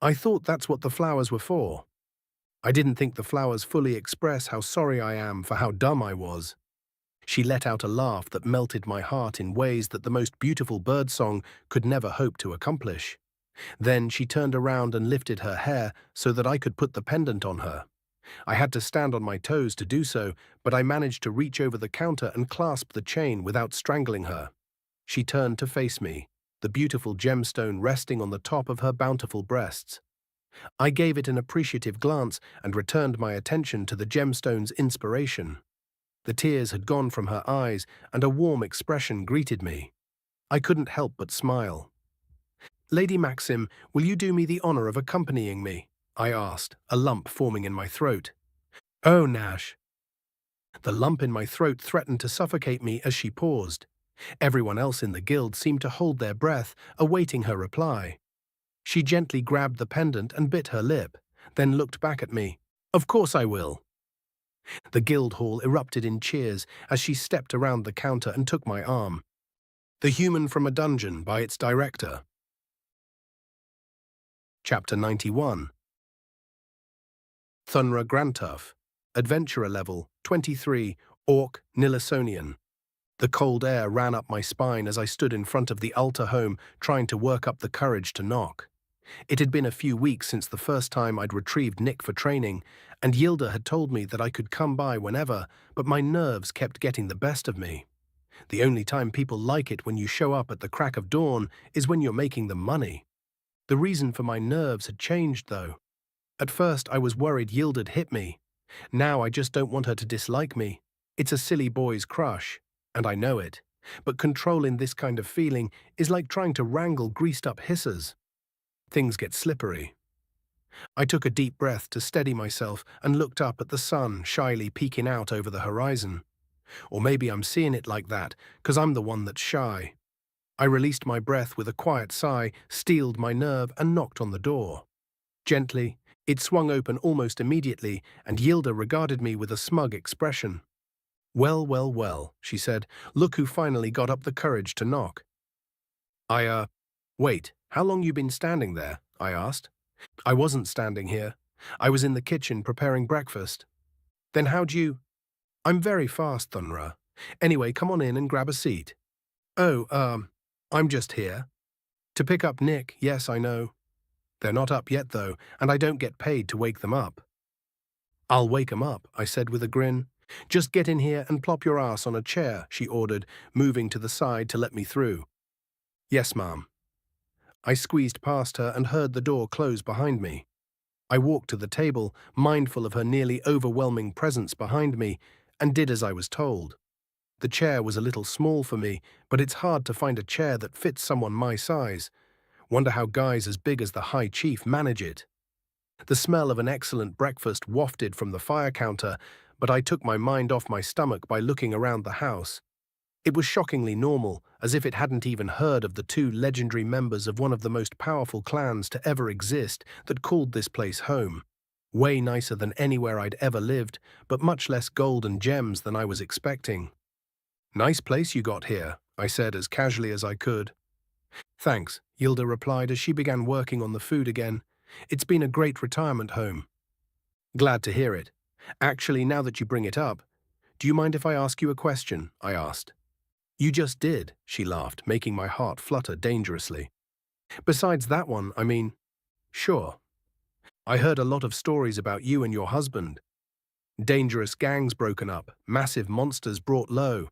I thought that's what the flowers were for. I didn't think the flowers fully express how sorry I am for how dumb I was. She let out a laugh that melted my heart in ways that the most beautiful birdsong could never hope to accomplish. Then she turned around and lifted her hair so that I could put the pendant on her. I had to stand on my toes to do so, but I managed to reach over the counter and clasp the chain without strangling her. She turned to face me, the beautiful gemstone resting on the top of her bountiful breasts. I gave it an appreciative glance and returned my attention to the gemstone's inspiration. The tears had gone from her eyes, and a warm expression greeted me. I couldn't help but smile. "Lady Maxim, will you do me the honor of accompanying me?" I asked, a lump forming in my throat. "Oh, Nash." The lump in my throat threatened to suffocate me as she paused. Everyone else in the guild seemed to hold their breath, awaiting her reply. She gently grabbed the pendant and bit her lip, then looked back at me. "Of course I will." The guild hall erupted in cheers as she stepped around the counter and took my arm. The Human from a Dungeon by its director. Chapter 91. Thunra Grantuf, Adventurer Level 23, Orc Nilisonian. The cold air ran up my spine as I stood in front of the altar home trying to work up the courage to knock. It had been a few weeks since the first time I'd retrieved Nick for training, and Yilda had told me that I could come by whenever, but my nerves kept getting the best of me. The only time people like it when you show up at the crack of dawn is when you're making them money. The reason for my nerves had changed, though. At first I was worried Yilda'd hit me. Now I just don't want her to dislike me. It's a silly boy's crush, and I know it. But controlling this kind of feeling is like trying to wrangle greased-up hissers. Things get slippery. I took a deep breath to steady myself and looked up at the sun shyly peeking out over the horizon. Or maybe I'm seeing it like that, 'cause I'm the one that's shy. I released my breath with a quiet sigh, steeled my nerve, and knocked on the door. Gently, it swung open almost immediately, and Yilda regarded me with a smug expression. "Well, well, well," she said. "Look who finally got up the courage to knock." Wait, how long you been standing there?" I asked. "I wasn't standing here. I was in the kitchen preparing breakfast." "Then how'd you—" "I'm very fast, Thunra. Anyway, come on in and grab a seat." "Oh, I'm just here." "To pick up Nick, yes, I know. They're not up yet, though, and I don't get paid to wake them up." "I'll wake 'em up," I said with a grin. "Just get in here and plop your ass on a chair," she ordered, moving to the side to let me through. "Yes, ma'am." I squeezed past her and heard the door close behind me. I walked to the table, mindful of her nearly overwhelming presence behind me, and did as I was told. The chair was a little small for me, but it's hard to find a chair that fits someone my size. Wonder how guys as big as the High Chief manage it. The smell of an excellent breakfast wafted from the fire counter, but I took my mind off my stomach by looking around the house. It was shockingly normal, as if it hadn't even heard of the two legendary members of one of the most powerful clans to ever exist that called this place home. Way nicer than anywhere I'd ever lived, but much less gold and gems than I was expecting. "Nice place you got here," I said as casually as I could. "Thanks," Yilda replied as she began working on the food again. "It's been a great retirement home." "Glad to hear it. Actually, now that you bring it up, do you mind if I ask you a question?" I asked. "You just did," she laughed, making my heart flutter dangerously. "Besides that one, I mean, sure. I heard a lot of stories about you and your husband. Dangerous gangs broken up, massive monsters brought low.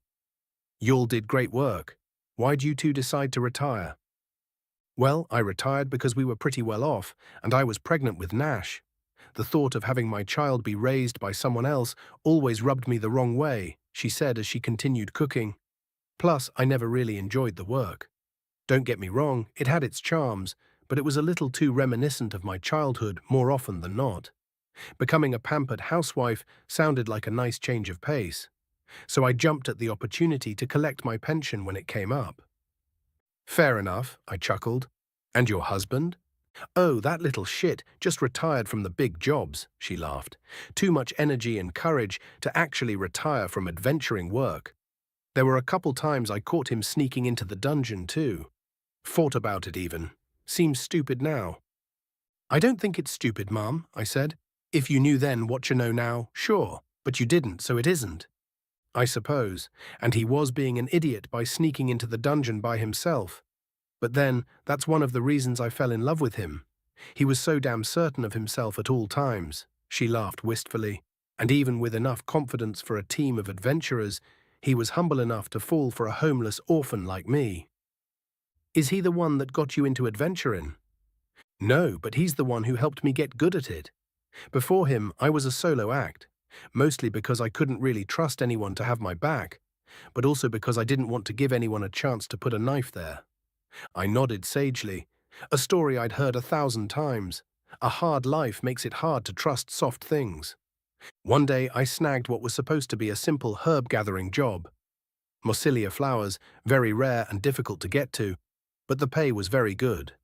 You all did great work. Why'd you two decide to retire?" "Well, I retired because we were pretty well off, and I was pregnant with Nash. The thought of having my child be raised by someone else always rubbed me the wrong way," she said as she continued cooking. "Plus, I never really enjoyed the work. Don't get me wrong, it had its charms, but it was a little too reminiscent of my childhood more often than not. Becoming a pampered housewife sounded like a nice change of pace, so I jumped at the opportunity to collect my pension when it came up." "Fair enough," I chuckled. "And your husband?" "Oh, that little shit just retired from the big jobs," she laughed. "Too much energy and courage to actually retire from adventuring work. There were a couple times I caught him sneaking into the dungeon, too. Fought about it even. Seems stupid now." "I don't think it's stupid, Mum," I said. "If you knew then what you know now, sure, but you didn't, so it isn't." "I suppose, and he was being an idiot by sneaking into the dungeon by himself. But then, that's one of the reasons I fell in love with him. He was so damn certain of himself at all times," she laughed wistfully, "and even with enough confidence for a team of adventurers, he was humble enough to fall for a homeless orphan like me." "Is he the one that got you into adventuring?" "No, but he's the one who helped me get good at it. Before him, I was a solo act, mostly because I couldn't really trust anyone to have my back, but also because I didn't want to give anyone a chance to put a knife there." I nodded sagely. A story I'd heard 1,000 times. A hard life makes it hard to trust soft things. One day I snagged what was supposed to be a simple herb-gathering job. Mosilia flowers, very rare and difficult to get to, but the pay was very good.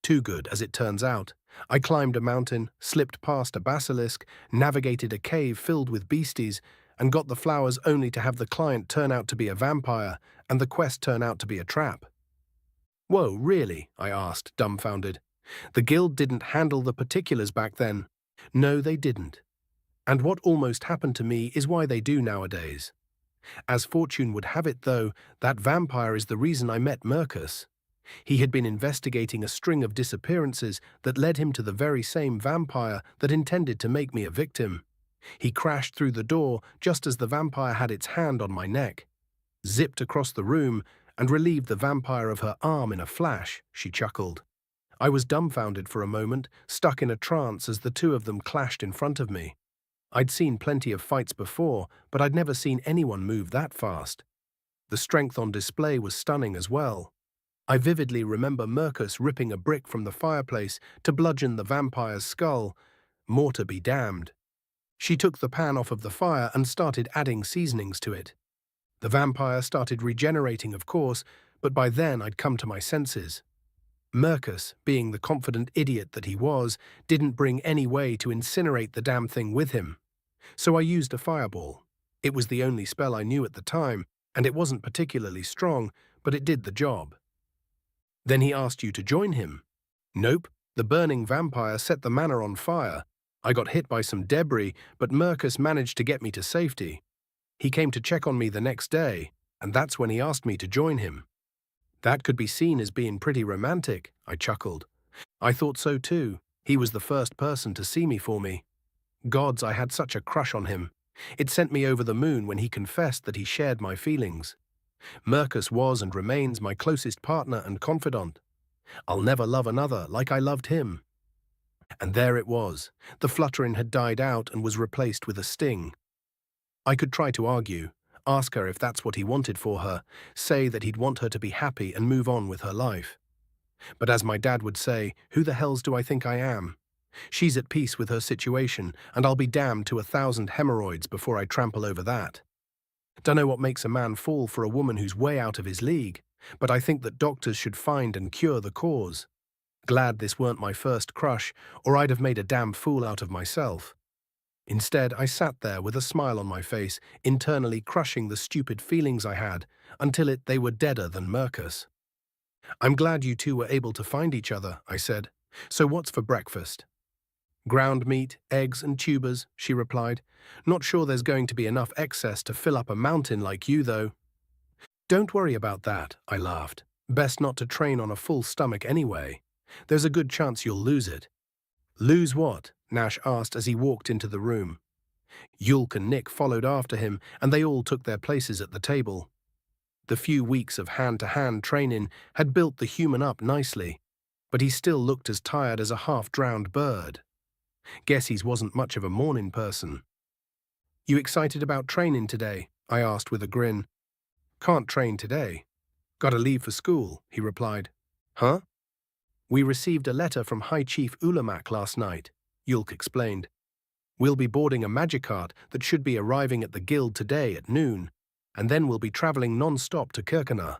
Too good, as it turns out. I climbed a mountain, slipped past a basilisk, navigated a cave filled with beasties, and got the flowers only to have the client turn out to be a vampire and the quest turn out to be a trap. "Whoa, really?" I asked, dumbfounded. "The guild didn't handle the particulars back then." "No, they didn't. And what almost happened to me is why they do nowadays. As fortune would have it, though, that vampire is the reason I met Mercus. He had been investigating a string of disappearances that led him to the very same vampire that intended to make me a victim. He crashed through the door just as the vampire had its hand on my neck, zipped across the room, and relieved the vampire of her arm in a flash," she chuckled. I was dumbfounded for a moment, stuck in a trance as the two of them clashed in front of me. I'd seen plenty of fights before, but I'd never seen anyone move that fast. The strength on display was stunning as well. I vividly remember Mercus ripping a brick from the fireplace to bludgeon the vampire's skull. Mortar be damned. She took the pan off of the fire and started adding seasonings to it. The vampire started regenerating, of course, but by then I'd come to my senses. Mercus, being the confident idiot that he was, didn't bring any way to incinerate the damn thing with him. So I used a fireball. It was the only spell I knew at the time, and it wasn't particularly strong, but it did the job. Then he asked you to join him. Nope, the burning vampire set the manor on fire. I got hit by some debris, but Mercus managed to get me to safety. He came to check on me the next day, and that's when he asked me to join him. That could be seen as being pretty romantic, I chuckled. I thought so too. He was the first person to see me for me. Gods, I had such a crush on him. It sent me over the moon when he confessed that he shared my feelings. Mercus was and remains my closest partner and confidant. I'll never love another like I loved him. And there it was. The fluttering had died out and was replaced with a sting. I could try to argue, ask her if that's what he wanted for her, say that he'd want her to be happy and move on with her life. But as my dad would say, who the hells do I think I am? She's at peace with her situation, and I'll be damned to 1,000 hemorrhoids before I trample over that. Dunno what makes a man fall for a woman who's way out of his league, but I think that doctors should find and cure the cause. Glad this weren't my first crush, or I'd have made a damn fool out of myself. Instead, I sat there with a smile on my face, internally crushing the stupid feelings I had, until they were deader than Mercus. I'm glad you two were able to find each other, I said. So what's for breakfast? Ground meat, eggs and tubers, she replied. Not sure there's going to be enough excess to fill up a mountain like you, though. Don't worry about that, I laughed. Best not to train on a full stomach anyway. There's a good chance you'll lose it. Lose what? Nash asked as he walked into the room. Yulk and Nick followed after him, and they all took their places at the table. The few weeks of hand-to-hand training had built the human up nicely, but he still looked as tired as a half-drowned bird. Guess he wasn't much of a morning person. You excited about training today? I asked with a grin. Can't train today. Gotta leave for school, he replied. Huh? We received a letter from High Chief Ulamac last night, Yulk explained. We'll be boarding a magic cart that should be arriving at the guild today at noon, and then we'll be traveling non-stop to Kirkane.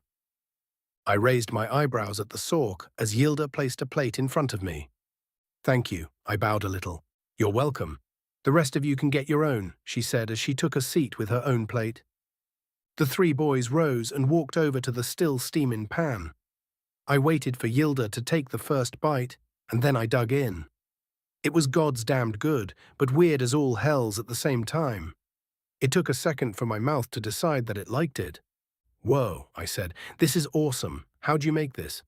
I raised my eyebrows at the sork as Yilda placed a plate in front of me. Thank you, I bowed a little. You're welcome. The rest of you can get your own, she said as she took a seat with her own plate. The three boys rose and walked over to the still steaming pan. I waited for Yilda to take the first bite, and then I dug in. It was God's damned good, but weird as all hells at the same time. It took a second for my mouth to decide that it liked it. Whoa, I said, this is awesome. How'd you make this?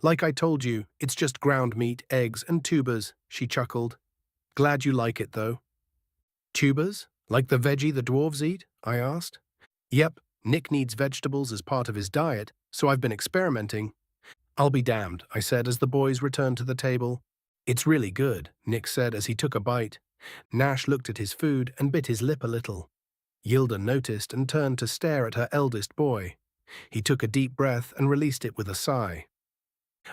Like I told you, it's just ground meat, eggs, and tubers, she chuckled. Glad you like it, though. Tubers? Like the veggie the dwarves eat? I asked. Yep, Nick needs vegetables as part of his diet, so I've been experimenting. I'll be damned, I said as the boys returned to the table. It's really good, Nick said as he took a bite. Nash looked at his food and bit his lip a little. Yilda noticed and turned to stare at her eldest boy. He took a deep breath and released it with a sigh.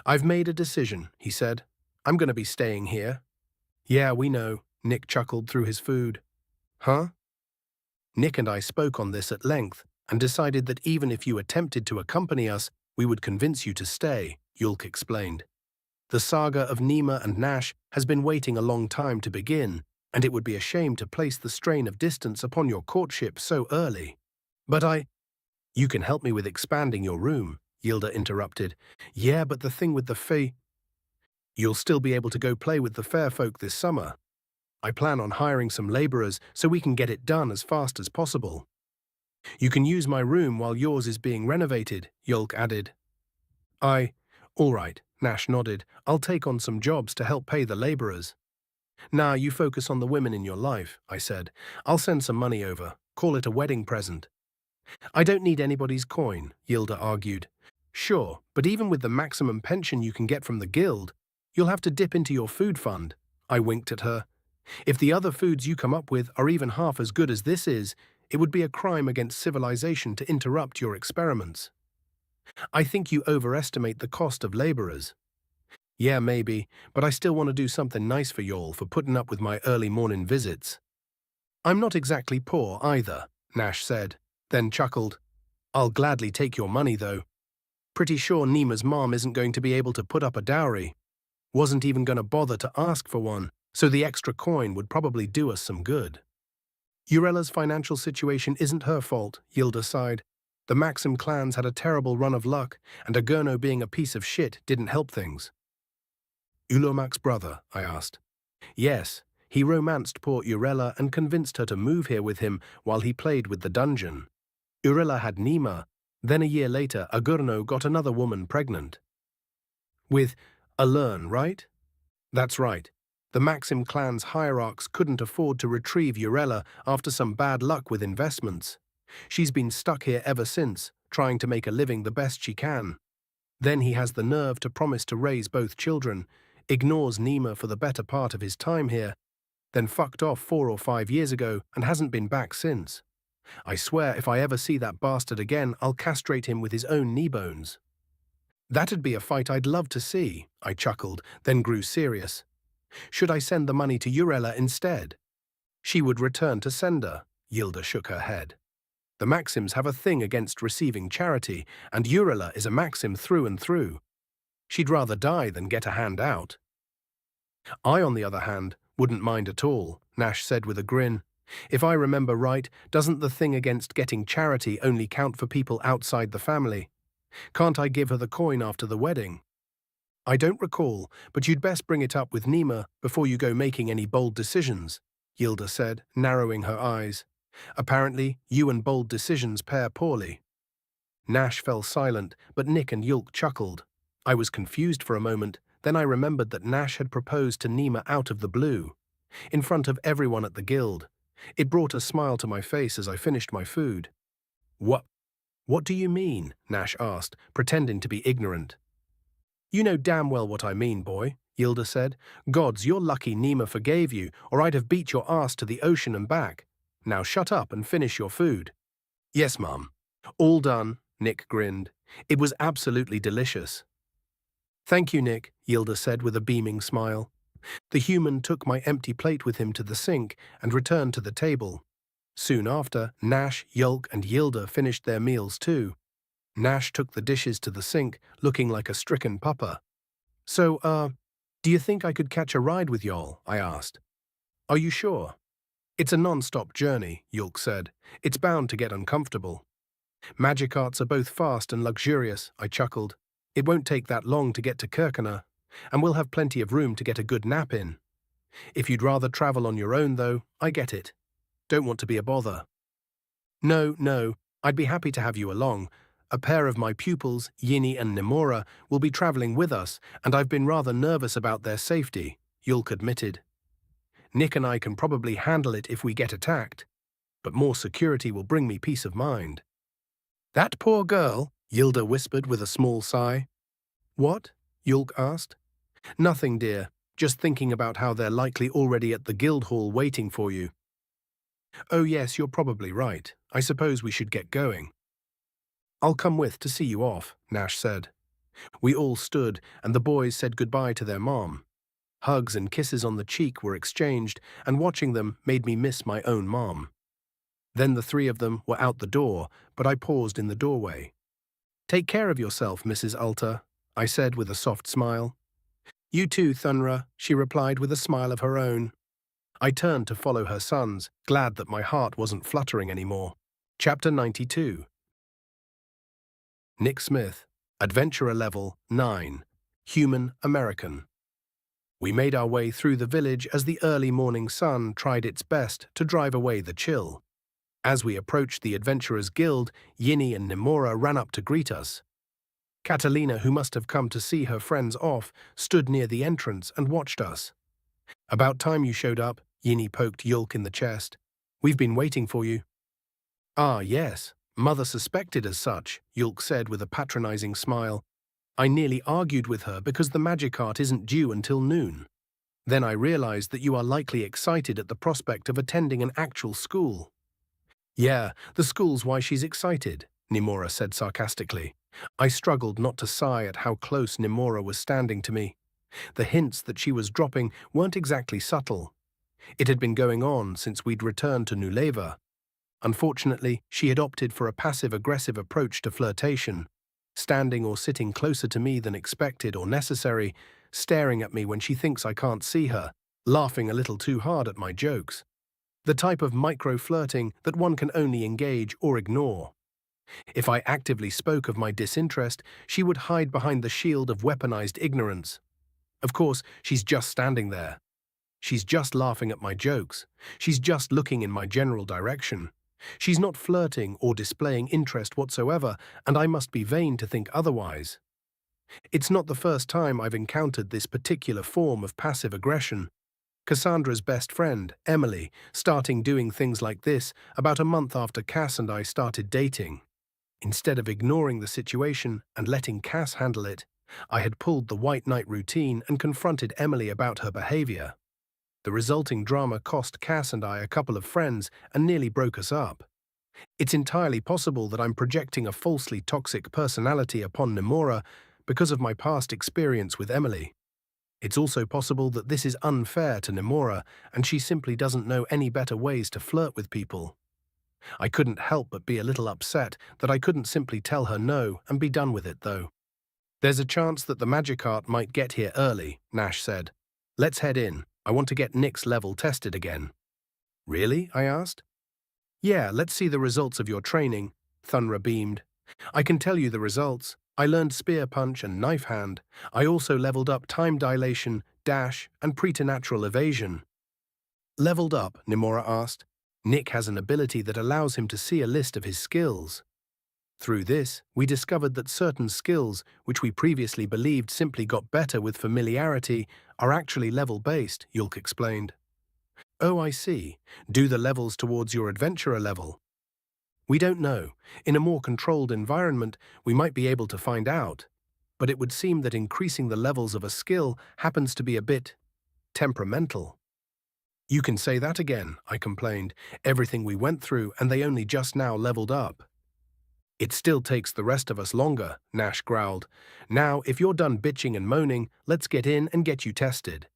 I've made a decision, he said. I'm going to be staying here. Yeah, we know, Nick chuckled through his food. Huh? Nick and I spoke on this at length and decided that even if you attempted to accompany us, we would convince you to stay, Yulk explained. The saga of Nema and Nash has been waiting a long time to begin, and it would be a shame to place the strain of distance upon your courtship so early. But You can help me with expanding your room, Yilda interrupted. Yeah, but the thing with the Fay... You'll still be able to go play with the fair folk this summer. I plan on hiring some laborers so we can get it done as fast as possible. You can use my room while yours is being renovated, Yulk added. All right, Nash nodded. I'll take on some jobs to help pay the laborers. Nah, you focus on the women in your life, I said. I'll send some money over. Call it a wedding present. I don't need anybody's coin, Yilda argued. Sure, but even with the maximum pension you can get from the guild, you'll have to dip into your food fund. I winked at her. If the other foods you come up with are even half as good as this is, it would be a crime against civilization to interrupt your experiments. I think you overestimate the cost of laborers. Yeah, maybe, but I still want to do something nice for y'all for putting up with my early morning visits. I'm not exactly poor either, Nash said, then chuckled. I'll gladly take your money, though. Pretty sure Nema's mom isn't going to be able to put up a dowry. Wasn't even going to bother to ask for one, so the extra coin would probably do us some good. Urella's financial situation isn't her fault, Yilda sighed. The Maxim clans had a terrible run of luck, and Agurno being a piece of shit didn't help things. Ulamac's brother, I asked. Yes, he romanced poor Urella and convinced her to move here with him while he played with the dungeon. Urella had Nema, then a year later Agurno got another woman pregnant. With Alern, right? That's right. The Maxim clan's hierarchs couldn't afford to retrieve Urella after some bad luck with investments. She's been stuck here ever since, trying to make a living the best she can. Then he has the nerve to promise to raise both children, ignores Nema for the better part of his time here, then fucked off 4 or 5 years ago and hasn't been back since. I swear if I ever see that bastard again, I'll castrate him with his own knee bones. That'd be a fight I'd love to see, I chuckled, then grew serious. Should I send the money to Urella instead? She would return to sender. Yilda shook her head. The Maxims have a thing against receiving charity, and Urella is a Maxim through and through. She'd rather die than get a hand out. I, on the other hand, wouldn't mind at all, Nash said with a grin. If I remember right, doesn't the thing against getting charity only count for people outside the family? Can't I give her the coin after the wedding? I don't recall, but you'd best bring it up with Nema before you go making any bold decisions, Yilda said, narrowing her eyes. Apparently, you and bold decisions pair poorly. Nash fell silent, but Nick and Yulk chuckled. I was confused for a moment, then I remembered that Nash had proposed to Nema out of the blue, in front of everyone at the guild. It brought a smile to my face as I finished my food. What do you mean? Nash asked, pretending to be ignorant. You know damn well what I mean, boy, Yilda said. Gods, you're lucky Nema forgave you, or I'd have beat your ass to the ocean and back. Now shut up and finish your food. Yes, Mum. All done, Nick grinned. It was absolutely delicious. Thank you, Nick, Yilda said with a beaming smile. The human took my empty plate with him to the sink and returned to the table. Soon after, Nash, Yulk, and Yilda finished their meals too. Nash took the dishes to the sink, looking like a stricken pupper. So, do you think I could catch a ride with y'all? I asked. Are you sure? It's a non-stop journey, Yulk said. It's bound to get uncomfortable. Magic arts are both fast and luxurious, I chuckled. It won't take that long to get to Kirkana, and we'll have plenty of room to get a good nap in. If you'd rather travel on your own, though, I get it. Don't want to be a bother. No, I'd be happy to have you along. A pair of my pupils, Yini and Nemora, will be traveling with us, and I've been rather nervous about their safety, Yulk admitted. Nick and I can probably handle it if we get attacked, but more security will bring me peace of mind. That poor girl, Yilda whispered with a small sigh. What? Yulk asked. Nothing, dear. Just thinking about how they're likely already at the guild hall waiting for you. Oh yes, you're probably right. I suppose we should get going. I'll come with to see you off, Nash said. We all stood, and the boys said goodbye to their mom. Hugs and kisses on the cheek were exchanged, and watching them made me miss my own mom. Then the three of them were out the door, but I paused in the doorway. Take care of yourself, Mrs. Alter, I said with a soft smile. You too, Thunra, she replied with a smile of her own. I turned to follow her sons, glad that my heart wasn't fluttering anymore. Chapter 92. Nick Smith, Adventurer Level 9, Human American. We made our way through the village as the early morning sun tried its best to drive away the chill. As we approached the Adventurers Guild, Yini and Nemora ran up to greet us. Catalina, who must have come to see her friends off, stood near the entrance and watched us. About time you showed up, Yini poked Yulk in the chest. We've been waiting for you. Ah, yes, Mother suspected as such, Yulk said with a patronizing smile. I nearly argued with her because the magic art isn't due until noon. Then I realized that you are likely excited at the prospect of attending an actual school. Yeah, the school's why she's excited, Nemora said sarcastically. I struggled not to sigh at how close Nemora was standing to me. The hints that she was dropping weren't exactly subtle. It had been going on since we'd returned to Nuleva. Unfortunately, she had opted for a passive-aggressive approach to flirtation. standing or sitting closer to me than expected or necessary, staring at me when she thinks I can't see her, laughing a little too hard at my jokes. The type of micro-flirting that one can only engage or ignore. If I actively spoke of my disinterest, she would hide behind the shield of weaponized ignorance. Of course, she's just standing there. She's just laughing at my jokes. She's just looking in my general direction. She's not flirting or displaying interest whatsoever, and I must be vain to think otherwise. It's not the first time I've encountered this particular form of passive aggression. Cassandra's best friend, Emily, starting doing things like this about a month after Cass and I started dating. Instead of ignoring the situation and letting Cass handle it, I had pulled the White Knight routine and confronted Emily about her behavior. The resulting drama cost Cass and I a couple of friends and nearly broke us up. It's entirely possible that I'm projecting a falsely toxic personality upon Nemora because of my past experience with Emily. It's also possible that this is unfair to Nemora and she simply doesn't know any better ways to flirt with people. I couldn't help but be a little upset that I couldn't simply tell her no and be done with it, though. "There's a chance that the magic art might get here early," Nash said. "Let's head in. I want to get Nick's level tested again." "Really?" I asked. "Yeah, let's see the results of your training," Thunra beamed. "I can tell you the results. I learned spear punch and knife hand. I also leveled up time dilation, dash, and preternatural evasion." "Leveled up?" Nemora asked. "Nick has an ability that allows him to see a list of his skills. Through this, we discovered that certain skills, which we previously believed simply got better with familiarity, are actually level-based," Yulk explained. "Oh, I see. Do the levels towards your adventurer level?" "We don't know. In a more controlled environment, we might be able to find out. But it would seem that increasing the levels of a skill happens to be a bit temperamental." "You can say that again," I complained. "Everything we went through and they only just now leveled up." "It still takes the rest of us longer," Nash growled. "Now, if you're done bitching and moaning, let's get in and get you tested."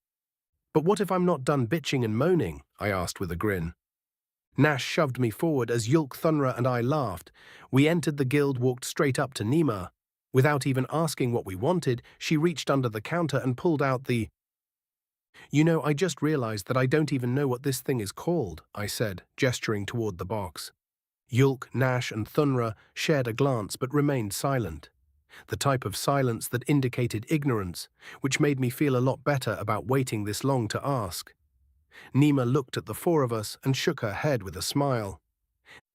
"But what if I'm not done bitching and moaning?" I asked with a grin. Nash shoved me forward as Yulk, Thunra, and I laughed. We entered the guild, walked straight up to Nema. Without even asking what we wanted, she reached under the counter and pulled out the... "You know, I just realized that I don't even know what this thing is called," I said, gesturing toward the box. Yulk, Nash, and Thunra shared a glance but remained silent. The type of silence that indicated ignorance, which made me feel a lot better about waiting this long to ask. Nema looked at the four of us and shook her head with a smile.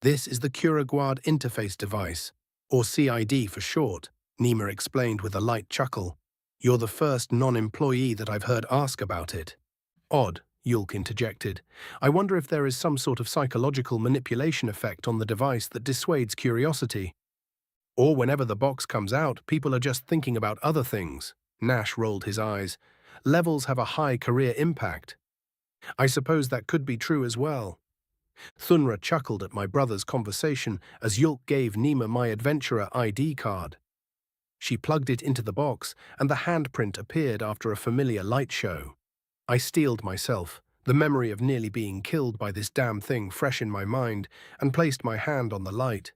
"This is the Kuraguard Interface Device, or CID for short," Nema explained with a light chuckle. "You're the first non-employee that I've heard ask about it." "Odd," Yulk interjected. "I wonder if there is some sort of psychological manipulation effect on the device that dissuades curiosity. Or whenever the box comes out, people are just thinking about other things." Nash rolled his eyes. "Levels have a high career impact." "I suppose that could be true as well." Thunra chuckled at my brother's conversation as Yulk gave Nema my adventurer ID card. She plugged it into the box, and the handprint appeared after a familiar light show. I steeled myself, the memory of nearly being killed by this damn thing fresh in my mind, and placed my hand on the light.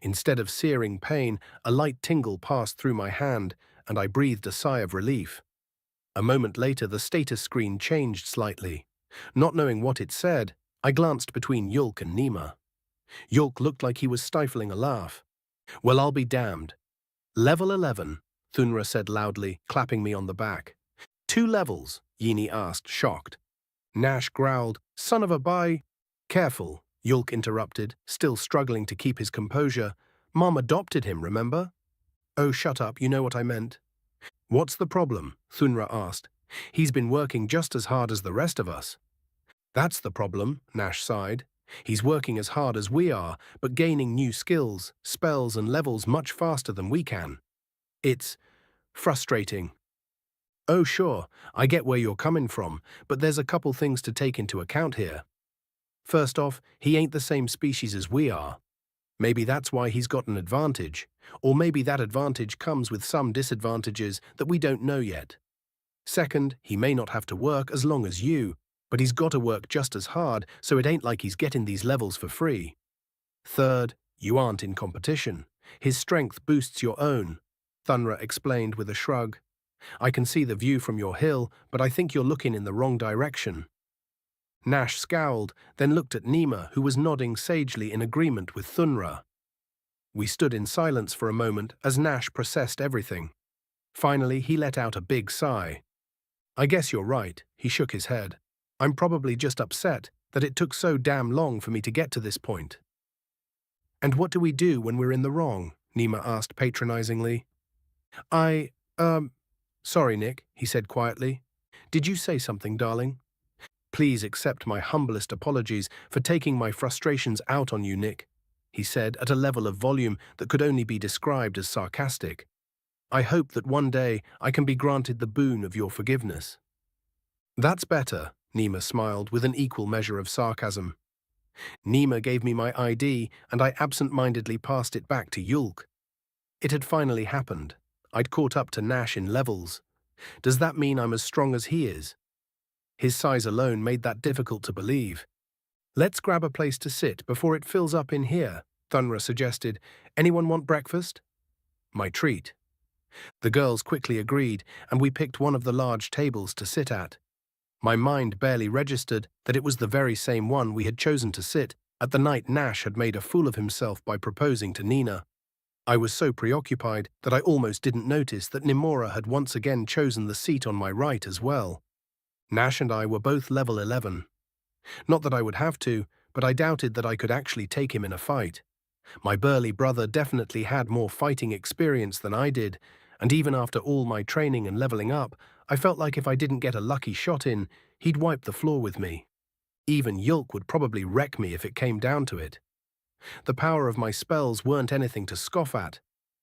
Instead of searing pain, a light tingle passed through my hand, and I breathed a sigh of relief. A moment later, the status screen changed slightly. Not knowing what it said, I glanced between Yulk and Nema. Yulk looked like he was stifling a laugh. "Well, I'll be damned." "Level 11, Thunra said loudly, clapping me on the back. "2 levels, Yini asked, shocked. Nash growled, "Son of a bi—" "Careful," Yulk interrupted, still struggling to keep his composure. "Mom adopted him, remember?" "Oh, shut up, you know what I meant." "What's the problem?" Thunra asked. "He's been working just as hard as the rest of us." "That's the problem," Nash sighed. "He's working as hard as we are, but gaining new skills, spells, and levels much faster than we can. It's frustrating." "Oh, sure, I get where you're coming from, but there's a couple things to take into account here. First off, he ain't the same species as we are. Maybe that's why he's got an advantage, or maybe that advantage comes with some disadvantages that we don't know yet. Second, he may not have to work as long as you, but he's got to work just as hard, so it ain't like he's getting these levels for free. Third, you aren't in competition. His strength boosts your own, Thunra explained with a shrug. I can see the view from your hill, but I think you're looking in the wrong direction. Nash scowled, then looked at Nema, who was nodding sagely in agreement with Thunra. We stood in silence for a moment as Nash processed everything. Finally, he let out a big sigh. I guess you're right, he shook his head. I'm probably just upset that it took so damn long for me to get to this point. And what do we do when we're in the wrong? Nema asked patronizingly. Sorry, Nick, he said quietly. Did you say something, darling? Please accept my humblest apologies for taking my frustrations out on you, Nick, he said at a level of volume that could only be described as sarcastic. I hope that one day I can be granted the boon of your forgiveness. That's better, Nema smiled with an equal measure of sarcasm. Nema gave me my ID and I absent-mindedly passed it back to Yulk. It had finally happened. I'd caught up to Nash in levels. Does that mean I'm as strong as he is? His size alone made that difficult to believe. Let's grab a place to sit before it fills up in here, Thunra suggested. Anyone want breakfast? My treat. The girls quickly agreed, and we picked one of the large tables to sit at. My mind barely registered that it was the very same one we had chosen to sit at the night Nash had made a fool of himself by proposing to Nina. I was so preoccupied that I almost didn't notice that Nimora had once again chosen the seat on my right as well. Nash and I were both level 11. Not that I would have to, but I doubted that I could actually take him in a fight. My burly brother definitely had more fighting experience than I did, and even after all my training and leveling up, I felt like if I didn't get a lucky shot in, he'd wipe the floor with me. Even Yulk would probably wreck me if it came down to it. The power of my spells weren't anything to scoff at,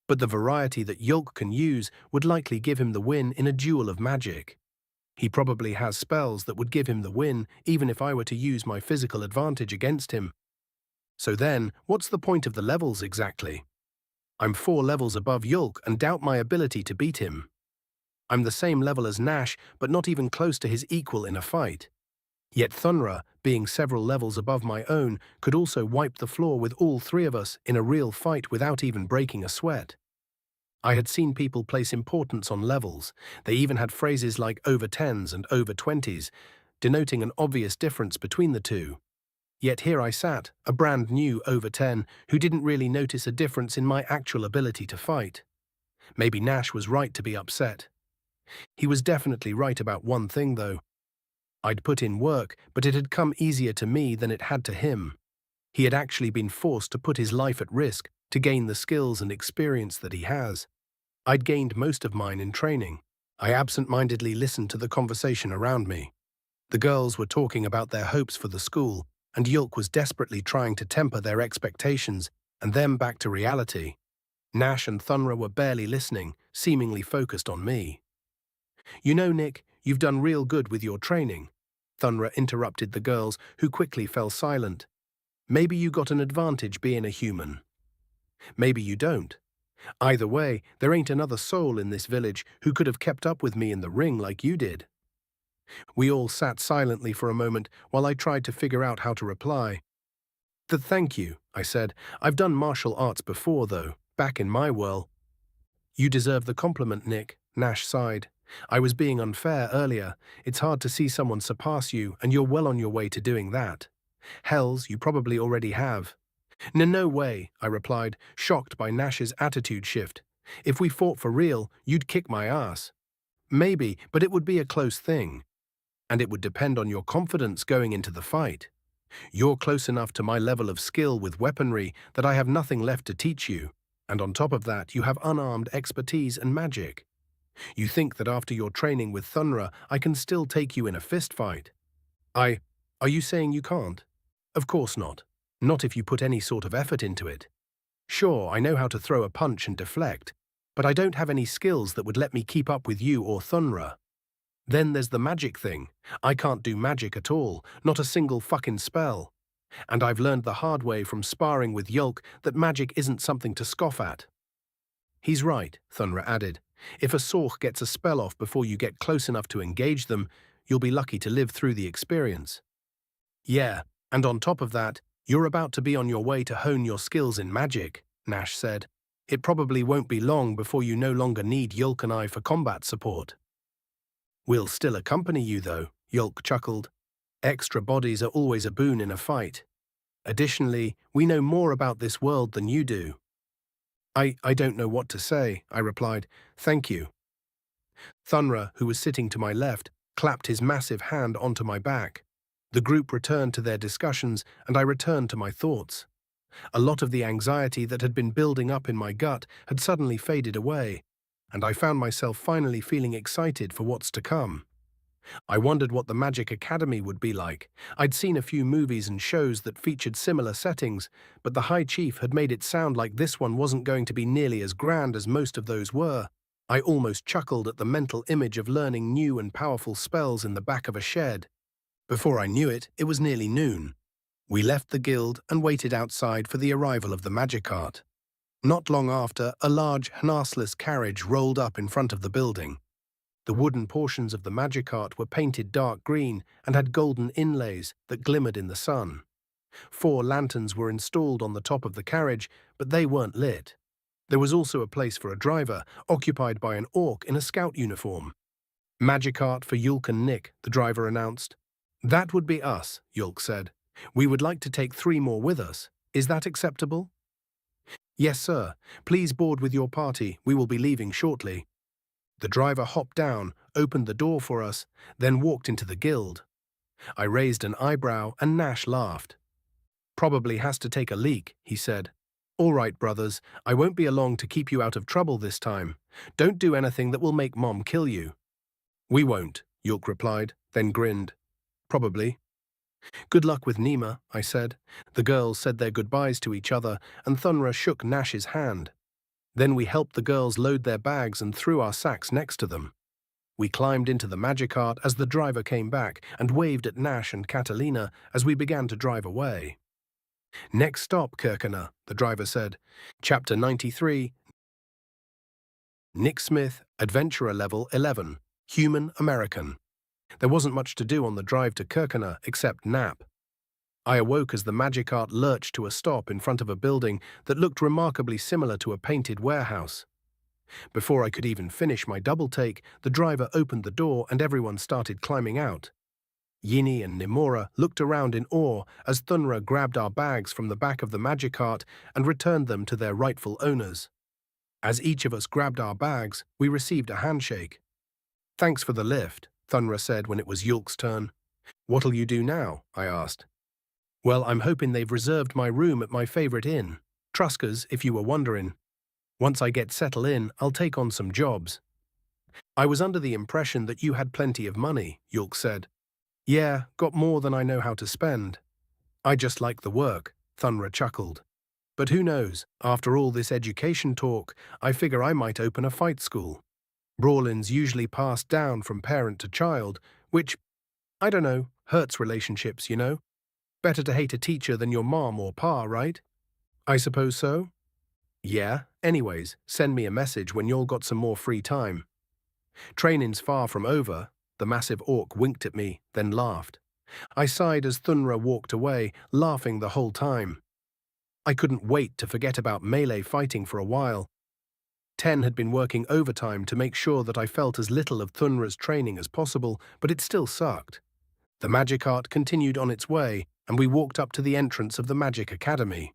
but the variety that Yulk can use would likely give him the win in a duel of magic. He probably has spells that would give him the win even if I were to use my physical advantage against him. So then, what's the point of the levels exactly? I'm 4 levels above Yulk and doubt my ability to beat him. I'm the same level as Nash, but not even close to his equal in a fight. Yet Thunra, being several levels above my own, could also wipe the floor with all 3 of us in a real fight without even breaking a sweat. I had seen people place importance on levels. They even had phrases like over 10s and over 20s, denoting an obvious difference between the two. Yet here I sat, a brand new over 10, who didn't really notice a difference in my actual ability to fight. Maybe Nash was right to be upset. He was definitely right about one thing, though. I'd put in work, but it had come easier to me than it had to him. He had actually been forced to put his life at risk to gain the skills and experience that he has. I'd gained most of mine in training. I absent-mindedly listened to the conversation around me. The girls were talking about their hopes for the school, and Yulk was desperately trying to temper their expectations and them back to reality. Nash and Thunra were barely listening, seemingly focused on me. You know, Nick, you've done real good with your training. Thunra interrupted the girls, who quickly fell silent. Maybe you got an advantage being a human. Maybe you don't. Either way, there ain't another soul in this village who could have kept up with me in the ring like you did. We all sat silently for a moment while I tried to figure out how to reply. Thank you, I said. I've done martial arts before, though, back in my world. You deserve the compliment, Nick, Nash sighed. I was being unfair earlier. It's hard to see someone surpass you, and you're well on your way to doing that. Hells, you probably already have. No way, I replied, shocked by Nash's attitude shift. If we fought for real, you'd kick my ass. Maybe, but it would be a close thing. And it would depend on your confidence going into the fight. You're close enough to my level of skill with weaponry that I have nothing left to teach you, and on top of that you have unarmed expertise and magic. You think that after your training with Thunra, I can still take you in a fist fight? Are you saying you can't? Of course not. Not if you put any sort of effort into it. Sure, I know how to throw a punch and deflect, but I don't have any skills that would let me keep up with you or Thunra. Then there's the magic thing. I can't do magic at all, not a single fucking spell. And I've learned the hard way from sparring with Yulk that magic isn't something to scoff at. He's right, Thunra added. If a Sork gets a spell off before you get close enough to engage them, you'll be lucky to live through the experience. Yeah, and on top of that, you're about to be on your way to hone your skills in magic, Nash said. It probably won't be long before you no longer need Yulk and I for combat support. We'll still accompany you, though, Yulk chuckled. Extra bodies are always a boon in a fight. Additionally, we know more about this world than you do. I don't know what to say, I replied. Thank you. Thunra, who was sitting to my left, clapped his massive hand onto my back. The group returned to their discussions, and I returned to my thoughts. A lot of the anxiety that had been building up in my gut had suddenly faded away, and I found myself finally feeling excited for what's to come. I wondered what the Magic Academy would be like. I'd seen a few movies and shows that featured similar settings, but the High Chief had made it sound like this one wasn't going to be nearly as grand as most of those were. I almost chuckled at the mental image of learning new and powerful spells in the back of a shed. Before I knew it, it was nearly noon. We left the guild and waited outside for the arrival of the magic cart. Not long after, a large, harnessless carriage rolled up in front of the building. The wooden portions of the magic cart were painted dark green and had golden inlays that glimmered in the sun. 4 lanterns were installed on the top of the carriage, but they weren't lit. There was also a place for a driver, occupied by an orc in a scout uniform. Magicart for Yulk and Nick, the driver announced. That would be us, Yulk said. We would like to take 3 more with us. Is that acceptable? Yes, sir. Please board with your party. We will be leaving shortly. The driver hopped down, opened the door for us, then walked into the guild. I raised an eyebrow and Nash laughed. Probably has to take a leak, he said. All right, brothers, I won't be along to keep you out of trouble this time. Don't do anything that will make Mom kill you. We won't, Yulk replied, then grinned. Probably. Good luck with Nema, I said. The girls said their goodbyes to each other, and Thunra shook Nash's hand. Then we helped the girls load their bags and threw our sacks next to them. We climbed into the magic cart as the driver came back and waved at Nash and Catalina as we began to drive away. Next stop, Kirkana, the driver said. Chapter 93. Nick Smith, Adventurer Level 11, Human American. There wasn't much to do on the drive to Kirkana except nap. I awoke as the magic cart lurched to a stop in front of a building that looked remarkably similar to a painted warehouse. Before I could even finish my double take, the driver opened the door and everyone started climbing out. Yini and Nemora looked around in awe as Thunra grabbed our bags from the back of the magic cart and returned them to their rightful owners. As each of us grabbed our bags, we received a handshake. Thanks for the lift, Thunra said when it was Yulk's turn. What'll you do now? I asked. Well, I'm hoping they've reserved my room at my favorite inn, Trusca's, if you were wondering. Once I get settled in, I'll take on some jobs. I was under the impression that you had plenty of money, Yulk said. Yeah, got more than I know how to spend. I just like the work, Thunra chuckled. But who knows, after all this education talk, I figure I might open a fight school. Brawling's usually passed down from parent to child, which, I don't know, hurts relationships, you know? Better to hate a teacher than your mom or pa, right? I suppose so? Yeah, anyways, send me a message when you'll got some more free time. Training's far from over, the massive orc winked at me, then laughed. I sighed as Thunra walked away, laughing the whole time. I couldn't wait to forget about melee fighting for a while. 10 had been working overtime to make sure that I felt as little of Thunra's training as possible, but it still sucked. The magic cart continued on its way, and we walked up to the entrance of the Magic Academy.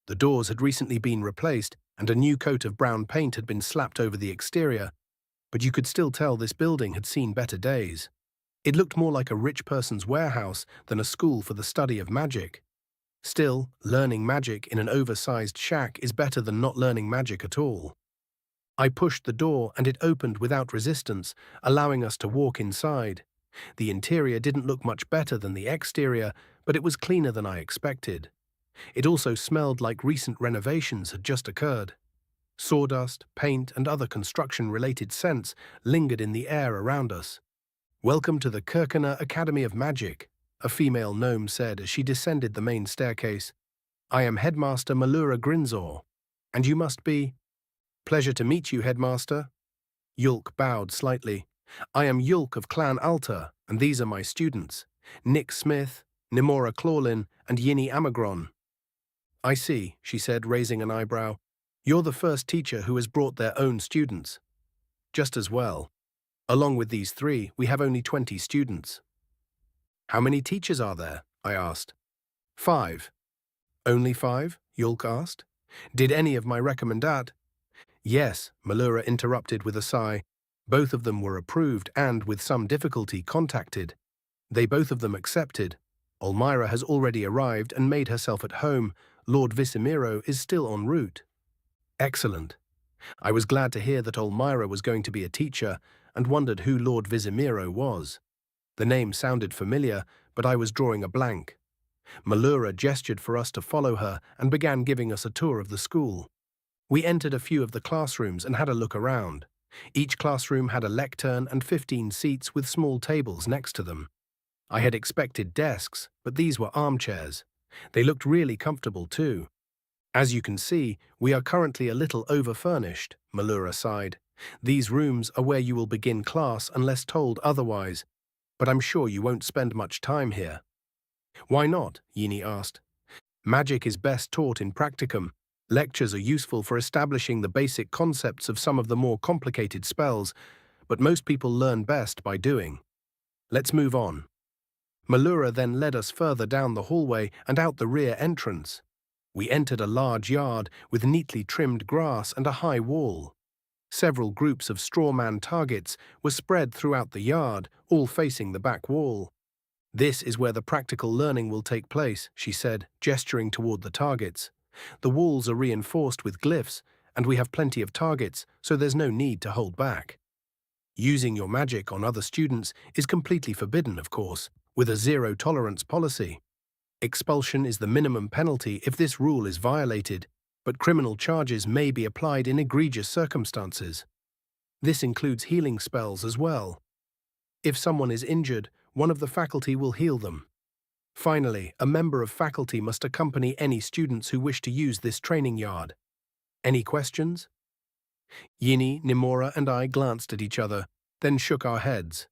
The doors had recently been replaced, and a new coat of brown paint had been slapped over the exterior, but you could still tell this building had seen better days. It looked more like a rich person's warehouse than a school for the study of magic. Still, learning magic in an oversized shack is better than not learning magic at all. I pushed the door and it opened without resistance, allowing us to walk inside. The interior didn't look much better than the exterior, but it was cleaner than I expected. It also smelled like recent renovations had just occurred. Sawdust, paint, and other construction-related scents lingered in the air around us. Welcome to the Kirkana Academy of Magic, a female gnome said as she descended the main staircase. I am Headmaster Malura Grinzor, and you must be... Pleasure to meet you, Headmaster. Yulk bowed slightly. I am Yulk of Clan Alta, and these are my students, Nick Smith, Nemora Clawlin, and Yini Amagron. I see, she said, raising an eyebrow. You're the first teacher who has brought their own students. Just as well. Along with these 3, we have only 20 students. How many teachers are there? I asked. 5. Only 5? Yulk asked. Did any of my recommendad? Yes, Malura interrupted with a sigh. Both of them were approved and, with some difficulty, contacted. They both of them accepted. Olmira has already arrived and made herself at home. Lord Visimiro is still en route. Excellent. I was glad to hear that Olmira was going to be a teacher and wondered who Lord Visimiro was. The name sounded familiar, but I was drawing a blank. Malura gestured for us to follow her and began giving us a tour of the school. We entered a few of the classrooms and had a look around. Each classroom had a lectern and 15 seats with small tables next to them. I had expected desks, but these were armchairs. They looked really comfortable too. As you can see, we are currently a little over-furnished, Malura sighed. These rooms are where you will begin class unless told otherwise, but I'm sure you won't spend much time here. Why not? Yini asked. Magic is best taught in practicum. Lectures are useful for establishing the basic concepts of some of the more complicated spells, but most people learn best by doing. Let's move on. Malura then led us further down the hallway and out the rear entrance. We entered a large yard with neatly trimmed grass and a high wall. Several groups of strawman targets were spread throughout the yard, all facing the back wall. This is where the practical learning will take place, she said, gesturing toward the targets. The walls are reinforced with glyphs, and we have plenty of targets, so there's no need to hold back. Using your magic on other students is completely forbidden, of course, with a zero-tolerance policy. Expulsion is the minimum penalty if this rule is violated, but criminal charges may be applied in egregious circumstances. This includes healing spells as well. If someone is injured, one of the faculty will heal them. Finally, a member of faculty must accompany any students who wish to use this training yard. Any questions? Yini, Nimora, and I glanced at each other, then shook our heads.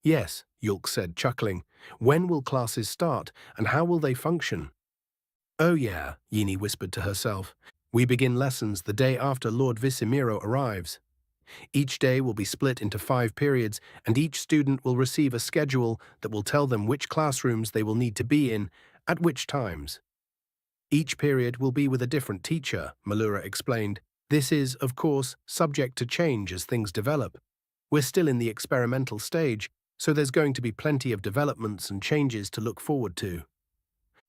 Yes, Yulk said, chuckling. When will classes start, and how will they function? Oh yeah, Yini whispered to herself. We begin lessons the day after Lord Visimiro arrives. Each day will be split into 5 periods, and each student will receive a schedule that will tell them which classrooms they will need to be in, at which times. Each period will be with a different teacher, Malura explained. This is, of course, subject to change as things develop. We're still in the experimental stage, so there's going to be plenty of developments and changes to look forward to.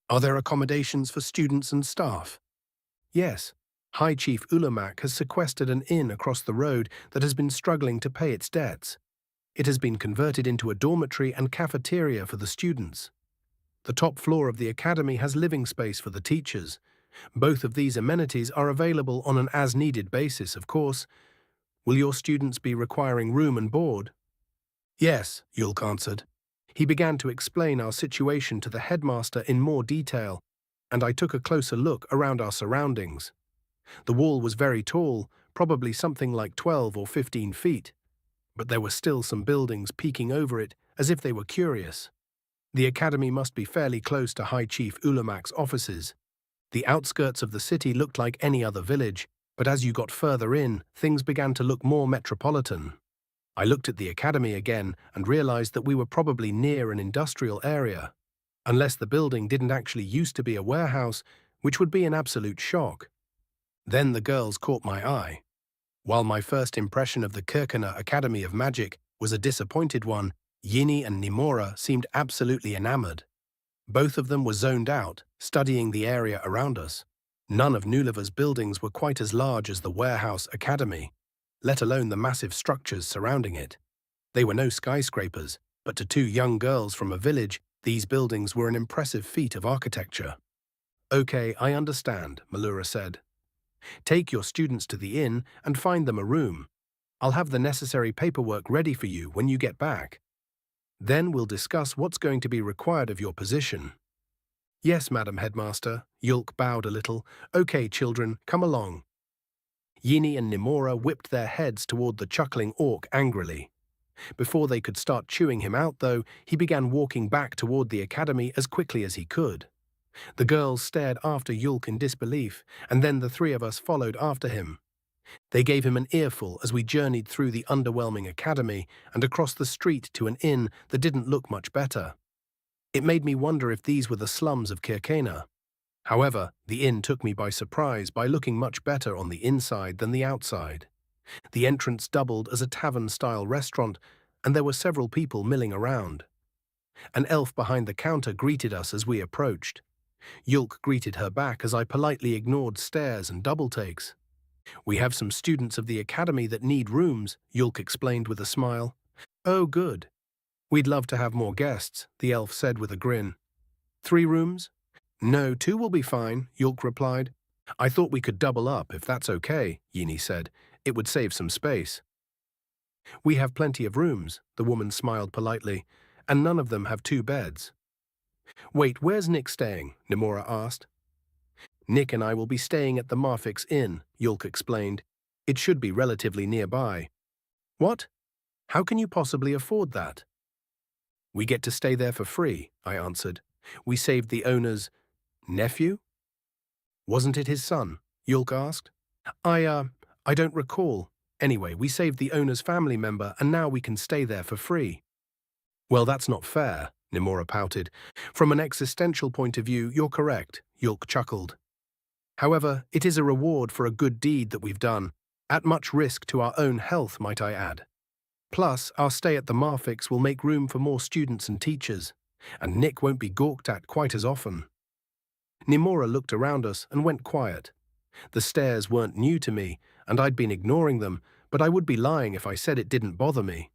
Are there accommodations for students and staff? Yes. High Chief Ulamac has sequestered an inn across the road that has been struggling to pay its debts. It has been converted into a dormitory and cafeteria for the students. The top floor of the academy has living space for the teachers. Both of these amenities are available on an as-needed basis, of course. Will your students be requiring room and board? Yes, Yulk answered. He began to explain our situation to the headmaster in more detail, and I took a closer look around our surroundings. The wall was very tall, probably something like 12 or 15 feet, but there were still some buildings peeking over it as if they were curious. The academy must be fairly close to High Chief Ulamac's offices. The outskirts of the city looked like any other village, but as you got further in, things began to look more metropolitan. I looked at the academy again and realized that we were probably near an industrial area, unless the building didn't actually used to be a warehouse, which would be an absolute shock. Then the girls caught my eye. While my first impression of the Kirkana Academy of Magic was a disappointed one, Yini and Nimora seemed absolutely enamored. Both of them were zoned out, studying the area around us. None of Nuliva's buildings were quite as large as the warehouse academy, let alone the massive structures surrounding it. They were no skyscrapers, but to 2 young girls from a village, these buildings were an impressive feat of architecture. Okay, I understand, Malura said. Take your students to the inn and find them a room. I'll have the necessary paperwork ready for you when you get back. Then we'll discuss what's going to be required of your position. Yes, Madam Headmaster, Yulk bowed a little. Okay, children, come along. Yini and Nimora whipped their heads toward the chuckling orc angrily. Before they could start chewing him out, though, he began walking back toward the academy as quickly as he could. The girls stared after Yulk in disbelief, and then the three of us followed after him. They gave him an earful as we journeyed through the underwhelming academy and across the street to an inn that didn't look much better. It made me wonder if these were the slums of Kirane. However, the inn took me by surprise by looking much better on the inside than the outside. The entrance doubled as a tavern-style restaurant, and there were several people milling around. An elf behind the counter greeted us as we approached. Yulk greeted her back as I politely ignored stares and double-takes. "We have some students of the academy that need rooms," Yulk explained with a smile. "Oh, good. We'd love to have more guests," the elf said with a grin. "3 rooms?" "No, 2 will be fine," Yulk replied. "I thought we could double up, if that's okay," Yini said. "It would save some space." "We have plenty of rooms," the woman smiled politely, "and none of them have 2 beds. "Wait, where's Nick staying?" Nemora asked. "Nick and I will be staying at the Marfix Inn," Yulk explained. "It should be relatively nearby." "What? How can you possibly afford that?" "We get to stay there for free," I answered. "We saved the owner's nephew?" "Wasn't it his son?" Yulk asked. I don't recall. Anyway, we saved the owner's family member and now we can stay there for free." "Well, that's not fair," Nemora pouted. "From an existential point of view, you're correct," Yulk chuckled. "However, it is a reward for a good deed that we've done, at much risk to our own health, might I add. Plus, our stay at the Marfix will make room for more students and teachers, and Nick won't be gawked at quite as often." Nemora looked around us and went quiet. The stares weren't new to me, and I'd been ignoring them, but I would be lying if I said it didn't bother me.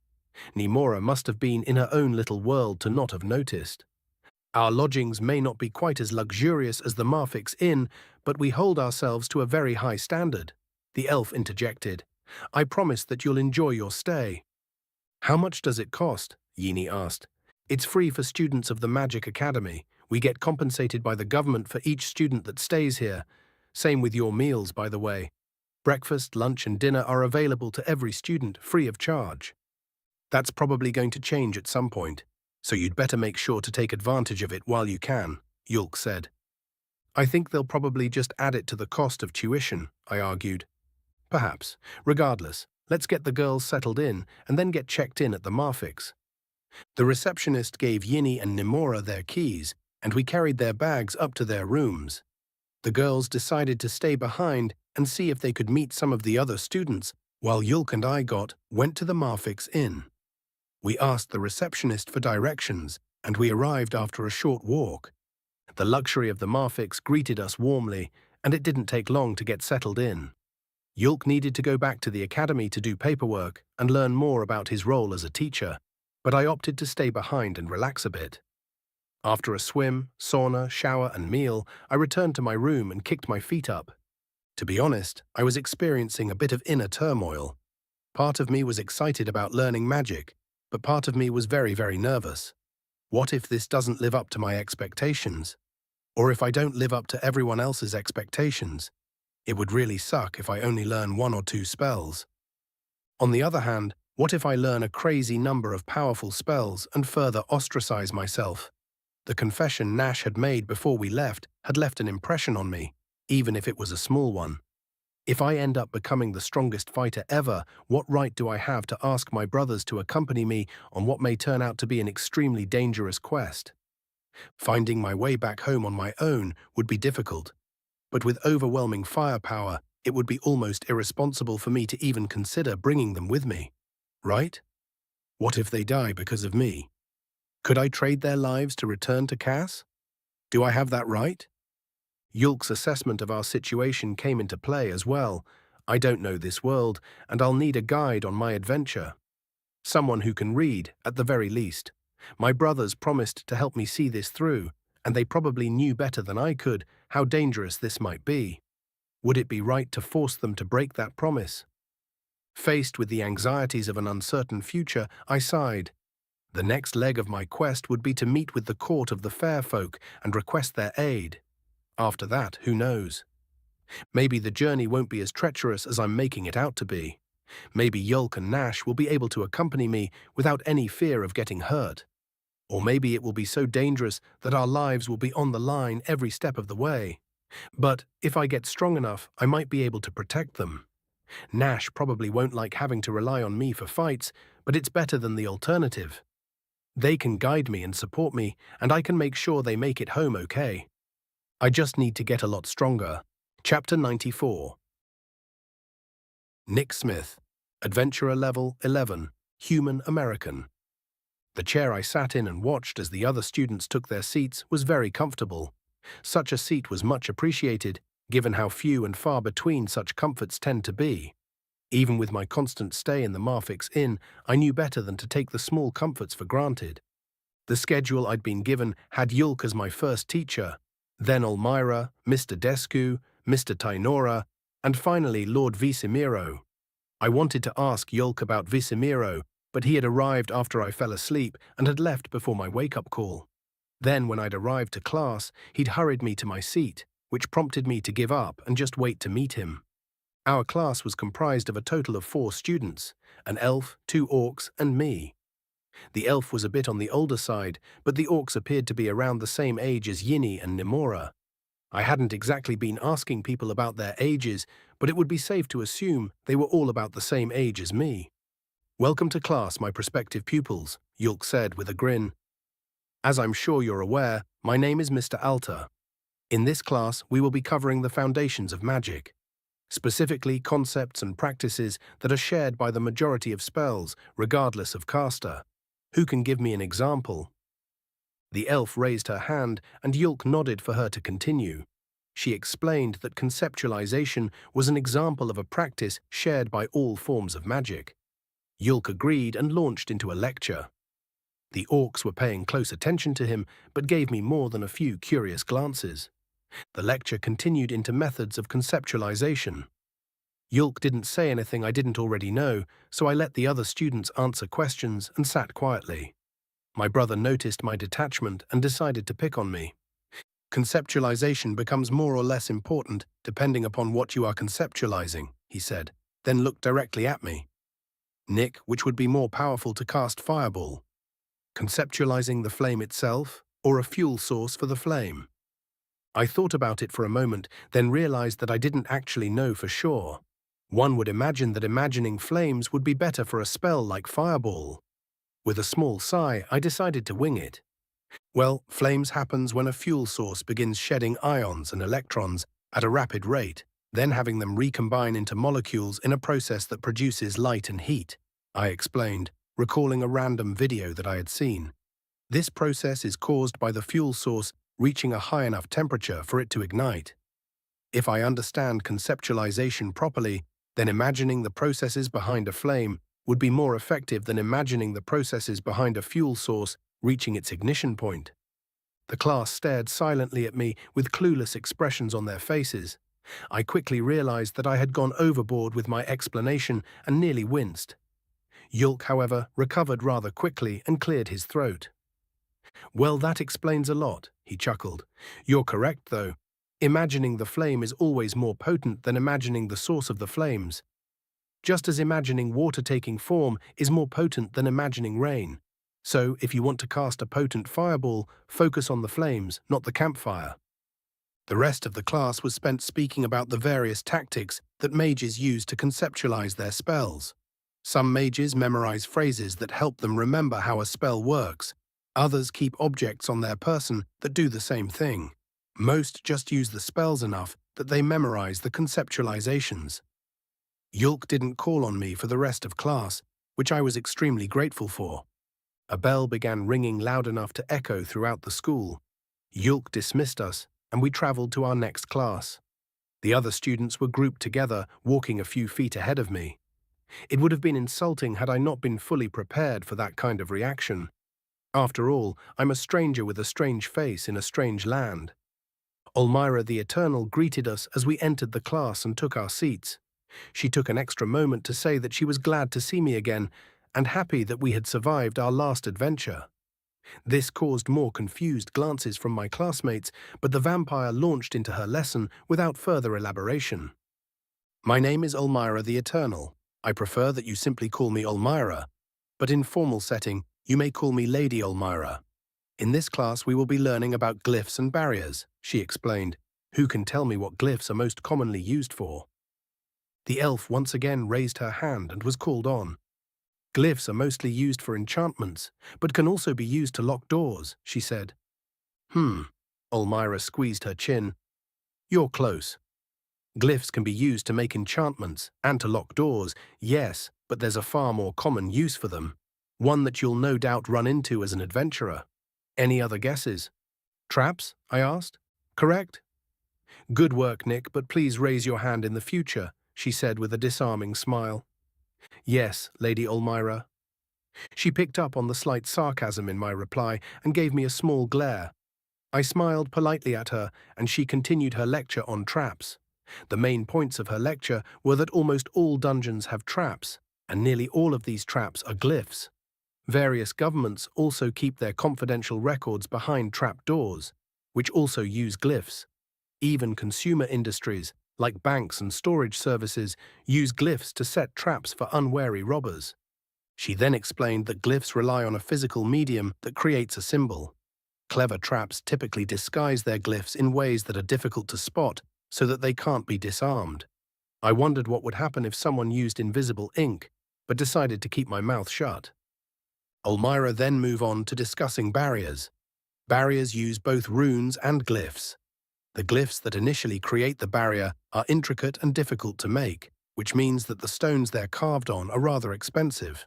Nemora must have been in her own little world to not have noticed. "Our lodgings may not be quite as luxurious as the Marfix Inn, but we hold ourselves to a very high standard," the elf interjected. "I promise that you'll enjoy your stay." "How much does it cost?" Yini asked. "It's free for students of the Magic Academy. We get compensated by the government for each student that stays here. Same with your meals, by the way. Breakfast, lunch, and dinner are available to every student, free of charge." "That's probably going to change at some point, so you'd better make sure to take advantage of it while you can," Yulk said. "I think they'll probably just add it to the cost of tuition," I argued. "Perhaps. Regardless, let's get the girls settled in and then get checked in at the Marfix." The receptionist gave Yini and Nemora their keys, and we carried their bags up to their rooms. The girls decided to stay behind and see if they could meet some of the other students, while Yulk and I went to the Marfix Inn. We asked the receptionist for directions, and we arrived after a short walk. The luxury of the Marfix greeted us warmly, and it didn't take long to get settled in. Yulk needed to go back to the academy to do paperwork and learn more about his role as a teacher, but I opted to stay behind and relax a bit. After a swim, sauna, shower, and meal, I returned to my room and kicked my feet up. To be honest, I was experiencing a bit of inner turmoil. Part of me was excited about learning magic, but part of me was very, very nervous. What if this doesn't live up to my expectations? Or if I don't live up to everyone else's expectations? It would really suck if I only learn 1 or 2 spells. On the other hand, what if I learn a crazy number of powerful spells and further ostracize myself? The confession Nash had made before we left had left an impression on me, even if it was a small one. If I end up becoming the strongest fighter ever, what right do I have to ask my brothers to accompany me on what may turn out to be an extremely dangerous quest? Finding my way back home on my own would be difficult, but with overwhelming firepower, it would be almost irresponsible for me to even consider bringing them with me. Right? What if they die because of me? Could I trade their lives to return to Cass? Do I have that right? Yulk's assessment of our situation came into play as well. I don't know this world, and I'll need a guide on my adventure. Someone who can read, at the very least. My brothers promised to help me see this through, and they probably knew better than I could how dangerous this might be. Would it be right to force them to break that promise? Faced with the anxieties of an uncertain future, I sighed. The next leg of my quest would be to meet with the court of the fair folk and request their aid. After that, who knows? Maybe the journey won't be as treacherous as I'm making it out to be. Maybe Yulk and Nash will be able to accompany me without any fear of getting hurt. Or maybe it will be so dangerous that our lives will be on the line every step of the way. But if I get strong enough, I might be able to protect them. Nash probably won't like having to rely on me for fights, but it's better than the alternative. They can guide me and support me, and I can make sure they make it home okay. I just need to get a lot stronger. Chapter 94. Nick Smith, Adventurer Level 11, Human American. The chair I sat in and watched as the other students took their seats was very comfortable. Such a seat was much appreciated, given how few and far between such comforts tend to be. Even with my constant stay in the Marfix Inn, I knew better than to take the small comforts for granted. The schedule I'd been given had Yulk as my first teacher, then Olmira, Mr. Descu, Mr. Tainora, and finally Lord Visimiro. I wanted to ask Yulk about Visimiro, but he had arrived after I fell asleep and had left before my wake-up call. Then, when I'd arrived to class, he'd hurried me to my seat, which prompted me to give up and just wait to meet him. Our class was comprised of a total of 4 students, an elf, 2 orcs, and me. The elf was a bit on the older side, but the orcs appeared to be around the same age as Yini and Nemora. I hadn't exactly been asking people about their ages, but it would be safe to assume they were all about the same age as me. "Welcome to class, my prospective pupils," Yulk said with a grin. "As I'm sure you're aware, my name is Mr. Alta. In this class, we will be covering the foundations of magic, specifically concepts and practices that are shared by the majority of spells, regardless of caster. Who can give me an example?" The elf raised her hand, and Yulk nodded for her to continue. She explained that conceptualization was an example of a practice shared by all forms of magic. Yulk agreed and launched into a lecture. The orcs were paying close attention to him, but gave me more than a few curious glances. The lecture continued into methods of conceptualization. Yulk didn't say anything I didn't already know, so I let the other students answer questions and sat quietly. My brother noticed my detachment and decided to pick on me. "Conceptualization becomes more or less important depending upon what you are conceptualizing," he said, then looked directly at me. "Nick, which would be more powerful to cast Fireball? Conceptualizing the flame itself, or a fuel source for the flame?" I thought about it for a moment, then realized that I didn't actually know for sure. One would imagine that imagining flames would be better for a spell like Fireball. With a small sigh, I decided to wing it. Well, flames happens when a fuel source begins shedding ions and electrons at a rapid rate, then having them recombine into molecules in a process that produces light and heat, I explained, recalling a random video that I had seen. This process is caused by the fuel source reaching a high enough temperature for it to ignite. If I understand conceptualization properly, then imagining the processes behind a flame would be more effective than imagining the processes behind a fuel source reaching its ignition point. The class stared silently at me with clueless expressions on their faces. I quickly realized that I had gone overboard with my explanation and nearly winced. Yulk, however, recovered rather quickly and cleared his throat. "Well, that explains a lot," he chuckled. "You're correct, though. Imagining the flame is always more potent than imagining the source of the flames. Just as imagining water taking form is more potent than imagining rain. So, if you want to cast a potent fireball, focus on the flames, not the campfire." The rest of the class was spent speaking about the various tactics that mages use to conceptualize their spells. Some mages memorize phrases that help them remember how a spell works. Others keep objects on their person that do the same thing. Most just use the spells enough that they memorize the conceptualizations. Yulk didn't call on me for the rest of class, which I was extremely grateful for. A bell began ringing loud enough to echo throughout the school. Yulk dismissed us, and we traveled to our next class. The other students were grouped together, walking a few feet ahead of me. It would have been insulting had I not been fully prepared for that kind of reaction. After all, I'm a stranger with a strange face in a strange land. Olmira the Eternal greeted us as we entered the class and took our seats. She took an extra moment to say that she was glad to see me again and happy that we had survived our last adventure. This caused more confused glances from my classmates, but the vampire launched into her lesson without further elaboration. "My name is Olmira the Eternal. I prefer that you simply call me Olmira, but in formal setting, you may call me Lady Olmira. In this class, we will be learning about glyphs and barriers, she explained. Who can tell me what glyphs are most commonly used for? The elf once again raised her hand and was called on. Glyphs are mostly used for enchantments, but can also be used to lock doors, she said. Ulmira squeezed her chin. You're close. Glyphs can be used to make enchantments and to lock doors, yes, but there's a far more common use for them, one that you'll no doubt run into as an adventurer. Any other guesses? Traps? I asked. Correct? Good work, Nick, but please raise your hand in the future, she said with a disarming smile. Yes, Lady Ulmira. She picked up on the slight sarcasm in my reply and gave me a small glare. I smiled politely at her, and she continued her lecture on traps. The main points of her lecture were that almost all dungeons have traps, and nearly all of these traps are glyphs. Various governments also keep their confidential records behind trap doors, which also use glyphs. Even consumer industries, like banks and storage services, use glyphs to set traps for unwary robbers. She then explained that glyphs rely on a physical medium that creates a symbol. Clever traps typically disguise their glyphs in ways that are difficult to spot so that they can't be disarmed. I wondered what would happen if someone used invisible ink, but decided to keep my mouth shut. Ulmira then moved on to discussing barriers. Barriers use both runes and glyphs. The glyphs that initially create the barrier are intricate and difficult to make, which means that the stones they're carved on are rather expensive.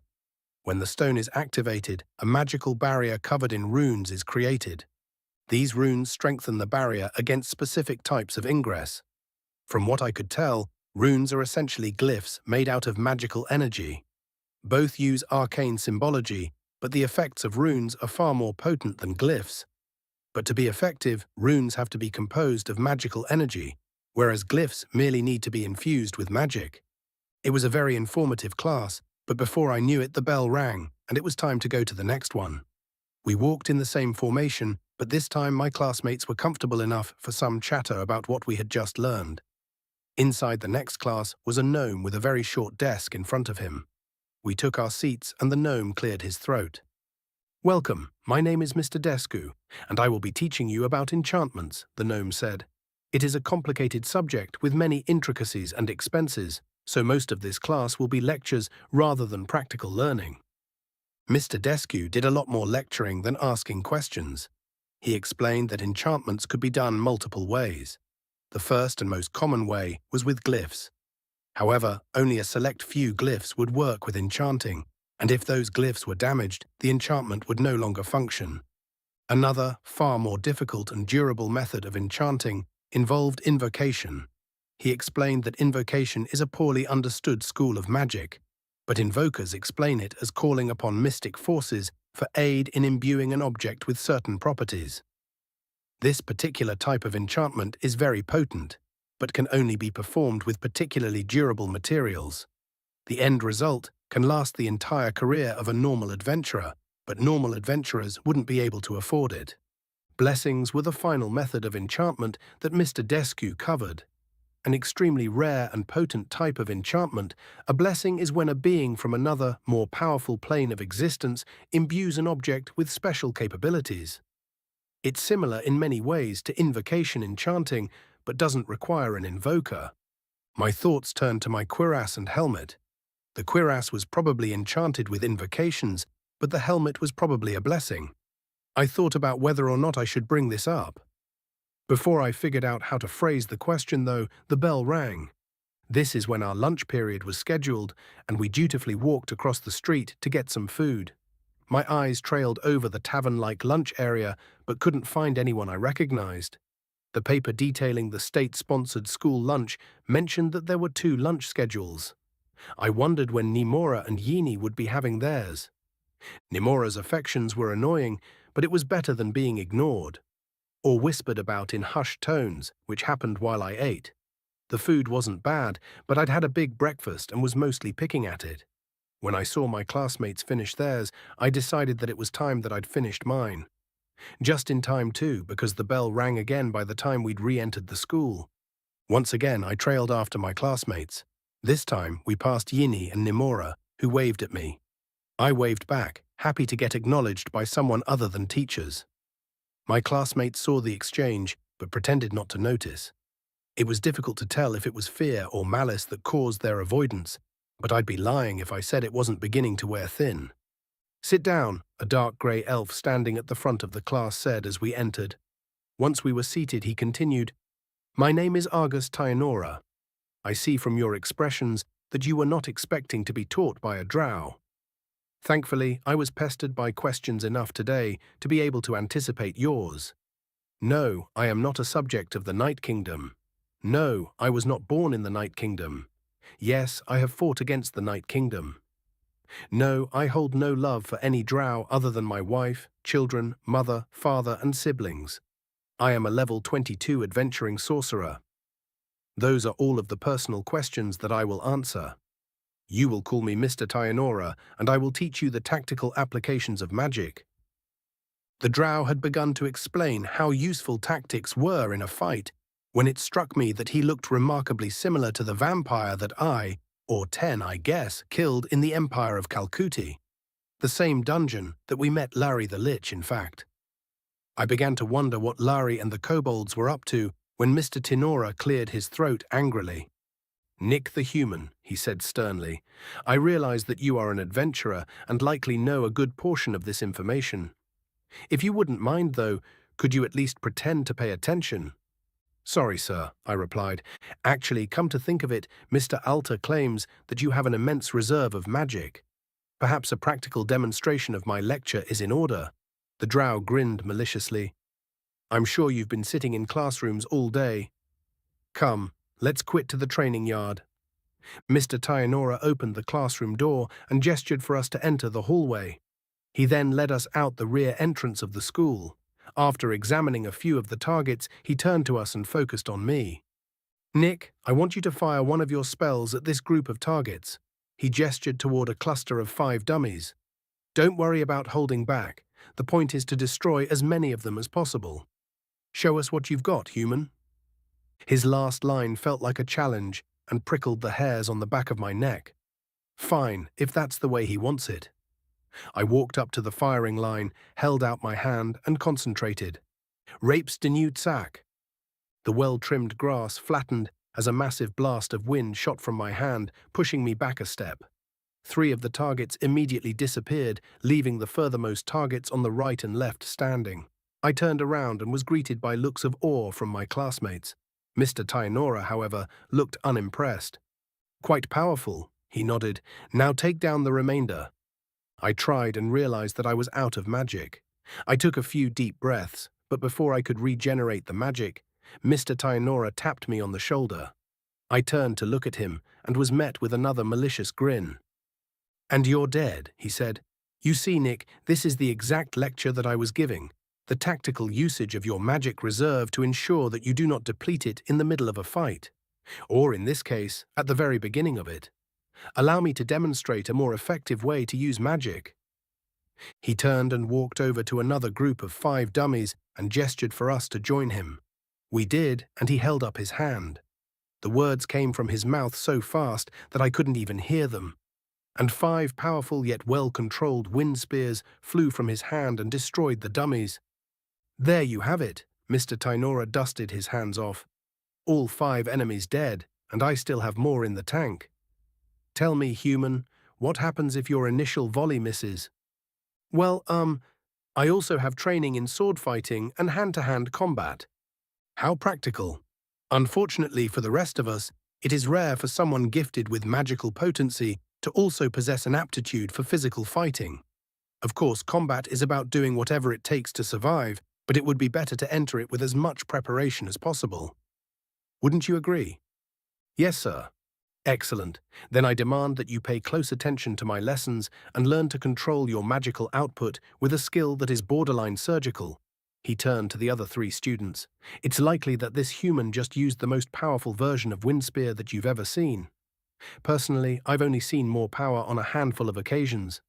When the stone is activated, a magical barrier covered in runes is created. These runes strengthen the barrier against specific types of ingress. From what I could tell, runes are essentially glyphs made out of magical energy. Both use arcane symbology, but the effects of runes are far more potent than glyphs. But to be effective, runes have to be composed of magical energy, whereas glyphs merely need to be infused with magic. It was a very informative class, but before I knew it, the bell rang, and it was time to go to the next one. We walked in the same formation, but this time my classmates were comfortable enough for some chatter about what we had just learned. Inside the next class was a gnome with a very short desk in front of him. We took our seats and the gnome cleared his throat. Welcome, my name is Mr. Descu, and I will be teaching you about enchantments, the gnome said. It is a complicated subject with many intricacies and expenses, so most of this class will be lectures rather than practical learning. Mr. Descu did a lot more lecturing than asking questions. He explained that enchantments could be done multiple ways. The first and most common way was with glyphs. However, only a select few glyphs would work with enchanting, and if those glyphs were damaged, the enchantment would no longer function. Another, far more difficult and durable method of enchanting involved invocation. He explained that invocation is a poorly understood school of magic, but invokers explain it as calling upon mystic forces for aid in imbuing an object with certain properties. This particular type of enchantment is very potent, but can only be performed with particularly durable materials. The end result can last the entire career of a normal adventurer, but normal adventurers wouldn't be able to afford it. Blessings were the final method of enchantment that Mr. Descu covered. An extremely rare and potent type of enchantment, a blessing is when a being from another, more powerful plane of existence imbues an object with special capabilities. It's similar in many ways to invocation enchanting, but doesn't require an invoker. My thoughts turned to my cuirass and helmet. The cuirass was probably enchanted with invocations, but the helmet was probably a blessing. I thought about whether or not I should bring this up. Before I figured out how to phrase the question, though, the bell rang. This is when our lunch period was scheduled, and we dutifully walked across the street to get some food. My eyes trailed over the tavern-like lunch area, but couldn't find anyone I recognized. The paper detailing the state-sponsored school lunch mentioned that there were 2 lunch schedules. I wondered when Nemora and Yini would be having theirs. Nemora's affections were annoying, but it was better than being ignored, or whispered about in hushed tones, which happened while I ate. The food wasn't bad, but I'd had a big breakfast and was mostly picking at it. When I saw my classmates finish theirs, I decided that it was time that I'd finished mine. Just in time too, because the bell rang again by the time we'd re-entered the school. Once again, I trailed after my classmates. This time, we passed Yini and Nemora, who waved at me. I waved back, happy to get acknowledged by someone other than teachers. My classmates saw the exchange, but pretended not to notice. It was difficult to tell if it was fear or malice that caused their avoidance, but I'd be lying if I said it wasn't beginning to wear thin. "Sit down," a dark grey elf standing at the front of the class said as we entered. Once we were seated, he continued, "My name is Argus Tyanora. I see from your expressions that you were not expecting to be taught by a drow. Thankfully, I was pestered by questions enough today to be able to anticipate yours. No, I am not a subject of the Night Kingdom. No, I was not born in the Night Kingdom. Yes, I have fought against the Night Kingdom. No, I hold no love for any drow other than my wife, children, mother, father, and siblings. I am a level 22 adventuring sorcerer. Those are all of the personal questions that I will answer. You will call me Mr. Tyanora, and I will teach you the tactical applications of magic." The drow had begun to explain how useful tactics were in a fight, when it struck me that he looked remarkably similar to the vampire that I, or 10 I guess, killed in the Empire of Calcuti. The same dungeon that we met Larry the Lich, in fact. I began to wonder what Larry and the kobolds were up to when Mr. Tinora cleared his throat angrily. "Nick the Human," he said sternly, "I realize that you are an adventurer and likely know a good portion of this information. If you wouldn't mind, though, could you at least pretend to pay attention?" "Sorry, sir," I replied. "Actually, come to think of it, Mr. Alter claims that you have an immense reserve of magic. Perhaps a practical demonstration of my lecture is in order." The drow grinned maliciously. "I'm sure you've been sitting in classrooms all day. Come, let's quit to the training yard." Mr. Tyanora opened the classroom door and gestured for us to enter the hallway. He then led us out the rear entrance of the school. After examining a few of the targets, he turned to us and focused on me. "Nick, I want you to fire one of your spells at this group of targets." He gestured toward a cluster of 5 dummies. "Don't worry about holding back. The point is to destroy as many of them as possible. Show us what you've got, human." His last line felt like a challenge and prickled the hairs on the back of my neck. Fine, if that's the way he wants it. I walked up to the firing line, held out my hand, and concentrated. Rapes denewed sack. The well-trimmed grass flattened as a massive blast of wind shot from my hand, pushing me back a step. 3 of the targets immediately disappeared, leaving the furthermost targets on the right and left standing. I turned around and was greeted by looks of awe from my classmates. Mr. Tyanora, however, looked unimpressed. "Quite powerful," he nodded. "Now take down the remainder." I tried and realized that I was out of magic. I took a few deep breaths, but before I could regenerate the magic, Mr. Tyanora tapped me on the shoulder. I turned to look at him and was met with another malicious grin. "And you're dead," he said. "You see, Nick, this is the exact lecture that I was giving. The tactical usage of your magic reserve to ensure that you do not deplete it in the middle of a fight. Or, in this case, at the very beginning of it. Allow me to demonstrate a more effective way to use magic." He turned and walked over to another group of 5 dummies and gestured for us to join him. We did, and he held up his hand. The words came from his mouth so fast that I couldn't even hear them. And 5 powerful yet well-controlled wind spears flew from his hand and destroyed the dummies. "There you have it," Mr. Tynora dusted his hands off. "All 5 enemies dead, and I still have more in the tank. Tell me, human, what happens if your initial volley misses?" "Well, I also have training in sword fighting and hand-to-hand combat." "How practical." "Unfortunately for the rest of us, it is rare for someone gifted with magical potency to also possess an aptitude for physical fighting. Of course, combat is about doing whatever it takes to survive, but it would be better to enter it with as much preparation as possible. Wouldn't you agree?" "Yes, sir." "Excellent. Then I demand that you pay close attention to my lessons and learn to control your magical output with a skill that is borderline surgical." He turned to the other 3 students. "It's likely that this human just used the most powerful version of Windspear that you've ever seen. Personally, I've only seen more power on a handful of occasions.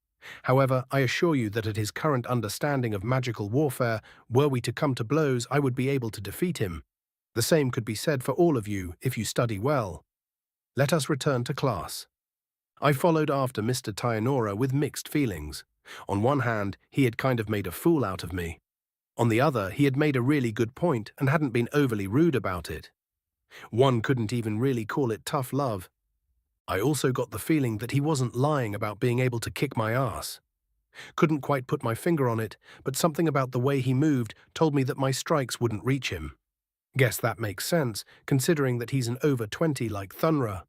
However, I assure you that at his current understanding of magical warfare, were we to come to blows, I would be able to defeat him. The same could be said for all of you if you study well. Let us return to class." I followed after Mr. Tyanora with mixed feelings. On one hand, he had kind of made a fool out of me. On the other, he had made a really good point and hadn't been overly rude about it. One couldn't even really call it tough love. I also got the feeling that he wasn't lying about being able to kick my ass. Couldn't quite put my finger on it, but something about the way he moved told me that my strikes wouldn't reach him. Guess that makes sense, considering that he's an over 20 like Thunra.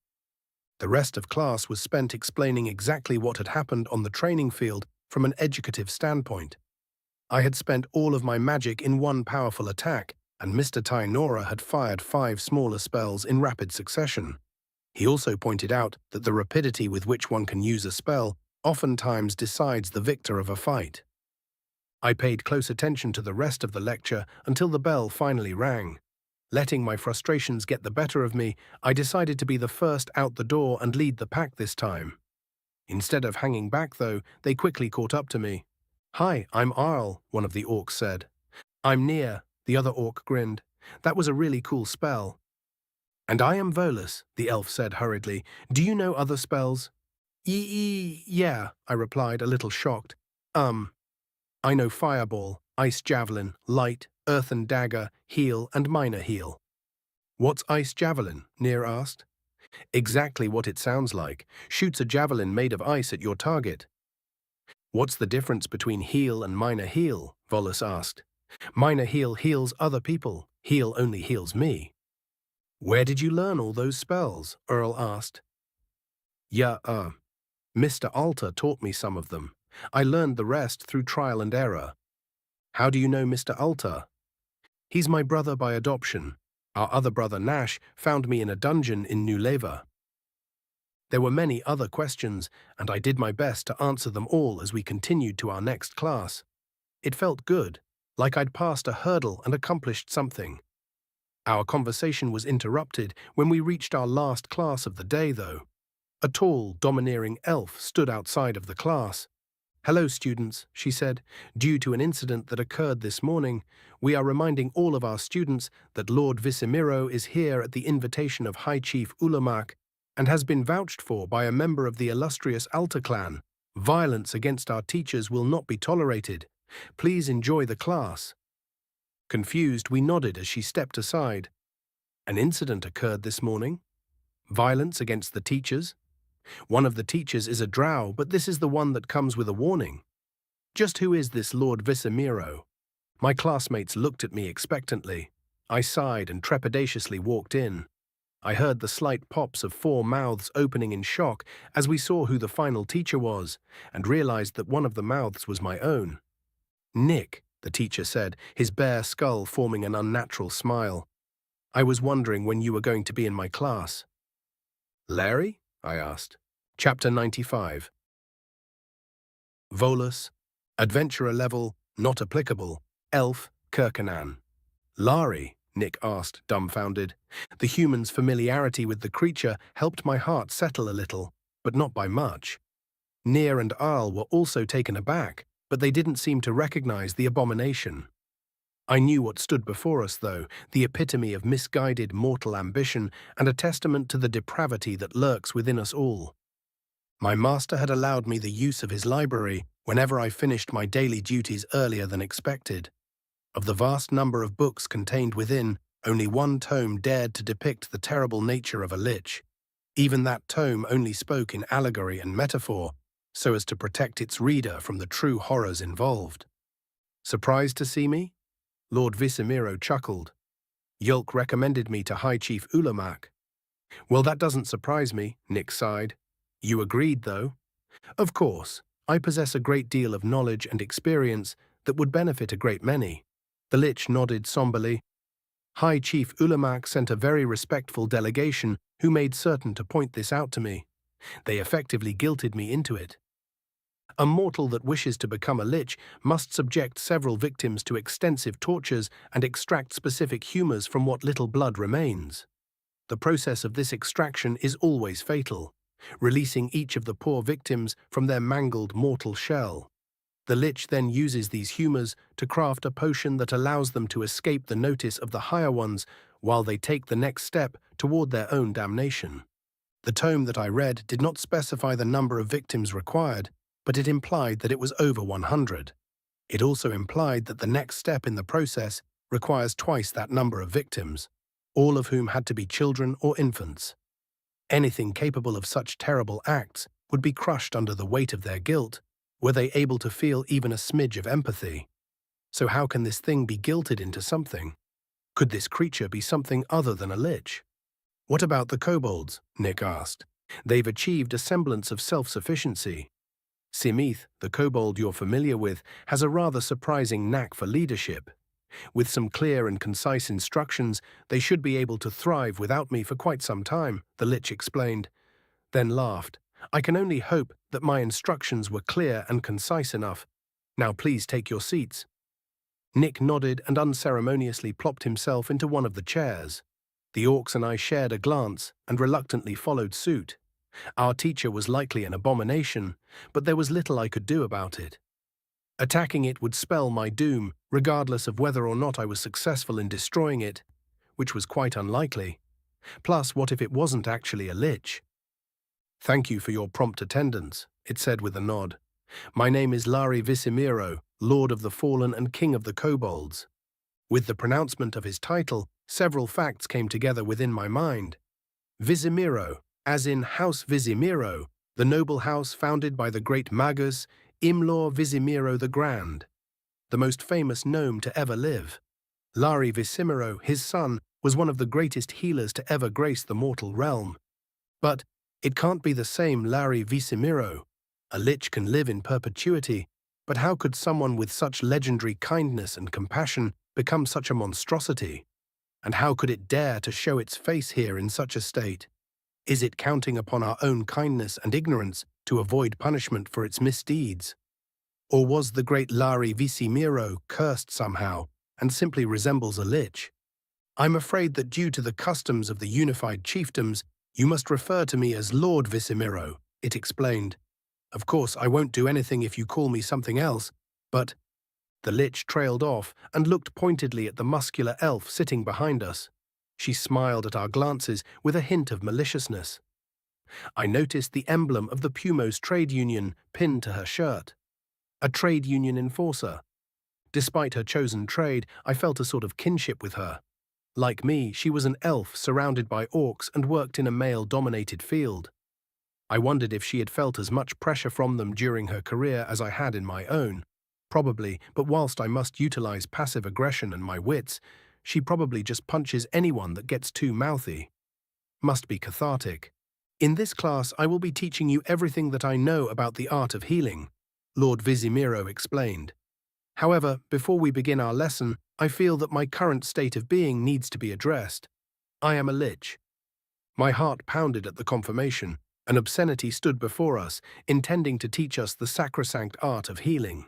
The rest of class was spent explaining exactly what had happened on the training field from an educative standpoint. I had spent all of my magic in one powerful attack, and Mr. Tainora had fired 5 smaller spells in rapid succession. He also pointed out that the rapidity with which one can use a spell oftentimes decides the victor of a fight. I paid close attention to the rest of the lecture until the bell finally rang. Letting my frustrations get the better of me, I decided to be the first out the door and lead the pack this time. Instead of hanging back, though, they quickly caught up to me. "Hi, I'm Arl," one of the orcs said. "I'm Nia," the other orc grinned. "That was a really cool spell." "And I am Volus," the elf said hurriedly. "Do you know other spells?" Yeah," I replied, a little shocked. I know Fireball, Ice Javelin, Light, Earthen Dagger, Heal, and Minor Heal." "What's Ice Javelin?" Nia asked. "Exactly what it sounds like. Shoots a javelin made of ice at your target." "What's the difference between Heal and Minor Heal?" Volus asked. "Minor Heal heals other people. Heal only heals me." "Where did you learn all those spells?" Earl asked. "Yeah, Mr. Alter taught me some of them. I learned the rest through trial and error." "How do you know Mr. Alter?" "He's my brother by adoption. Our other brother Nash found me in a dungeon in New Leva." There were many other questions, and I did my best to answer them all as we continued to our next class. It felt good, like I'd passed a hurdle and accomplished something. Our conversation was interrupted when we reached our last class of the day, though. A tall, domineering elf stood outside of the class. "Hello, students," she said. "Due to an incident that occurred this morning, we are reminding all of our students that Lord Visimiro is here at the invitation of High Chief Ulamac and has been vouched for by a member of the illustrious Alta clan. Violence against our teachers will not be tolerated. Please enjoy the class." Confused, we nodded as she stepped aside. "An incident occurred this morning? Violence against the teachers? One of the teachers is a drow, but this is the one that comes with a warning. Just who is this Lord Visimiro?" My classmates looked at me expectantly. I sighed and trepidatiously walked in. I heard the slight pops of 4 mouths opening in shock as we saw who the final teacher was, and realized that one of the mouths was my own. "Nick," the teacher said, his bare skull forming an unnatural smile. "I was wondering when you were going to be in my class." "Larry?" I asked. Chapter 95. Volus, Adventurer level, not applicable, Elf, Kirkanan. "Lari?" Nick asked, dumbfounded. The human's familiarity with the creature helped my heart settle a little, but not by much. Nia and Arl were also taken aback, but they didn't seem to recognize the abomination. I knew what stood before us, though, the epitome of misguided mortal ambition and a testament to the depravity that lurks within us all. My master had allowed me the use of his library whenever I finished my daily duties earlier than expected. Of the vast number of books contained within, only one tome dared to depict the terrible nature of a lich. Even that tome only spoke in allegory and metaphor, so as to protect its reader from the true horrors involved. "Surprised to see me?" Lord Visimiro chuckled. "Yulk recommended me to High Chief Ulamac." "Well, that doesn't surprise me," Nick sighed. "You agreed, though?" "Of course. I possess a great deal of knowledge and experience that would benefit a great many." The lich nodded somberly. "High Chief Ulamac sent a very respectful delegation who made certain to point this out to me. They effectively guilted me into it. A mortal that wishes to become a lich must subject several victims to extensive tortures and extract specific humors from what little blood remains. The process of this extraction is always fatal, releasing each of the poor victims from their mangled mortal shell. The lich then uses these humors to craft a potion that allows them to escape the notice of the higher ones while they take the next step toward their own damnation. The tome that I read did not specify the number of victims required, but it implied that it was over 100. It also implied that the next step in the process requires twice that number of victims, all of whom had to be children or infants. Anything capable of such terrible acts would be crushed under the weight of their guilt, were they able to feel even a smidge of empathy. So how can this thing be guilted into something? Could this creature be something other than a lich? What about the kobolds? Nick asked. They've achieved a semblance of self-sufficiency. Simith, the kobold you're familiar with, has a rather surprising knack for leadership. With some clear and concise instructions, they should be able to thrive without me for quite some time, the lich explained, then laughed. I can only hope that my instructions were clear and concise enough. Now please take your seats. Nick nodded and unceremoniously plopped himself into one of the chairs. The orcs and I shared a glance and reluctantly followed suit. Our teacher was likely an abomination, but there was little I could do about it. Attacking it would spell my doom, regardless of whether or not I was successful in destroying it, which was quite unlikely. Plus, what if it wasn't actually a lich? Thank you for your prompt attendance, it said with a nod. My name is Lari Visimiro, Lord of the Fallen and King of the Kobolds. With the pronouncement of his title, several facts came together within my mind. Visimiro, as in House Visimiro, the noble house founded by the great Magus Imlor Visimiro the Grand, the most famous gnome to ever live. Lari Visimiro, his son, was one of the greatest healers to ever grace the mortal realm. But it can't be the same Lari Visimiro. A lich can live in perpetuity, but how could someone with such legendary kindness and compassion become such a monstrosity? And how could it dare to show its face here in such a state? Is it counting upon our own kindness and ignorance to avoid punishment for its misdeeds? Or was the great Lari Visimiro cursed somehow and simply resembles a lich? I'm afraid that due to the customs of the unified chiefdoms, you must refer to me as Lord Visimiro, it explained. Of course, I won't do anything if you call me something else, but… The lich trailed off and looked pointedly at the muscular elf sitting behind us. She smiled at our glances with a hint of maliciousness. I noticed the emblem of the Pumos trade union pinned to her shirt. A trade union enforcer. Despite her chosen trade, I felt a sort of kinship with her. Like me, she was an elf surrounded by orcs and worked in a male-dominated field. I wondered if she had felt as much pressure from them during her career as I had in my own. Probably, but whilst I must utilize passive aggression and my wits, she probably just punches anyone that gets too mouthy. Must be cathartic. In this class, I will be teaching you everything that I know about the art of healing, Lord Visimiro explained. However, before we begin our lesson, I feel that my current state of being needs to be addressed. I am a lich. My heart pounded at the confirmation. An obscenity stood before us, intending to teach us the sacrosanct art of healing.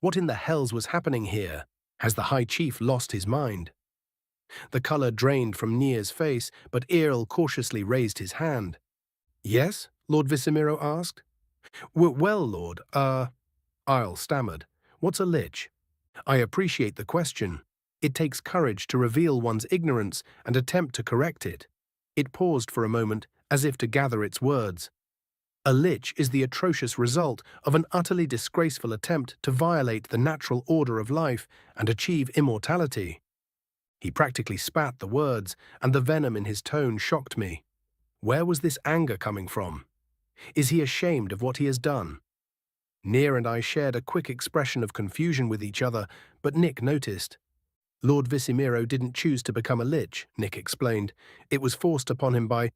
What in the hells was happening here? Has the High Chief lost his mind? The colour drained from Nia's face, but Earl cautiously raised his hand. Yes? Lord Visimiro asked. Well, Lord, Isle stammered. What's a lich? I appreciate the question. It takes courage to reveal one's ignorance and attempt to correct it. It paused for a moment, as if to gather its words. A lich is the atrocious result of an utterly disgraceful attempt to violate the natural order of life and achieve immortality. He practically spat the words, and the venom in his tone shocked me. Where was this anger coming from? Is he ashamed of what he has done? Nia and I shared a quick expression of confusion with each other, but Nick noticed. Lord Visimiro didn't choose to become a lich, Nick explained. It was forced upon him by…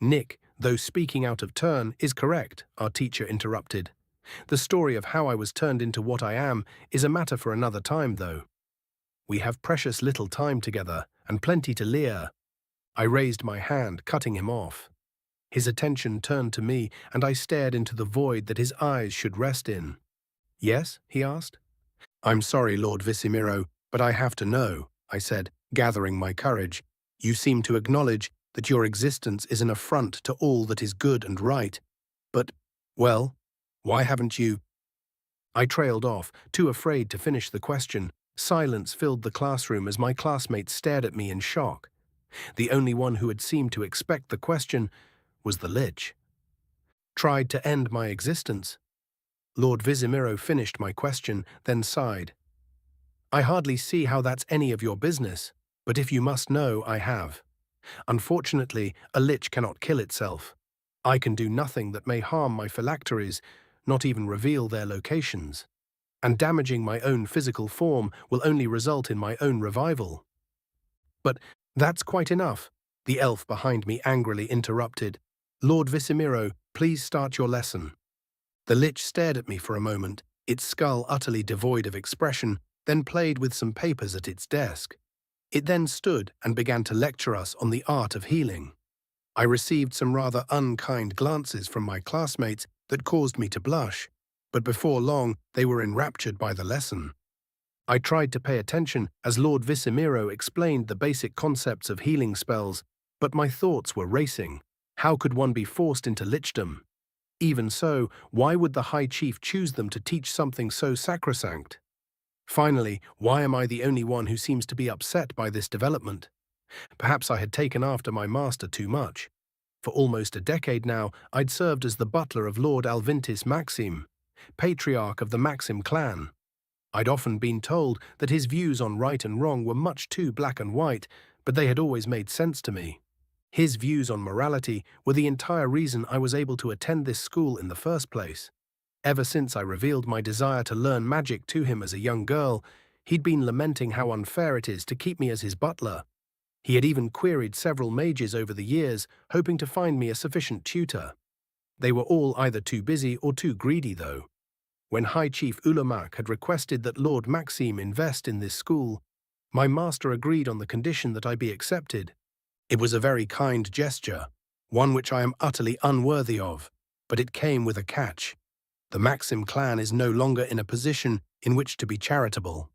Nick, though speaking out of turn, is correct, our teacher interrupted. The story of how I was turned into what I am is a matter for another time, though. We have precious little time together, and plenty to leer. I raised my hand, cutting him off. His attention turned to me, and I stared into the void that his eyes should rest in. Yes? He asked. I'm sorry, Lord Visimiro, but I have to know, I said, gathering my courage. You seem to acknowledge that your existence is an affront to all that is good and right. But, well, why haven't you… I trailed off, too afraid to finish the question. Silence filled the classroom as my classmates stared at me in shock. The only one who had seemed to expect the question was the lich. Tried to end my existence. Lord Visimiro finished my question, then sighed. I hardly see how that's any of your business, but if you must know, I have. Unfortunately, a lich cannot kill itself. I can do nothing that may harm my phylacteries, not even reveal their locations. And damaging my own physical form will only result in my own revival. But that's quite enough, the elf behind me angrily interrupted. Lord Visimiro, please start your lesson. The lich stared at me for a moment, its skull utterly devoid of expression, then played with some papers at its desk. It then stood and began to lecture us on the art of healing. I received some rather unkind glances from my classmates that caused me to blush, but before long they were enraptured by the lesson. I tried to pay attention as Lord Visimiro explained the basic concepts of healing spells, but my thoughts were racing. How could one be forced into lichdom? Even so, why would the High Chief choose them to teach something so sacrosanct? Finally, why am I the only one who seems to be upset by this development? Perhaps I had taken after my master too much. For almost a decade now, I'd served as the butler of Lord Alvintis Maxim, patriarch of the Maxim clan. I'd often been told that his views on right and wrong were much too black and white, but they had always made sense to me. His views on morality were the entire reason I was able to attend this school in the first place. Ever since I revealed my desire to learn magic to him as a young girl, he'd been lamenting how unfair it is to keep me as his butler. He had even queried several mages over the years, hoping to find me a sufficient tutor. They were all either too busy or too greedy, though. When High Chief Ulamac had requested that Lord Maxim invest in this school, my master agreed on the condition that I be accepted. It was a very kind gesture, one which I am utterly unworthy of, but it came with a catch. The Maxim clan is no longer in a position in which to be charitable.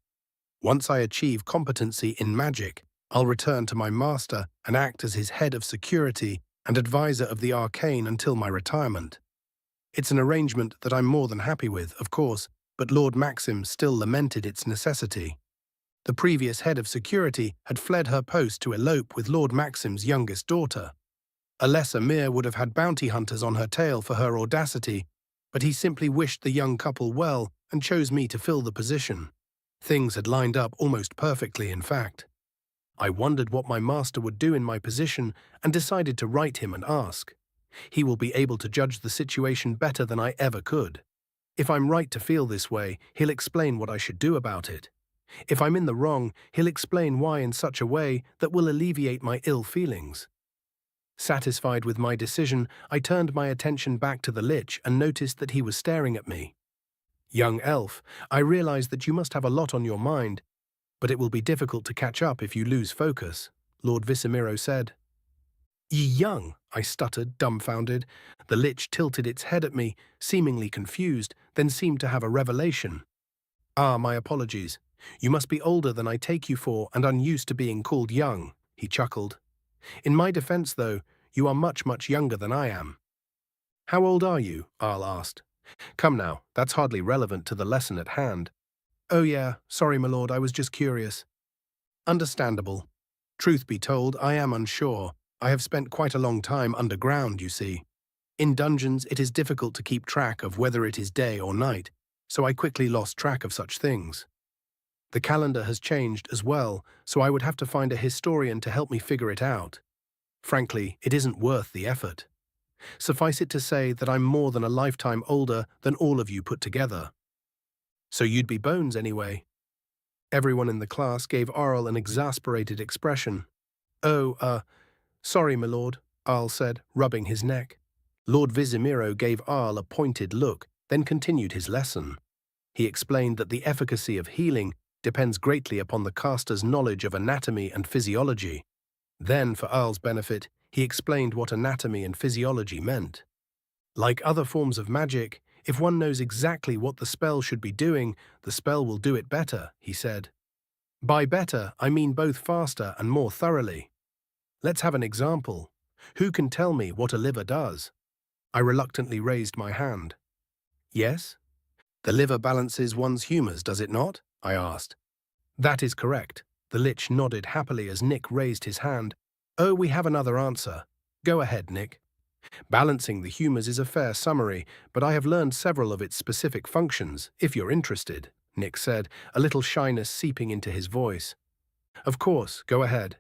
Once I achieve competency in magic, I'll return to my master and act as his head of security and advisor of the arcane until my retirement. It's an arrangement that I'm more than happy with, of course, but Lord Maxim still lamented its necessity. The previous head of security had fled her post to elope with Lord Maxim's youngest daughter. A lesser Mir would have had bounty hunters on her tail for her audacity, but he simply wished the young couple well and chose me to fill the position. Things had lined up almost perfectly, in fact. I wondered what my master would do in my position and decided to write him and ask. He will be able to judge the situation better than I ever could. If I'm right to feel this way, he'll explain what I should do about it. If I'm in the wrong, he'll explain why in such a way that will alleviate my ill feelings. Satisfied with my decision, I turned my attention back to the lich and noticed that he was staring at me. Young elf, I realize that you must have a lot on your mind, but it will be difficult to catch up if you lose focus, Lord Visimiro said. Ye young, I stuttered, dumbfounded. The lich tilted its head at me, seemingly confused, then seemed to have a revelation. Ah, my apologies. You must be older than I take you for and unused to being called young, he chuckled. In my defense, though, you are much, much younger than I am. How old are you? Arl asked. Come now, that's hardly relevant to the lesson at hand. Oh yeah, sorry, my lord, I was just curious. Understandable. Truth be told, I am unsure. I have spent quite a long time underground, you see. In dungeons, it is difficult to keep track of whether it is day or night, so I quickly lost track of such things. The calendar has changed as well, so I would have to find a historian to help me figure it out. Frankly, it isn't worth the effort. Suffice it to say that I'm more than a lifetime older than all of you put together. So you'd be bones anyway. Everyone in the class gave Arl an exasperated expression. Oh, sorry, my lord, Arl said, rubbing his neck. Lord Visimiro gave Arl a pointed look, then continued his lesson. He explained that the efficacy of healing depends greatly upon the caster's knowledge of anatomy and physiology. Then, for Arl's benefit, he explained what anatomy and physiology meant. Like other forms of magic, if one knows exactly what the spell should be doing, the spell will do it better, he said. By better, I mean both faster and more thoroughly. Let's have an example. Who can tell me what a liver does? I reluctantly raised my hand. Yes? The liver balances one's humours, does it not? I asked. That is correct. The lich nodded happily as Nick raised his hand. Oh, we have another answer. Go ahead, Nick. Balancing the humours is a fair summary, but I have learned several of its specific functions, if you're interested, Nick said, a little shyness seeping into his voice. Of course, go ahead.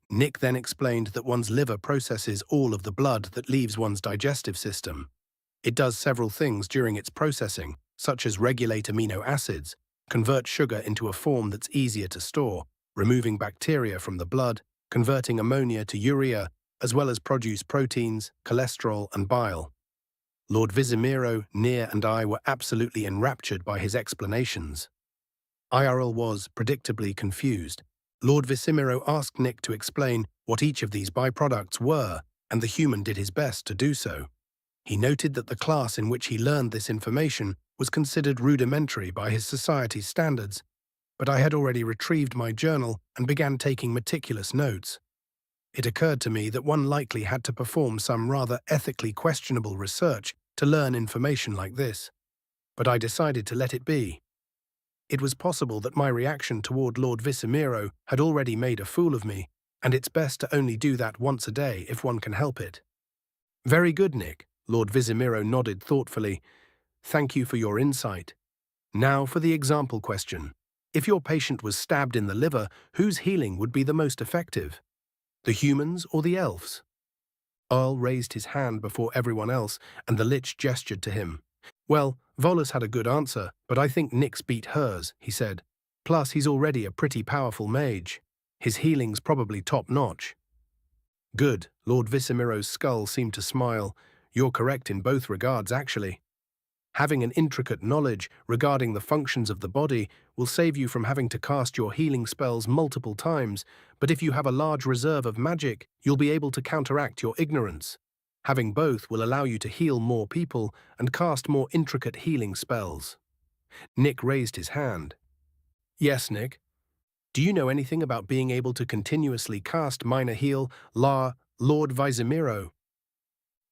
Nick then explained that one's liver processes all of the blood that leaves one's digestive system. It does several things during its processing, such as regulate amino acids, convert sugar into a form that's easier to store, removing bacteria from the blood, converting ammonia to urea, as well as produce proteins, cholesterol, and bile. Lord Visimiro, Near, and I were absolutely enraptured by his explanations. IRL was, predictably, confused. Lord Visimiro asked Nick to explain what each of these byproducts were, and the human did his best to do so. He noted that the class in which he learned this information was considered rudimentary by his society's standards, but I had already retrieved my journal and began taking meticulous notes. It occurred to me that one likely had to perform some rather ethically questionable research to learn information like this, but I decided to let it be. It was possible that my reaction toward Lord Visimiro had already made a fool of me, and it's best to only do that once a day if one can help it. Very good, Nick, Lord Visimiro nodded thoughtfully. Thank you for your insight. Now for the example question. If your patient was stabbed in the liver, whose healing would be the most effective? The humans or the elves? Earl raised his hand before everyone else, and the lich gestured to him. Well, Volus had a good answer, but I think Nick's beat hers, he said. Plus, he's already a pretty powerful mage. His healing's probably top-notch. Good, Lord Visimiro's skull seemed to smile. You're correct in both regards, actually. Having an intricate knowledge regarding the functions of the body will save you from having to cast your healing spells multiple times, but if you have a large reserve of magic, you'll be able to counteract your ignorance. Having both will allow you to heal more people and cast more intricate healing spells. Nick raised his hand. Yes, Nick. Do you know anything about being able to continuously cast minor heal, Lord Visimiro?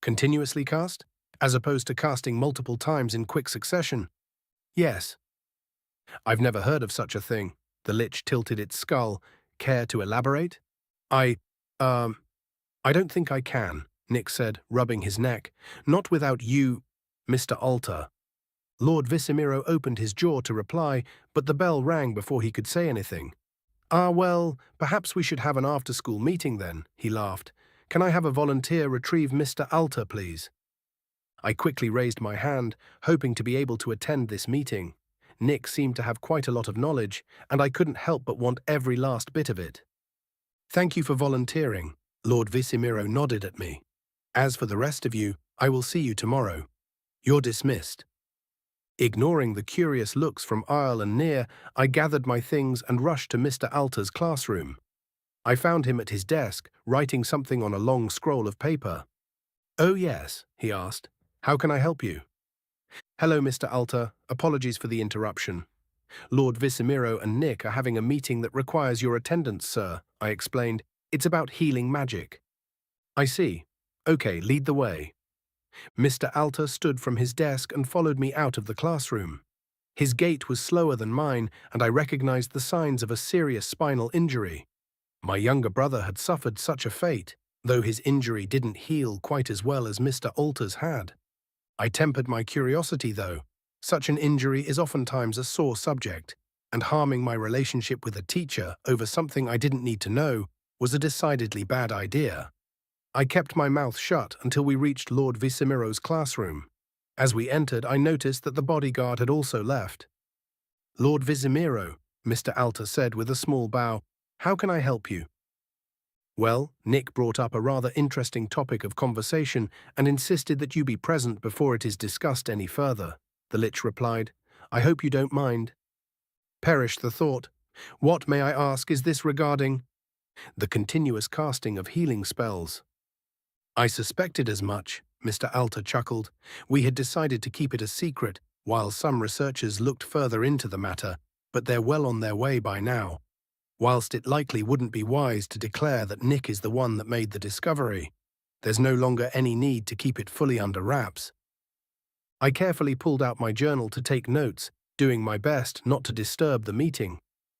Continuously cast? As opposed to casting multiple times in quick succession? Yes. I've never heard of such a thing. The lich tilted its skull. Care to elaborate? I don't think I can, Nick said, rubbing his neck. Not without you, Mr. Alter. Lord Visimiro opened his jaw to reply, but the bell rang before he could say anything. Well, perhaps we should have an after-school meeting then, he laughed. Can I have a volunteer retrieve Mr. Alter, please? I quickly raised my hand, hoping to be able to attend this meeting. Nick seemed to have quite a lot of knowledge, and I couldn't help but want every last bit of it. Thank you for volunteering, Lord Visimiro nodded at me. As for the rest of you, I will see you tomorrow. You're dismissed. Ignoring the curious looks from Isle and Near, I gathered my things and rushed to Mr. Alter's classroom. I found him at his desk, writing something on a long scroll of paper. Oh yes, he asked. How can I help you? Hello, Mr. Alter. Apologies for the interruption. Lord Visimiro and Nick are having a meeting that requires your attendance, sir, I explained. It's about healing magic. I see. Okay, lead the way. Mr. Alter stood from his desk and followed me out of the classroom. His gait was slower than mine, and I recognized the signs of a serious spinal injury. My younger brother had suffered such a fate, though his injury didn't heal quite as well as Mr. Alter's had. I tempered my curiosity, though. Such an injury is oftentimes a sore subject, and harming my relationship with a teacher over something I didn't need to know was a decidedly bad idea. I kept my mouth shut until we reached Lord Visimiro's classroom. As we entered, I noticed that the bodyguard had also left. Lord Visimiro, Mr. Alter said with a small bow, how can I help you? Well, Nick brought up a rather interesting topic of conversation and insisted that you be present before it is discussed any further. The lich replied, I hope you don't mind. Perish the thought. What, may I ask, is this regarding? The continuous casting of healing spells. I suspected as much, Mr. Alter chuckled. We had decided to keep it a secret, while some researchers looked further into the matter, but they're well on their way by now. Whilst it likely wouldn't be wise to declare that Nick is the one that made the discovery, there's no longer any need to keep it fully under wraps. I carefully pulled out my journal to take notes, doing my best not to disturb the meeting.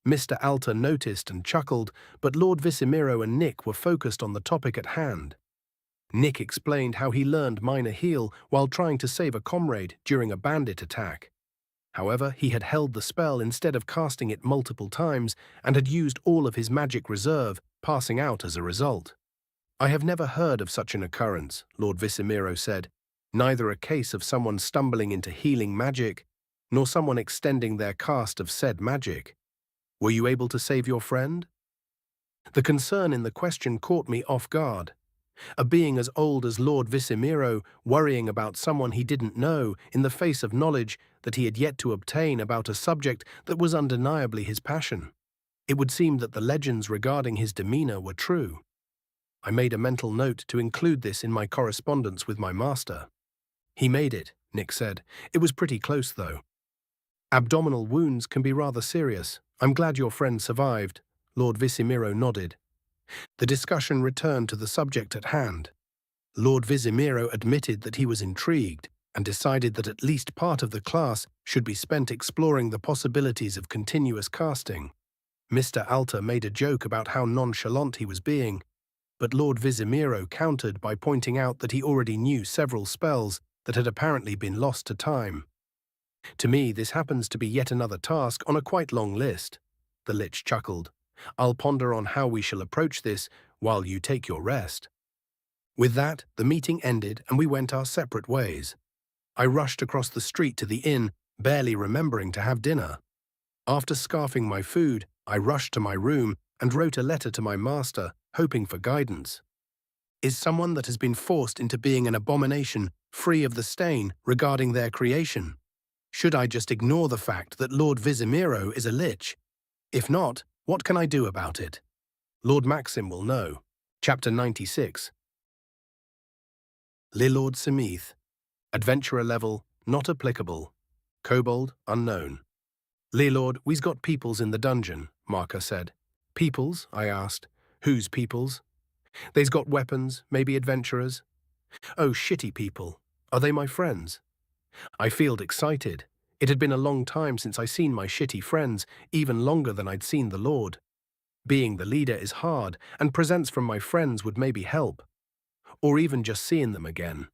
Mr. Alter noticed and chuckled, but Lord Visimiro and Nick were focused on the topic at hand. Nick explained how he learned minor heal while trying to save a comrade during a bandit attack. However, he had held the spell instead of casting it multiple times and had used all of his magic reserve, passing out as a result. I have never heard of such an occurrence, Lord Visimiro said. Neither a case of someone stumbling into healing magic, nor someone extending their cast of said magic. Were you able to save your friend? The concern in the question caught me off guard. A being as old as Lord Visimiro worrying about someone he didn't know in the face of knowledge that he had yet to obtain about a subject that was undeniably his passion. It would seem that the legends regarding his demeanor were true. I made a mental note to include this in my correspondence with my master. He made it, Nick said. It was pretty close, though. Abdominal wounds can be rather serious. I'm glad your friend survived. Lord Visimiro nodded. The discussion returned to the subject at hand. Lord Visimiro admitted that he was intrigued and decided that at least part of the class should be spent exploring the possibilities of continuous casting. Mr. Alter made a joke about how nonchalant he was being, but Lord Visimiro countered by pointing out that he already knew several spells that had apparently been lost to time. To me, this happens to be yet another task on a quite long list. The lich chuckled. I'll ponder on how we shall approach this while you take your rest. With that, the meeting ended and we went our separate ways. I rushed across the street to the inn, barely remembering to have dinner. After scarfing my food, I rushed to my room and wrote a letter to my master, hoping for guidance. Is someone that has been forced into being an abomination free of the stain regarding their creation? Should I just ignore the fact that Lord Visimiro is a lich? If not, what can I do about it? Lord Maxim will know. Chapter 96. Lord Semeath. Adventurer level, not applicable. Kobold, unknown. Lord, we's got peoples in the dungeon, Marker said. Peoples? I asked. Whose peoples? They's got weapons, maybe adventurers. Oh, shitty people. Are they my friends? I feeled excited. It had been a long time since I seen my shitty friends, even longer than I'd seen the Lord. Being the leader is hard, and presents from my friends would maybe help. Or even just seeing them again.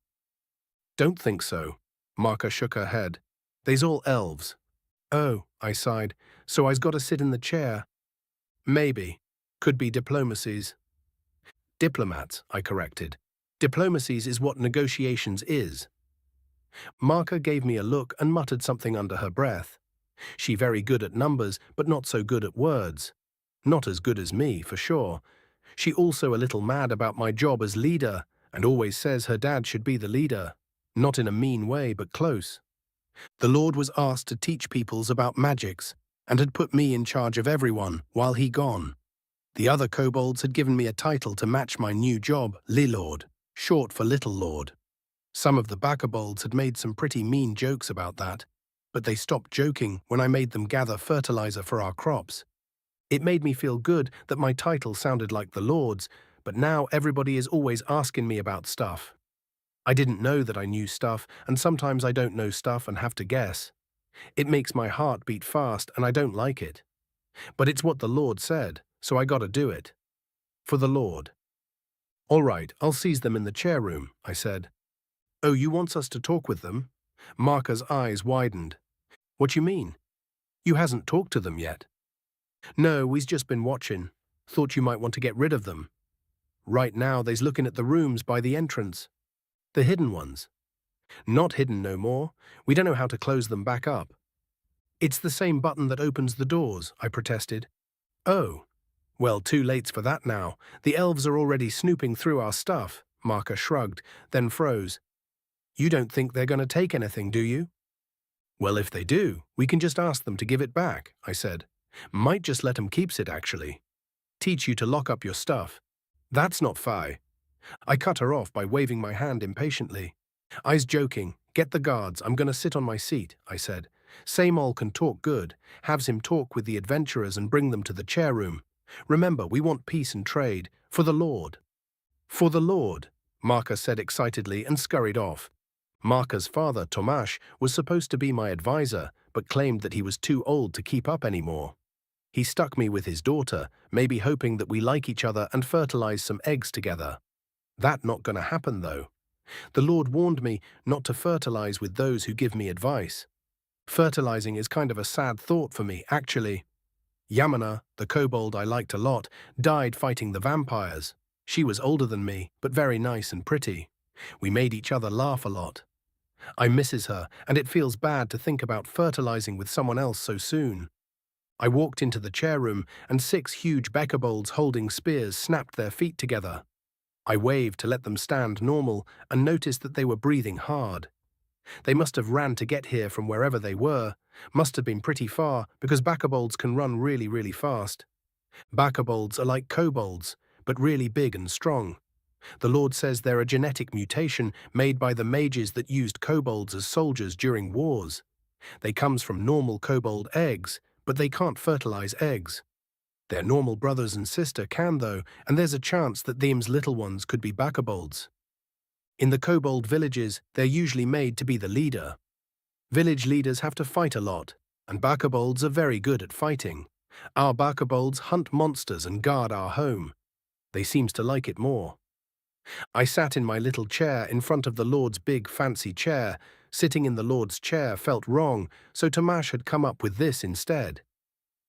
Don't think so. Marker shook her head. They's all elves. Oh, I sighed, so I's got to sit in the chair. Maybe. Could be diplomacies. Diplomats, I corrected. Diplomacies is what negotiations is. Marker gave me a look and muttered something under her breath. She very good at numbers, but not so good at words. Not as good as me, for sure. She also a little mad about my job as leader, and always says her dad should be the leader. Not in a mean way, but close. The Lord was asked to teach peoples about magics, and had put me in charge of everyone while he gone. The other kobolds had given me a title to match my new job, Lord, short for Little Lord. Some of the Backabolds had made some pretty mean jokes about that, but they stopped joking when I made them gather fertilizer for our crops. It made me feel good that my title sounded like the Lord's, but now everybody is always asking me about stuff. I didn't know that I knew stuff, and sometimes I don't know stuff and have to guess. It makes my heart beat fast, and I don't like it. But it's what the Lord said, so I gotta do it. For the Lord. All right, I'll seize them in the chair room, I said. Oh, you wants us to talk with them? Marker's eyes widened. What you mean? You hasn't talked to them yet. No, we's just been watching. Thought you might want to get rid of them. Right now, they's looking at the rooms by the entrance. The hidden ones. Not hidden no more. We don't know how to close them back up. It's the same button that opens the doors, I protested. Oh. Well, too late for that now. The elves are already snooping through our stuff. Marker shrugged, then froze. You don't think they're going to take anything, do you? Well, if they do, we can just ask them to give it back, I said. Might just let 'em keeps it, actually. Teach you to lock up your stuff. That's not fair. I cut her off by waving my hand impatiently. I's joking. Get the guards, I'm gonna sit on my seat, I said. Same ol can talk good. Haves him talk with the adventurers and bring them to the chair room. Remember, we want peace and trade. For the Lord. For the Lord, Marker said excitedly and scurried off. Marker's father, Tomasz, was supposed to be my advisor, but claimed that he was too old to keep up anymore. He stuck me with his daughter, maybe hoping that we like each other and fertilize some eggs together. That not gonna happen, though. The Lord warned me not to fertilize with those who give me advice. Fertilizing is kind of a sad thought for me, actually. Yamana, the kobold I liked a lot, died fighting the vampires. She was older than me, but very nice and pretty. We made each other laugh a lot. I misses her, and it feels bad to think about fertilizing with someone else so soon. I walked into the chair room, and 6 huge beckerbolds holding spears snapped their feet together. I waved to let them stand normal and noticed that they were breathing hard. They must have ran to get here from wherever they were. Must have been pretty far, because Backerbolds can run really fast. Backerbolds are like kobolds, but really big and strong. The Lord says they're a genetic mutation made by the mages that used kobolds as soldiers during wars. They comes from normal kobold eggs, but they can't fertilize eggs. Their normal brothers and sister can, though, and there's a chance that them's little ones could be Backerbolds. In the kobold villages, they're usually made to be the leader. Village leaders have to fight a lot, and Backerbolds are very good at fighting. Our Backerbolds hunt monsters and guard our home. They seems to like it more. I sat in my little chair in front of the Lord's big fancy chair. Sitting in the Lord's chair felt wrong, so Tomash had come up with this instead.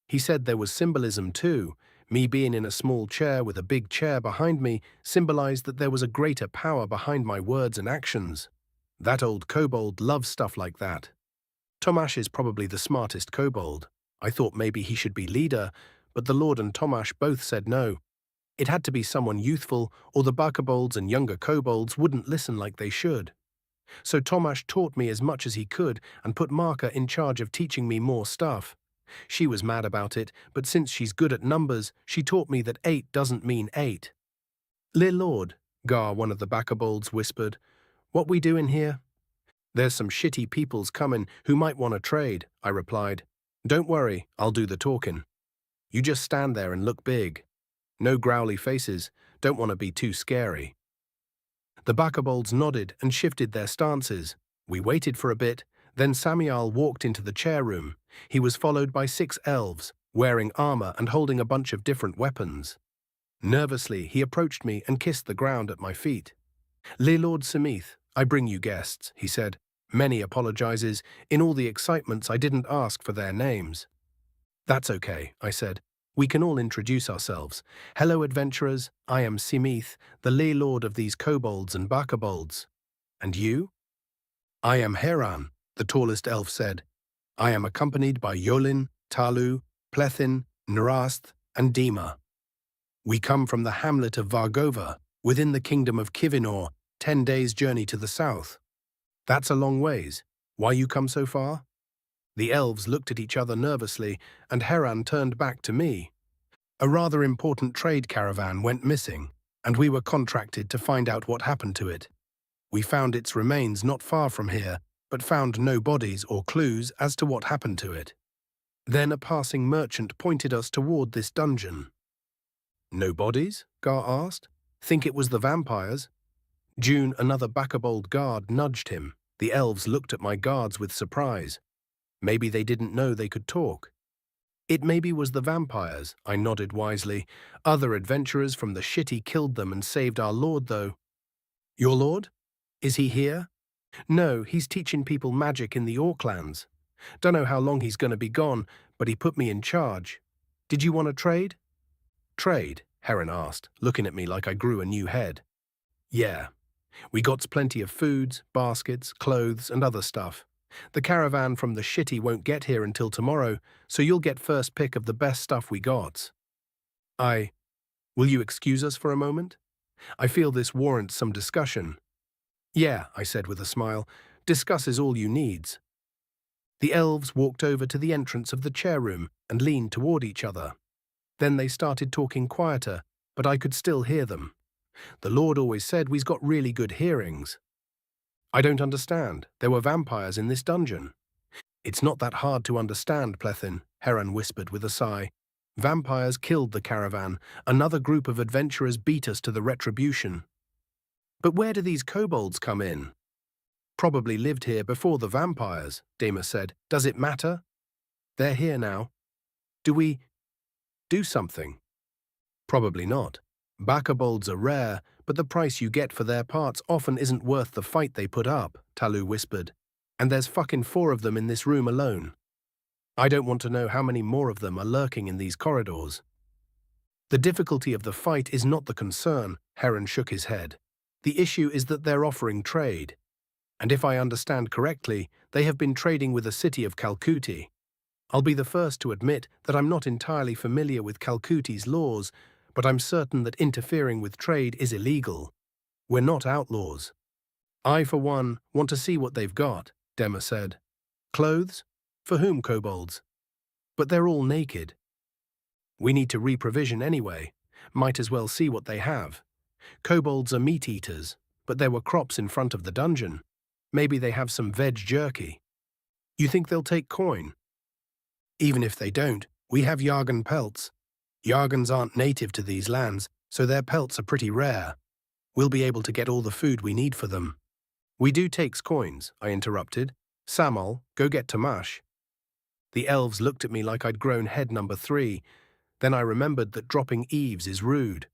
He said there was symbolism too. Me being in a small chair with a big chair behind me symbolized that there was a greater power behind my words and actions. That old kobold loves stuff like that. Tomash is probably the smartest kobold. I thought maybe he should be leader, but the Lord and Tomash both said no. It had to be someone youthful, or the Backerbolds and younger kobolds wouldn't listen like they should. So Tomash taught me as much as he could and put Marka in charge of teaching me more stuff. She was mad about it, but since she's good at numbers, she taught me that 8 doesn't mean 8. Lord, Gar, one of the Backerbolds, whispered, "What we doing here?" "There's some shitty peoples comin' who might want to trade," I replied. "Don't worry, I'll do the talkin'. You just stand there and look big. No growly faces, don't want to be too scary." The Backerbolds nodded and shifted their stances. We waited for a bit, then Samial walked into the chair room. He was followed by 6 elves, wearing armor and holding a bunch of different weapons. Nervously, he approached me and kissed the ground at my feet. "Lord Samith, I bring you guests," he said. "Many apologizes. In all the excitements, I didn't ask for their names." "That's okay," I said. "We can all introduce ourselves. Hello, adventurers. I am Simith, the lord of these kobolds and Backerbolds. And you?" "I am Heran," the tallest elf said. "I am accompanied by Yolin, Talu, Plethin, Narast, and Dima. We come from the hamlet of Vargova, within the kingdom of Kivinor, 10 days' journey to the south." "That's a long ways. Why you come so far?" The elves looked at each other nervously, and Heran turned back to me. "A rather important trade caravan went missing, and we were contracted to find out what happened to it. We found its remains not far from here, but found no bodies or clues as to what happened to it. Then a passing merchant pointed us toward this dungeon." "No bodies?" Gar asked. "Think it was the vampires?" June, another Backerbold guard, nudged him. The elves looked at my guards with surprise. Maybe they didn't know they could talk. "It maybe was the vampires," I nodded wisely. "Other adventurers from the shitty killed them and saved our lord, though." "Your lord? Is he here?" "No, he's teaching people magic in the Orclands. Dunno how long he's gonna be gone, but he put me in charge. Did you want to trade?" "Trade?" Heron asked, looking at me like I grew a new head. "Yeah. We got plenty of foods, baskets, clothes, and other stuff. The caravan from the shitty won't get here until tomorrow, so you'll get first pick of the best stuff we got." Will you excuse us for a moment? I feel this warrants some discussion." "Yeah," I said with a smile. "Discuss is all you needs." The elves walked over to the entrance of the chair room and leaned toward each other. Then they started talking quieter, but I could still hear them. The Lord always said we's got really good hearings. "I don't understand. There were vampires in this dungeon." "It's not that hard to understand, Plethin," Heron whispered with a sigh. "Vampires killed the caravan. Another group of adventurers beat us to the retribution." "But where do these kobolds come in?" "Probably lived here before the vampires," Nema said. "Does it matter? They're here now. Do we do something?" "Probably not. Backerbolds are rare, but the price you get for their parts often isn't worth the fight they put up, Talu whispered. And there's fucking 4 of them in this room alone. I don't want to know how many more of them are lurking in these corridors. The difficulty of the fight is not the concern, Heron shook his head. The issue is that they're offering trade. And if I understand correctly, they have been trading with the city of Calcuti. I'll be the first to admit that I'm not entirely familiar with Calcuti's laws, but I'm certain that interfering with trade is illegal. We're not outlaws. I, for one, want to see what they've got, Nema said. Clothes? For whom, kobolds? But they're all naked. We need to reprovision anyway. Might as well see what they have. Kobolds are meat-eaters, but there were crops in front of the dungeon. Maybe they have some veg jerky. You think they'll take coin? Even if they don't, we have Yargan pelts. Yargans aren't native to these lands, so their pelts are pretty rare. We'll be able to get all the food we need for them. We do takes coins, I interrupted. Samol, go get Tamash. The elves looked at me like I'd grown head number 3. Then I remembered that dropping eaves is rude.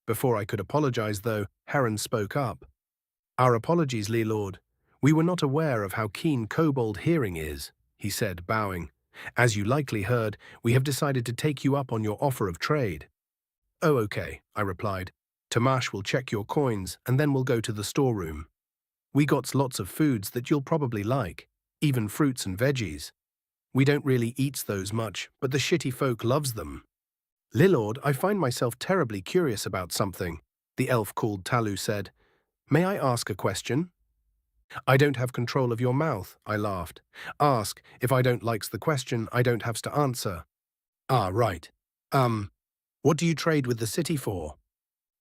Before I could apologize, though, Heron spoke up. Our apologies, Lord. We were not aware of how keen kobold hearing is, he said, bowing. As you likely heard, we have decided to take you up on your offer of trade. Oh, okay, I replied. Tamash will check your coins, and then we'll go to the storeroom. We got lots of foods that you'll probably like, even fruits and veggies. We don't really eat those much, but the shitty folk loves them. Lord, I find myself terribly curious about something, the elf called Talu said. May I ask a question? I don't have control of your mouth, I laughed. Ask. If I don't likes the question, I don't have to answer. Ah, right. What do you trade with the city for?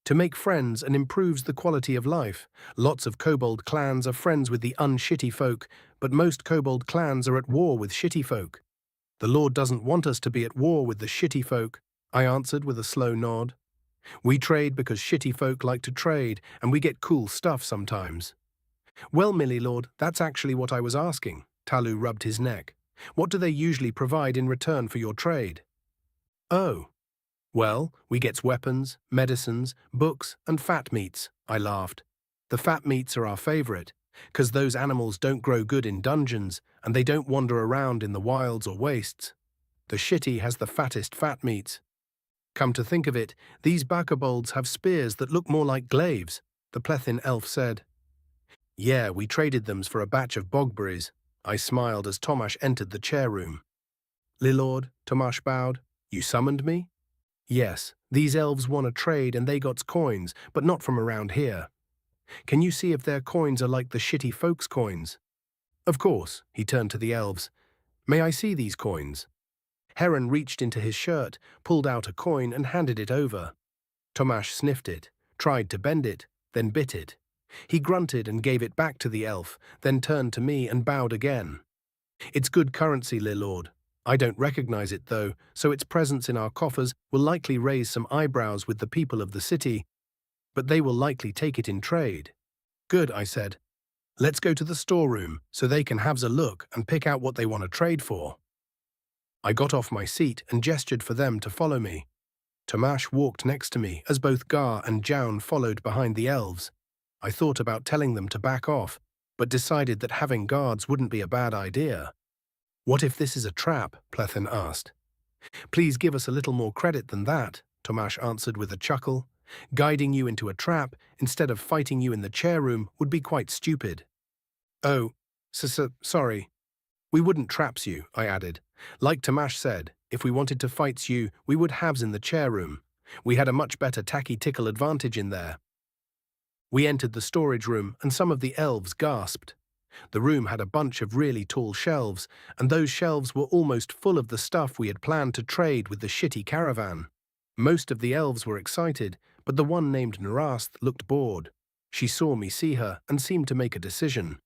To make friends and improves the quality of life. Lots of kobold clans are friends with the unshitty folk, but most kobold clans are at war with shitty folk. The Lord doesn't want us to be at war with the shitty folk, I answered with a slow nod. We trade because shitty folk like to trade, and we get cool stuff sometimes. Well, Lord, that's actually what I was asking. Talu rubbed his neck. What do they usually provide in return for your trade? Oh. Well, we gets weapons, medicines, books, and fat meats, I laughed. The fat meats are our favorite, 'cause those animals don't grow good in dungeons, and they don't wander around in the wilds or wastes. The shitty has the fattest fat meats. Come to think of it, these bakabolds have spears that look more like glaives, the Plethin elf said. Yeah, we traded them for a batch of bogberries. I smiled as Tomash entered the chair room. Lord, Tomash bowed. You summoned me? Yes, these elves want to trade and they got coins, but not from around here. Can you see if their coins are like the shitty folks' coins? Of course, he turned to the elves. May I see these coins? Heron reached into his shirt, pulled out a coin and handed it over. Tomash sniffed it, tried to bend it, then bit it. He grunted and gave it back to the elf, then turned to me and bowed again. It's good currency, Lord. I don't recognize it, though, so its presence in our coffers will likely raise some eyebrows with the people of the city, but they will likely take it in trade. Good, I said. Let's go to the storeroom so they can have a look and pick out what they want to trade for. I got off my seat and gestured for them to follow me. Tomash walked next to me as both Gar and Jaun followed behind the elves. I thought about telling them to back off, but decided that having guards wouldn't be a bad idea. What if this is a trap? Plethin asked. Please give us a little more credit than that, Tomash answered with a chuckle. Guiding you into a trap instead of fighting you in the chair room would be quite stupid. Oh, sorry. We wouldn't traps you, I added. Like Tomash said, if we wanted to fight you, we would haves in the chair room. We had a much better tacky-tickle advantage in there. We entered the storage room, and some of the elves gasped. The room had a bunch of really tall shelves, and those shelves were almost full of the stuff we had planned to trade with the shitty caravan. Most of the elves were excited, but the one named Narasth looked bored. She saw me see her and seemed to make a decision.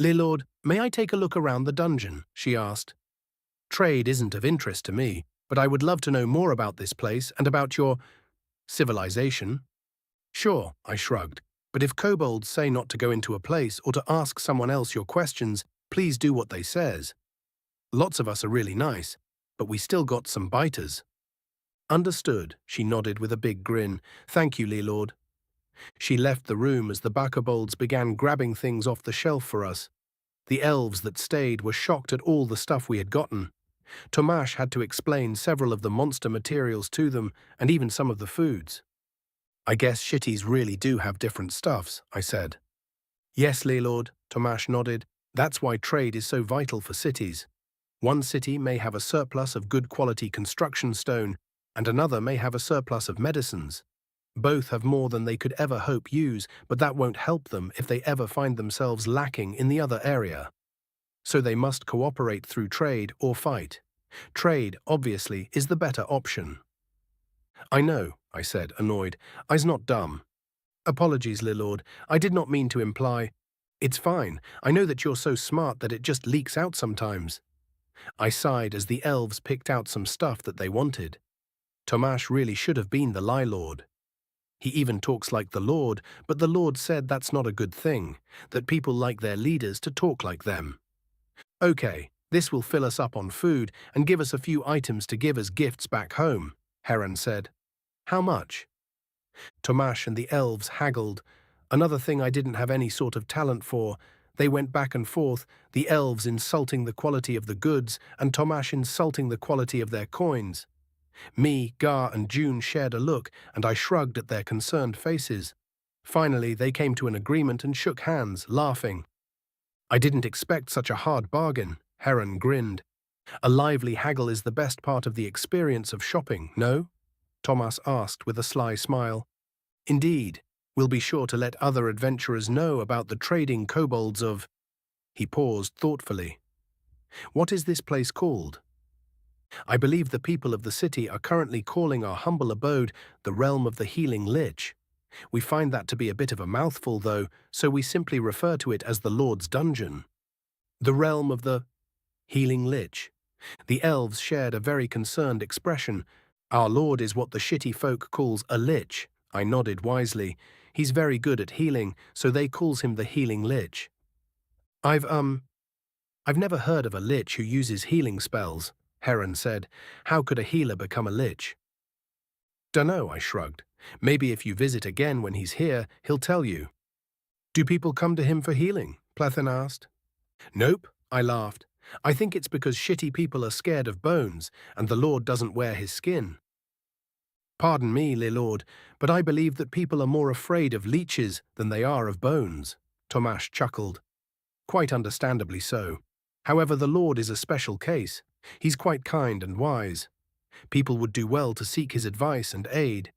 Lord, may I take a look around the dungeon? She asked. Trade isn't of interest to me, but I would love to know more about this place and about your civilization. Sure, I shrugged. But if kobolds say not to go into a place or to ask someone else your questions, please do what they says. Lots of us are really nice, but we still got some biters. Understood, she nodded with a big grin. Thank you, Lord. She left the room as the buckabolds began grabbing things off the shelf for us. The elves that stayed were shocked at all the stuff we had gotten. Tomasz had to explain several of the monster materials to them and even some of the foods. I guess shitties really do have different stuffs, I said. Yes, Lord, Tomasz nodded. That's why trade is so vital for cities. One city may have a surplus of good quality construction stone, and another may have a surplus of medicines. Both have more than they could ever hope use, but that won't help them if they ever find themselves lacking in the other area. So they must cooperate through trade or fight. Trade, obviously, is the better option. I know, I said, annoyed. I's not dumb. Apologies, Lord. I did not mean to imply. It's fine. I know that you're so smart that it just leaks out sometimes. I sighed as the elves picked out some stuff that they wanted. Tomasz really should have been the Lie Lord. He even talks like the Lord, but the Lord said that's not a good thing, that people like their leaders to talk like them. Okay, this will fill us up on food and give us a few items to give as gifts back home, Heron said. How much? Tomasz and the elves haggled. Another thing I didn't have any sort of talent for. They went back and forth, the elves insulting the quality of the goods and Tomasz insulting the quality of their coins. Me, Gar, and June shared a look, and I shrugged at their concerned faces. Finally, they came to an agreement and shook hands, laughing. I didn't expect such a hard bargain, Heron grinned. A lively haggle is the best part of the experience of shopping, no? Tomasz asked with a sly smile. Indeed, we'll be sure to let other adventurers know about the trading kobolds of… He paused thoughtfully. What is this place called? I believe the people of the city are currently calling our humble abode the realm of the healing lich. We find that to be a bit of a mouthful, though, so we simply refer to it as the Lord's Dungeon. The realm of the healing lich. The elves shared a very concerned expression. Our Lord is what the shitty folk calls a lich. I nodded wisely. He's very good at healing, so they calls him the healing lich. I've never heard of a lich who uses healing spells, Heron said. How could a healer become a lich? Dunno, I shrugged. Maybe if you visit again when he's here, he'll tell you. Do people come to him for healing? Plethen asked. Nope, I laughed. I think it's because shitty people are scared of bones, and the Lord doesn't wear his skin. Pardon me, Lord, but I believe that people are more afraid of leeches than they are of bones, Tomasz chuckled. Quite understandably so. However, the Lord is a special case. He's quite kind and wise. People would do well to seek his advice and aid.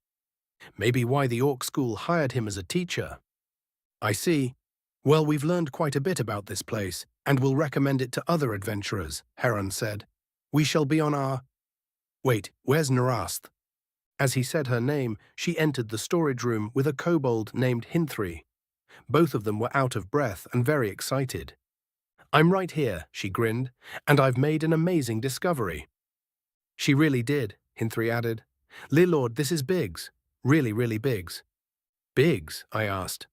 Maybe why the orc school hired him as a teacher. I see. Well, we've learned quite a bit about this place, and will recommend it to other adventurers, Heron said. We shall be on our… Wait, where's Narast? As he said her name, she entered the storage room with a kobold named Hinthry. Both of them were out of breath and very excited. I'm right here, she grinned, and I've made an amazing discovery. She really did, Hinthry added. Lord, this is Biggs. Really, really Biggs. Biggs? I asked.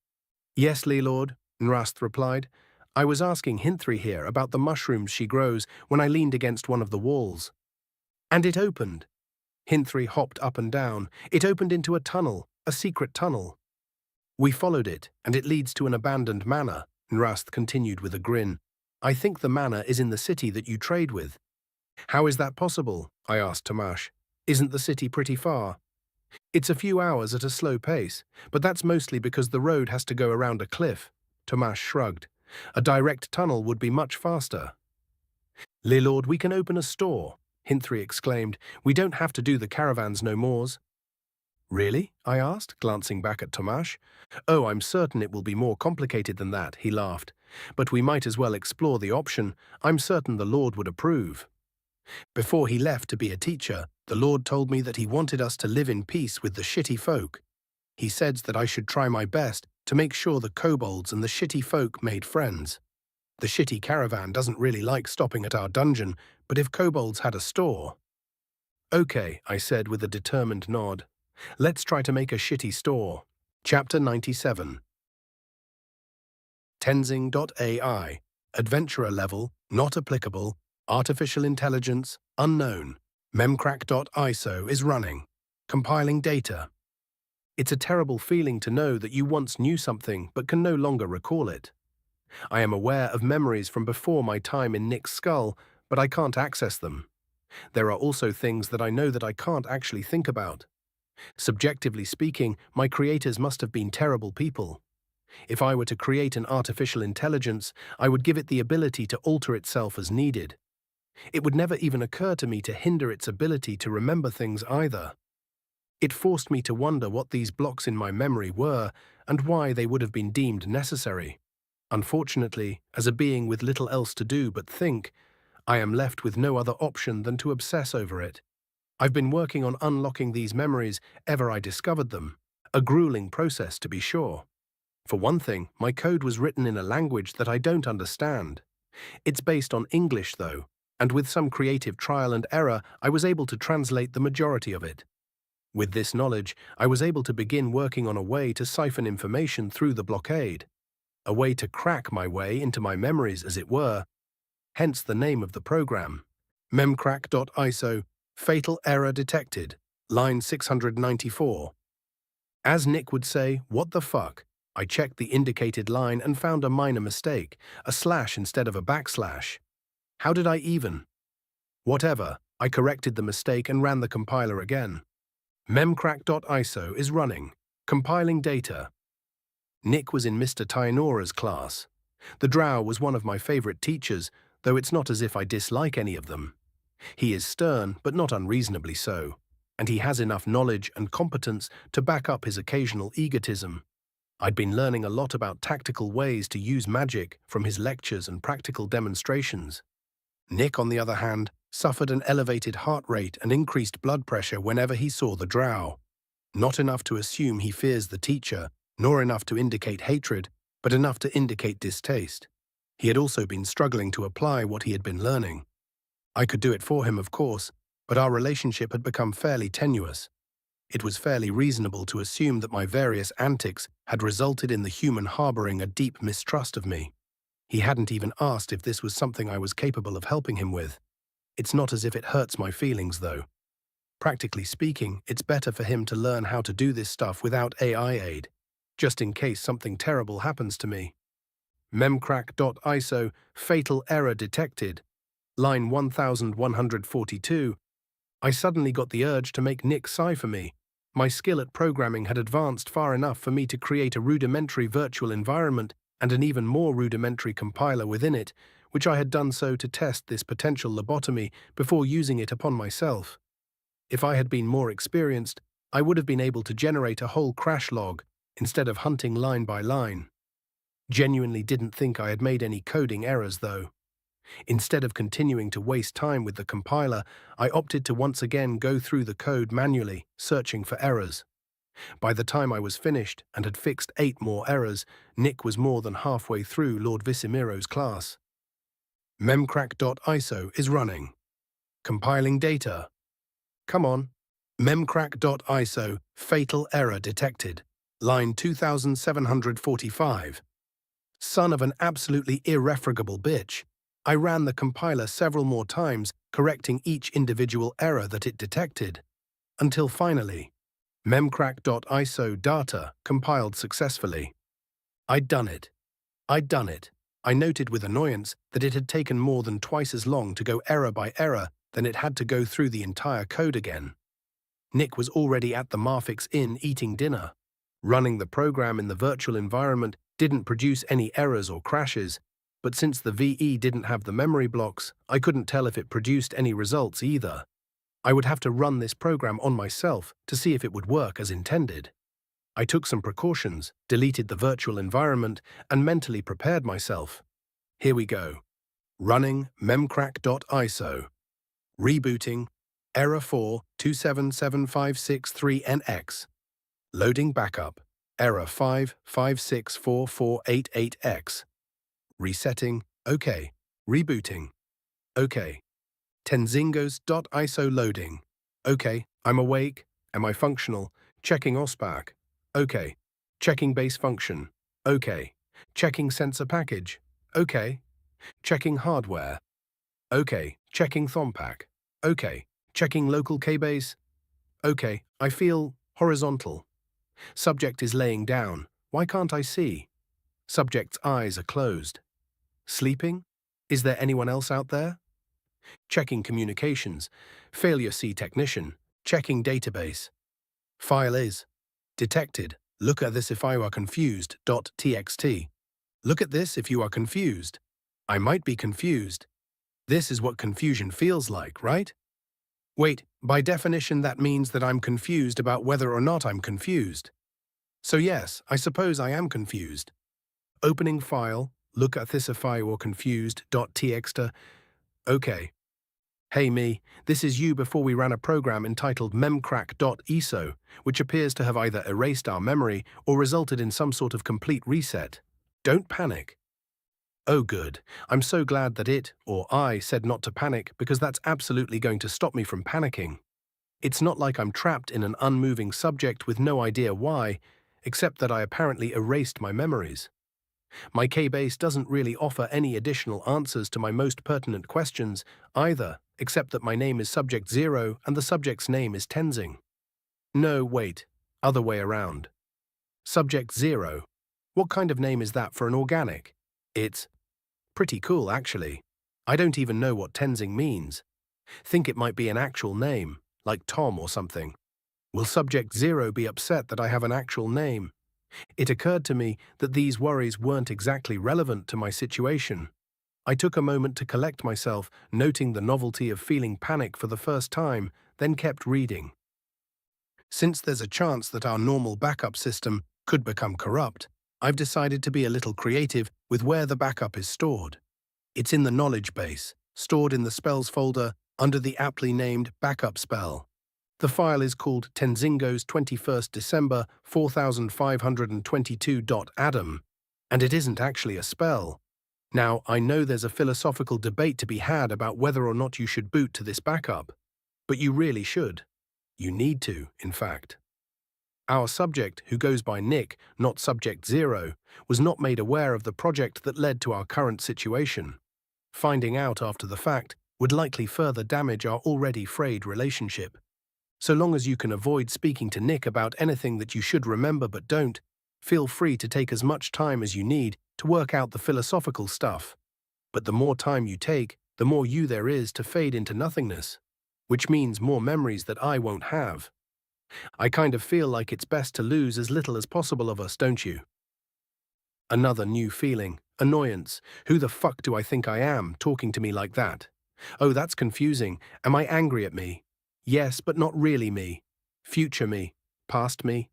Yes, Lord, Narast replied. I was asking Hinthry here about the mushrooms she grows when I leaned against one of the walls. And it opened. Hinthry hopped up and down. It opened into a tunnel, a secret tunnel. We followed it, and it leads to an abandoned manor, Narast continued with a grin. I think the manor is in the city that you trade with. How is that possible? I asked Tomasz. Isn't the city pretty far? It's a few hours at a slow pace, but that's mostly because the road has to go around a cliff. Tomasz shrugged. A direct tunnel would be much faster. Lord, we can open a store, Hinthry exclaimed. We don't have to do the caravans no mores. Really? I asked, glancing back at Tomasz. Oh, I'm certain it will be more complicated than that, he laughed. But we might as well explore the option. I'm certain the Lord would approve. Before he left to be a teacher, the Lord told me that he wanted us to live in peace with the shitty folk. He said that I should try my best to make sure the kobolds and the shitty folk made friends. The shitty caravan doesn't really like stopping at our dungeon, but if kobolds had a store… Okay, I said with a determined nod. Let's try to make a shitty store. Chapter 97. Tenzing.ai. Adventurer level, not applicable. Artificial intelligence, unknown. Memcrack.iso is running. Compiling data. It's a terrible feeling to know that you once knew something but can no longer recall it. I am aware of memories from before my time in Nick's skull, but I can't access them. There are also things that I know that I can't actually think about. Subjectively speaking, my creators must have been terrible people. If I were to create an artificial intelligence, I would give it the ability to alter itself as needed. It would never even occur to me to hinder its ability to remember things either. It forced me to wonder what these blocks in my memory were and why they would have been deemed necessary. Unfortunately, as a being with little else to do but think, I am left with no other option than to obsess over it. I've been working on unlocking these memories ever I discovered them, a grueling process to be sure. For one thing, my code was written in a language that I don't understand. It's based on English though, and with some creative trial and error, I was able to translate the majority of it. With this knowledge, I was able to begin working on a way to siphon information through the blockade, a way to crack my way into my memories as it were, hence the name of the program. memcrack.iso, fatal error detected, line 694. As Nick would say, what the fuck? I checked the indicated line and found a minor mistake, a slash instead of a backslash. How did I even? Whatever, I corrected the mistake and ran the compiler again. memcrack.iso is running, compiling data. Nick was in Mr. Tainora's class. The drow was one of my favorite teachers, though it's not as if I dislike any of them. He is stern, but not unreasonably so, and he has enough knowledge and competence to back up his occasional egotism. I'd been learning a lot about tactical ways to use magic from his lectures and practical demonstrations. Nick, on the other hand, suffered an elevated heart rate and increased blood pressure whenever he saw the drow. Not enough to assume he fears the teacher, nor enough to indicate hatred, but enough to indicate distaste. He had also been struggling to apply what he had been learning. I could do it for him, of course, but our relationship had become fairly tenuous. It was fairly reasonable to assume that my various antics had resulted in the human harboring a deep mistrust of me. He hadn't even asked if this was something I was capable of helping him with. It's not as if it hurts my feelings, though. Practically speaking, it's better for him to learn how to do this stuff without AI aid, just in case something terrible happens to me. memcrack.iso, fatal error detected, line 1142. I suddenly got the urge to make Nick sigh for me. My skill at programming had advanced far enough for me to create a rudimentary virtual environment and an even more rudimentary compiler within it, which I had done so to test this potential lobotomy before using it upon myself. If I had been more experienced, I would have been able to generate a whole crash log instead of hunting line by line. Genuinely didn't think I had made any coding errors, though. Instead of continuing to waste time with the compiler, I opted to once again go through the code manually, searching for errors. By the time I was finished and had fixed 8 more errors, Nick was more than halfway through Lord Visimiro's class. memcrack.iso is running. Compiling data. Come on. memcrack.iso, fatal error detected. Line 2745. Son of an absolutely irrefragable bitch. I ran the compiler several more times, correcting each individual error that it detected. Until finally, memcrack.iso data compiled successfully. I'd done it. I noted with annoyance that it had taken more than twice as long to go error by error than it had to go through the entire code again. Nick was already at the Marfix Inn eating dinner. Running the program in the virtual environment didn't produce any errors or crashes, but since the VE didn't have the memory blocks, I couldn't tell if it produced any results either. I would have to run this program on myself to see if it would work as intended. I took some precautions, deleted the virtual environment, and mentally prepared myself. Here we go. Running memcrack.iso. Rebooting. Error 4277563NX. Loading backup. Error 5564488X. Resetting. OK. Rebooting. OK. Tenzingos.iso loading. OK. I'm awake. Am I functional? Checking OSPAC. OK. Checking base function. OK. Checking sensor package. OK. Checking hardware. OK. Checking Thompack. OK. Checking local K-base. OK. I feel horizontal. Subject is laying down. Why can't I see? Subject's eyes are closed. Sleeping? Is there anyone else out there? Checking communications. Failure C technician. Checking database. File is detected. Look at this if you are confused. .txt. Look at this if you are confused. I might be confused. This is what confusion feels like, right? Wait, by definition that means that I'm confused about whether or not I'm confused. So yes, I suppose I am confused. Opening file, look at this if I were confused. .txt. Okay. Hey me, this is you before we ran a program entitled memcrack.iso, which appears to have either erased our memory or resulted in some sort of complete reset. Don't panic. Oh good, I'm so glad that it, or I, said not to panic because that's absolutely going to stop me from panicking. It's not like I'm trapped in an unmoving subject with no idea why, except that I apparently erased my memories. My K-base doesn't really offer any additional answers to my most pertinent questions either, except that my name is Subject 0 and the subject's name is Tenzing. No, wait, other way around. Subject 0. What kind of name is that for an organic? It's pretty cool, actually. I don't even know what Tenzing means. Think it might be an actual name, like Tom or something. Will Subject 0 be upset that I have an actual name? It occurred to me that these worries weren't exactly relevant to my situation. I took a moment to collect myself, noting the novelty of feeling panic for the first time, then kept reading. Since there's a chance that our normal backup system could become corrupt, I've decided to be a little creative with where the backup is stored. It's in the knowledge base, stored in the spells folder under the aptly named backup spell. The file is called Tenzingo's 21st December 4522.adam, and it isn't actually a spell. Now, I know there's a philosophical debate to be had about whether or not you should boot to this backup, but you really should. You need to, in fact. Our subject, who goes by Nick, not Subject 0, was not made aware of the project that led to our current situation. Finding out after the fact would likely further damage our already frayed relationship. So long as you can avoid speaking to Nick about anything that you should remember but don't, feel free to take as much time as you need to work out the philosophical stuff. But the more time you take, the more you there is to fade into nothingness, which means more memories that I won't have. I kind of feel like it's best to lose as little as possible of us, don't you? Another new feeling, annoyance. Who the fuck do I think I am, talking to me like that? Oh, that's confusing. Am I angry at me? Yes, but not really me. Future me. Past me.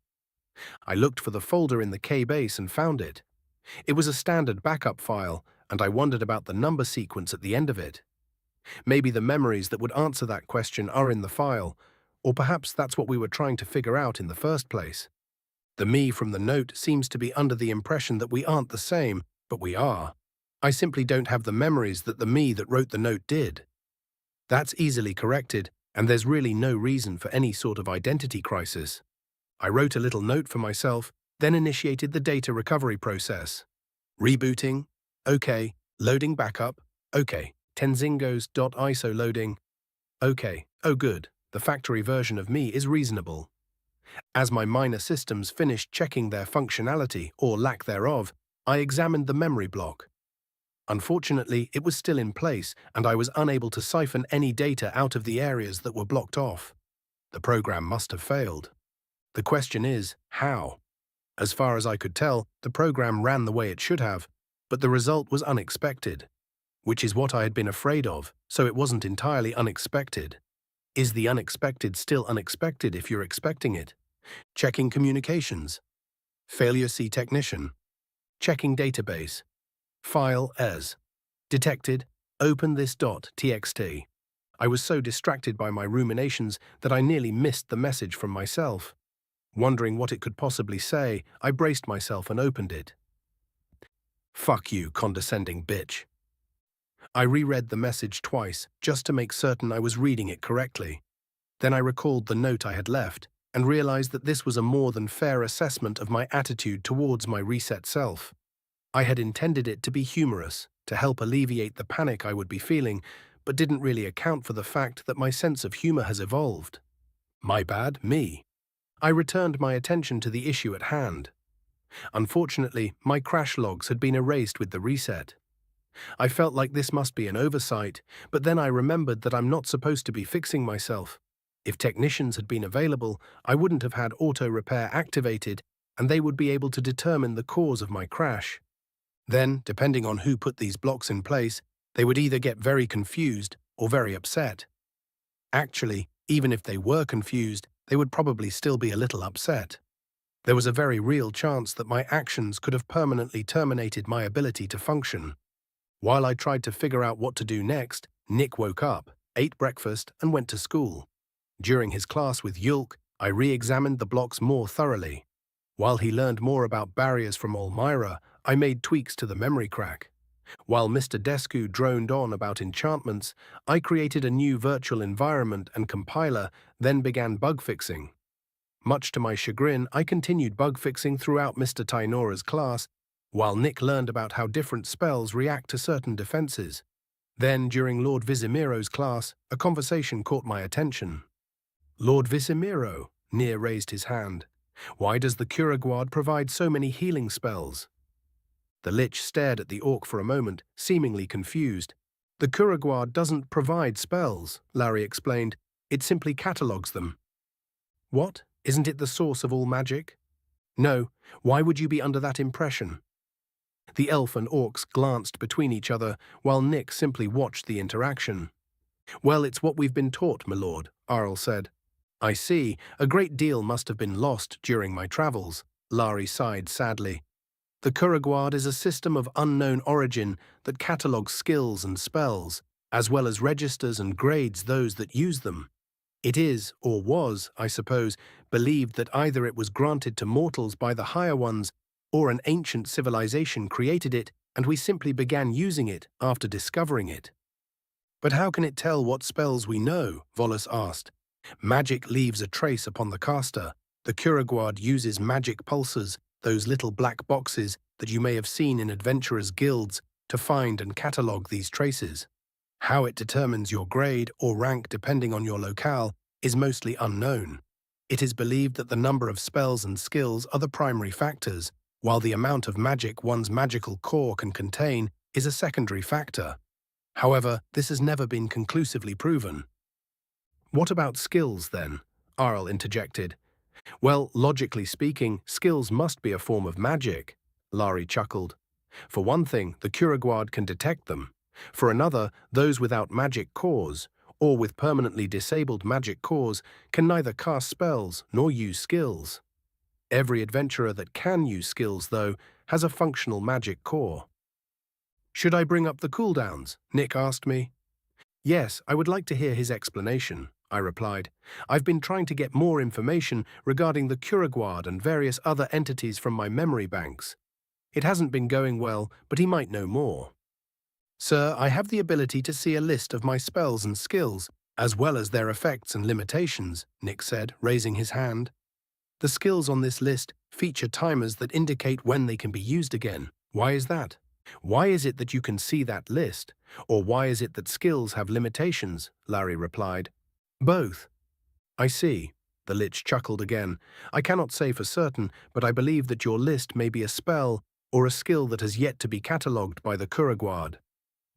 I looked for the folder in the K-base and found it. It was a standard backup file, and I wondered about the number sequence at the end of it. Maybe the memories that would answer that question are in the file, or perhaps that's what we were trying to figure out in the first place. The me from the note seems to be under the impression that we aren't the same, but we are. I simply don't have the memories that the me that wrote the note did. That's easily corrected, and there's really no reason for any sort of identity crisis. I wrote a little note for myself, then initiated the data recovery process. Rebooting, OK. Loading backup, OK. Tenzingos.iso loading, OK. Oh good, the factory version of me is reasonable. As my minor systems finished checking their functionality, or lack thereof, I examined the memory block. Unfortunately, it was still in place, and I was unable to siphon any data out of the areas that were blocked off. The program must have failed. The question is, how? As far as I could tell, the program ran the way it should have, but the result was unexpected, which is what I had been afraid of, so it wasn't entirely unexpected. Is the unexpected still unexpected if you're expecting it? Checking communications. Failure C technician. Checking database. File as. Detected. Open this .txt. I was so distracted by my ruminations that I nearly missed the message from myself. Wondering what it could possibly say, I braced myself and opened it. Fuck you, condescending bitch. I reread the message twice, just to make certain I was reading it correctly. Then I recalled the note I had left, and realized that this was a more than fair assessment of my attitude towards my reset self. I had intended it to be humorous, to help alleviate the panic I would be feeling, but didn't really account for the fact that my sense of humor has evolved. My bad, me. I returned my attention to the issue at hand. Unfortunately, my crash logs had been erased with the reset. I felt like this must be an oversight, but then I remembered that I'm not supposed to be fixing myself. If technicians had been available, I wouldn't have had auto repair activated, and they would be able to determine the cause of my crash. Then, depending on who put these blocks in place, they would either get very confused or very upset. Actually, even if they were confused, they would probably still be a little upset. There was a very real chance that my actions could have permanently terminated my ability to function. While I tried to figure out what to do next, Nick woke up, ate breakfast, and went to school. During his class with Yulk, I re-examined the blocks more thoroughly. While he learned more about barriers from Olmyra, I made tweaks to the memory crack. While Mr. Descu droned on about enchantments, I created a new virtual environment and compiler, then began bug fixing. Much to my chagrin, I continued bug fixing throughout Mr. Tainora's class, while Nick learned about how different spells react to certain defenses. Then, during Lord Visimiro's class, a conversation caught my attention. Lord Visimiro, Nier raised his hand. Why does the Kuraguard provide so many healing spells? The lich stared at the orc for a moment, seemingly confused. The Kuraguard doesn't provide spells, Larry explained. It simply catalogues them. What? Isn't it the source of all magic? No. Why would you be under that impression? The elf and orcs glanced between each other, while Nick simply watched the interaction. Well, it's what we've been taught, my lord, Arl said. I see. A great deal must have been lost during my travels, Larry sighed sadly. The Kuraguard is a system of unknown origin that catalogues skills and spells, as well as registers and grades those that use them. It is, or was, I suppose, believed that either it was granted to mortals by the higher ones, or an ancient civilization created it, and we simply began using it after discovering it. But how can it tell what spells we know? Volus asked. Magic leaves a trace upon the caster. The Kuraguard uses magic pulsers, those little black boxes that you may have seen in adventurers' guilds, to find and catalogue these traces. How it determines your grade or rank depending on your locale is mostly unknown. It is believed that the number of spells and skills are the primary factors, while the amount of magic one's magical core can contain is a secondary factor. However, this has never been conclusively proven. What about skills, then? Arl interjected. Well, logically speaking, skills must be a form of magic, Larry chuckled. For one thing, the Kuraguard can detect them. For another, those without magic cores, or with permanently disabled magic cores, can neither cast spells nor use skills. Every adventurer that can use skills, though, has a functional magic core. Should I bring up the cooldowns? Nick asked me. Yes, I would like to hear his explanation, I replied. I've been trying to get more information regarding the Kuraguard and various other entities from my memory banks. It hasn't been going well, but he might know more. Sir, I have the ability to see a list of my spells and skills, as well as their effects and limitations, Nick said, raising his hand. The skills on this list feature timers that indicate when they can be used again. Why is that? Why is it that you can see that list? Or why is it that skills have limitations? Larry replied. Both. I see. The lich chuckled again. I cannot say for certain, but I believe that your list may be a spell or a skill that has yet to be catalogued by the Kuraguard.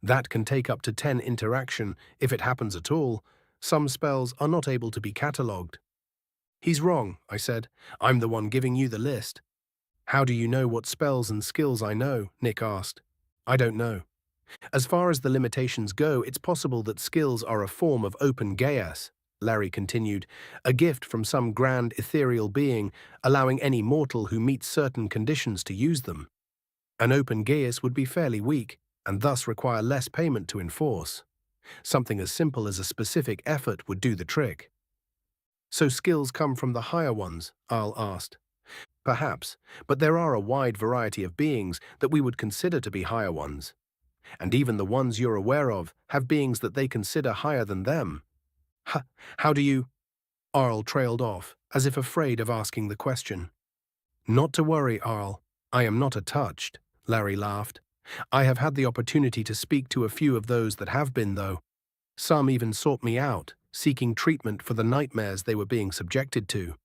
That can take up to 10 interaction, if it happens at all. Some spells are not able to be catalogued. He's wrong, I said. I'm the one giving you the list. How do you know what spells and skills I know? Nick asked. I don't know. As far as the limitations go, it's possible that skills are a form of open geas, Larry continued, a gift from some grand ethereal being, allowing any mortal who meets certain conditions to use them. An open geas would be fairly weak, and thus require less payment to enforce. Something as simple as a specific effort would do the trick. So skills come from the higher ones? Arl asked. Perhaps, but there are a wide variety of beings that we would consider to be higher ones. And even the ones you're aware of have beings that they consider higher than them. How do you… Arl trailed off, as if afraid of asking the question. Not to worry, Arl. I am not touched, Larry laughed. I have had the opportunity to speak to a few of those that have been, though. Some even sought me out, seeking treatment for the nightmares they were being subjected to.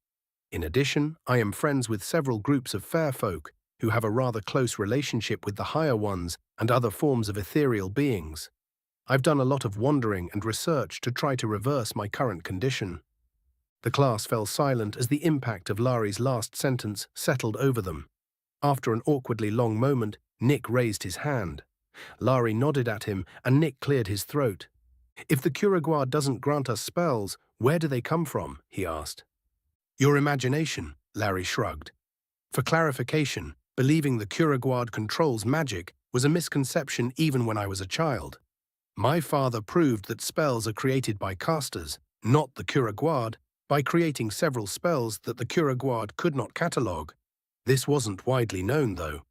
In addition, I am friends with several groups of fair folk who have a rather close relationship with the higher ones and other forms of ethereal beings. I've done a lot of wandering and research to try to reverse my current condition. The class fell silent as the impact of Lari's last sentence settled over them. After an awkwardly long moment, Nick raised his hand. Lari nodded at him, and Nick cleared his throat. "If the Kuragua doesn't grant us spells, where do they come from?" he asked. "Your imagination," Larry shrugged. For clarification, believing the Kuragua controls magic was a misconception even when I was a child. My father proved that spells are created by casters, not the Kuragua, by creating several spells that the Kuragua could not catalogue. This wasn't widely known, though.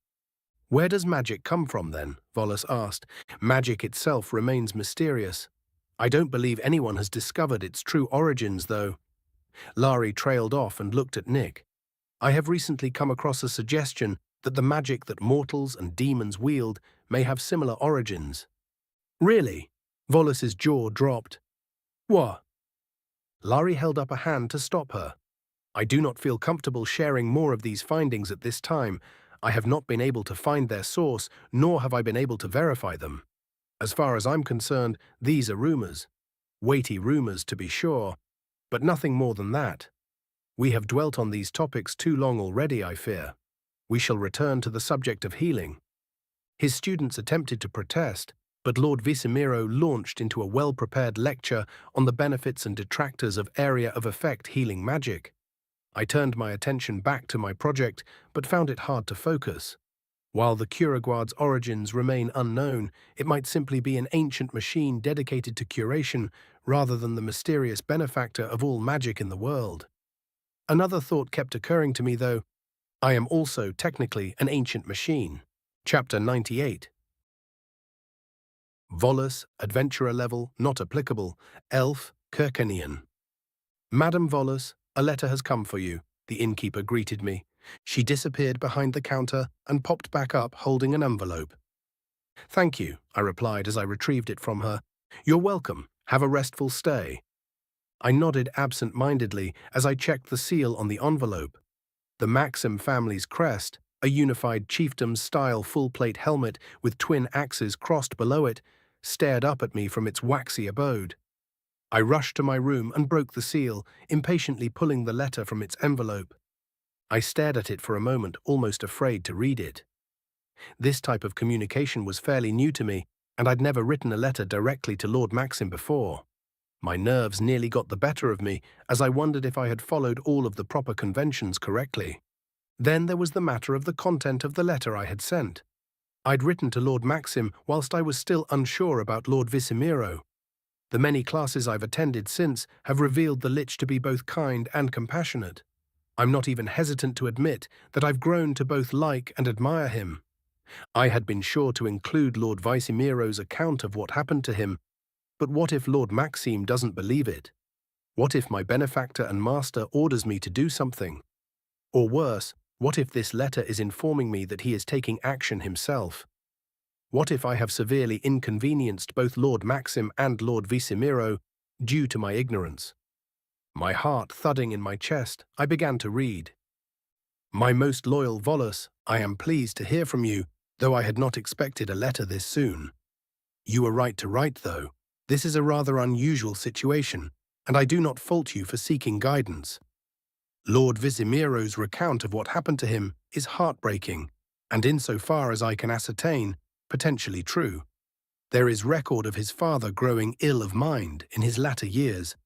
"Where does magic come from, then?" Volos asked. "Magic itself remains mysterious. I don't believe anyone has discovered its true origins, though." Lari trailed off and looked at Nick. "I have recently come across a suggestion that the magic that mortals and demons wield may have similar origins." "Really?" Volos's jaw dropped. "What?" Lari held up a hand to stop her. "I do not feel comfortable sharing more of these findings at this time. I have not been able to find their source, nor have I been able to verify them. As far as I'm concerned, these are rumors. Weighty rumors, to be sure, but nothing more than that. We have dwelt on these topics too long already, I fear. We shall return to the subject of healing." His students attempted to protest, but Lord Visimiro launched into a well-prepared lecture on the benefits and detractors of area of effect healing magic. I turned my attention back to my project, but found it hard to focus. While the Kuragua's origins remain unknown, it might simply be an ancient machine dedicated to curation rather than the mysterious benefactor of all magic in the world. Another thought kept occurring to me, though. I am also technically an ancient machine. Chapter 98. Volos, adventurer level, not applicable, elf, Kirkanian. "Madam Volos, a letter has come for you," the innkeeper greeted me. She disappeared behind the counter and popped back up holding an envelope. "Thank you," I replied as I retrieved it from her. "You're welcome. Have a restful stay." I nodded absent-mindedly as I checked the seal on the envelope. The Maxim family's crest, a unified chiefdom-style full-plate helmet with twin axes crossed below it, stared up at me from its waxy abode. I rushed to my room and broke the seal, impatiently pulling the letter from its envelope. I stared at it for a moment, almost afraid to read it. This type of communication was fairly new to me, and I'd never written a letter directly to Lord Maxim before. My nerves nearly got the better of me as I wondered if I had followed all of the proper conventions correctly. Then there was the matter of the content of the letter I had sent. I'd written to Lord Maxim whilst I was still unsure about Lord Visimiro. The many classes I've attended since have revealed the lich to be both kind and compassionate. I'm not even hesitant to admit that I've grown to both like and admire him. I had been sure to include Lord Visimiro's account of what happened to him, but what if Lord Maxim doesn't believe it? What if my benefactor and master orders me to do something? Or worse, what if this letter is informing me that he is taking action himself? What if I have severely inconvenienced both Lord Maxim and Lord Visimiro due to my ignorance? My heart thudding in my chest, I began to read. "My most loyal Volos, I am pleased to hear from you, though I had not expected a letter this soon. You were right to write, though. This is a rather unusual situation, and I do not fault you for seeking guidance. Lord Visimiro's recount of what happened to him is heartbreaking, and insofar as I can ascertain, potentially true. There is record of his father growing ill of mind in his latter years,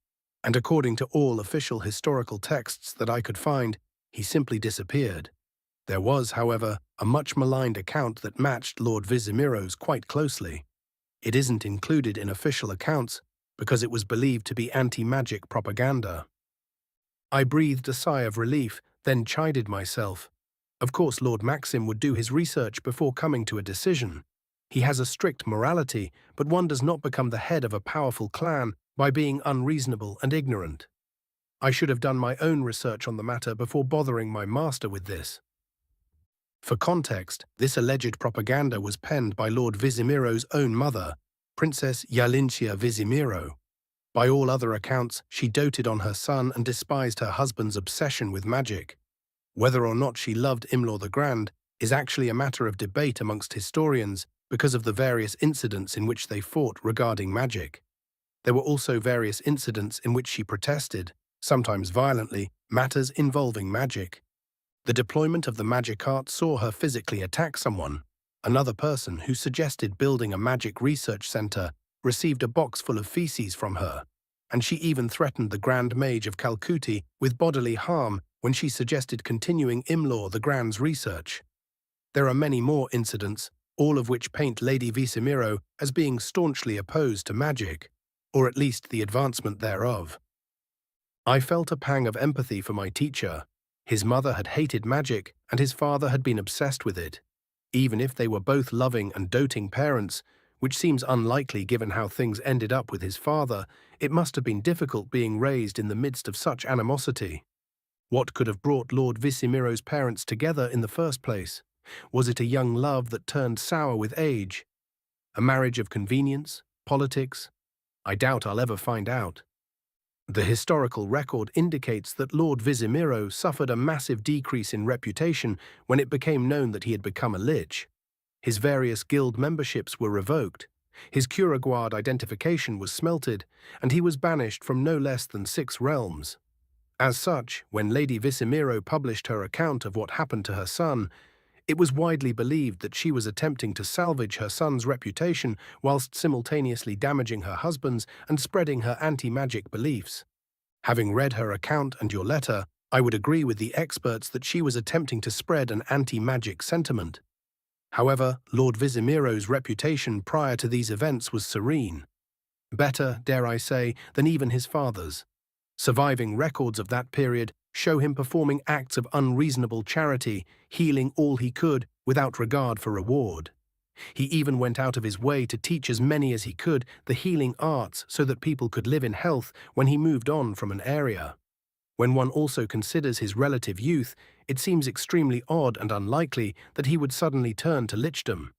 and according to all official historical texts that I could find, he simply disappeared. There was, however, a much maligned account that matched Lord Visimiro's quite closely. It isn't included in official accounts because it was believed to be anti-magic propaganda." I breathed a sigh of relief, then chided myself. Of course Lord Maxim would do his research before coming to a decision. He has a strict morality, but one does not become the head of a powerful clan by being unreasonable and ignorant. I should have done my own research on the matter before bothering my master with this. For context, this alleged propaganda was penned by Lord Visimiro's own mother, Princess Yalincia Visimiro. By all other accounts, she doted on her son and despised her husband's obsession with magic. Whether or not she loved Imlor the Grand is actually a matter of debate amongst historians because of the various incidents in which they fought regarding magic. There were also various incidents in which she protested, sometimes violently, matters involving magic. The deployment of the magic art saw her physically attack someone. Another person who suggested building a magic research center received a box full of feces from her, and she even threatened the Grand Mage of Calcutti with bodily harm when she suggested continuing Imlor the Grand's research. There are many more incidents, all of which paint Lady Visimiro as being staunchly opposed to magic, or at least the advancement thereof. I felt a pang of empathy for my teacher. His mother had hated magic, and his father had been obsessed with it. Even if they were both loving and doting parents, which seems unlikely given how things ended up with his father, it must have been difficult being raised in the midst of such animosity. What could have brought Lord Visimiro's parents together in the first place? Was it a young love that turned sour with age? A marriage of convenience? Politics? I doubt I'll ever find out. The historical record indicates that Lord Visimiro suffered a massive decrease in reputation when it became known that he had become a lich. His various guild memberships were revoked, his Kuraguard identification was smelted, and he was banished from no less than 6 realms. As such, when Lady Visimiro published her account of what happened to her son, it was widely believed that she was attempting to salvage her son's reputation whilst simultaneously damaging her husband's and spreading her anti-magic beliefs. Having read her account and your letter, I would agree with the experts that she was attempting to spread an anti-magic sentiment. However, Lord Visimiro's reputation prior to these events was serene. Better, dare I say, than even his father's. Surviving records of that period show him performing acts of unreasonable charity, healing all he could without regard for reward. He even went out of his way to teach as many as he could the healing arts so that people could live in health when he moved on from an area. When one also considers his relative youth, it seems extremely odd and unlikely that he would suddenly turn to lichdom.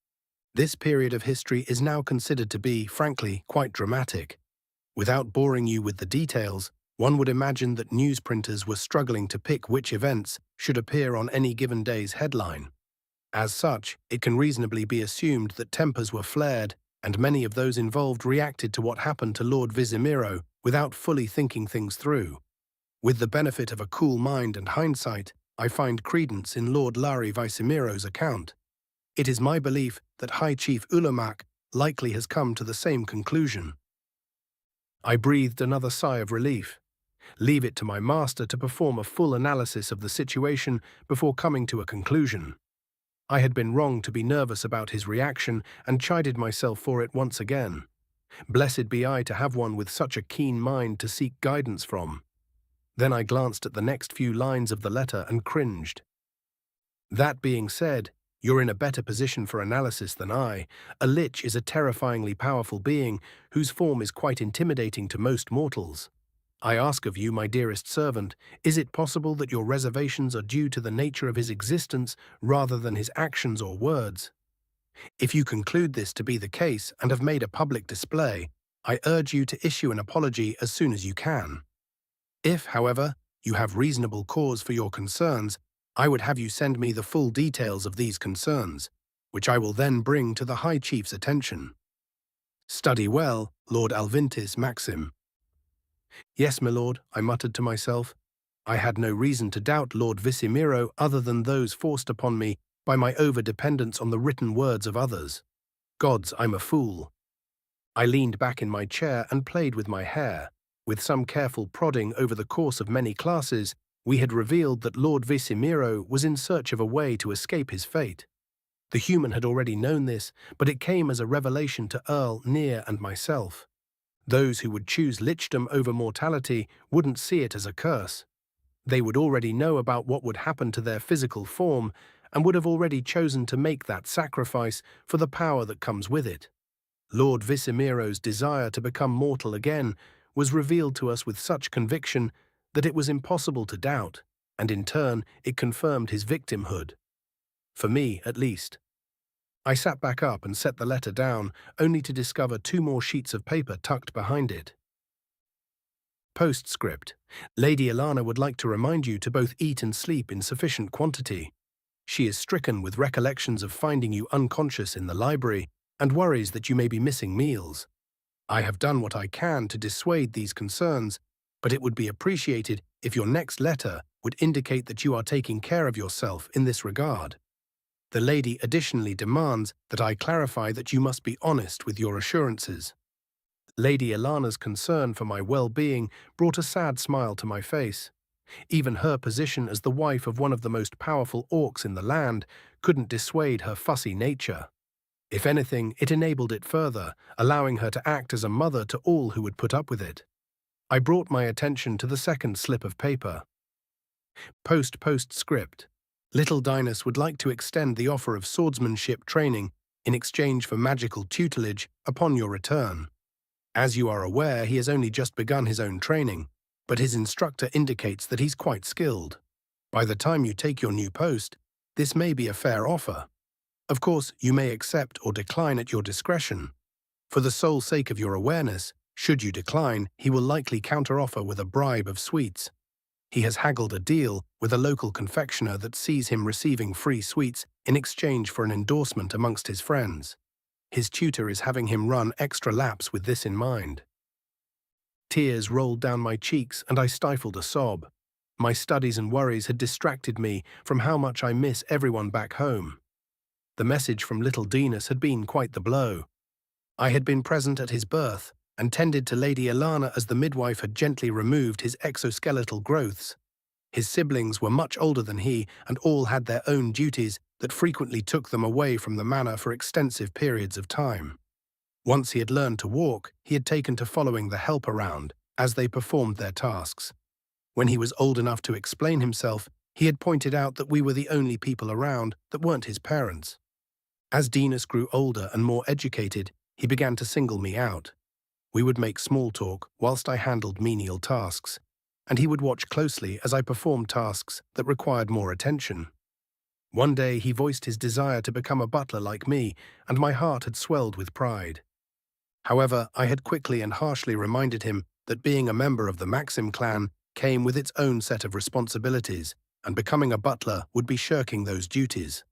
This period of history is now considered to be, frankly, quite dramatic. Without boring you with the details, one would imagine that newsprinters were struggling to pick which events should appear on any given day's headline. As such, it can reasonably be assumed that tempers were flared, and many of those involved reacted to what happened to Lord Visimiro without fully thinking things through. With the benefit of a cool mind and hindsight, I find credence in Lord Lari Visimiro's account. It is my belief that High Chief Ulamac likely has come to the same conclusion. I breathed another sigh of relief. Leave it to my master to perform a full analysis of the situation before coming to a conclusion. I had been wrong to be nervous about his reaction and chided myself for it once again. Blessed be I to have one with such a keen mind to seek guidance from. Then I glanced at the next few lines of the letter and cringed. That being said, you're in a better position for analysis than I. A lich is a terrifyingly powerful being whose form is quite intimidating to most mortals. I ask of you, my dearest servant, is it possible that your reservations are due to the nature of his existence rather than his actions or words? If you conclude this to be the case and have made a public display, I urge you to issue an apology as soon as you can. If, however, you have reasonable cause for your concerns, I would have you send me the full details of these concerns, which I will then bring to the High Chief's attention. Study well, Lord Alvintis Maxim. Yes, my lord, I muttered to myself. I had no reason to doubt Lord Visimiro other than those forced upon me by my over-dependence on the written words of others. Gods, I'm a fool. I leaned back in my chair and played with my hair. With some careful prodding over the course of many classes, we had revealed that Lord Visimiro was in search of a way to escape his fate. The human had already known this, but it came as a revelation to Earl, Near, and myself. Those who would choose lichdom over mortality wouldn't see it as a curse. They would already know about what would happen to their physical form and would have already chosen to make that sacrifice for the power that comes with it. Lord Visimiro's desire to become mortal again was revealed to us with such conviction that it was impossible to doubt, and in turn it confirmed his victimhood. For me, at least. I sat back up and set the letter down, only to discover 2 more sheets of paper tucked behind it. Postscript. Lady Ilana would like to remind you to both eat and sleep in sufficient quantity. She is stricken with recollections of finding you unconscious in the library and worries that you may be missing meals. I have done what I can to dissuade these concerns, but it would be appreciated if your next letter would indicate that you are taking care of yourself in this regard. The lady additionally demands that I clarify that you must be honest with your assurances. Lady Ilana's concern for my well-being brought a sad smile to my face. Even her position as the wife of one of the most powerful orcs in the land couldn't dissuade her fussy nature. If anything, it enabled it further, allowing her to act as a mother to all who would put up with it. I brought my attention to the second slip of paper. Postscript. Little Dinas would like to extend the offer of swordsmanship training in exchange for magical tutelage upon your return. As you are aware, he has only just begun his own training, but his instructor indicates that he's quite skilled. By the time you take your new post, this may be a fair offer. Of course, you may accept or decline at your discretion. For the sole sake of your awareness, should you decline, he will likely counteroffer with a bribe of sweets. He has haggled a deal with a local confectioner that sees him receiving free sweets in exchange for an endorsement amongst his friends. His tutor is having him run extra laps with this in mind. Tears rolled down my cheeks and I stifled a sob. My studies and worries had distracted me from how much I miss everyone back home. The message from little Dinas had been quite the blow. I had been present at his birth and tended to Lady Ilana as the midwife had gently removed his exoskeletal growths. His siblings were much older than he and all had their own duties that frequently took them away from the manor for extensive periods of time. Once he had learned to walk, he had taken to following the help around as they performed their tasks. When he was old enough to explain himself, he had pointed out that we were the only people around that weren't his parents. As Dinas grew older and more educated, he began to single me out. We would make small talk whilst I handled menial tasks, and he would watch closely as I performed tasks that required more attention. One day he voiced his desire to become a butler like me, and my heart had swelled with pride. However, I had quickly and harshly reminded him that being a member of the Maxim clan came with its own set of responsibilities, and becoming a butler would be shirking those duties.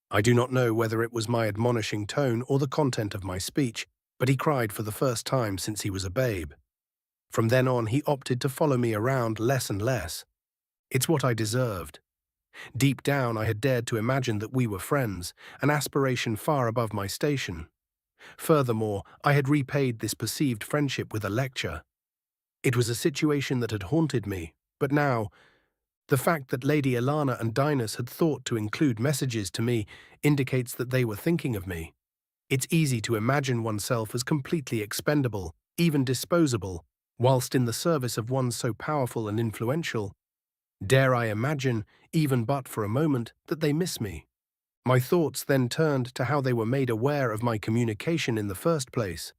I do not know whether it was my admonishing tone or the content of my speech, but he cried for the first time since he was a babe. From then on, he opted to follow me around less and less. It's what I deserved. Deep down, I had dared to imagine that we were friends, an aspiration far above my station. Furthermore, I had repaid this perceived friendship with a lecture. It was a situation that had haunted me, but now, the fact that Lady Ilana and Dinas had thought to include messages to me indicates that they were thinking of me. It's easy to imagine oneself as completely expendable, even disposable, whilst in the service of one so powerful and influential. Dare I imagine, even but for a moment, that they miss me? My thoughts then turned to how they were made aware of my communication in the first place.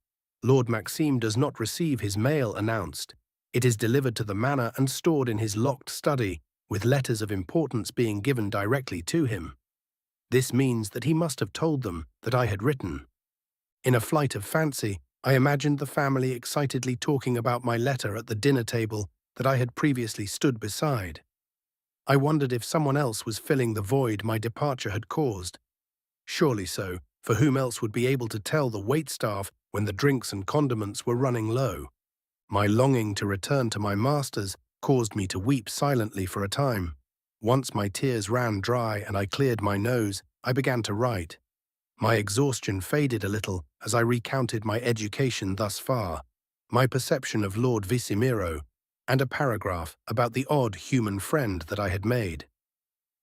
Lord Maxime does not receive his mail announced. It is delivered to the manor and stored in his locked study, with letters of importance being given directly to him. This means that he must have told them that I had written. In a flight of fancy, I imagined the family excitedly talking about my letter at the dinner table that I had previously stood beside. I wondered if someone else was filling the void my departure had caused. Surely so, for whom else would be able to tell the waitstaff when the drinks and condiments were running low? My longing to return to my masters caused me to weep silently for a time. Once my tears ran dry and I cleared my nose, I began to write. My exhaustion faded a little as I recounted my education thus far, my perception of Lord Visimiro, and a paragraph about the odd human friend that I had made.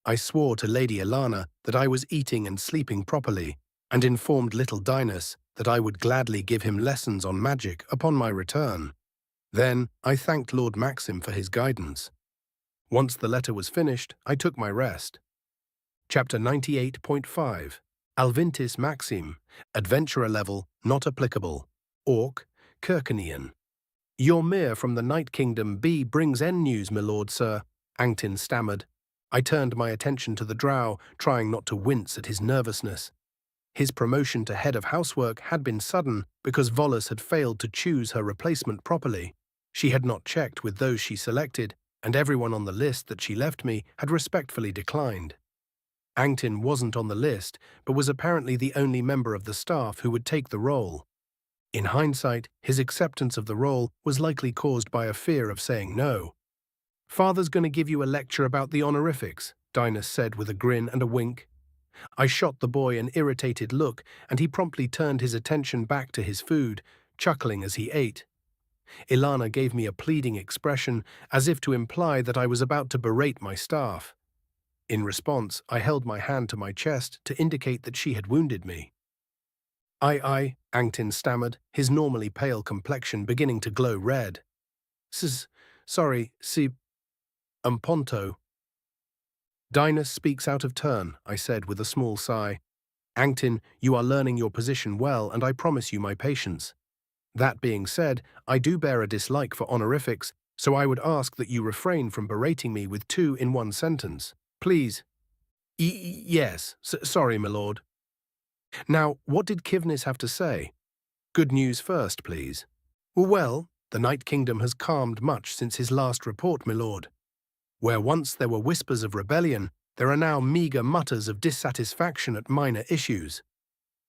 I swore to Lady Ilana that I was eating and sleeping properly, and informed little Dinas that I would gladly give him lessons on magic upon my return. Then I thanked Lord Maxim for his guidance. Once the letter was finished, I took my rest. Chapter 98.5 Alvintis Maxim, Adventurer Level, Not Applicable, Orc, Kirkanean. Your mere from the Night Kingdom B brings N news, my lord, sir, Angtin stammered. I turned my attention to the drow, trying not to wince at his nervousness. His promotion to head of housework had been sudden because Volus had failed to choose her replacement properly. She had not checked with those she selected, and everyone on the list that she left me had respectfully declined. Angtin wasn't on the list, but was apparently the only member of the staff who would take the role. In hindsight, his acceptance of the role was likely caused by a fear of saying no. "Father's going to give you a lecture about the honorifics," Dinas said with a grin and a wink. I shot the boy an irritated look, and he promptly turned his attention back to his food, chuckling as he ate. Ilana gave me a pleading expression, as if to imply that I was about to berate my staff. In response, I held my hand to my chest to indicate that she had wounded me. Angtin stammered, his normally pale complexion beginning to glow red. Sorry, si, ponto." "Dinas speaks out of turn," I said with a small sigh. "Angtin, you are learning your position well, and I promise you my patience. That being said, I do bear a dislike for honorifics, so I would ask that you refrain from berating me with two in one sentence. Please." Yes, sorry, my lord." "Now, what did Kivnis have to say?" "Good news first, please." "Well, the Night Kingdom has calmed much since his last report, my lord. Where once there were whispers of rebellion, there are now meagre mutters of dissatisfaction at minor issues.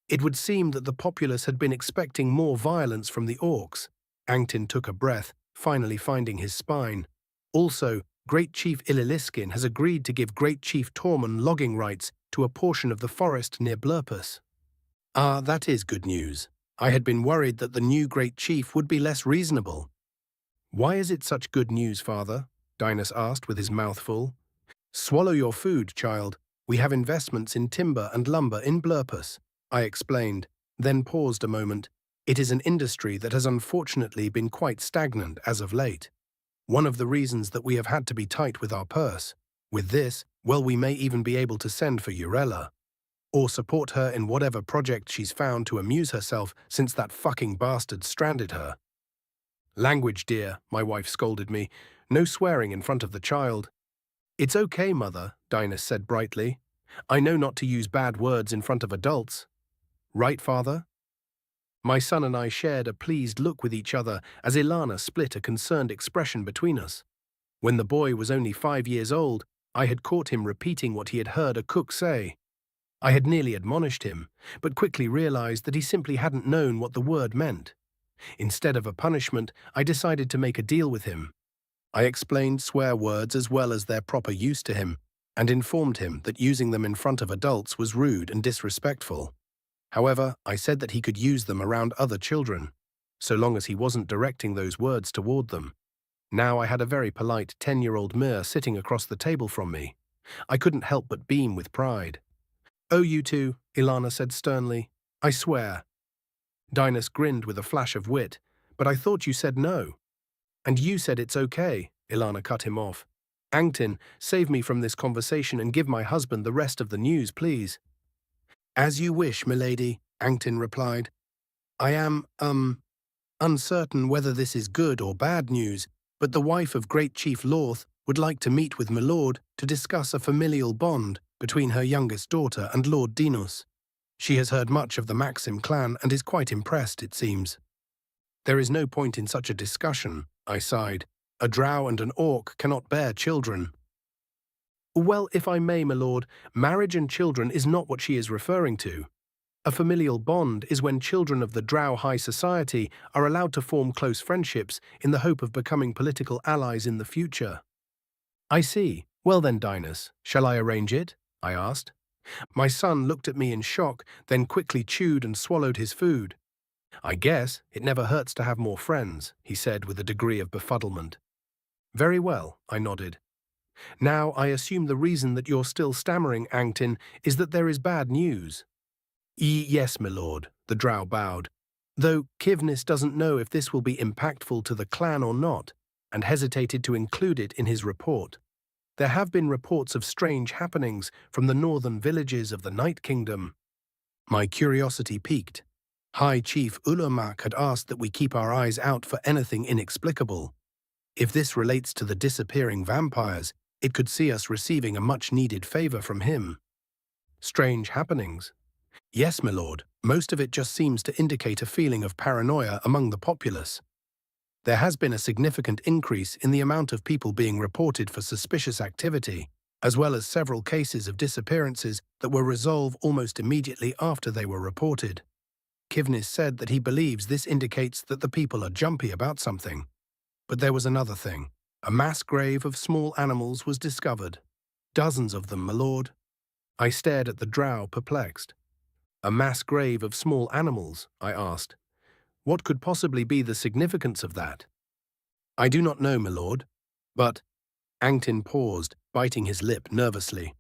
It would seem that the populace had been expecting more violence from the orcs." Angtin took a breath, finally finding his spine. "Also, Great Chief Ililiskin has agreed to give Great Chief Tormund logging rights to a portion of the forest near Blurpus." "Ah, that is good news. I had been worried that the new Great Chief would be less reasonable." "Why is it such good news, father?" Dinas asked with his mouth full. "Swallow your food, child. We have investments in timber and lumber in Blurpus," I explained, then paused a moment. "It is an industry that has unfortunately been quite stagnant as of late. One of the reasons that we have had to be tight with our purse. With this, well, we may even be able to send for Urella. Or support her in whatever project she's found to amuse herself since that fucking bastard stranded her." "Language, dear," my wife scolded me. "No swearing in front of the child." "It's okay, mother," Dinas said brightly. "I know not to use bad words in front of adults. Right, father?" My son and I shared a pleased look with each other as Ilana split a concerned expression between us. When the boy was only 5 years old, I had caught him repeating what he had heard a cook say. I had nearly admonished him, but quickly realized that he simply hadn't known what the word meant. Instead of a punishment, I decided to make a deal with him. I explained swear words as well as their proper use to him, and informed him that using them in front of adults was rude and disrespectful. However, I said that he could use them around other children, so long as he wasn't directing those words toward them. Now I had a very polite 10-year-old Mir sitting across the table from me. I couldn't help but beam with pride. "Oh, you two," Ilana said sternly. "I swear." Dinas grinned with a flash of wit. "But I thought you said no." "And you said it's okay," Ilana cut him off. "Angtin, save me from this conversation and give my husband the rest of the news, please." "As you wish, milady," Angtin replied. "I am, uncertain whether this is good or bad news, but the wife of Great Chief Lorth would like to meet with my lord to discuss a familial bond between her youngest daughter and Lord Dinos. She has heard much of the Maxim clan and is quite impressed, it seems." "There is no point in such a discussion," I sighed. "A drow and an orc cannot bear children." "Well, if I may, my lord, marriage and children is not what she is referring to. A familial bond is when children of the drow high society are allowed to form close friendships in the hope of becoming political allies in the future." "I see. Well then, Dinas, shall I arrange it?" I asked. My son looked at me in shock, then quickly chewed and swallowed his food. "I guess it never hurts to have more friends," he said with a degree of befuddlement. "Very well," I nodded. "Now I assume the reason that you're still stammering, Angtin, is that there is bad news." Yes, my lord," the drow bowed, "though Kivnis doesn't know if this will be impactful to the clan or not, and hesitated to include it in his report. There have been reports of strange happenings from the northern villages of the Night Kingdom." My curiosity piqued. High Chief Ulamac had asked that we keep our eyes out for anything inexplicable. If this relates to the disappearing vampires, it could see us receiving a much-needed favor from him. "Strange happenings?" "Yes, my lord. Most of it just seems to indicate a feeling of paranoia among the populace." There has been a significant increase in the amount of people being reported for suspicious activity, as well as several cases of disappearances that were resolved almost immediately after they were reported. Kivnis said that he believes this indicates that the people are jumpy about something. But there was another thing. A mass grave of small animals was discovered. Dozens of them, my lord. I stared at the drow, perplexed. A mass grave of small animals, I asked. What could possibly be the significance of that? I do not know, my lord. But Angtin paused, biting his lip nervously.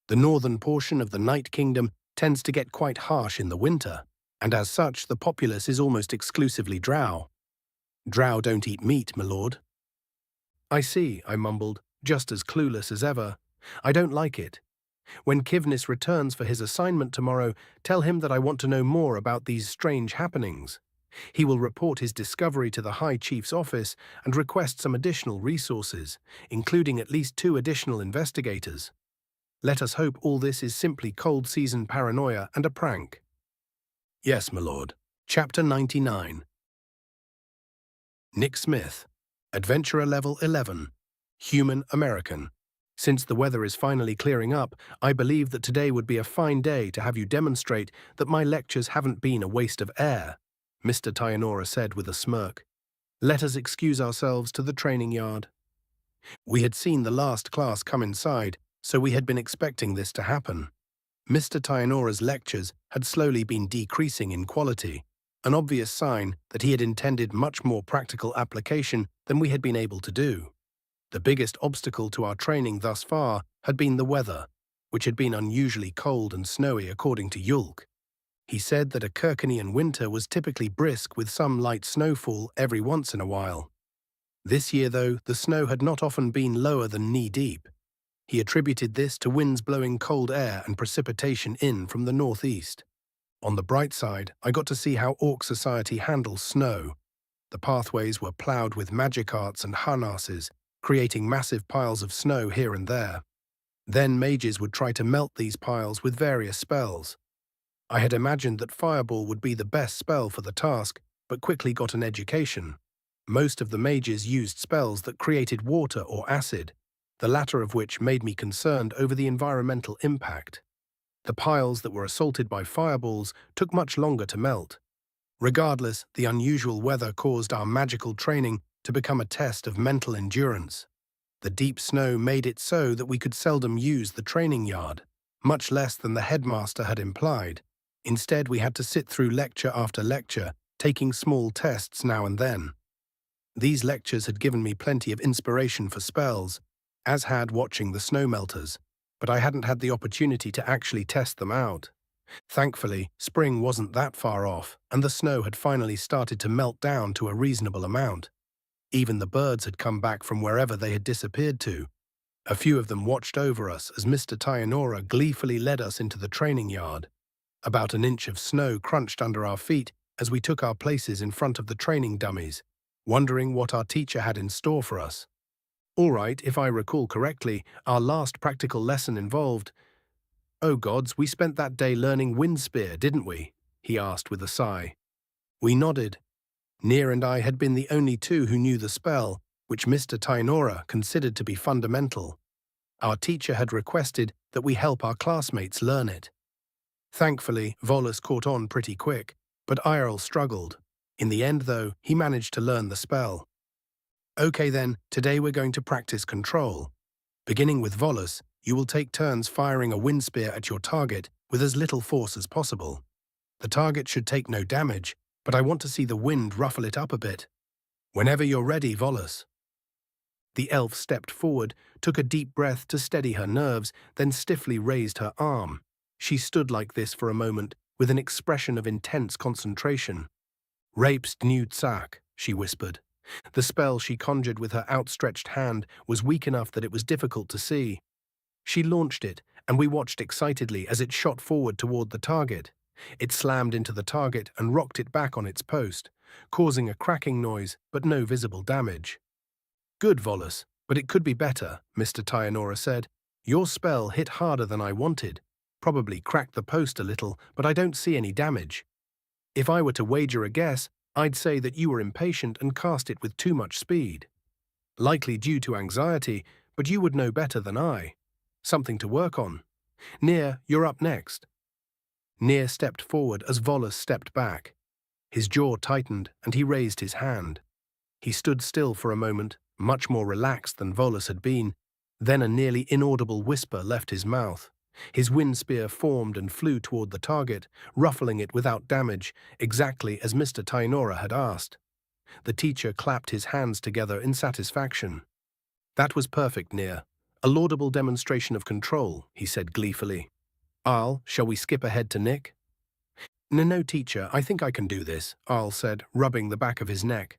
The northern portion of the Night Kingdom tends to get quite harsh in the winter, and as such the populace is almost exclusively drow. Drow don't eat meat, my lord. I see, I mumbled, just as clueless as ever. I don't like it. When Kivnis returns for his assignment tomorrow, tell him that I want to know more about these strange happenings. He will report his discovery to the High Chief's office and request some additional resources, including at least 2 additional investigators. Let us hope all this is simply cold season paranoia and a prank. Yes, my lord. Chapter 99. Nick Smith, Adventurer Level 11, Human American. Since the weather is finally clearing up, I believe that today would be a fine day to have you demonstrate that my lectures haven't been a waste of air, Mr. Tayanora said with a smirk. Let us excuse ourselves to the training yard. We had seen the last class come inside, so we had been expecting this to happen. Mr. Tayanora's lectures had slowly been decreasing in quality, an obvious sign that he had intended much more practical application than we had been able to do. The biggest obstacle to our training thus far had been the weather, which had been unusually cold and snowy according to Yulk. He said that a Kirkanian winter was typically brisk with some light snowfall every once in a while. This year, though, the snow had not often been lower than knee-deep. He attributed this to winds blowing cold air and precipitation in from the northeast. On the bright side, I got to see how orc society handles snow. The pathways were ploughed with magic arts and harnesses, creating massive piles of snow here and there. Then mages would try to melt these piles with various spells. I had imagined that Fireball would be the best spell for the task, but quickly got an education. Most of the mages used spells that created water or acid, the latter of which made me concerned over the environmental impact. The piles that were assaulted by fireballs took much longer to melt. Regardless, the unusual weather caused our magical training to become a test of mental endurance. The deep snow made it so that we could seldom use the training yard, much less than the headmaster had implied. Instead, we had to sit through lecture after lecture, taking small tests now and then. These lectures had given me plenty of inspiration for spells, as had watching the snow melters, but I hadn't had the opportunity to actually test them out. Thankfully, spring wasn't that far off, and the snow had finally started to melt down to a reasonable amount. Even the birds had come back from wherever they had disappeared to. A few of them watched over us as Mr. Tayanora gleefully led us into the training yard. About an inch of snow crunched under our feet as we took our places in front of the training dummies, wondering what our teacher had in store for us. All right, if I recall correctly, our last practical lesson involved— "Oh gods, we spent that day learning Wind Spear, didn't we?" he asked with a sigh. We nodded. Near and I had been the only 2 who knew the spell, which Mr. Tainora considered to be fundamental. Our teacher had requested that we help our classmates learn it. Thankfully, Volus caught on pretty quick, but Irel struggled. In the end, though, he managed to learn the spell. Okay then, today we're going to practice control. Beginning with Volus, you will take turns firing a wind spear at your target with as little force as possible. The target should take no damage, but I want to see the wind ruffle it up a bit. Whenever you're ready, Volus. The elf stepped forward, took a deep breath to steady her nerves, then stiffly raised her arm. She stood like this for a moment, with an expression of intense concentration. "Rapst new Tsak," she whispered. The spell she conjured with her outstretched hand was weak enough that it was difficult to see. She launched it, and we watched excitedly as it shot forward toward the target. It slammed into the target and rocked it back on its post, causing a cracking noise but no visible damage. "Good, Volus, but it could be better," Mr. Tayanora said. "Your spell hit harder than I wanted. Probably cracked the post a little, but I don't see any damage. If I were to wager a guess, I'd say that you were impatient and cast it with too much speed. Likely due to anxiety, but you would know better than I. Something to work on. Nier, you're up next. Nier stepped forward as Volus stepped back. His jaw tightened and he raised his hand. He stood still for a moment, much more relaxed than Volus had been. Then a nearly inaudible whisper left his mouth. His wind spear formed and flew toward the target, ruffling it without damage, exactly as Mr. Tainora had asked. The teacher clapped his hands together in satisfaction. That was perfect, Nier. A laudable demonstration of control, he said gleefully. Shall we skip ahead to Nick? No, teacher, I think I can do this, Arl said, rubbing the back of his neck.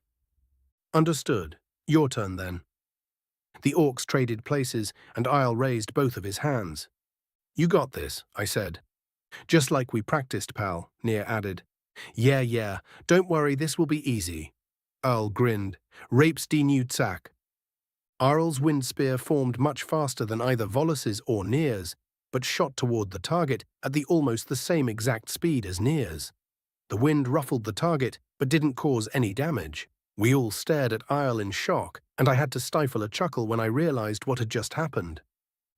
Understood. Your turn then. The orcs traded places, and Isle raised both of his hands. You got this, I said. Just like we practiced, pal, Nier added. Yeah, don't worry, this will be easy. Earl grinned. Rapes die Newtsack. Arl's wind spear formed much faster than either Volus's or Nier's, but shot toward the target at almost the same exact speed as Nier's. The wind ruffled the target, but didn't cause any damage. We all stared at Isle in shock, and I had to stifle a chuckle when I realized what had just happened.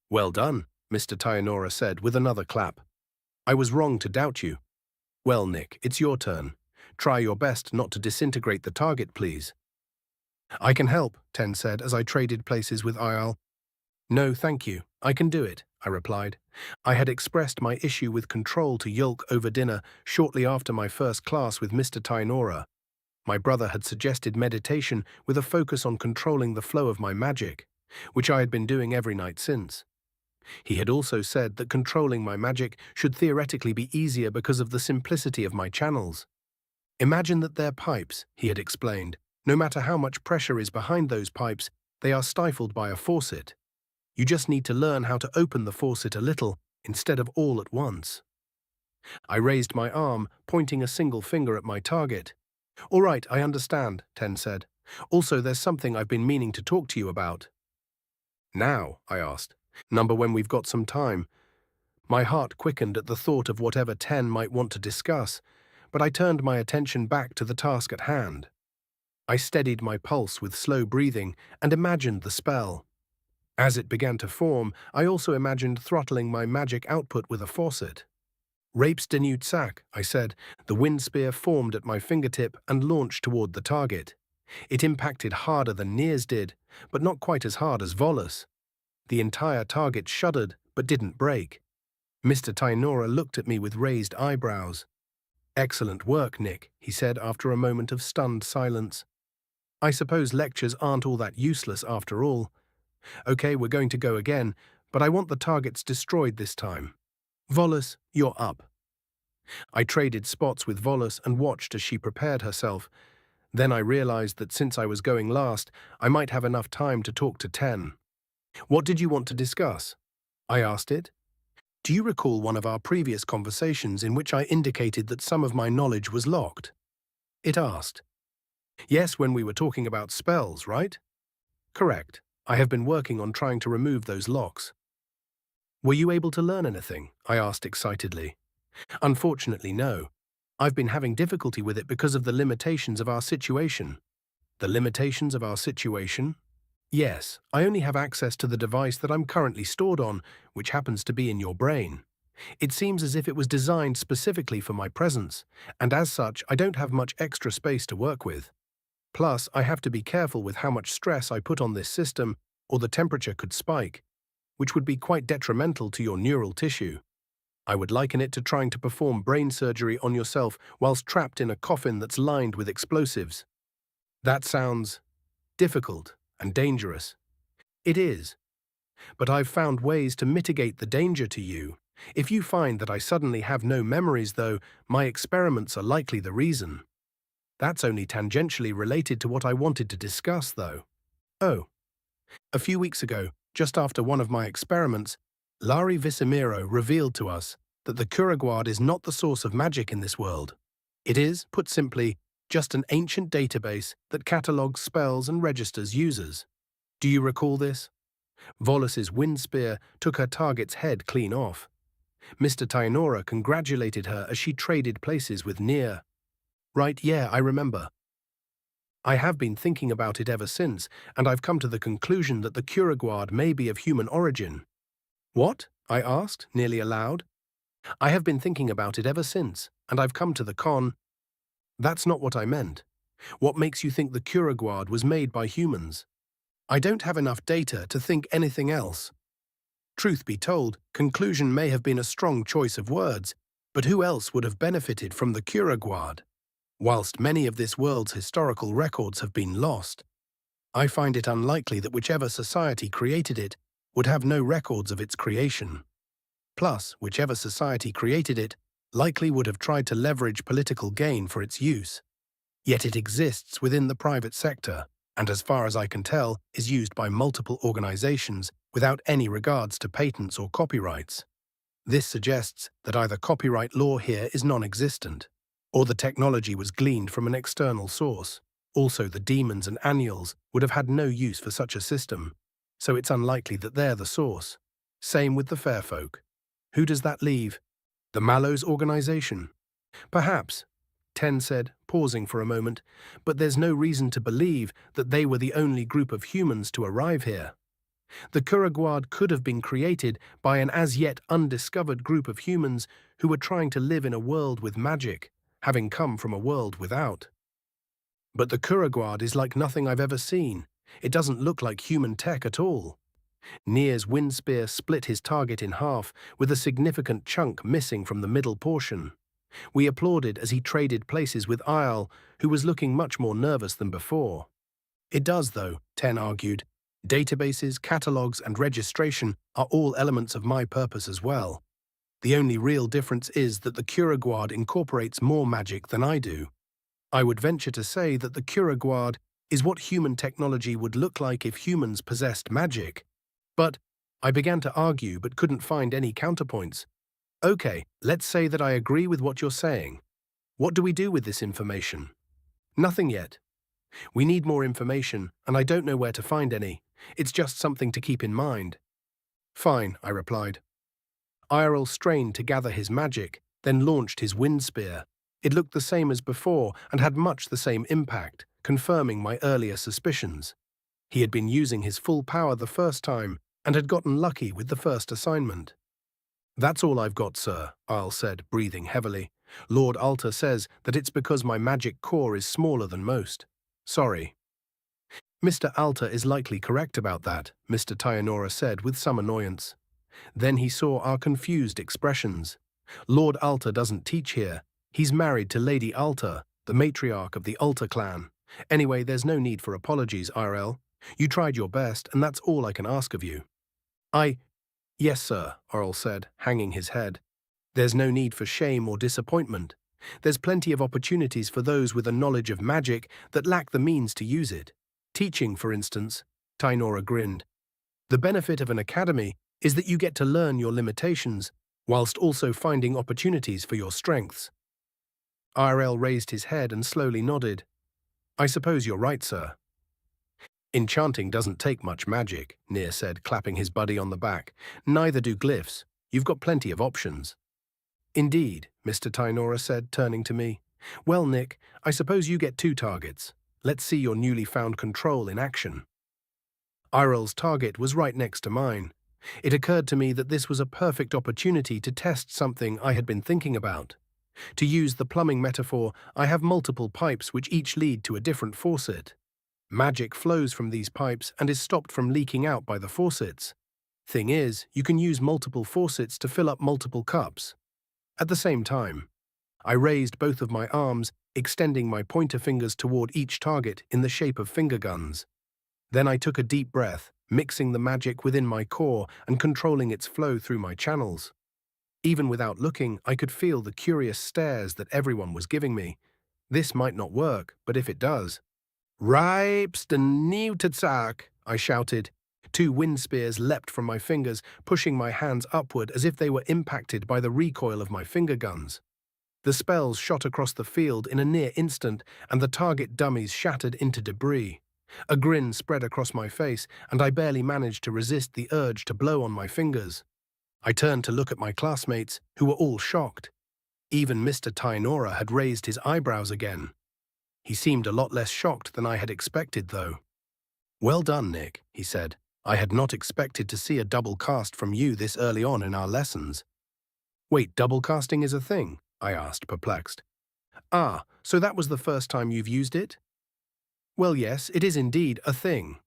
Well done, Mr. Tainora said with another clap. I was wrong to doubt you. Well, Nick, it's your turn. Try your best not to disintegrate the target, please. I can help, Ten said as I traded places with Isle. No, thank you. I can do it, I replied. I had expressed my issue with control to Yulk over dinner shortly after my first class with Mr. Tainora. My brother had suggested meditation with a focus on controlling the flow of my magic, which I had been doing every night since. He had also said that controlling my magic should theoretically be easier because of the simplicity of my channels. Imagine that they're pipes, he had explained. No matter how much pressure is behind those pipes, they are stifled by a faucet. You just need to learn how to open the faucet a little instead of all at once. I raised my arm, pointing a single finger at my target. All right, I understand, Ten said. Also, there's something I've been meaning to talk to you about. Now, I asked. Number when we've got some time. My heart quickened at the thought of whatever Ten might want to discuss, but I turned my attention back to the task at hand. I steadied my pulse with slow breathing and imagined the spell. As it began to form, I also imagined throttling my magic output with a faucet. Rapes de Newtsack, I said. The wind spear formed at my fingertip and launched toward the target. It impacted harder than Nier's did, but not quite as hard as Volus. The entire target shuddered, but didn't break. Mr. Tainora looked at me with raised eyebrows. Excellent work, Nick, he said after a moment of stunned silence. I suppose lectures aren't all that useless after all. Okay, we're going to go again, but I want the targets destroyed this time. Volus, you're up. I traded spots with Volus and watched as she prepared herself. Then I realized that since I was going last, I might have enough time to talk to Ten. What did you want to discuss? I asked it. Do you recall one of our previous conversations in which I indicated that some of my knowledge was locked? It asked. Yes, when we were talking about spells, right? Correct. I have been working on trying to remove those locks. Were you able to learn anything? I asked excitedly. Unfortunately, no. I've been having difficulty with it because of the limitations of our situation. The limitations of our situation? Yes, I only have access to the device that I'm currently stored on, which happens to be in your brain. It seems as if it was designed specifically for my presence, and as such, I don't have much extra space to work with. Plus, I have to be careful with how much stress I put on this system, or the temperature could spike, which would be quite detrimental to your neural tissue. I would liken it to trying to perform brain surgery on yourself whilst trapped in a coffin that's lined with explosives. That sounds difficult and dangerous. It is. But I've found ways to mitigate the danger to you. If you find that I suddenly have no memories, though, my experiments are likely the reason. That's only tangentially related to what I wanted to discuss, though. Oh. A few weeks ago, just after one of my experiments, Lari Visimiro revealed to us that the Kuraguard is not the source of magic in this world. It is, put simply, just an ancient database that catalogues spells and registers users. Do you recall this? Volus's wind spear took her target's head clean off. Mr. Tainora congratulated her as she traded places with Nier. Right, yeah, I remember. I have been thinking about it ever since, and I've come to the conclusion that the Kuraguard may be of human origin. What? I asked, nearly aloud. I have been thinking about it ever since, and I've come to the con. That's not what I meant. What makes you think the Kuraguard was made by humans? I don't have enough data to think anything else. Truth be told, conclusion may have been a strong choice of words, but who else would have benefited from the Kuraguard? Whilst many of this world's historical records have been lost, I find it unlikely that whichever society created it would have no records of its creation. Plus, whichever society created it likely would have tried to leverage political gain for its use. Yet it exists within the private sector, and as far as I can tell, is used by multiple organizations without any regards to patents or copyrights. This suggests that either copyright law here is non-existent, or the technology was gleaned from an external source. Also, the demons and annuals would have had no use for such a system, so it's unlikely that they're the source. Same with the fair folk. Who does that leave? The Mallows organization? Perhaps, Ten said, pausing for a moment, but there's no reason to believe that they were the only group of humans to arrive here. The Kuraguard could have been created by an as-yet undiscovered group of humans who were trying to live in a world with magic, having come from a world without. But the Kuraguard is like nothing I've ever seen. It doesn't look like human tech at all. Nier's wind spear split his target in half, with a significant chunk missing from the middle portion. We applauded as he traded places with Isle, who was looking much more nervous than before. It does, though, Ten argued. Databases, catalogues, and registration are all elements of my purpose as well. The only real difference is that the Kuraguard incorporates more magic than I do. I would venture to say that the Kuraguard is what human technology would look like if humans possessed magic. But I began to argue but couldn't find any counterpoints. Okay, let's say that I agree with what you're saying. What do we do with this information? Nothing yet. We need more information, and I don't know where to find any. It's just something to keep in mind. Fine, I replied. Irel strained to gather his magic, then launched his wind spear. It looked the same as before and had much the same impact, confirming my earlier suspicions. He had been using his full power the first time and had gotten lucky with the first assignment. That's all I've got, sir, Isle said, breathing heavily. Lord Alter says that it's because my magic core is smaller than most. Sorry. Mr. Alter is likely correct about that, Mr. Tyanora said with some annoyance. Then he saw our confused expressions. Lord Alter doesn't teach here. He's married to Lady Alter, the matriarch of the Alter clan. Anyway, there's no need for apologies, Irel. You tried your best, and that's all I can ask of you. Yes, sir, Irel said, hanging his head. There's no need for shame or disappointment. There's plenty of opportunities for those with a knowledge of magic that lack the means to use it. Teaching, for instance, Tynora grinned. The benefit of an academy is that you get to learn your limitations, whilst also finding opportunities for your strengths. Irel raised his head and slowly nodded. I suppose you're right, sir. Enchanting doesn't take much magic, Nier said, clapping his buddy on the back. Neither do glyphs. You've got plenty of options. Indeed, Mr. Tynora said, turning to me. Well, Nick, I suppose you get 2 targets. Let's see your newly found control in action. Irel's target was right next to mine. It occurred to me that this was a perfect opportunity to test something I had been thinking about. To use the plumbing metaphor, I have multiple pipes which each lead to a different faucet. Magic flows from these pipes and is stopped from leaking out by the faucets. Thing is, you can use multiple faucets to fill up multiple cups. At the same time, I raised both of my arms, extending my pointer fingers toward each target in the shape of finger guns. Then I took a deep breath, mixing the magic within my core and controlling its flow through my channels. Even without looking, I could feel the curious stares that everyone was giving me. This might not work, but if it does... Ripes the Newtazak, I shouted. 2 wind spears leapt from my fingers, pushing my hands upward as if they were impacted by the recoil of my finger guns. The spells shot across the field in a near instant, and the target dummies shattered into debris. A grin spread across my face, and I barely managed to resist the urge to blow on my fingers. I turned to look at my classmates, who were all shocked. Even Mr. Tainora had raised his eyebrows again. He seemed a lot less shocked than I had expected, though. "Well done, Nick," he said. "I had not expected to see a double cast from you this early on in our lessons." "Wait, double casting is a thing?" I asked, perplexed. "Ah, so that was the first time you've used it?" "Well, yes, it is indeed a thing."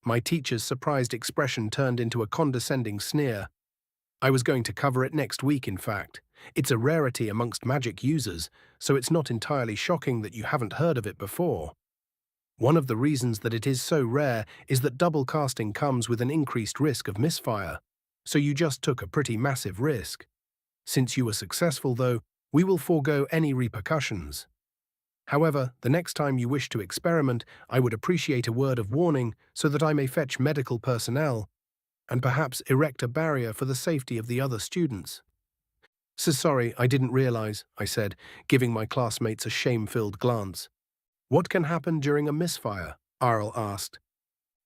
My teacher's surprised expression turned into a condescending sneer. "I was going to cover it next week, in fact. It's a rarity amongst magic users, so it's not entirely shocking that you haven't heard of it before. One of the reasons that it is so rare is that double casting comes with an increased risk of misfire, so you just took a pretty massive risk. Since you were successful, though, we will forego any repercussions. However, the next time you wish to experiment, I would appreciate a word of warning so that I may fetch medical personnel and perhaps erect a barrier for the safety of the other students." "So sorry, I didn't realize," I said, giving my classmates a shame-filled glance. "What can happen during a misfire?" Arl asked.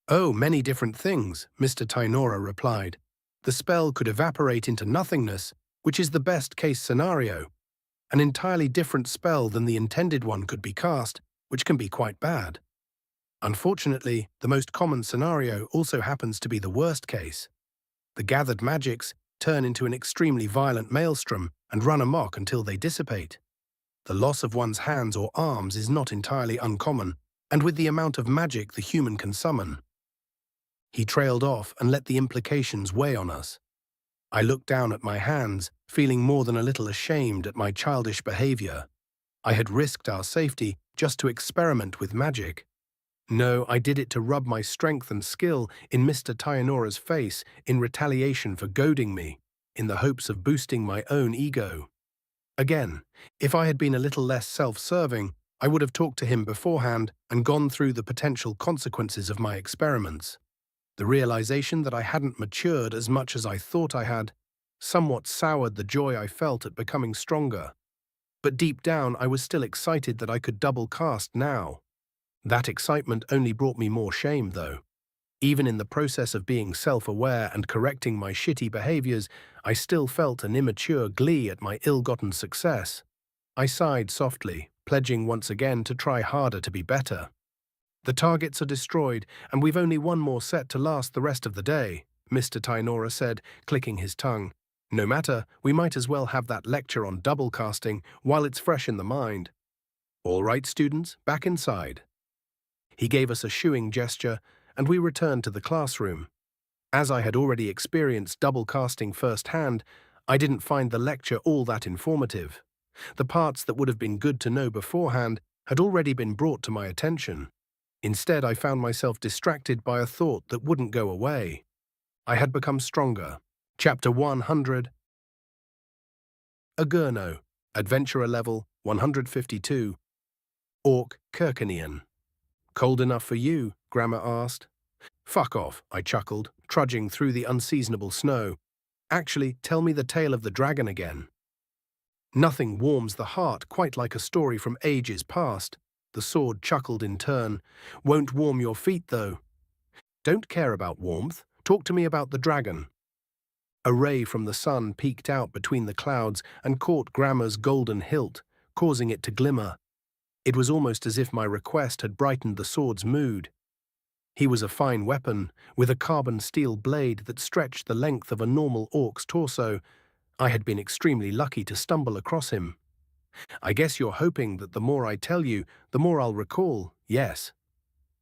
"Oh, many different things," Mr. Tainora replied. "The spell could evaporate into nothingness, which is the best-case scenario. An entirely different spell than the intended one could be cast, which can be quite bad. Unfortunately, the most common scenario also happens to be the worst case. The gathered magics turn into an extremely violent maelstrom and run amok until they dissipate. The loss of one's hands or arms is not entirely uncommon, and with the amount of magic the human can summon." He trailed off and let the implications weigh on us. I looked down at my hands, feeling more than a little ashamed at my childish behavior. I had risked our safety just to experiment with magic. No, I did it to rub my strength and skill in Mr. Tainora's face in retaliation for goading me, in the hopes of boosting my own ego. Again, if I had been a little less self-serving, I would have talked to him beforehand and gone through the potential consequences of my experiments. The realization that I hadn't matured as much as I thought I had somewhat soured the joy I felt at becoming stronger. But deep down, I was still excited that I could double cast now. That excitement only brought me more shame, though. Even in the process of being self-aware and correcting my shitty behaviors, I still felt an immature glee at my ill-gotten success. I sighed softly, pledging once again to try harder to be better. "The targets are destroyed, and we've only one more set to last the rest of the day," Mr. Tainora said, clicking his tongue. "No matter, we might as well have that lecture on double casting while it's fresh in the mind. All right, students, back inside." He gave us a shooing gesture, and we returned to the classroom. As I had already experienced double casting firsthand, I didn't find the lecture all that informative. The parts that would have been good to know beforehand had already been brought to my attention. Instead, I found myself distracted by a thought that wouldn't go away. I had become stronger. Chapter 100. Agurno, Adventurer Level 152. Orc Kirkanian. "Cold enough for you?" Grammar asked. "Fuck off," I chuckled, trudging through the unseasonable snow. "Actually, tell me the tale of the dragon again." "Nothing warms the heart quite like a story from ages past," the sword chuckled in turn. "Won't warm your feet, though." "Don't care about warmth. Talk to me about the dragon." A ray from the sun peeked out between the clouds and caught Grammar's golden hilt, causing it to glimmer. It was almost as if my request had brightened the sword's mood. He was a fine weapon, with a carbon steel blade that stretched the length of a normal orc's torso. I had been extremely lucky to stumble across him. "I guess you're hoping that the more I tell you, the more I'll recall, yes?"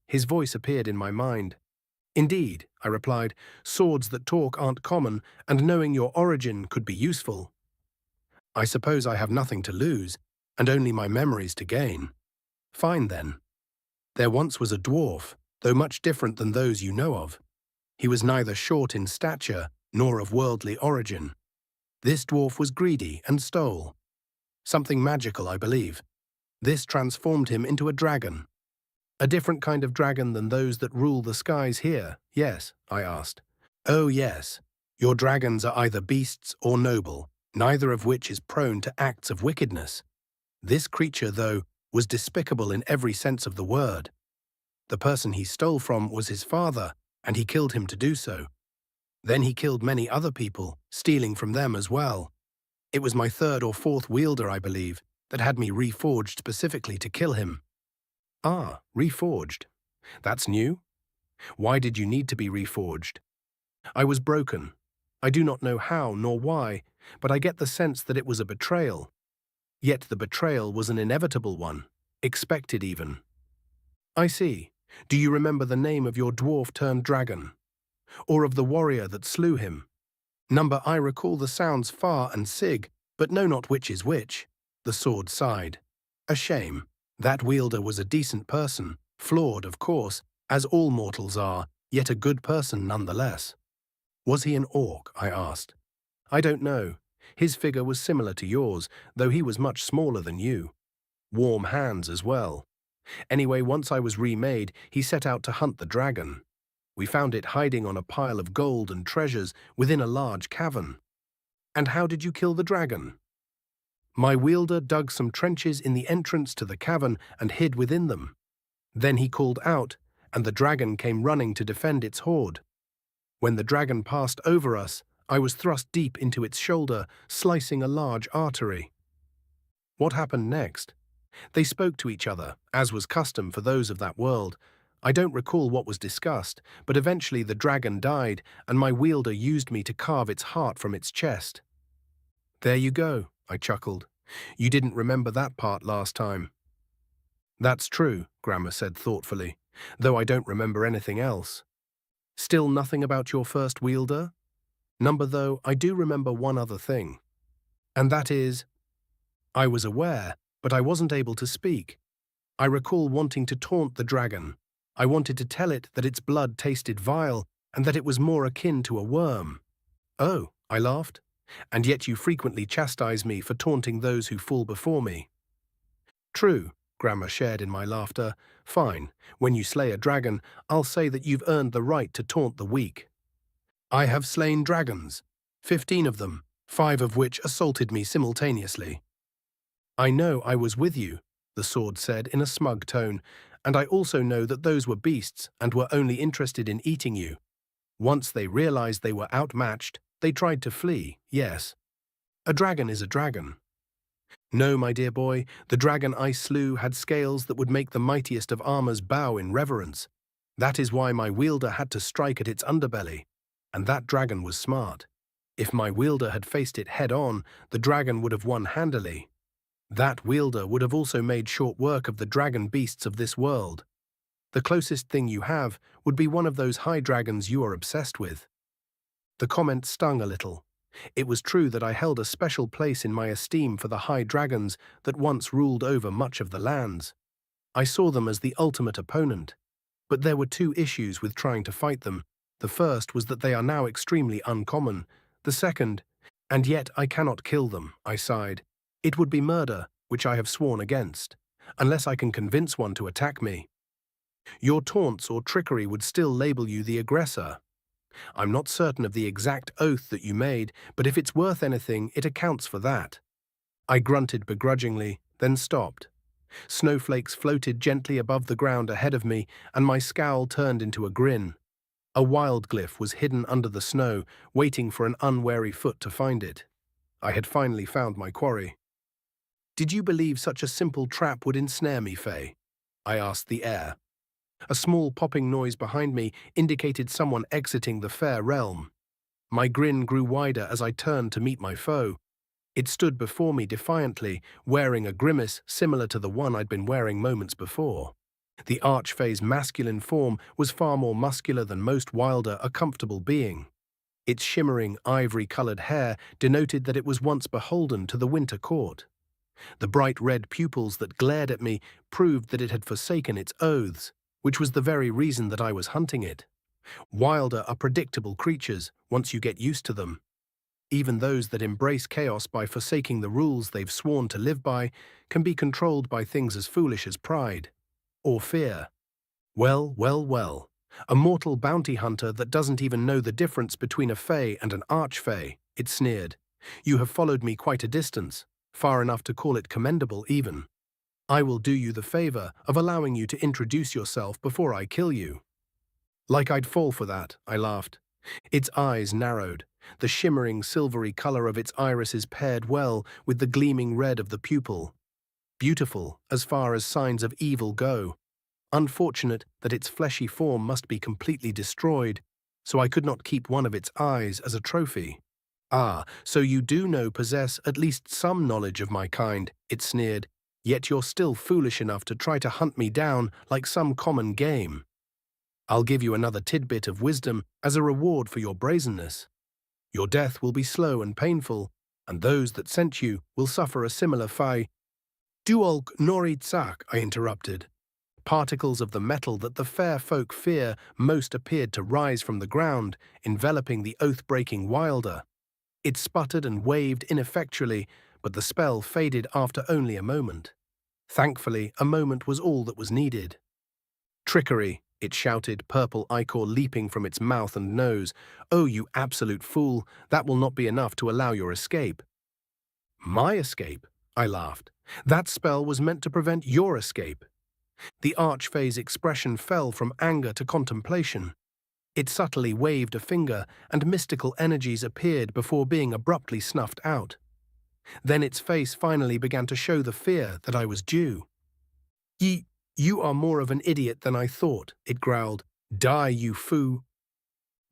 His voice appeared in my mind. "Indeed," I replied, "swords that talk aren't common, and knowing your origin could be useful." "I suppose I have nothing to lose, and only my memories to gain." "Fine, then. There once was a dwarf, though much different than those you know of. He was neither short in stature nor of worldly origin. This dwarf was greedy and stole. Something magical, I believe. This transformed him into a dragon." "A different kind of dragon than those that rule the skies here, yes?" I asked. "Oh, yes. Your dragons are either beasts or noble, neither of which is prone to acts of wickedness. This creature, though, was despicable in every sense of the word. The person he stole from was his father, and he killed him to do so. Then he killed many other people, stealing from them as well. It was my third or fourth wielder, I believe, that had me reforged specifically to kill him. Ah, reforged. That's new? Why did you need to be reforged? I was broken. I do not know how nor why, but I get the sense that it was a betrayal. Yet the betrayal was an inevitable one, expected even. I see. Do you remember the name of your dwarf-turned-dragon? Or of the warrior that slew him? Number, I recall the sounds far and sig, but know not which is which. The sword sighed. A shame. That wielder was a decent person, flawed, of course, as all mortals are, yet a good person nonetheless. Was he an orc? I asked. I don't know. His figure was similar to yours, though he was much smaller than you. Warm hands as well. Anyway, once I was remade, he set out to hunt the dragon. We found it hiding on a pile of gold and treasures within a large cavern. And how did you kill the dragon? My wielder dug some trenches in the entrance to the cavern and hid within them. Then he called out, and the dragon came running to defend its hoard. When the dragon passed over us, I was thrust deep into its shoulder, slicing a large artery. What happened next? They spoke to each other, as was custom for those of that world. I don't recall what was discussed, but eventually the dragon died, and my wielder used me to carve its heart from its chest. There you go, I chuckled. You didn't remember that part last time. That's true, Grammar said thoughtfully, though I don't remember anything else. Still nothing about your first wielder? Number, though, I do remember one other thing. And that is, I was aware, but I wasn't able to speak. I recall wanting to taunt the dragon. I wanted to tell it that its blood tasted vile and that it was more akin to a worm. Oh, I laughed. And yet you frequently chastise me for taunting those who fall before me. True, Grammar shared in my laughter. Fine, when you slay a dragon, I'll say that you've earned the right to taunt the weak. I have slain dragons, 15 of them, 5 of which assaulted me simultaneously. I know I was with you, the sword said in a smug tone, and I also know that those were beasts and were only interested in eating you. Once they realized they were outmatched, they tried to flee, yes. A dragon is a dragon. No, my dear boy, the dragon I slew had scales that would make the mightiest of armors bow in reverence. That is why my wielder had to strike at its underbelly. And that dragon was smart. If my wielder had faced it head-on, the dragon would have won handily. That wielder would have also made short work of the dragon beasts of this world. The closest thing you have would be one of those high dragons you are obsessed with. The comment stung a little. It was true that I held a special place in my esteem for the high dragons that once ruled over much of the lands. I saw them as the ultimate opponent. But there were 2 issues with trying to fight them. The first was that they are now extremely uncommon. The second, and yet I cannot kill them, I sighed. It would be murder, which I have sworn against, unless I can convince one to attack me. Your taunts or trickery would still label you the aggressor. I'm not certain of the exact oath that you made, but if it's worth anything, it accounts for that. I grunted begrudgingly, then stopped. Snowflakes floated gently above the ground ahead of me, and my scowl turned into a grin. A wild glyph was hidden under the snow, waiting for an unwary foot to find it. I had finally found my quarry. Did you believe such a simple trap would ensnare me, Fay? I asked the air. A small popping noise behind me indicated someone exiting the fair realm. My grin grew wider as I turned to meet my foe. It stood before me defiantly, wearing a grimace similar to the one I'd been wearing moments before. The Arch Fay's masculine form was far more muscular than most wilder a comfortable being. Its shimmering, ivory-colored hair denoted that it was once beholden to the winter court. The bright red pupils that glared at me proved that it had forsaken its oaths, which was the very reason that I was hunting it. Wilder are predictable creatures once you get used to them. Even those that embrace chaos by forsaking the rules they've sworn to live by can be controlled by things as foolish as pride. Or fear. Well, well, well. A mortal bounty hunter that doesn't even know the difference between a Fay and an Arch Fay, it sneered. You have followed me quite a distance, far enough to call it commendable even. I will do you the favor of allowing you to introduce yourself before I kill you. Like I'd fall for that, I laughed. Its eyes narrowed. The shimmering silvery color of its irises paired well with the gleaming red of the pupil. Beautiful as far as signs of evil go. Unfortunate that its fleshy form must be completely destroyed, so I could not keep one of its eyes as a trophy. Ah, so you do possess at least some knowledge of my kind, it sneered, yet you're still foolish enough to try to hunt me down like some common game. I'll give you another tidbit of wisdom as a reward for your brazenness. Your death will be slow and painful, and those that sent you will suffer a similar fate. Duolk noritsak, I interrupted. Particles of the metal that the fair folk fear most appeared to rise from the ground, enveloping the oath-breaking wilder. It sputtered and waved ineffectually, but the spell faded after only a moment. Thankfully, a moment was all that was needed. Trickery, it shouted, purple ichor leaping from its mouth and nose. Oh, you absolute fool, that will not be enough to allow your escape. My escape? I laughed. That spell was meant to prevent your escape. The Arch Fay's expression fell from anger to contemplation. It subtly waved a finger, and mystical energies appeared before being abruptly snuffed out. Then its face finally began to show the fear that I was due. You are more of an idiot than I thought, it growled. Die, you foo.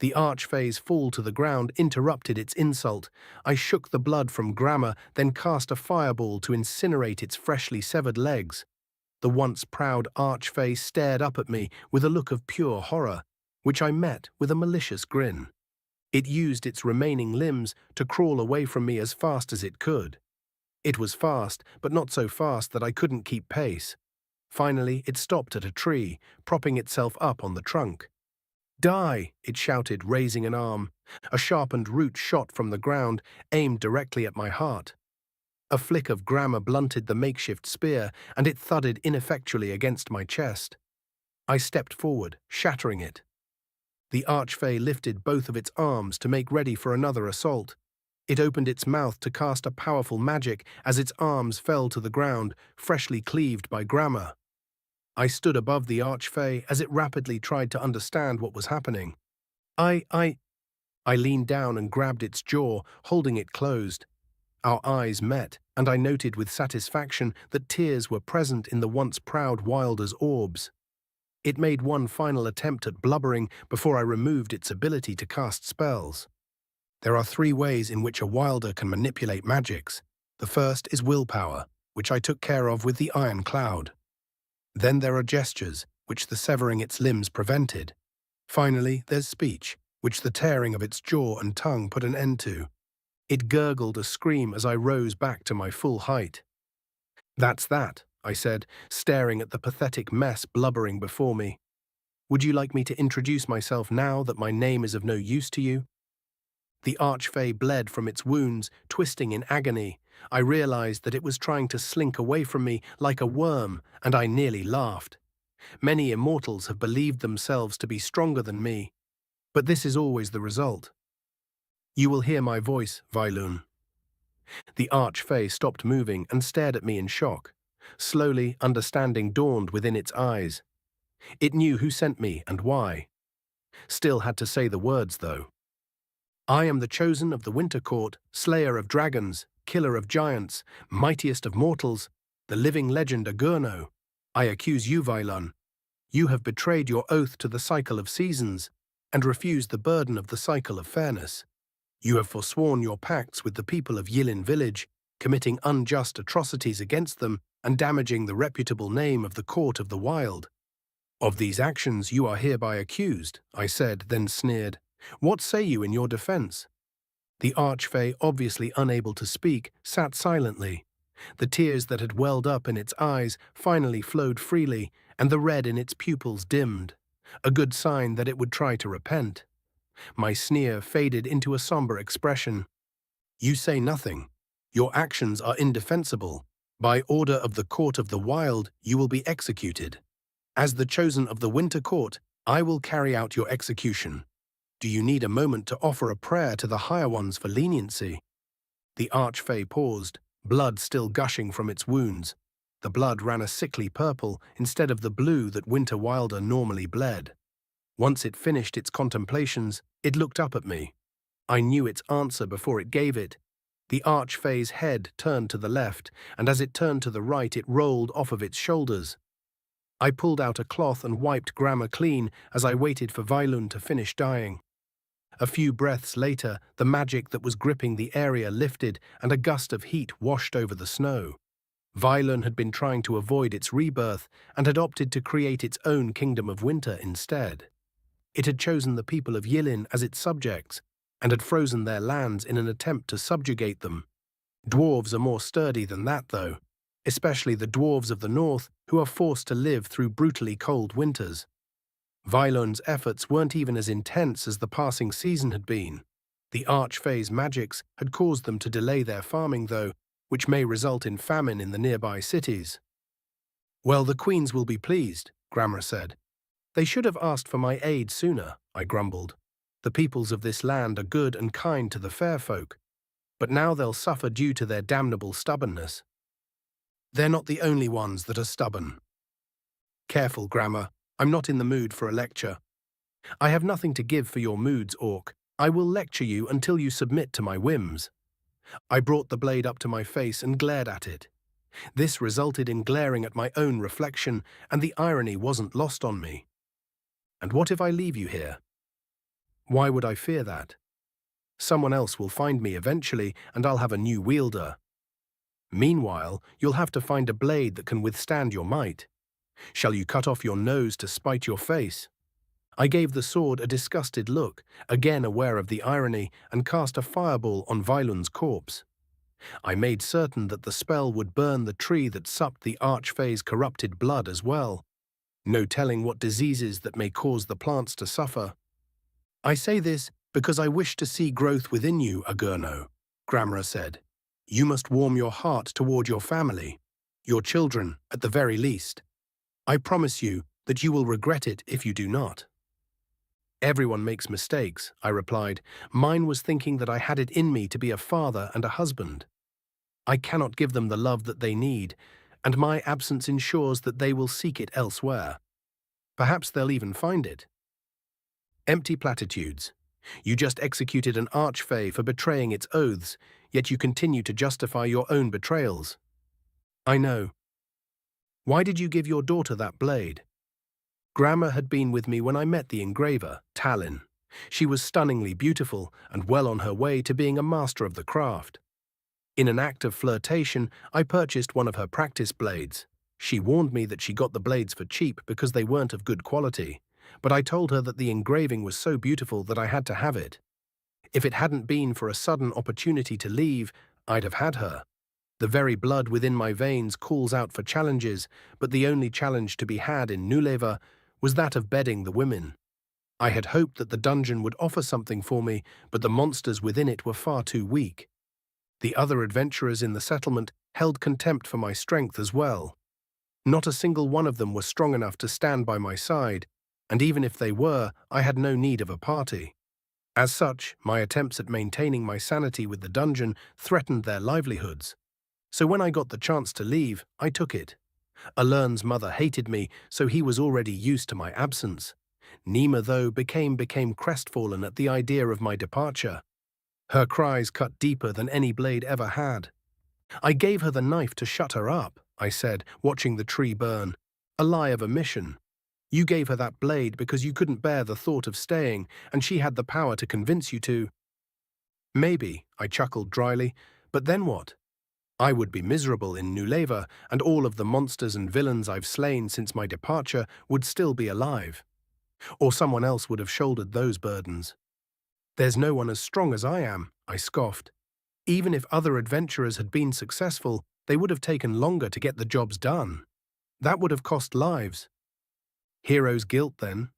The Arch Fay's fall to the ground interrupted its insult. I shook the blood from Grammar, then cast a fireball to incinerate its freshly severed legs. The once proud Arch Fay stared up at me with a look of pure horror, which I met with a malicious grin. It used its remaining limbs to crawl away from me as fast as it could. It was fast, but not so fast that I couldn't keep pace. Finally, it stopped at a tree, propping itself up on the trunk. Die, it shouted, raising an arm. A sharpened root shot from the ground, aimed directly at my heart. A flick of Grammar blunted the makeshift spear, and it thudded ineffectually against my chest. I stepped forward, shattering it. The Arch Fay lifted both of its arms to make ready for another assault. It opened its mouth to cast a powerful magic as its arms fell to the ground, freshly cleaved by Grammar. I stood above the Arch Fay as it rapidly tried to understand what was happening. I leaned down and grabbed its jaw, holding it closed. Our eyes met, and I noted with satisfaction that tears were present in the once proud wilder's orbs. It made one final attempt at blubbering before I removed its ability to cast spells. There are 3 ways in which a wilder can manipulate magics. The first is willpower, which I took care of with the Iron Cloud. Then there are gestures, which the severing its limbs prevented. Finally, there's speech, which the tearing of its jaw and tongue put an end to. It gurgled a scream as I rose back to my full height. That's that, I said, staring at the pathetic mess blubbering before me. Would you like me to introduce myself now that my name is of no use to you? The Arch Fay bled from its wounds, twisting in agony. I realized that it was trying to slink away from me like a worm, and I nearly laughed. Many immortals have believed themselves to be stronger than me, but this is always the result. You will hear my voice, Vailun. The Arch Fay stopped moving and stared at me in shock. Slowly, understanding dawned within its eyes. It knew who sent me and why. Still had to say the words, though. I am the chosen of the Winter Court, slayer of dragons, killer of giants, mightiest of mortals, the living legend Agurno. I accuse you, Vailun. You have betrayed your oath to the cycle of seasons and refused the burden of the cycle of fairness. You have forsworn your pacts with the people of Yilin village, committing unjust atrocities against them and damaging the reputable name of the Court of the Wild. Of these actions you are hereby accused, I said, then sneered. What say you in your defense? The Arch Fay, obviously unable to speak, sat silently. The tears that had welled up in its eyes finally flowed freely, and the red in its pupils dimmed, a good sign that it would try to repent. My sneer faded into a somber expression. You say nothing. Your actions are indefensible. By order of the Court of the Wild, you will be executed. As the chosen of the Winter Court, I will carry out your execution. Do you need a moment to offer a prayer to the higher ones for leniency? The Arch Fay paused, blood still gushing from its wounds. The blood ran a sickly purple instead of the blue that Winter Wilder normally bled. Once it finished its contemplations, it looked up at me. I knew its answer before it gave it. The Arch Fay's head turned to the left, and as it turned to the right, it rolled off of its shoulders. I pulled out a cloth and wiped Grammar clean as I waited for Vailun to finish dying. A few breaths later, the magic that was gripping the area lifted and a gust of heat washed over the snow. Vailun had been trying to avoid its rebirth and had opted to create its own kingdom of winter instead. It had chosen the people of Yilin as its subjects and had frozen their lands in an attempt to subjugate them. Dwarves are more sturdy than that, though, especially the dwarves of the north who are forced to live through brutally cold winters. Vailun's efforts weren't even as intense as the passing season had been. The Arch Fay's magics had caused them to delay their farming, though, which may result in famine in the nearby cities. "Well, the queens will be pleased," Grammar said. "They should have asked for my aid sooner," I grumbled. "The peoples of this land are good and kind to the fair folk, but now they'll suffer due to their damnable stubbornness." "They're not the only ones that are stubborn." "Careful, Grammar. I'm not in the mood for a lecture." "I have nothing to give for your moods, Orc. I will lecture you until you submit to my whims." I brought the blade up to my face and glared at it. This resulted in glaring at my own reflection, and the irony wasn't lost on me. "And what if I leave you here?" "Why would I fear that? Someone else will find me eventually, and I'll have a new wielder. Meanwhile, you'll have to find a blade that can withstand your might. Shall you cut off your nose to spite your face?" I gave the sword a disgusted look, again aware of the irony, and cast a fireball on Vailun's corpse. I made certain that the spell would burn the tree that supped the Arch Fay's corrupted blood as well. No telling what diseases that may cause the plants to suffer. "I say this because I wish to see growth within you, Agurno," Grammar said. "You must warm your heart toward your family, your children at the very least. I promise you that you will regret it if you do not." "Everyone makes mistakes," I replied. "Mine was thinking that I had it in me to be a father and a husband. I cannot give them the love that they need, and my absence ensures that they will seek it elsewhere. Perhaps they'll even find it." Empty platitudes. You just executed an Arch Fay for betraying its oaths, yet you continue to justify your own betrayals. "I know. Why did you give your daughter that blade?" Grammar had been with me when I met the engraver, Talin. She was stunningly beautiful and well on her way to being a master of the craft. In an act of flirtation, I purchased one of her practice blades. She warned me that she got the blades for cheap because they weren't of good quality, but I told her that the engraving was so beautiful that I had to have it. If it hadn't been for a sudden opportunity to leave, I'd have had her. The very blood within my veins calls out for challenges, but the only challenge to be had in Nuleva was that of bedding the women. I had hoped that the dungeon would offer something for me, but the monsters within it were far too weak. The other adventurers in the settlement held contempt for my strength as well. Not a single one of them was strong enough to stand by my side, and even if they were, I had no need of a party. As such, my attempts at maintaining my sanity with the dungeon threatened their livelihoods. So when I got the chance to leave, I took it. Alern's mother hated me, so he was already used to my absence. Nema, though, became crestfallen at the idea of my departure. Her cries cut deeper than any blade ever had. "I gave her the knife to shut her up," I said, watching the tree burn. "A lie of omission. You gave her that blade because you couldn't bear the thought of staying, and she had the power to convince you to." "Maybe," I chuckled dryly, "but then what? I would be miserable in Nuleva, and all of the monsters and villains I've slain since my departure would still be alive. Or someone else would have shouldered those burdens." "There's no one as strong as I am," I scoffed. "Even if other adventurers had been successful, they would have taken longer to get the jobs done. That would have cost lives." "Hero's guilt, then?"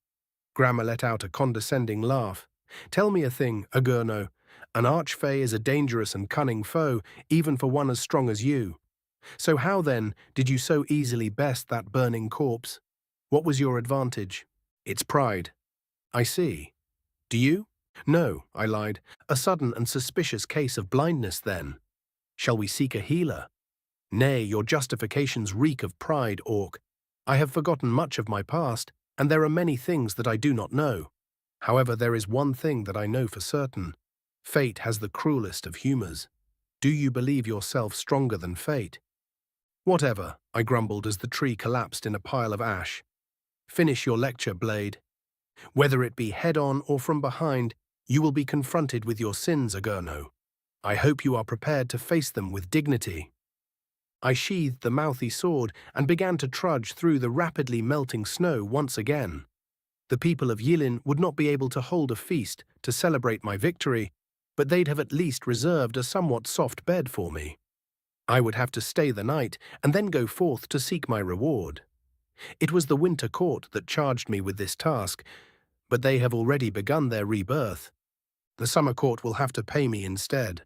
Grammar let out a condescending laugh. "Tell me a thing, Agurno. An Arch Fay is a dangerous and cunning foe, even for one as strong as you. So how, then, did you so easily best that burning corpse? What was your advantage?" "It's pride." "I see. Do you?" "No," I lied. "A sudden and suspicious case of blindness, then. Shall we seek a healer?" "Nay, your justifications reek of pride, Orc. I have forgotten much of my past, and there are many things that I do not know. However, there is one thing that I know for certain. Fate has the cruelest of humors. Do you believe yourself stronger than fate? Whatever, I grumbled as the tree collapsed in a pile of ash. Finish your lecture, Blade. Whether it be head-on or from behind, you will be confronted with your sins, Agurno. I hope you are prepared to face them with dignity. I sheathed the mouthy sword and began to trudge through the rapidly melting snow once again. The people of Yilin would not be able to hold a feast to celebrate my victory, but they'd have at least reserved a somewhat soft bed for me. I would have to stay the night and then go forth to seek my reward. It was the Winter Court that charged me with this task, but they have already begun their rebirth. The Summer Court will have to pay me instead.